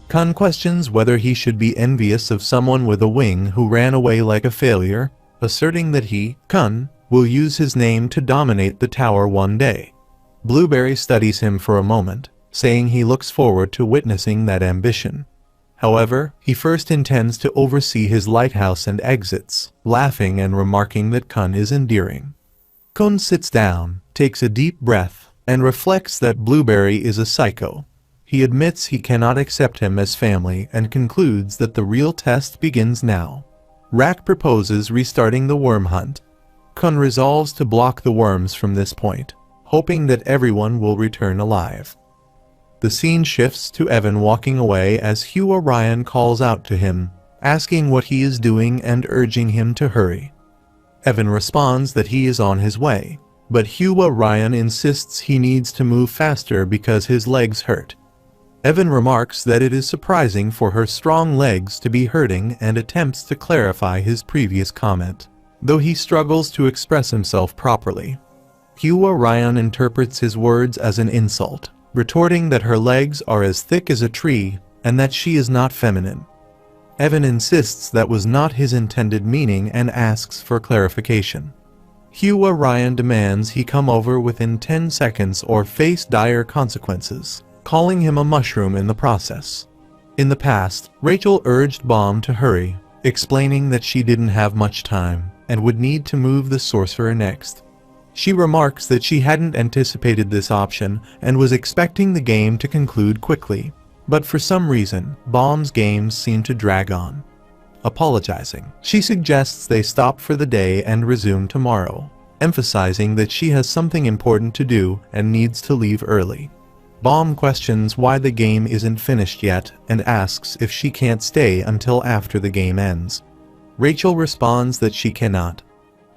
Kun questions whether he should be envious of someone with a wing who ran away like a failure, asserting that he, Kun, will use his name to dominate the tower one day. Blueberry studies him for a moment, saying he looks forward to witnessing that ambition. However, he first intends to oversee his lighthouse and exits, laughing and remarking that Kun is endearing. Kun sits down, takes a deep breath, and reflects that Blueberry is a psycho. He admits he cannot accept him as family and concludes that the real test begins now. Rak proposes restarting the worm hunt. Kun resolves to block the worms from this point, hoping that everyone will return alive. The scene shifts to Evan walking away as Hugh Orion calls out to him, asking what he is doing and urging him to hurry. Evan responds that he is on his way, but Hugh Orion insists he needs to move faster because his legs hurt. Evan remarks that it is surprising for her strong legs to be hurting and attempts to clarify his previous comment, though he struggles to express himself properly. Hugh Orion interprets his words as an insult, retorting that her legs are as thick as a tree and that she is not feminine. Evan insists that was not his intended meaning and asks for clarification. Hua Ryan demands he come over within 10 seconds or face dire consequences, calling him a mushroom in the process. In the past, Rachel urged Bomb to hurry, explaining that she didn't have much time and would need to move the sorcerer next. She remarks that she hadn't anticipated this option and was expecting the game to conclude quickly, but for some reason, Bomb's games seem to drag on. Apologizing, she suggests they stop for the day and resume tomorrow, emphasizing that she has something important to do and needs to leave early. Bomb questions why the game isn't finished yet and asks if she can't stay until after the game ends. Rachel responds that she cannot.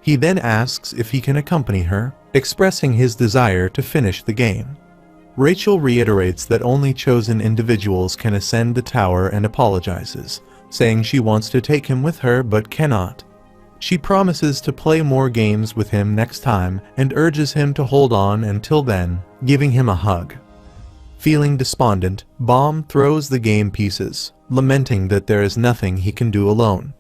He then asks if he can accompany her, expressing his desire to finish the game. Rachel reiterates that only chosen individuals can ascend the tower and apologizes, saying she wants to take him with her but cannot. She promises to play more games with him next time and urges him to hold on until then, giving him a hug. Feeling despondent, Bomb throws the game pieces, lamenting that there is nothing he can do alone.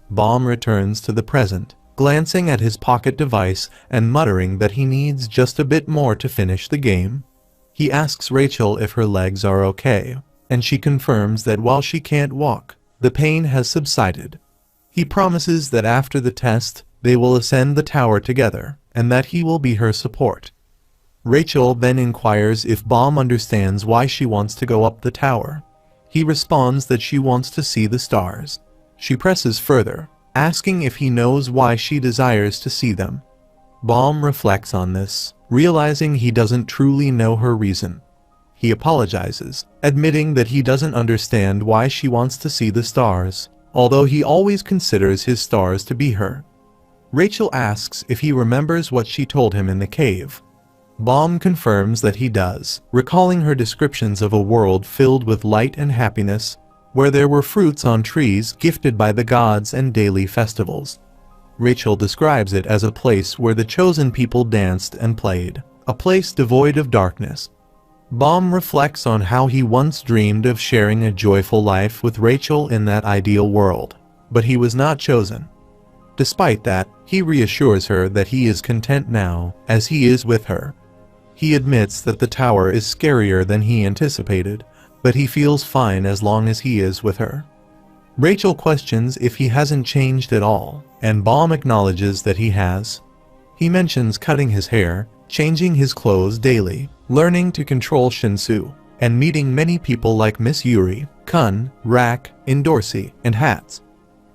Bomb returns to the present, glancing at his pocket device and muttering that he needs just a bit more to finish the game. He asks Rachel if her legs are okay, and she confirms that while she can't walk, the pain has subsided. He promises that after the test, they will ascend the tower together, and that he will be her support. Rachel then inquires if Bomb understands why she wants to go up the tower. He responds that she wants to see the stars. She presses further, asking if he knows why she desires to see them. Bomb reflects on this, realizing he doesn't truly know her reason. He apologizes, admitting that he doesn't understand why she wants to see the stars, although he always considers his stars to be her. Rachel asks if he remembers what she told him in the cave. Bomb confirms that he does, recalling her descriptions of a world filled with light and happiness, where there were fruits on trees gifted by the gods and daily festivals. Rachel describes it as a place where the chosen people danced and played, a place devoid of darkness. Bomb reflects on how he once dreamed of sharing a joyful life with Rachel in that ideal world, but he was not chosen. Despite that, he reassures her that he is content now, as he is with her. He admits that the tower is scarier than he anticipated, but he feels fine as long as he is with her. Rachel questions if he hasn't changed at all, and Bomb acknowledges that he has. He mentions cutting his hair, changing his clothes daily, learning to control Shinsu, and meeting many people like Miss Yuri, Kun, Rak, Indorsi, and Hats.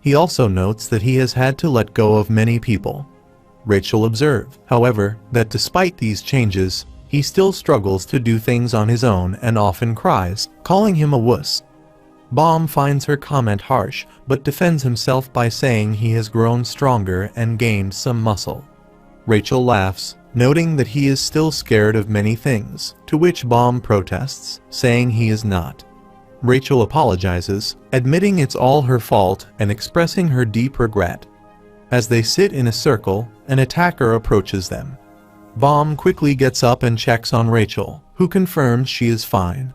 He also notes that he has had to let go of many people. Rachel observes, however, that despite these changes, he still struggles to do things on his own and often cries, calling him a wuss. Bomb finds her comment harsh, but defends himself by saying he has grown stronger and gained some muscle. Rachel laughs, noting that he is still scared of many things, to which Bomb protests, saying he is not. Rachel apologizes, admitting it's all her fault and expressing her deep regret. As they sit in a circle, an attacker approaches them. Bomb quickly gets up and checks on Rachel, who confirms she is fine.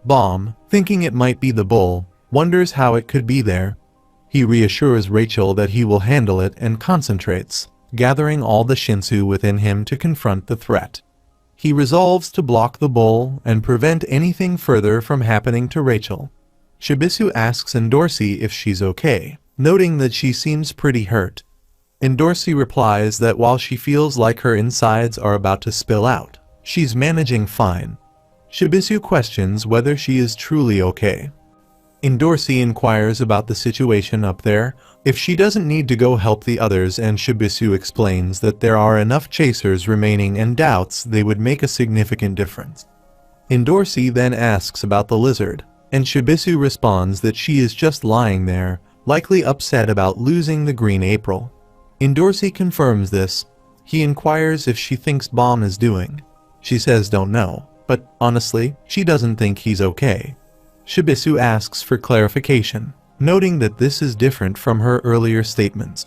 Bomb, thinking it might be the bull, wonders how it could be there. He reassures Rachel that he will handle it and concentrates, gathering all the Shinsu within him to confront the threat. He resolves to block the bull and prevent anything further from happening to Rachel. Shibisu asks Indorsi if she's okay, noting that she seems pretty hurt. Indorsi replies that while she feels like her insides are about to spill out, she's managing fine. Shibisu questions whether she is truly okay. Indorsi inquires about the situation up there, if she doesn't need to go help the others, and Shibisu explains that there are enough chasers remaining and doubts they would make a significant difference. Indorsi then asks about the lizard, and Shibisu responds that she is just lying there, likely upset about losing the green April. Indorsi confirms this. He inquires if she thinks Bomb is doing. She says don't know, but honestly, she doesn't think he's okay. Shibisu asks for clarification, noting that this is different from her earlier statements.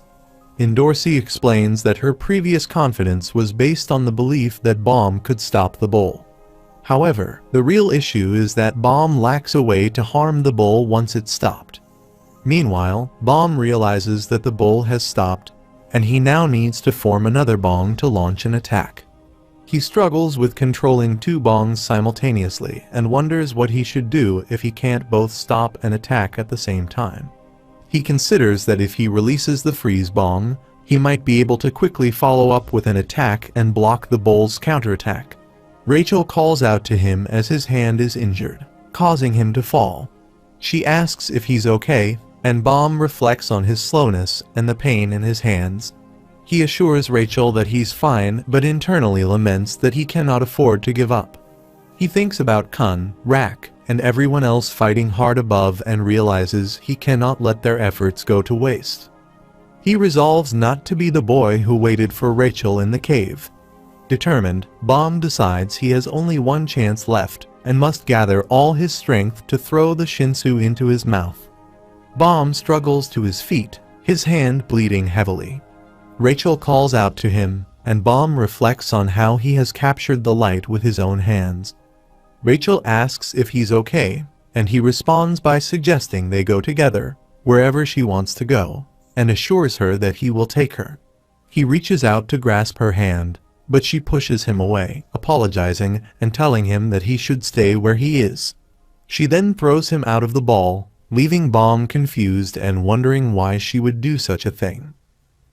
Indorsi explains that her previous confidence was based on the belief that Bomb could stop the bull. However, the real issue is that Bomb lacks a way to harm the bull once it stopped. Meanwhile, Bomb realizes that the bull has stopped, and he now needs to form another bong to launch an attack. He struggles with controlling two bongs simultaneously and wonders what he should do if he can't both stop and attack at the same time. He considers that if he releases the freeze bong, he might be able to quickly follow up with an attack and block the bull's counterattack. Rachel calls out to him as his hand is injured, causing him to fall. She asks if he's okay, and Bomb reflects on his slowness and the pain in his hands. He assures Rachel that he's fine but internally laments that he cannot afford to give up. He thinks about Kun, Rak, and everyone else fighting hard above and realizes he cannot let their efforts go to waste. He resolves not to be the boy who waited for Rachel in the cave. Determined, Bomb decides he has only one chance left and must gather all his strength to throw the shinsu into his mouth. Bomb struggles to his feet, his hand bleeding heavily. Rachel calls out to him, and Bomb reflects on how he has captured the light with his own hands. Rachel asks if he's okay, and he responds by suggesting they go together, wherever she wants to go, and assures her that he will take her. He reaches out to grasp her hand, but she pushes him away, apologizing and telling him that he should stay where he is. She then throws him out of the ball, leaving Bomb confused and wondering why she would do such a thing.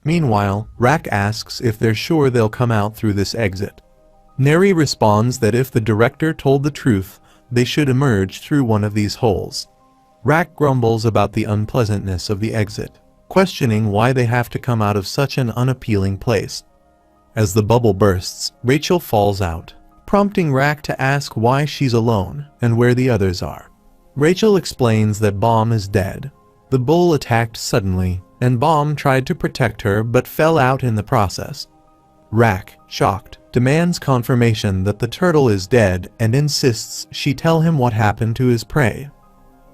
Meanwhile, Rak asks if they're sure they'll come out through this exit. Neri responds that if the director told the truth, they should emerge through one of these holes. Rak grumbles about the unpleasantness of the exit, questioning why they have to come out of such an unappealing place. As the bubble bursts, Rachel falls out, prompting Rak to ask why she's alone and where the others are. Rachel explains that Bomb is dead. The bull attacked suddenly, and Bomb tried to protect her but fell out in the process. Rak, shocked, demands confirmation that the turtle is dead and insists she tell him what happened to his prey.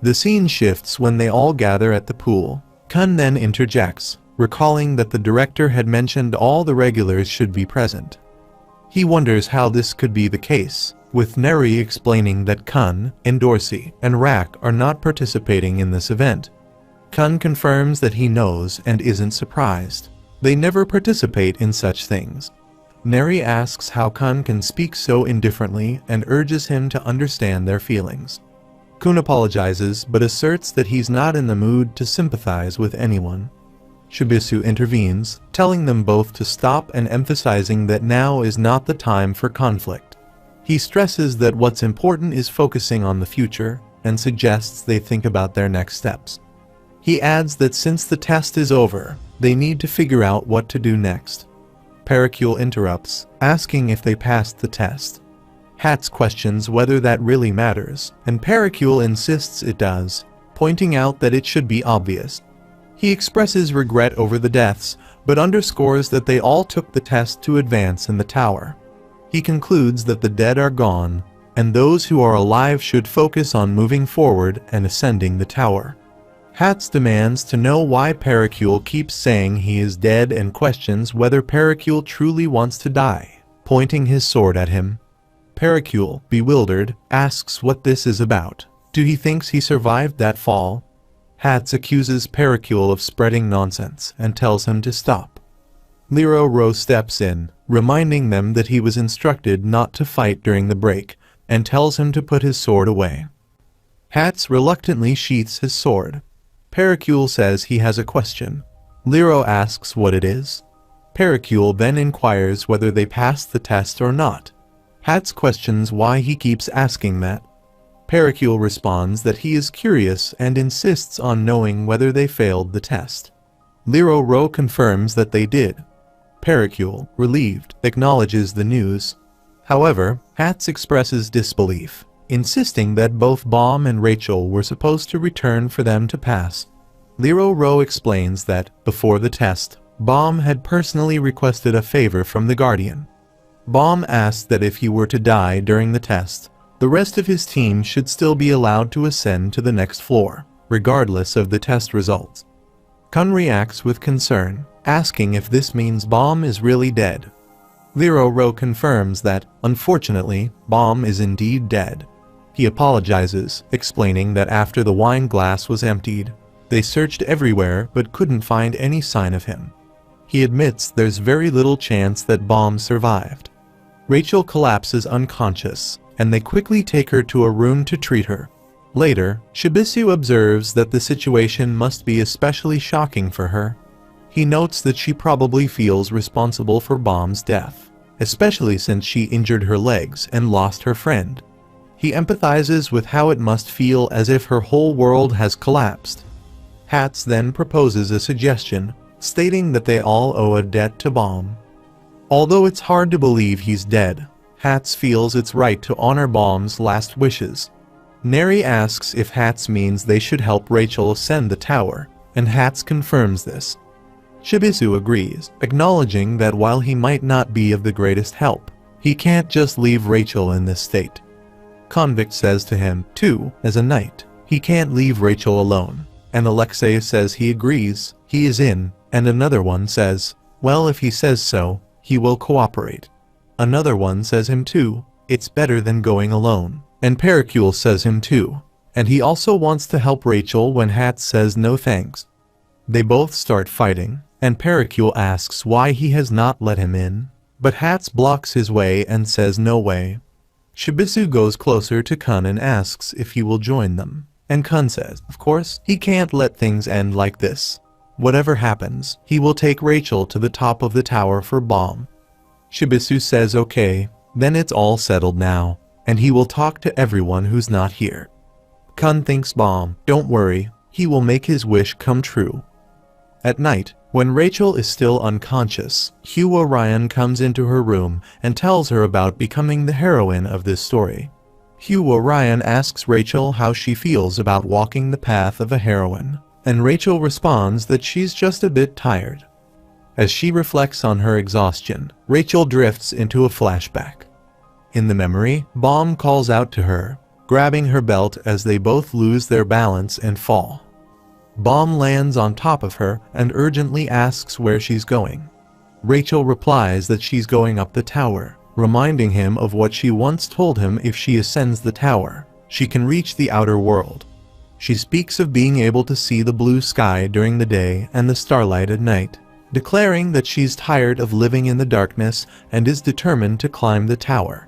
The scene shifts when they all gather at the pool. Kun then interjects, recalling that the director had mentioned all the regulars should be present. He wonders how this could be the case, with Neri explaining that Kun, Endorsi, and Rak are not participating in this event. Kun confirms that he knows and isn't surprised. They never participate in such things. Neri asks how Kun can speak so indifferently and urges him to understand their feelings. Kun apologizes but asserts that he's not in the mood to sympathize with anyone. Shibisu intervenes, telling them both to stop and emphasizing that now is not the time for conflict. He stresses that what's important is focusing on the future and suggests they think about their next steps. He adds that since the test is over, they need to figure out what to do next. Pericule interrupts, asking if they passed the test. Hats questions whether that really matters, and Pericule insists it does, pointing out that it should be obvious. He expresses regret over the deaths, but underscores that they all took the test to advance in the tower. He concludes that the dead are gone, and those who are alive should focus on moving forward and ascending the tower. Hats demands to know why Pericule keeps saying he is dead and questions whether Pericule truly wants to die, pointing his sword at him. Pericule, bewildered, asks what this is about. Do he thinks he survived that fall? Hats accuses Pericule of spreading nonsense and tells him to stop. Lero Ro steps in, reminding them that he was instructed not to fight during the break, and tells him to put his sword away. Hats reluctantly sheaths his sword. Pericule says he has a question. Lero asks what it is. Pericule then inquires whether they passed the test or not. Hats questions why he keeps asking that. Pericule responds that he is curious and insists on knowing whether they failed the test. Lero Ro confirms that they did. Pericule, relieved, acknowledges the news. However, Hats expresses disbelief, insisting that both Bomb and Rachel were supposed to return for them to pass. Lero Ro explains that, before the test, Bomb had personally requested a favor from the Guardian. Bomb asked that if he were to die during the test, the rest of his team should still be allowed to ascend to the next floor, regardless of the test results. Kun reacts with concern, asking if this means Bomb is really dead. Lero Ro confirms that, unfortunately, Bomb is indeed dead. He apologizes, explaining that after the wine glass was emptied, They searched everywhere but couldn't find any sign of him. He admits there's very little chance that Bomb survived. Rachel collapses unconscious, and they quickly take her to a room to treat her. Later, Shibisu observes that the situation must be especially shocking for her. He notes that she probably feels responsible for Bomb's death, especially since she injured her legs and lost her friend. He empathizes with how it must feel as if her whole world has collapsed. Hats then proposes a suggestion, stating that they all owe a debt to Bomb. Although it's hard to believe he's dead, Hats feels it's right to honor Bomb's last wishes. Neri asks if Hats means they should help Rachel ascend the tower, and Hats confirms this. Shibisu agrees, acknowledging that while he might not be of the greatest help, he can't just leave Rachel in this state. Convict says to him, too, as a knight, he can't leave Rachel alone, and Alexei says he agrees, he is in, and another one says, well, if he says so, he will cooperate. Another one says him too, it's better than going alone, and Pericule says him too, and he also wants to help Rachel when Hats says no thanks. They both start fighting, and Pericule asks why he has not let him in, but Hats blocks his way and says no way. Shibisu goes closer to Kun and asks if he will join them, and Kun says, of course, he can't let things end like this. Whatever happens, he will take Rachel to the top of the tower for Bomb. Shibisu says okay, then it's all settled now, and he will talk to everyone who's not here. Kun thinks Bomb, don't worry, he will make his wish come true. At night, when Rachel is still unconscious, Hugh Orion comes into her room and tells her about becoming the heroine of this story. Hugh Orion asks Rachel how she feels about walking the path of a heroine, and Rachel responds that she's just a bit tired. As she reflects on her exhaustion, Rachel drifts into a flashback. In the memory, Bomb calls out to her, grabbing her belt as they both lose their balance and fall. Bomb lands on top of her and urgently asks where she's going. Rachel replies that she's going up the tower, reminding him of what she once told him: if she ascends the tower, she can reach the outer world. She speaks of being able to see the blue sky during the day and the starlight at night, declaring that she's tired of living in the darkness and is determined to climb the tower.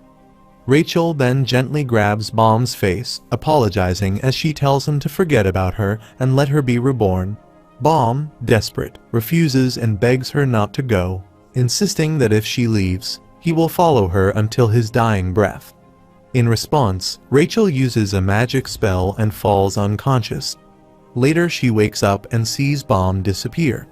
Rachel then gently grabs Bomb's face, apologizing as she tells him to forget about her and let her be reborn. Bomb, desperate, refuses and begs her not to go, insisting that if she leaves, he will follow her until his dying breath. In response, Rachel uses a magic spell and falls unconscious. Later she wakes up and sees Bomb disappear.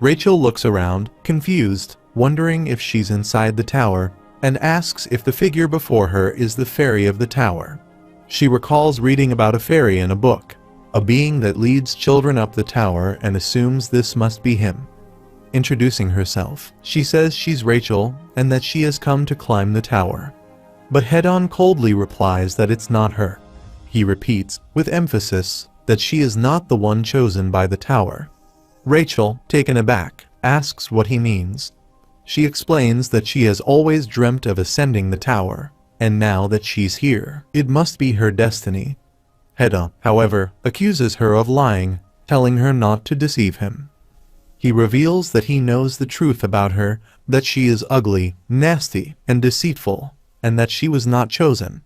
Rachel looks around, confused, wondering if she's inside the tower, and asks if the figure before her is the fairy of the tower. She recalls reading about a fairy in a book, a being that leads children up the tower, and assumes this must be him. Introducing herself, she says she's Rachel and that she has come to climb the tower. But Head-On coldly replies that it's not her. He repeats, with emphasis, that she is not the one chosen by the tower. Rachel, taken aback, asks what he means. She explains that she has always dreamt of ascending the tower, and now that she's here, it must be her destiny. Head-On, however, accuses her of lying, telling her not to deceive him. He reveals that he knows the truth about her, that she is ugly, nasty, and deceitful, and that she was not chosen.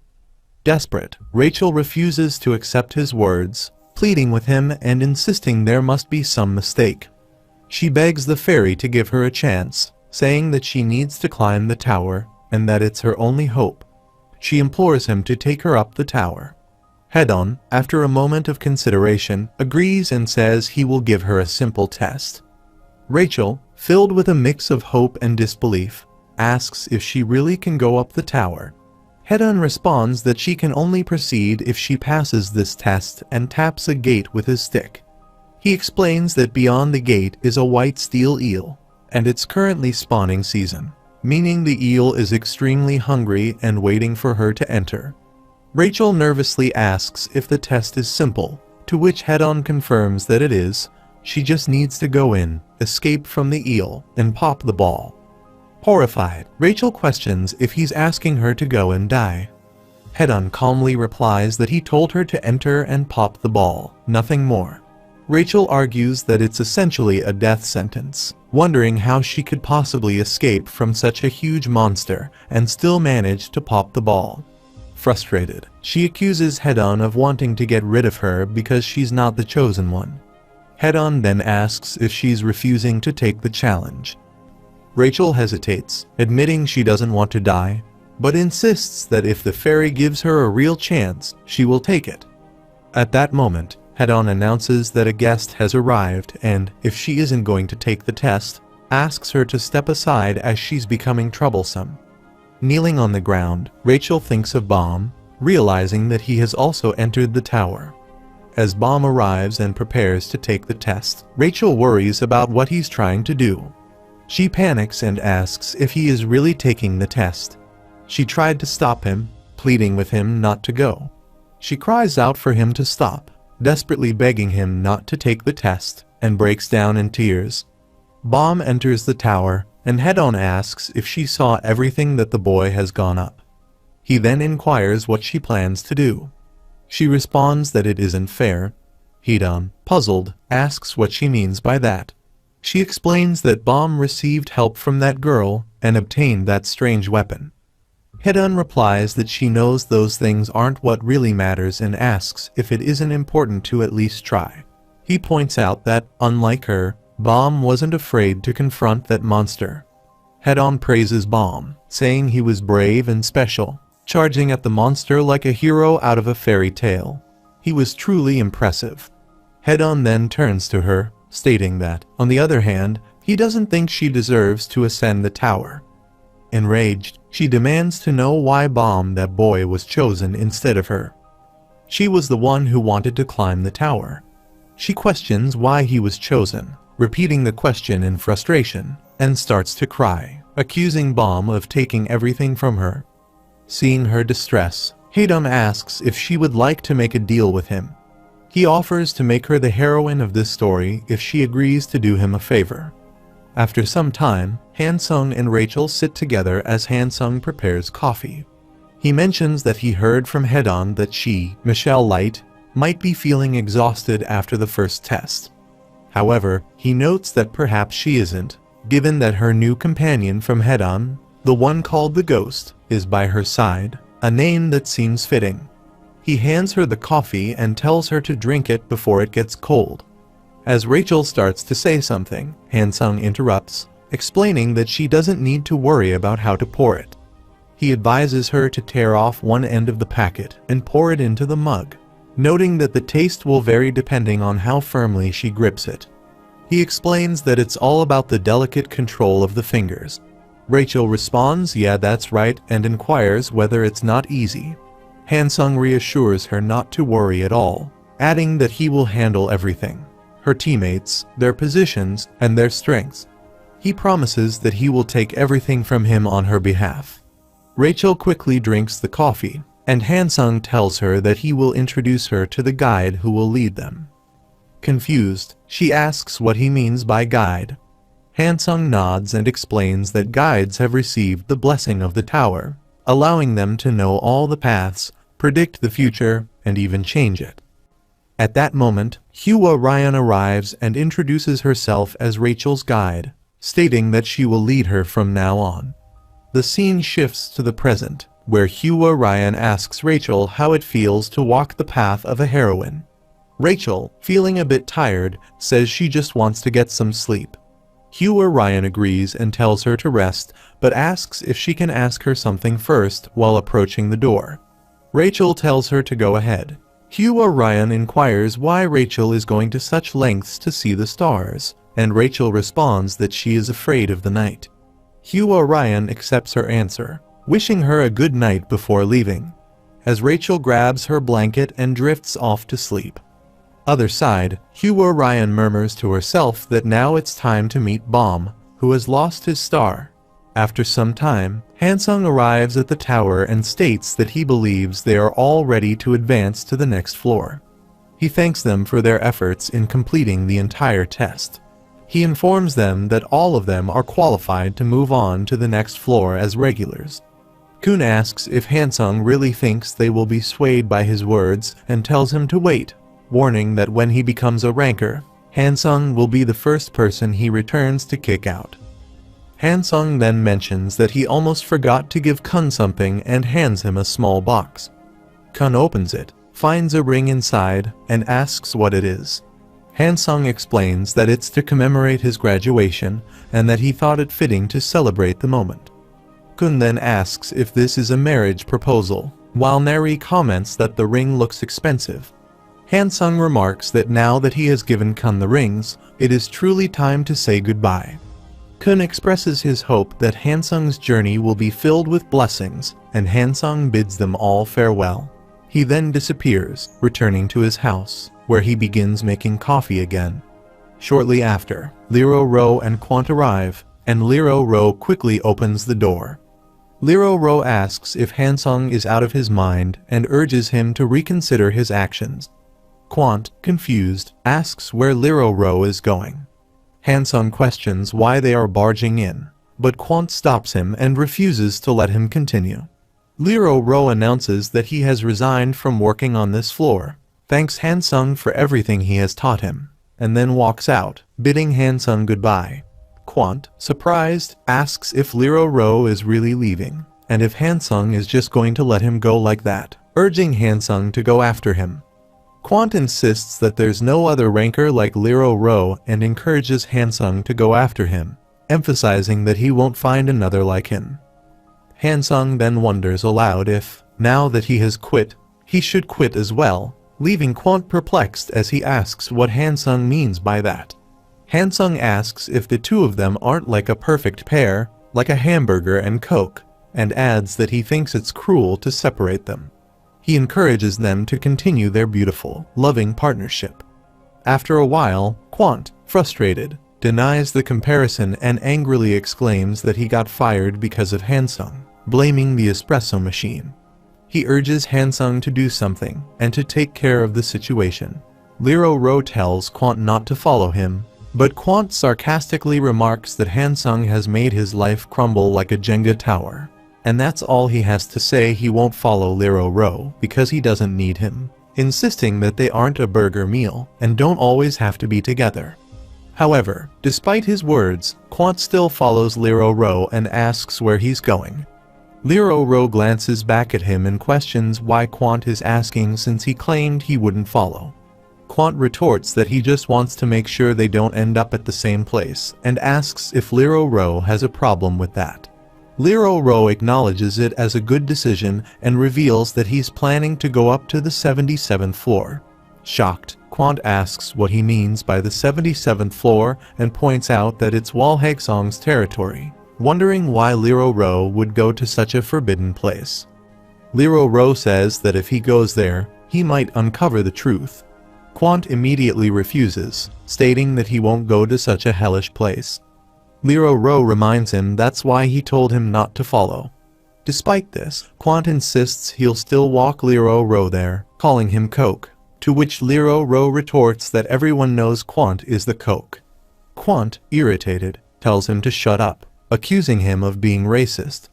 Desperate, Rachel refuses to accept his words, pleading with him and insisting there must be some mistake. She begs the fairy to give her a chance, saying that she needs to climb the tower, and that it's her only hope. She implores him to take her up the tower. Head-On, after a moment of consideration, agrees and says he will give her a simple test. Rachel, filled with a mix of hope and disbelief, asks if she really can go up the tower. Head-On responds that she can only proceed if she passes this test and taps a gate with his stick. He explains that beyond the gate is a white steel eel, and it's currently spawning season, meaning the eel is extremely hungry and waiting for her to enter. Rachel nervously asks if the test is simple, to which Head-On confirms that it is. She just needs to go in, escape from the eel, and pop the ball. Horrified, Rachel questions if he's asking her to go and die. Head-On calmly replies that he told her to enter and pop the ball, nothing more. Rachel argues that it's essentially a death sentence, wondering how she could possibly escape from such a huge monster and still manage to pop the ball. Frustrated, she accuses Head-on of wanting to get rid of her because she's not the chosen one. Head-on then asks if she's refusing to take the challenge. Rachel hesitates, admitting she doesn't want to die, but insists that if the fairy gives her a real chance, she will take it. At that moment, Head-on announces that a guest has arrived and, if she isn't going to take the test, asks her to step aside as she's becoming troublesome. Kneeling on the ground, Rachel thinks of Bomb, realizing that he has also entered the tower. As Bomb arrives and prepares to take the test, Rachel worries about what he's trying to do. She panics and asks if he is really taking the test. She tried to stop him, pleading with him not to go. She cries out for him to stop, desperately begging him not to take the test, and breaks down in tears. Bomb enters the tower, and Head-on asks if she saw everything that the boy has gone up. He then inquires what she plans to do. She responds that it isn't fair. Head-on, puzzled, asks what she means by that. She explains that Bomb received help from that girl and obtained that strange weapon. Head-on replies that she knows those things aren't what really matters and asks if it isn't important to at least try. He points out that, unlike her, Bomb wasn't afraid to confront that monster. Head-on praises Bomb, saying he was brave and special, charging at the monster like a hero out of a fairy tale. He was truly impressive. Head-on then turns to her, stating that, on the other hand, he doesn't think she deserves to ascend the tower. Enraged, she demands to know why Bomb, that boy, was chosen instead of her. She was the one who wanted to climb the tower. She questions why he was chosen, repeating the question in frustration, and starts to cry, accusing Bomb of taking everything from her. Seeing her distress, Head-on asks if she would like to make a deal with him. He offers to make her the heroine of this story if she agrees to do him a favor. After some time, Hansung and Rachel sit together as Hansung prepares coffee. He mentions that he heard from Head-on that she, Michelle Light, might be feeling exhausted after the first test. However, he notes that perhaps she isn't, given that her new companion from Head-on, the one called the Ghost, is by her side, a name that seems fitting. He hands her the coffee and tells her to drink it before it gets cold. As Rachel starts to say something, Hansung interrupts, explaining that she doesn't need to worry about how to pour it. He advises her to tear off one end of the packet and pour it into the mug, noting that the taste will vary depending on how firmly she grips it. He explains that it's all about the delicate control of the fingers. Rachel responds, "Yeah, that's right," and inquires whether it's not easy. Hansung reassures her not to worry at all, adding that he will handle everything: her teammates, their positions, and their strengths. He promises that he will take everything from him on her behalf. Rachel quickly drinks the coffee, and Hansung tells her that he will introduce her to the guide who will lead them. Confused, she asks what he means by guide. Hansung nods and explains that guides have received the blessing of the tower, allowing them to know all the paths, predict the future, and even change it. At that moment, Hua Ryan arrives and introduces herself as Rachel's guide, stating that she will lead her from now on. The scene shifts to the present, where Hua Ryan asks Rachel how it feels to walk the path of a heroine. Rachel, feeling a bit tired, says she just wants to get some sleep. Hua Ryan agrees and tells her to rest, but asks if she can ask her something first while approaching the door. Rachel tells her to go ahead. Hua Ryan inquires why Rachel is going to such lengths to see the stars, and Rachel responds that she is afraid of the night. Hua Ryan accepts her answer, wishing her a good night before leaving, as Rachel grabs her blanket and drifts off to sleep. Other side, Hua Ryan murmurs to herself that now it's time to meet Bomb, who has lost his star. After some time, Hansung arrives at the tower and states that he believes they are all ready to advance to the next floor. He thanks them for their efforts in completing the entire test. He informs them that all of them are qualified to move on to the next floor as regulars. Kun asks if Hansung really thinks they will be swayed by his words and tells him to wait. warning that when he becomes a ranker, Hansung will be the first person he returns to kick out. Hansung then mentions that he almost forgot to give Kun something and hands him a small box. Kun opens it, finds a ring inside, and asks what it is. Hansung explains that it's to commemorate his graduation and that he thought it fitting to celebrate the moment. Kun then asks if this is a marriage proposal, while Neri comments that the ring looks expensive. Hansung remarks that now that he has given Kun the rings, it is truly time to say goodbye. Kun expresses his hope that Hansung's journey will be filled with blessings, and Hansung bids them all farewell. He then disappears, returning to his house, where he begins making coffee again. Shortly after, Liro Ro and Quant arrive, and Liro Ro quickly opens the door. Liro Ro asks if Hansung is out of his mind and urges him to reconsider his actions. Quant, confused, asks where Liro Ro is going. Hansung questions why they are barging in, but Quant stops him and refuses to let him continue. Liro Ro announces that he has resigned from working on this floor, thanks Hansung for everything he has taught him, and then walks out, bidding Hansung goodbye. Quant, surprised, asks if Liro Ro is really leaving, and if Hansung is just going to let him go like that, urging Hansung to go after him. Quant insists that there's no other ranker like Liro Ro and encourages Hansung to go after him, emphasizing that he won't find another like him. Hansung then wonders aloud if, now that he has quit, he should quit as well, leaving Quant perplexed as he asks what Hansung means by that. Hansung asks if the two of them aren't like a perfect pair, like a hamburger and Coke, and adds that he thinks it's cruel to separate them. He encourages them to continue their beautiful, loving partnership. After a while, Quant, frustrated, denies the comparison and angrily exclaims that he got fired because of Hansung, blaming the espresso machine. He urges Hansung to do something and to take care of the situation. Liro Ro tells Quant not to follow him, but Quant sarcastically remarks that Hansung has made his life crumble like a Jenga tower. And that's all he has to say. He won't follow Liro Ro because he doesn't need him, insisting that they aren't a burger meal and don't always have to be together. However, despite his words, Quant still follows Liro Ro and asks where he's going. Liro Ro glances back at him and questions why Quant is asking since he claimed he wouldn't follow. Quant retorts that he just wants to make sure they don't end up at the same place and asks if Liro Ro has a problem with that. Liro Ro acknowledges it as a good decision and reveals that he's planning to go up to the 77th floor. Shocked, Quant asks what he means by the 77th floor and points out that it's Walhagsong's territory, wondering why Liro Ro would go to such a forbidden place. Liro Ro says that if he goes there, he might uncover the truth. Quant immediately refuses, stating that he won't go to such a hellish place. Liro Ro reminds him that's why he told him not to follow. Despite this, Quant insists he'll still walk Liro Ro there, calling him Coke, to which Liro Ro retorts that everyone knows Quant is the Coke. Quant, irritated, tells him to shut up, accusing him of being racist.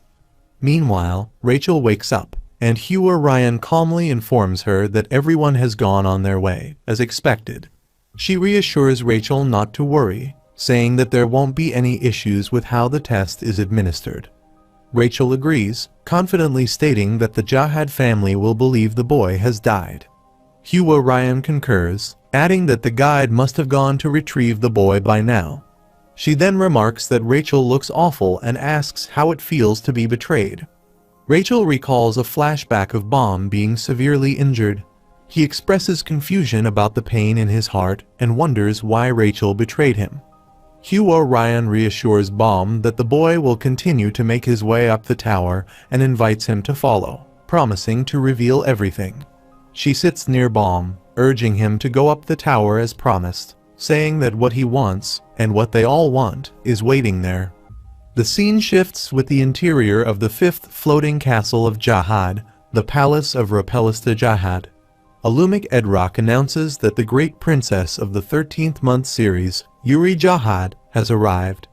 Meanwhile, Rachel wakes up, and Hua Ryan calmly informs her that everyone has gone on their way, as expected. She reassures Rachel not to worry, saying that there won't be any issues with how the test is administered. Rachel agrees, confidently stating that the Jahad family will believe the boy has died. Hua Ryan concurs, adding that the guide must have gone to retrieve the boy by now. She then remarks that Rachel looks awful and asks how it feels to be betrayed. Rachel recalls a flashback of Baum being severely injured. He expresses confusion about the pain in his heart and wonders why Rachel betrayed him. Hua Ryan reassures Baum that the boy will continue to make his way up the tower and invites him to follow, promising to reveal everything. She sits near Baum, urging him to go up the tower as promised, saying that what he wants, and what they all want, is waiting there. The scene shifts with the interior of the fifth floating castle of Jahad, the palace of Rapelista Jahad. Alumik Edrock announces that the great princess of the 13th month series, Yuri Jahad, has arrived.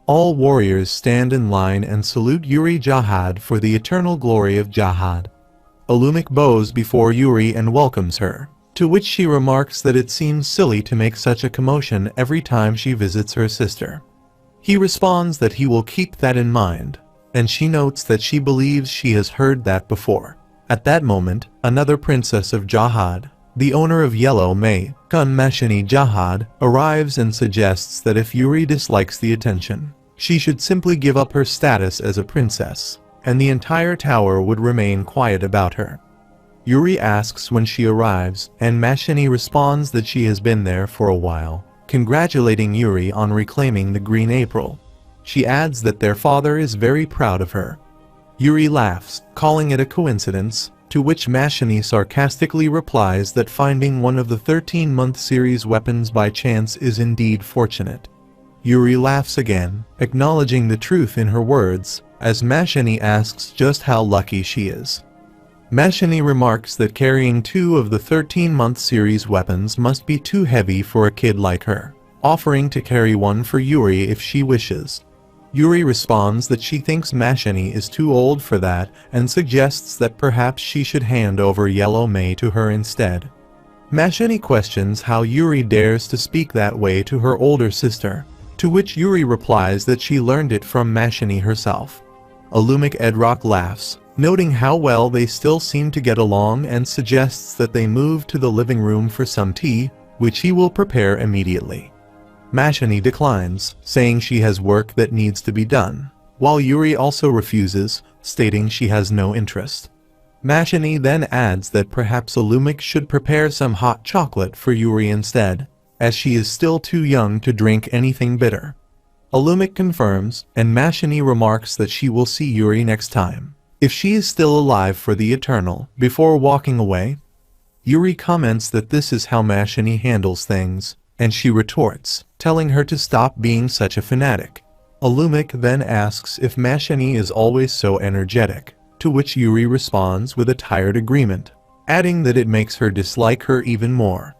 All warriors stand in line and salute Yuri Jahad for the eternal glory of Jahad. Alumik bows before Yuri and welcomes her, to which she remarks that it seems silly to make such a commotion every time she visits her sister. He responds that he will keep that in mind, and she notes that she believes she has heard that before. At that moment, another princess of Jahad, the owner of Yellow May, Kun Mashini Jahad, arrives and suggests that if Yuri dislikes the attention, she should simply give up her status as a princess, and the entire tower would remain quiet about her. Yuri asks when she arrives, and Mashini responds that she has been there for a while, congratulating Yuri on reclaiming the Green April. She adds that their father is very proud of her. Yuri laughs, calling it a coincidence, to which Mashini sarcastically replies that finding one of the 13-month series weapons by chance is indeed fortunate. Yuri laughs again, acknowledging the truth in her words, as Mashini asks just how lucky she is. Mashini remarks that carrying 2 of the 13-month series weapons must be too heavy for a kid like her, offering to carry one for Yuri if she wishes. Yuri responds that she thinks Mashini is too old for that and suggests that perhaps she should hand over Yellow May to her instead. Mashini questions how Yuri dares to speak that way to her older sister, to which Yuri replies that she learned it from Mashini herself. Alumik Edrock laughs, noting how well they still seem to get along, and suggests that they move to the living room for some tea, which he will prepare immediately. Mashini declines, saying she has work that needs to be done, while Yuri also refuses, stating she has no interest. Mashini then adds that perhaps Alumik should prepare some hot chocolate for Yuri instead, as she is still too young to drink anything bitter. Alumik confirms, and Mashini remarks that she will see Yuri next time, if she is still alive for the eternal, before walking away. Yuri comments that this is how Mashini handles things, and she retorts, telling her to stop being such a fanatic. Alumik then asks if Mashini is always so energetic, to which Yuri responds with a tired agreement, adding that it makes her dislike her even more.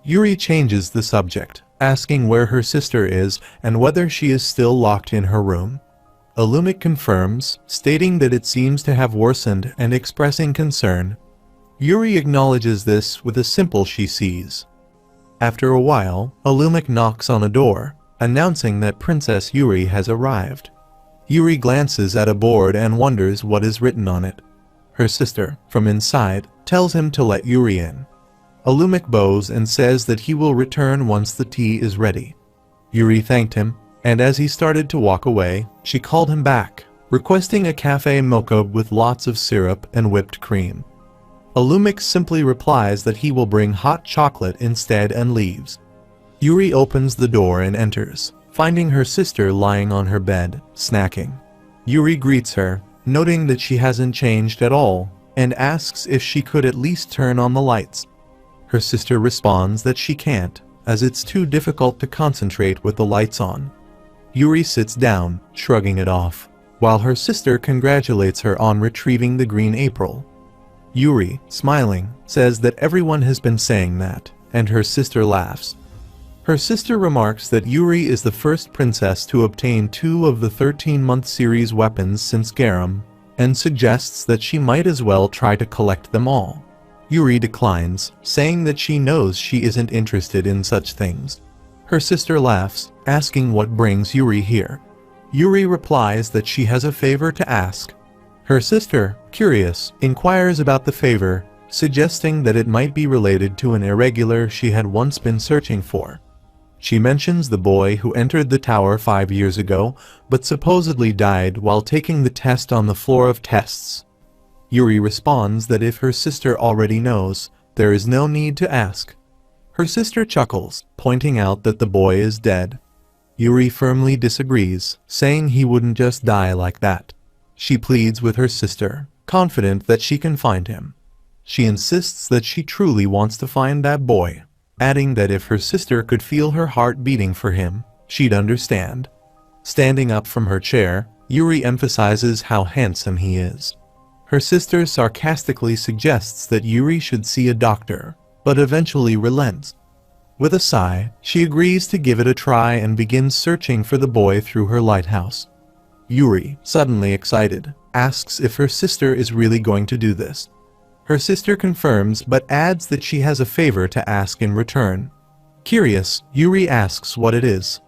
Yuri changes the subject, asking where her sister is and whether she is still locked in her room. Alumik confirms, stating that it seems to have worsened and expressing concern. Yuri acknowledges this with a simple she sees. After a while, Alumik knocks on a door, announcing that Princess Yuri has arrived. Yuri glances at a board and wonders what is written on it. Her sister, from inside, tells him to let Yuri in. Alumik bows and says that he will return once the tea is ready. Yuri thanked him, and as he started to walk away, she called him back, requesting a cafe mocha with lots of syrup and whipped cream. Alumik simply replies that he will bring hot chocolate instead and leaves. Yuri opens the door and enters, finding her sister lying on her bed, snacking. Yuri greets her, noting that she hasn't changed at all, and asks if she could at least turn on the lights. Her sister responds that she can't, as it's too difficult to concentrate with the lights on. Yuri sits down, shrugging it off, while her sister congratulates her on retrieving the Green April. Yuri, smiling, says that everyone has been saying that, and her sister laughs. Her sister remarks that Yuri is the first princess to obtain 2 of the 13-month series weapons since Garam, and suggests that she might as well try to collect them all. Yuri declines, saying that she knows she isn't interested in such things. Her sister laughs, asking what brings Yuri here. Yuri replies that she has a favor to ask. Her sister, curious, inquires about the favor, suggesting that it might be related to an irregular she had once been searching for. She mentions the boy who entered the tower 5 years ago, but supposedly died while taking the test on the floor of tests. Yuri responds that if her sister already knows, there is no need to ask. Her sister chuckles, pointing out that the boy is dead. Yuri firmly disagrees, saying he wouldn't just die like that. She pleads with her sister, confident that she can find him. She insists that she truly wants to find that boy, adding that if her sister could feel her heart beating for him, she'd understand. Standing up from her chair, Yuri emphasizes how handsome he is. Her sister sarcastically suggests that Yuri should see a doctor, but eventually relents. With a sigh, she agrees to give it a try and begins searching for the boy through her lighthouse. Yuri, suddenly excited, asks if her sister is really going to do this. Her sister confirms but adds that she has a favor to ask in return. Curious, Yuri asks what it is.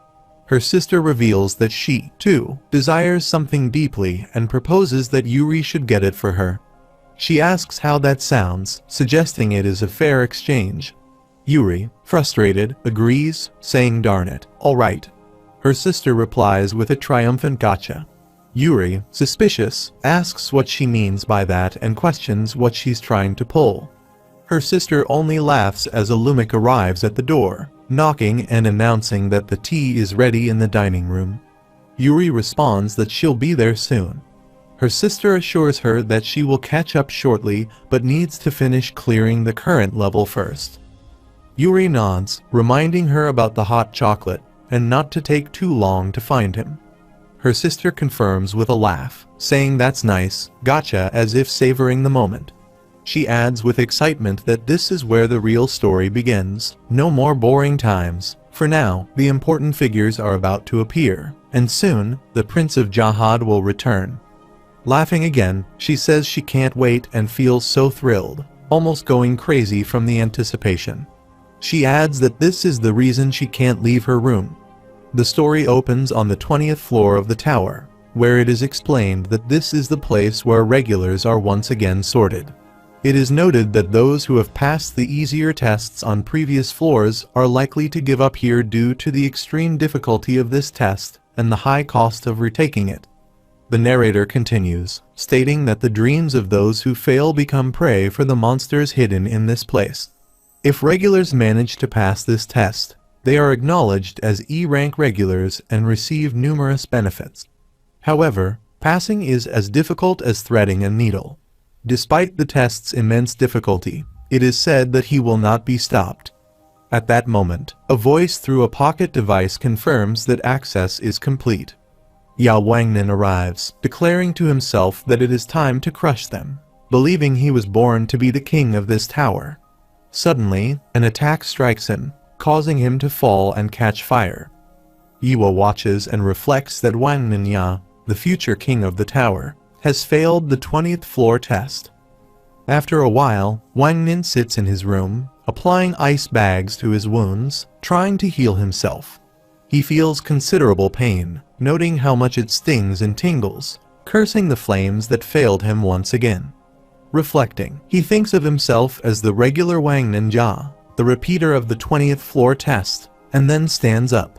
Her sister reveals that she, too, desires something deeply and proposes that Yuri should get it for her. She asks how that sounds, suggesting it is a fair exchange. Yuri, frustrated, agrees, saying darn it, alright. Her sister replies with a triumphant gotcha. Yuri, suspicious, asks what she means by that and questions what she's trying to pull. Her sister only laughs as a Lumik arrives at the door, knocking and announcing that the tea is ready in the dining room. Yuri responds that she'll be there soon. Her sister assures her that she will catch up shortly but needs to finish clearing the current level first. Yuri nods, reminding her about the hot chocolate and not to take too long to find him. Her sister confirms with a laugh, saying that's nice, gotcha, as if savoring the moment. She adds with excitement that this is where the real story begins, no more boring times. For now, the important figures are about to appear, and soon, the Prince of Jahad will return. Laughing again, she says she can't wait and feels so thrilled, almost going crazy from the anticipation. She adds that this is the reason she can't leave her room. The story opens on the 20th floor of the tower, where it is explained that this is the place where regulars are once again sorted. It is noted that those who have passed the easier tests on previous floors are likely to give up here due to the extreme difficulty of this test and the high cost of retaking it. The narrator continues, stating that the dreams of those who fail become prey for the monsters hidden in this place. If regulars manage to pass this test, they are acknowledged as E-rank regulars and receive numerous benefits. However, passing is as difficult as threading a needle. Despite the test's immense difficulty, it is said that he will not be stopped. At that moment, a voice through a pocket device confirms that access is complete. Yao Wangnan arrives, declaring to himself that it is time to crush them, believing he was born to be the king of this tower. Suddenly, an attack strikes him, causing him to fall and catch fire. Yiwa watches and reflects that Wang Ninya, the future king of the tower, has failed the 20th floor test. After a while, Wang Nin sits in his room, applying ice bags to his wounds, trying to heal himself. He feels considerable pain, noting how much it stings and tingles, cursing the flames that failed him once again. Reflecting, he thinks of himself as the regular Wang Ninja, the repeater of the 20th floor test, and then stands up.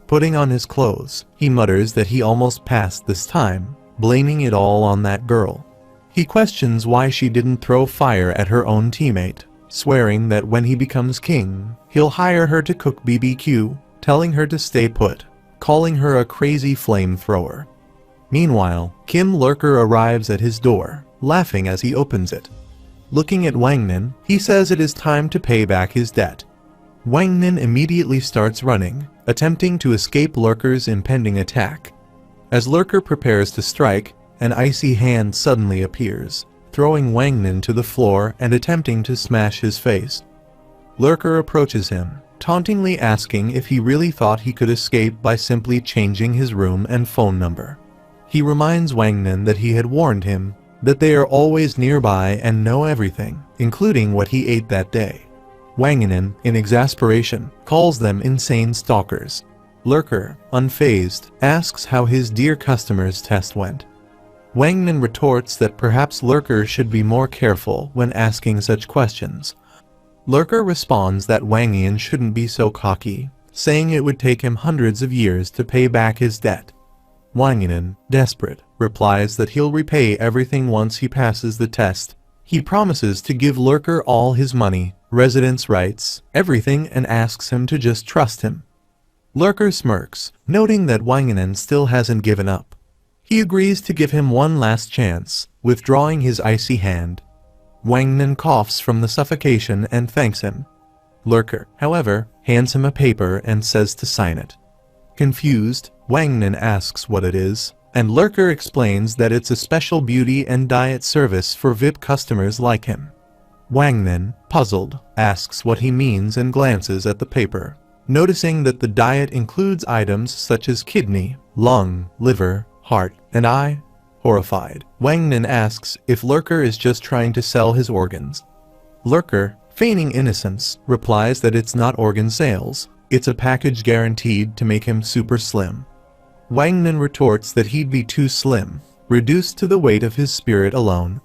Putting on his clothes, he mutters that he almost passed this time, blaming it all on that girl. He questions why she didn't throw fire at her own teammate, swearing that when he becomes king, he'll hire her to cook BBQ, telling her to stay put, calling her a crazy flamethrower. Meanwhile, Kim Lurker arrives at his door, laughing as he opens it. Looking at Wang Nin, he says it is time to pay back his debt. Wang Nin immediately starts running, attempting to escape Lurker's impending attack. As Lurker prepares to strike, an icy hand suddenly appears, throwing Wang Nin to the floor and attempting to smash his face. Lurker approaches him, tauntingly asking if he really thought he could escape by simply changing his room and phone number. He reminds Wang Nin that he had warned him, that they are always nearby and know everything, including what he ate that day. Wang Nin, in exasperation, calls them insane stalkers. Lurker, unfazed, asks how his dear customer's test went. Wang Nin retorts that perhaps Lurker should be more careful when asking such questions. Lurker responds that Wang Nin shouldn't be so cocky, saying it would take him hundreds of years to pay back his debt. Wang Nin, desperate, replies that he'll repay everything once he passes the test. He promises to give Lurker all his money, residence rights, everything, and asks him to just trust him. Lurker smirks, noting that Wang Nin still hasn't given up. He agrees to give him one last chance, withdrawing his icy hand. Wang Nin coughs from the suffocation and thanks him. Lurker, however, hands him a paper and says to sign it. Confused, Wang Nin asks what it is, and Lurker explains that it's a special beauty and diet service for VIP customers like him. Wang Nin, puzzled, asks what he means and glances at the paper, noticing that the diet includes items such as kidney, lung, liver, heart, and eye. Horrified, Wang Nin asks if Lurker is just trying to sell his organs. Lurker, feigning innocence, replies that it's not organ sales, it's a package guaranteed to make him super slim. Wang Nin retorts that he'd be too slim, reduced to the weight of his spirit alone.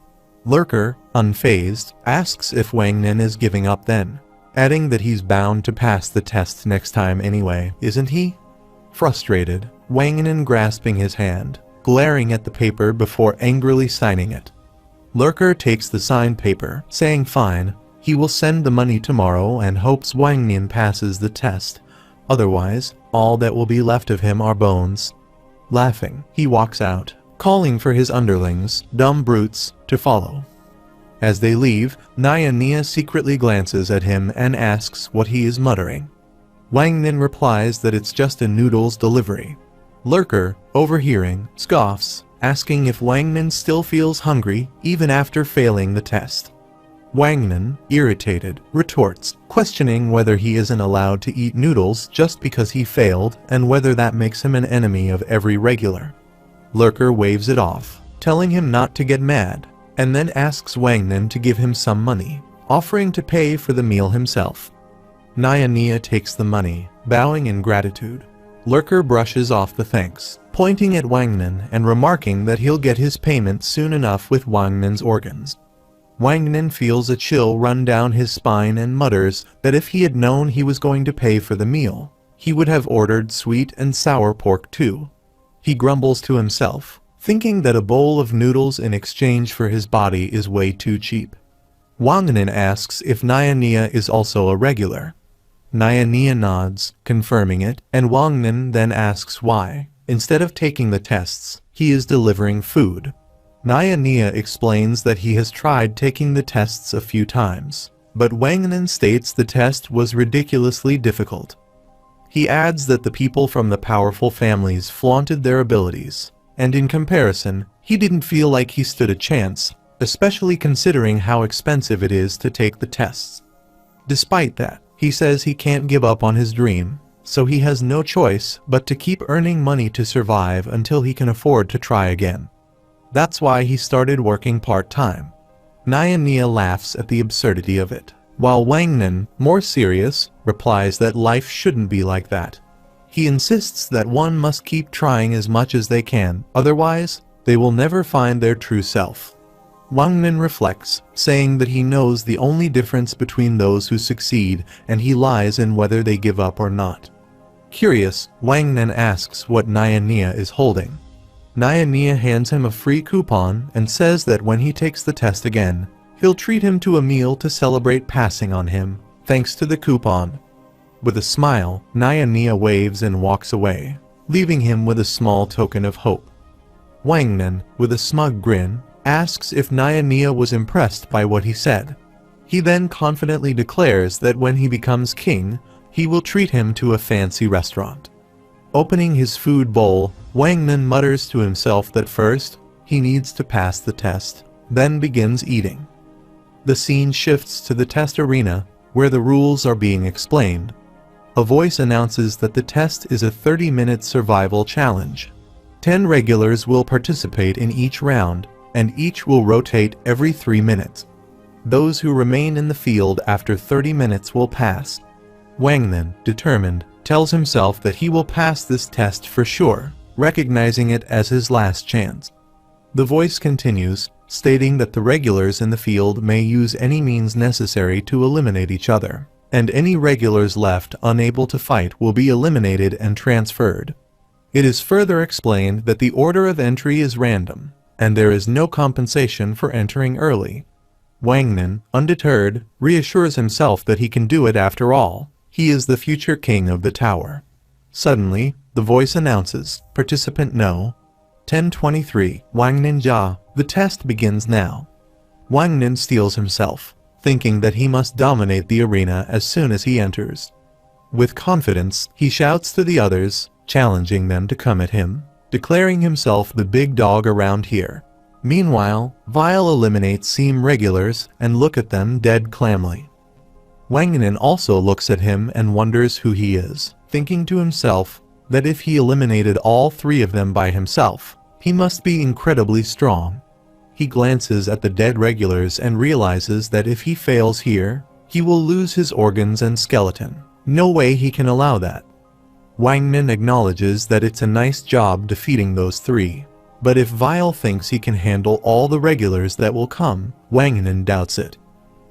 Lurker, unfazed, asks if Wang Nin is giving up then, adding that he's bound to pass the test next time anyway, isn't he? Frustrated, Wang Nin grasping his hand, glaring at the paper before angrily signing it. Lurker takes the signed paper, saying fine, he will send the money tomorrow and hopes Wang Nin passes the test. Otherwise, all that will be left of him are bones. Laughing, he walks out, calling for his underlings, dumb brutes, to follow. As they leave, newanime secretly glances at him and asks what he is muttering. Wang Nin replies that it's just a noodles delivery. Lurker, overhearing, scoffs, asking if Wang Nin still feels hungry even after failing the test. Wang Nin, irritated, retorts, questioning whether he isn't allowed to eat noodles just because he failed and whether that makes him an enemy of every regular. Lurker waves it off, telling him not to get mad, and then asks Wang Nin to give him some money, offering to pay for the meal himself. newanime takes the money, bowing in gratitude. Lurker brushes off the thanks, pointing at Wang Nin and remarking that he'll get his payment soon enough with Wang Nin's organs. Wang Nin feels a chill run down his spine and mutters that if he had known he was going to pay for the meal, he would have ordered sweet and sour pork too. He grumbles to himself, thinking that a bowl of noodles in exchange for his body is way too cheap. Wang Nin asks if newanime is also a regular. newanime nods, confirming it, and Wang Nin then asks why, instead of taking the tests, he is delivering food. newanime explains that he has tried taking the tests a few times, but Wang Nin states the test was ridiculously difficult. He adds that the people from the powerful families flaunted their abilities, and in comparison, he didn't feel like he stood a chance, especially considering how expensive it is to take the tests. Despite that, he says he can't give up on his dream, so he has no choice but to keep earning money to survive until he can afford to try again. That's why he started working part-time. newanime laughs at the absurdity of it, while Wang Nin, more serious, replies that life shouldn't be like that. He insists that one must keep trying as much as they can, otherwise, they will never find their true self. Wang Nin reflects, saying that he knows the only difference between those who succeed and he lies in whether they give up or not. Curious, Wang Nin asks what newanime is holding. newanime hands him a free coupon and says that when he takes the test again, he'll treat him to a meal to celebrate passing on him, thanks to the coupon. With a smile, newanime waves and walks away, leaving him with a small token of hope. Wang Nin, with a smug grin, asks if newanime was impressed by what he said. He then confidently declares that when he becomes king, he will treat him to a fancy restaurant. Opening his food bowl, Wang Nin mutters to himself that first, he needs to pass the test, then begins eating. The scene shifts to the test arena, where the rules are being explained. A voice announces that the test is a 30-minute survival challenge. 10 regulars will participate in each round, and each will rotate every 3 minutes. Those who remain in the field after 30 minutes will pass. Wang Nin, determined, tells himself that he will pass this test for sure, recognizing it as his last chance. The voice continues, stating that the regulars in the field may use any means necessary to eliminate each other, and any regulars left unable to fight will be eliminated and transferred. It is further explained that the order of entry is random, and there is no compensation for entering early. Wang Nin, undeterred, reassures himself that he can do it after all. He is the future king of the tower. Suddenly, the voice announces, "Participant no." 10:23, Wang Ninja, the test begins now. Wang Nin steels himself, thinking that he must dominate the arena as soon as he enters. With confidence, he shouts to the others, challenging them to come at him, declaring himself the big dog around here. Meanwhile, Vile eliminates seem regulars and look at them dead calmly. Wang Nin also looks at him and wonders who he is, thinking to himself that if he eliminated all 3 of them by himself, He must be incredibly strong. He glances at the dead regulars and realizes that if he fails here, he will lose his organs and skeleton. No way he can allow that. Wang Nin acknowledges that it's a nice job defeating those three. But if Vile thinks he can handle all the regulars that will come, Wang Nin doubts it.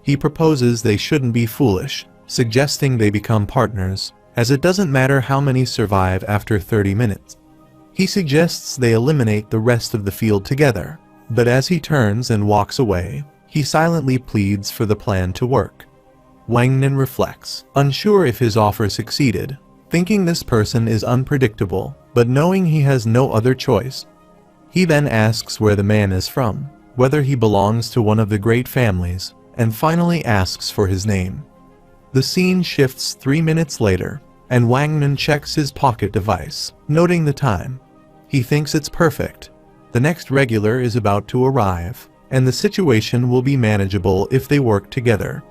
He proposes they shouldn't be foolish, suggesting they become partners, as it doesn't matter how many survive after 30 minutes. He suggests they eliminate the rest of the field together, but as he turns and walks away, he silently pleads for the plan to work. Wang Nin reflects, unsure if his offer succeeded, thinking this person is unpredictable, but knowing he has no other choice. He then asks where the man is from, whether he belongs to one of the great families, and finally asks for his name. The scene shifts 3 minutes later, and Wang Nin checks his pocket device, noting the time. He thinks it's perfect. The next regular is about to arrive, and the situation will be manageable if they work together.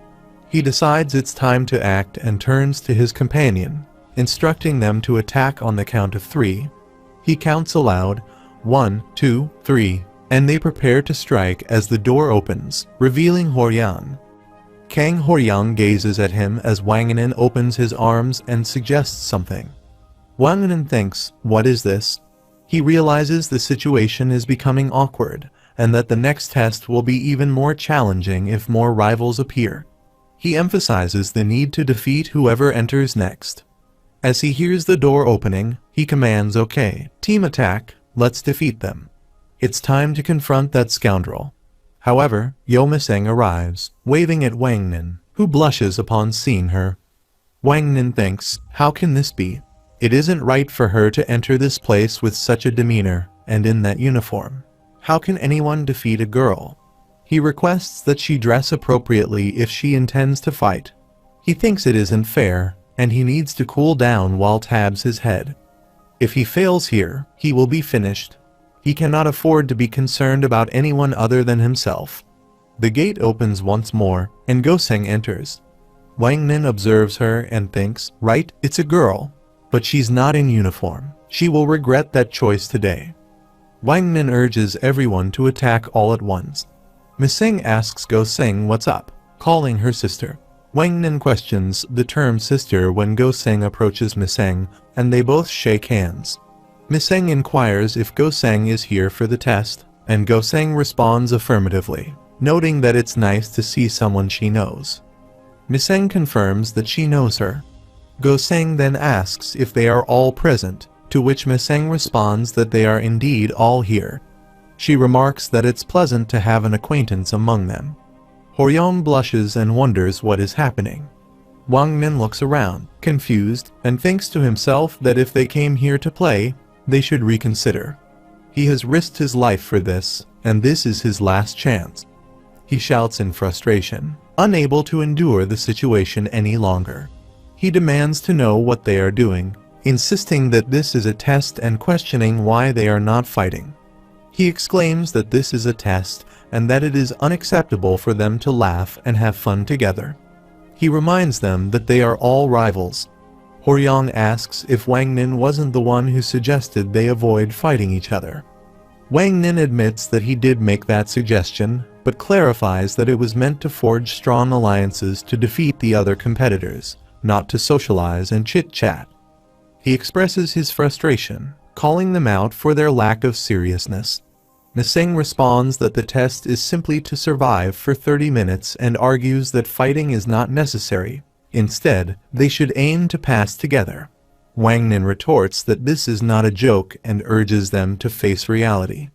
He decides it's time to act and turns to his companion, instructing them to attack on the count of 3. He counts aloud, 1, 2, 3, and they prepare to strike as the door opens, revealing Horyang. Kang Horyang gazes at him as Wang Nin opens his arms and suggests something. Wang Nin thinks, what is this? He realizes the situation is becoming awkward, and that the next test will be even more challenging if more rivals appear. He emphasizes the need to defeat whoever enters next. As he hears the door opening, he commands, okay, team attack, let's defeat them. It's time to confront that scoundrel. However, Yo Miseng arrives, waving at Wang Nin, who blushes upon seeing her. Wang Nin thinks, how can this be? It isn't right for her to enter this place with such a demeanor, and in that uniform. How can anyone defeat a girl? He requests that she dress appropriately if she intends to fight. He thinks it isn't fair, and he needs to cool down while tabs his head. If he fails here, he will be finished. He cannot afford to be concerned about anyone other than himself. The gate opens once more, and Goseng enters. Wang Nin observes her and thinks, right, it's a girl. But she's not in uniform. She will regret that choice today. Wang Nin urges everyone to attack all at once. Miseng asks Goseng what's up, calling her sister. Wang Nin questions the term sister when Goseng approaches Miseng, and they both shake hands. Miseng inquires if Goseng is here for the test, and Goseng responds affirmatively, noting that it's nice to see someone she knows. Miseng confirms that she knows her. Goseng then asks if they are all present, to which Miseng responds that they are indeed all here. She remarks that it's pleasant to have an acquaintance among them. Horyang blushes and wonders what is happening. Wang Nin looks around, confused, and thinks to himself that if they came here to play, they should reconsider. He has risked his life for this, and this is his last chance. He shouts in frustration, unable to endure the situation any longer. He demands to know what they are doing, insisting that this is a test and questioning why they are not fighting. He exclaims that this is a test and that it is unacceptable for them to laugh and have fun together. He reminds them that they are all rivals. Horyang asks if Wang Nin wasn't the one who suggested they avoid fighting each other. Wang Nin admits that he did make that suggestion, but clarifies that it was meant to forge strong alliances to defeat the other competitors, not to socialize and chit-chat. He expresses his frustration, calling them out for their lack of seriousness. Miseng responds that the test is simply to survive for 30 minutes and argues that fighting is not necessary. Instead, they should aim to pass together. Wang Nin retorts that this is not a joke and urges them to face reality.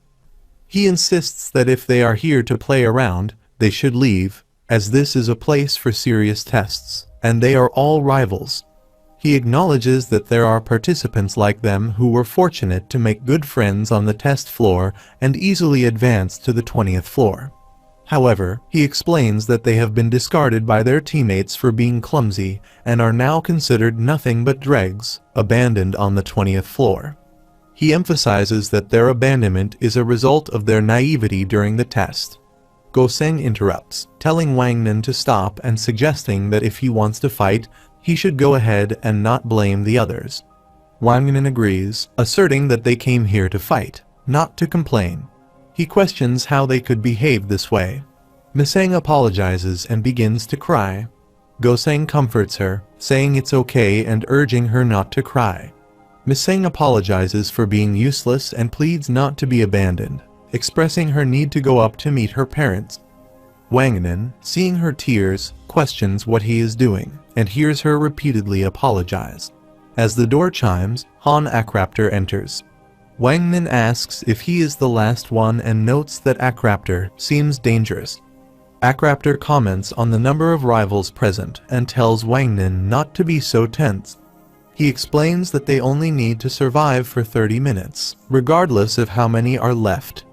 He insists that if they are here to play around, they should leave, as this is a place for serious tests, and they are all rivals. He acknowledges that there are participants like them who were fortunate to make good friends on the test floor and easily advance to the 20th floor. However, he explains that they have been discarded by their teammates for being clumsy and are now considered nothing but dregs, abandoned on the 20th floor. He emphasizes that their abandonment is a result of their naivety during the test. Goseng interrupts, telling Wang Nin to stop and suggesting that if he wants to fight, he should go ahead and not blame the others. Wang Nin agrees, asserting that they came here to fight, not to complain. He questions how they could behave this way. Miseng apologizes and begins to cry. Goseng comforts her, saying it's okay and urging her not to cry. Miseng apologizes for being useless and pleads not to be abandoned, expressing her need to go up to meet her parents. Wangnin, seeing her tears, questions what he is doing, and hears her repeatedly apologize. As the door chimes, Han Akraptor enters. Wangnin asks if he is the last one and notes that Akraptor seems dangerous. Akraptor comments on the number of rivals present and tells Wangnin not to be so tense. He explains that they only need to survive for 30 minutes, regardless of how many are left.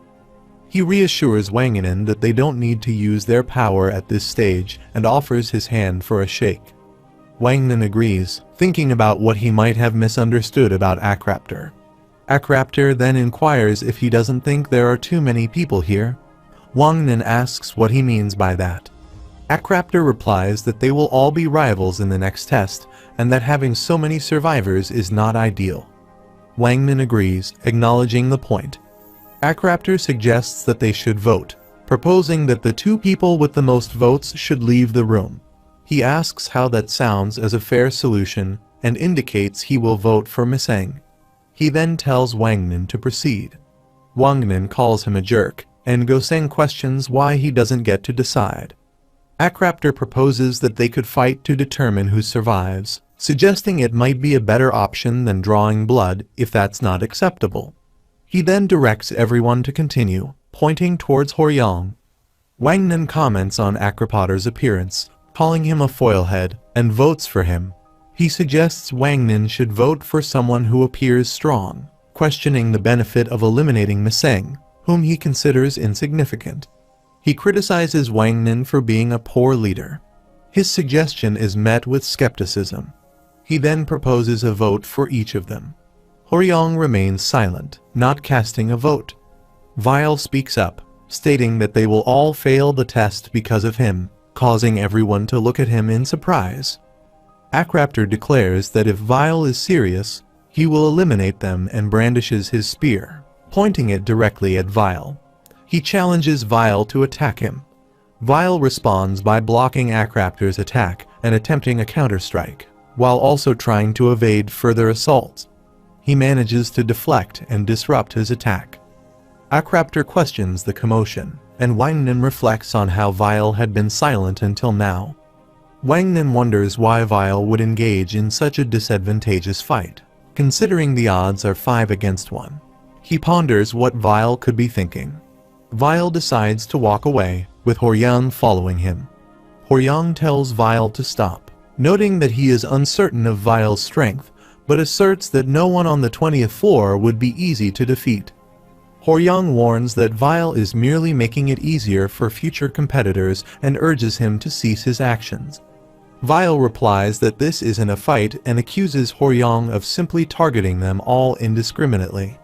He reassures Wangnin that they don't need to use their power at this stage and offers his hand for a shake. Wangnin agrees, thinking about what he might have misunderstood about Akraptor. Akraptor then inquires if he doesn't think there are too many people here. Wangnin asks what he means by that. Akraptor replies that they will all be rivals in the next test, and that having so many survivors is not ideal. Wangnin agrees, acknowledging the point. Akraptor suggests that they should vote, proposing that the two people with the most votes should leave the room. He asks how that sounds as a fair solution, and indicates he will vote for Miseng. He then tells Wangnin to proceed. Wangnin calls him a jerk, and Goseng questions why he doesn't get to decide. Akraptor proposes that they could fight to determine who survives, suggesting it might be a better option than drawing blood if that's not acceptable. He then directs everyone to continue, pointing towards Horyong. Wangnin comments on Akraptor's appearance, calling him a foilhead, and votes for him. He suggests Wangnin should vote for someone who appears strong, questioning the benefit of eliminating Miseng, whom he considers insignificant. He criticizes Wangnin for being a poor leader. His suggestion is met with skepticism. He then proposes a vote for each of them. Horyong remains silent, not casting a vote. Vile speaks up, stating that they will all fail the test because of him, causing everyone to look at him in surprise. Akraptor declares that if Vile is serious, he will eliminate them and brandishes his spear, pointing it directly at Vile. He challenges Vile to attack him. Vile responds by blocking Akraptor's attack and attempting a counterstrike, while also trying to evade further assaults. He manages to deflect and disrupt his attack. Akraptor questions the commotion, and Wangnin reflects on how Vile had been silent until now. Wangnin wonders why Vile would engage in such a disadvantageous fight, considering the odds are 5 against 1. He ponders what Vile could be thinking. Vile decides to walk away, with Horyong following him. Horyong tells Vile to stop, noting that he is uncertain of Vile's strength, but asserts that no one on the 20th floor would be easy to defeat. Horyong warns that Vile is merely making it easier for future competitors and urges him to cease his actions. Vile replies that this isn't a fight and accuses Horyong of simply targeting them all indiscriminately.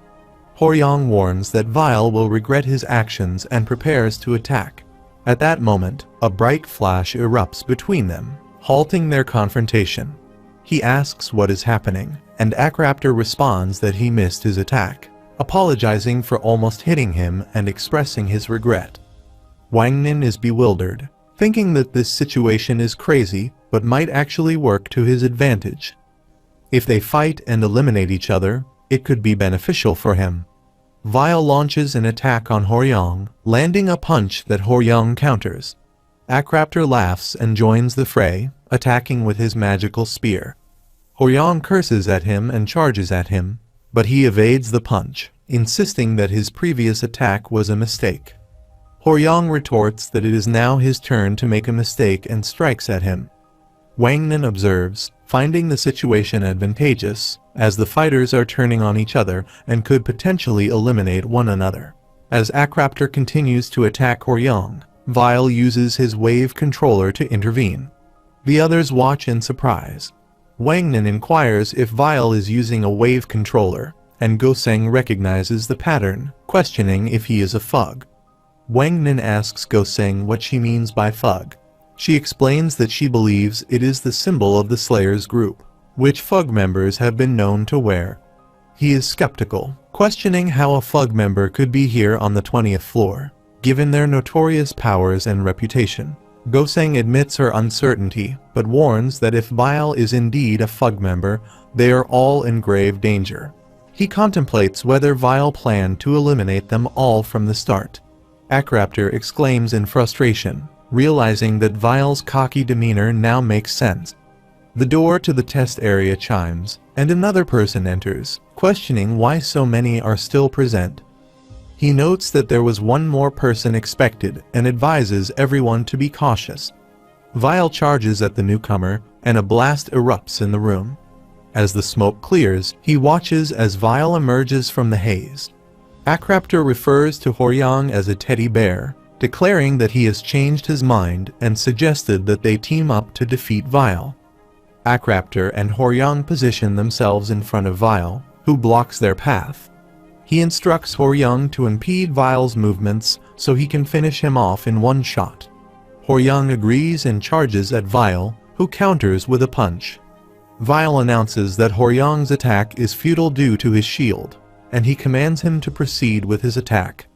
Horyong warns that Vile will regret his actions and prepares to attack. At that moment, a bright flash erupts between them, halting their confrontation. He asks what is happening, and Akraptor responds that he missed his attack, apologizing for almost hitting him and expressing his regret. Wangnin is bewildered, thinking that this situation is crazy but might actually work to his advantage. If they fight and eliminate each other, it could be beneficial for him. Vile launches an attack on Horyong, landing a punch that Horyong counters. Akraptor laughs and joins the fray, attacking with his magical spear. Horyong curses at him and charges at him, but he evades the punch, insisting that his previous attack was a mistake. Horyong retorts that it is now his turn to make a mistake and strikes at him. Wangnin observes, finding the situation advantageous, as the fighters are turning on each other and could potentially eliminate one another. As Akraptor continues to attack Horyong, Vile uses his wave controller to intervene. The others watch in surprise. Wangnin inquires if Vile is using a wave controller, and Goseng recognizes the pattern, questioning if he is a thug. Wangnin asks Goseng what she means by thug. She explains that she believes it is the symbol of the Slayers group, which thug members have been known to wear. He is skeptical, questioning how a FUG member could be here on the 20th floor, given their notorious powers and reputation. Goseng admits her uncertainty, but warns that if Vile is indeed a FUG member, they are all in grave danger. He contemplates whether Vile planned to eliminate them all from the start. Akraptor exclaims in frustration, realizing that Vile's cocky demeanor now makes sense. The door to the test area chimes, and another person enters, questioning why so many are still present. He notes that there was one more person expected and advises everyone to be cautious. Vile charges at the newcomer, and a blast erupts in the room. As the smoke clears, he watches as Vile emerges from the haze. Akraptor refers to Horyang as a teddy bear, declaring that he has changed his mind and suggested that they team up to defeat Vile. Akraptor and Horyang position themselves in front of Vile, who blocks their path. He instructs Horyang to impede Vile's movements so he can finish him off in one shot. Horyang agrees and charges at Vile, who counters with a punch. Vile announces that Horyang's attack is futile due to his shield, and he commands him to proceed with his attack.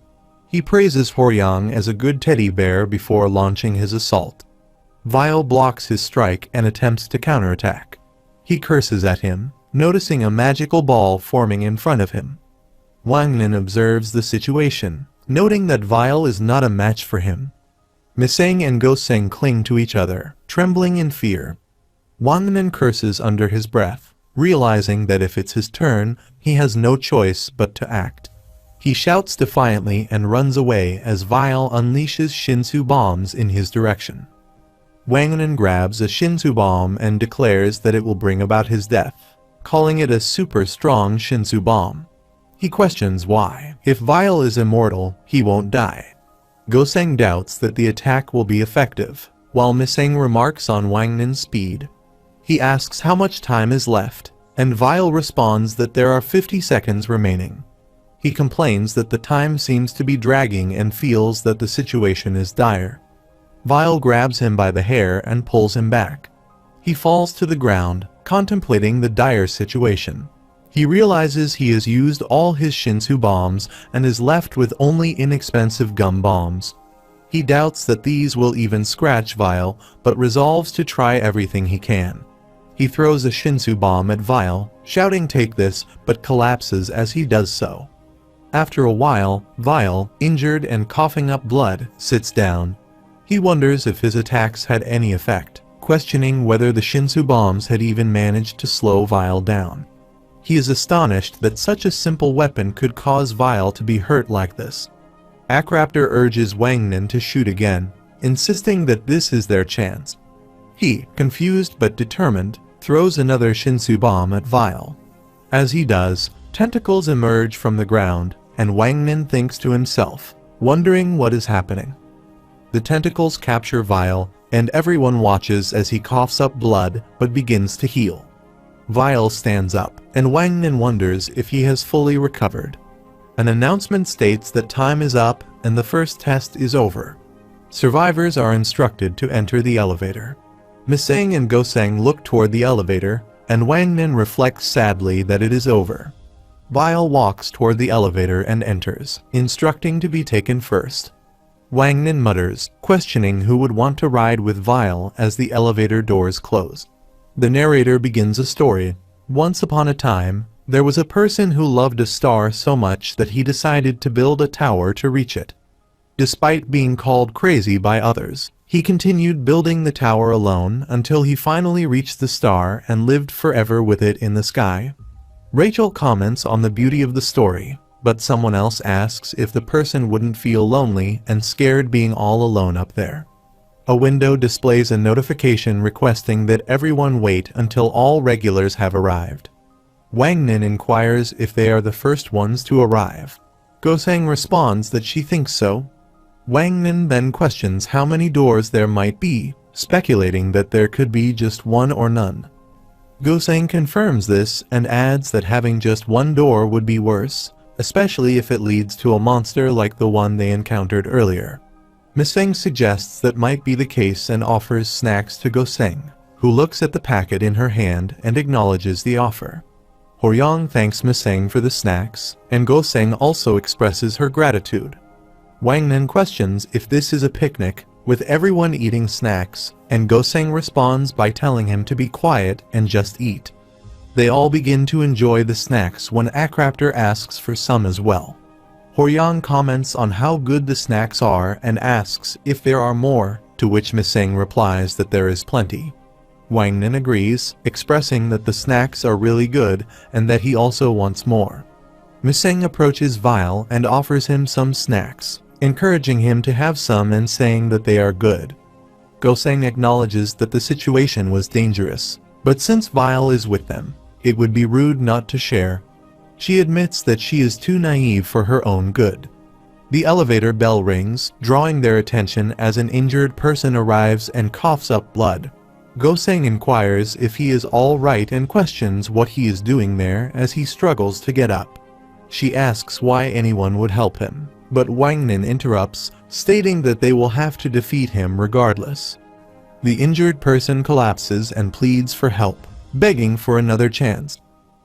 He praises Horyang as a good teddy bear before launching his assault. Vile blocks his strike and attempts to counterattack. He curses at him, noticing a magical ball forming in front of him. Wangnin observes the situation, noting that Vile is not a match for him. Miseng and Goseng cling to each other, trembling in fear. Wangnin curses under his breath, realizing that if it's his turn, he has no choice but to act. He shouts defiantly and runs away as Vile unleashes Shinsu bombs in his direction. Wangnin grabs a Shinsu bomb and declares that it will bring about his death, calling it a super strong Shinsu bomb. He questions why. If Vile is immortal, he won't die. Goseng doubts that the attack will be effective, while Miseng remarks on Wangnin's speed. He asks how much time is left, and Vile responds that there are 50 seconds remaining. He complains that the time seems to be dragging and feels that the situation is dire. Vile grabs him by the hair and pulls him back. He falls to the ground, contemplating the dire situation. He realizes he has used all his Shinsu bombs and is left with only inexpensive gum bombs. He doubts that these will even scratch Vile, but resolves to try everything he can. He throws a Shinsu bomb at Vile, shouting "take this," but collapses as he does so. After a while, Vile, injured and coughing up blood, sits down. He wonders if his attacks had any effect, questioning whether the Shinsu bombs had even managed to slow Vile down. He is astonished that such a simple weapon could cause Vile to be hurt like this. Akraptor urges Wangnin to shoot again, insisting that this is their chance. He, confused but determined, throws another Shinsu bomb at Vile. As he does, tentacles emerge from the ground, and Wangnin thinks to himself, wondering what is happening. The tentacles capture Vile, and everyone watches as he coughs up blood but begins to heal. Vile stands up, and Wangnin wonders if he has fully recovered. An announcement states that time is up and the first test is over. Survivors are instructed to enter the elevator. Miseng and Goseng look toward the elevator, and Wangnin reflects sadly that it is over. Vile walks toward the elevator and enters, instructing to be taken first. Wangnin mutters, questioning who would want to ride with Vile as the elevator doors close. The narrator begins a story. Once upon a time, there was a person who loved a star so much that he decided to build a tower to reach it. Despite being called crazy by others, he continued building the tower alone until he finally reached the star and lived forever with it in the sky. Rachel comments on the beauty of the story, but someone else asks if the person wouldn't feel lonely and scared being all alone up there. A window displays a notification requesting that everyone wait until all regulars have arrived. Wangnin inquires if they are the first ones to arrive. Goseng responds that she thinks so. Wangnin then questions how many doors there might be, speculating that there could be just one or none. Goseng confirms this and adds that having just one door would be worse, especially if it leads to a monster like the one they encountered earlier. Miseng suggests that might be the case and offers snacks to Goseng, who looks at the packet in her hand and acknowledges the offer. Horyang thanks Miseng for the snacks, and Goseng also expresses her gratitude. Wangnan questions if this is a picnic, with everyone eating snacks, and Goseng responds by telling him to be quiet and just eat. They all begin to enjoy the snacks when Akraptor asks for some as well. Horyang comments on how good the snacks are and asks if there are more, to which Miseng replies that there is plenty. Wangnan agrees, expressing that the snacks are really good and that he also wants more. Miseng approaches Vile and offers him some snacks, encouraging him to have some and saying that they are good. Goseng acknowledges that the situation was dangerous, but since Vile is with them, it would be rude not to share. She admits that she is too naive for her own good. The elevator bell rings, drawing their attention as an injured person arrives and coughs up blood. Goseng inquires if he is all right and questions what he is doing there as he struggles to get up. She asks why anyone would help him, but Wangnan interrupts, stating that they will have to defeat him regardless. The injured person collapses and pleads for help, begging for another chance.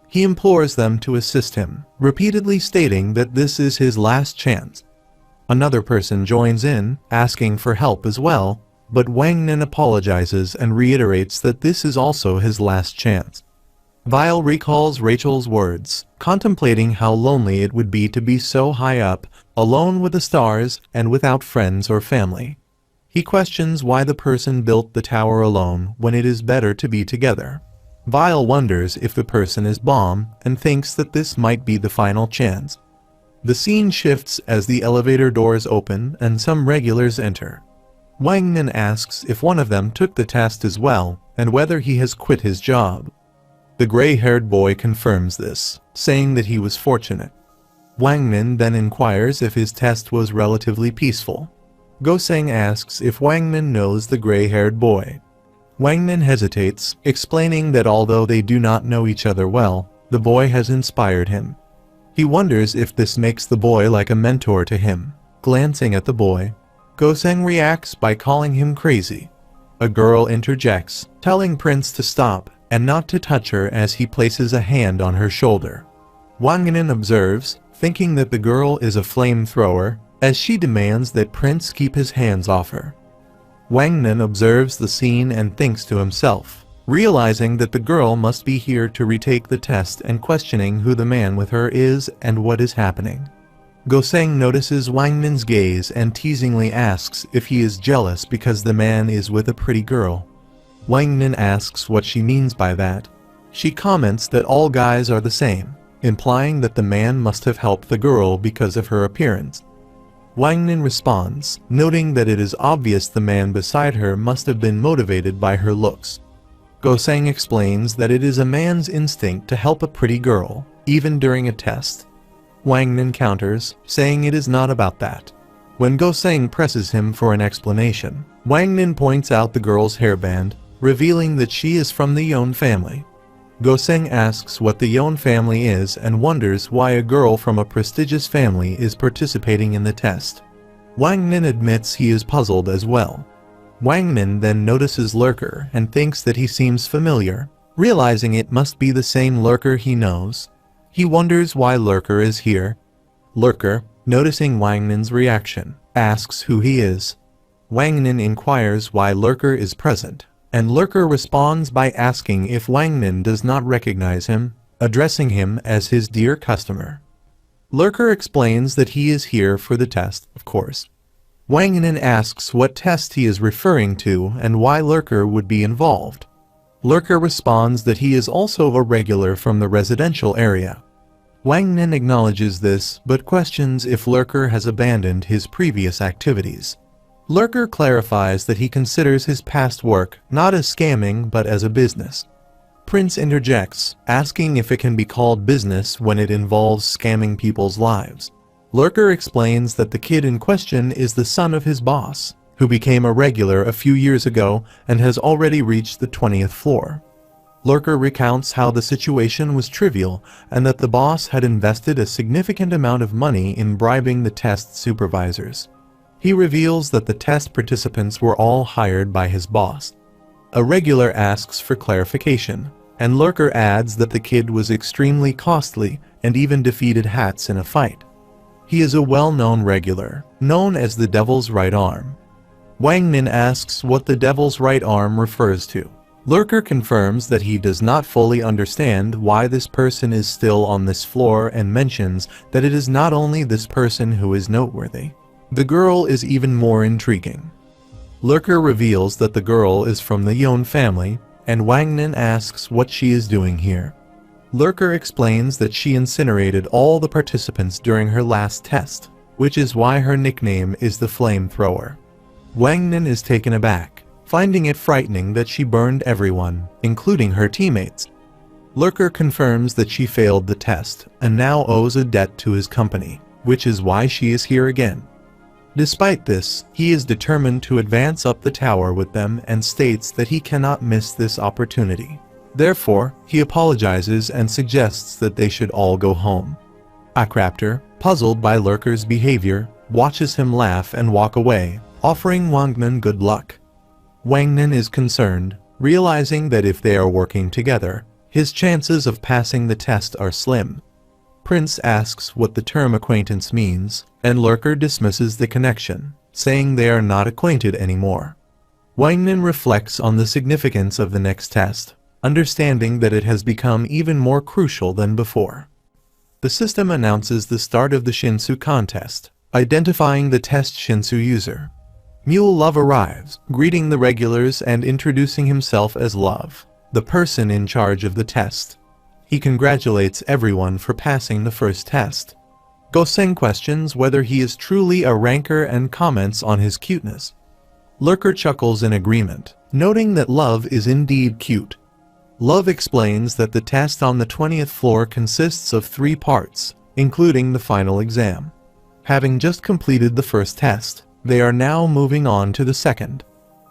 He implores them to assist him, repeatedly stating that this is his last chance. Another person joins in, asking for help as well, but Wangnan apologizes and reiterates that this is also his last chance. Vile recalls Rachel's words, contemplating how lonely it would be to be so high up, alone with the stars, and without friends or family. He questions why the person built the tower alone when it is better to be together. Vile wonders if the person is Bomb and thinks that this might be the final chance. The scene shifts as the elevator doors open and some regulars enter. Wangnan asks if one of them took the test as well and whether he has quit his job. The gray-haired boy confirms this, saying that he was fortunate. Wangnan then inquires if his test was relatively peaceful. Goseng asks if Wangnan knows the gray-haired boy. Wangnan hesitates, explaining that although they do not know each other well, the boy has inspired him. He wonders if this makes the boy like a mentor to him. Glancing at the boy, Goseng reacts by calling him crazy. A girl interjects, telling Prince to stop and not to touch her as he places a hand on her shoulder. Wangnan observes, thinking that the girl is a flamethrower, as she demands that Prince keep his hands off her. Wangnan observes the scene and thinks to himself, realizing that the girl must be here to retake the test and questioning who the man with her is and what is happening. Goseng notices Wangnan's gaze and teasingly asks if he is jealous because the man is with a pretty girl. Wangnan asks what she means by that. She comments that all guys are the same, implying that the man must have helped the girl because of her appearance. Wangnan responds, noting that it is obvious the man beside her must have been motivated by her looks. Goseng explains that it is a man's instinct to help a pretty girl, even during a test. Wangnan counters, saying it is not about that. When Goseng presses him for an explanation, Wangnan points out the girl's hairband, revealing that she is from the Yon family. Goseng asks what the Yon family is and wonders why a girl from a prestigious family is participating in the test. Wangnan admits he is puzzled as well. Wangnan then notices Lurker and thinks that he seems familiar, realizing it must be the same Lurker he knows. He wonders why Lurker is here. Lurker, noticing Wangnan's reaction, asks who he is. Wangnan inquires why Lurker is present, and Lurker responds by asking if Wangnan does not recognize him, addressing him as his dear customer. Lurker explains that he is here for the test, of course. Wangnan asks what test he is referring to and why Lurker would be involved. Lurker responds that he is also a regular from the residential area. Wangnan acknowledges this but questions if Lurker has abandoned his previous activities. Lurker clarifies that he considers his past work not as scamming but as a business. Prince interjects, asking if it can be called business when it involves scamming people's lives. Lurker explains that the kid in question is the son of his boss, who became a regular a few years ago and has already reached the 20th floor. Lurker recounts how the situation was trivial and that the boss had invested a significant amount of money in bribing the test supervisors. He reveals that the test participants were all hired by his boss. A regular asks for clarification, and Lurker adds that the kid was extremely costly and even defeated Hats in a fight. He is a well-known regular, known as the Devil's Right Arm. Wang Nin asks what the Devil's Right Arm refers to. Lurker confirms that he does not fully understand why this person is still on this floor and mentions that it is not only this person who is noteworthy. The girl is even more intriguing. Lurker reveals that the girl is from the Yon family, and Wang Nin asks what she is doing here. Lurker explains that she incinerated all the participants during her last test, which is why her nickname is the Flamethrower. Wang Nin is taken aback, finding it frightening that she burned everyone, including her teammates. Lurker confirms that she failed the test and now owes a debt to his company, which is why she is here again. Despite this, he is determined to advance up the tower with them and states that he cannot miss this opportunity. Therefore, he apologizes and suggests that they should all go home. Akraptor, puzzled by Lurker's behavior, watches him laugh and walk away, offering Wang Nin good luck. Wang Nin is concerned, realizing that if they are working together, his chances of passing the test are slim. Prince asks what the term acquaintance means, and Lurker dismisses the connection, saying they are not acquainted anymore. Wang Nin reflects on the significance of the next test, understanding that it has become even more crucial than before. The system announces the start of the Shinsu contest, identifying the test Shinsu user. Mule Love arrives, greeting the regulars and introducing himself as Love, the person in charge of the test. He congratulates everyone for passing the first test. Goseng questions whether he is truly a ranker and comments on his cuteness. Lurker chuckles in agreement, noting that Love is indeed cute. Love explains that the test on the 20th floor consists of 3 parts, including the final exam. Having just completed the first test, they are now moving on to the second.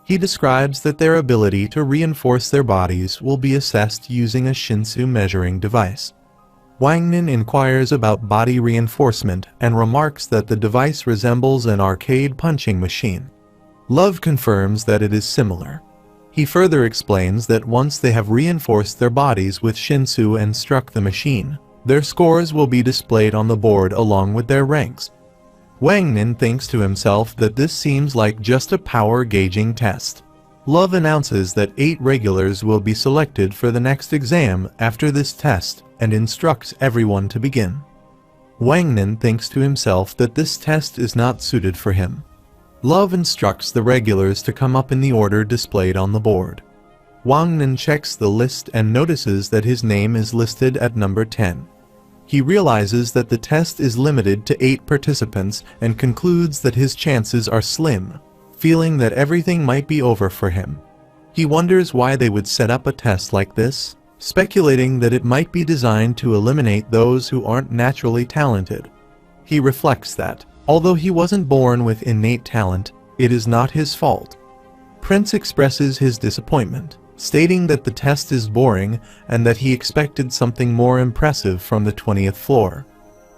He describes that their ability to reinforce their bodies will be assessed using a Shinsu measuring device. Wang Nin inquires about body reinforcement and remarks that the device resembles an arcade punching machine. Love confirms that it is similar. He further explains that once they have reinforced their bodies with Shinsu and struck the machine, their scores will be displayed on the board along with their ranks. Wang Nin thinks to himself that this seems like just a power gauging test. Love announces that 8 regulars will be selected for the next exam after this test and instructs everyone to begin. Wang Nin thinks to himself that this test is not suited for him. Love instructs the regulars to come up in the order displayed on the board. Wang Nin checks the list and notices that his name is listed at number 10. He realizes that the test is limited to 8 participants and concludes that his chances are slim, feeling that everything might be over for him. He wonders why they would set up a test like this, speculating that it might be designed to eliminate those who aren't naturally talented. He reflects that, although he wasn't born with innate talent, it is not his fault. Prince expresses his disappointment, stating that the test is boring and that he expected something more impressive from the 20th floor.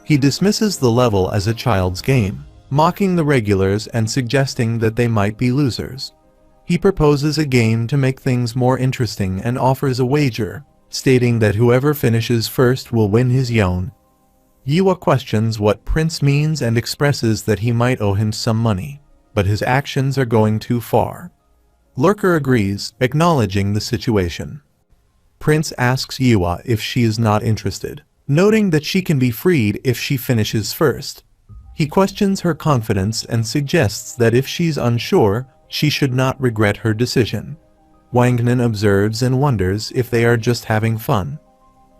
He dismisses the level as a child's game, mocking the regulars and suggesting that they might be losers. He proposes a game to make things more interesting and offers a wager, stating that whoever finishes first will win his yon. Yua questions what Prince means and expresses that he might owe him some money, but his actions are going too far. Lurker agrees, acknowledging the situation. Prince asks Yua if she is not interested, noting that she can be freed if she finishes first. He questions her confidence and suggests that if she's unsure, she should not regret her decision. Wang Nin observes and wonders if they are just having fun.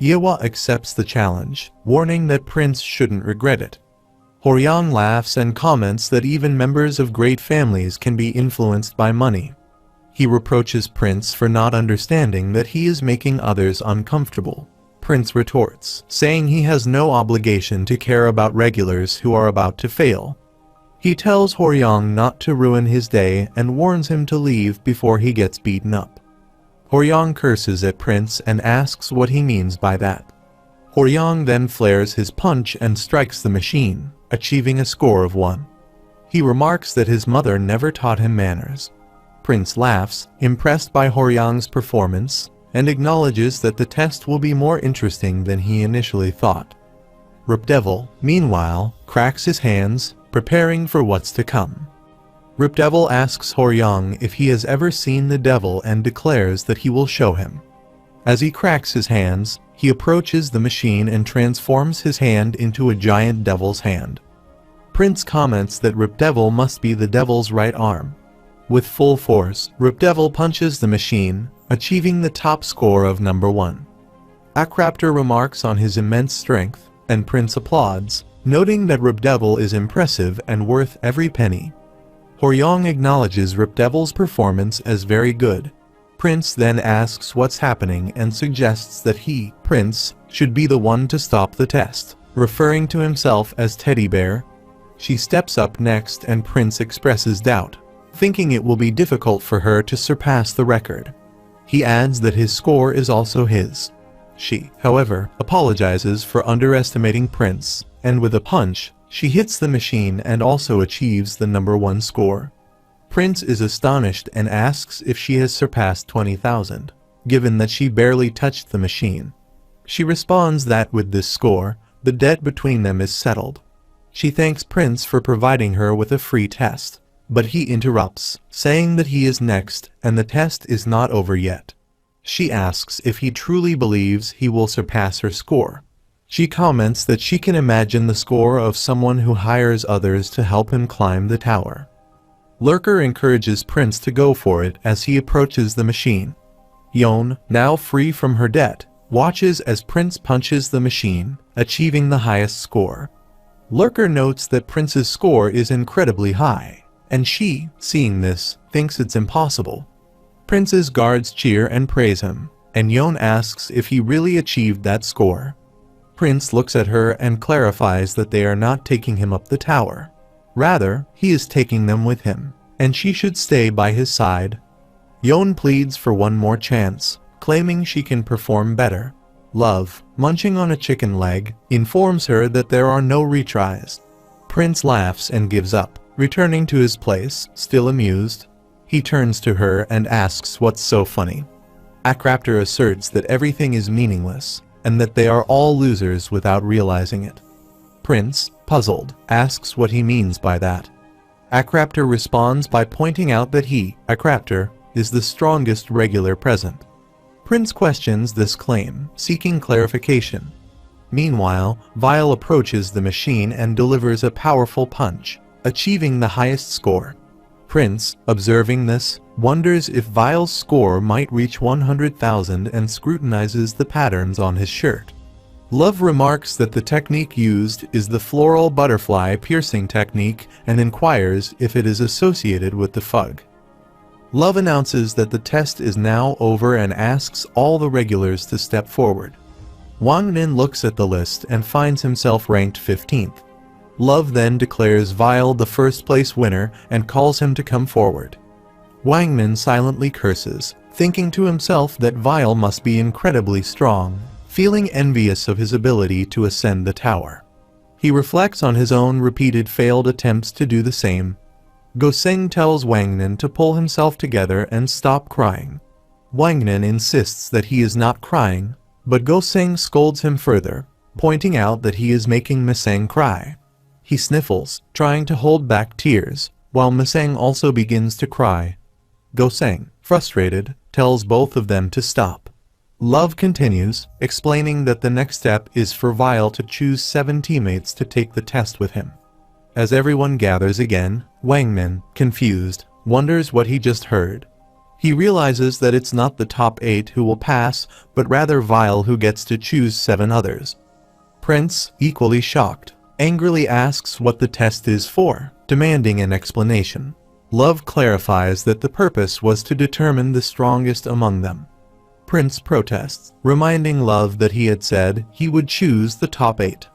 Yua accepts the challenge, warning that Prince shouldn't regret it. Horyang laughs and comments that even members of great families can be influenced by money. He reproaches Prince for not understanding that he is making others uncomfortable. Prince retorts, saying he has no obligation to care about regulars who are about to fail. He tells Horyang not to ruin his day and warns him to leave before he gets beaten up. Horyang curses at Prince and asks what he means by that. Horyang then flares his punch and strikes the machine, achieving a score of 1. He remarks that his mother never taught him manners. Prince laughs, impressed by Horyang's performance, and acknowledges that the test will be more interesting than he initially thought. Ripdevil, meanwhile, cracks his hands, preparing for what's to come. Ripdevil asks Hworyong if he has ever seen the devil and declares that he will show him. As he cracks his hands, he approaches the machine and transforms his hand into a giant devil's hand. Prince comments that Ripdevil must be the devil's right arm. With full force, Ripdevil punches the machine, achieving the top score of number 1. Akraptor remarks on his immense strength, and Prince applauds, noting that Ripdevil is impressive and worth every penny. Hworyong acknowledges Ripdevil's performance as very good. Prince then asks what's happening and suggests that he, Prince, should be the one to stop the test, referring to himself as Teddy Bear. She steps up next and Prince expresses doubt, thinking it will be difficult for her to surpass the record. He adds that his score is also his. She, however, apologizes for underestimating Prince, and with a punch, she hits the machine and also achieves the number 1 score. Prince is astonished and asks if she has surpassed 20,000, given that she barely touched the machine. She responds that with this score, the debt between them is settled. She thanks Prince for providing her with a free test, but he interrupts, saying that he is next and the test is not over yet. She asks if he truly believes he will surpass her score. She comments that she can imagine the score of someone who hires others to help him climb the tower. Lurker encourages Prince to go for it as he approaches the machine. Yon, now free from her debt, watches as Prince punches the machine, achieving the highest score. Lurker notes that Prince's score is incredibly high, and she, seeing this, thinks it's impossible. Prince's guards cheer and praise him, and Yon asks if he really achieved that score. Prince looks at her and clarifies that they are not taking him up the tower. Rather, he is taking them with him, and she should stay by his side. Yon pleads for one more chance, claiming she can perform better. Love, munching on a chicken leg, informs her that there are no retries. Prince laughs and gives up, returning to his place, still amused. He turns to her and asks what's so funny. Akraptor asserts that everything is meaningless, and that they are all losers without realizing it. Prince, puzzled, asks what he means by that. Akraptor responds by pointing out that he, Akraptor, is the strongest regular present. Prince questions this claim, seeking clarification. Meanwhile, Vile approaches the machine and delivers a powerful punch, achieving the highest score. Prince, observing this, wonders if Vile's score might reach 100,000 and scrutinizes the patterns on his shirt. Love remarks that the technique used is the floral butterfly piercing technique and inquires if it is associated with the fug. Love announces that the test is now over and asks all the regulars to step forward. Wangmin looks at the list and finds himself ranked 15th. Love then declares Vile the first place winner and calls him to come forward. Wangmin silently curses, thinking to himself that Vile must be incredibly strong, feeling envious of his ability to ascend the tower. He reflects on his own repeated failed attempts to do the same. Goseng tells Wangmin to pull himself together and stop crying. Wangmin insists that he is not crying, but Goseng scolds him further, pointing out that he is making Miseng cry. He sniffles, trying to hold back tears, while Miseng also begins to cry. Goseng, frustrated, tells both of them to stop. Love continues, explaining that the next step is for Vile to choose 7 teammates to take the test with him. As everyone gathers again, Wangmin, confused, wonders what he just heard. He realizes that it's not the top 8 who will pass, but rather Vile who gets to choose 7 others. Prince, equally shocked, angrily asks what the test is for, demanding an explanation. Love clarifies that the purpose was to determine the strongest among them. Prince protests, reminding Love that he had said he would choose the top 8.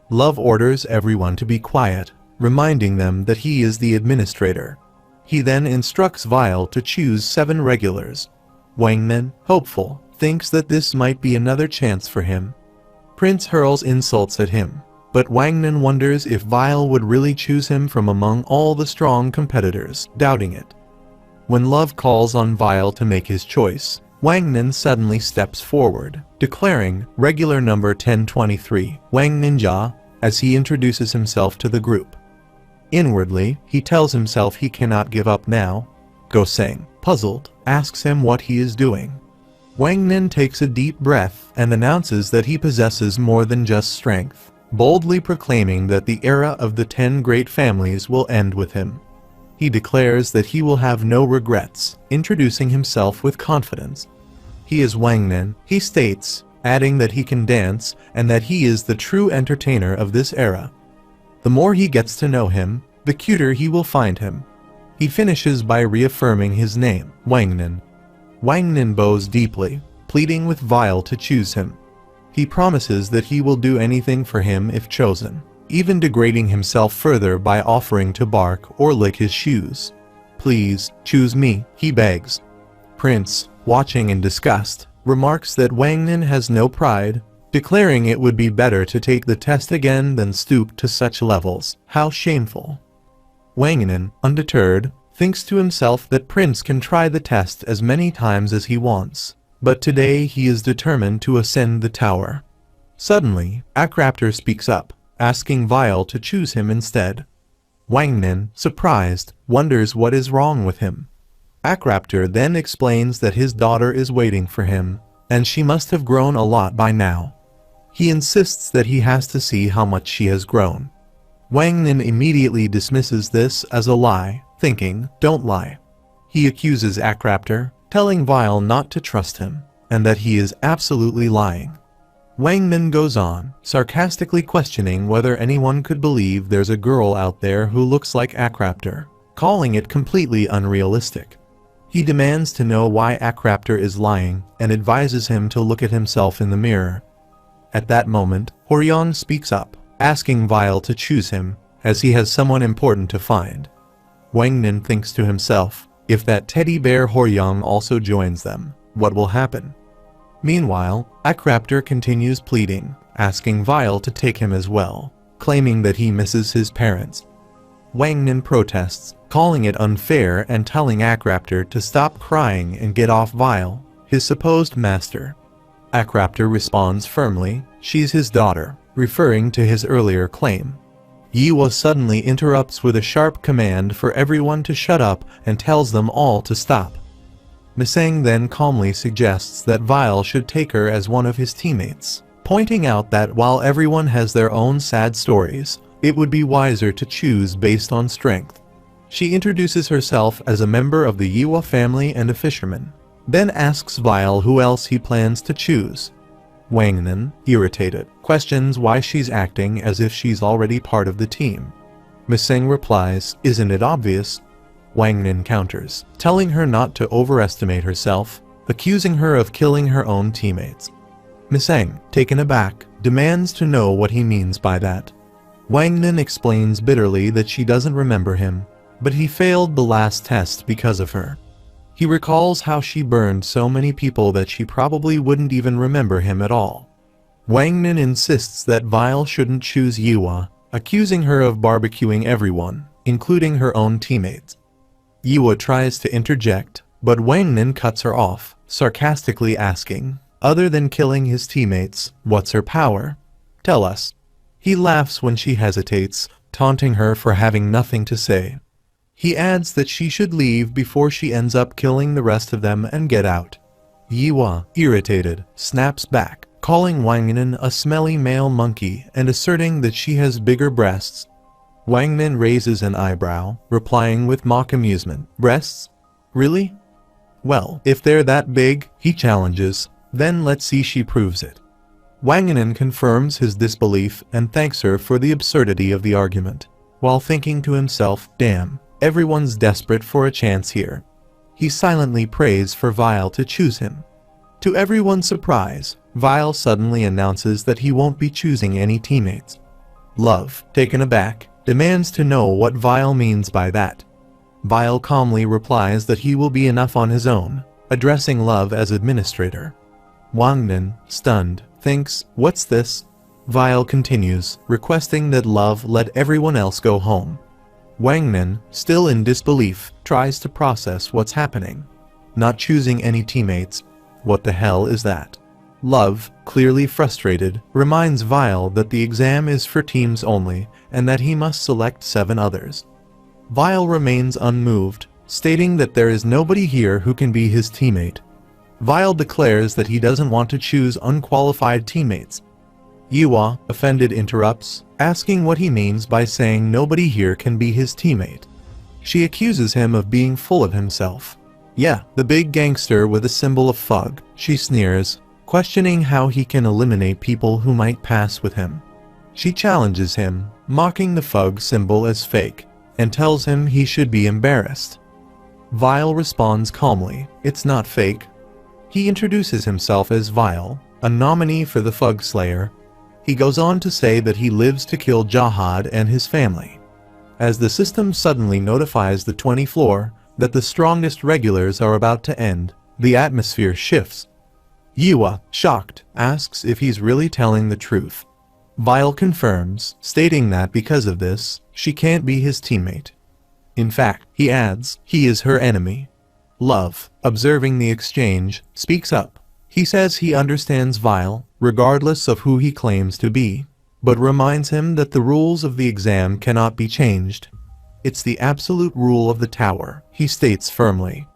Love orders everyone to be quiet, reminding them that he is the administrator. He then instructs Vile to choose 7 regulars. Wangmin, hopeful, thinks that this might be another chance for him. Prince hurls insults at him, but Wangmin wonders if Vile would really choose him from among all the strong competitors, doubting it. When Love calls on Vile to make his choice, Wang Nin suddenly steps forward, declaring, regular number 1023, Wang Ninja, as he introduces himself to the group. Inwardly, he tells himself he cannot give up now. Goseng, puzzled, asks him what he is doing. Wang Nin takes a deep breath and announces that he possesses more than just strength, boldly proclaiming that the era of the 10 great families will end with him. He declares that he will have no regrets, introducing himself with confidence. He is Wang Nin, he states, adding that he can dance and that he is the true entertainer of this era. The more he gets to know him, the cuter he will find him. He finishes by reaffirming his name, Wang Nin. Wang Nin bows deeply, pleading with Vile to choose him. He promises that he will do anything for him if chosen, even degrading himself further by offering to bark or lick his shoes. Please, choose me, he begs. Prince, watching in disgust, remarks that Wang Nin has no pride, declaring it would be better to take the test again than stoop to such levels. How shameful. Wang Nin, undeterred, thinks to himself that Prince can try the test as many times as he wants, but today he is determined to ascend the tower. Suddenly, Akraptor speaks up, asking Vile to choose him instead. Wang Nin, surprised, wonders what is wrong with him. Akraptor then explains that his daughter is waiting for him, and she must have grown a lot by now. He insists that he has to see how much she has grown. Wang Nin immediately dismisses this as a lie, thinking, don't lie. He accuses Akraptor, telling Vile not to trust him, and that he is absolutely lying. Wang Nin goes on, sarcastically questioning whether anyone could believe there's a girl out there who looks like Akraptor, calling it completely unrealistic. He demands to know why Akraptor is lying and advises him to look at himself in the mirror. At that moment, Horyong speaks up, asking Vile to choose him, as he has someone important to find. Wang Nin thinks to himself, if that teddy bear Horyong also joins them, what will happen? Meanwhile, Akraptor continues pleading, asking Vile to take him as well, claiming that he misses his parents. Wang Nin protests, calling it unfair and telling Akraptor to stop crying and get off Vile, his supposed master. Akraptor responds firmly, she's his daughter, referring to his earlier claim. Yiwa suddenly interrupts with a sharp command for everyone to shut up and tells them all to stop. Miseng then calmly suggests that Vile should take her as one of his teammates, pointing out that while everyone has their own sad stories, it would be wiser to choose based on strength. She introduces herself as a member of the Yiwa family and a fisherman, then asks Vile who else he plans to choose. Wang Nin, irritated, questions why she's acting as if she's already part of the team. Miseng replies, isn't it obvious? Wang Nin counters, telling her not to overestimate herself, accusing her of killing her own teammates. Miseng, taken aback, demands to know what he means by that. Wang Nin explains bitterly that she doesn't remember him, but he failed the last test because of her. He recalls how she burned so many people that she probably wouldn't even remember him at all. Wang Nin insists that Vile shouldn't choose Yiwa, accusing her of barbecuing everyone, including her own teammates. Yiwa tries to interject, but Wang Nin cuts her off, sarcastically asking, other than killing his teammates, what's her power? Tell us. He laughs when she hesitates, taunting her for having nothing to say. He adds that she should leave before she ends up killing the rest of them and get out. Yiwa, irritated, snaps back, calling Wang Nin a smelly male monkey and asserting that she has bigger breasts. Wang Nin raises an eyebrow, replying with mock amusement, breasts? Really? Well, if they're that big, he challenges, then let's see she proves it. Wang Nin confirms his disbelief and thanks her for the absurdity of the argument, while thinking to himself, damn. Everyone's desperate for a chance here. He silently prays for Vile to choose him. To everyone's surprise, Vile suddenly announces that he won't be choosing any teammates. Love, taken aback, demands to know what Vile means by that. Vile calmly replies that he will be enough on his own, addressing Love as administrator. Wang Nin, stunned, thinks, what's this? Vile continues, requesting that Love let everyone else go home. Wang Nin, still in disbelief, tries to process what's happening. Not choosing any teammates, What the hell is that? Love, clearly frustrated, reminds Vile that the exam is for teams only, and that he must select 7 others. Vile remains unmoved, stating that there is nobody here who can be his teammate. Vile declares that he doesn't want to choose unqualified teammates. Yuwa, offended, interrupts, asking what he means by saying nobody here can be his teammate. She accuses him of being full of himself. Yeah, the big gangster with a symbol of thug, she sneers, questioning how he can eliminate people who might pass with him. She challenges him, mocking the thug symbol as fake, and tells him he should be embarrassed. Vile responds calmly, it's not fake. He introduces himself as Vile, a nominee for the Thug Slayer. He goes on to say that he lives to kill Jahad and his family. As the system suddenly notifies the 20th floor that the strongest regulars are about to end, the atmosphere shifts. Yuwa, shocked, asks if he's really telling the truth. Vile confirms, stating that because of this, she can't be his teammate. In fact, he adds, he is her enemy. Love, observing the exchange, speaks up. He says he understands Vile, regardless of who he claims to be, but reminds him that the rules of the exam cannot be changed. It's the absolute rule of the tower, he states firmly.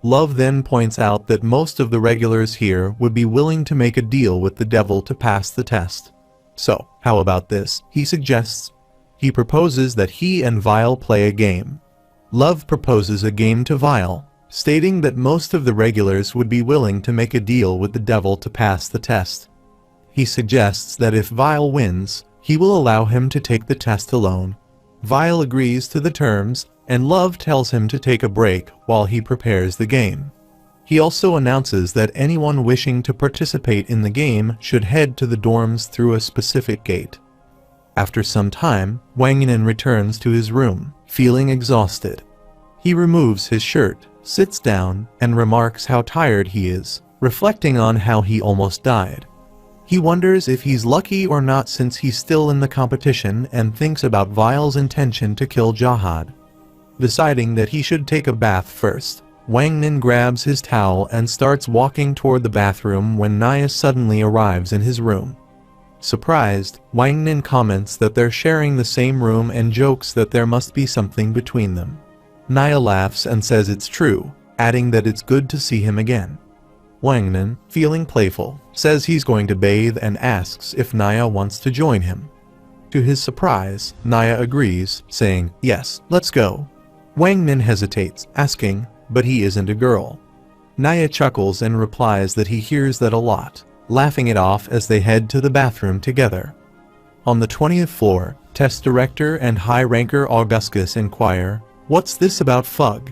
Love then points out that most of the regulars here would be willing to make a deal with the devil to pass the test. So, how about this, he suggests. He proposes that he and Vile play a game. Love proposes a game to Vile, stating that most of the regulars would be willing to make a deal with the devil to pass the test. He suggests that if Vile wins, he will allow him to take the test alone. Vile agrees to the terms, and Love tells him to take a break while he prepares the game. He also announces that anyone wishing to participate in the game should head to the dorms through a specific gate. After some time, Wangnan returns to his room, feeling exhausted. He removes his shirt, sits down, and remarks how tired he is, reflecting on how he almost died. He wonders if he's lucky or not since he's still in the competition and thinks about Vile's intention to kill Jahad. Deciding that he should take a bath first, Wangnan grabs his towel and starts walking toward the bathroom when Naya suddenly arrives in his room. Surprised, Wangnan comments that they're sharing the same room and jokes that there must be something between them. Naya laughs and says it's true, adding that it's good to see him again. Wangnan, feeling playful, says he's going to bathe and asks if Naya wants to join him. To his surprise, Naya agrees, saying, yes, let's go. Wangnan hesitates, asking, but he isn't a girl. Naya chuckles and replies that he hears that a lot, laughing it off as they head to the bathroom together. On the 20th floor, test director and high ranker Augustus inquire, what's this about Fug?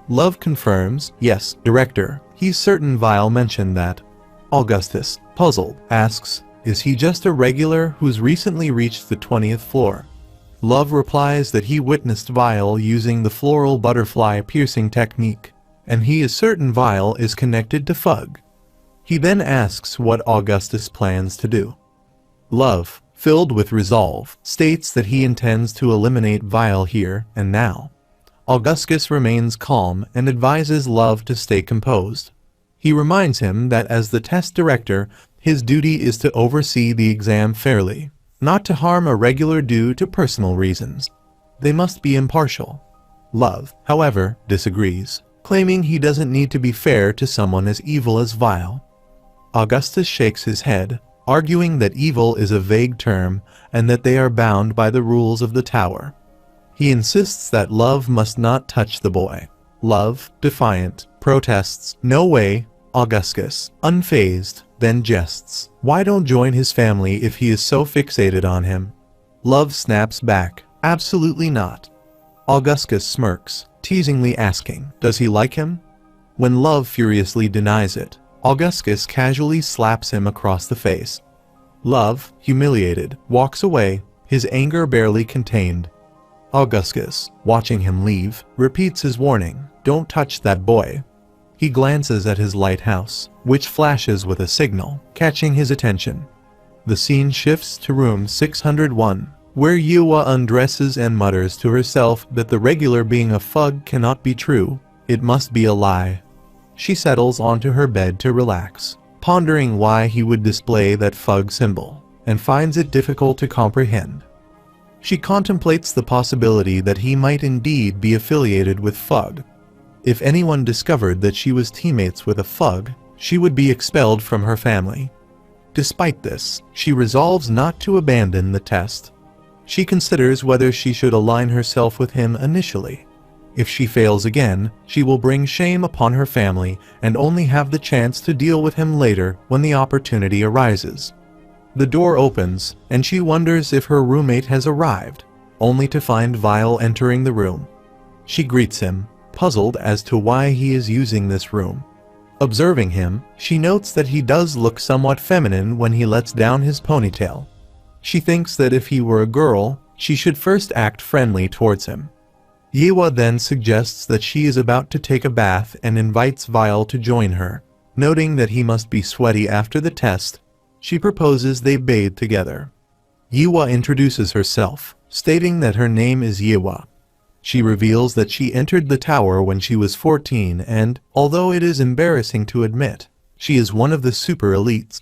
Love confirms, yes, director, he's certain Vile mentioned that. Augustus, puzzled, asks, is he just a regular who's recently reached the 20th floor? Love replies that he witnessed Vile using the floral butterfly piercing technique, and he is certain Vile is connected to Fug. He then asks what Augustus plans to do. Love, filled with resolve, states that he intends to eliminate Vile here and now. Augustus remains calm and advises Love to stay composed. He reminds him that as the test director, his duty is to oversee the exam fairly, not to harm a regular due to personal reasons. They must be impartial. Love, however, disagrees, claiming he doesn't need to be fair to someone as evil as Vile. Augustus shakes his head, arguing that evil is a vague term and that they are bound by the rules of the tower. He insists that Love must not touch the boy. Love, defiant, protests, no way. Augustus, unfazed, then jests, why don't join his family if he is so fixated on him? Love snaps back, absolutely not. Augustus smirks, teasingly asking, does he like him? When Love furiously denies it, Augustus casually slaps him across the face. Love, humiliated, walks away, his anger barely contained. Augustus, watching him leave, repeats his warning, don't touch that boy. He glances at his lighthouse, which flashes with a signal, catching his attention. The scene shifts to room 601, where Yuwa undresses and mutters to herself that the regular being a Fug cannot be true, it must be a lie. she settles onto her bed to relax, pondering why he would display that Fug symbol, and finds it difficult to comprehend. She contemplates the possibility that he might indeed be affiliated with Fug. If anyone discovered that she was teammates with a Fug, she would be expelled from her family. Despite this, she resolves not to abandon the test. She considers whether she should align herself with him initially. If she fails again, she will bring shame upon her family and only have the chance to deal with him later when the opportunity arises. The door opens, and she wonders if her roommate has arrived, only to find Vile entering the room. She greets him, puzzled as to why he is using this room. Observing him, she notes that he does look somewhat feminine when he lets down his ponytail. She thinks that if he were a girl, she should first act friendly towards him. Yewa then suggests that she is about to take a bath and invites Vile to join her. Noting that he must be sweaty after the test, she proposes they bathe together. Yewa introduces herself, stating that her name is Yewa. She reveals that she entered the tower when she was 14 and, although it is embarrassing to admit, she is one of the super elites.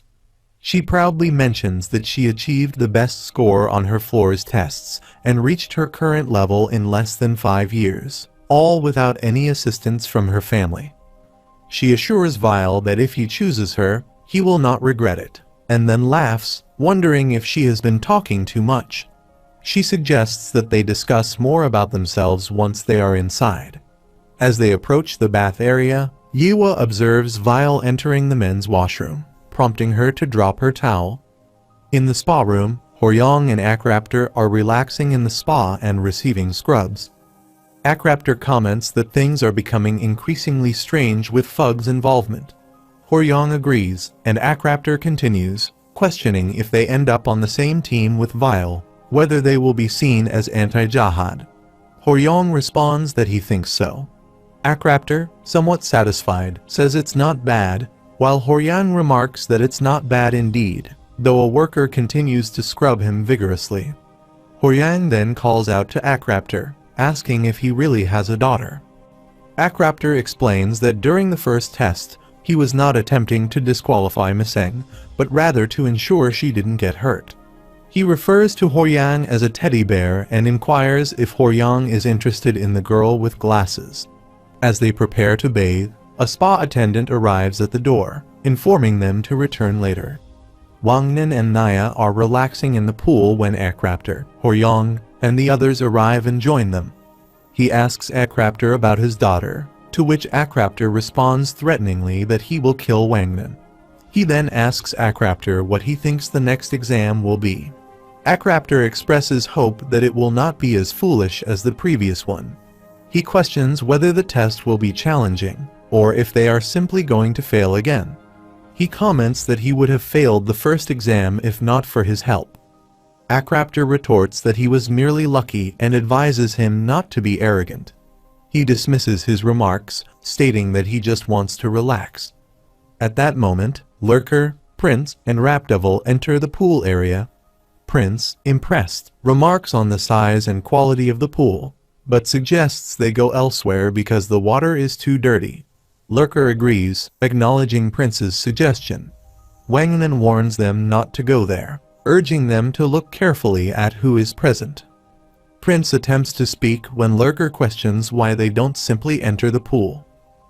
She proudly mentions that she achieved the best score on her floor's tests and reached her current level in less than 5 years, all without any assistance from her family. She assures Vile that if he chooses her, he will not regret it, and then laughs, wondering if she has been talking too much. She suggests that they discuss more about themselves once they are inside. As they approach the bath area, Yewa observes Vile entering the men's washroom, prompting her to drop her towel. In the spa room, Horyong and Akraptor are relaxing in the spa and receiving scrubs. Akraptor comments that things are becoming increasingly strange with Fug's involvement. Horyong agrees, and Akraptor continues, questioning if they end up on the same team with Vile, whether they will be seen as anti-jihad. Horyong responds that he thinks so. Akraptor, somewhat satisfied, says it's not bad, while Horyong remarks that it's not bad indeed, though a worker continues to scrub him vigorously. Horyong then calls out to Akraptor, asking if he really has a daughter. Akraptor explains that during the first test, he was not attempting to disqualify Miseng, but rather to ensure she didn't get hurt. He refers to Horyong as a teddy bear and inquires if Horyong is interested in the girl with glasses. As they prepare to bathe, a spa attendant arrives at the door, informing them to return later. Wangnan and Naya are relaxing in the pool when Akraptor, Horyong, and the others arrive and join them. He asks Akraptor about his daughter, to which Akraptor responds threateningly that he will kill Wangnan. He then asks Akraptor what he thinks the next exam will be. Akraptor expresses hope that it will not be as foolish as the previous one. He questions whether the test will be challenging, or if they are simply going to fail again. He comments that he would have failed the first exam if not for his help. Akraptor retorts that he was merely lucky and advises him not to be arrogant. He dismisses his remarks, stating that he just wants to relax. At that moment, Lurker, Prince, and Rapdevil enter the pool area. Prince, impressed, remarks on the size and quality of the pool, but suggests they go elsewhere because the water is too dirty. Lurker agrees, acknowledging Prince's suggestion. Wangnan warns them not to go there, urging them to look carefully at who is present. Prince attempts to speak when Lurker questions why they don't simply enter the pool.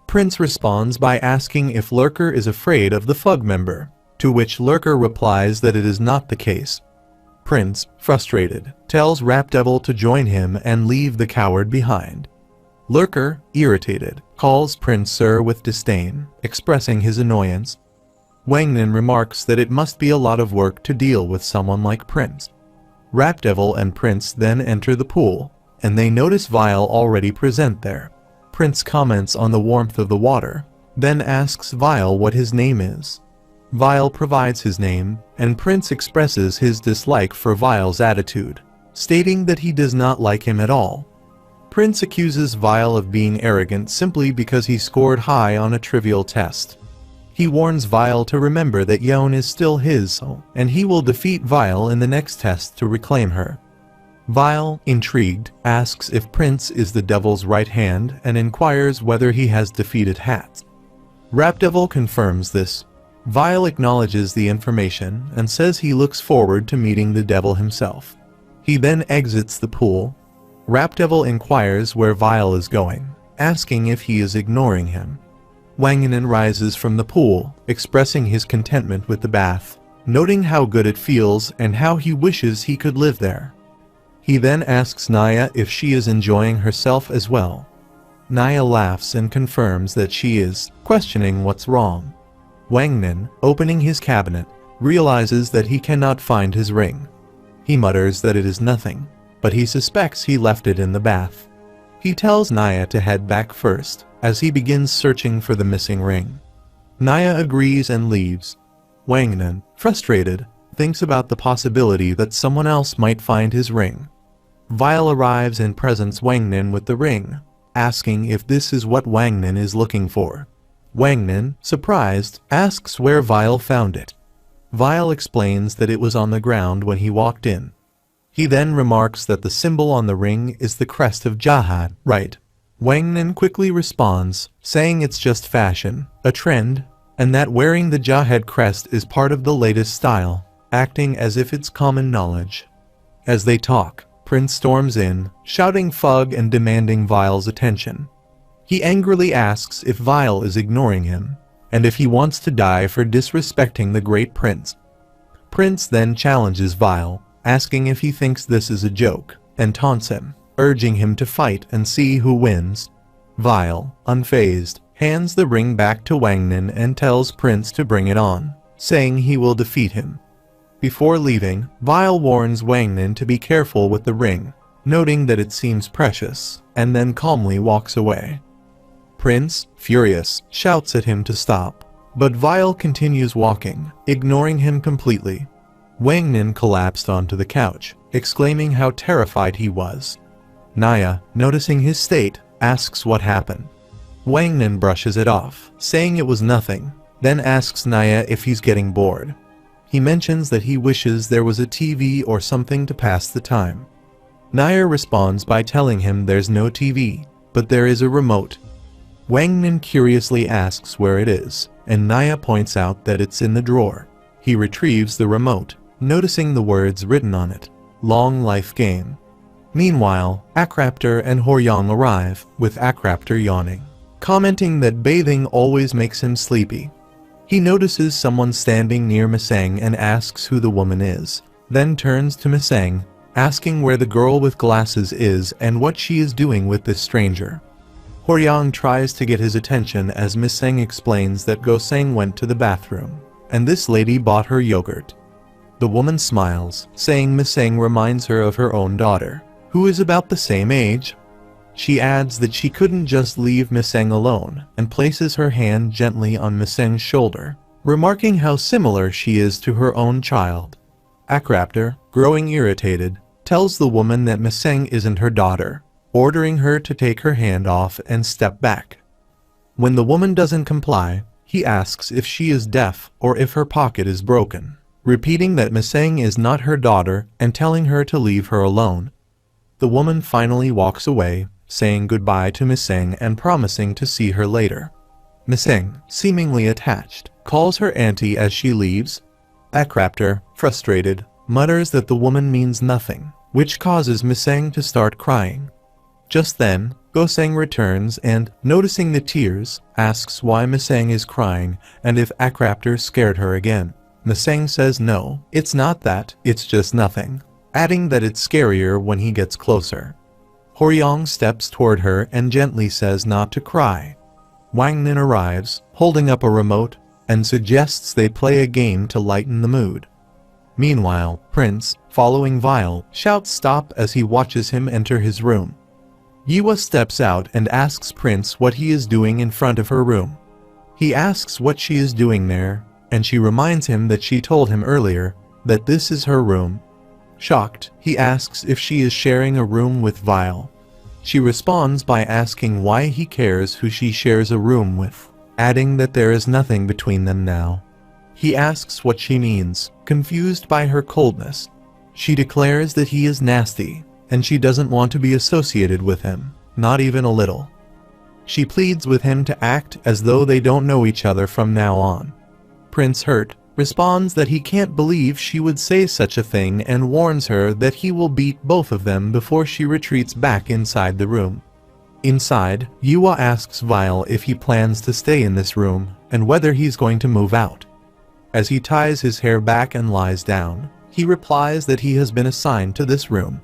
Prince responds by asking if Lurker is afraid of the Fug member, to which Lurker replies that it is not the case. Prince, frustrated, tells Rapdevil to join him and leave the coward behind. Lurker, irritated, calls Prince Sir with disdain, expressing his annoyance. Wangnan remarks that it must be a lot of work to deal with someone like Prince. Rapdevil and Prince then enter the pool, and they notice Vile already present there. Prince comments on the warmth of the water, then asks Vile what his name is. Vile provides his name, and Prince expresses his dislike for Vile's attitude, stating that he does not like him at all. Prince accuses Vile of being arrogant simply because he scored high on a trivial test. He warns Vile to remember that Yon is still his, and he will defeat Vile in the next test to reclaim her. Vile, intrigued, asks if Prince is the devil's right hand and inquires whether he has defeated Hats. Rapdevil confirms this. Vile acknowledges the information and says he looks forward to meeting the devil himself. He then exits the pool. Rapdevil inquires where Vile is going, asking if he is ignoring him. Wanganen rises from the pool, expressing his contentment with the bath, noting how good it feels and how he wishes he could live there. He then asks Naya if she is enjoying herself as well. Naya laughs and confirms that she is, questioning what's wrong. Wanganen, opening his cabinet, realizes that he cannot find his ring. He mutters that it is nothing, but he suspects he left it in the bath. He tells Naya to head back first, as he begins searching for the missing ring. Naya agrees and leaves. Wanganen, frustrated, thinks about the possibility that someone else might find his ring. Vile arrives and presents Wanganen with the ring, asking if this is what Wanganen is looking for. Wanganen, surprised, asks where Vile found it. Vile explains that it was on the ground when he walked in. He then remarks that the symbol on the ring is the crest of Jahad, right? Wanganen quickly responds, saying it's just fashion, a trend, and that wearing the Jahad crest is part of the latest style, acting as if it's common knowledge. As they talk, Prince storms in, shouting Fug and demanding Vile's attention. He angrily asks if Vile is ignoring him, and if he wants to die for disrespecting the great prince. Prince then challenges Vile, asking if he thinks this is a joke, and taunts him, urging him to fight and see who wins. Vile, unfazed, hands the ring back to Wanganen and tells Prince to bring it on, saying he will defeat him. Before leaving, Vile warns Wanganen to be careful with the ring, noting that it seems precious, and then calmly walks away. Prince, furious, shouts at him to stop, but Vile continues walking, ignoring him completely. Wanganen collapsed onto the couch, exclaiming how terrified he was. Naya, noticing his state, asks what happened. Wanganen brushes it off, saying it was nothing, then asks Naya if he's getting bored. He mentions that he wishes there was a TV or something to pass the time. Naya responds by telling him there's no TV, but there is a remote. Wanganen curiously asks where it is, and Naya points out that it's in the drawer. He retrieves the remote, noticing the words written on it, "Long Life Game." Meanwhile, Akraptor and Horyang arrive, with Akraptor yawning, commenting that bathing always makes him sleepy. He notices someone standing near Miseng and asks who the woman is, then turns to Miseng, asking where the girl with glasses is and what she is doing with this stranger. Horyang tries to get his attention as Miseng explains that Goseng went to the bathroom, and this lady bought her yogurt. The woman smiles, saying Miseng reminds her of her own daughter, who is about the same age. She adds that she couldn't just leave Miseng alone, and places her hand gently on Miseng's shoulder, remarking how similar she is to her own child. Akraptor, growing irritated, tells the woman that Miseng isn't her daughter, ordering her to take her hand off and step back. When the woman doesn't comply, he asks if she is deaf or if her pocket is broken, repeating that Miseng is not her daughter and telling her to leave her alone. The woman finally walks away, saying goodbye to Miseng and promising to see her later. Miseng, seemingly attached, calls her auntie as she leaves. Akraptor, frustrated, mutters that the woman means nothing, which causes Miseng to start crying. Just then, Goseng returns and, noticing the tears, asks why Miseng is crying and if Akraptor scared her again. Miseng says no, it's not that, it's just nothing, adding that it's scarier when he gets closer. Horyang steps toward her and gently says not to cry. Wanganen arrives, holding up a remote, and suggests they play a game to lighten the mood. Meanwhile, Prince, following Vile, shouts stop as he watches him enter his room. Yiwa steps out and asks Prince what he is doing in front of her room. He asks what she is doing there, and she reminds him that she told him earlier that this is her room. Shocked, he asks if she is sharing a room with Vile. She responds by asking why he cares who she shares a room with, adding that there is nothing between them now. He asks what she means, confused by her coldness. She declares that he is nasty, and she doesn't want to be associated with him, not even a little. She pleads with him to act as though they don't know each other from now on. Prince, hurt, responds that he can't believe she would say such a thing and warns her that he will beat both of them before she retreats back inside the room. Inside, Yuwa asks Vile if he plans to stay in this room and whether he's going to move out. As he ties his hair back and lies down, he replies that he has been assigned to this room.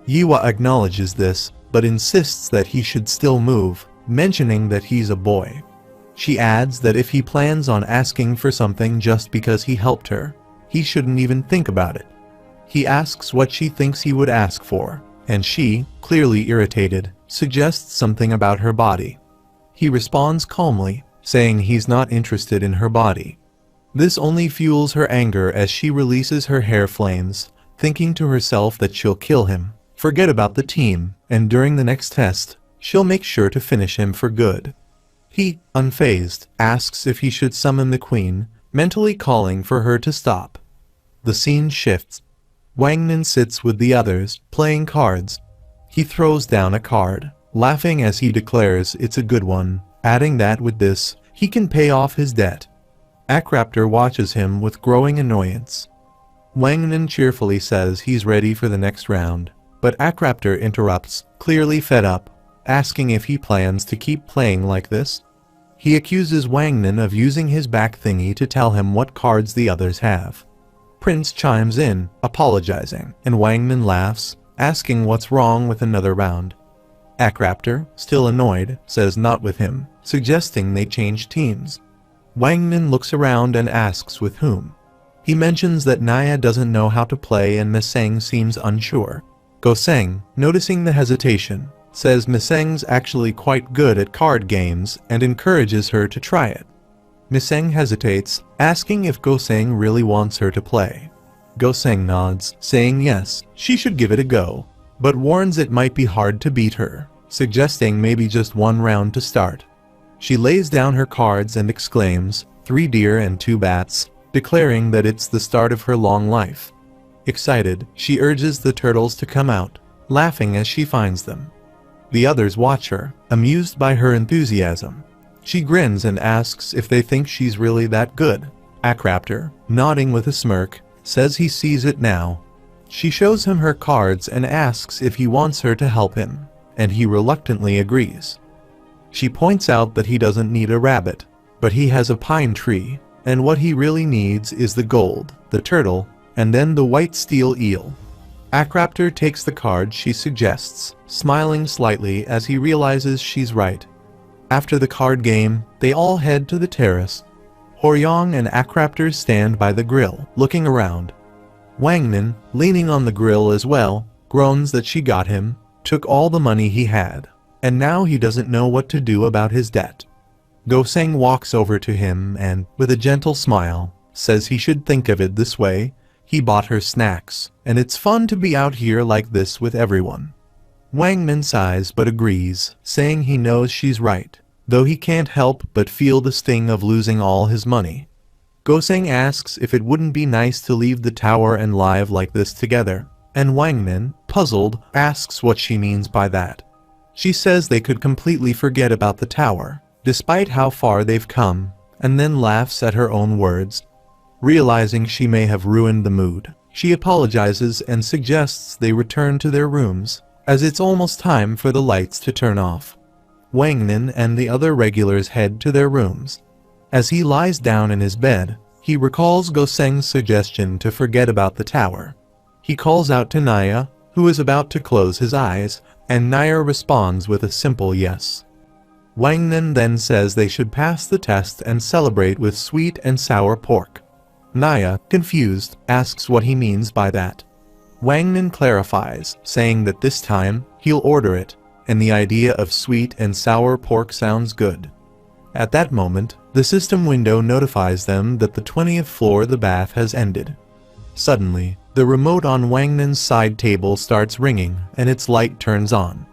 Yuwa acknowledges this, but insists that he should still move, mentioning that he's a boy. She adds that if he plans on asking for something just because he helped her, he shouldn't even think about it. He asks what she thinks he would ask for, and she, clearly irritated, suggests something about her body. He responds calmly, saying he's not interested in her body. This only fuels her anger as she releases her hair flames, thinking to herself that she'll kill him, forget about the team, and during the next test, she'll make sure to finish him for good. He, unfazed, asks if he should summon the queen, mentally calling for her to stop. The scene shifts. Wangnan sits with the others, playing cards. He throws down a card, laughing as he declares it's a good one, adding that with this, he can pay off his debt. Akraptor watches him with growing annoyance. Wangnan cheerfully says he's ready for the next round, but Akraptor interrupts, clearly fed up, asking if he plans to keep playing like this. He accuses Wangnan of using his back thingy to tell him what cards the others have. Prince chimes in, apologizing, and Wangnan laughs, asking what's wrong with another round. Akraptor, still annoyed, says not with him, suggesting they change teams. Wangnan looks around and asks with whom. He mentions that Naya doesn't know how to play and Miseng seems unsure. Goseng, noticing the hesitation, says Miseng's actually quite good at card games and encourages her to try it. Miseng hesitates, asking if Goseng really wants her to play. Goseng nods, saying yes, she should give it a go, but warns it might be hard to beat her, suggesting maybe just one round to start. She lays down her cards and exclaims, 3 deer and 2 bats, declaring that it's the start of her long life. Excited, she urges the turtles to come out, laughing as she finds them. The others watch her, amused by her enthusiasm. She grins and asks if they think she's really that good. Akraptor, nodding with a smirk, says he sees it now. She shows him her cards and asks if he wants her to help him, and he reluctantly agrees. She points out that he doesn't need a rabbit, but he has a pine tree, and what he really needs is the gold, the turtle, and then the white steel eel. Akraptor takes the card she suggests, smiling slightly as he realizes she's right. After the card game, they all head to the terrace. Horyong and Akraptor stand by the grill, looking around. Wangnan, leaning on the grill as well, groans that she got him, took all the money he had, and now he doesn't know what to do about his debt. Goseng walks over to him and, with a gentle smile, says he should think of it this way. He bought her snacks, and it's fun to be out here like this with everyone. Wangnan sighs but agrees, saying he knows she's right, though he can't help but feel the sting of losing all his money. Goseng asks if it wouldn't be nice to leave the tower and live like this together, and Wangnan, puzzled, asks what she means by that. She says they could completely forget about the tower, despite how far they've come, and then laughs at her own words. Realizing she may have ruined the mood, she apologizes and suggests they return to their rooms, as it's almost time for the lights to turn off. Wangnan and the other regulars head to their rooms. As he lies down in his bed, he recalls Goseng's suggestion to forget about the tower. He calls out to Naya, who is about to close his eyes, and Naya responds with a simple yes. Wangnan then says they should pass the test and celebrate with sweet and sour pork. Naya, confused, asks what he means by that. Wangnan clarifies, saying that this time, he'll order it, and the idea of sweet and sour pork sounds good. At that moment, the system window notifies them that the 20th floor of the bath has ended. Suddenly, the remote on Wangnan's side table starts ringing, and its light turns on.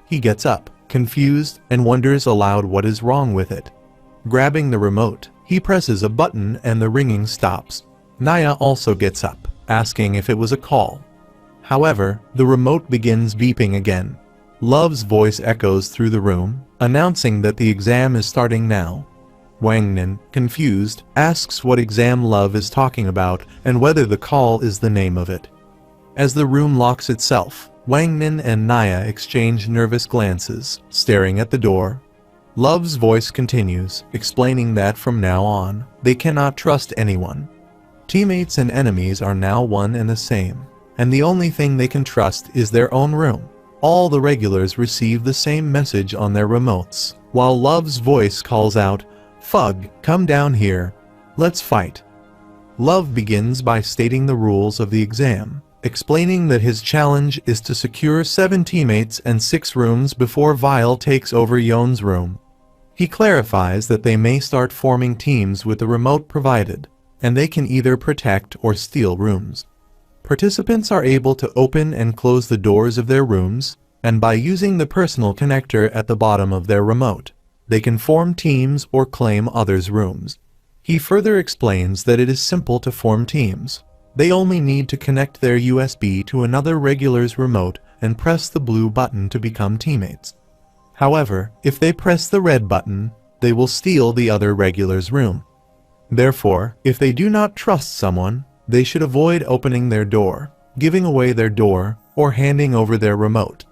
He gets up, confused, and wonders aloud what is wrong with it. Grabbing the remote, he presses a button and the ringing stops. Naya also gets up, asking if it was a call. However, the remote begins beeping again. Love's voice echoes through the room, announcing that the exam is starting now. Wangnin, confused, asks what exam Love is talking about and whether the call is the name of it. As the room locks itself, Wangnin and Naya exchange nervous glances, staring at the door. Love's voice continues, explaining that from now on, they cannot trust anyone. Teammates and enemies are now one and the same, and the only thing they can trust is their own room. All the regulars receive the same message on their remotes, while Love's voice calls out, "Fug, come down here. Let's fight." Love begins by stating the rules of the exam, explaining that his challenge is to secure 7 teammates and 6 rooms before Vile takes over Yon's room. He clarifies that they may start forming teams with the remote provided, and they can either protect or steal rooms. Participants are able to open and close the doors of their rooms, and by using the personal connector at the bottom of their remote, they can form teams or claim others' rooms. He further explains that it is simple to form teams. They only need to connect their USB to another regular's remote and press the blue button to become teammates. However, if they press the red button, they will steal the other regular's room. Therefore, if they do not trust someone, they should avoid opening their door, giving away their door, or handing over their remote.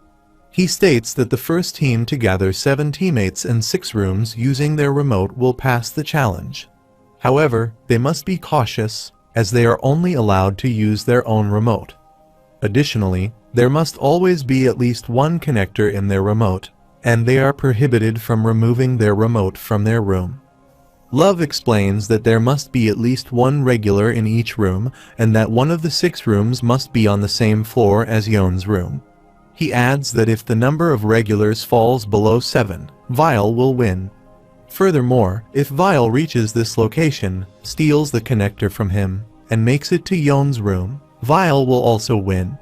He states that the first team to gather 7 teammates and 6 rooms using their remote will pass the challenge. However, they must be cautious, as they are only allowed to use their own remote. Additionally, there must always be at least one connector in their remote, and they are prohibited from removing their remote from their room. Love explains that there must be at least one regular in each room, and that one of the 6 rooms must be on the same floor as Yon's room. He adds that if the number of regulars falls below 7, Vile will win. Furthermore, if Vile reaches this location, steals the connector from him, and makes it to Yon's room, Vile will also win.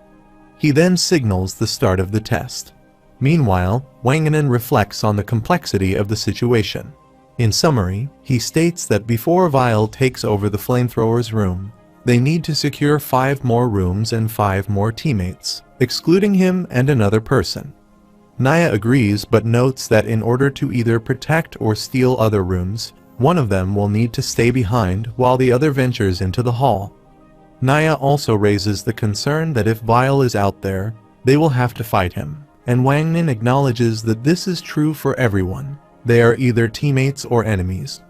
He then signals the start of the test. Meanwhile, Wangnin reflects on the complexity of the situation. In summary, he states that before Vile takes over the flamethrower's room, they need to secure 5 more rooms and 5 more teammates, excluding him and another person. Naya agrees but notes that in order to either protect or steal other rooms, one of them will need to stay behind while the other ventures into the hall. Naya also raises the concern that if Vile is out there, they will have to fight him, and Wangnin acknowledges that this is true for everyone. They are either teammates or enemies.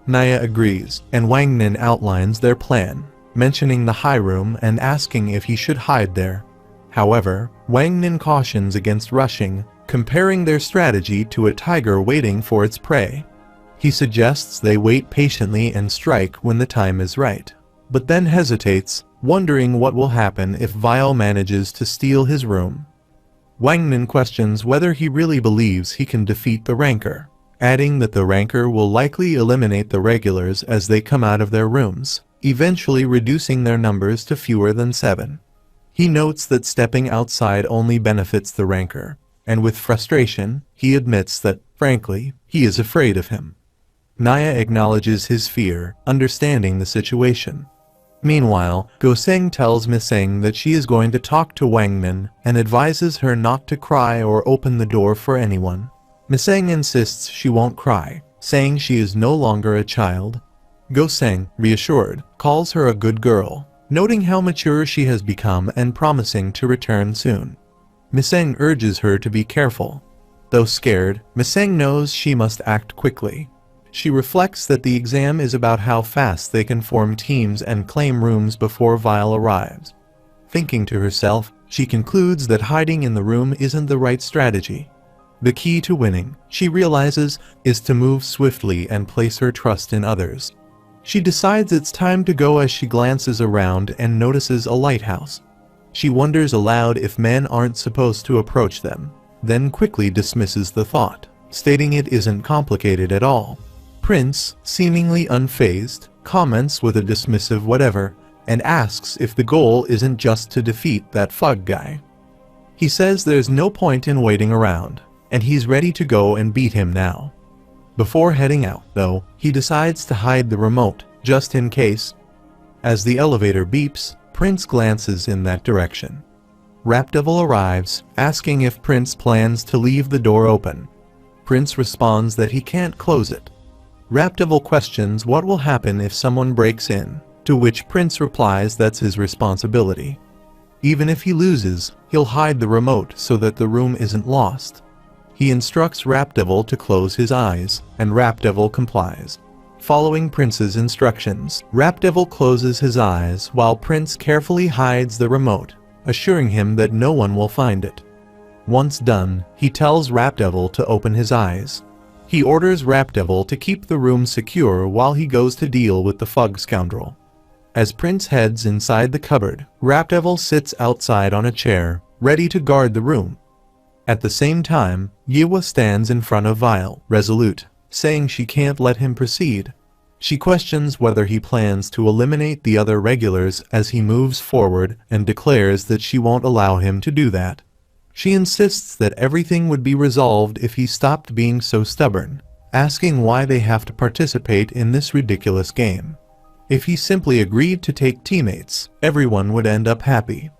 Naya agrees, and Wangnin outlines their plan, mentioning the high room and asking if he should hide there. However, Wangnin cautions against rushing, comparing their strategy to a tiger waiting for its prey. He suggests they wait patiently and strike when the time is right, but then hesitates, wondering what will happen if Vile manages to steal his room. Wangnin questions whether he really believes he can defeat the Rancor, adding that the Rancor will likely eliminate the regulars as they come out of their rooms, eventually reducing their numbers to fewer than 7. He notes that stepping outside only benefits the Rancor, and with frustration, he admits that, frankly, he is afraid of him. Naya acknowledges his fear, understanding the situation. Meanwhile, Goseng tells Miseng that she is going to talk to Wangnin and advises her not to cry or open the door for anyone. Miseng insists she won't cry, saying she is no longer a child. Goseng, reassured, calls her a good girl, noting how mature she has become and promising to return soon. Miseng urges her to be careful. Though scared, Miseng knows she must act quickly. She reflects that the exam is about how fast they can form teams and claim rooms before Vile arrives. Thinking to herself, she concludes that hiding in the room isn't the right strategy. The key to winning, she realizes, is to move swiftly and place her trust in others. She decides it's time to go as she glances around and notices a lighthouse. She wonders aloud if men aren't supposed to approach them, then quickly dismisses the thought, stating it isn't complicated at all. Prince, seemingly unfazed, comments with a dismissive whatever, and asks if the goal isn't just to defeat that Fug guy. He says there's no point in waiting around, and he's ready to go and beat him now. Before heading out, though, he decides to hide the remote, just in case. As the elevator beeps, Prince glances in that direction. Rapdevil arrives, asking if Prince plans to leave the door open. Prince responds that he can't close it. Rapdevil questions what will happen if someone breaks in, to which Prince replies that's his responsibility. Even if he loses, he'll hide the remote so that the room isn't lost. He instructs Rapdevil to close his eyes, and Rapdevil complies. Following Prince's instructions, Rapdevil closes his eyes while Prince carefully hides the remote, assuring him that no one will find it. Once done, he tells Rapdevil to open his eyes. He orders Rapdevil to keep the room secure while he goes to deal with the Fug scoundrel. As Prince heads inside the cupboard, Rapdevil sits outside on a chair, ready to guard the room. At the same time, Yiwa stands in front of Vile, resolute, saying she can't let him proceed. She questions whether he plans to eliminate the other regulars as he moves forward and declares that she won't allow him to do that. She insists that everything would be resolved if he stopped being so stubborn, asking why they have to participate in this ridiculous game. If he simply agreed to take teammates, everyone would end up happy.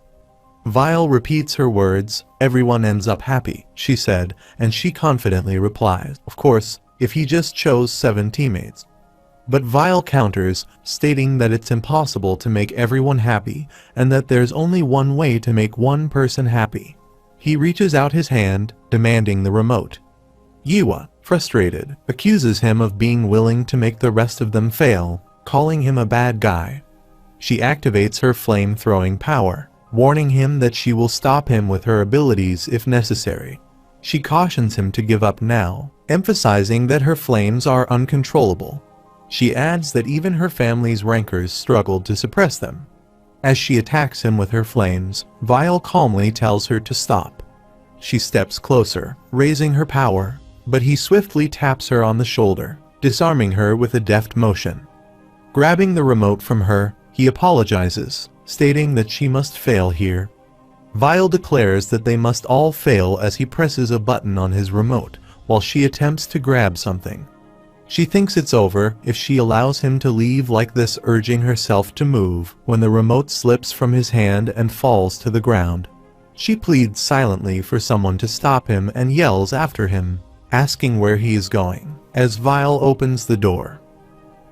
Vile repeats her words, "Everyone ends up happy," she said, and she confidently replies, "Of course, if he just chose 7 teammates." But Vile counters, stating that it's impossible to make everyone happy, and that there's only one way to make one person happy. He reaches out his hand, demanding the remote. Yiwa, frustrated, accuses him of being willing to make the rest of them fail, calling him a bad guy. She activates her flame-throwing power, warning him that she will stop him with her abilities if necessary. She cautions him to give up now, emphasizing that her flames are uncontrollable. She adds that even her family's rankers struggled to suppress them. As she attacks him with her flames, Vile calmly tells her to stop. She steps closer, raising her power, but he swiftly taps her on the shoulder, disarming her with a deft motion. Grabbing the remote from her, he apologizes, stating that she must fail here. Vile declares that they must all fail as he presses a button on his remote, while she attempts to grab something. She thinks it's over if she allows him to leave like this, urging herself to move when the remote slips from his hand and falls to the ground. She pleads silently for someone to stop him and yells after him, asking where he is going, as Vile opens the door.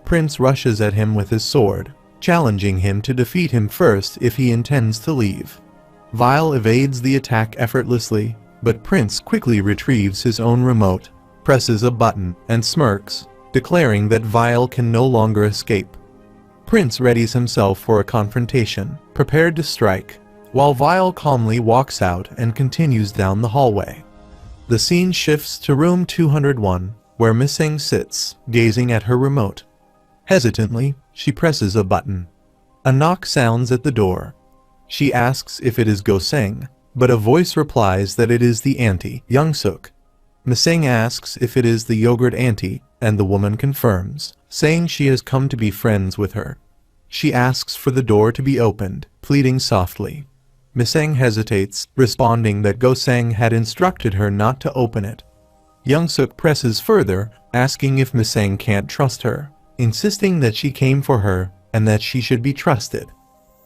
Prince rushes at him with his sword, challenging him to defeat him first if he intends to leave. Vile evades the attack effortlessly, but Prince quickly retrieves his own remote, presses a button, and smirks, declaring that Vile can no longer escape. Prince readies himself for a confrontation, prepared to strike, while Vile calmly walks out and continues down the hallway. The scene shifts to room 201, where Missing sits, gazing at her remote. Hesitantly, she presses a button. A knock sounds at the door. She asks if it is Go-seng, but a voice replies that it is the auntie, Young-suk. Missing asks if it is the yogurt auntie, and the woman confirms, saying she has come to be friends with her. She asks for the door to be opened, pleading softly. Missing hesitates, responding that Go-seng had instructed her not to open it. Young-suk presses further, asking if Missing can't trust her, insisting that she came for her, and that she should be trusted.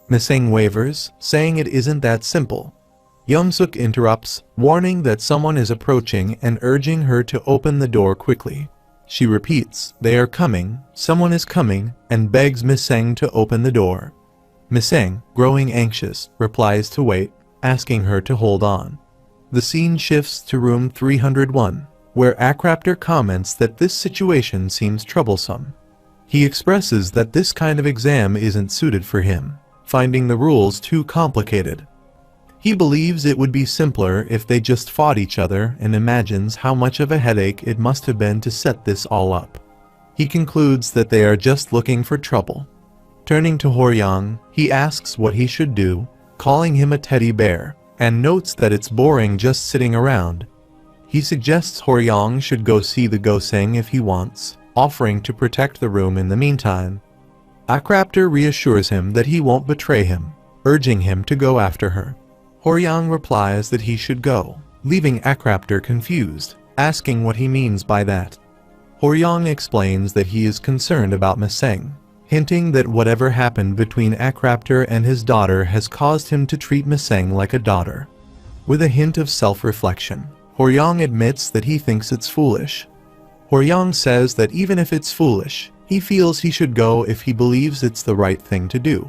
Missing wavers, saying it isn't that simple. Young-suk interrupts, warning that someone is approaching and urging her to open the door quickly. She repeats, "They are coming, someone is coming," and begs Missing to open the door. Missing, growing anxious, replies to wait, asking her to hold on. The scene shifts to room 301, where Akraptor comments that this situation seems troublesome. He expresses that this kind of exam isn't suited for him, finding the rules too complicated. He believes it would be simpler if they just fought each other and imagines how much of a headache it must have been to set this all up. He concludes that they are just looking for trouble. Turning to Horyang, he asks what he should do, calling him a teddy bear, and notes that it's boring just sitting around. He suggests Horyang should go see the Go-seng if he wants, offering to protect the room in the meantime. Akraptor reassures him that he won't betray him, urging him to go after her. Horyang replies that he should go, leaving Akraptor confused, asking what he means by that. Horyang explains that he is concerned about Missing. hinting that whatever happened between Akraptor and his daughter has caused him to treat Miseng like a daughter. With a hint of self-reflection, Horyong admits that he thinks it's foolish. Horyong says that even if it's foolish, he feels he should go if he believes it's the right thing to do.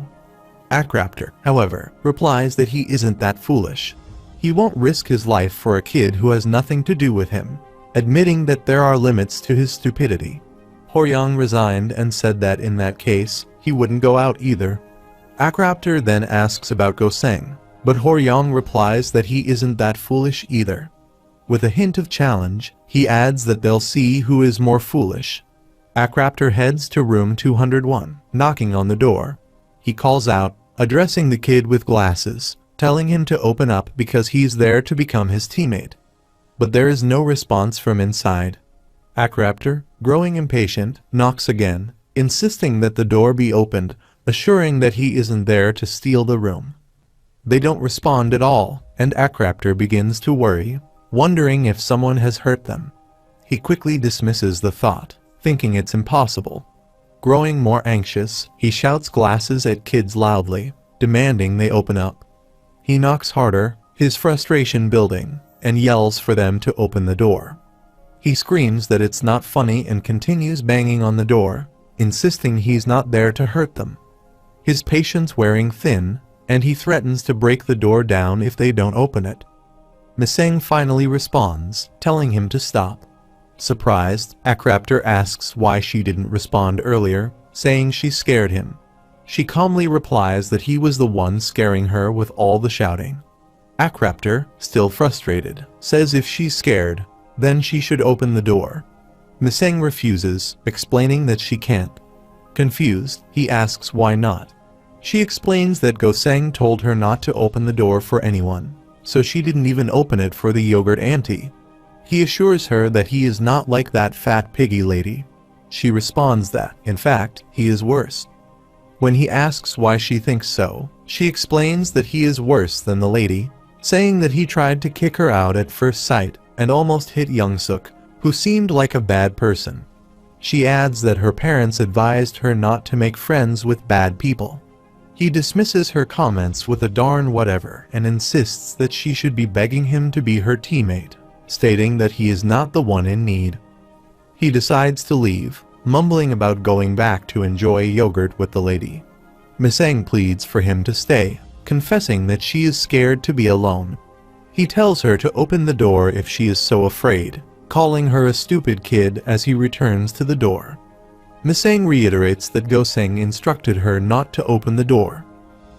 Akraptor, however, replies that he isn't that foolish. He won't risk his life for a kid who has nothing to do with him, admitting that there are limits to his stupidity. Horyong resigned and said that in that case, he wouldn't go out either. Akraptor then asks about Goseng, but Horyong replies that he isn't that foolish either. With a hint of challenge, he adds that they'll see who is more foolish. Akraptor heads to room 201, knocking on the door. He calls out, addressing the kid with glasses, telling him to open up because he's there to become his teammate. But there is no response from inside. Akraptor, growing impatient, knocks again, insisting that the door be opened, assuring that he isn't there to steal the room. They don't respond at all, and Akraptor begins to worry, wondering if someone has hurt them. He quickly dismisses the thought, thinking it's impossible. Growing more anxious, he shouts glasses at kids loudly, demanding they open up. He knocks harder, his frustration building, and yells for them to open the door. He screams that it's not funny and continues banging on the door, insisting he's not there to hurt them. His patience wearing thin, and he threatens to break the door down if they don't open it. Miseng finally responds, telling him to stop. Surprised, Akraptor asks why she didn't respond earlier, saying she scared him. She calmly replies that he was the one scaring her with all the shouting. Akraptor, still frustrated, says if she's scared, then she should open the door. Miseng refuses, explaining that she can't. Confused, he asks why not. She explains that Goseng told her not to open the door for anyone, so she didn't even open it for the yogurt auntie. He assures her that he is not like that fat piggy lady. She responds that, in fact, he is worse. When he asks why she thinks so, she explains that he is worse than the lady, saying that he tried to kick her out at first sight and almost hit Youngsuk, who seemed like a bad person. She adds that her parents advised her not to make friends with bad people. He dismisses her comments with a darn whatever and insists that she should be begging him to be her teammate, stating that he is not the one in need. He decides to leave, mumbling about going back to enjoy yogurt with the lady. Miseng pleads for him to stay, confessing that she is scared to be alone. He tells her to open the door if she is so afraid, calling her a stupid kid as he returns to the door. Miseng reiterates that Goseng instructed her not to open the door.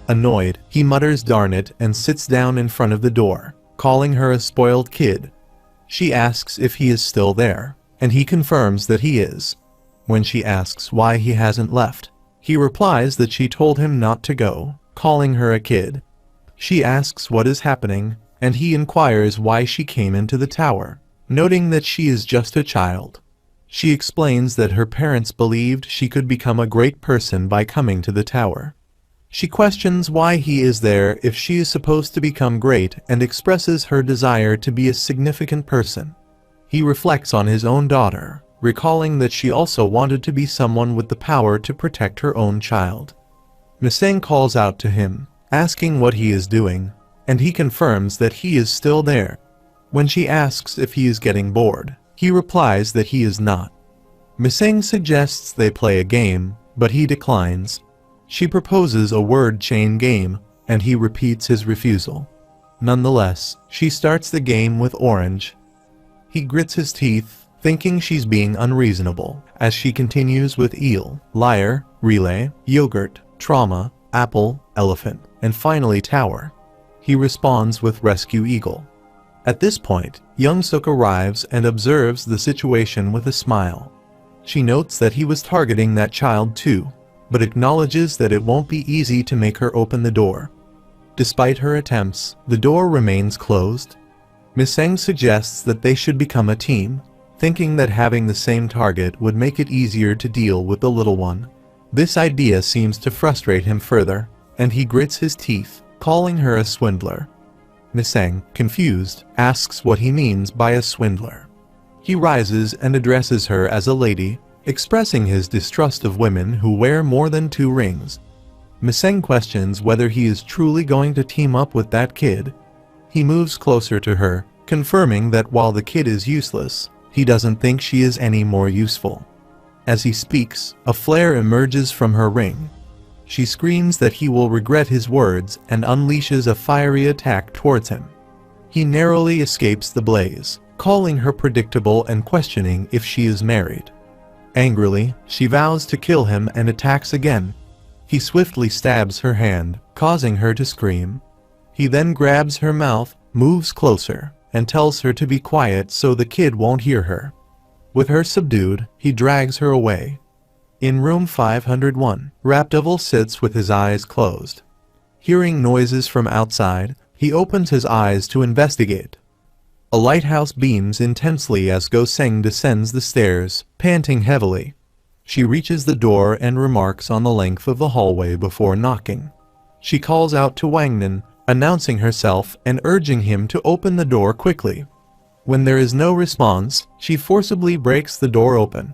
Annoyed, he mutters darn it and sits down in front of the door, calling her a spoiled kid. She asks if he is still there, and he confirms that he is. When she asks why he hasn't left, he replies that she told him not to go, calling her a kid. She asks what is happening, and he inquires why she came into the tower, noting that she is just a child. She explains that her parents believed she could become a great person by coming to the tower. She questions why he is there if she is supposed to become great and expresses her desire to be a significant person. He reflects on his own daughter, recalling that she also wanted to be someone with the power to protect her own child. Miseng calls out to him, asking what he is doing, and he confirms that he is still there. When she asks if he is getting bored, he replies that he is not. Miseng suggests they play a game, but he declines. She proposes a word chain game, and he repeats his refusal. Nonetheless, she starts the game with orange. He grits his teeth, thinking she's being unreasonable, as she continues with eel, liar, relay, yogurt, trauma, apple, elephant, and finally tower. He responds with rescue eagle. At this point, Youngsuk arrives and observes the situation with a smile. She notes that he was targeting that child too, but acknowledges that it won't be easy to make her open the door. Despite her attempts, the door remains closed. Miseng suggests that they should become a team, thinking that having the same target would make it easier to deal with the little one. This idea seems to frustrate him further, and he grits his teeth, calling her a swindler. Miseng, confused, asks what he means by a swindler. He rises and addresses her as a lady, expressing his distrust of women who wear more than 2 rings. Miseng questions whether he is truly going to team up with that kid. He moves closer to her, confirming that while the kid is useless, he doesn't think she is any more useful. As he speaks, a flare emerges from her ring. She screams that he will regret his words and unleashes a fiery attack towards him. He narrowly escapes the blaze, calling her predictable and questioning if she is married. Angrily, she vows to kill him and attacks again. He swiftly stabs her hand, causing her to scream. He then grabs her mouth, moves closer, and tells her to be quiet so the kid won't hear her. With her subdued, he drags her away. In room 501, Rapdevil sits with his eyes closed. Hearing noises from outside, he opens his eyes to investigate. A lighthouse beams intensely as Goseng descends the stairs, panting heavily. She reaches the door and remarks on the length of the hallway before knocking. She calls out to Wangnan, announcing herself and urging him to open the door quickly. When there is no response, she forcibly breaks the door open.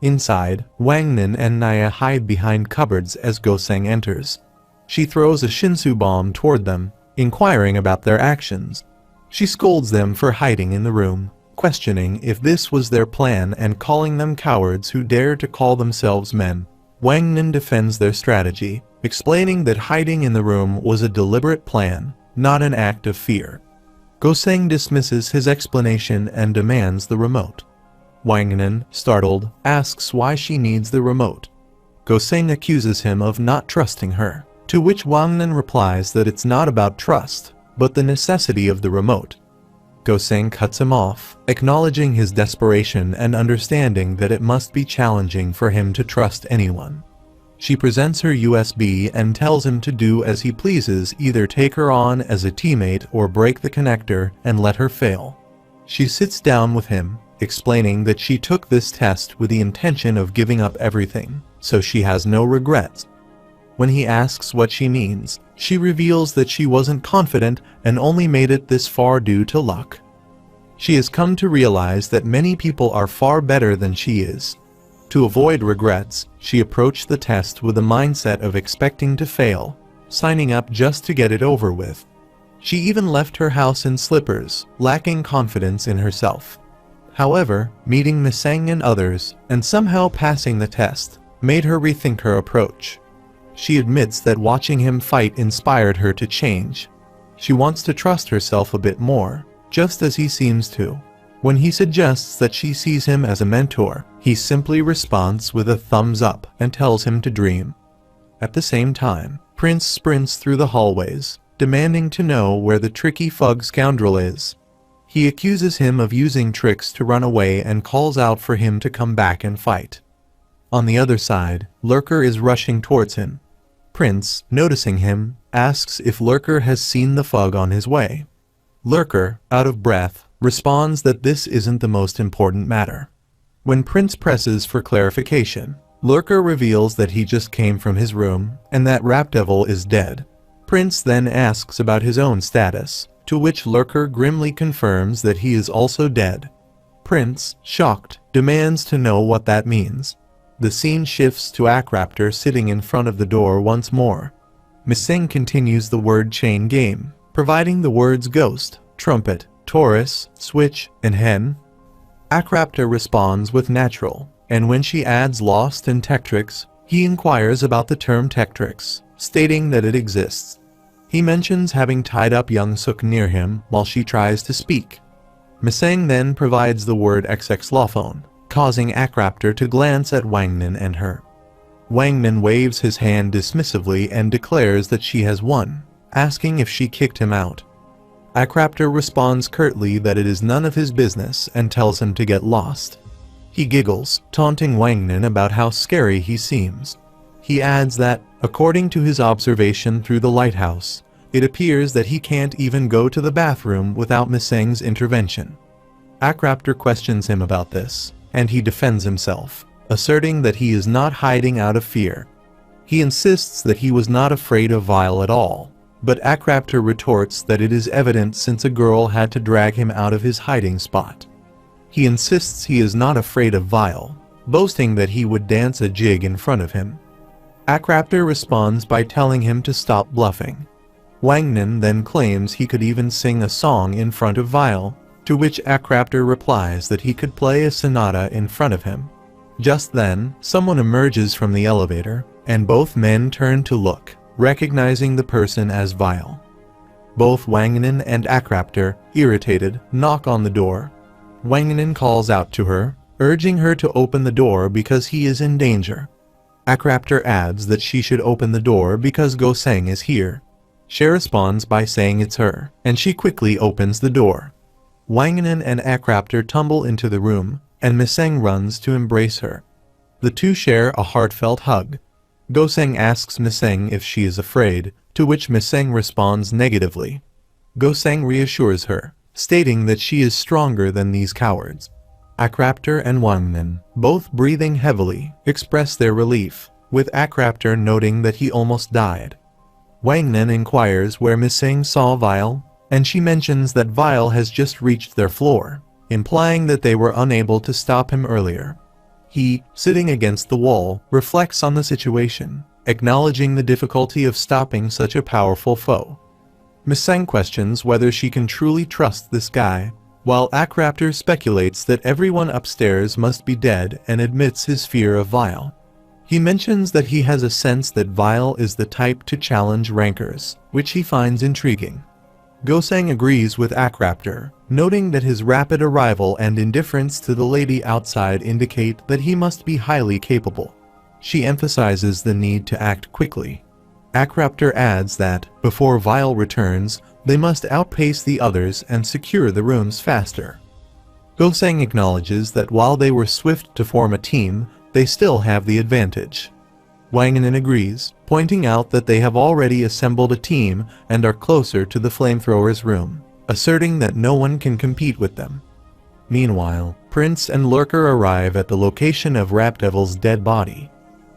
Inside, Wangnan and Naya hide behind cupboards as Goseng enters. She throws a Shinsu bomb toward them, inquiring about their actions. She scolds them for hiding in the room, questioning if this was their plan and calling them cowards who dare to call themselves men. Wangnan defends their strategy, explaining that hiding in the room was a deliberate plan, not an act of fear. Goseng dismisses his explanation and demands the remote. Wangnan, startled, asks why she needs the remote. Goseng accuses him of not trusting her, to which Wangnan replies that it's not about trust, but the necessity of the remote. Goseng cuts him off, acknowledging his desperation and understanding that it must be challenging for him to trust anyone. She presents her USB and tells him to do as he pleases, either take her on as a teammate or break the connector and let her fail. She sits down with him, explaining that she took this test with the intention of giving up everything, so she has no regrets. When he asks what she means, she reveals that she wasn't confident and only made it this far due to luck. She has come to realize that many people are far better than she is. To avoid regrets, she approached the test with a mindset of expecting to fail, signing up just to get it over with. She even left her house in slippers, lacking confidence in herself. However, meeting Miseng and others, and somehow passing the test, made her rethink her approach. She admits that watching him fight inspired her to change. She wants to trust herself a bit more, just as he seems to. When he suggests that she sees him as a mentor, he simply responds with a thumbs up and tells him to dream. At the same time, Prince sprints through the hallways, demanding to know where the tricky Fug scoundrel is. He accuses him of using tricks to run away and calls out for him to come back and fight. On the other side, Lurker is rushing towards him. Prince, noticing him, asks if Lurker has seen the Fug on his way. Lurker, out of breath, responds that this isn't the most important matter. When Prince presses for clarification, Lurker reveals that he just came from his room and that Rapdevil is dead. Prince then asks about his own status, to which Lurker grimly confirms that he is also dead. Prince, shocked, demands to know what that means. The scene shifts to Akraptor sitting in front of the door once more. Miseng continues the word chain game, providing the words ghost, trumpet, Taurus, switch, and hen. Akraptor responds with natural, and when she adds lost and Tectrix, he inquires about the term Tectrix, stating that it exists. He mentions having tied up young Suk near him while she tries to speak. Miseng then provides the word xxlophone, causing Akraptor to glance at Wangnan and her. Wangnan waves his hand dismissively and declares that she has won, asking if she kicked him out. Akraptor responds curtly that it is none of his business and tells him to get lost. He giggles, taunting Wangnan about how scary he seems. He adds that, according to his observation through the lighthouse, it appears that he can't even go to the bathroom without Miseng's intervention. Akraptor questions him about this, and he defends himself, asserting that he is not hiding out of fear. He insists that he was not afraid of Vile at all, but Akraptor retorts that it is evident since a girl had to drag him out of his hiding spot. He insists he is not afraid of Vile, boasting that he would dance a jig in front of him. Akraptor responds by telling him to stop bluffing. Wangnan then claims he could even sing a song in front of Vile, to which Akraptor replies that he could play a sonata in front of him. Just then, someone emerges from the elevator, and both men turn to look, recognizing the person as Vile. Both Wangnan and Akraptor, irritated, knock on the door. Wangnan calls out to her, urging her to open the door because he is in danger. Akraptor adds that she should open the door because Goseng is here. She responds by saying it's her, and she quickly opens the door. Wangnan and Akraptor tumble into the room, and Miseng runs to embrace her. The two share a heartfelt hug. Goseng asks Miseng if she is afraid, to which Miseng responds negatively. Goseng reassures her, stating that she is stronger than these cowards. Akraptor and Wangnan, both breathing heavily, express their relief, with Akraptor noting that he almost died. Wangnan inquires where Miseng saw Vile, and she mentions that Vile has just reached their floor, implying that they were unable to stop him earlier. He, sitting against the wall, reflects on the situation, acknowledging the difficulty of stopping such a powerful foe. Miseng questions whether she can truly trust this guy, while Akraptor speculates that everyone upstairs must be dead and admits his fear of Vile. He mentions that he has a sense that Vile is the type to challenge rankers, which he finds intriguing. Goseng agrees with Akraptor, noting that his rapid arrival and indifference to the lady outside indicate that he must be highly capable. She emphasizes the need to act quickly. Akraptor adds that, before Vile returns, they must outpace the others and secure the rooms faster. Goseng acknowledges that while they were swift to form a team, they still have the advantage. Wangnan agrees, pointing out that they have already assembled a team and are closer to the flamethrower's room, asserting that no one can compete with them. Meanwhile, Prince and Lurker arrive at the location of Rapdevil's dead body.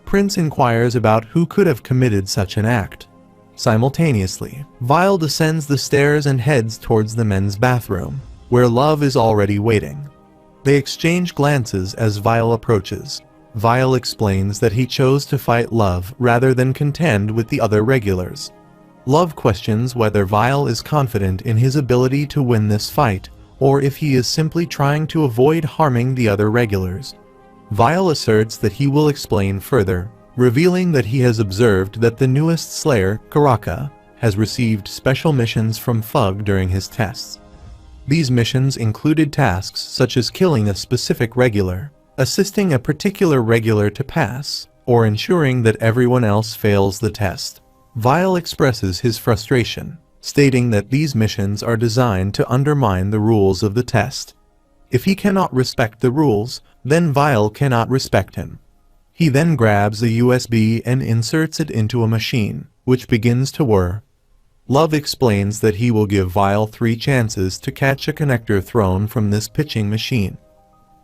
Prince inquires about who could have committed such an act. Simultaneously, Vile descends the stairs and heads towards the men's bathroom, where Love is already waiting. They exchange glances as Vile approaches. Vile explains that he chose to fight Love rather than contend with the other regulars. Love questions whether Vile is confident in his ability to win this fight, or if he is simply trying to avoid harming the other regulars. Vile asserts that he will explain further, revealing that he has observed that the newest Slayer, Karaka, has received special missions from Fug during his tests. These missions included tasks such as killing a specific regular, assisting a particular regular to pass, or ensuring that everyone else fails the test. Vile expresses his frustration, stating that these missions are designed to undermine the rules of the test. If he cannot respect the rules, then Vile cannot respect him. He then grabs a USB and inserts it into a machine, which begins to whir. Love explains that he will give Vile 3 chances to catch a connector thrown from this pitching machine.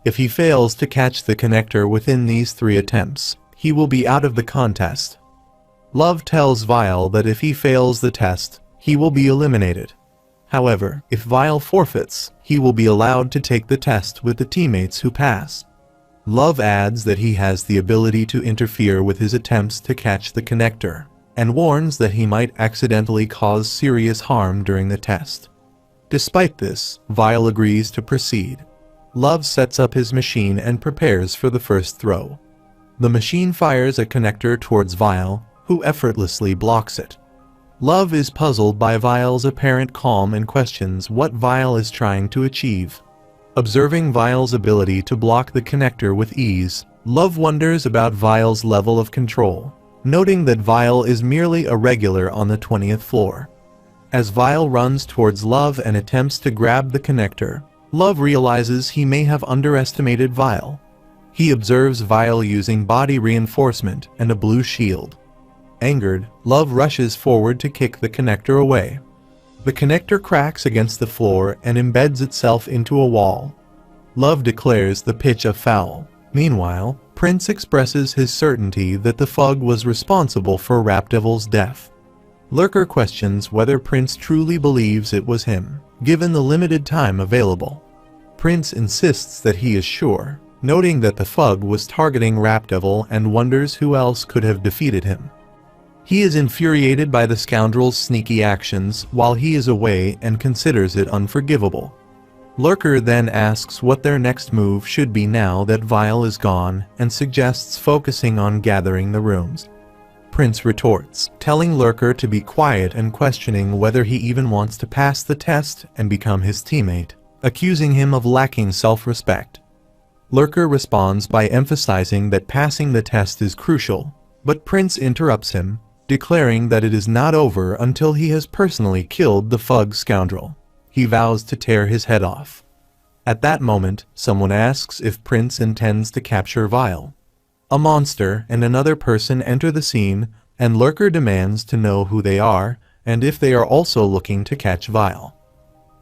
If he fails to catch the connector within these 3 attempts, he will be out of the contest. Love tells Vile that if he fails the test, he will be eliminated. However, if Vile forfeits, he will be allowed to take the test with the teammates who pass. Love adds that he has the ability to interfere with his attempts to catch the connector, and warns that he might accidentally cause serious harm during the test. Despite this, Vile agrees to proceed. Love sets up his machine and prepares for the first throw. The machine fires a connector towards Vile, who effortlessly blocks it. Love is puzzled by Vile's apparent calm and questions what Vile is trying to achieve. Observing Vile's ability to block the connector with ease, Love wonders about Vile's level of control, noting that Vile is merely a regular on the 20th floor. As Vile runs towards Love and attempts to grab the connector, Love realizes he may have underestimated Vile. He observes Vile using body reinforcement and a blue shield. Angered, Love rushes forward to kick the connector away. The connector cracks against the floor and embeds itself into a wall. Love declares the pitch a foul. Meanwhile, Prince expresses his certainty that the Fug was responsible for Rapdevil's death. Lurker questions whether Prince truly believes it was him, given the limited time available. Prince insists that he is sure. noting that the thug was targeting Rapdevil and wonders who else could have defeated him. He is infuriated by the scoundrel's sneaky actions while he is away and considers it unforgivable. Lurker then asks what their next move should be now that Vile is gone and suggests focusing on gathering the rooms. Prince retorts, telling Lurker to be quiet and questioning whether he even wants to pass the test and become his teammate, accusing him of lacking self-respect. Lurker responds by emphasizing that passing the test is crucial, but Prince interrupts him, declaring that it is not over until he has personally killed the thug scoundrel. He vows to tear his head off. At that moment, someone asks if Prince intends to capture Vile. A monster and another person enter the scene, and Lurker demands to know who they are, and if they are also looking to catch Vile.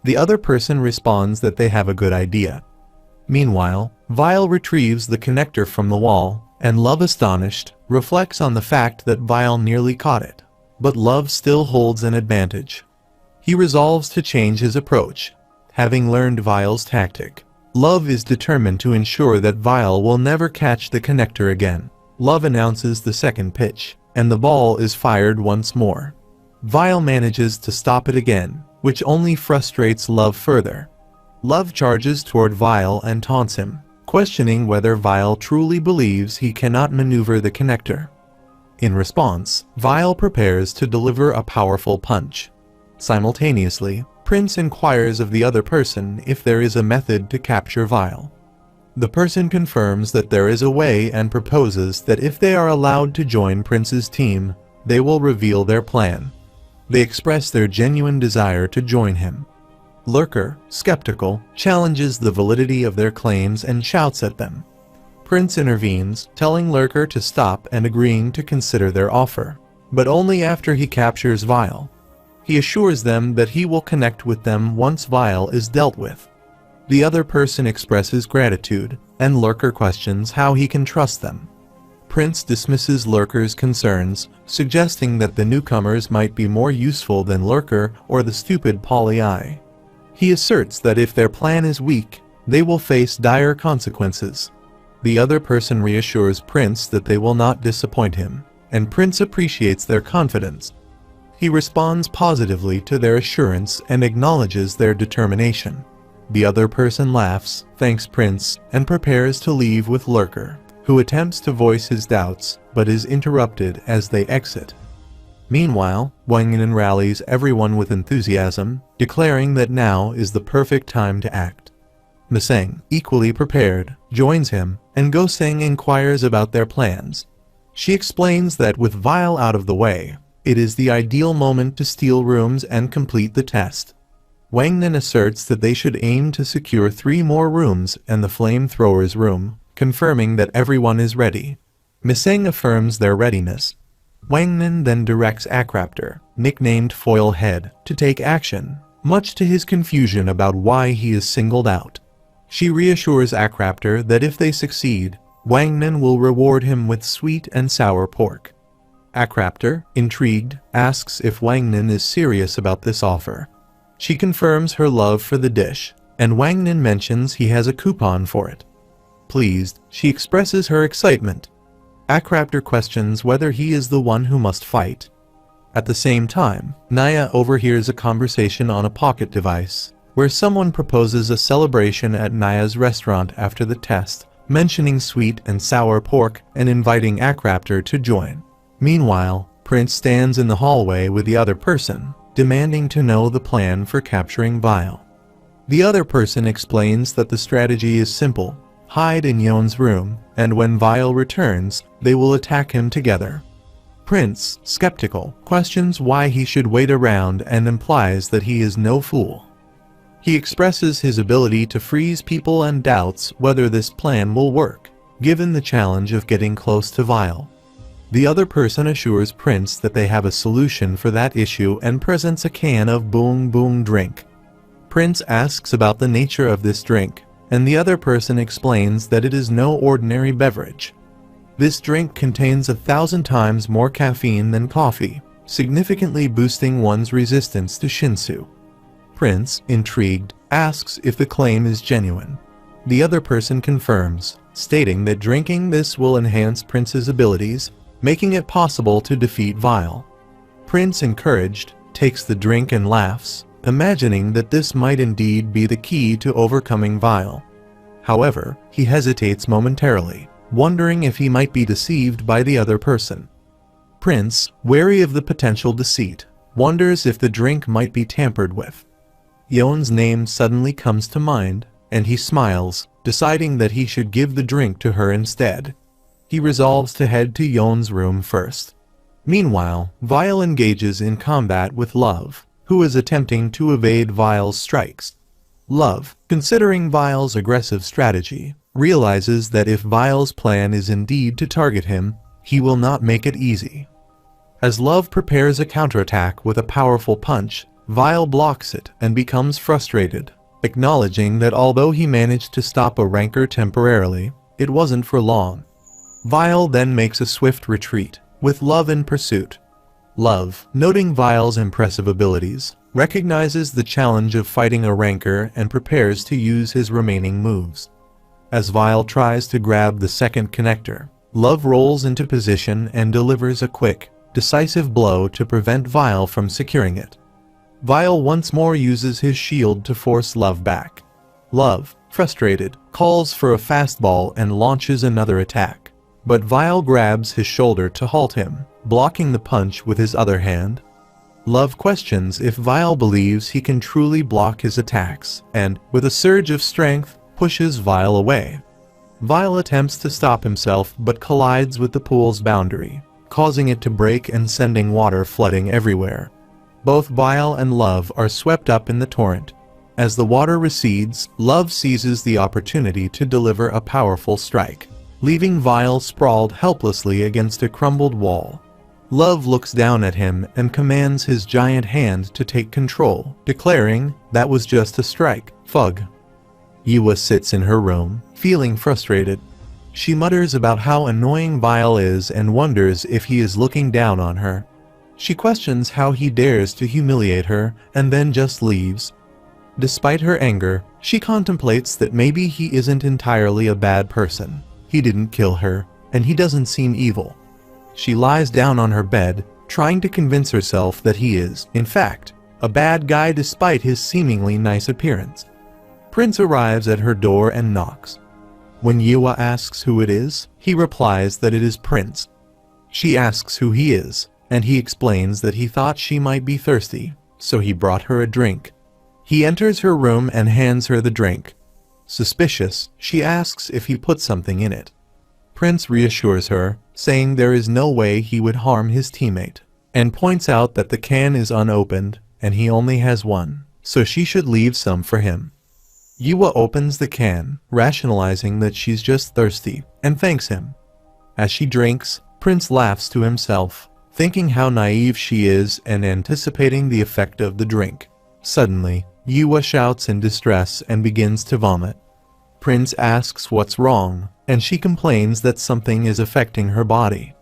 The other person responds that they have a good idea. Meanwhile, Vile retrieves the connector from the wall, and Love, astonished, reflects on the fact that Vile nearly caught it. But Love still holds an advantage. He resolves to change his approach. Having learned Vile's tactic, Love is determined to ensure that Vile will never catch the connector again. Love announces the second pitch, and the ball is fired once more. Vile manages to stop it again, which only frustrates Love further. Love charges toward Vile and taunts him, questioning whether Vile truly believes he cannot maneuver the connector. In response, Vile prepares to deliver a powerful punch. Simultaneously, Prince inquires of the other person if there is a method to capture Vile. The person confirms that there is a way and proposes that if they are allowed to join Prince's team, they will reveal their plan. They express their genuine desire to join him. Lurker, skeptical, challenges the validity of their claims and shouts at them. Prince intervenes, telling Lurker to stop and agreeing to consider their offer, but only after he captures Vile. He assures them that he will connect with them once Vile is dealt with. The other person expresses gratitude, and Lurker questions how he can trust them. Prince dismisses Lurker's concerns, suggesting that the newcomers might be more useful than Lurker or the stupid Polly. He asserts that if their plan is weak, they will face dire consequences. The other person reassures Prince that they will not disappoint him, and Prince appreciates their confidence. He responds positively to their assurance and acknowledges their determination. The other person laughs, thanks Prince, and prepares to leave with Lurker, who attempts to voice his doubts but is interrupted as they exit. Meanwhile, Wangnan rallies everyone with enthusiasm, declaring that now is the perfect time to act. Miseng, equally prepared, joins him, and Goseng inquires about their plans. She explains that with Vile out of the way, it is the ideal moment to steal rooms and complete the test. Wangnan asserts that they should aim to secure 3 more rooms and the flamethrower's room, confirming that everyone is ready. Miseng affirms their readiness. Wangnan then directs Akraptor, nicknamed Foilhead, to take action, much to his confusion about why he is singled out. She reassures Akraptor that if they succeed, Wangnan will reward him with sweet and sour pork. Akraptor, intrigued, asks if Wangnan is serious about this offer. She confirms her love for the dish, and Wangnan mentions he has a coupon for it. Pleased, she expresses her excitement. Akraptor questions whether he is the one who must fight. At the same time, Naya overhears a conversation on a pocket device, where someone proposes a celebration at Naya's restaurant after the test, mentioning sweet and sour pork and inviting Akraptor to join. Meanwhile, Prince stands in the hallway with the other person, demanding to know the plan for capturing Vile. The other person explains that the strategy is simple: hide in Yon's room, and when Vile returns, they will attack him together. Prince, skeptical, questions why he should wait around and implies that he is no fool. He expresses his ability to freeze people and doubts whether this plan will work, given the challenge of getting close to Vile. The other person assures Prince that they have a solution for that issue and presents a can of Boong Boong drink. Prince asks about the nature of this drink, and the other person explains that it is no ordinary beverage. This drink contains 1,000 times more caffeine than coffee, significantly boosting one's resistance to Shinsu. Prince, intrigued, asks if the claim is genuine. The other person confirms, stating that drinking this will enhance Prince's abilities, making it possible to defeat Vile. Prince, encouraged, takes the drink and laughs, imagining that this might indeed be the key to overcoming Vile. However, he hesitates momentarily, wondering if he might be deceived by the other person. Prince, wary of the potential deceit, wonders if the drink might be tampered with. Yeon's name suddenly comes to mind, and he smiles, deciding that he should give the drink to her instead. He resolves to head to Yeon's room first. Meanwhile, Vile engages in combat with Love, who is attempting to evade Vile's strikes. Love, considering Vile's aggressive strategy, realizes that if Vile's plan is indeed to target him, he will not make it easy. As Love prepares a counterattack with a powerful punch, Vile blocks it and becomes frustrated, acknowledging that although he managed to stop a rancor temporarily, it wasn't for long. Vile then makes a swift retreat, with Love in pursuit. Love, noting Vile's impressive abilities, recognizes the challenge of fighting a rancor and prepares to use his remaining moves. As Vile tries to grab the second connector, Love rolls into position and delivers a quick, decisive blow to prevent Vile from securing it. Vile once more uses his shield to force Love back. Love, frustrated, calls for a fastball and launches another attack, but Vile grabs his shoulder to halt him, blocking the punch with his other hand. Love questions if Vile believes he can truly block his attacks, and, with a surge of strength, pushes Vile away. Vile attempts to stop himself but collides with the pool's boundary, causing it to break and sending water flooding everywhere. Both Vile and Love are swept up in the torrent. As the water recedes, Love seizes the opportunity to deliver a powerful strike, leaving Vile sprawled helplessly against a crumbled wall. Love looks down at him and commands his giant hand to take control, declaring, "That was just a strike, Fug." Yua sits in her room, feeling frustrated. She mutters about how annoying Vile is and wonders if he is looking down on her. She questions how he dares to humiliate her and then just leaves. Despite her anger, she contemplates that maybe he isn't entirely a bad person. He didn't kill her, and he doesn't seem evil. She lies down on her bed, trying to convince herself that he is, in fact, a bad guy despite his seemingly nice appearance. Prince arrives at her door and knocks. When Yua asks who it is, he replies that it is Prince. She asks who he is, and he explains that he thought she might be thirsty, so he brought her a drink. He enters her room and hands her the drink. Suspicious, she asks if he put something in it. Prince reassures her, saying there is no way he would harm his teammate, and points out that the can is unopened and he only has one, so she should leave some for him. Yua opens the can, rationalizing that she's just thirsty, and thanks him. As she drinks, Prince laughs to himself, thinking how naive she is and anticipating the effect of the drink. Suddenly, Yua shouts in distress and begins to vomit. Prince asks what's wrong, and she complains that something is affecting her body.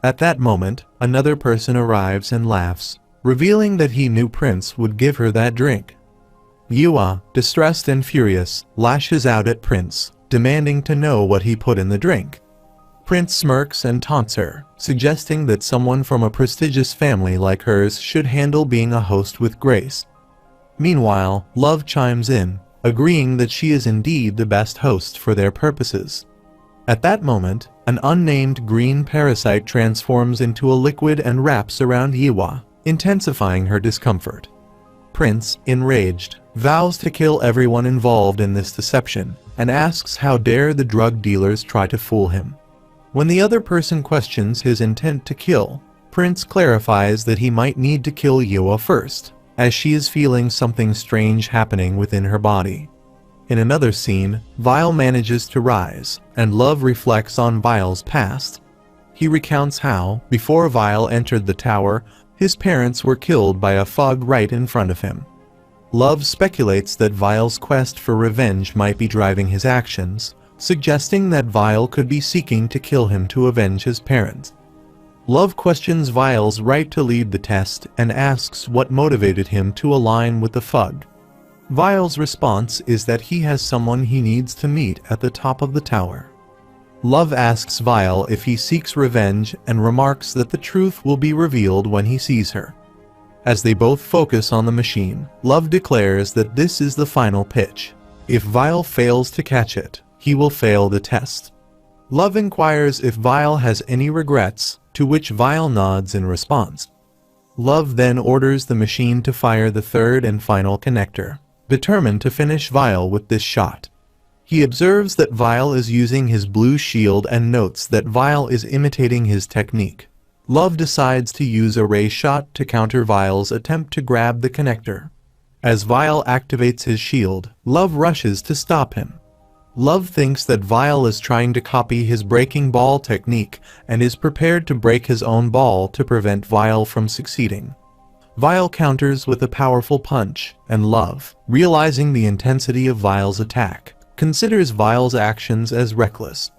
At that moment, another person arrives and laughs, revealing that he knew Prince would give her that drink. Yua, distressed and furious, lashes out at Prince, demanding to know what he put in the drink. Prince smirks and taunts her, suggesting that someone from a prestigious family like hers should handle being a host with grace. Meanwhile, Love chimes in, agreeing that she is indeed the best host for their purposes. At that moment, an unnamed green parasite transforms into a liquid and wraps around Yua, intensifying her discomfort. Prince, enraged, vows to kill everyone involved in this deception, and asks how dare the drug dealers try to fool him. When the other person questions his intent to kill, Prince clarifies that he might need to kill Yua first, as she is feeling something strange happening within her body. In another scene, Vile manages to rise, and Love reflects on Vile's past. He recounts how, before Vile entered the tower, his parents were killed by a fog right in front of him. Love speculates that Vile's quest for revenge might be driving his actions, suggesting that Vile could be seeking to kill him to avenge his parents. Love questions Vile's right to lead the test and asks what motivated him to align with the Fug. Vile's response is that he has someone he needs to meet at the top of the tower. Love asks Vile if he seeks revenge and remarks that the truth will be revealed when he sees her. As they both focus on the machine, Love declares that this is the final pitch. If Vile fails to catch it, he will fail the test. Love inquires if Vile has any regrets, to which Vile nods in response. Love then orders the machine to fire the third and final connector, determined to finish Vile with this shot. He observes that Vile is using his blue shield and notes that Vile is imitating his technique. Love decides to use a ray shot to counter Vile's attempt to grab the connector. As Vile activates his shield, Love rushes to stop him. Love thinks that Vile is trying to copy his breaking ball technique and is prepared to break his own ball to prevent Vile from succeeding. Vile counters with a powerful punch, and Love, realizing the intensity of Vile's attack, considers Vile's actions as reckless.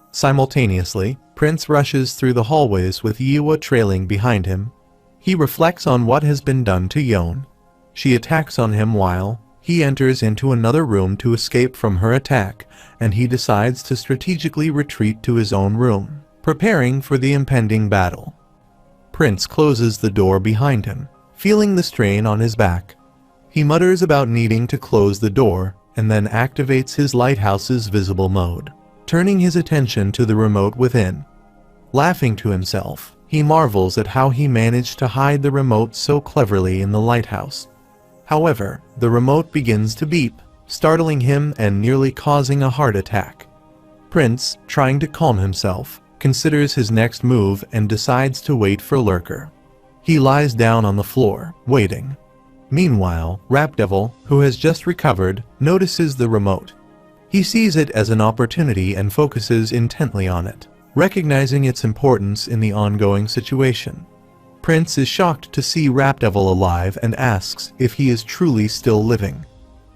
Simultaneously, Prince rushes through the hallways with Yiwa trailing behind him. He reflects on what has been done to Yon. She attacks on him while he enters into another room to escape from her attack, and he decides to strategically retreat to his own room, preparing for the impending battle. Prince closes the door behind him, feeling the strain on his back. He mutters about needing to close the door, and then activates his lighthouse's visible mode, turning his attention to the remote within. Laughing to himself, he marvels at how he managed to hide the remote so cleverly in the lighthouse. However, the remote begins to beep, startling him and nearly causing a heart attack. Prince, trying to calm himself, considers his next move and decides to wait for Lurker. He lies down on the floor, waiting. Meanwhile, Rap Devil, who has just recovered, notices the remote. He sees it as an opportunity and focuses intently on it, recognizing its importance in the ongoing situation. Prince is shocked to see Rap Devil alive and asks if he is truly still living.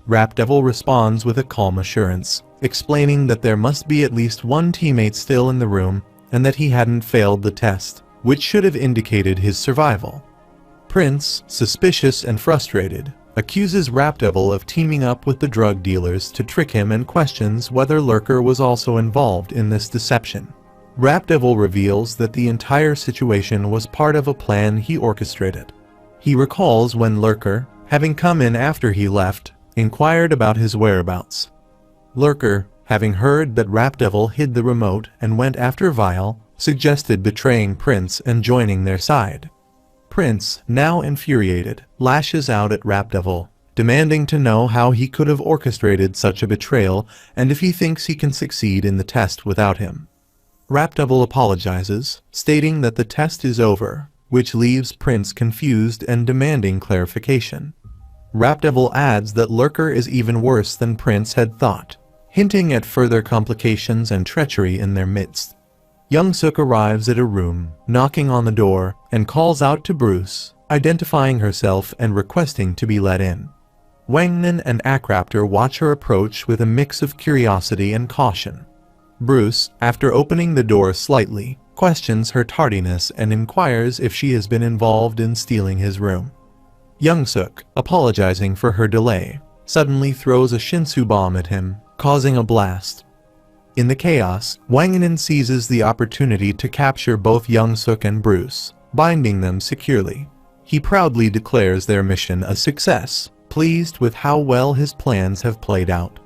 Rap Devil responds with a calm assurance, explaining that there must be at least one teammate still in the room and that he hadn't failed the test, which should have indicated his survival. Prince, suspicious and frustrated, accuses Rap Devil of teaming up with the drug dealers to trick him and questions whether Lurker was also involved in this deception. Rap Devil reveals that the entire situation was part of a plan he orchestrated. He recalls when Lurker, having come in after he left, inquired about his whereabouts. Lurker, having heard that Rap Devil hid the remote and went after Vile, suggested betraying Prince and joining their side. Prince, now infuriated, lashes out at Rap Devil, demanding to know how he could have orchestrated such a betrayal and if he thinks he can succeed in the test without him. Rap Devil apologizes, stating that the test is over, which leaves Prince confused and demanding clarification. Rap Devil adds that Lurker is even worse than Prince had thought, hinting at further complications and treachery in their midst. Young Suk arrives at a room, knocking on the door, and calls out to Bruce, identifying herself and requesting to be let in. Wangnan and Akraptor watch her approach with a mix of curiosity and caution. Bruce, after opening the door slightly, questions her tardiness and inquires if she has been involved in stealing his room. Young Suk, apologizing for her delay, suddenly throws a Shinsu bomb at him, causing a blast. In the chaos, Wangnan seizes the opportunity to capture both Young Suk and Bruce, binding them securely. He proudly declares their mission a success, pleased with how well his plans have played out.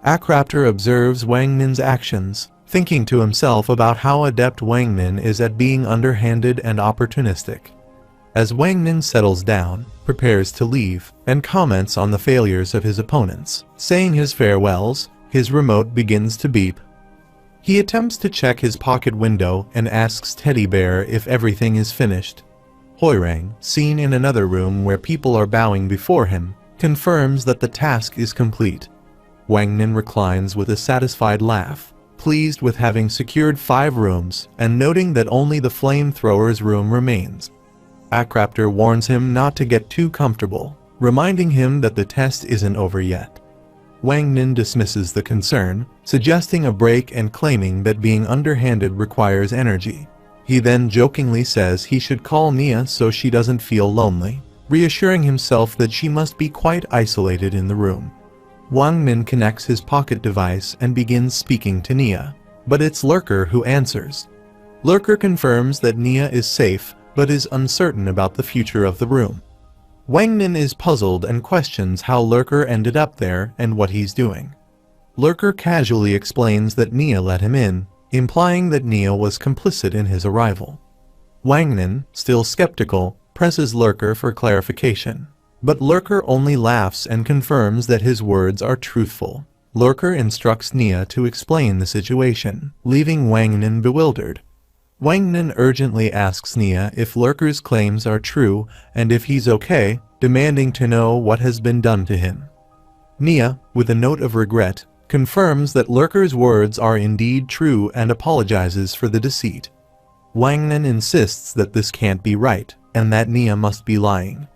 Akraptor observes Wangnan's actions, thinking to himself about how adept Wangnan is at being underhanded and opportunistic. As Wangnan settles down, prepares to leave, and comments on the failures of his opponents, saying his farewells, his remote begins to beep. He attempts to check his pocket window and asks Teddy Bear if everything is finished. Hoirang, seen in another room where people are bowing before him, confirms that the task is complete. Wangnan reclines with a satisfied laugh, pleased with having secured 5 rooms and noting that only the flamethrower's room remains. Akraptor warns him not to get too comfortable, reminding him that the test isn't over yet. Wangnan dismisses the concern, suggesting a break and claiming that being underhanded requires energy. He then jokingly says he should call Nia so she doesn't feel lonely, reassuring himself that she must be quite isolated in the room. Wangnan connects his pocket device and begins speaking to Nia. but it's Lurker who answers. Lurker confirms that Nia is safe, but is uncertain about the future of the room. Wangnan is puzzled and questions how Lurker ended up there and what he's doing. Lurker casually explains that Nia let him in, implying that Nia was complicit in his arrival. Wangnan, still skeptical, presses Lurker for clarification. But Lurker only laughs and confirms that his words are truthful. Lurker instructs Nia to explain the situation, leaving Wangnan bewildered. Wangnan urgently asks Nia if Lurker's claims are true and if he's okay, demanding to know what has been done to him. Nia, with a note of regret, confirms that Lurker's words are indeed true and apologizes for the deceit. Wangnan insists that this can't be right, and that Nia must be lying.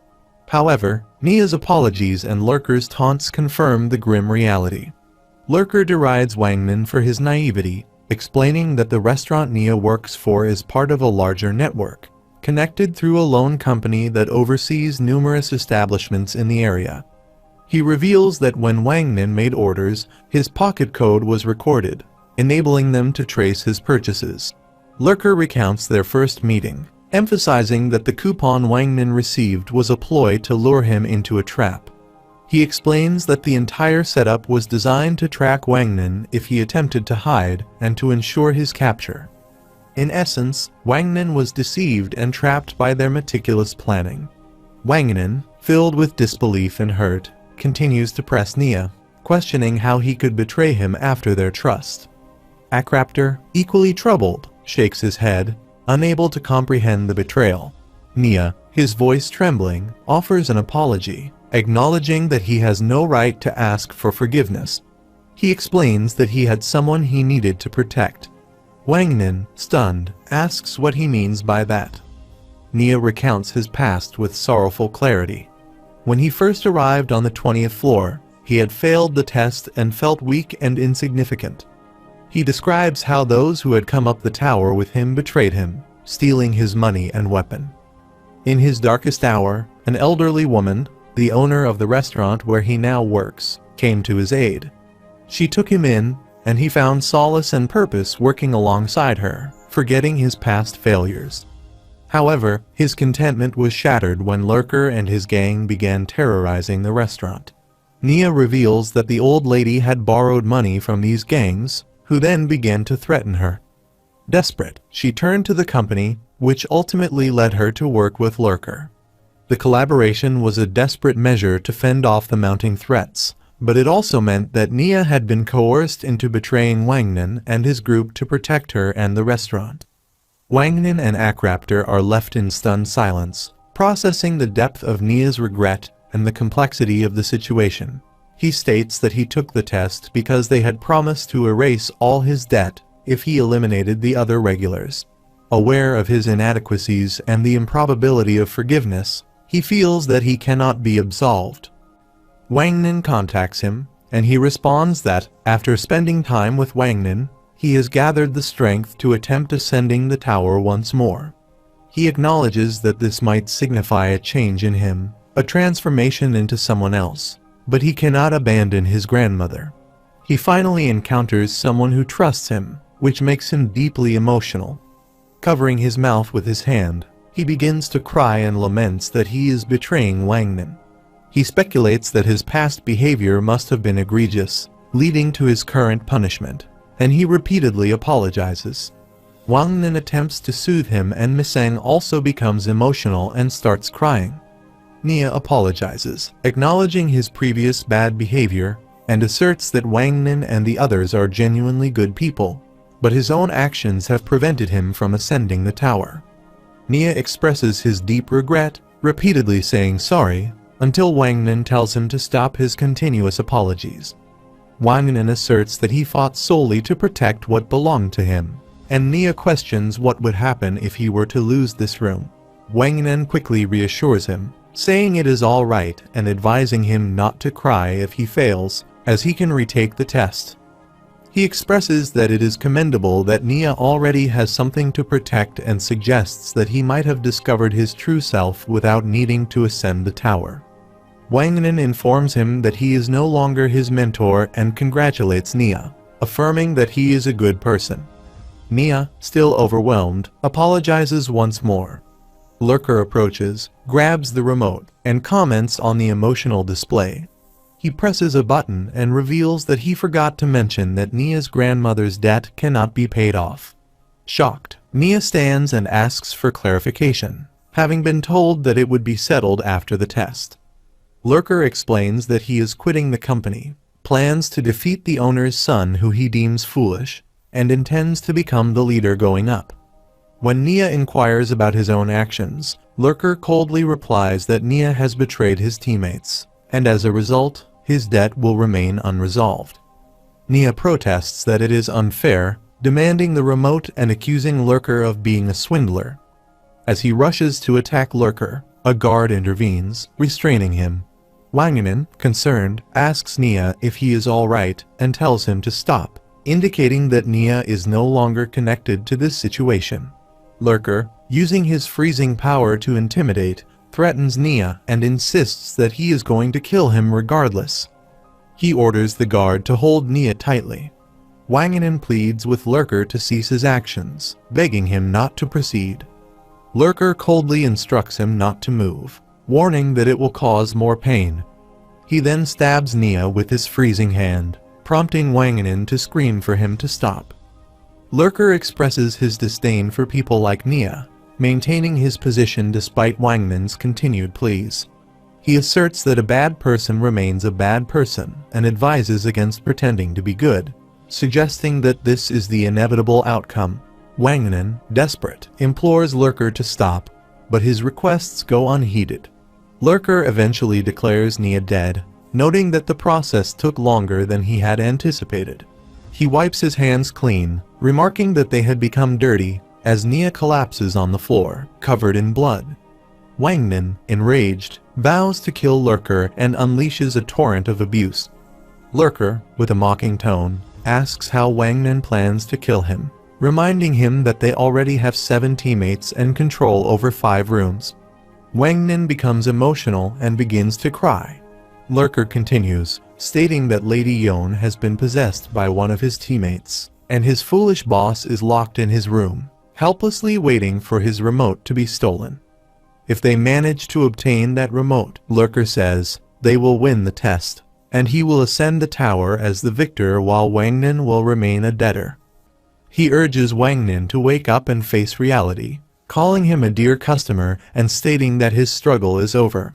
However, Nia's apologies and Lurker's taunts confirm the grim reality. Lurker derides Wangnan for his naivety, explaining that the restaurant Nia works for is part of a larger network, connected through a loan company that oversees numerous establishments in the area. He reveals that when Wangnan made orders, his pocket code was recorded, enabling them to trace his purchases. Lurker recounts their first meeting, emphasizing that the coupon Wangnan received was a ploy to lure him into a trap. He explains that the entire setup was designed to track Wangnan if he attempted to hide and to ensure his capture. In essence, Wangnan was deceived and trapped by their meticulous planning. Wangnan, filled with disbelief and hurt, continues to press Nia, questioning how he could betray him after their trust. Akraptor, equally troubled, shakes his head, unable to comprehend the betrayal. Nia, his voice trembling, offers an apology, acknowledging that he has no right to ask for forgiveness. He explains that he had someone he needed to protect. Wangnan, stunned, asks what he means by that. Nia recounts his past with sorrowful clarity. When he first arrived on the 20th floor, he had failed the test and felt weak and insignificant. He describes how those who had come up the tower with him betrayed him, stealing his money and weapon. In his darkest hour, an elderly woman, the owner of the restaurant where he now works, came to his aid. She took him in, and he found solace and purpose working alongside her, forgetting his past failures. However, his contentment was shattered when Lurker and his gang began terrorizing the restaurant. Nia reveals that the old lady had borrowed money from these gangs, who then began to threaten her. Desperate, she turned to the company, which ultimately led her to work with Lurker. The collaboration was a desperate measure to fend off the mounting threats, but it also meant that Nia had been coerced into betraying Wangnan and his group to protect her and the restaurant. Wangnan and Akraptor are left in stunned silence, processing the depth of Nia's regret and the complexity of the situation. He states that he took the test because they had promised to erase all his debt if he eliminated the other regulars. Aware of his inadequacies and the improbability of forgiveness, he feels that he cannot be absolved. Wangnan contacts him, and he responds that, after spending time with Wangnan, he has gathered the strength to attempt ascending the tower once more. He acknowledges that this might signify a change in him, a transformation into someone else, but he cannot abandon his grandmother. He finally encounters someone who trusts him, which makes him deeply emotional. Covering his mouth with his hand, he begins to cry and laments that he is betraying Wangnan. He speculates that his past behavior must have been egregious, leading to his current punishment, and he repeatedly apologizes. Wangnan attempts to soothe him, and Miseng also becomes emotional and starts crying. Nia apologizes, acknowledging his previous bad behavior, and asserts that Wangnan and the others are genuinely good people, but his own actions have prevented him from ascending the tower. Nia expresses his deep regret, repeatedly saying sorry, until Wangnan tells him to stop his continuous apologies. Wangnan asserts that he fought solely to protect what belonged to him, and Nia questions what would happen if he were to lose this room. Wangnan quickly reassures him, saying it is all right and advising him not to cry if he fails, as he can retake the test. He expresses that it is commendable that Nia already has something to protect and suggests that he might have discovered his true self without needing to ascend the tower. Wangnan informs him that he is no longer his mentor and congratulates Nia. affirming that he is a good person. Nia, still overwhelmed, apologizes once more. Lurker approaches, grabs the remote, and comments on the emotional display. He presses a button and reveals that he forgot to mention that Nia's grandmother's debt cannot be paid off. Shocked, Nia stands and asks for clarification, having been told that it would be settled after the test. Lurker explains that he is quitting the company, plans to defeat the owner's son who he deems foolish, and intends to become the leader going up. When Nia inquires about his own actions, Lurker coldly replies that Nia has betrayed his teammates, and as a result, his debt will remain unresolved. Nia protests that it is unfair, demanding the remote and accusing Lurker of being a swindler. As he rushes to attack Lurker, a guard intervenes, restraining him. Wanganen, concerned, asks Nia if he is alright and tells him to stop, indicating that Nia is no longer connected to this situation. Lurker, using his freezing power to intimidate, threatens Nia and insists that he is going to kill him regardless. He orders the guard to hold Nia tightly. Wanganen pleads with Lurker to cease his actions, begging him not to proceed. Lurker coldly instructs him not to move, warning that it will cause more pain. He then stabs Nia with his freezing hand, prompting Wanganen to scream for him to stop. Lurker expresses his disdain for people like Nia, maintaining his position despite Wanganen's continued pleas. He asserts that a bad person remains a bad person and advises against pretending to be good, suggesting that this is the inevitable outcome. Wanganen, desperate, implores Lurker to stop, but his requests go unheeded. Lurker eventually declares Nia dead, noting that the process took longer than he had anticipated. He wipes his hands clean, remarking that they had become dirty, as Nia collapses on the floor, covered in blood. Wanganen, enraged, vows to kill Lurker and unleashes a torrent of abuse. Lurker, with a mocking tone, asks how Wanganen plans to kill him, reminding him that they already have 7 teammates and control over 5 rooms. Wanganen becomes emotional and begins to cry. Lurker continues, stating that Lady Yon has been possessed by one of his teammates, and his foolish boss is locked in his room, helplessly waiting for his remote to be stolen. If they manage to obtain that remote, Lurker says, they will win the test, and he will ascend the tower as the victor while Wanganen will remain a debtor. He urges Wanganen to wake up and face reality, calling him a dear customer and stating that his struggle is over.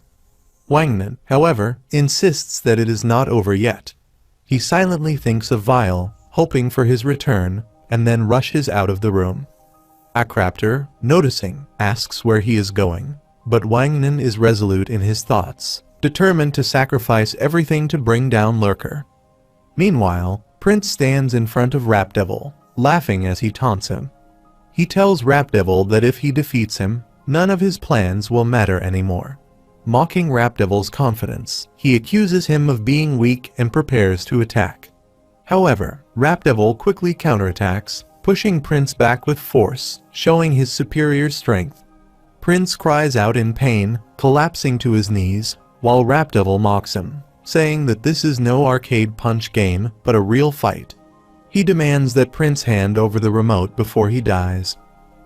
Wanganen, however, insists that it is not over yet. He silently thinks of Vile, hoping for his return, and then rushes out of the room. Akraptor, noticing, asks where he is going, but Wanganen is resolute in his thoughts, determined to sacrifice everything to bring down Lurker. Meanwhile, Prince stands in front of Rapdevil, laughing as he taunts him. He tells Rapdevil that if he defeats him, none of his plans will matter anymore. Mocking Rapdevil's confidence, he accuses him of being weak and prepares to attack. However, Rapdevil quickly counterattacks, pushing Prince back with force, showing his superior strength. Prince cries out in pain, collapsing to his knees, while Rapdevil mocks him, saying that this is no arcade punch game, but a real fight. He demands that Prince hand over the remote before he dies.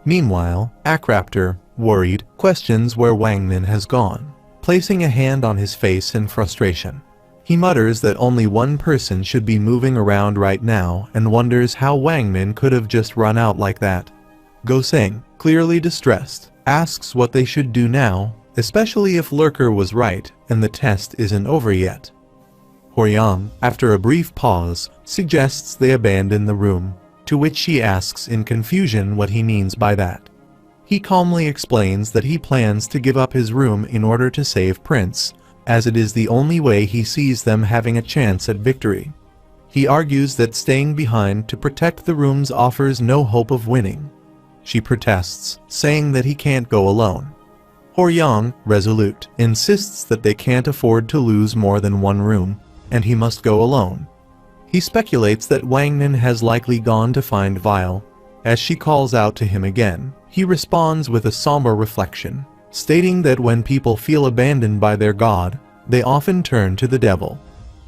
Meanwhile, Akraptor, worried, questions where Wanganen has gone, placing a hand on his face in frustration. He mutters that only one person should be moving around right now and wonders how Wanganen could have just run out like that. Goseng, clearly distressed, asks what they should do now, especially if Lurker was right and the test isn't over yet. Horyang, after a brief pause, suggests they abandon the room, to which she asks in confusion what he means by that. He calmly explains that he plans to give up his room in order to save Prince, as it is the only way he sees them having a chance at victory. He argues that staying behind to protect the rooms offers no hope of winning. She protests, saying that he can't go alone. Horyang, resolute, insists that they can't afford to lose more than one room, and he must go alone. He speculates that Wanganen has likely gone to find Vile. As she calls out to him again, he responds with a somber reflection, stating that when people feel abandoned by their god, they often turn to the devil.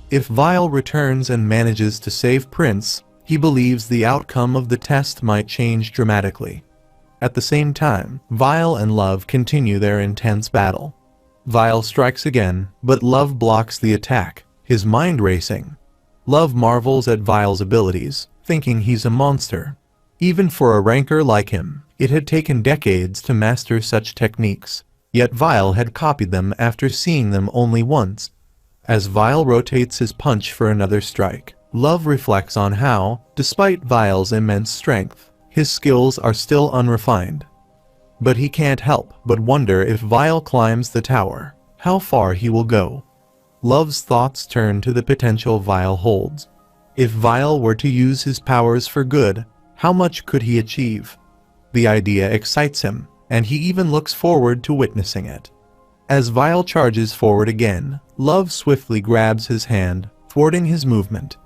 If Vile returns and manages to save Prince, He believes the outcome of the test might change dramatically. At the same time, Vile and Love continue their intense battle. Vile strikes again, but Love blocks the attack, his mind racing. Love marvels at Vile's abilities, thinking he's a monster. Even for a ranker like him, it had taken decades to master such techniques, yet Vile had copied them after seeing them only once. As Vile rotates his punch for another strike, Love reflects on how, despite Vile's immense strength, his skills are still unrefined. But he can't help but wonder if Vile climbs the tower, how far he will go. Love's thoughts turn to the potential Vile holds. If Vile were to use his powers for good, how much could he achieve? The idea excites him, and he even looks forward to witnessing it. As Vile charges forward again, Love swiftly grabs his hand, thwarting his movement.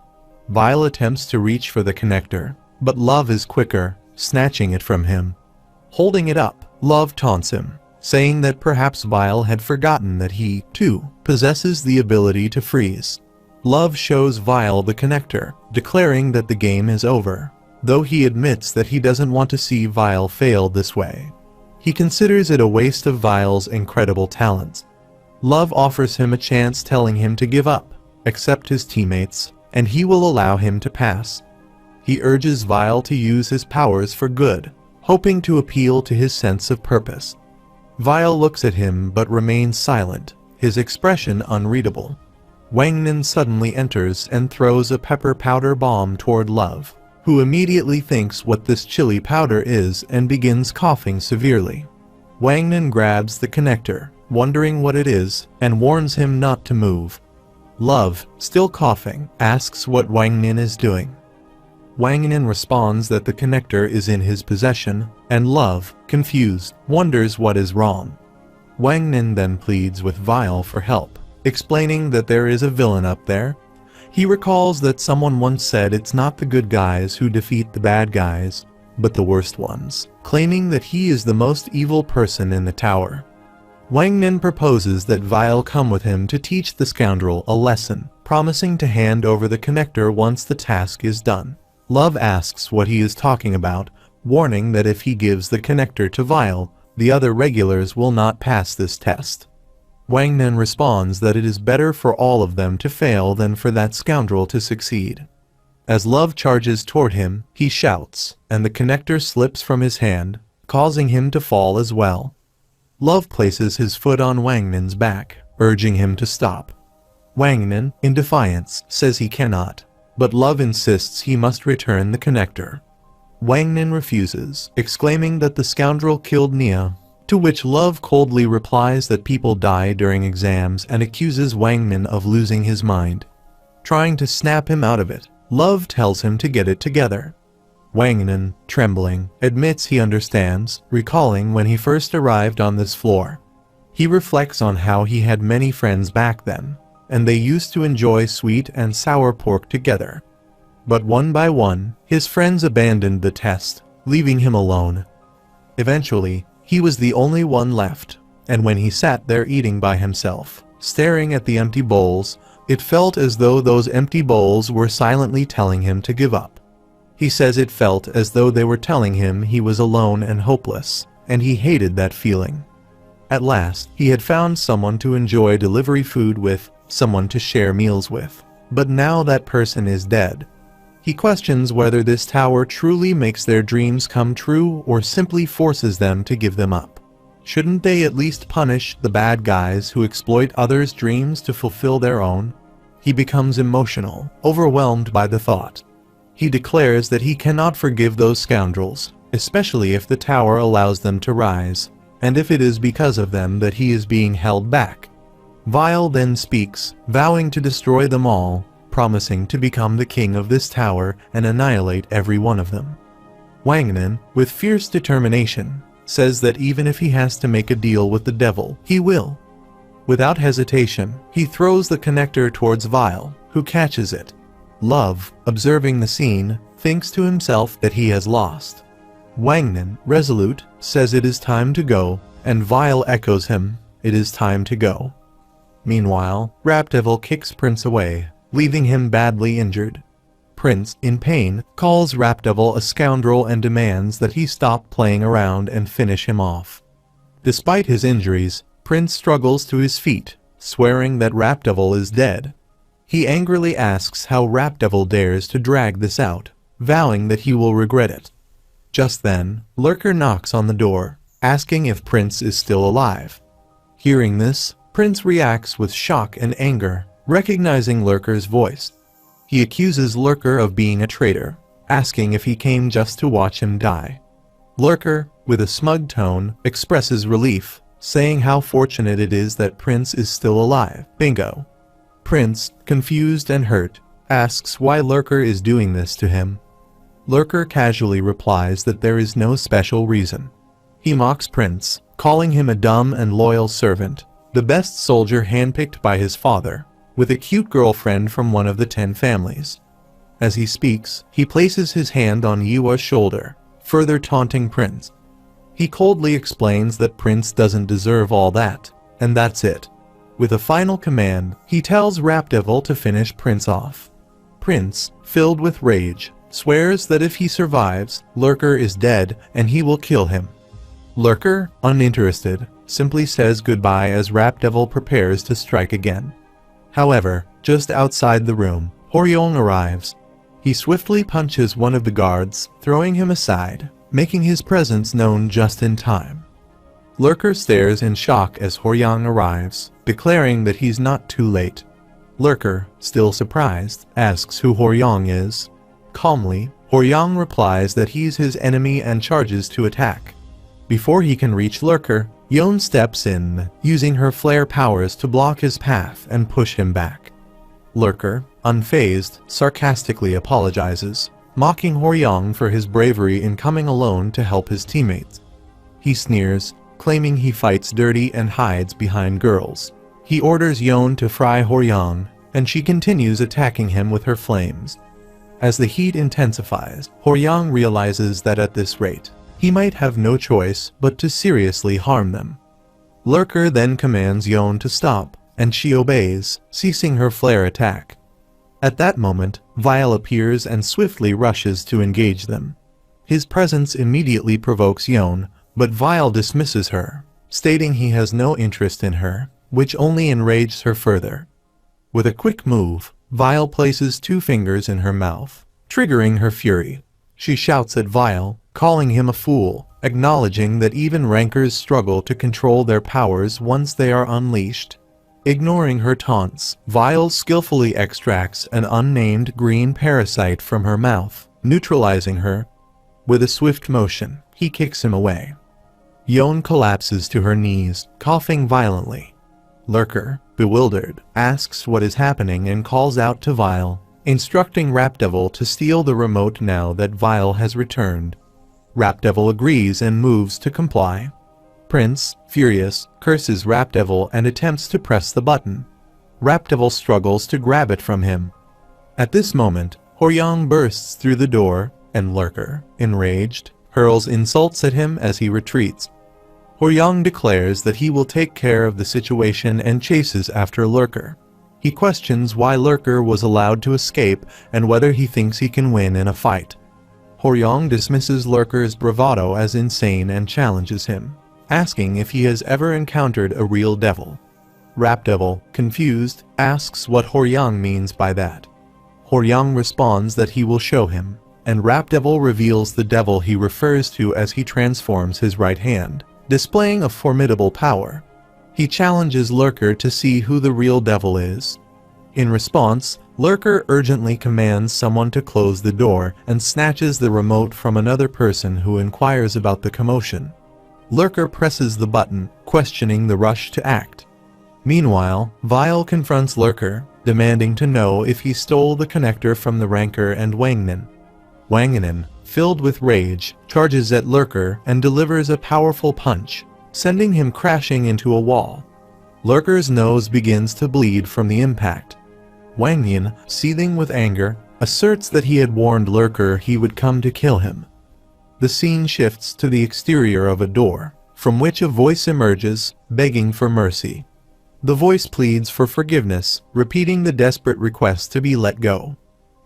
Vile attempts to reach for the connector, but Love is quicker, snatching it from him. Holding it up, Love taunts him, saying that perhaps Vile had forgotten that he, too, possesses the ability to freeze. Love shows Vile the connector, declaring that the game is over, though he admits that he doesn't want to see Vile fail this way. He considers it a waste of Vile's incredible talents. Love offers him a chance, telling him to give up, accept his teammates, and he will allow him to pass. He urges Vile to use his powers for good, hoping to appeal to his sense of purpose. Vile looks at him but remains silent, his expression unreadable. Wangnan suddenly enters and throws a pepper powder bomb toward Love, who immediately thinks what this chili powder is and begins coughing severely. Wangnan grabs the connector, wondering what it is, and warns him not to move. Love, still coughing, asks what Wangnan is doing. Wangnan responds that the connector is in his possession, and Love, confused, wonders what is wrong. Wangnan then pleads with Vile for help, explaining that there is a villain up there. He recalls that someone once said it's not the good guys who defeat the bad guys, but the worst ones, claiming that he is the most evil person in the tower. Wangnan proposes that Vile come with him to teach the scoundrel a lesson, promising to hand over the connector once the task is done. Love asks what he is talking about, warning that if he gives the connector to Vile, the other regulars will not pass this test. Wangnan responds that it is better for all of them to fail than for that scoundrel to succeed. As Love charges toward him, he shouts, and the connector slips from his hand, causing him to fall as well. Love places his foot on Wangnan's back, urging him to stop. Wangnan, in defiance, says he cannot, but Love insists he must return the connector. Wangnan refuses, exclaiming that the scoundrel killed Nia, to which Love coldly replies that people die during exams and accuses Wangnan of losing his mind. Trying to snap him out of it, Love tells him to get it together. Wangnan, trembling, admits he understands, recalling when he first arrived on this floor. He reflects on how he had many friends back then, and they used to enjoy sweet and sour pork together. But one by one, his friends abandoned the test, leaving him alone. Eventually, he was the only one left, and when he sat there eating by himself, staring at the empty bowls, it felt as though those empty bowls were silently telling him to give up. He says it felt as though they were telling him he was alone and hopeless, and he hated that feeling. At last, he had found someone to enjoy delivery food with, someone to share meals with, but now that person is dead. He questions whether this tower truly makes their dreams come true or simply forces them to give them up. Shouldn't they at least punish the bad guys who exploit others' dreams to fulfill their own? He becomes emotional, overwhelmed by the thought. He declares that he cannot forgive those scoundrels, especially if the tower allows them to rise, and if it is because of them that he is being held back. Vile then speaks, vowing to destroy them all, promising to become the king of this tower and annihilate every one of them. Wangnan, with fierce determination, says that even if he has to make a deal with the devil, he will. Without hesitation, he throws the connector towards Vile, who catches it. Love, observing the scene, thinks to himself that he has lost. Wangnan, resolute, says it is time to go, and Vile echoes him, it is time to go. Meanwhile, Rapdevil kicks Prince away, leaving him badly injured. Prince, in pain, calls Rapdevil a scoundrel and demands that he stop playing around and finish him off. Despite his injuries, Prince struggles to his feet, swearing that Rapdevil is dead. He angrily asks how Rapdevil dares to drag this out, vowing that he will regret it. Just then, Lurker knocks on the door, asking if Prince is still alive. Hearing this, Prince reacts with shock and anger, recognizing Lurker's voice. He accuses Lurker of being a traitor, asking if he came just to watch him die. Lurker, with a smug tone, expresses relief, saying how fortunate it is that Prince is still alive. Bingo. Prince, confused and hurt, asks why Lurker is doing this to him. Lurker casually replies that there is no special reason. He mocks Prince, calling him a dumb and loyal servant, the best soldier handpicked by his father, with a cute girlfriend from one of the 10 families. As he speaks, he places his hand on Yua's shoulder, further taunting Prince. He coldly explains that Prince doesn't deserve all that, and that's it. With a final command, he tells Rapdevil to finish Prince off. Prince, filled with rage, swears that if he survives, Lurker is dead and he will kill him. Lurker, uninterested, simply says goodbye as Rapdevil prepares to strike again. However, just outside the room, Hworyong arrives. He swiftly punches one of the guards, throwing him aside, making his presence known just in time. Lurker stares in shock as Hworyong arrives, declaring that he's not too late. Lurker, still surprised, asks who Hworyong is. Calmly, Hworyong replies that he's his enemy and charges to attack. Before he can reach Lurker, Yeon steps in, using her flare powers to block his path and push him back. Lurker, unfazed, sarcastically apologizes, mocking Hworyong for his bravery in coming alone to help his teammates. He sneers, claiming he fights dirty and hides behind girls. He orders Yeon to fry Hworyong, and she continues attacking him with her flames. As the heat intensifies, Hworyong realizes that at this rate, he might have no choice but to seriously harm them. Lurker then commands Yeon to stop, and she obeys, ceasing her flare attack. At that moment, Vile appears and swiftly rushes to engage them. His presence immediately provokes Yeon, but Vile dismisses her, stating he has no interest in her, which only enrages her further. With a quick move, Vile places 2 fingers in her mouth, triggering her fury. She shouts at Vile, calling him a fool, acknowledging that even rankers struggle to control their powers once they are unleashed. Ignoring her taunts, Vile skillfully extracts an unnamed green parasite from her mouth, neutralizing her. With a swift motion, he kicks him away. Yeon collapses to her knees, coughing violently. Lurker, bewildered, asks what is happening and calls out to Vile, instructing Rapdevil to steal the remote now that Vile has returned. Rapdevil agrees and moves to comply. Prince, furious, curses Rapdevil and attempts to press the button. Rapdevil struggles to grab it from him. At this moment, Hworyong bursts through the door, and Lurker, enraged, hurls insults at him as he retreats. Hworyong declares that he will take care of the situation and chases after Lurker. He questions why Lurker was allowed to escape and whether he thinks he can win in a fight. Hworyong dismisses Lurker's bravado as insane and challenges him, asking if he has ever encountered a real devil. Rapdevil, confused, asks what Hworyong means by that. Hworyong responds that he will show him, and Rapdevil reveals the devil he refers to as he transforms his right hand, displaying a formidable power. He challenges Lurker to see who the real devil is. In response, Lurker urgently commands someone to close the door and snatches the remote from another person who inquires about the commotion. Lurker presses the button, questioning the rush to act. Meanwhile, Vile confronts Lurker, demanding to know if he stole the connector from the Ranker and Wangnin. Wangnin, filled with rage, charges at Lurker and delivers a powerful punch, sending him crashing into a wall. Lurker's nose begins to bleed from the impact. Wangnin, seething with anger, asserts that he had warned Lurker he would come to kill him. The scene shifts to the exterior of a door, from which a voice emerges, begging for mercy. The voice pleads for forgiveness, repeating the desperate request to be let go.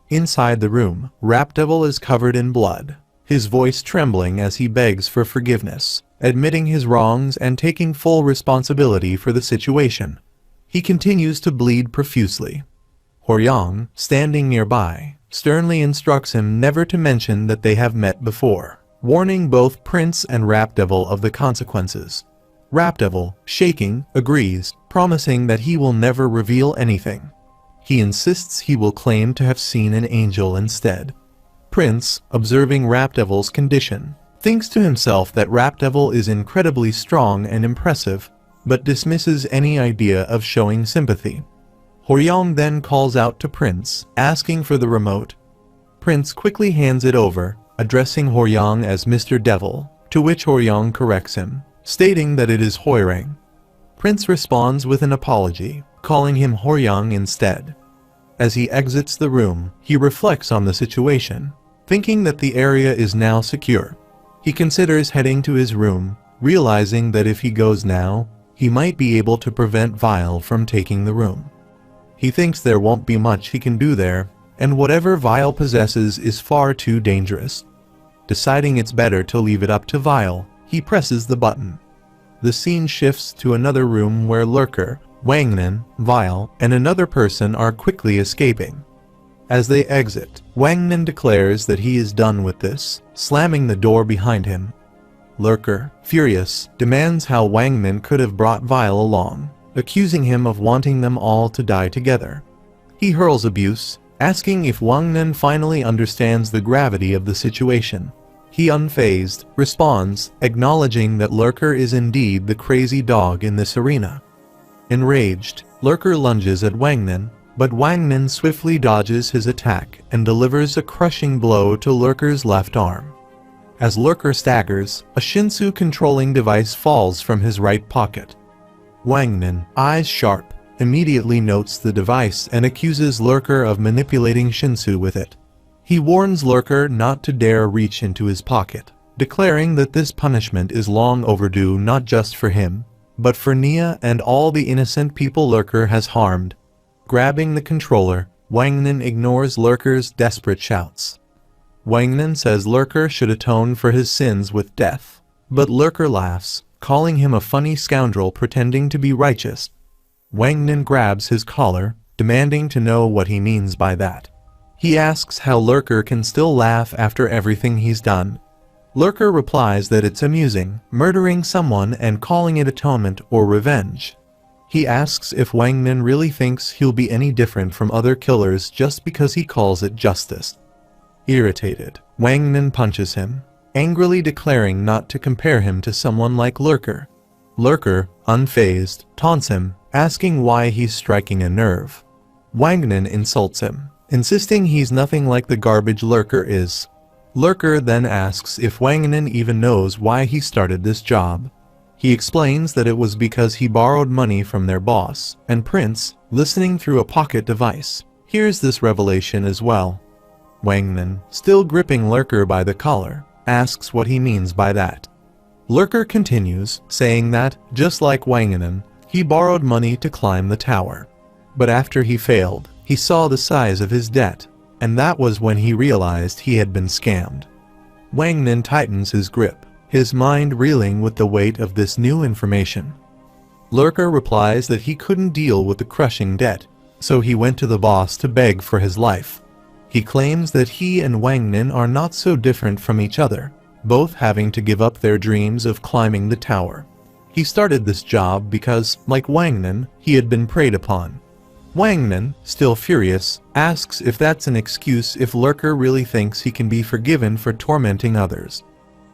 Inside the room, Rapdevil is covered in blood, his voice trembling as he begs for forgiveness, admitting his wrongs and taking full responsibility for the situation. He continues to bleed profusely. Horyang, standing nearby, sternly instructs him never to mention that they have met before, warning both Prince and Rapdevil of the consequences. Rapdevil, shaking, agrees, promising that he will never reveal anything. He insists he will claim to have seen an angel instead. Prince, observing Rapdevil's condition, thinks to himself that Rapdevil is incredibly strong and impressive, but dismisses any idea of showing sympathy. Horyang then calls out to Prince, asking for the remote. Prince quickly hands it over, addressing Horyang as Mr. Devil, to which Horyang corrects him, stating that it is Hoyrang. Prince responds with an apology, calling him Horyang instead. As he exits the room, he reflects on the situation, thinking that the area is now secure. He considers heading to his room, realizing that if he goes now, he might be able to prevent Vile from taking the room. He thinks there won't be much he can do there, and whatever Vile possesses is far too dangerous. Deciding it's better to leave it up to Vile, he presses the button. The scene shifts to another room where Lurker, Wangnan, Vile, and another person are quickly escaping. As they exit, Wangnan declares that he is done with this, slamming the door behind him. Lurker, furious, demands how Wangnan could have brought Vile along, accusing him of wanting them all to die together. He hurls abuse, asking if Wangnan finally understands the gravity of the situation. He, unfazed, responds, acknowledging that Lurker is indeed the crazy dog in this arena. Enraged, Lurker lunges at Wangnan, but Wangnan swiftly dodges his attack and delivers a crushing blow to Lurker's left arm. As Lurker staggers, a Shinsu controlling device falls from his right pocket. Wangnan, eyes sharp, immediately notes the device and accuses Lurker of manipulating Shinsu with it. He warns Lurker not to dare reach into his pocket, declaring that this punishment is long overdue not just for him, but for Nia and all the innocent people Lurker has harmed. Grabbing the controller, Wangnan ignores Lurker's desperate shouts. Wangnan says Lurker should atone for his sins with death, but Lurker laughs, calling him a funny scoundrel pretending to be righteous. Wangnan grabs his collar, demanding to know what he means by that. He asks how Lurker can still laugh after everything he's done. Lurker replies that it's amusing, murdering someone and calling it atonement or revenge. He asks if Wangnan really thinks he'll be any different from other killers just because he calls it justice. Irritated, Wangnan punches him, angrily declaring not to compare him to someone like Lurker. Lurker, unfazed, taunts him, asking why he's striking a nerve. Wangnan insults him, insisting he's nothing like the garbage Lurker is. Lurker then asks if Wangnan even knows why he started this job. He explains that it was because he borrowed money from their boss, and Prince, listening through a pocket device, hears this revelation as well. Wangnan, still gripping Lurker by the collar, asks what he means by that. Lurker continues, saying that, just like Wangnan, he borrowed money to climb the tower. But after he failed, he saw the size of his debt, and that was when he realized he had been scammed. Wangnan tightens his grip, his mind reeling with the weight of this new information. Lurker replies that he couldn't deal with the crushing debt, so he went to the boss to beg for his life. He claims that he and Wangnan are not so different from each other, both having to give up their dreams of climbing the tower. He started this job because, like Wangnan, he had been preyed upon. Wangnan, still furious, asks if that's an excuse if Lurker really thinks he can be forgiven for tormenting others.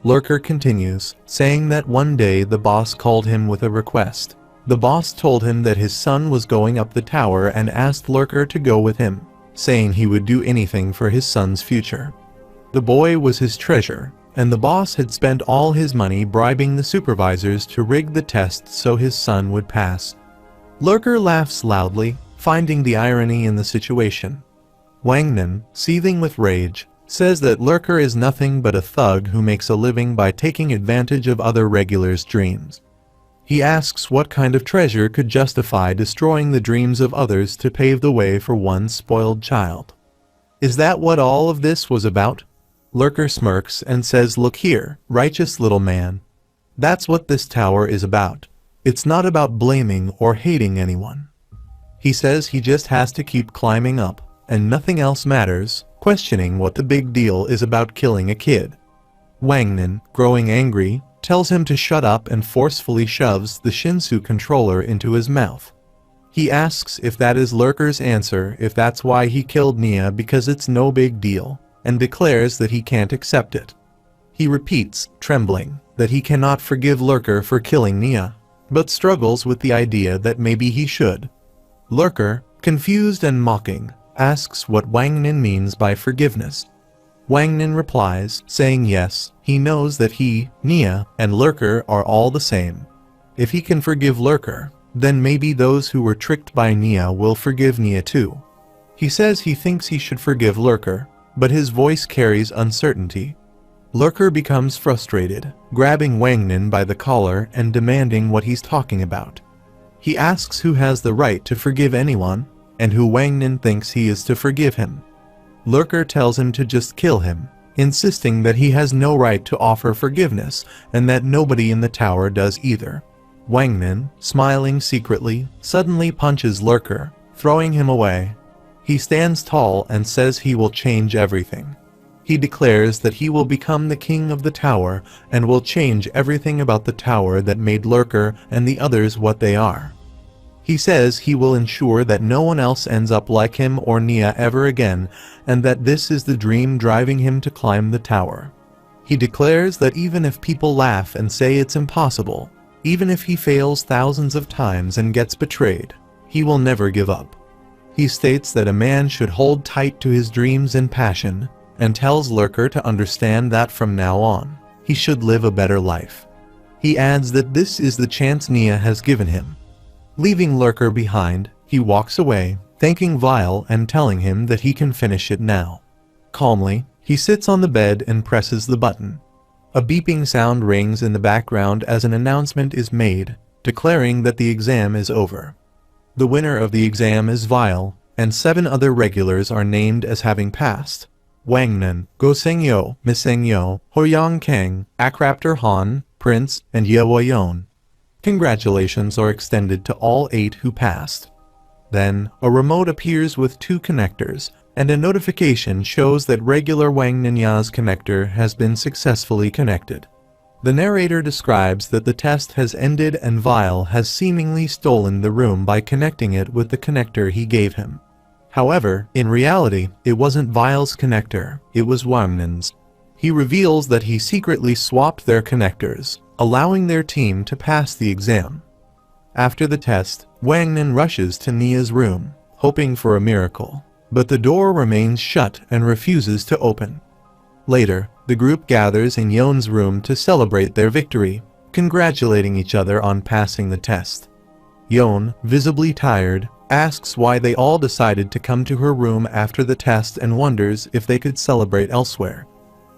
Lurker continues, saying that one day the boss called him with a request. The boss told him that his son was going up the tower and asked Lurker to go with him, saying he would do anything for his son's future. The boy was his treasure, and the boss had spent all his money bribing the supervisors to rig the test so his son would pass. Lurker laughs loudly, finding the irony in the situation. Wangnan, seething with rage, says that Lurker is nothing but a thug who makes a living by taking advantage of other regulars' dreams. He asks what kind of treasure could justify destroying the dreams of others to pave the way for one spoiled child. Is that what all of this was about? Lurker smirks and says, look here, righteous little man. That's what this tower is about. It's not about blaming or hating anyone. He says he just has to keep climbing up, and nothing else matters, questioning what the big deal is about killing a kid. Wangnan, growing angry, tells him to shut up and forcefully shoves the Shinsu controller into his mouth. He asks if that is Lurker's answer, if that's why he killed Nia, because it's no big deal, and declares that he can't accept it. He repeats, trembling, that he cannot forgive Lurker for killing Nia, but struggles with the idea that maybe he should. Lurker, confused and mocking, asks what Wangnan means by forgiveness. Wangnan replies, saying yes, he knows that he, Nia, and Lurker are all the same. If he can forgive Lurker, then maybe those who were tricked by Nia will forgive Nia too. He says he thinks he should forgive Lurker, but his voice carries uncertainty. Lurker becomes frustrated, grabbing Wangnan by the collar and demanding what he's talking about. He asks who has the right to forgive anyone, and who Wangnan thinks he is to forgive him. Lurker tells him to just kill him, insisting that he has no right to offer forgiveness and that nobody in the tower does either. Wangnan, smiling secretly, suddenly punches Lurker, throwing him away. He stands tall and says he will change everything. He declares that he will become the king of the tower and will change everything about the tower that made Lurker and the others what they are. He says he will ensure that no one else ends up like him or Nia ever again, and that this is the dream driving him to climb the tower. He declares that even if people laugh and say it's impossible, even if he fails thousands of times and gets betrayed, he will never give up. He states that a man should hold tight to his dreams and passion, and tells Lurker to understand that from now on, he should live a better life. He adds that this is the chance Nia has given him. Leaving Lurker behind, he walks away, thanking Vile and telling him that he can finish it now. Calmly, he sits on the bed and presses the button. A beeping sound rings in the background as an announcement is made, declaring that the exam is over. The winner of the exam is Vile, and 7 other regulars are named as having passed. Wangnan, Gosengyo, Misengyo, Hoyang Kang, Akraptor Han, Prince, and Yewoyon. Congratulations are extended to all 8 who passed. Then, a remote appears with 2 connectors, and a notification shows that regular Wangnanya's connector has been successfully connected. The narrator describes that the test has ended and Vile has seemingly stolen the room by connecting it with the connector he gave him. However, in reality, it wasn't Vile's connector, it was Wangnan's. He reveals that he secretly swapped their connectors, allowing their team to pass the exam. After the test, Wangnan rushes to Nia's room, hoping for a miracle, but the door remains shut and refuses to open. Later, the group gathers in Yon's room to celebrate their victory, congratulating each other on passing the test. Yon, visibly tired, asks why they all decided to come to her room after the test and wonders if they could celebrate elsewhere.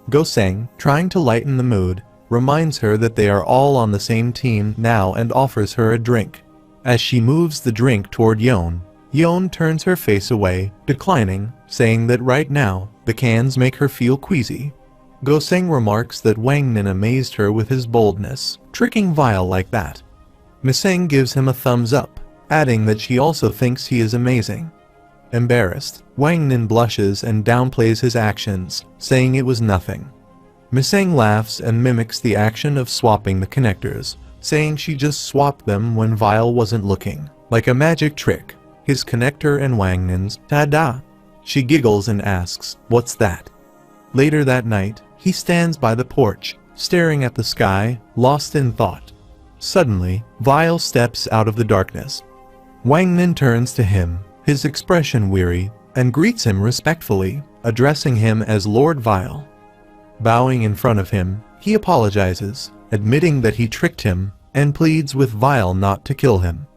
Goseng, trying to lighten the mood, reminds her that they are all on the same team now and offers her a drink. As she moves the drink toward Yon, Yon turns her face away, declining, saying that right now, the cans make her feel queasy. Goseng remarks that Wangnan amazed her with his boldness, tricking Vile like that. Miseng gives him a thumbs up, adding that she also thinks he is amazing. Embarrassed, Wangnan blushes and downplays his actions, saying it was nothing. Miseng laughs and mimics the action of swapping the connectors, saying she just swapped them when Vile wasn't looking, like a magic trick. His connector and Wangnan's, ta-da! She giggles and asks, what's that? Later that night, he stands by the porch, staring at the sky, lost in thought. Suddenly, Vile steps out of the darkness. Wangnan turns to him, his expression weary, and greets him respectfully, addressing him as Lord Vile. Bowing in front of him, he apologizes, admitting that he tricked him, and pleads with Vile not to kill him.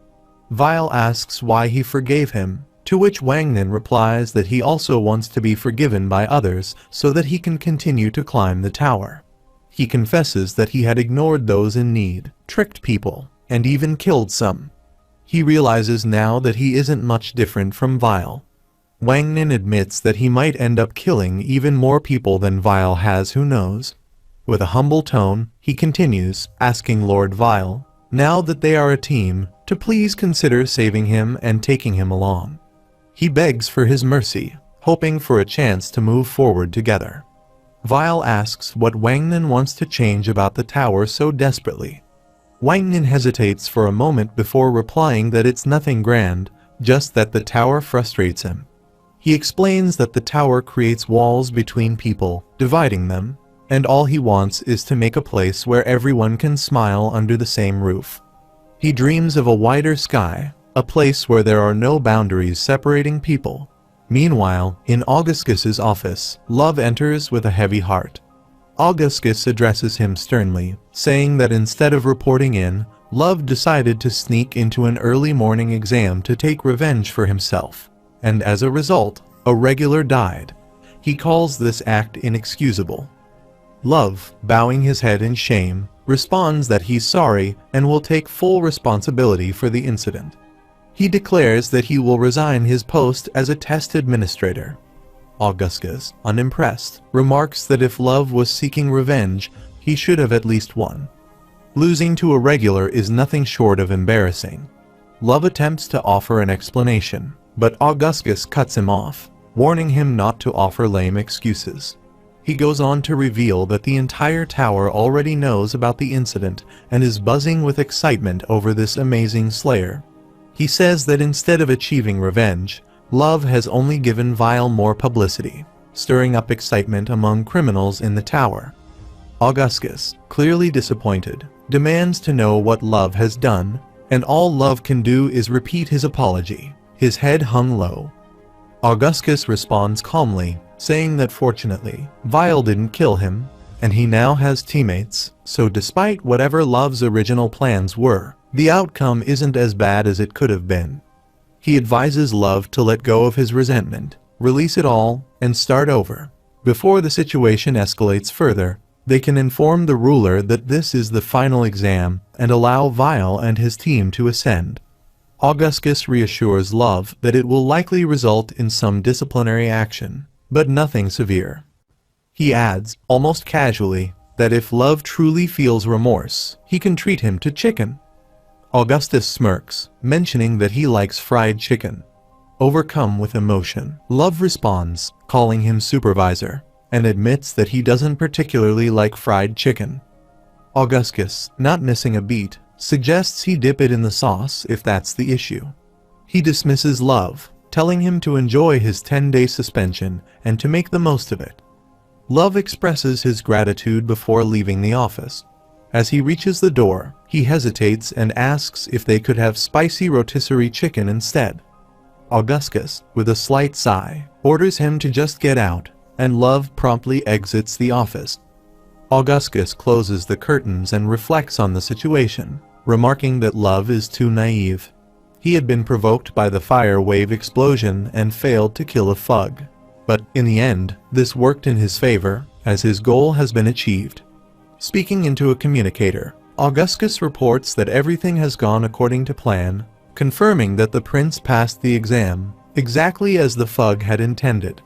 Vile asks why he forgave him, to which Wangnan replies that he also wants to be forgiven by others so that he can continue to climb the tower. He confesses that he had ignored those in need, tricked people, and even killed some. He realizes now that he isn't much different from Vile. Wang Nin admits that he might end up killing even more people than Vile has, who knows. With a humble tone, he continues, asking Lord Vile, now that they are a team, to please consider saving him and taking him along. He begs for his mercy, hoping for a chance to move forward together. Vile asks what Wang Nin wants to change about the tower so desperately. Wang Nin hesitates for a moment before replying that it's nothing grand, just that the tower frustrates him. He explains that the tower creates walls between people, dividing them, and all he wants is to make a place where everyone can smile under the same roof. He dreams of a wider sky, a place where there are no boundaries separating people. Meanwhile, in Augustus's office, Love enters with a heavy heart. Augustus addresses him sternly, saying that instead of reporting in, Love decided to sneak into an early morning exam to take revenge for himself, and as a result, a regular died. He calls this act inexcusable. Love, bowing his head in shame, responds that he's sorry and will take full responsibility for the incident. He declares that he will resign his post as a test administrator. Augustus, unimpressed, remarks that if Love was seeking revenge, he should have at least won. Losing to a regular is nothing short of embarrassing. Love attempts to offer an explanation, but Augustus cuts him off, warning him not to offer lame excuses. He goes on to reveal that the entire tower already knows about the incident and is buzzing with excitement over this amazing slayer. He says that instead of achieving revenge, Love has only given Vile more publicity, stirring up excitement among criminals in the tower. Augustus, clearly disappointed, demands to know what Love has done, and all Love can do is repeat his apology, his head hung low. Augustus responds calmly, saying that fortunately, Vile didn't kill him, and he now has teammates, so despite whatever Love's original plans were, the outcome isn't as bad as it could have been. He advises Love to let go of his resentment, release it all, and start over. Before the situation escalates further, they can inform the ruler that this is the final exam and allow Vile and his team to ascend. Augustus reassures Love that it will likely result in some disciplinary action, but nothing severe. He adds, almost casually, that if Love truly feels remorse, he can treat him to chicken. Augustus smirks, mentioning that he likes fried chicken. Overcome with emotion, Love responds, calling him supervisor, and admits that he doesn't particularly like fried chicken. Augustus, not missing a beat, suggests he dip it in the sauce if that's the issue. He dismisses Love, telling him to enjoy his 10-day suspension and to make the most of it. Love expresses his gratitude before leaving the office. As he reaches the door, he hesitates and asks if they could have spicy rotisserie chicken instead. Augustus, with a slight sigh, orders him to just get out, and Love promptly exits the office. Augustus closes the curtains and reflects on the situation, remarking that Love is too naive. He had been provoked by the fire wave explosion and failed to kill a thug. But, in the end, this worked in his favor, as his goal has been achieved. Speaking into a communicator, Augustus reports that everything has gone according to plan, confirming that the prince passed the exam, exactly as the thug had intended.